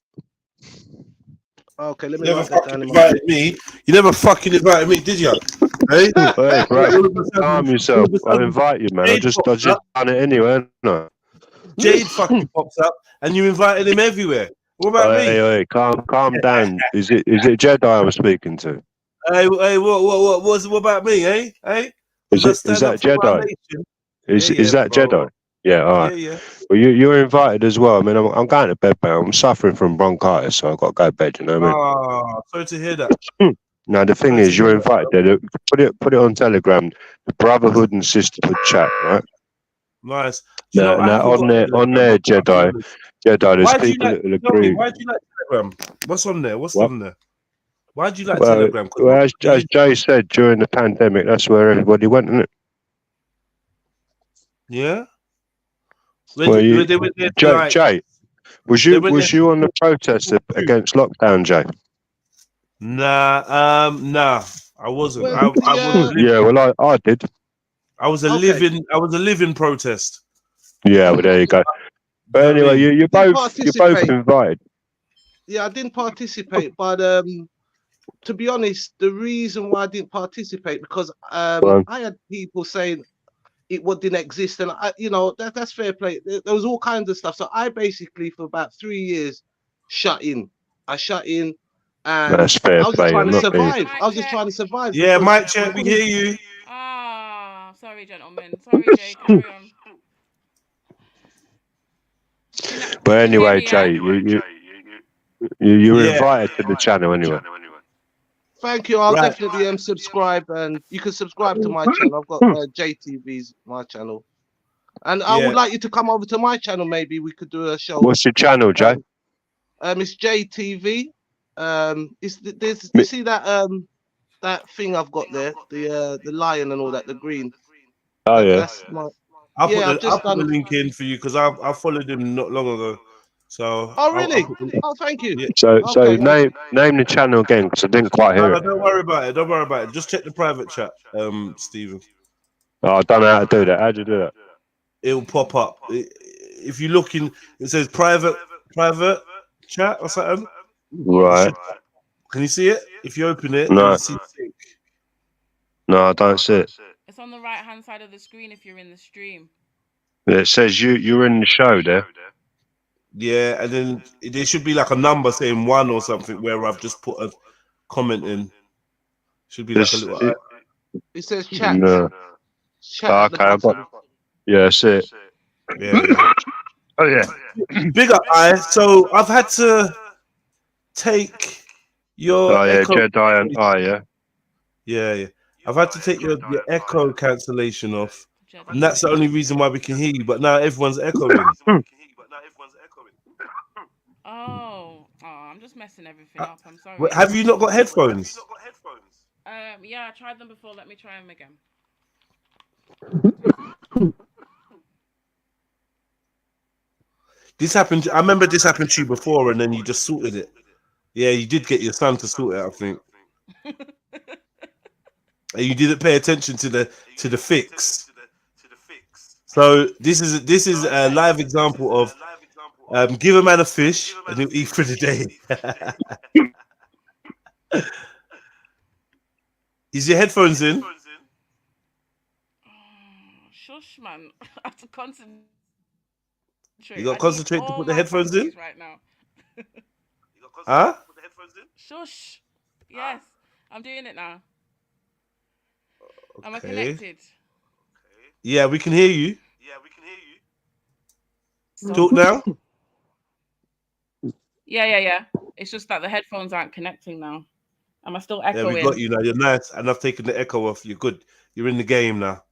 Okay, let me You never write that fucking down in my invited me. You never fucking invited me, did you? Hey, Hey, bro, all of a sudden, calm all yourself. of a I'll sudden, invite you, man. I Jade just pops up. done it anyway, no. Jade fucking pops up, and you invited him everywhere. What about me? Hey, calm down. Is it Jedi I was speaking to? Hey, what about me, eh? Hey, because I Is stand up that for my Jedi? nation. Is that bro. Jedi? Yeah, all right. Yeah. Well, you're invited as well. I mean, I'm going to bed, man. I'm suffering from bronchitis, so I've got to go to bed. You know what I mean? Oh, sorry to hear that. Now the thing Sorry to is, you're hear that, invited. Put it on Telegram. The Brotherhood and Sisterhood Chat, right? Nice. Do you know, I Now haven't got on Telegram. there, I've got Jedi. There's Why do you people like? that will Tell me, agree. why do you like Telegram? What's on there? What's What? on there? Why do you like Well, Telegram? 'Cause as Jay said during the pandemic, that's where everybody went, isn't it? yeah. Well, They went there to like. Jay, was They went there you on the protest against lockdown, Jay? Nah. I wasn't. Where's I the, wasn't. Yeah, well, I did. I was a living protest. Yeah, well, there you go. But You know what I anyway, mean? you're didn't both participate. invited. Yeah, I didn't participate, but to be honest, the reason why I didn't participate because Well, I had people saying didn't exist, and that's fair play. There was all kinds of stuff. So I basically for about 3 years shut in. I shut in, and that's fair I was just play. trying I'm to not being. survive. I was just trying to survive. Yeah, because Mike check. We hear you. Ah, sorry, gentlemen. Sorry, Jay. Carry on. But anyway, me, yeah? Jay, you're Yeah. invited to the channel anyway. Thank you. I'll Right. definitely subscribe, and you can subscribe to my channel. I've got JTV's my channel, and I would Yeah. like you to come over to my channel. Maybe we could do a show. What's your channel, Jay? It's JTV. You see that thing I've got there, the lion and all that, the green. Oh yeah. That's my. I'll I've just put the done. link in for you because I followed him not long ago. So. Oh really? Oh, thank you. Yeah. So Okay. name the channel again because I didn't quite hear No, it. don't worry about it. Don't worry about it. Just check the private chat, Stephen. Oh, I don't know how to do that. How'd you do that? It'll pop up. If you look in, it says private chat or something. Right. Can you see it? If you open it, No. you see sync. No, I don't see it. It's on the right-hand side of the screen if you're in the stream. It says you're in the show there. Yeah, and then there should be like a number saying 1 or something where I've just put a comment in. Should be like a little. It says chat. No. Chat Oh, at the okay, I bottom. got. Yeah, that's it. Yeah. Oh yeah. Big up, So I've had to take your Oh yeah, echo. Jedi and yeah. Yeah. I've had to take your echo cancellation off, and that's the only reason why we can hear you. But now everyone's echoing. Oh, I'm just messing everything up. I'm sorry. Have you not got headphones? Yeah, I tried them before. Let me try them again. This happened. I remember this happened to you before, and then you just sorted it. Yeah, you did get your son to sort it, I think. And you didn't pay attention to the fix. So this is a live example of give a man a fish and he'll eat for the day. Is your headphones in? Shush, man. I have to concentrate. You got to concentrate to put the headphones in? Right now. Huh? Shush. Yes, I'm doing it now. Am I Okay. connected? Yeah, we can hear you. Talk now. Yeah. It's just that the headphones aren't connecting now. Am I still Yeah, echoing? we got you now. You're nice, and I've taken the echo off. You're good. You're in the game now.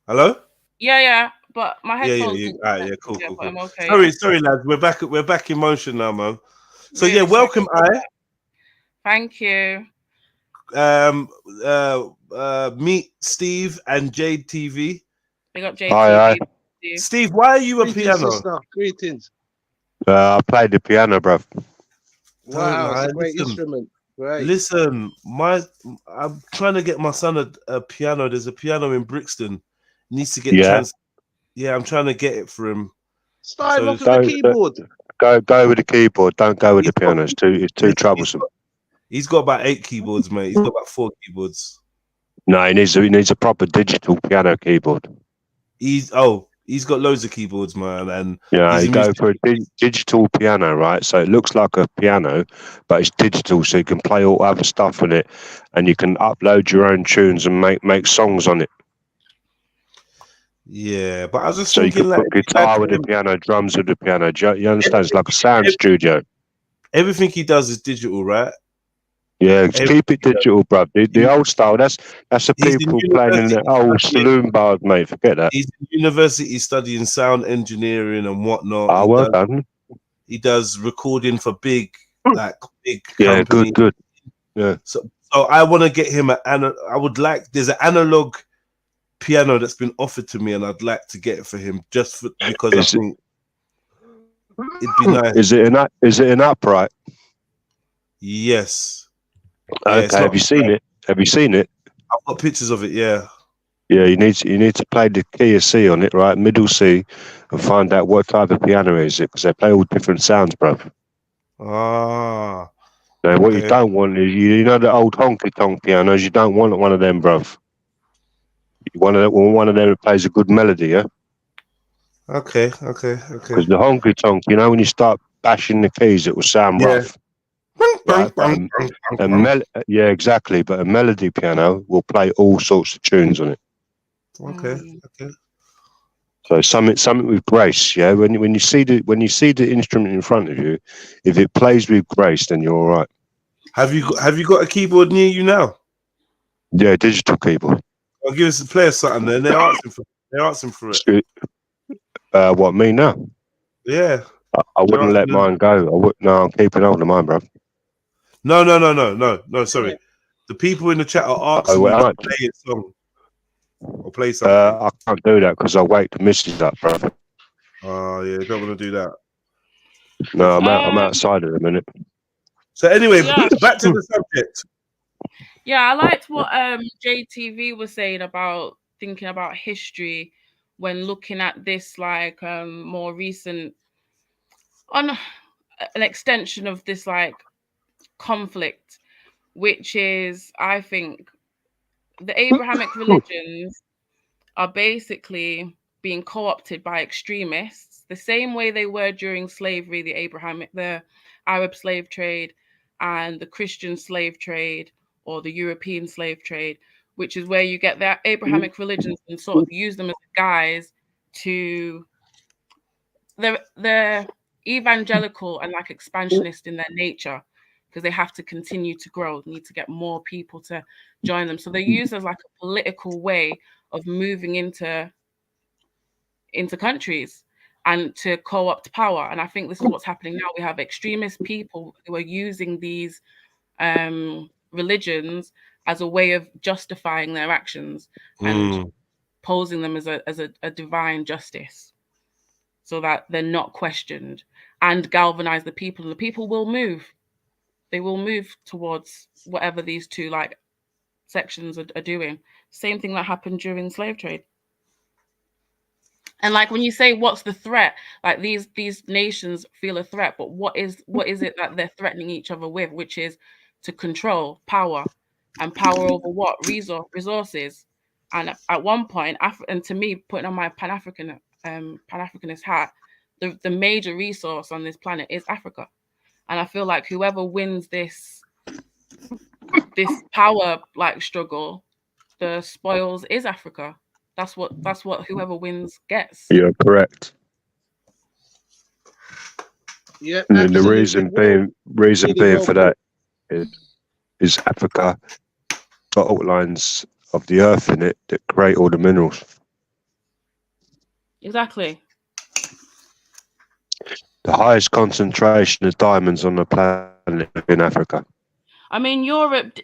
Hello? Yeah. But my headphones. Yeah. All right, yeah, cool. But I'm okay. Sorry, lads. We're back in motion now, man. So Really yeah, welcome, Thank you. Meet Steve and Jade TV. Big up Jade Hi. TV. Steve, why are you a Greetings, piano? sister. Greetings. I played the piano, bruv. Wow, it's a Listen. great instrument. Right. Listen, I'm trying to get my son a piano. There's a piano in Brixton. Needs to get Yeah. Yeah, I'm trying to get it for him. Start him off with Go- the keyboard. Go with the keyboard. Don't go with the piano. It's too troublesome. He's got about 8 keyboards, mate. He's got about 4 keyboards. No, he needs a proper digital piano keyboard. He's got loads of keyboards, man, and Yeah, he's you a go musician. for a digital piano, right? So it looks like a piano, but it's digital, so you can play all other stuff on it, and you can upload your own tunes and make songs on it. Yeah, but I was just So you thinking, can like, put guitar with the piano, drums with the piano. You understand? It's like a sound studio. everything he does is digital, right? Yeah, just keep it digital, bruv. The old style, that's the He's in people playing in the old saloon bars, mate. Forget that. He's in university studying sound engineering and whatnot. Ah, well done. He does recording for big Yeah, companies. good. Yeah. So I want to get him there's an analog piano that's been offered to me, and I'd like to get it for him because I think it'd be nice. Is it an upright? Yes. Okay. Have you seen it? Have you seen it? I've got pictures of it. Yeah. Yeah, you need to play the key of C on it, right? Middle C, and find out what type of piano is it, because they play all different sounds, bruv. Ah. So what you don't want is you know the old honky tonk pianos. You don't want one of them, bruv. You want one of them that plays a good melody, yeah. Okay. Because the honky tonk, when you start bashing the keys, it will sound rough. Right? Yeah, exactly. But a melody piano will play all sorts of tunes on it. Okay. So something with grace, yeah. When you see the instrument in front of you, if it plays with grace, then you're all right. Have you got a keyboard near you now? Yeah, digital keyboard. I'll give us the player something. Then they're asking for it. What, me now? Yeah. I wouldn't let mine go. No, I'm keeping hold of mine, bro. No. Sorry. The people in the chat are asking you to play a song or play something. I can't do that because I wake the missus up, bro. Oh yeah, you don't want to do that. No, I'm outside at the minute. So anyway, back to the subject. Yeah, I liked what JTV was saying about thinking about history when looking at this like more recent on an extension of this like conflict, which is, I think, the Abrahamic religions are basically being co-opted by extremists the same way they were during slavery, the Arab slave trade and the Christian slave trade or the European slave trade, which is where you get the Abrahamic religions and sort of use them as a guise to they're evangelical and like expansionist in their nature, because they have to continue to grow, need to get more people to join them. So they're used as like a political way of moving into countries and to co-opt power. And I think this is what's happening now. We have extremist people who are using these religions as a way of justifying their actions and posing them as a divine justice, so that they're not questioned, and galvanize the people. And the people will move. They will move towards whatever these two like sections are doing. Same thing that happened during slave trade. And like when you say what's the threat, like these nations feel a threat, but what is it that they're threatening each other with, which is to control power, and power over what? Resources. And at one point, and to me, putting on my Pan-Africanist hat, the major resource on this planet is Africa. And I feel like whoever wins this power like struggle, the spoils is Africa. That's what whoever wins gets. You're correct. Yeah. And the reason being for that is Africa got outlines of the earth in it that create all the minerals. Exactly. The highest concentration of diamonds on the planet in Africa. I mean, Europe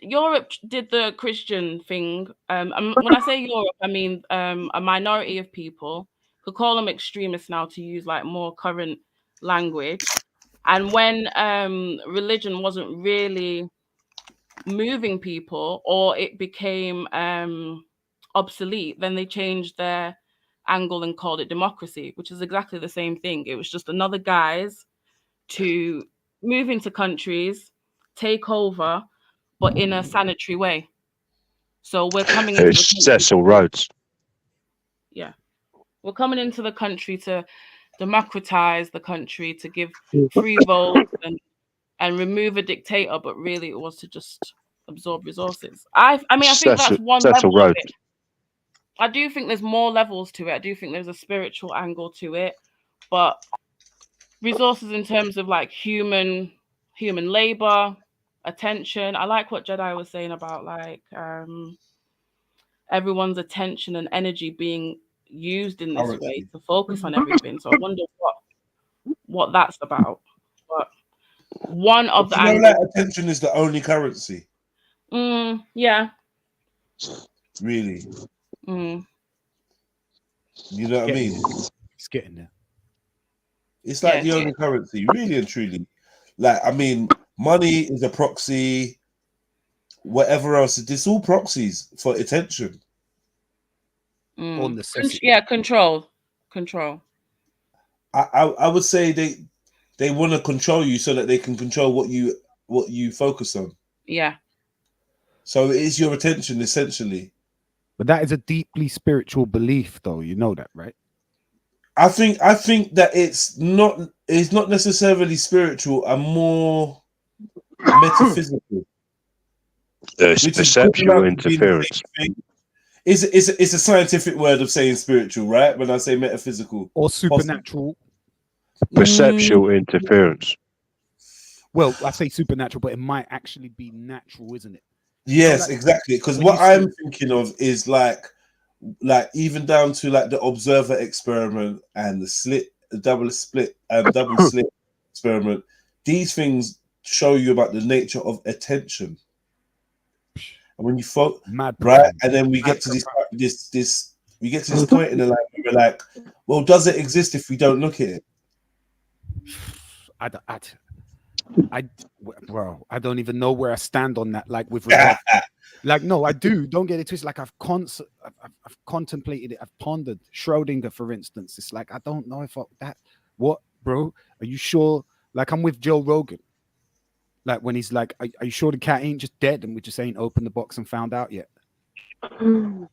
did the Christian thing. When I say Europe, I mean a minority of people, could call them extremists now to use like more current language. And when religion wasn't really moving people or it became obsolete, then they changed their angle and called it democracy, which is exactly the same thing. It was just another guise to move into countries, take over, but in a sanitary way. So we're coming into the Cecil Rhodes. yeah, we're coming into the country to democratize the country, to give free votes and remove a dictator, but really it was to just absorb resources. I mean, I think that's one level of it. I do think there's more levels to it. I do think there's a spiritual angle to it, but resources in terms of like human labor, attention. I like what Jedi was saying about like everyone's attention and energy being used in this way to focus on everything. So I wonder what that's about. But one of the angles, that attention is the only currency. Yeah. Really. Mm. You know what I mean? It's getting there. It's like the only currency, really and truly. Like, I mean, money is a proxy. Whatever else, it's all proxies for attention. Or necessity. Yeah, control. I would say they want to control you so that they can control what you focus on. Yeah. So it is your attention essentially. But that is a deeply spiritual belief, though. You know that, right? I think that it's not necessarily spiritual and more metaphysical. It's perceptual interference. It's a scientific word of saying spiritual, right? When I say metaphysical or supernatural, perceptual interference. Well, I say supernatural, but it might actually be natural, isn't it? Yes, exactly. Because what I'm thinking of is like even down to like the observer experiment and the double slit experiment. These things show you about the nature of attention. And when you right, and then we get to this point in the life where we're like, well, does it exist if we don't look at it? Bro, I don't even know where I stand on that. Like with regard, like no, I do. Don't get it twisted. Like I've contemplated it. I've pondered Schrodinger, for instance. It's like I don't know if what, bro? Are you sure? Like I'm with Joe Rogan. Like when he's like, are you sure the cat ain't just dead and we just ain't opened the box and found out yet? I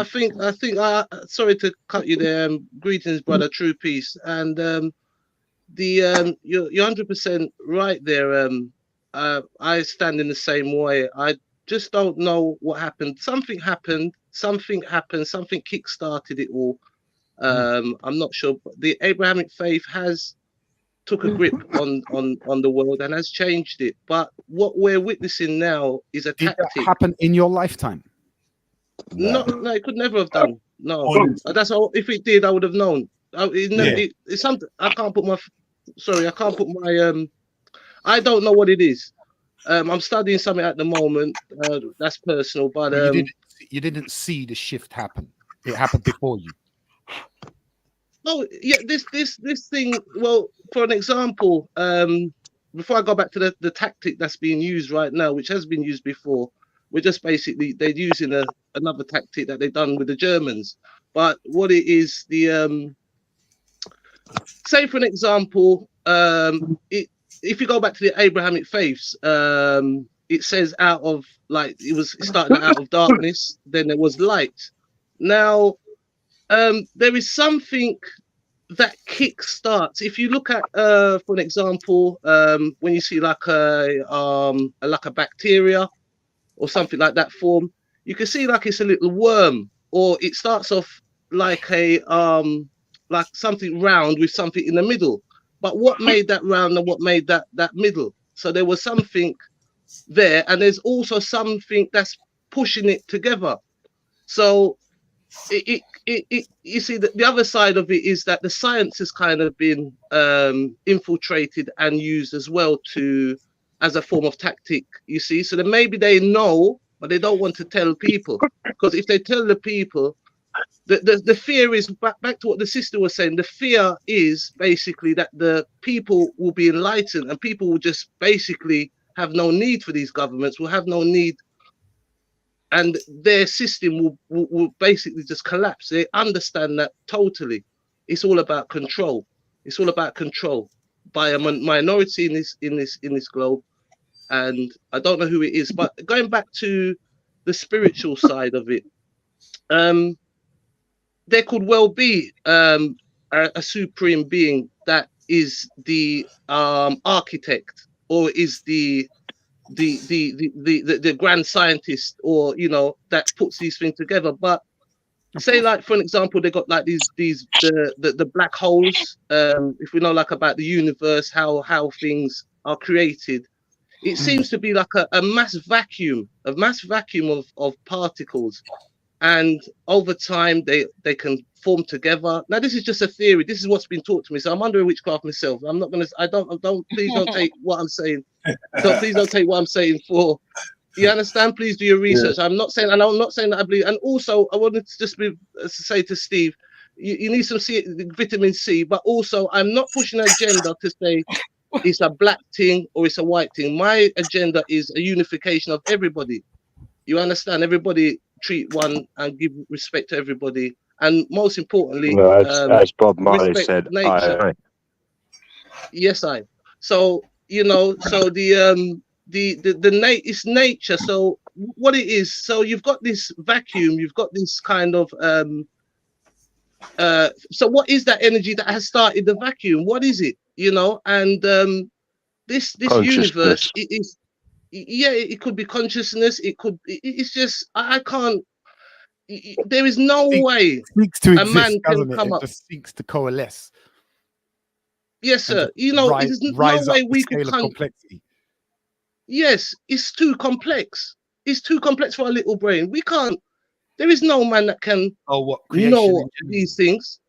think. Sorry to cut you there. Greetings, brother. True peace. And you're 100% right there. I stand in the same way. I just don't know what happened. Something happened. Something kick-started it all. I'm not sure. But the Abrahamic faith has took a grip on the world and has changed it. But what we're witnessing now is a tactic. Did that happen in your lifetime? No, it could never have done. No, that's all. If it did, I would have known. It's something I can't put my. Sorry, I can't put my. I don't know what it is. I'm studying something at the moment. That's personal, but you didn't see the shift happen. It happened before you. Oh yeah, this thing. Well, for an example, before I go back to the tactic that's being used right now, which has been used before, we're just basically they're using another tactic that they've done with the Germans. But what it is, say for an example, if you go back to the Abrahamic faiths, it says it started out of darkness, then there was light. Now, there is something that kick starts. If you look at, for an example, when you see like a bacteria or something like that form, you can see like it's a little worm, or it starts off like like something round with something in the middle. But what made that round and what made that middle? So there was something there, and there's also something that's pushing it together. So you see that the other side of it is that the science has kind of been infiltrated and used as well as a form of tactic, you see. So then maybe they know, but they don't want to tell people, because if they tell the people, the fear is back to what the sister was saying. The fear is basically that the people will be enlightened and people will just basically have no need for these governments, will have no need, and their system will basically just collapse. They understand that totally. It's all about control. It's all about control by a minority in this globe, and I don't know who it is. But going back to the spiritual side of it, there could well be a supreme being that is the architect, or is the grand scientist, or that puts these things together. But say, like, for an example, they got like the black holes. If we know like about the universe, how things are created, it seems to be like a mass vacuum of particles, and over time they can form together. Now this is just a theory. This is what's been taught to me, so I'm under a witchcraft myself. I'm not gonna. Please don't take what I'm saying. Please don't take what I'm saying for. You understand? Please do your research. Yeah. I'm not saying that I believe. And also, I wanted to just say to Steve, you need some vitamin C. But also, I'm not pushing an agenda to say it's a black thing or it's a white thing. My agenda is a unification of everybody. You understand? Everybody treat one and give respect to everybody. And most importantly, as Bob Marley said, nature. Yes, I. So so it's nature. So what it is, so you've got this vacuum, you've got this kind of so what is that energy that has started the vacuum? What is it? And this universe, it is, it could be consciousness, it's just I can't. There is no way a man can come up. It just seeks to coalesce. Yes, sir. There's no way we could complexity. Yes, it's too complex. It's too complex for our little brain. We can't. There is no man that can know these things.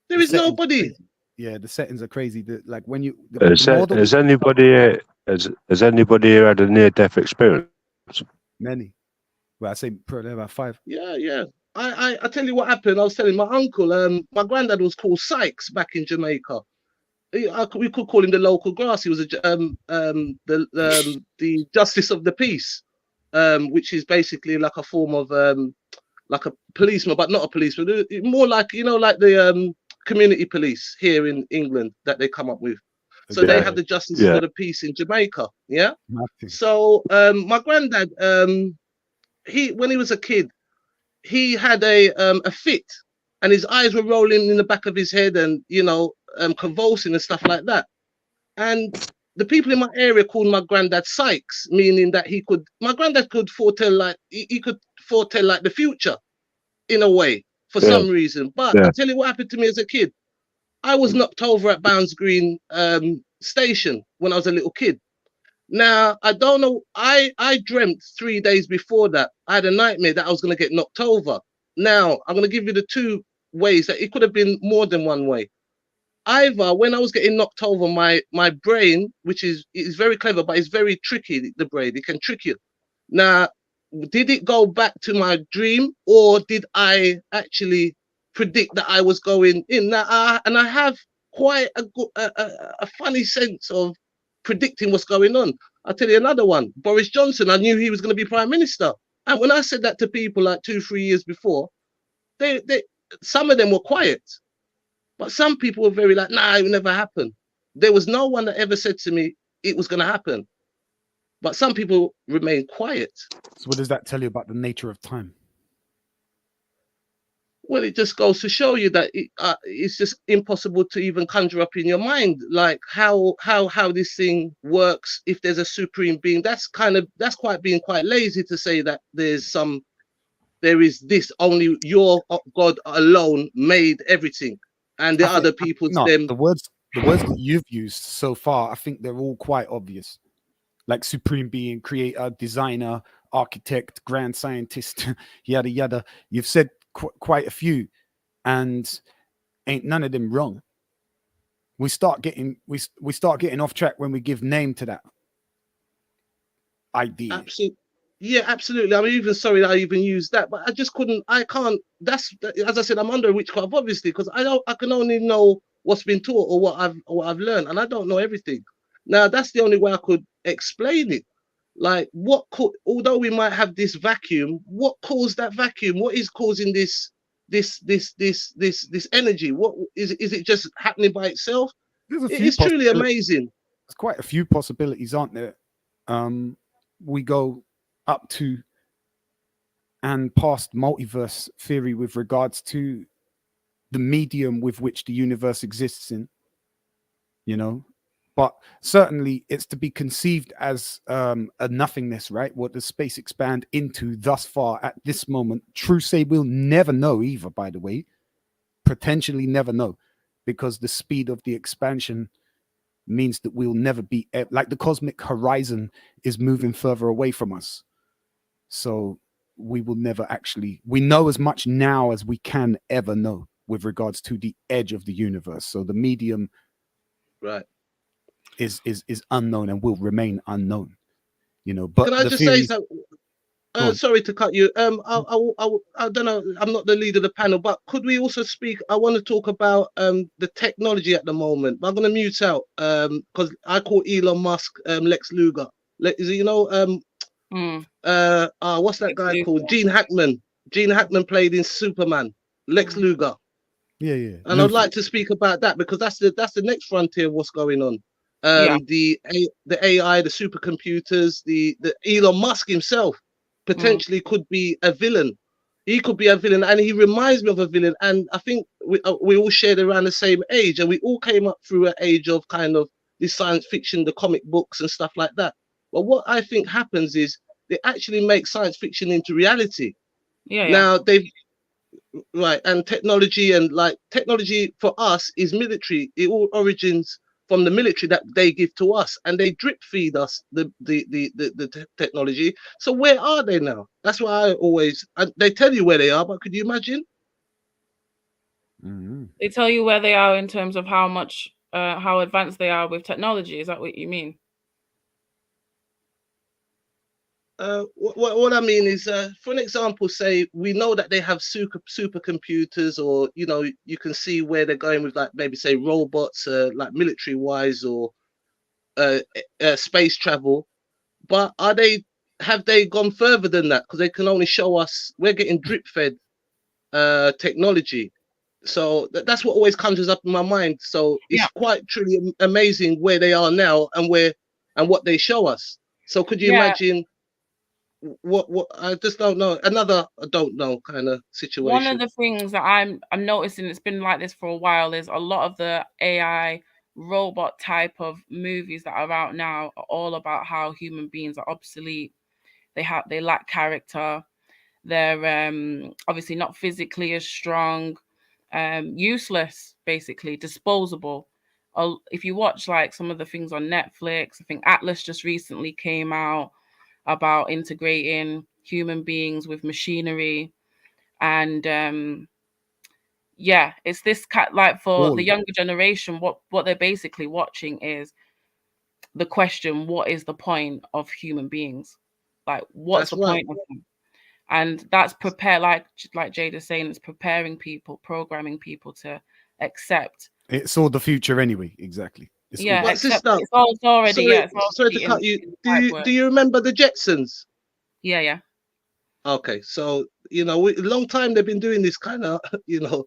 There is nobody. Yeah, the settings are crazy. Like when you. Has anybody here had a near-death experience? Many. Well, I say probably about 5. Yeah. I tell you what happened. I was telling my uncle. My granddad was called Sykes back in Jamaica. We could call him the local grass. He was the justice of the peace, which is basically like a form of like a policeman, but not a policeman. More like like the community police here in England that they come up with. So they have the justice of the peace in Jamaica. Yeah. So my granddad, when he was a kid, he had a fit, and his eyes were rolling in the back of his head, and convulsing and stuff like that. And the people in my area called my granddad Sykes, meaning that my granddad could foretell like the future in a way for some reason. But I'll tell you what happened to me as a kid. I was knocked over at Bounds Green station when I was a little kid. Now, I don't know, I dreamt 3 days before that. I had a nightmare that I was going to get knocked over. Now, I'm going to give you the 2 ways that it could have been more than one way. Either when I was getting knocked over, my brain, which is very clever, but it's very tricky, the brain, it can trick you. Now, did it go back to my dream, or did I actually predict that I was going in? Now, and I have quite a funny sense of predicting what's going on. I'll tell you another one. Boris Johnson, I knew he was going to be Prime Minister. And when I said that to people like 2-3 years before, some of them were quiet. But some people were very like, nah, it will never happen. There was no one that ever said to me it was going to happen. But some people remain quiet. So what does that tell you about the nature of time? Well, it just goes to show you that it's just impossible to even conjure up in your mind, like how this thing works. If there's a supreme being, that's being quite lazy to say that there is this, only your God alone made everything. And the other people, the words that you've used so far, I think they're all quite obvious. Like supreme being, creator, designer, architect, grand scientist, yada yada. You've said quite a few, and ain't none of them wrong. We start getting off track when we give name to that idea. Absolutely. Yeah, absolutely. I'm even sorry that I even used that, but I can't. That's, as I said, I'm under witchcraft, obviously, because I can only know what's been taught or what I've learned, and I don't know everything. Now, that's the only way I could explain it. Like, although we might have this vacuum, what caused that vacuum? What is causing this energy? What is it just happening by itself? It is truly amazing. There's quite a few possibilities, aren't there? We go up to and past multiverse theory with regards to the medium with which the universe exists in, you know, but certainly it's to be conceived as a nothingness, right? What does space expand into thus far at this moment? True say we'll never know either, by the way, potentially never know, because the speed of the expansion means that we'll never be, like the cosmic horizon is moving further away from us. So we will never actually, we know as much now as we can ever know with regards to the edge of the universe. So the medium, right, is unknown and will remain unknown, you know. But can I just say something? Sorry to cut you. I don't know. I'm not the leader of the panel, but could we also speak? I want to talk about the technology at the moment. I'm going to mute out because I call Elon Musk Lex Luger. Is it, you know, what's that guy called? Gene Hackman. Gene Hackman played in Superman. Lex Luger. Yeah. And I'd like to speak about that because that's the next frontier of what's going on. The AI, the supercomputers, the Elon Musk himself potentially could be a villain. He could be a villain, and he reminds me of a villain. And I think we all shared around the same age, and we all came up through an age of kind of this science fiction, the comic books and stuff like that. But what I think happens is they actually make science fiction into reality. Now they've right, and technology for us is military. It all origins from the military that they give to us, and they drip feed us the technology. So where are they now? That's why they tell you where they are, but could you imagine? They tell you where they are in terms of how much how advanced they are with technology. Is that what you mean? What I mean is, for an example, say we know that they have supercomputers, or you know, you can see where they're going with, like maybe say robots, like military wise, or space travel. But have they gone further than that? Because they can only show us, we're getting drip fed technology. So that's what always conjures up in my mind. So it's quite truly amazing where they are now and what they show us. So could you imagine? What I just don't know. Another I don't know kind of situation. One of the things that I'm noticing, it's been like this for a while, is a lot of the AI robot type of movies that are out now are all about how human beings are obsolete. They lack character. They're obviously not physically as strong, useless, basically disposable. If you watch like some of the things on Netflix, I think Atlas just recently came out about integrating human beings with machinery, and it's this like for the younger generation, what they're basically watching is the question, what is the point of human beings? Like, what's the point of them? And that's like Jade is saying, it's preparing people, programming people to accept. It's all the future anyway. Exactly. It's already. Sorry to cut you. Do you remember the Jetsons? Yeah. Okay, so you know, a long time they've been doing this kind of, you know,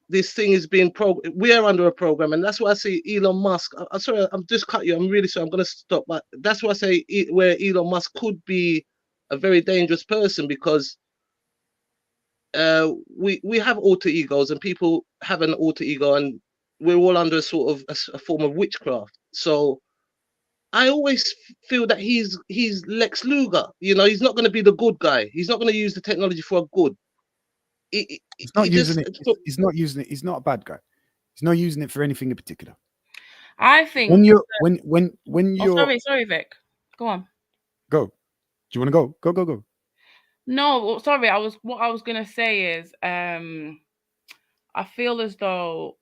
this thing is being we are under a program, and that's why I say Elon Musk. I'm sorry, I'm just cut you. I'm really sorry. I'm gonna stop, but that's why I say where Elon Musk could be a very dangerous person, because we have alter egos, and people have an alter ego, and we're all under a sort of a form of witchcraft. So I always feel that he's Lex Luger. You know, he's not going to be the good guy. He's not going to use the technology for a good. He's not using it. He's not using it. He's not a bad guy. He's not using it for anything in particular. I think when you're sorry, Vic. Go on. Go. Do you want to go? Go. No, sorry. What I was gonna say is, I feel as though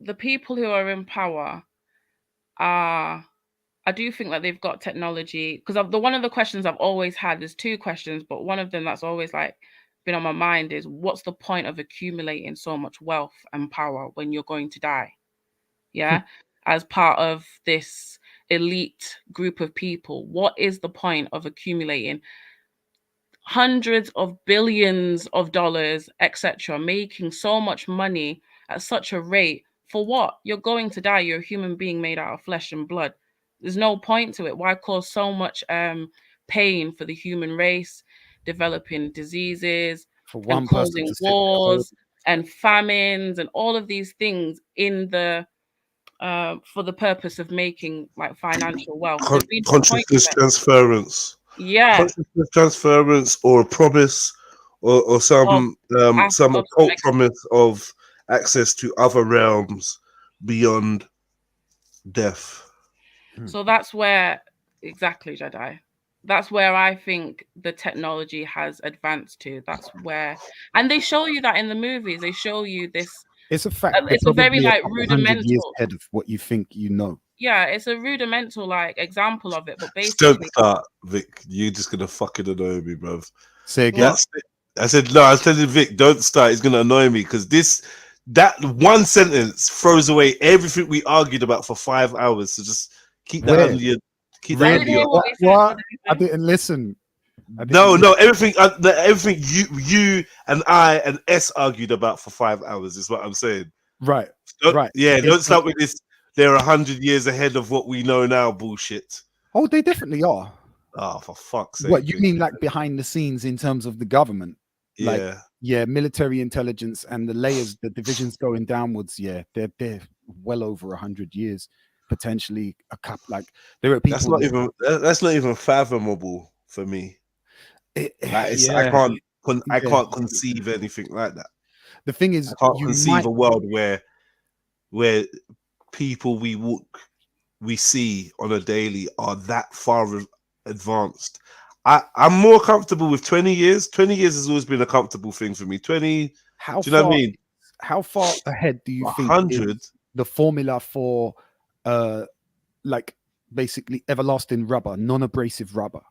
the people who are in power are. I do think that they've got technology, because one of the questions I've always had, there's two questions, but one of them that's always like been on my mind is, what's the point of accumulating so much wealth and power when you're going to die? Yeah, as part of this elite group of people. What is the point of accumulating hundreds of billions of dollars, etc., making so much money at such a rate? For what? You're going to die. You're a human being made out of flesh and blood. There's no point to it. Why cause so much pain for the human race, developing diseases For one and person causing to sit there holding- wars and famines and all of these things in the for the purpose of making like financial wealth? There's been no point to Consciousness it. transference. Yeah. Consciousness transference, or a promise, or some occult promise of access to other realms beyond death. So that's where, exactly, Jedi. That's where I think the technology has advanced to. That's where, and they show you that in the movies. They show you this. It's a fact. It's a very like couple hundred years rudimental. ahead of what you think you know. Yeah, it's a rudimental like example of it, but Just don't basically, start, Vic. You're just gonna fucking annoy me, bro. Say again. That's it. I said no. I was telling Vic, don't start. It's gonna annoy me because that one sentence throws away everything we argued about for 5 hours. So just keep that Where? under your. Keep Really? that under your. What? I didn't listen. No, everything you and I and S argued about for 5 hours is what I'm saying. Right. Right. Yeah. Don't start with this. They're 100 years ahead of what we know now. Bullshit. Oh, they definitely are. Oh, for fuck's sake. What you mean, like behind the scenes in terms of the government? Like, Yeah. yeah, military intelligence and the layers, the divisions going downwards. Yeah, they're well over 100 years, potentially a couple. Like there are people. That's not even fathomable for me. I can't conceive anything like that. The thing is, I can't conceive a world where people we see on a daily are that far advanced. I'm more comfortable with 20 years. 20 years has always been a comfortable thing for me. 20. How do you know far, what I mean? How far ahead do you think 100 is the formula for like basically everlasting rubber, non-abrasive rubber?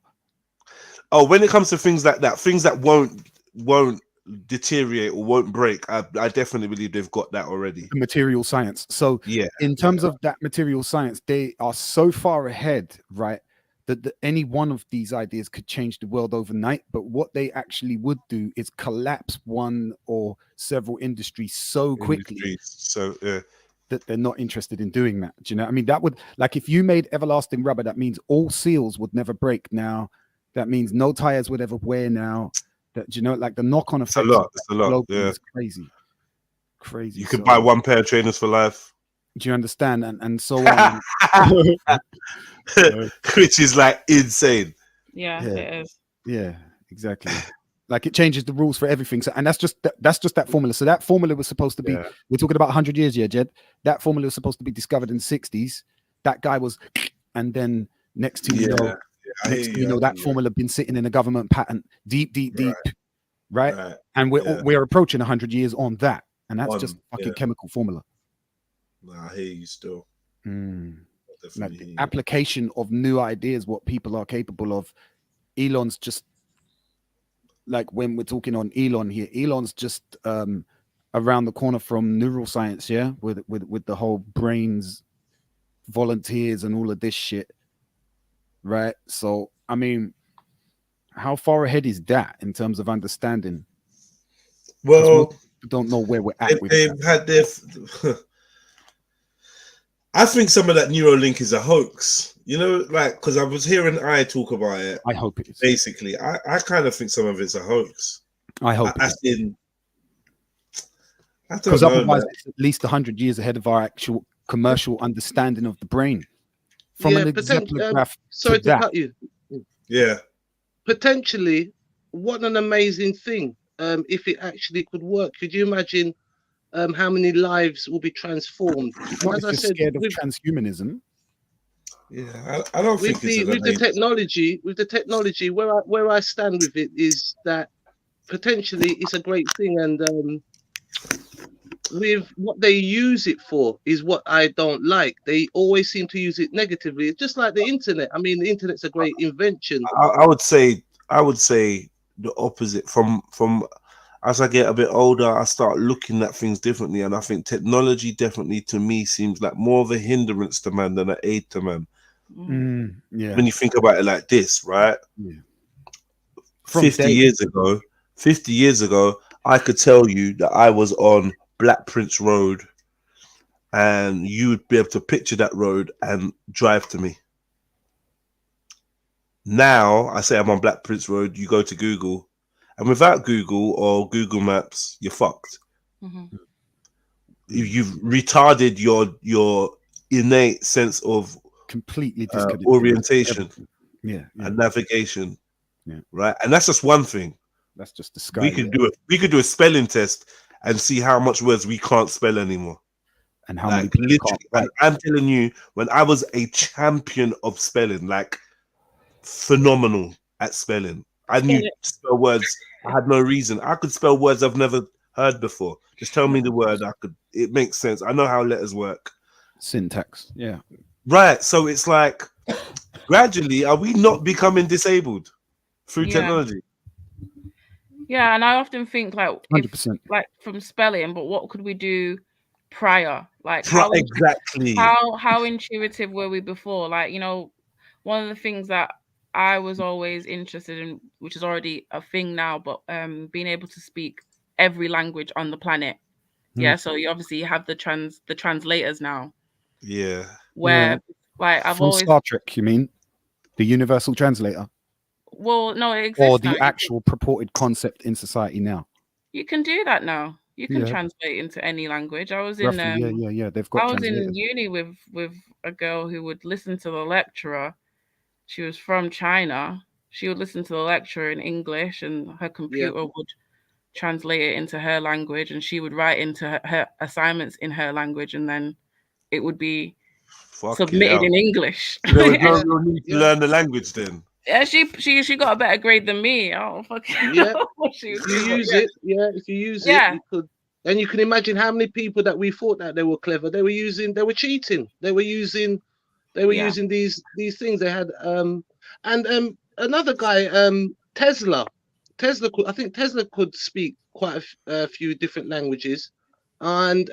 Oh, when it comes to things like that, things that won't deteriorate or won't break, I definitely believe they've got that already. Material science. So yeah, in terms of that material science, they are so far ahead, right? That any one of these ideas could change the world overnight. But what they actually would do is collapse one or several industries so quickly. So yeah. That they're not interested in doing that. Do you know? I mean, that would, like, if you made everlasting rubber, that means all seals would never break now. That means no tires would ever wear now. That, do you know, like the knock-on effect. It's a lot. Yeah, it's crazy. Crazy. You could buy one pair of trainers for life. Do you understand? And so on. Which is like insane. Yeah, it is. Yeah, exactly. Like it changes the rules for everything. So, and that's just that formula. So that formula was supposed to be. Yeah. We're talking about 100 years, yeah, Jed. That formula was supposed to be discovered in the 60s. That guy was, and then next thing you know, that formula been sitting in a government patent, deep, right? And we're approaching 100 years on that, and that's just fucking chemical formula. Nah, I hear you still. Like the application of new ideas, what people are capable of. Elon's just like, when we're talking on Elon here, Elon's just around the corner from neuroscience, yeah, with the whole brains volunteers and all of this shit, right? So I mean, how far ahead is that in terms of understanding? Well, we don't know where we're at. They've had their. I think some of that Neuralink is a hoax. You know, like, because I was hearing I talk about it. I hope it is. Basically, I kind of think some of it's a hoax. I hope. I don't Because know, otherwise, man. it's at least 100 years ahead of our actual commercial understanding of the brain. From an exemplograph sorry to that. cut you. Yeah. Potentially, what an amazing thing if it actually could work. Could you imagine how many lives will be transformed? Not As if I you're said, scared of transhumanism. Yeah, I don't think with the technology, where I stand with it is that potentially it's a great thing, and with what they use it for is what I don't like. They always seem to use it negatively. It's just like the internet. I mean, the internet's a great invention. I would say the opposite. From as I get a bit older, I start looking at things differently, and I think technology definitely to me seems like more of a hindrance to man than an aid to man. Yeah. When you think about it like this, right? Yeah. 50 years ago, I could tell you that I was on Black Prince Road, and you would be able to picture that road and drive to me. Now I say I'm on Black Prince Road, you go to Google, and without Google or Google Maps, you're fucked. You've retarded your innate sense of completely disconnected orientation, yeah, and navigation, yeah. right? And that's just one thing. That's just the sky. We could do a spelling test and see how much words we can't spell anymore. And how like, many people literally, can't like, I'm telling you, when I was a champion of spelling, like phenomenal at spelling, I knew to spell words. I had no reason. I could spell words I've never heard before. Just tell me the word. It makes sense. I know how letters work. Syntax. Yeah. Right. So it's like, gradually, are we not becoming disabled through technology? Yeah, and I often think like, 100%. like from spelling, but what could we do prior? Like exactly. How intuitive were we before? Like, you know, one of the things that I was always interested in, which is already a thing now, but being able to speak every language on the planet. Yeah, so you obviously have the translators now. Yeah. Where like I've From always Star Trek, you mean? The universal translator? Well, no, it exists Or the now. actual purported concept in society now? You can do that now. You can Yeah. translate into any language. I was Roughly, in yeah. They've got I was in translators. uni with a girl who would listen to the lecturer. She was from China. She would listen to the lecturer in English, and her computer would translate it into her language, and she would write into her assignments in her language, and then it would be submitted in English. So there was no real need to learn the language then. Yeah, she got a better grade than me. Oh, fucking If you use it, you could, and you can imagine how many people that we thought that they were clever. They were cheating. They were using these things. They had another guy, Tesla. I think Tesla could speak quite a few different languages. And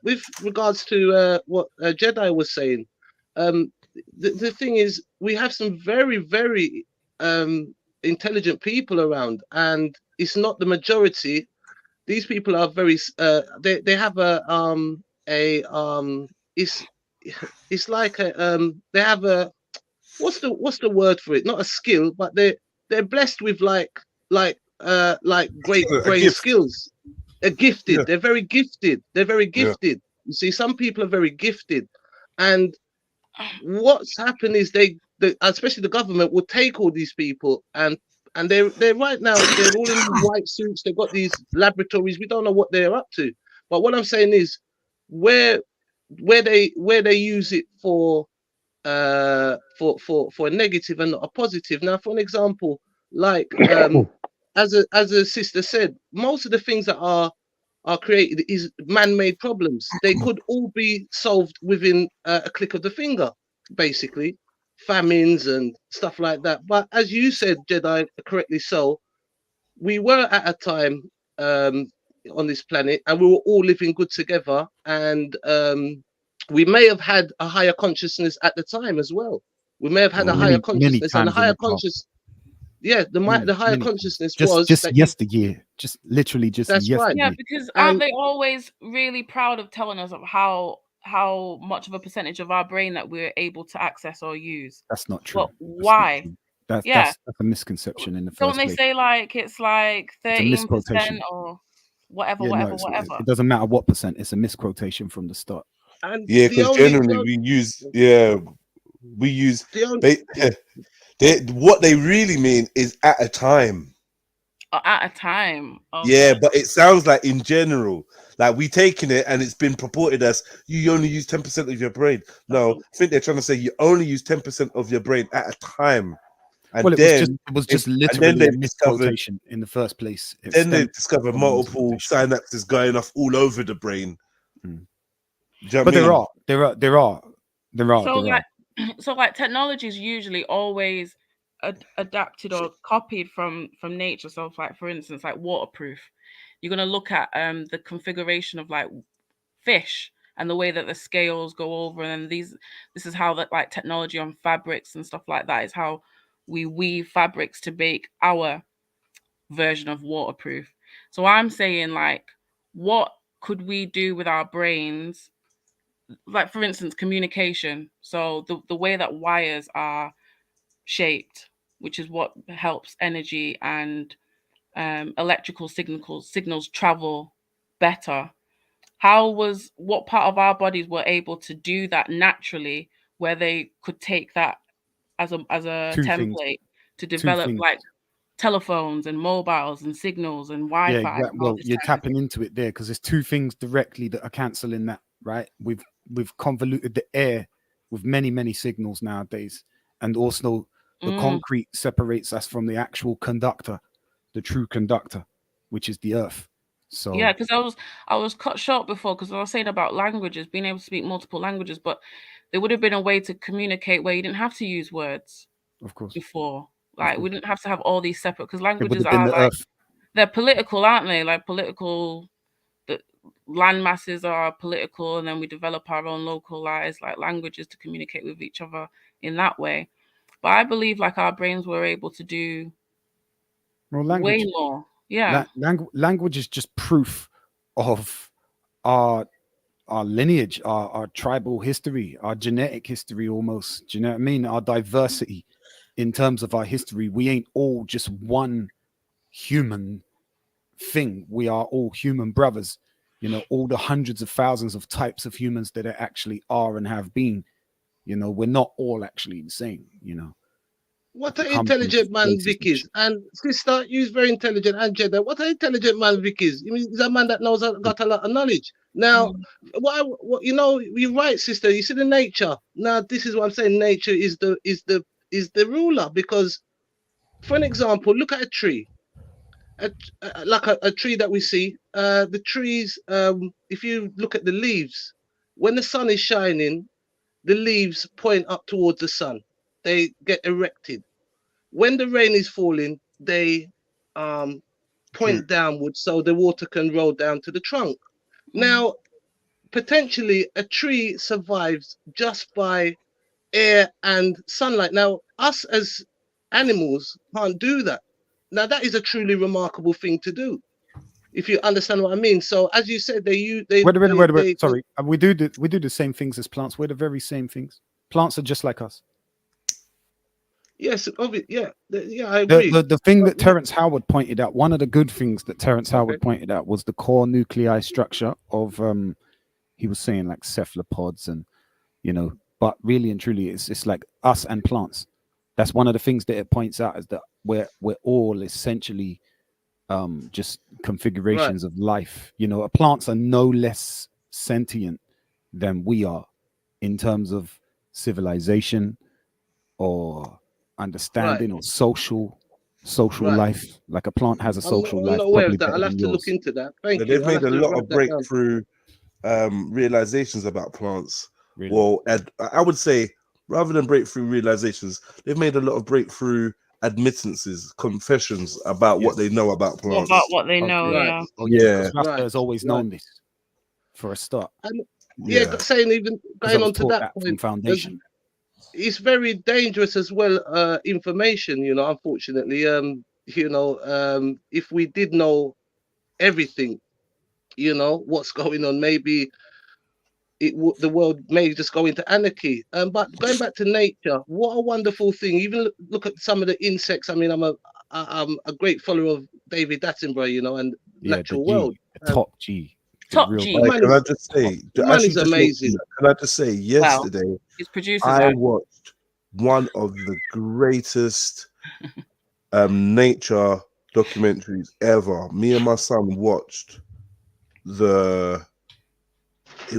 with regards to what Jedi was saying, the thing is, we have some very, very intelligent people around, and it's not the majority. These people are very. They have it's like they have a what's the word for it? Not a skill, but they're blessed with like great brain skills. They're gifted. They're very gifted. They're very gifted. You see, some people are very gifted, and what's happened is especially the government will take all these people and they're right now they're all in white suits. They've got these laboratories. We don't know what they're up to. But what I'm saying is, where they use it for a negative and not a positive. Now, for an example, like as a sister said, most of the things that are created is man-made problems. They could all be solved within a click of the finger, basically, famines and stuff like that. But as you said, Jedi, correctly so, we were at a time on this planet, and we were all living good together, and we may have had a higher consciousness at the time as well. We may have had a higher consciousness, and a higher conscious. Yeah, the higher consciousness was just yesteryear, just literally just that's yesteryear. right. Yeah, because aren't they always really proud of telling us of how much of a percentage of our brain that we're able to access or use? That's not true. But why? That's a misconception in the first Don't they place. say like it's like It's a 13% misquotation. or whatever, Yeah, whatever, no, whatever? it doesn't matter what percent. It's a misquotation from the start. And because generally we use what they really mean is at a time. At a time. Okay. Yeah, but it sounds like in general, like we taking it and it's been purported as you only use 10% of your brain. No, I think they're trying to say you only use 10% of your brain at a time. And Well, it was just literally a misquotation in the first place. Then they discovered multiple synapses going off all over the brain. But there are. So like technology is usually always adapted or copied from nature. So like for instance, like waterproof, you're gonna look at the configuration of like fish and the way that the scales go over, and this is how that like technology on fabrics and stuff like that is how we weave fabrics to make our version of waterproof. So I'm saying, like, what could we do with our brains? Like, for instance, communication. So the way that wires are shaped, which is what helps energy and electrical signals travel better. What part of our bodies were able to do that naturally, where they could take that as a Two things. template to Two develop things. like telephones and mobiles and signals and Wi-Fi? Yeah, exactly. And all Well, this you're type of tapping into it there because there's two things directly that are canceling that, right? We've convoluted the air with many signals nowadays, and also the concrete separates us from the actual conductor, the true conductor, which is the earth. So Yeah, because I was cut short before because I was saying about languages, being able to speak multiple languages, but there would have been a way to communicate where you didn't have to use words of course before. Like, we didn't have to have all these separate, because it would languages have been are the like, earth. they're political, aren't they? Like political, the land masses are political, and then we develop our own localized like languages to communicate with each other in that way. But I believe like our brains were able to do Well, way language. more. Yeah. Language is just proof of our lineage, our tribal history, our genetic history almost. Do you know what I mean? Our diversity in terms of our history. We ain't all just one human thing. We are all human brothers. You know, all the hundreds of thousands of types of humans that there actually are and have been. You know, we're not all actually the same, you know. What an intelligent man Vic is. And sister, you's very intelligent, and Jeddah. What an intelligent man Vic is. I mean, he's a man that knows, got a lot of knowledge. Now, what you know, you're right, sister. You see the nature. Now, this is what I'm saying. Nature is the ruler, because, for an example, look at a tree. Like a tree that we see. The trees. If you look at the leaves, when the sun is shining, the leaves point up towards the sun. They get erected. When the rain is falling, they point downwards so the water can roll down to the trunk. Now, potentially, a tree survives just by air and sunlight. Now, us as animals can't do that. Now, that is a truly remarkable thing to do, if you understand what I mean. So, as you said, wait. Sorry, we do the same things as plants. We're the very same things. Plants are just like us. Yes, obviously, yeah, I agree. The thing that Terence Howard pointed out, one of the good things that Terence Howard pointed out was the core nuclei structure of he was saying like cephalopods, and you know, but really and truly it's like us and plants. That's one of the things that it points out, is that we're all essentially just configurations of life. You know, plants are no less sentient than we are in terms of civilization or understanding or social life. Like a plant has a social life. I'm not aware of that. I'll have to look into that. Thank you. They've made a lot of breakthrough realizations about plants. Really? Well, I would say, rather than breakthrough realizations, they've made a lot of breakthrough admittances, confessions about what they know about plants. About what they know, yeah. Oh, yeah. Because Rasta has always known this for a start. And, saying even going on to that point, foundation. It's very dangerous as well, information, you know, unfortunately. If we did know everything, you know, what's going on, maybe the world may just go into anarchy. But going back to nature, what a wonderful thing. Even look at some of the insects. I mean, I'm a great follower of David Attenborough, you know, and Natural World. Top G. Top G. Can I just say, man is amazing. Can I just say, yesterday, his producers I watched one of the greatest nature documentaries ever. Me and my son watched it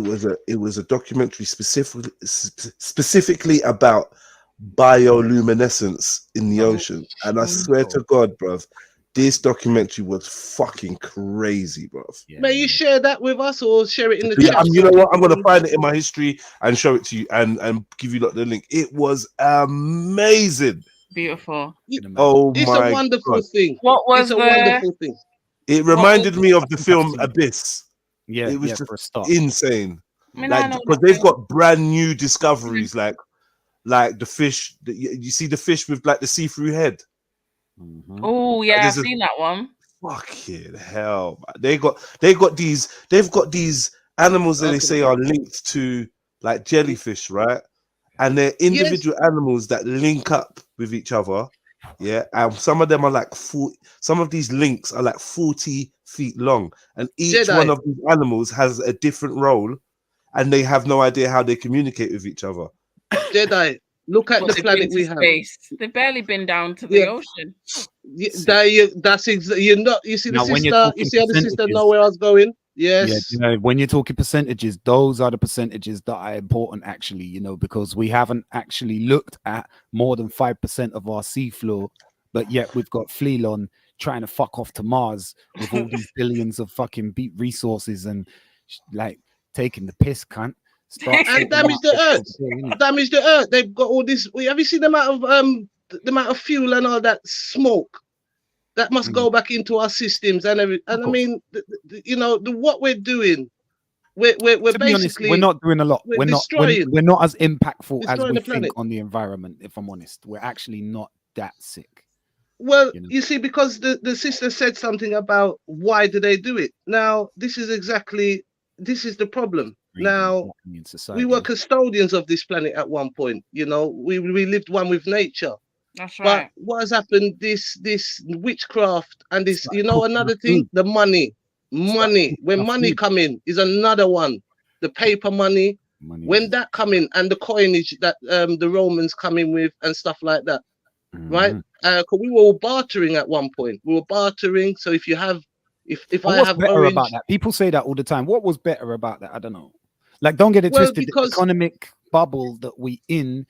was a documentary specifically about bioluminescence in the ocean, and I swear to God, bruv, this documentary was fucking crazy, bruv. May you share that with us, or share it in the chat? You know what? I'm gonna find it in my history and show it to you, and give you the link. It was amazing. Beautiful. Oh it's my a wonderful God. thing. What was it's a wonderful thing. It reminded me of the film Abyss. Yeah, it was for a just start. insane. I mean, I Like, know because that they've thing. got brand new discoveries, like the fish. You see the fish with like the see-through head. Oh yeah, I've There's a seen that one. fucking hell. Man. They've got these animals that they say are linked to like jellyfish, right? And they're individual animals that link up with each other. Yeah, and some of them are like some of these links are like 40 feet long, and each Jedi. one of these animals has a different role, and they have no idea how they communicate with each other. Jedi, look at But the they've planet been we to have. space. They've barely been down to the ocean. That's you're not. You see the Now, when you're sister. You talking see how the sister percentages, know where I was going. yeah, Yes. you know, when you're talking percentages, those are the percentages that are important, actually, you know, because we haven't actually looked at more than 5% of our seafloor, but yet we've got Fleelon trying to fuck off to Mars with all these billions of fucking beat resources and like taking the piss, cunt. Start And sorting damage out the this earth. over there, innit? Damage the earth. They've got all this. Have you seen the amount of fuel and all that smoke that must go back into our systems and everything? And I mean, you know, what we're doing, we're To be honest, basically we're not doing a lot. we're We're not. destroying. We're not as impactful as Destroying we the planet. think on the environment. If I'm honest, we're actually not that sick. Well, You know? you see, because the sister said something about why do they do it. Now, this is the problem. Now, in society. we were custodians of this planet at one point. You know, we lived one with nature. That's But right. what has happened? This witchcraft and this, you know, another thing, the money. When money come in is another one. The paper money. When that come in and the coinage that the Romans come in with and stuff like that, right? Because we were all bartering at one point. We were bartering. So if you have, if But I what's have better orange, about that? People say that all the time. What was better about that? I don't know. Like, don't get it Well, twisted. because- The economic bubble that we in,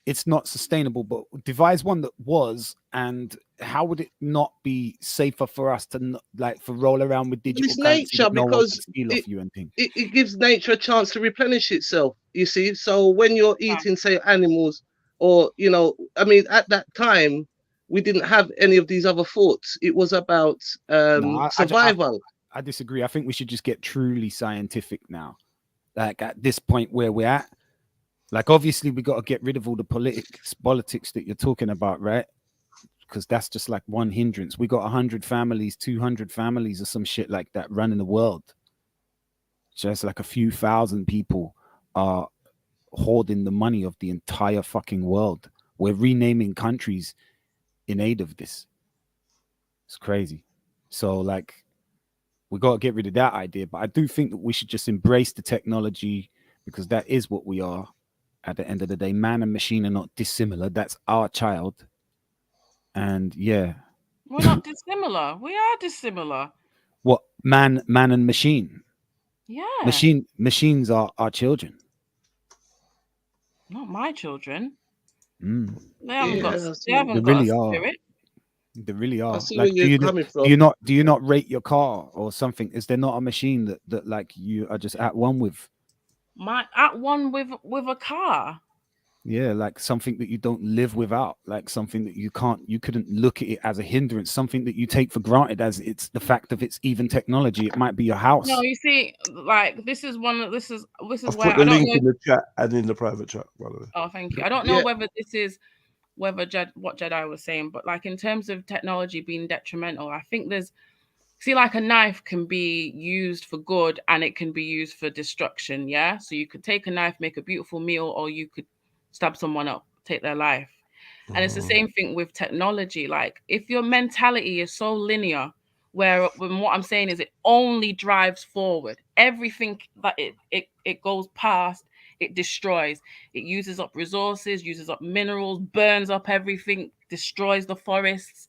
it's not sustainable. But devise one that was, and how would it not be safer for us to for roll around with digital it's currency nature that no one can because steal off you and things? it gives nature a chance to replenish itself. You see, so when you're eating, say, animals, or you know, I mean, at that time, we didn't have any of these other thoughts. It was about survival. I disagree. I think we should just get truly scientific now. Like at this point where we're at, like obviously we got to get rid of all the politics that you're talking about, right? Because that's just like one hindrance. We got 100 families, 200 families, or some shit like that running the world. Just like a few thousand people are hoarding the money of the entire fucking world. We're renaming countries in aid of this. It's crazy. So like, we got to get rid of that idea. But I do think that we should just embrace the technology, because that is what we are. At the end of the day, man and machine are not dissimilar. That's our child. And yeah. We're not dissimilar. We are dissimilar. What? Man and machine. Yeah. Machines are our children. Not my children. Mm. They haven't got. Yeah, They haven't They got really a are. spirit. They really are. see Like, where you're coming from. do you not rate your car or something? Is there not a machine that like you are just at one with? At one with a car. Yeah, like something that you don't live without, like something that you couldn't look at it as a hindrance, something that you take for granted as it's the fact of it's even technology. It might be your house. No, you see, like this is I've where put the I don't link know. in the chat and in the private chat, by the way. Oh, thank you. I don't know whether this is what Jedi was saying, but like in terms of technology being detrimental, I think like a knife can be used for good and it can be used for destruction. Yeah. So you could take a knife, make a beautiful meal, or you could stab someone up, take their life. And it's the same thing with technology. Like if your mentality is so linear, when what I'm saying is it only drives forward, everything that it goes past, it destroys. It uses up resources, uses up minerals, burns up everything, destroys the forests,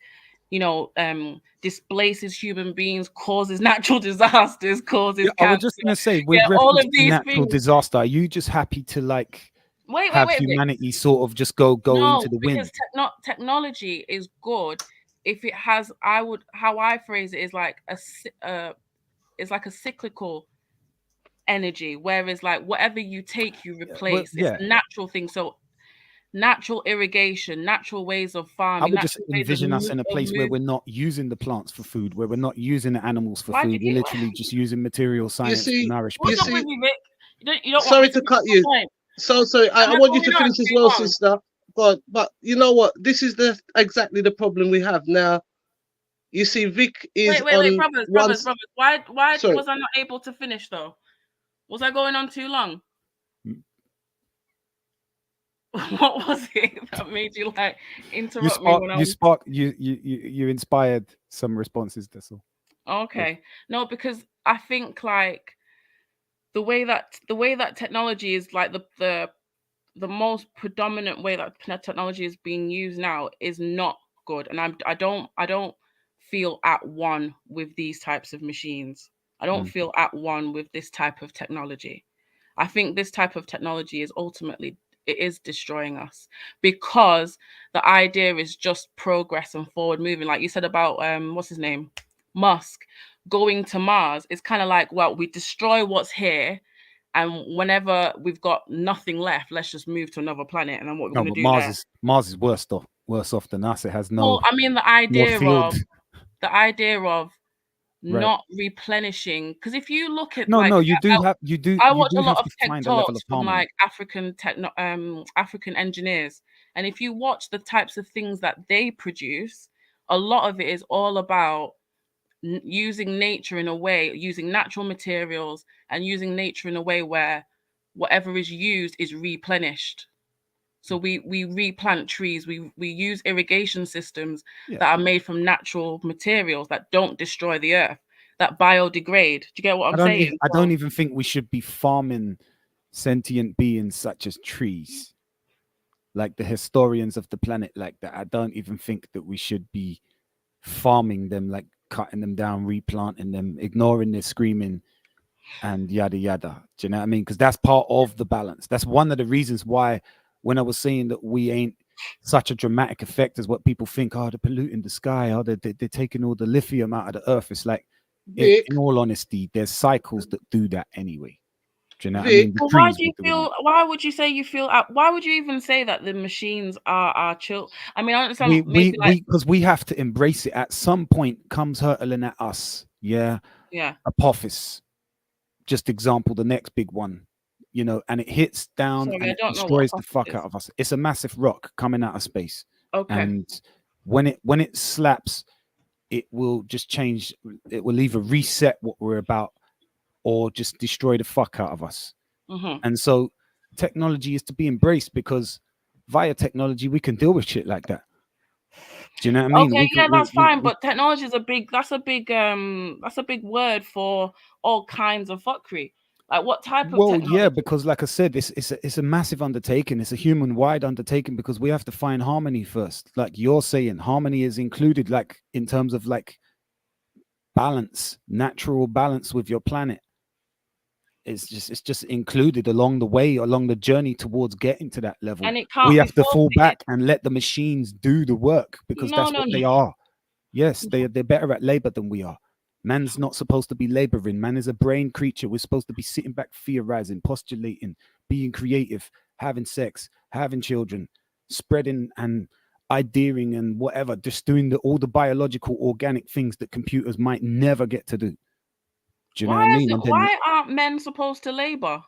displaces human beings, causes natural disasters, causes cancer. I was just gonna say, with all reference of to these natural things. disaster, are you just happy to like Wait. humanity sort of just go into the wind? Because technology is good if it has. How I phrase it is like it's like a cyclical energy, whereas like whatever you take, you replace. yeah. It's a natural thing. So natural irrigation, natural ways of farming. I would just natural ways of envision us in a of place where move- we're not using the plants for food, where we're not using the animals for Why do food. you- We're literally just using material science see- to nourish What's people. up with you, Vic? You don't want Sorry me to to cut finish you. my point? So sorry. I Am I want you going to on finish as too well, long? sister. God, but you know what? This is exactly the problem we have now. You see, Vic is Wait, on brothers. Why Sorry. was I not able to finish though? Was I going on too long? What was it that made you like interrupt me when I was you inspired some responses. That's all. okay? No, because I think like the way that technology is like the most predominant way that technology is being used now is not good, and I don't feel at one with these types of machines. I don't feel at one with this type of technology. I think this type of technology is ultimately it is destroying us because the idea is just progress and forward moving. Like you said about what's his name, Musk, going to Mars. It's kind of like, well, we destroy what's here, and whenever we've got nothing left, let's just move to another planet. And then what we're No, going to but do there? Mars is worse off than us. It has no. Well, I mean, the idea field. of Right. not replenishing, because if you look at No, like you do have I watch a lot have of to tech find a level talks of from harmony. like African engineers, and if you watch the types of things that they produce, a lot of it is all about using nature in a way, using natural materials and using nature in a way where whatever is used is replenished. So we replant trees, we use irrigation systems that are made from natural materials that don't destroy the earth, that biodegrade. Do you get what I'm saying? I don't even think we should be farming sentient beings such as trees, like the historians of the planet, like that. I don't even think that we should be farming them, like cutting them down, replanting them, ignoring their screaming, and yada yada. Do you know what I mean? Because that's part of the balance. That's one of the reasons why, when I was saying that we ain't such a dramatic effect as what people think, oh, they're polluting the sky, oh, they're taking all the lithium out of the earth. It's like, in all honesty, there's cycles that do that anyway. Do you know what I mean? The Well, why trees do you were doing feel? Why would you say you feel? Why would you even say that the machines are chill? I mean, I understand maybe like because we have to embrace it. At some point, comes hurtling at us. Yeah. Apophis. Just example, the next big one. You know, and it hits down Sorry, and I it don't know what destroys the Apophis fuck is. out of us. It's a massive rock coming out of space. Okay. And when it slaps, it will just change. It will either reset what we're about or just destroy the fuck out of us. And so technology is to be embraced, because via technology we can deal with shit like that. Do you know what I mean? Okay, that's fine, but technology is a big word for all kinds of fuckery. Like what type of technology? Yeah, because like I said, it's a massive undertaking. It's a human-wide undertaking, because we have to find harmony first. Like you're saying, harmony is included, like in terms of like balance, natural balance with your planet. It's just included along the way, along the journey towards getting to that level. And it can't we be have to fall forfeited. back and let the machines do the work, because that's what they are. Yes, they're better at labor than we are. Man's not supposed to be laboring. Man is a brain creature. We're supposed to be sitting back, theorizing, postulating, being creative, having sex, having children, spreading and ideating and whatever, just doing all the biological, organic things that computers might never get to do. Do you know what I mean? Why aren't men supposed to labor?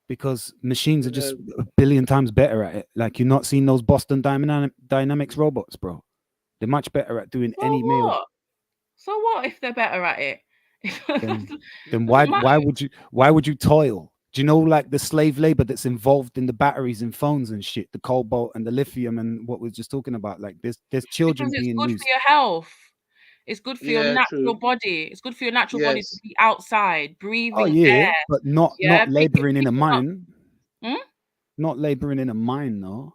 Because machines are just a billion times better at it. Like, you're not seeing those Boston Dynamics robots, bro. They're much better at doing any meal. So what if they're better at it? Then why would you toil? Do you know, like, the slave labor that's involved in the batteries and phones and shit, the cobalt and the lithium and what we're just talking about? Like, there's children Because it's being good used. for your health. It's good for your natural body. It's good for your natural body to be outside, breathing air. But not laboring in a mine. Hmm? Not laboring in a mine, though.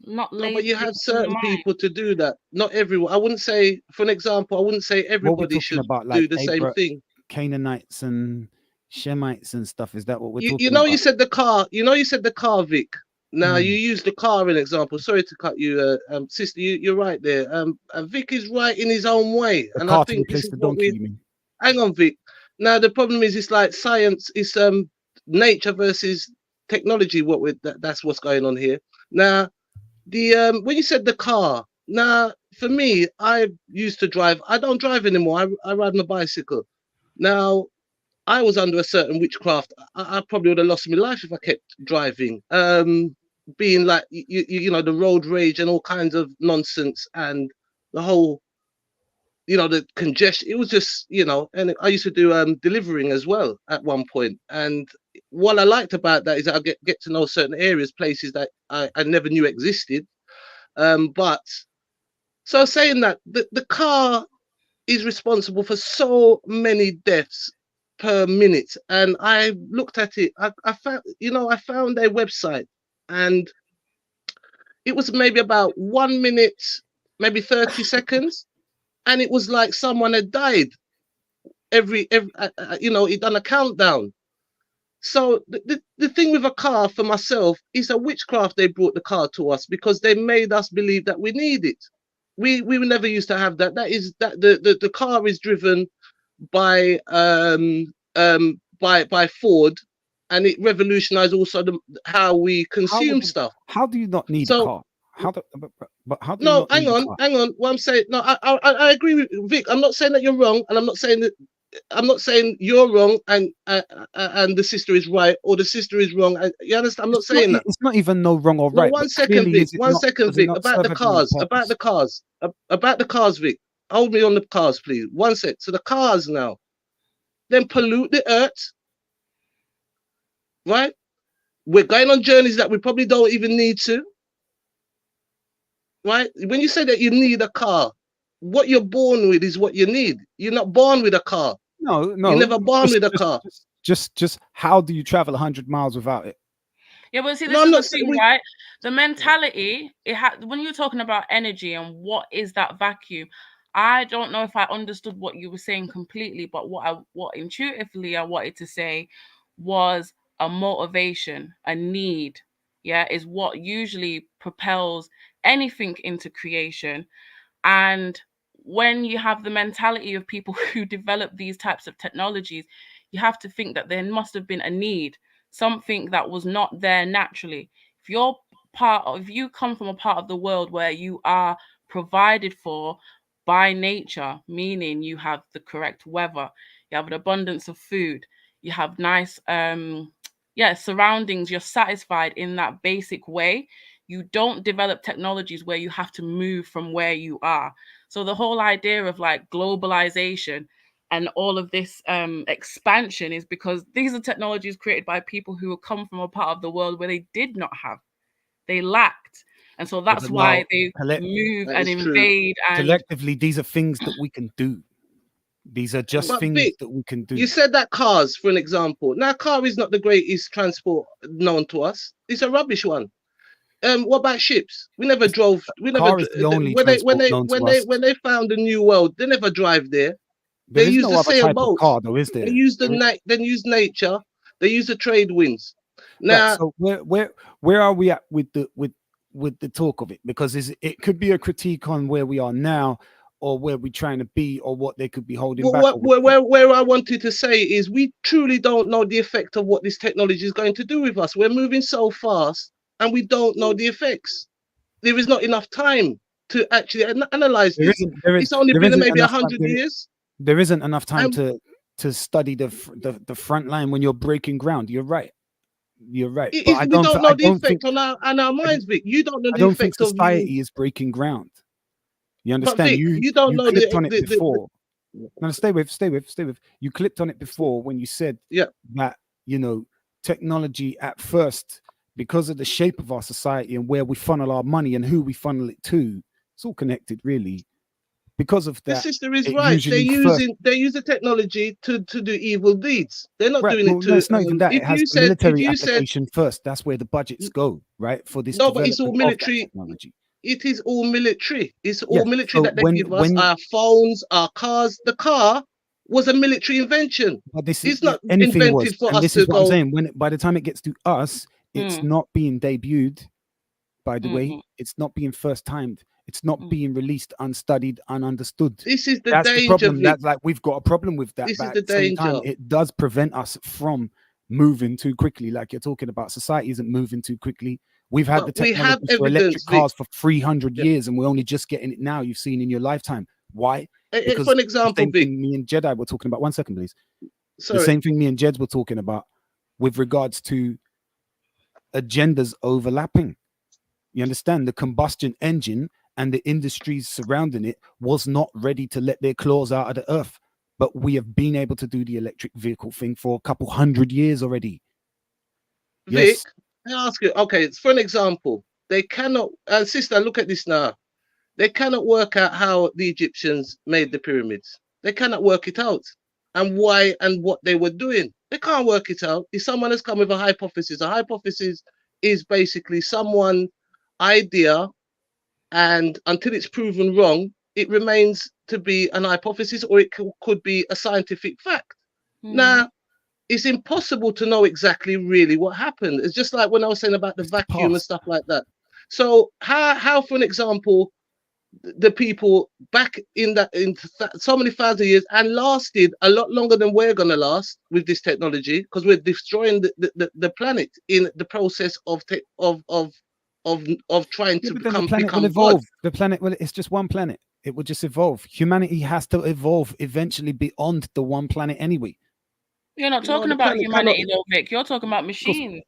Not No, but you have in the certain mine. people to do that. Not everyone. I wouldn't say, for an example, I wouldn't say What we're everybody talking should about, do like the same thing. Canaanites and Shemites and stuff. Is that what we're talking You know, about? you said the car. You know, you said the car, Vic. Now you Mm. use the car as an example. Sorry to cut you, sister. You're right there. Vic is right in his own way, The and I car to think this replace is the what donkey, we. you mean? Hang on, Vic. Now the problem is, it's like science is nature versus technology. That's what's going on here. Now the when you said the car. Now for me, I used to drive. I don't drive anymore. I ride my bicycle. Now I was under a certain witchcraft. I probably would have lost my life if I kept driving. Being like, you know, the road rage and all kinds of nonsense and the whole, you know, the congestion. It was just, you know, and I used to do delivering as well at one point. And what I liked about that is that I get to know certain areas, places that I never knew existed. But so saying that the car is responsible for so many deaths per minute, and I looked at it. I found, you know, I found their website, and it was maybe about 1 minute, maybe 30 seconds, and it was like someone had died. Every you know, it done a countdown. So the thing with a car for myself is a witchcraft. They brought the car to us because they made us believe that we need it. We never used to have that. That is that the car is driven by Ford, and it revolutionized also how we consume stuff. How do you not need a car? How do you No, not hang need a on, car? hang on. What I'm saying, no, I agree with Vic. I'm not saying that you're wrong, and I'm not saying you're wrong and the sister is right, or the sister is wrong. You understand? I'm not saying that. It's not even no wrong or No, right. one but second, clearly, Vic. is it One not- second, does it Vic. not About serve the everyone a cars. purpose? About the cars, Vic. Hold me on the cars, please. One sec. So the cars now, then pollute the earth, right? We're going on journeys that we probably don't even need to, right? When you say that you need a car, what you're born with is what you need. You're not born with a car. No, You're never born with a car. Just how do you travel 100 miles without it? Yeah, but see, this No, I'm is not the saying thing, right? The mentality, when you're talking about energy and what is that vacuum, I don't know if I understood what you were saying completely, but what intuitively I wanted to say was a motivation, a need, yeah, is what usually propels anything into creation. And when you have the mentality of people who develop these types of technologies, you have to think that there must have been a need, something that was not there naturally. If you come from a part of the world where you are provided for by nature, meaning you have the correct weather, you have an abundance of food, you have nice surroundings, you're satisfied in that basic way, you don't develop technologies where you have to move from where you are. So the whole idea of like globalization and all of this expansion is because these are technologies created by people who come from a part of the world where they did not have, they lacked. And so that's why they move and invade. And Collectively, these are things that we can do. These are just But things Vic, that we can do. you said that cars, for an example. Now, car is not the greatest transport known to us. It's a rubbish one. What about ships? We never drove. We never. Car is the only When transport known to us. they found the new world, they never drive there. There They is used no the other type of sailboats. car, though, is there? They use They use nature. They use the trade winds. Now, Right, so where are we at with the talk of it? Because it could be a critique on where we are now, or where we're trying to be, or what they could be holding back. where I wanted to say is we truly don't know the effect of what this technology is going to do with us. We're moving so fast, and we don't know the effects. There is not enough time to actually analyze this. It's only been maybe 100 years. There isn't enough time to study the front line when you're breaking ground. You're right. You're right. We But don't know the effect on our minds, Vic. You don't know I the don't think effect of society is breaking ground. You But understand? Vic, you don't know clipped the- on it the- before. No, stay with. You clipped on it before when you said that, you know, technology at first, because of the shape of our society and where we funnel our money and who we funnel it to, it's all connected, really. Because of The that, sister is it right. They usually use the technology to do evil deeds. They're not Right, doing well, it to. no, it's not even that. It If has you the said, military application first. That's where the budgets go, right? For this no, but it's all development of that military. technology. It is all military. It's Yeah, all military so that they give us. when Our phones, our cars. The car was a military invention. but this is It's not anything was, invented for and us this to is what I'm go. saying. When by the time it gets to us, it's not being debuted. By the way, it's not being first timed. It's not being released unstudied, ununderstood. This is the That's danger, the problem. Vic. That's like we've got a problem with that. This But is at the the same time, danger. it does prevent us from moving too quickly. Like you're talking about, society isn't moving too quickly. We've had But the we have technology for electric evidence, Vic. cars for 300 years, and we're only just getting it now. You've seen in your lifetime. Why? Because For an the example, same Vic. thing me and Jedi were talking about. 1 second, please. The same thing me and Jeds were talking about with regards to agendas overlapping. You understand? The combustion engine and the industries surrounding it was not ready to let their claws out of the earth. But we have been able to do the electric vehicle thing for a couple 100 years already. Vic, I ask you, okay, for an example, they cannot, sister, look at this now. They cannot work out how the Egyptians made the pyramids. They cannot work it out. And why and what they were doing. They can't work it out. If someone has come with a hypothesis is basically someone's idea, and until it's proven wrong, it remains to be an hypothesis, or it could be a scientific fact. Now, it's impossible to know exactly really what happened. It's just like when I was saying about the vacuum and stuff like that. So how for an example, the people back in so many thousand years and lasted a lot longer than we're going to last with this technology, because we're destroying the planet in the process of trying to become evolve. God. The planet will, it's just one planet. It will just evolve. Humanity has to evolve eventually beyond the one planet anyway. You're not talking about humanity though, Vic. You're talking about machines.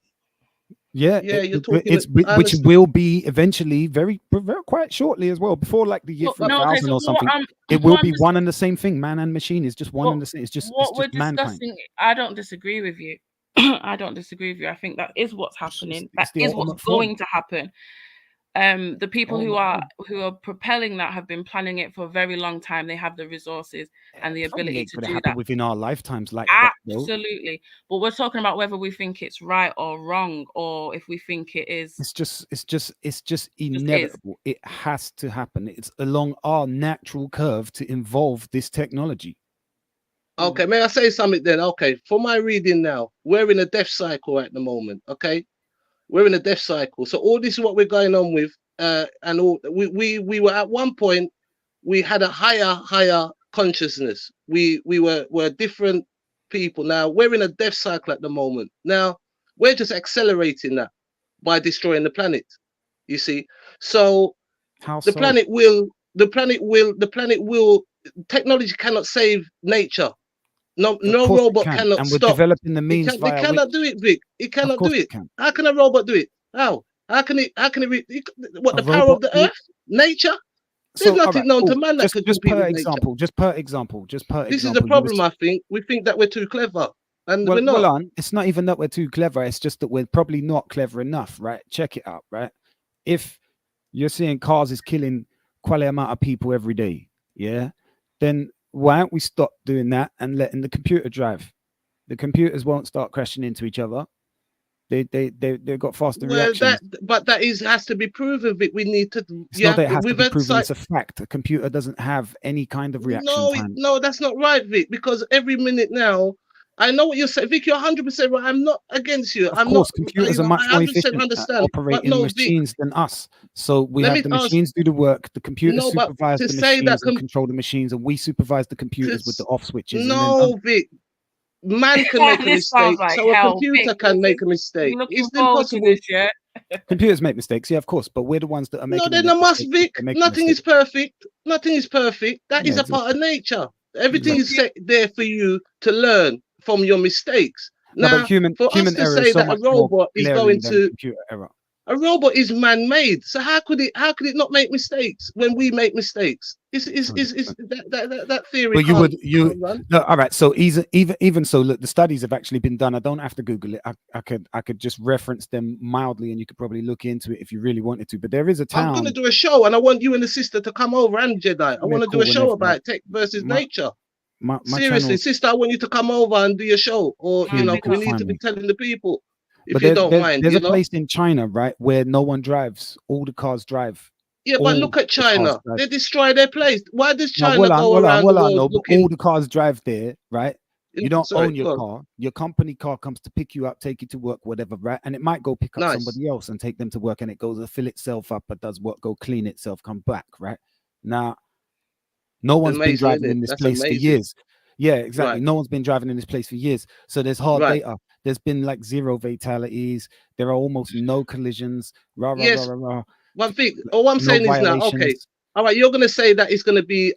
Yeah, you're talking. Which will be eventually very quite shortly as well. Before like the year 3000 or something, it will be one and the same thing. Man and machine is just one and the same. It's just what we're mankind. discussing. I don't disagree with you. I don't disagree with you. I think that is what's happening. That is what's going to happen. The people who are propelling that have been planning it for a very long time. They have the resources and the ability to do that within our lifetimes. Like absolutely, but we're talking about whether we think it's right or wrong, or if we think it is. It's just inevitable. It has to happen. It's along our natural curve to involve this technology. Okay, may I say something then? Okay, for my reading now, we're in a death cycle at the moment. Okay. We're in a death cycle. So all this is what we're going on with. And all we were at one point, we had a higher consciousness. We were different people. Now we're in a death cycle at the moment. Now we're just accelerating that by destroying the planet. You see? So the planet will technology cannot save nature. No robot cannot and we're stop. developing the means. They cannot do it, Vic. It cannot do it. How can a robot do it? How? How can it? What, the power of the earth? Nature? There's nothing known to man that could compete with nature. Just per example. This is the problem, I think. We think that we're too clever. And we're not. Well on, it's not even that we're too clever. It's just that we're probably not clever enough, right? Check it out, right? If you're seeing cars is killing quite an amount of people every day, yeah, then why don't we stop doing that and letting the computer drive? The computers won't start crashing into each other. They've got faster reactions. But that has to be proven. We need to. It's not that it has to be proven. It's a fact. A computer doesn't have any kind of reaction time. No, that's not right, Vic. Because every minute now, I know what you're saying, Vic. You're 100% right. I'm not against you. Of course, computers are much more efficient at operating machines than us. So we have the machines do the work. The computers supervise the machines and control the machines, and we supervise the computers with the off switches. No, Vic. Man can make a mistake, so a computer can make a mistake. It's impossible. Computers make mistakes, yeah, of course, but we're the ones that are making. No, then there must, Vic. Nothing is perfect. Nothing is perfect. That is a part of nature. Everything is set there for you to learn from your mistakes. Now, human for us to say that a robot is going to computer error. A robot is man-made, so how could it not make mistakes when we make mistakes? Is that theory? But no, all right. So even so, look, the studies have actually been done. I don't have to Google it. I could just reference them mildly, and you could probably look into it if you really wanted to. But there is a town. I'm going to do a show, and I want you and the sister to come over, and Jedi. I want to do a show about tech versus nature. Seriously, sister, I want you to come over and do your show, or we need to be telling the people. If you don't mind, there's a place in China, right, where no one drives. All the cars drive. Yeah, but look at China. They destroy their place. Why does China go around the world looking? All the cars drive there, right? You don't own your car. Your company car comes to pick you up, take you to work, whatever, right? And it might go pick up somebody else and take them to work, and it goes to fill itself up, but does what? Go clean itself, come back, right? Now, no one's been driving in this place for years. Yeah, exactly. Right. No one's been driving in this place for years. So there's hard data. There's been like 0 fatalities. There are almost no collisions. One thing, all I'm saying is now, okay, all right, you're gonna say that it's gonna be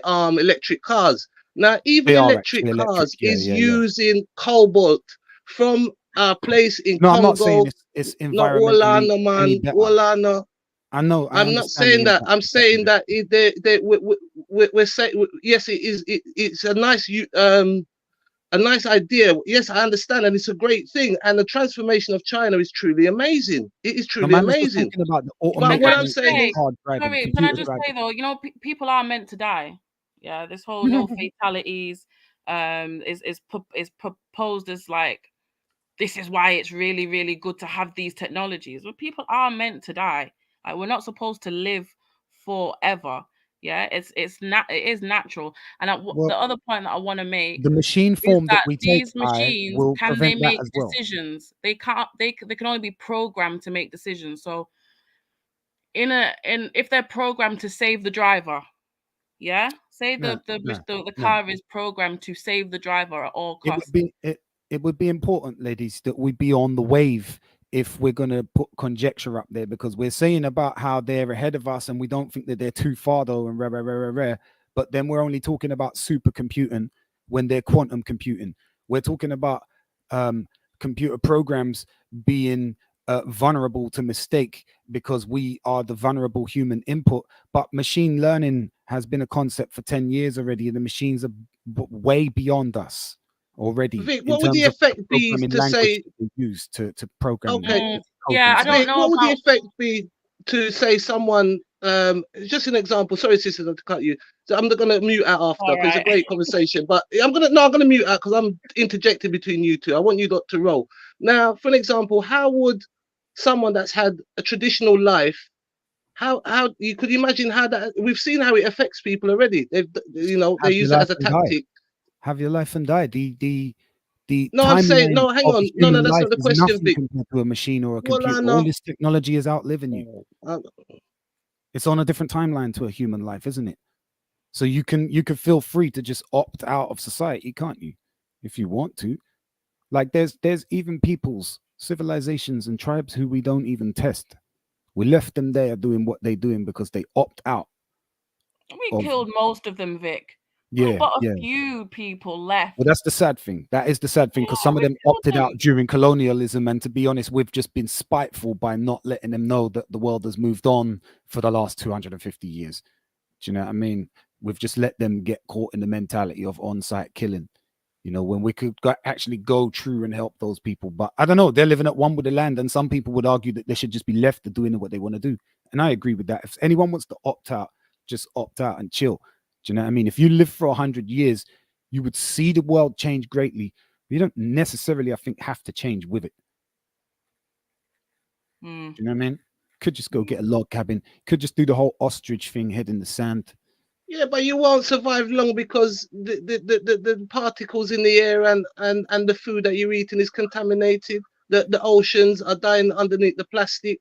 electric cars. Now, even They are electric actually electric. cars Yeah, is yeah, yeah. using cobalt from a place in No, I'm not saying Congo. it's No, environmentally Olana, any man, better. Olana. I know. I I'm not understand the saying that. impact I'm of that. saying that we're saying yes, it is. It's a nice a nice idea. Yes, I understand, and it's a great thing. And the transformation of China is truly amazing. It is No, truly man was just amazing. talking about the But And what can I I'm just saying say, is, hard driving, sorry, can I computer just say driving. though, you know, people are meant to die. Yeah, this whole no fatalities is proposed as like, this is why it's really, really good to have these technologies. But people are meant to die. Like, we're not supposed to live forever. Yeah, it is natural. And Well, the other point that I want to make the machine is form that that we take, these machines, will can they prevent that make as well. decisions? They can't. They can only be programmed to make decisions. So if they're programmed to save the driver, yeah, say Yeah, the car is programmed to save the driver at all It would costs. be it would be important, ladies, that we be on the wave if we're going to put conjecture up there, because we're saying about how they're ahead of us and we don't think that they're too far though, and rare. But then we're only talking about supercomputing when they're quantum computing. We're talking about computer programs being vulnerable to mistake because we are the vulnerable human input. But machine learning has been a concept for 10 years already, and the machines are way beyond us already Vic, in what would the terms of effect be programming to language say? that they use to program Okay, code Yeah, I themselves. don't Vic, know what would the about. effect be to say someone? Just an example. Sorry, sister, not to cut you. So I'm gonna mute out after All because it's a right. great conversation. But I'm gonna mute out because I'm interjecting between you two. I want you lot to roll. Now, for an example, how would someone that's had a traditional life, how you could imagine how that? We've seen how it affects people already. They Have your use it life as a and die. tactic. Have your life and die. The No, I'm saying timeline no. Hang of on. No, human that's life not the is question, nothing Vic. compared to a machine or a Well, I computer. All know. this technology is outliving you. It's on a different timeline to a human life, isn't it? So you can feel free to just opt out of society, can't you? If you want to. Like there's even peoples, civilizations and tribes who we don't even test. We left them there doing what they're doing because they opt out. We killed most of them, Vic. Yeah, But a yeah. few people left. Well, that's the sad thing. That is the sad thing, because some of them opted out during colonialism, and to be honest, we've just been spiteful by not letting them know that the world has moved on for the last 250 years. Do you know what I mean? We've just let them get caught in the mentality of on-site killing. You know, when we could actually go through and help those people. But I don't know, they're living at one with the land, and some people would argue that they should just be left to doing what they want to do. And I agree with that. If anyone wants to opt out, just opt out and chill. Do you know what I mean? If you live for 100 years, you would see the world change greatly. You don't necessarily, I think, have to change with it. Do you know what I mean? Could just go get a log cabin. Could just do the whole ostrich thing, head in the sand. Yeah, but you won't survive long because the particles in the air and the food that you're eating is contaminated. The oceans are dying underneath the plastic.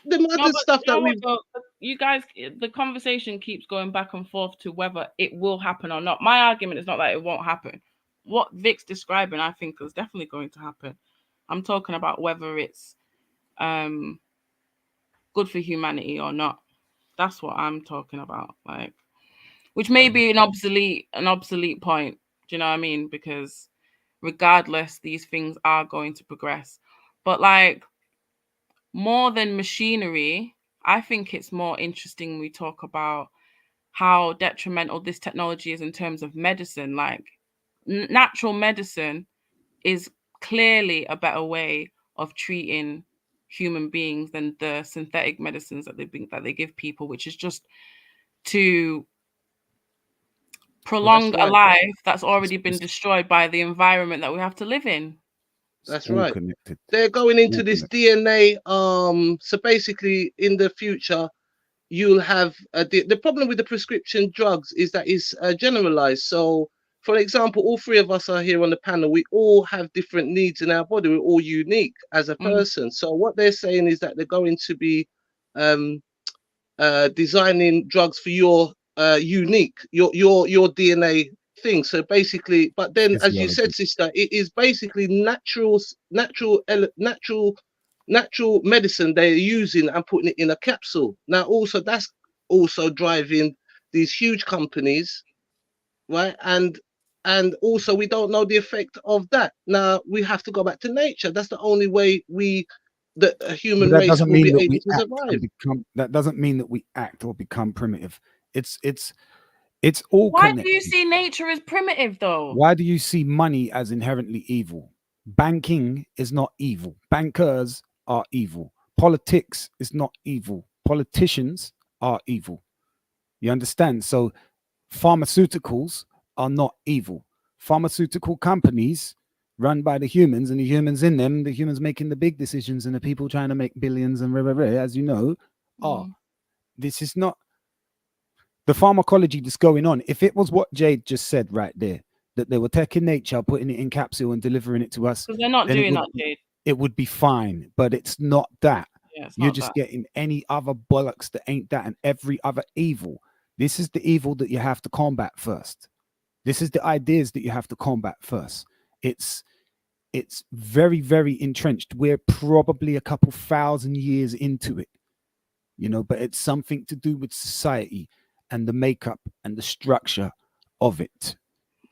The No, modern but stuff you know that what, we though? You guys, the conversation keeps going back and forth to whether it will happen or not. My argument is not that it won't happen. What Vic's describing, I think, is definitely going to happen. I'm talking about whether it's good for humanity or not. That's what I'm talking about. Like, which may be an obsolete point. Do you know what I mean? Because regardless, these things are going to progress. But like, more than machinery, I think it's more interesting we talk about how detrimental this technology is in terms of medicine. Like, natural medicine is clearly a better way of treating human beings than the synthetic medicines that they give people, which is just to prolong a life that's already been destroyed by the environment that we have to live in. That's all right. connected. They're going into All this connected. DNA. So basically, in the future, you'll have the problem with the prescription drugs is that it's generalized. So, for example, all three of us are here on the panel. We all have different needs in our body. We're all unique as a person. So, what they're saying is that they're going to be designing drugs for your unique, your DNA thing. So basically, but then, as you said, sister, it is basically natural medicine they're using and putting it in a capsule. Now, also that's also driving these huge companies right? And also we don't know the effect of that. Now we have to go back to nature. That's the only way the human But that race doesn't will be mean that able we to act survive. and become. That doesn't mean that we act or become primitive. It's all Why do you connected. see nature as primitive though? Why do you see money as inherently evil? Banking is not evil. Bankers are evil. Politics is not evil. Politicians are evil. You understand? So pharmaceuticals are not evil. Pharmaceutical companies run by the humans, and the humans in them, the humans making the big decisions, and the people trying to make billions and as you know, are. This is not the pharmacology that's going on. If it was what Jade just said right there, that they were taking nature, putting it in capsule and delivering it to us, Because they're not then doing that, Jade. it would be fine. But it's not that. Yeah, it's You're not just that. getting any other bollocks that ain't that, and every other evil. This is the evil that you have to combat first. This is the ideas that you have to combat first. It's very, very entrenched. We're probably a couple thousand years into it, you know, but it's something to do with society and the makeup and the structure of it,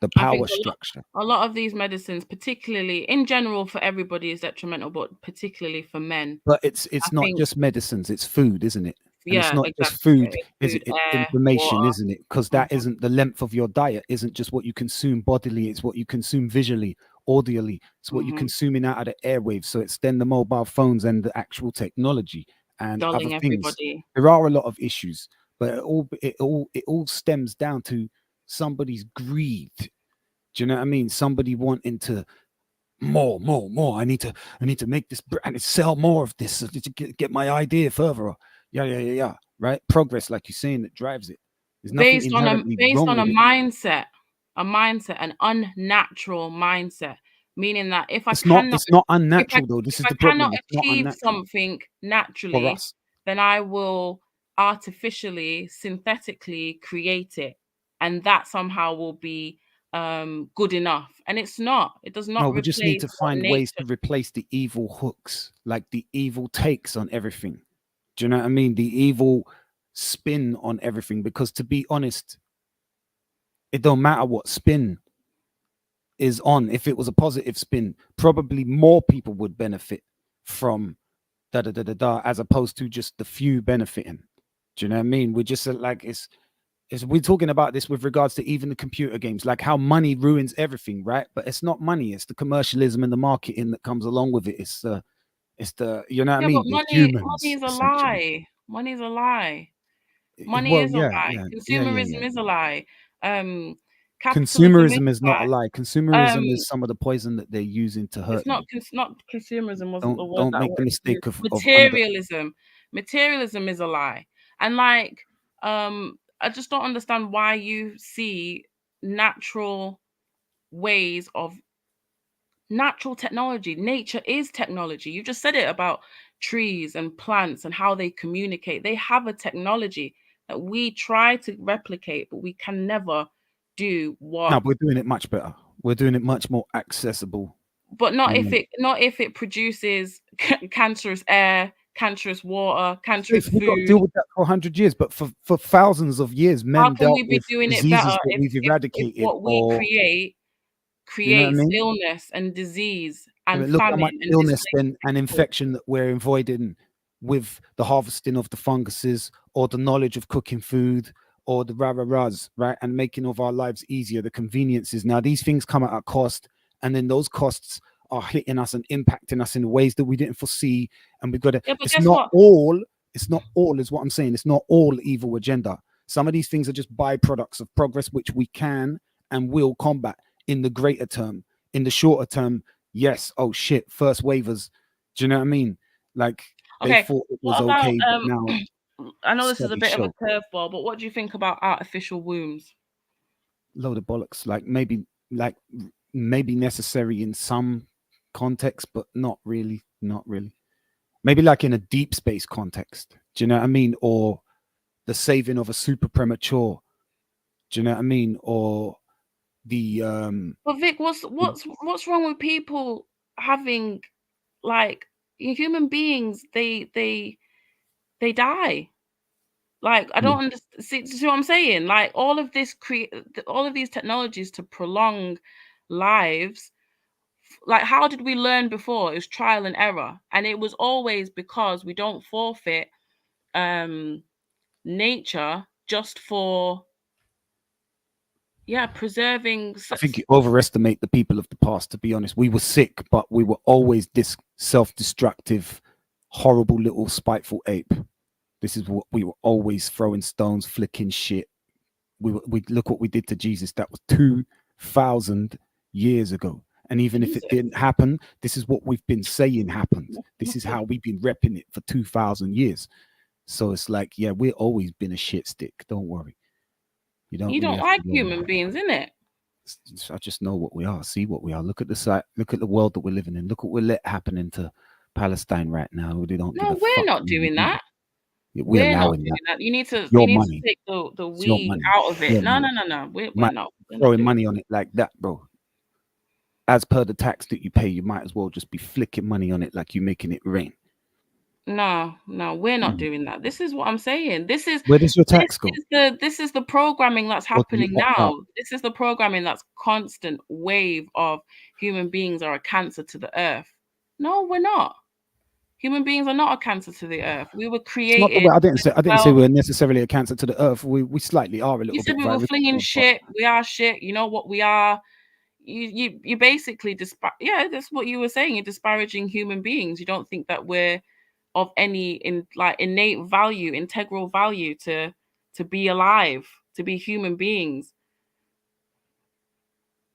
the I think power structure. a lot of these medicines, particularly in general for everybody, is detrimental, but particularly for men. But it's I not think, just medicines, it's food, isn't it? And it's yeah, not exactly. just food, It's is food, it? air, Information, water. isn't it? Because that isn't the length of your diet, isn't just what you consume bodily, it's what you consume visually, audially, it's what you're consuming out of the airwaves. So it's then the mobile phones and the actual technology and Dulling other things. everybody. There are a lot of issues, but it all stems down to somebody's greed. Do you know what I mean? Somebody wanting to more. I need to make this and sell more of this to get my idea further. Yeah. Right? Progress, like you're saying, that drives it. There's nothing Based on inherently wrong a with it. mindset, an unnatural mindset, meaning that if I It's not if unnatural though. This is I the problem. cannot It's not achieve unnatural something for naturally, us. then I will artificially, synthetically create it, and that somehow will be good enough. And it's not. It does not No, we just need replace to what find ways nature. to replace the evil hooks, like the evil takes on everything. Do you know what I mean? The evil spin on everything. Because to be honest, it don't matter what spin is on. If it was a positive spin, probably more people would benefit from as opposed to just the few benefiting. Do you know what I mean? We're just like we're talking about this with regards to even the computer games, like how money ruins everything, right? But it's not money, it's the commercialism and the marketing that comes along with it. It's the you know what I mean? But The humans, money is a essentially. lie. Money is a lie. Money Well, is a lie. yeah. Consumerism is a lie. Capitalism is Consumerism is a not a lie. lie. Consumerism is some of the poison that they're using to hurt It's not you. not consumerism wasn't the word Don't that I make the wanted to use. mistake of Materialism. Materialism is a lie. And like I just don't understand why you see natural ways of natural technology. Nature is technology. You just said it about trees and plants and how they communicate. They have a technology that we try to replicate, but we can never do what. No, we're doing it much better. We're doing it much more accessible. But not you if it produces cancerous air, cancerous water, cancerous We've got to food. deal with that for 100 years, but for thousands of years, How men can dealt we be with doing it diseases better that we've if eradicated. what we Or create you know what I creates mean? illness and disease Yeah, and but look how famine much and illness displacement and of people? infection that we're avoiding with the harvesting of the funguses, or the knowledge of cooking food, or the rah-rah-rahs, right? And making of our lives easier, the conveniences. Now, these things come at a cost, and then those costs are hitting us and impacting us in ways that we didn't foresee. And we've got to, Yeah, but it's guess not what? all is what I'm saying. It's not all evil agenda. Some of these things are just byproducts of progress, which we can and will combat in the greater term. In the shorter term, yes, oh shit, first waivers. Do you know what I mean? Like they Okay, thought it was what about okay, but now I know this is a studies bit of a show curveball, but what do you think about artificial wombs? load of bollocks. Like maybe necessary in some context, but not really. Maybe like in a deep space context. Do you know what I mean? Or the saving of a super premature. Do you know what I mean? Or the But Vic, what's wrong with people having like human beings? They die. Like, I don't understand. See what I'm saying? Like, all of these technologies to prolong lives. Like, how did we learn before? It was trial and error, and it was always because we don't forfeit nature just for preserving. I think you overestimate the people of the past, to be honest. We were sick, but we were always this self-destructive, horrible little spiteful ape. This is what we were always throwing stones, flicking shit. We look what we did to Jesus. That was 2,000 years ago. And even if it didn't happen, this is what we've been saying happened. This is how we've been repping it for 2,000 years. So it's like, yeah, we've always been a shit stick. Don't worry. You don't like human beings, innit? I just know what we are. See what we are. Look at the site. Look at the world that we're living in. Look what we're let happening to Palestine right now. They don't. No, we're not doing that. We're not doing that. You need to money. take the we out of it. No. We're not throwing money on it like that, bro. As per the tax that you pay, you might as well just be flicking money on it like you're making it rain. No, we're not doing that. This is what I'm saying. Where does your tax go? This is the programming that's happening now. This is the programming that's constant wave of human beings are a cancer to the earth. No, we're not. Human beings are not a cancer to the earth. We were created. I didn't say we're necessarily a cancer to the earth. We slightly are a little bit. You said we were flinging shit. We are shit. You know what we are. You basically that's what you were saying. You're disparaging human beings. You don't think that we're of any innate value, integral value to be alive, to be human beings.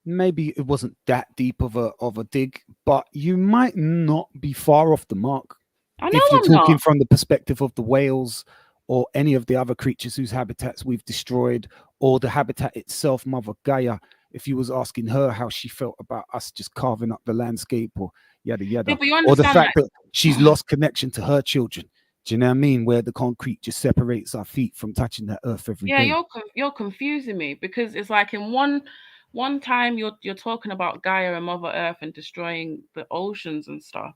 Maybe it wasn't that deep of a dig, but you might not be far off the mark. I know if you're I'm talking not. from the perspective of the whales or any of the other creatures whose habitats we've destroyed, or the habitat itself, Mother Gaia. If you was asking her how she felt about us just carving up the landscape or yada yada, or the fact that she's lost connection to her children. Do you know what I mean? Where the concrete just separates our feet from touching that earth every day. Yeah, you're confusing me, because it's like in one time you're talking about Gaia and Mother Earth and destroying the oceans and stuff,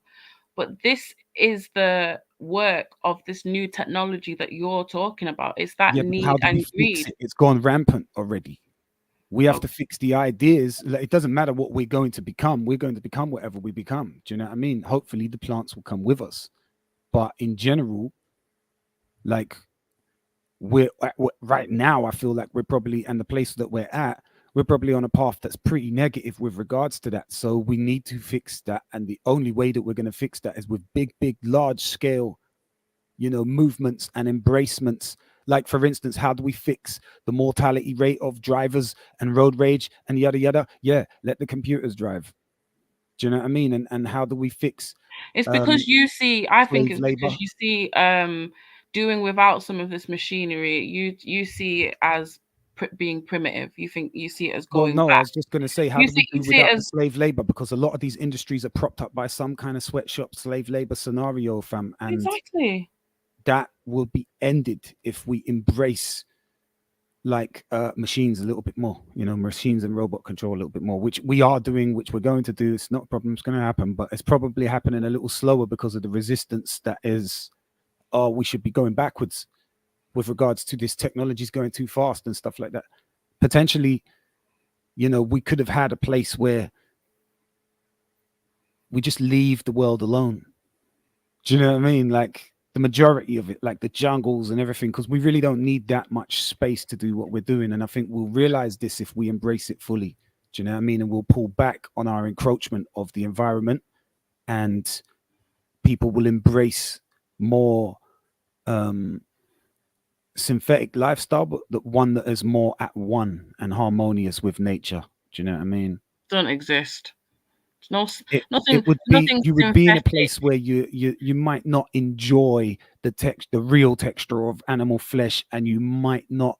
but this is the work of this new technology that you're talking about. It's that need and greed. It's gone rampant already. We have to fix the ideas. It doesn't matter what we're going to become. We're going to become whatever we become. Do you know what I mean? Hopefully the plants will come with us. But in general, like we're right now, I feel like we're probably, and the place that we're at, we're probably on a path that's pretty negative with regards to that. So we need to fix that. And the only way that we're going to fix that is with big, large scale, movements and embracements. Like, for instance, how do we fix the mortality rate of drivers and road rage and yada, yada? Yeah, let the computers drive. Do you know what I mean? And how do we fix? It's because I think it's because you see doing without some of this machinery, you see it as being primitive. You see it as going back. I was just going to say, how do we do without the slave labor? Because a lot of these industries are propped up by some kind of sweatshop slave labor scenario, fam. And exactly. That will be ended if we embrace machines a little bit more, machines and robot control a little bit more, which we are doing, which we're going to do. It's not a problem. It's going to happen, but it's probably happening a little slower because of the resistance that is, we should be going backwards with regards to this technology's going too fast and stuff like that. Potentially, we could have had a place where we just leave the world alone. Do you know what I mean? Like, the majority of it, like the jungles and everything, because we really don't need that much space to do what we're doing. And I think we'll realize this if we embrace it fully. Do you know what I mean? And we'll pull back on our encroachment of the environment, and people will embrace more synthetic lifestyle, but the one that is more at one and harmonious with nature. Do you know what I mean? Don't exist. Nothing. You would be in a place where you might not enjoy the real texture of animal flesh, and you might not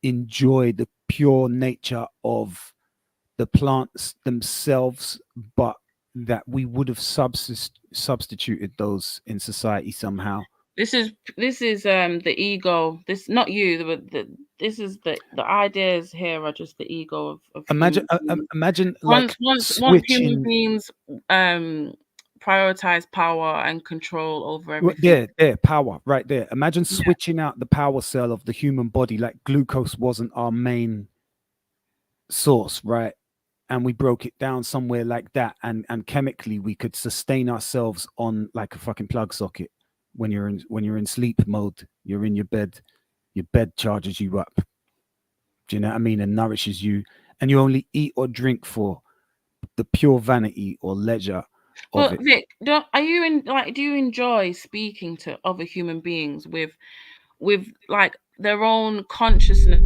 enjoy the pure nature of the plants themselves, but that we would have substituted those in society somehow. This is the ego. This not you, but this is the ideas here are just the ego of imagine once human beings prioritize power and control over everything. Well, there, power, right there. Imagine switching out the power cell of the human body, like glucose wasn't our main source, right? And we broke it down somewhere like that, and chemically we could sustain ourselves on like a fucking plug socket. When you're in sleep mode, you're in your bed charges you up. Do you know what I mean? And nourishes you, and you only eat or drink for the pure vanity or leisure of it. Vic, do you enjoy speaking to other human beings with like their own consciousness?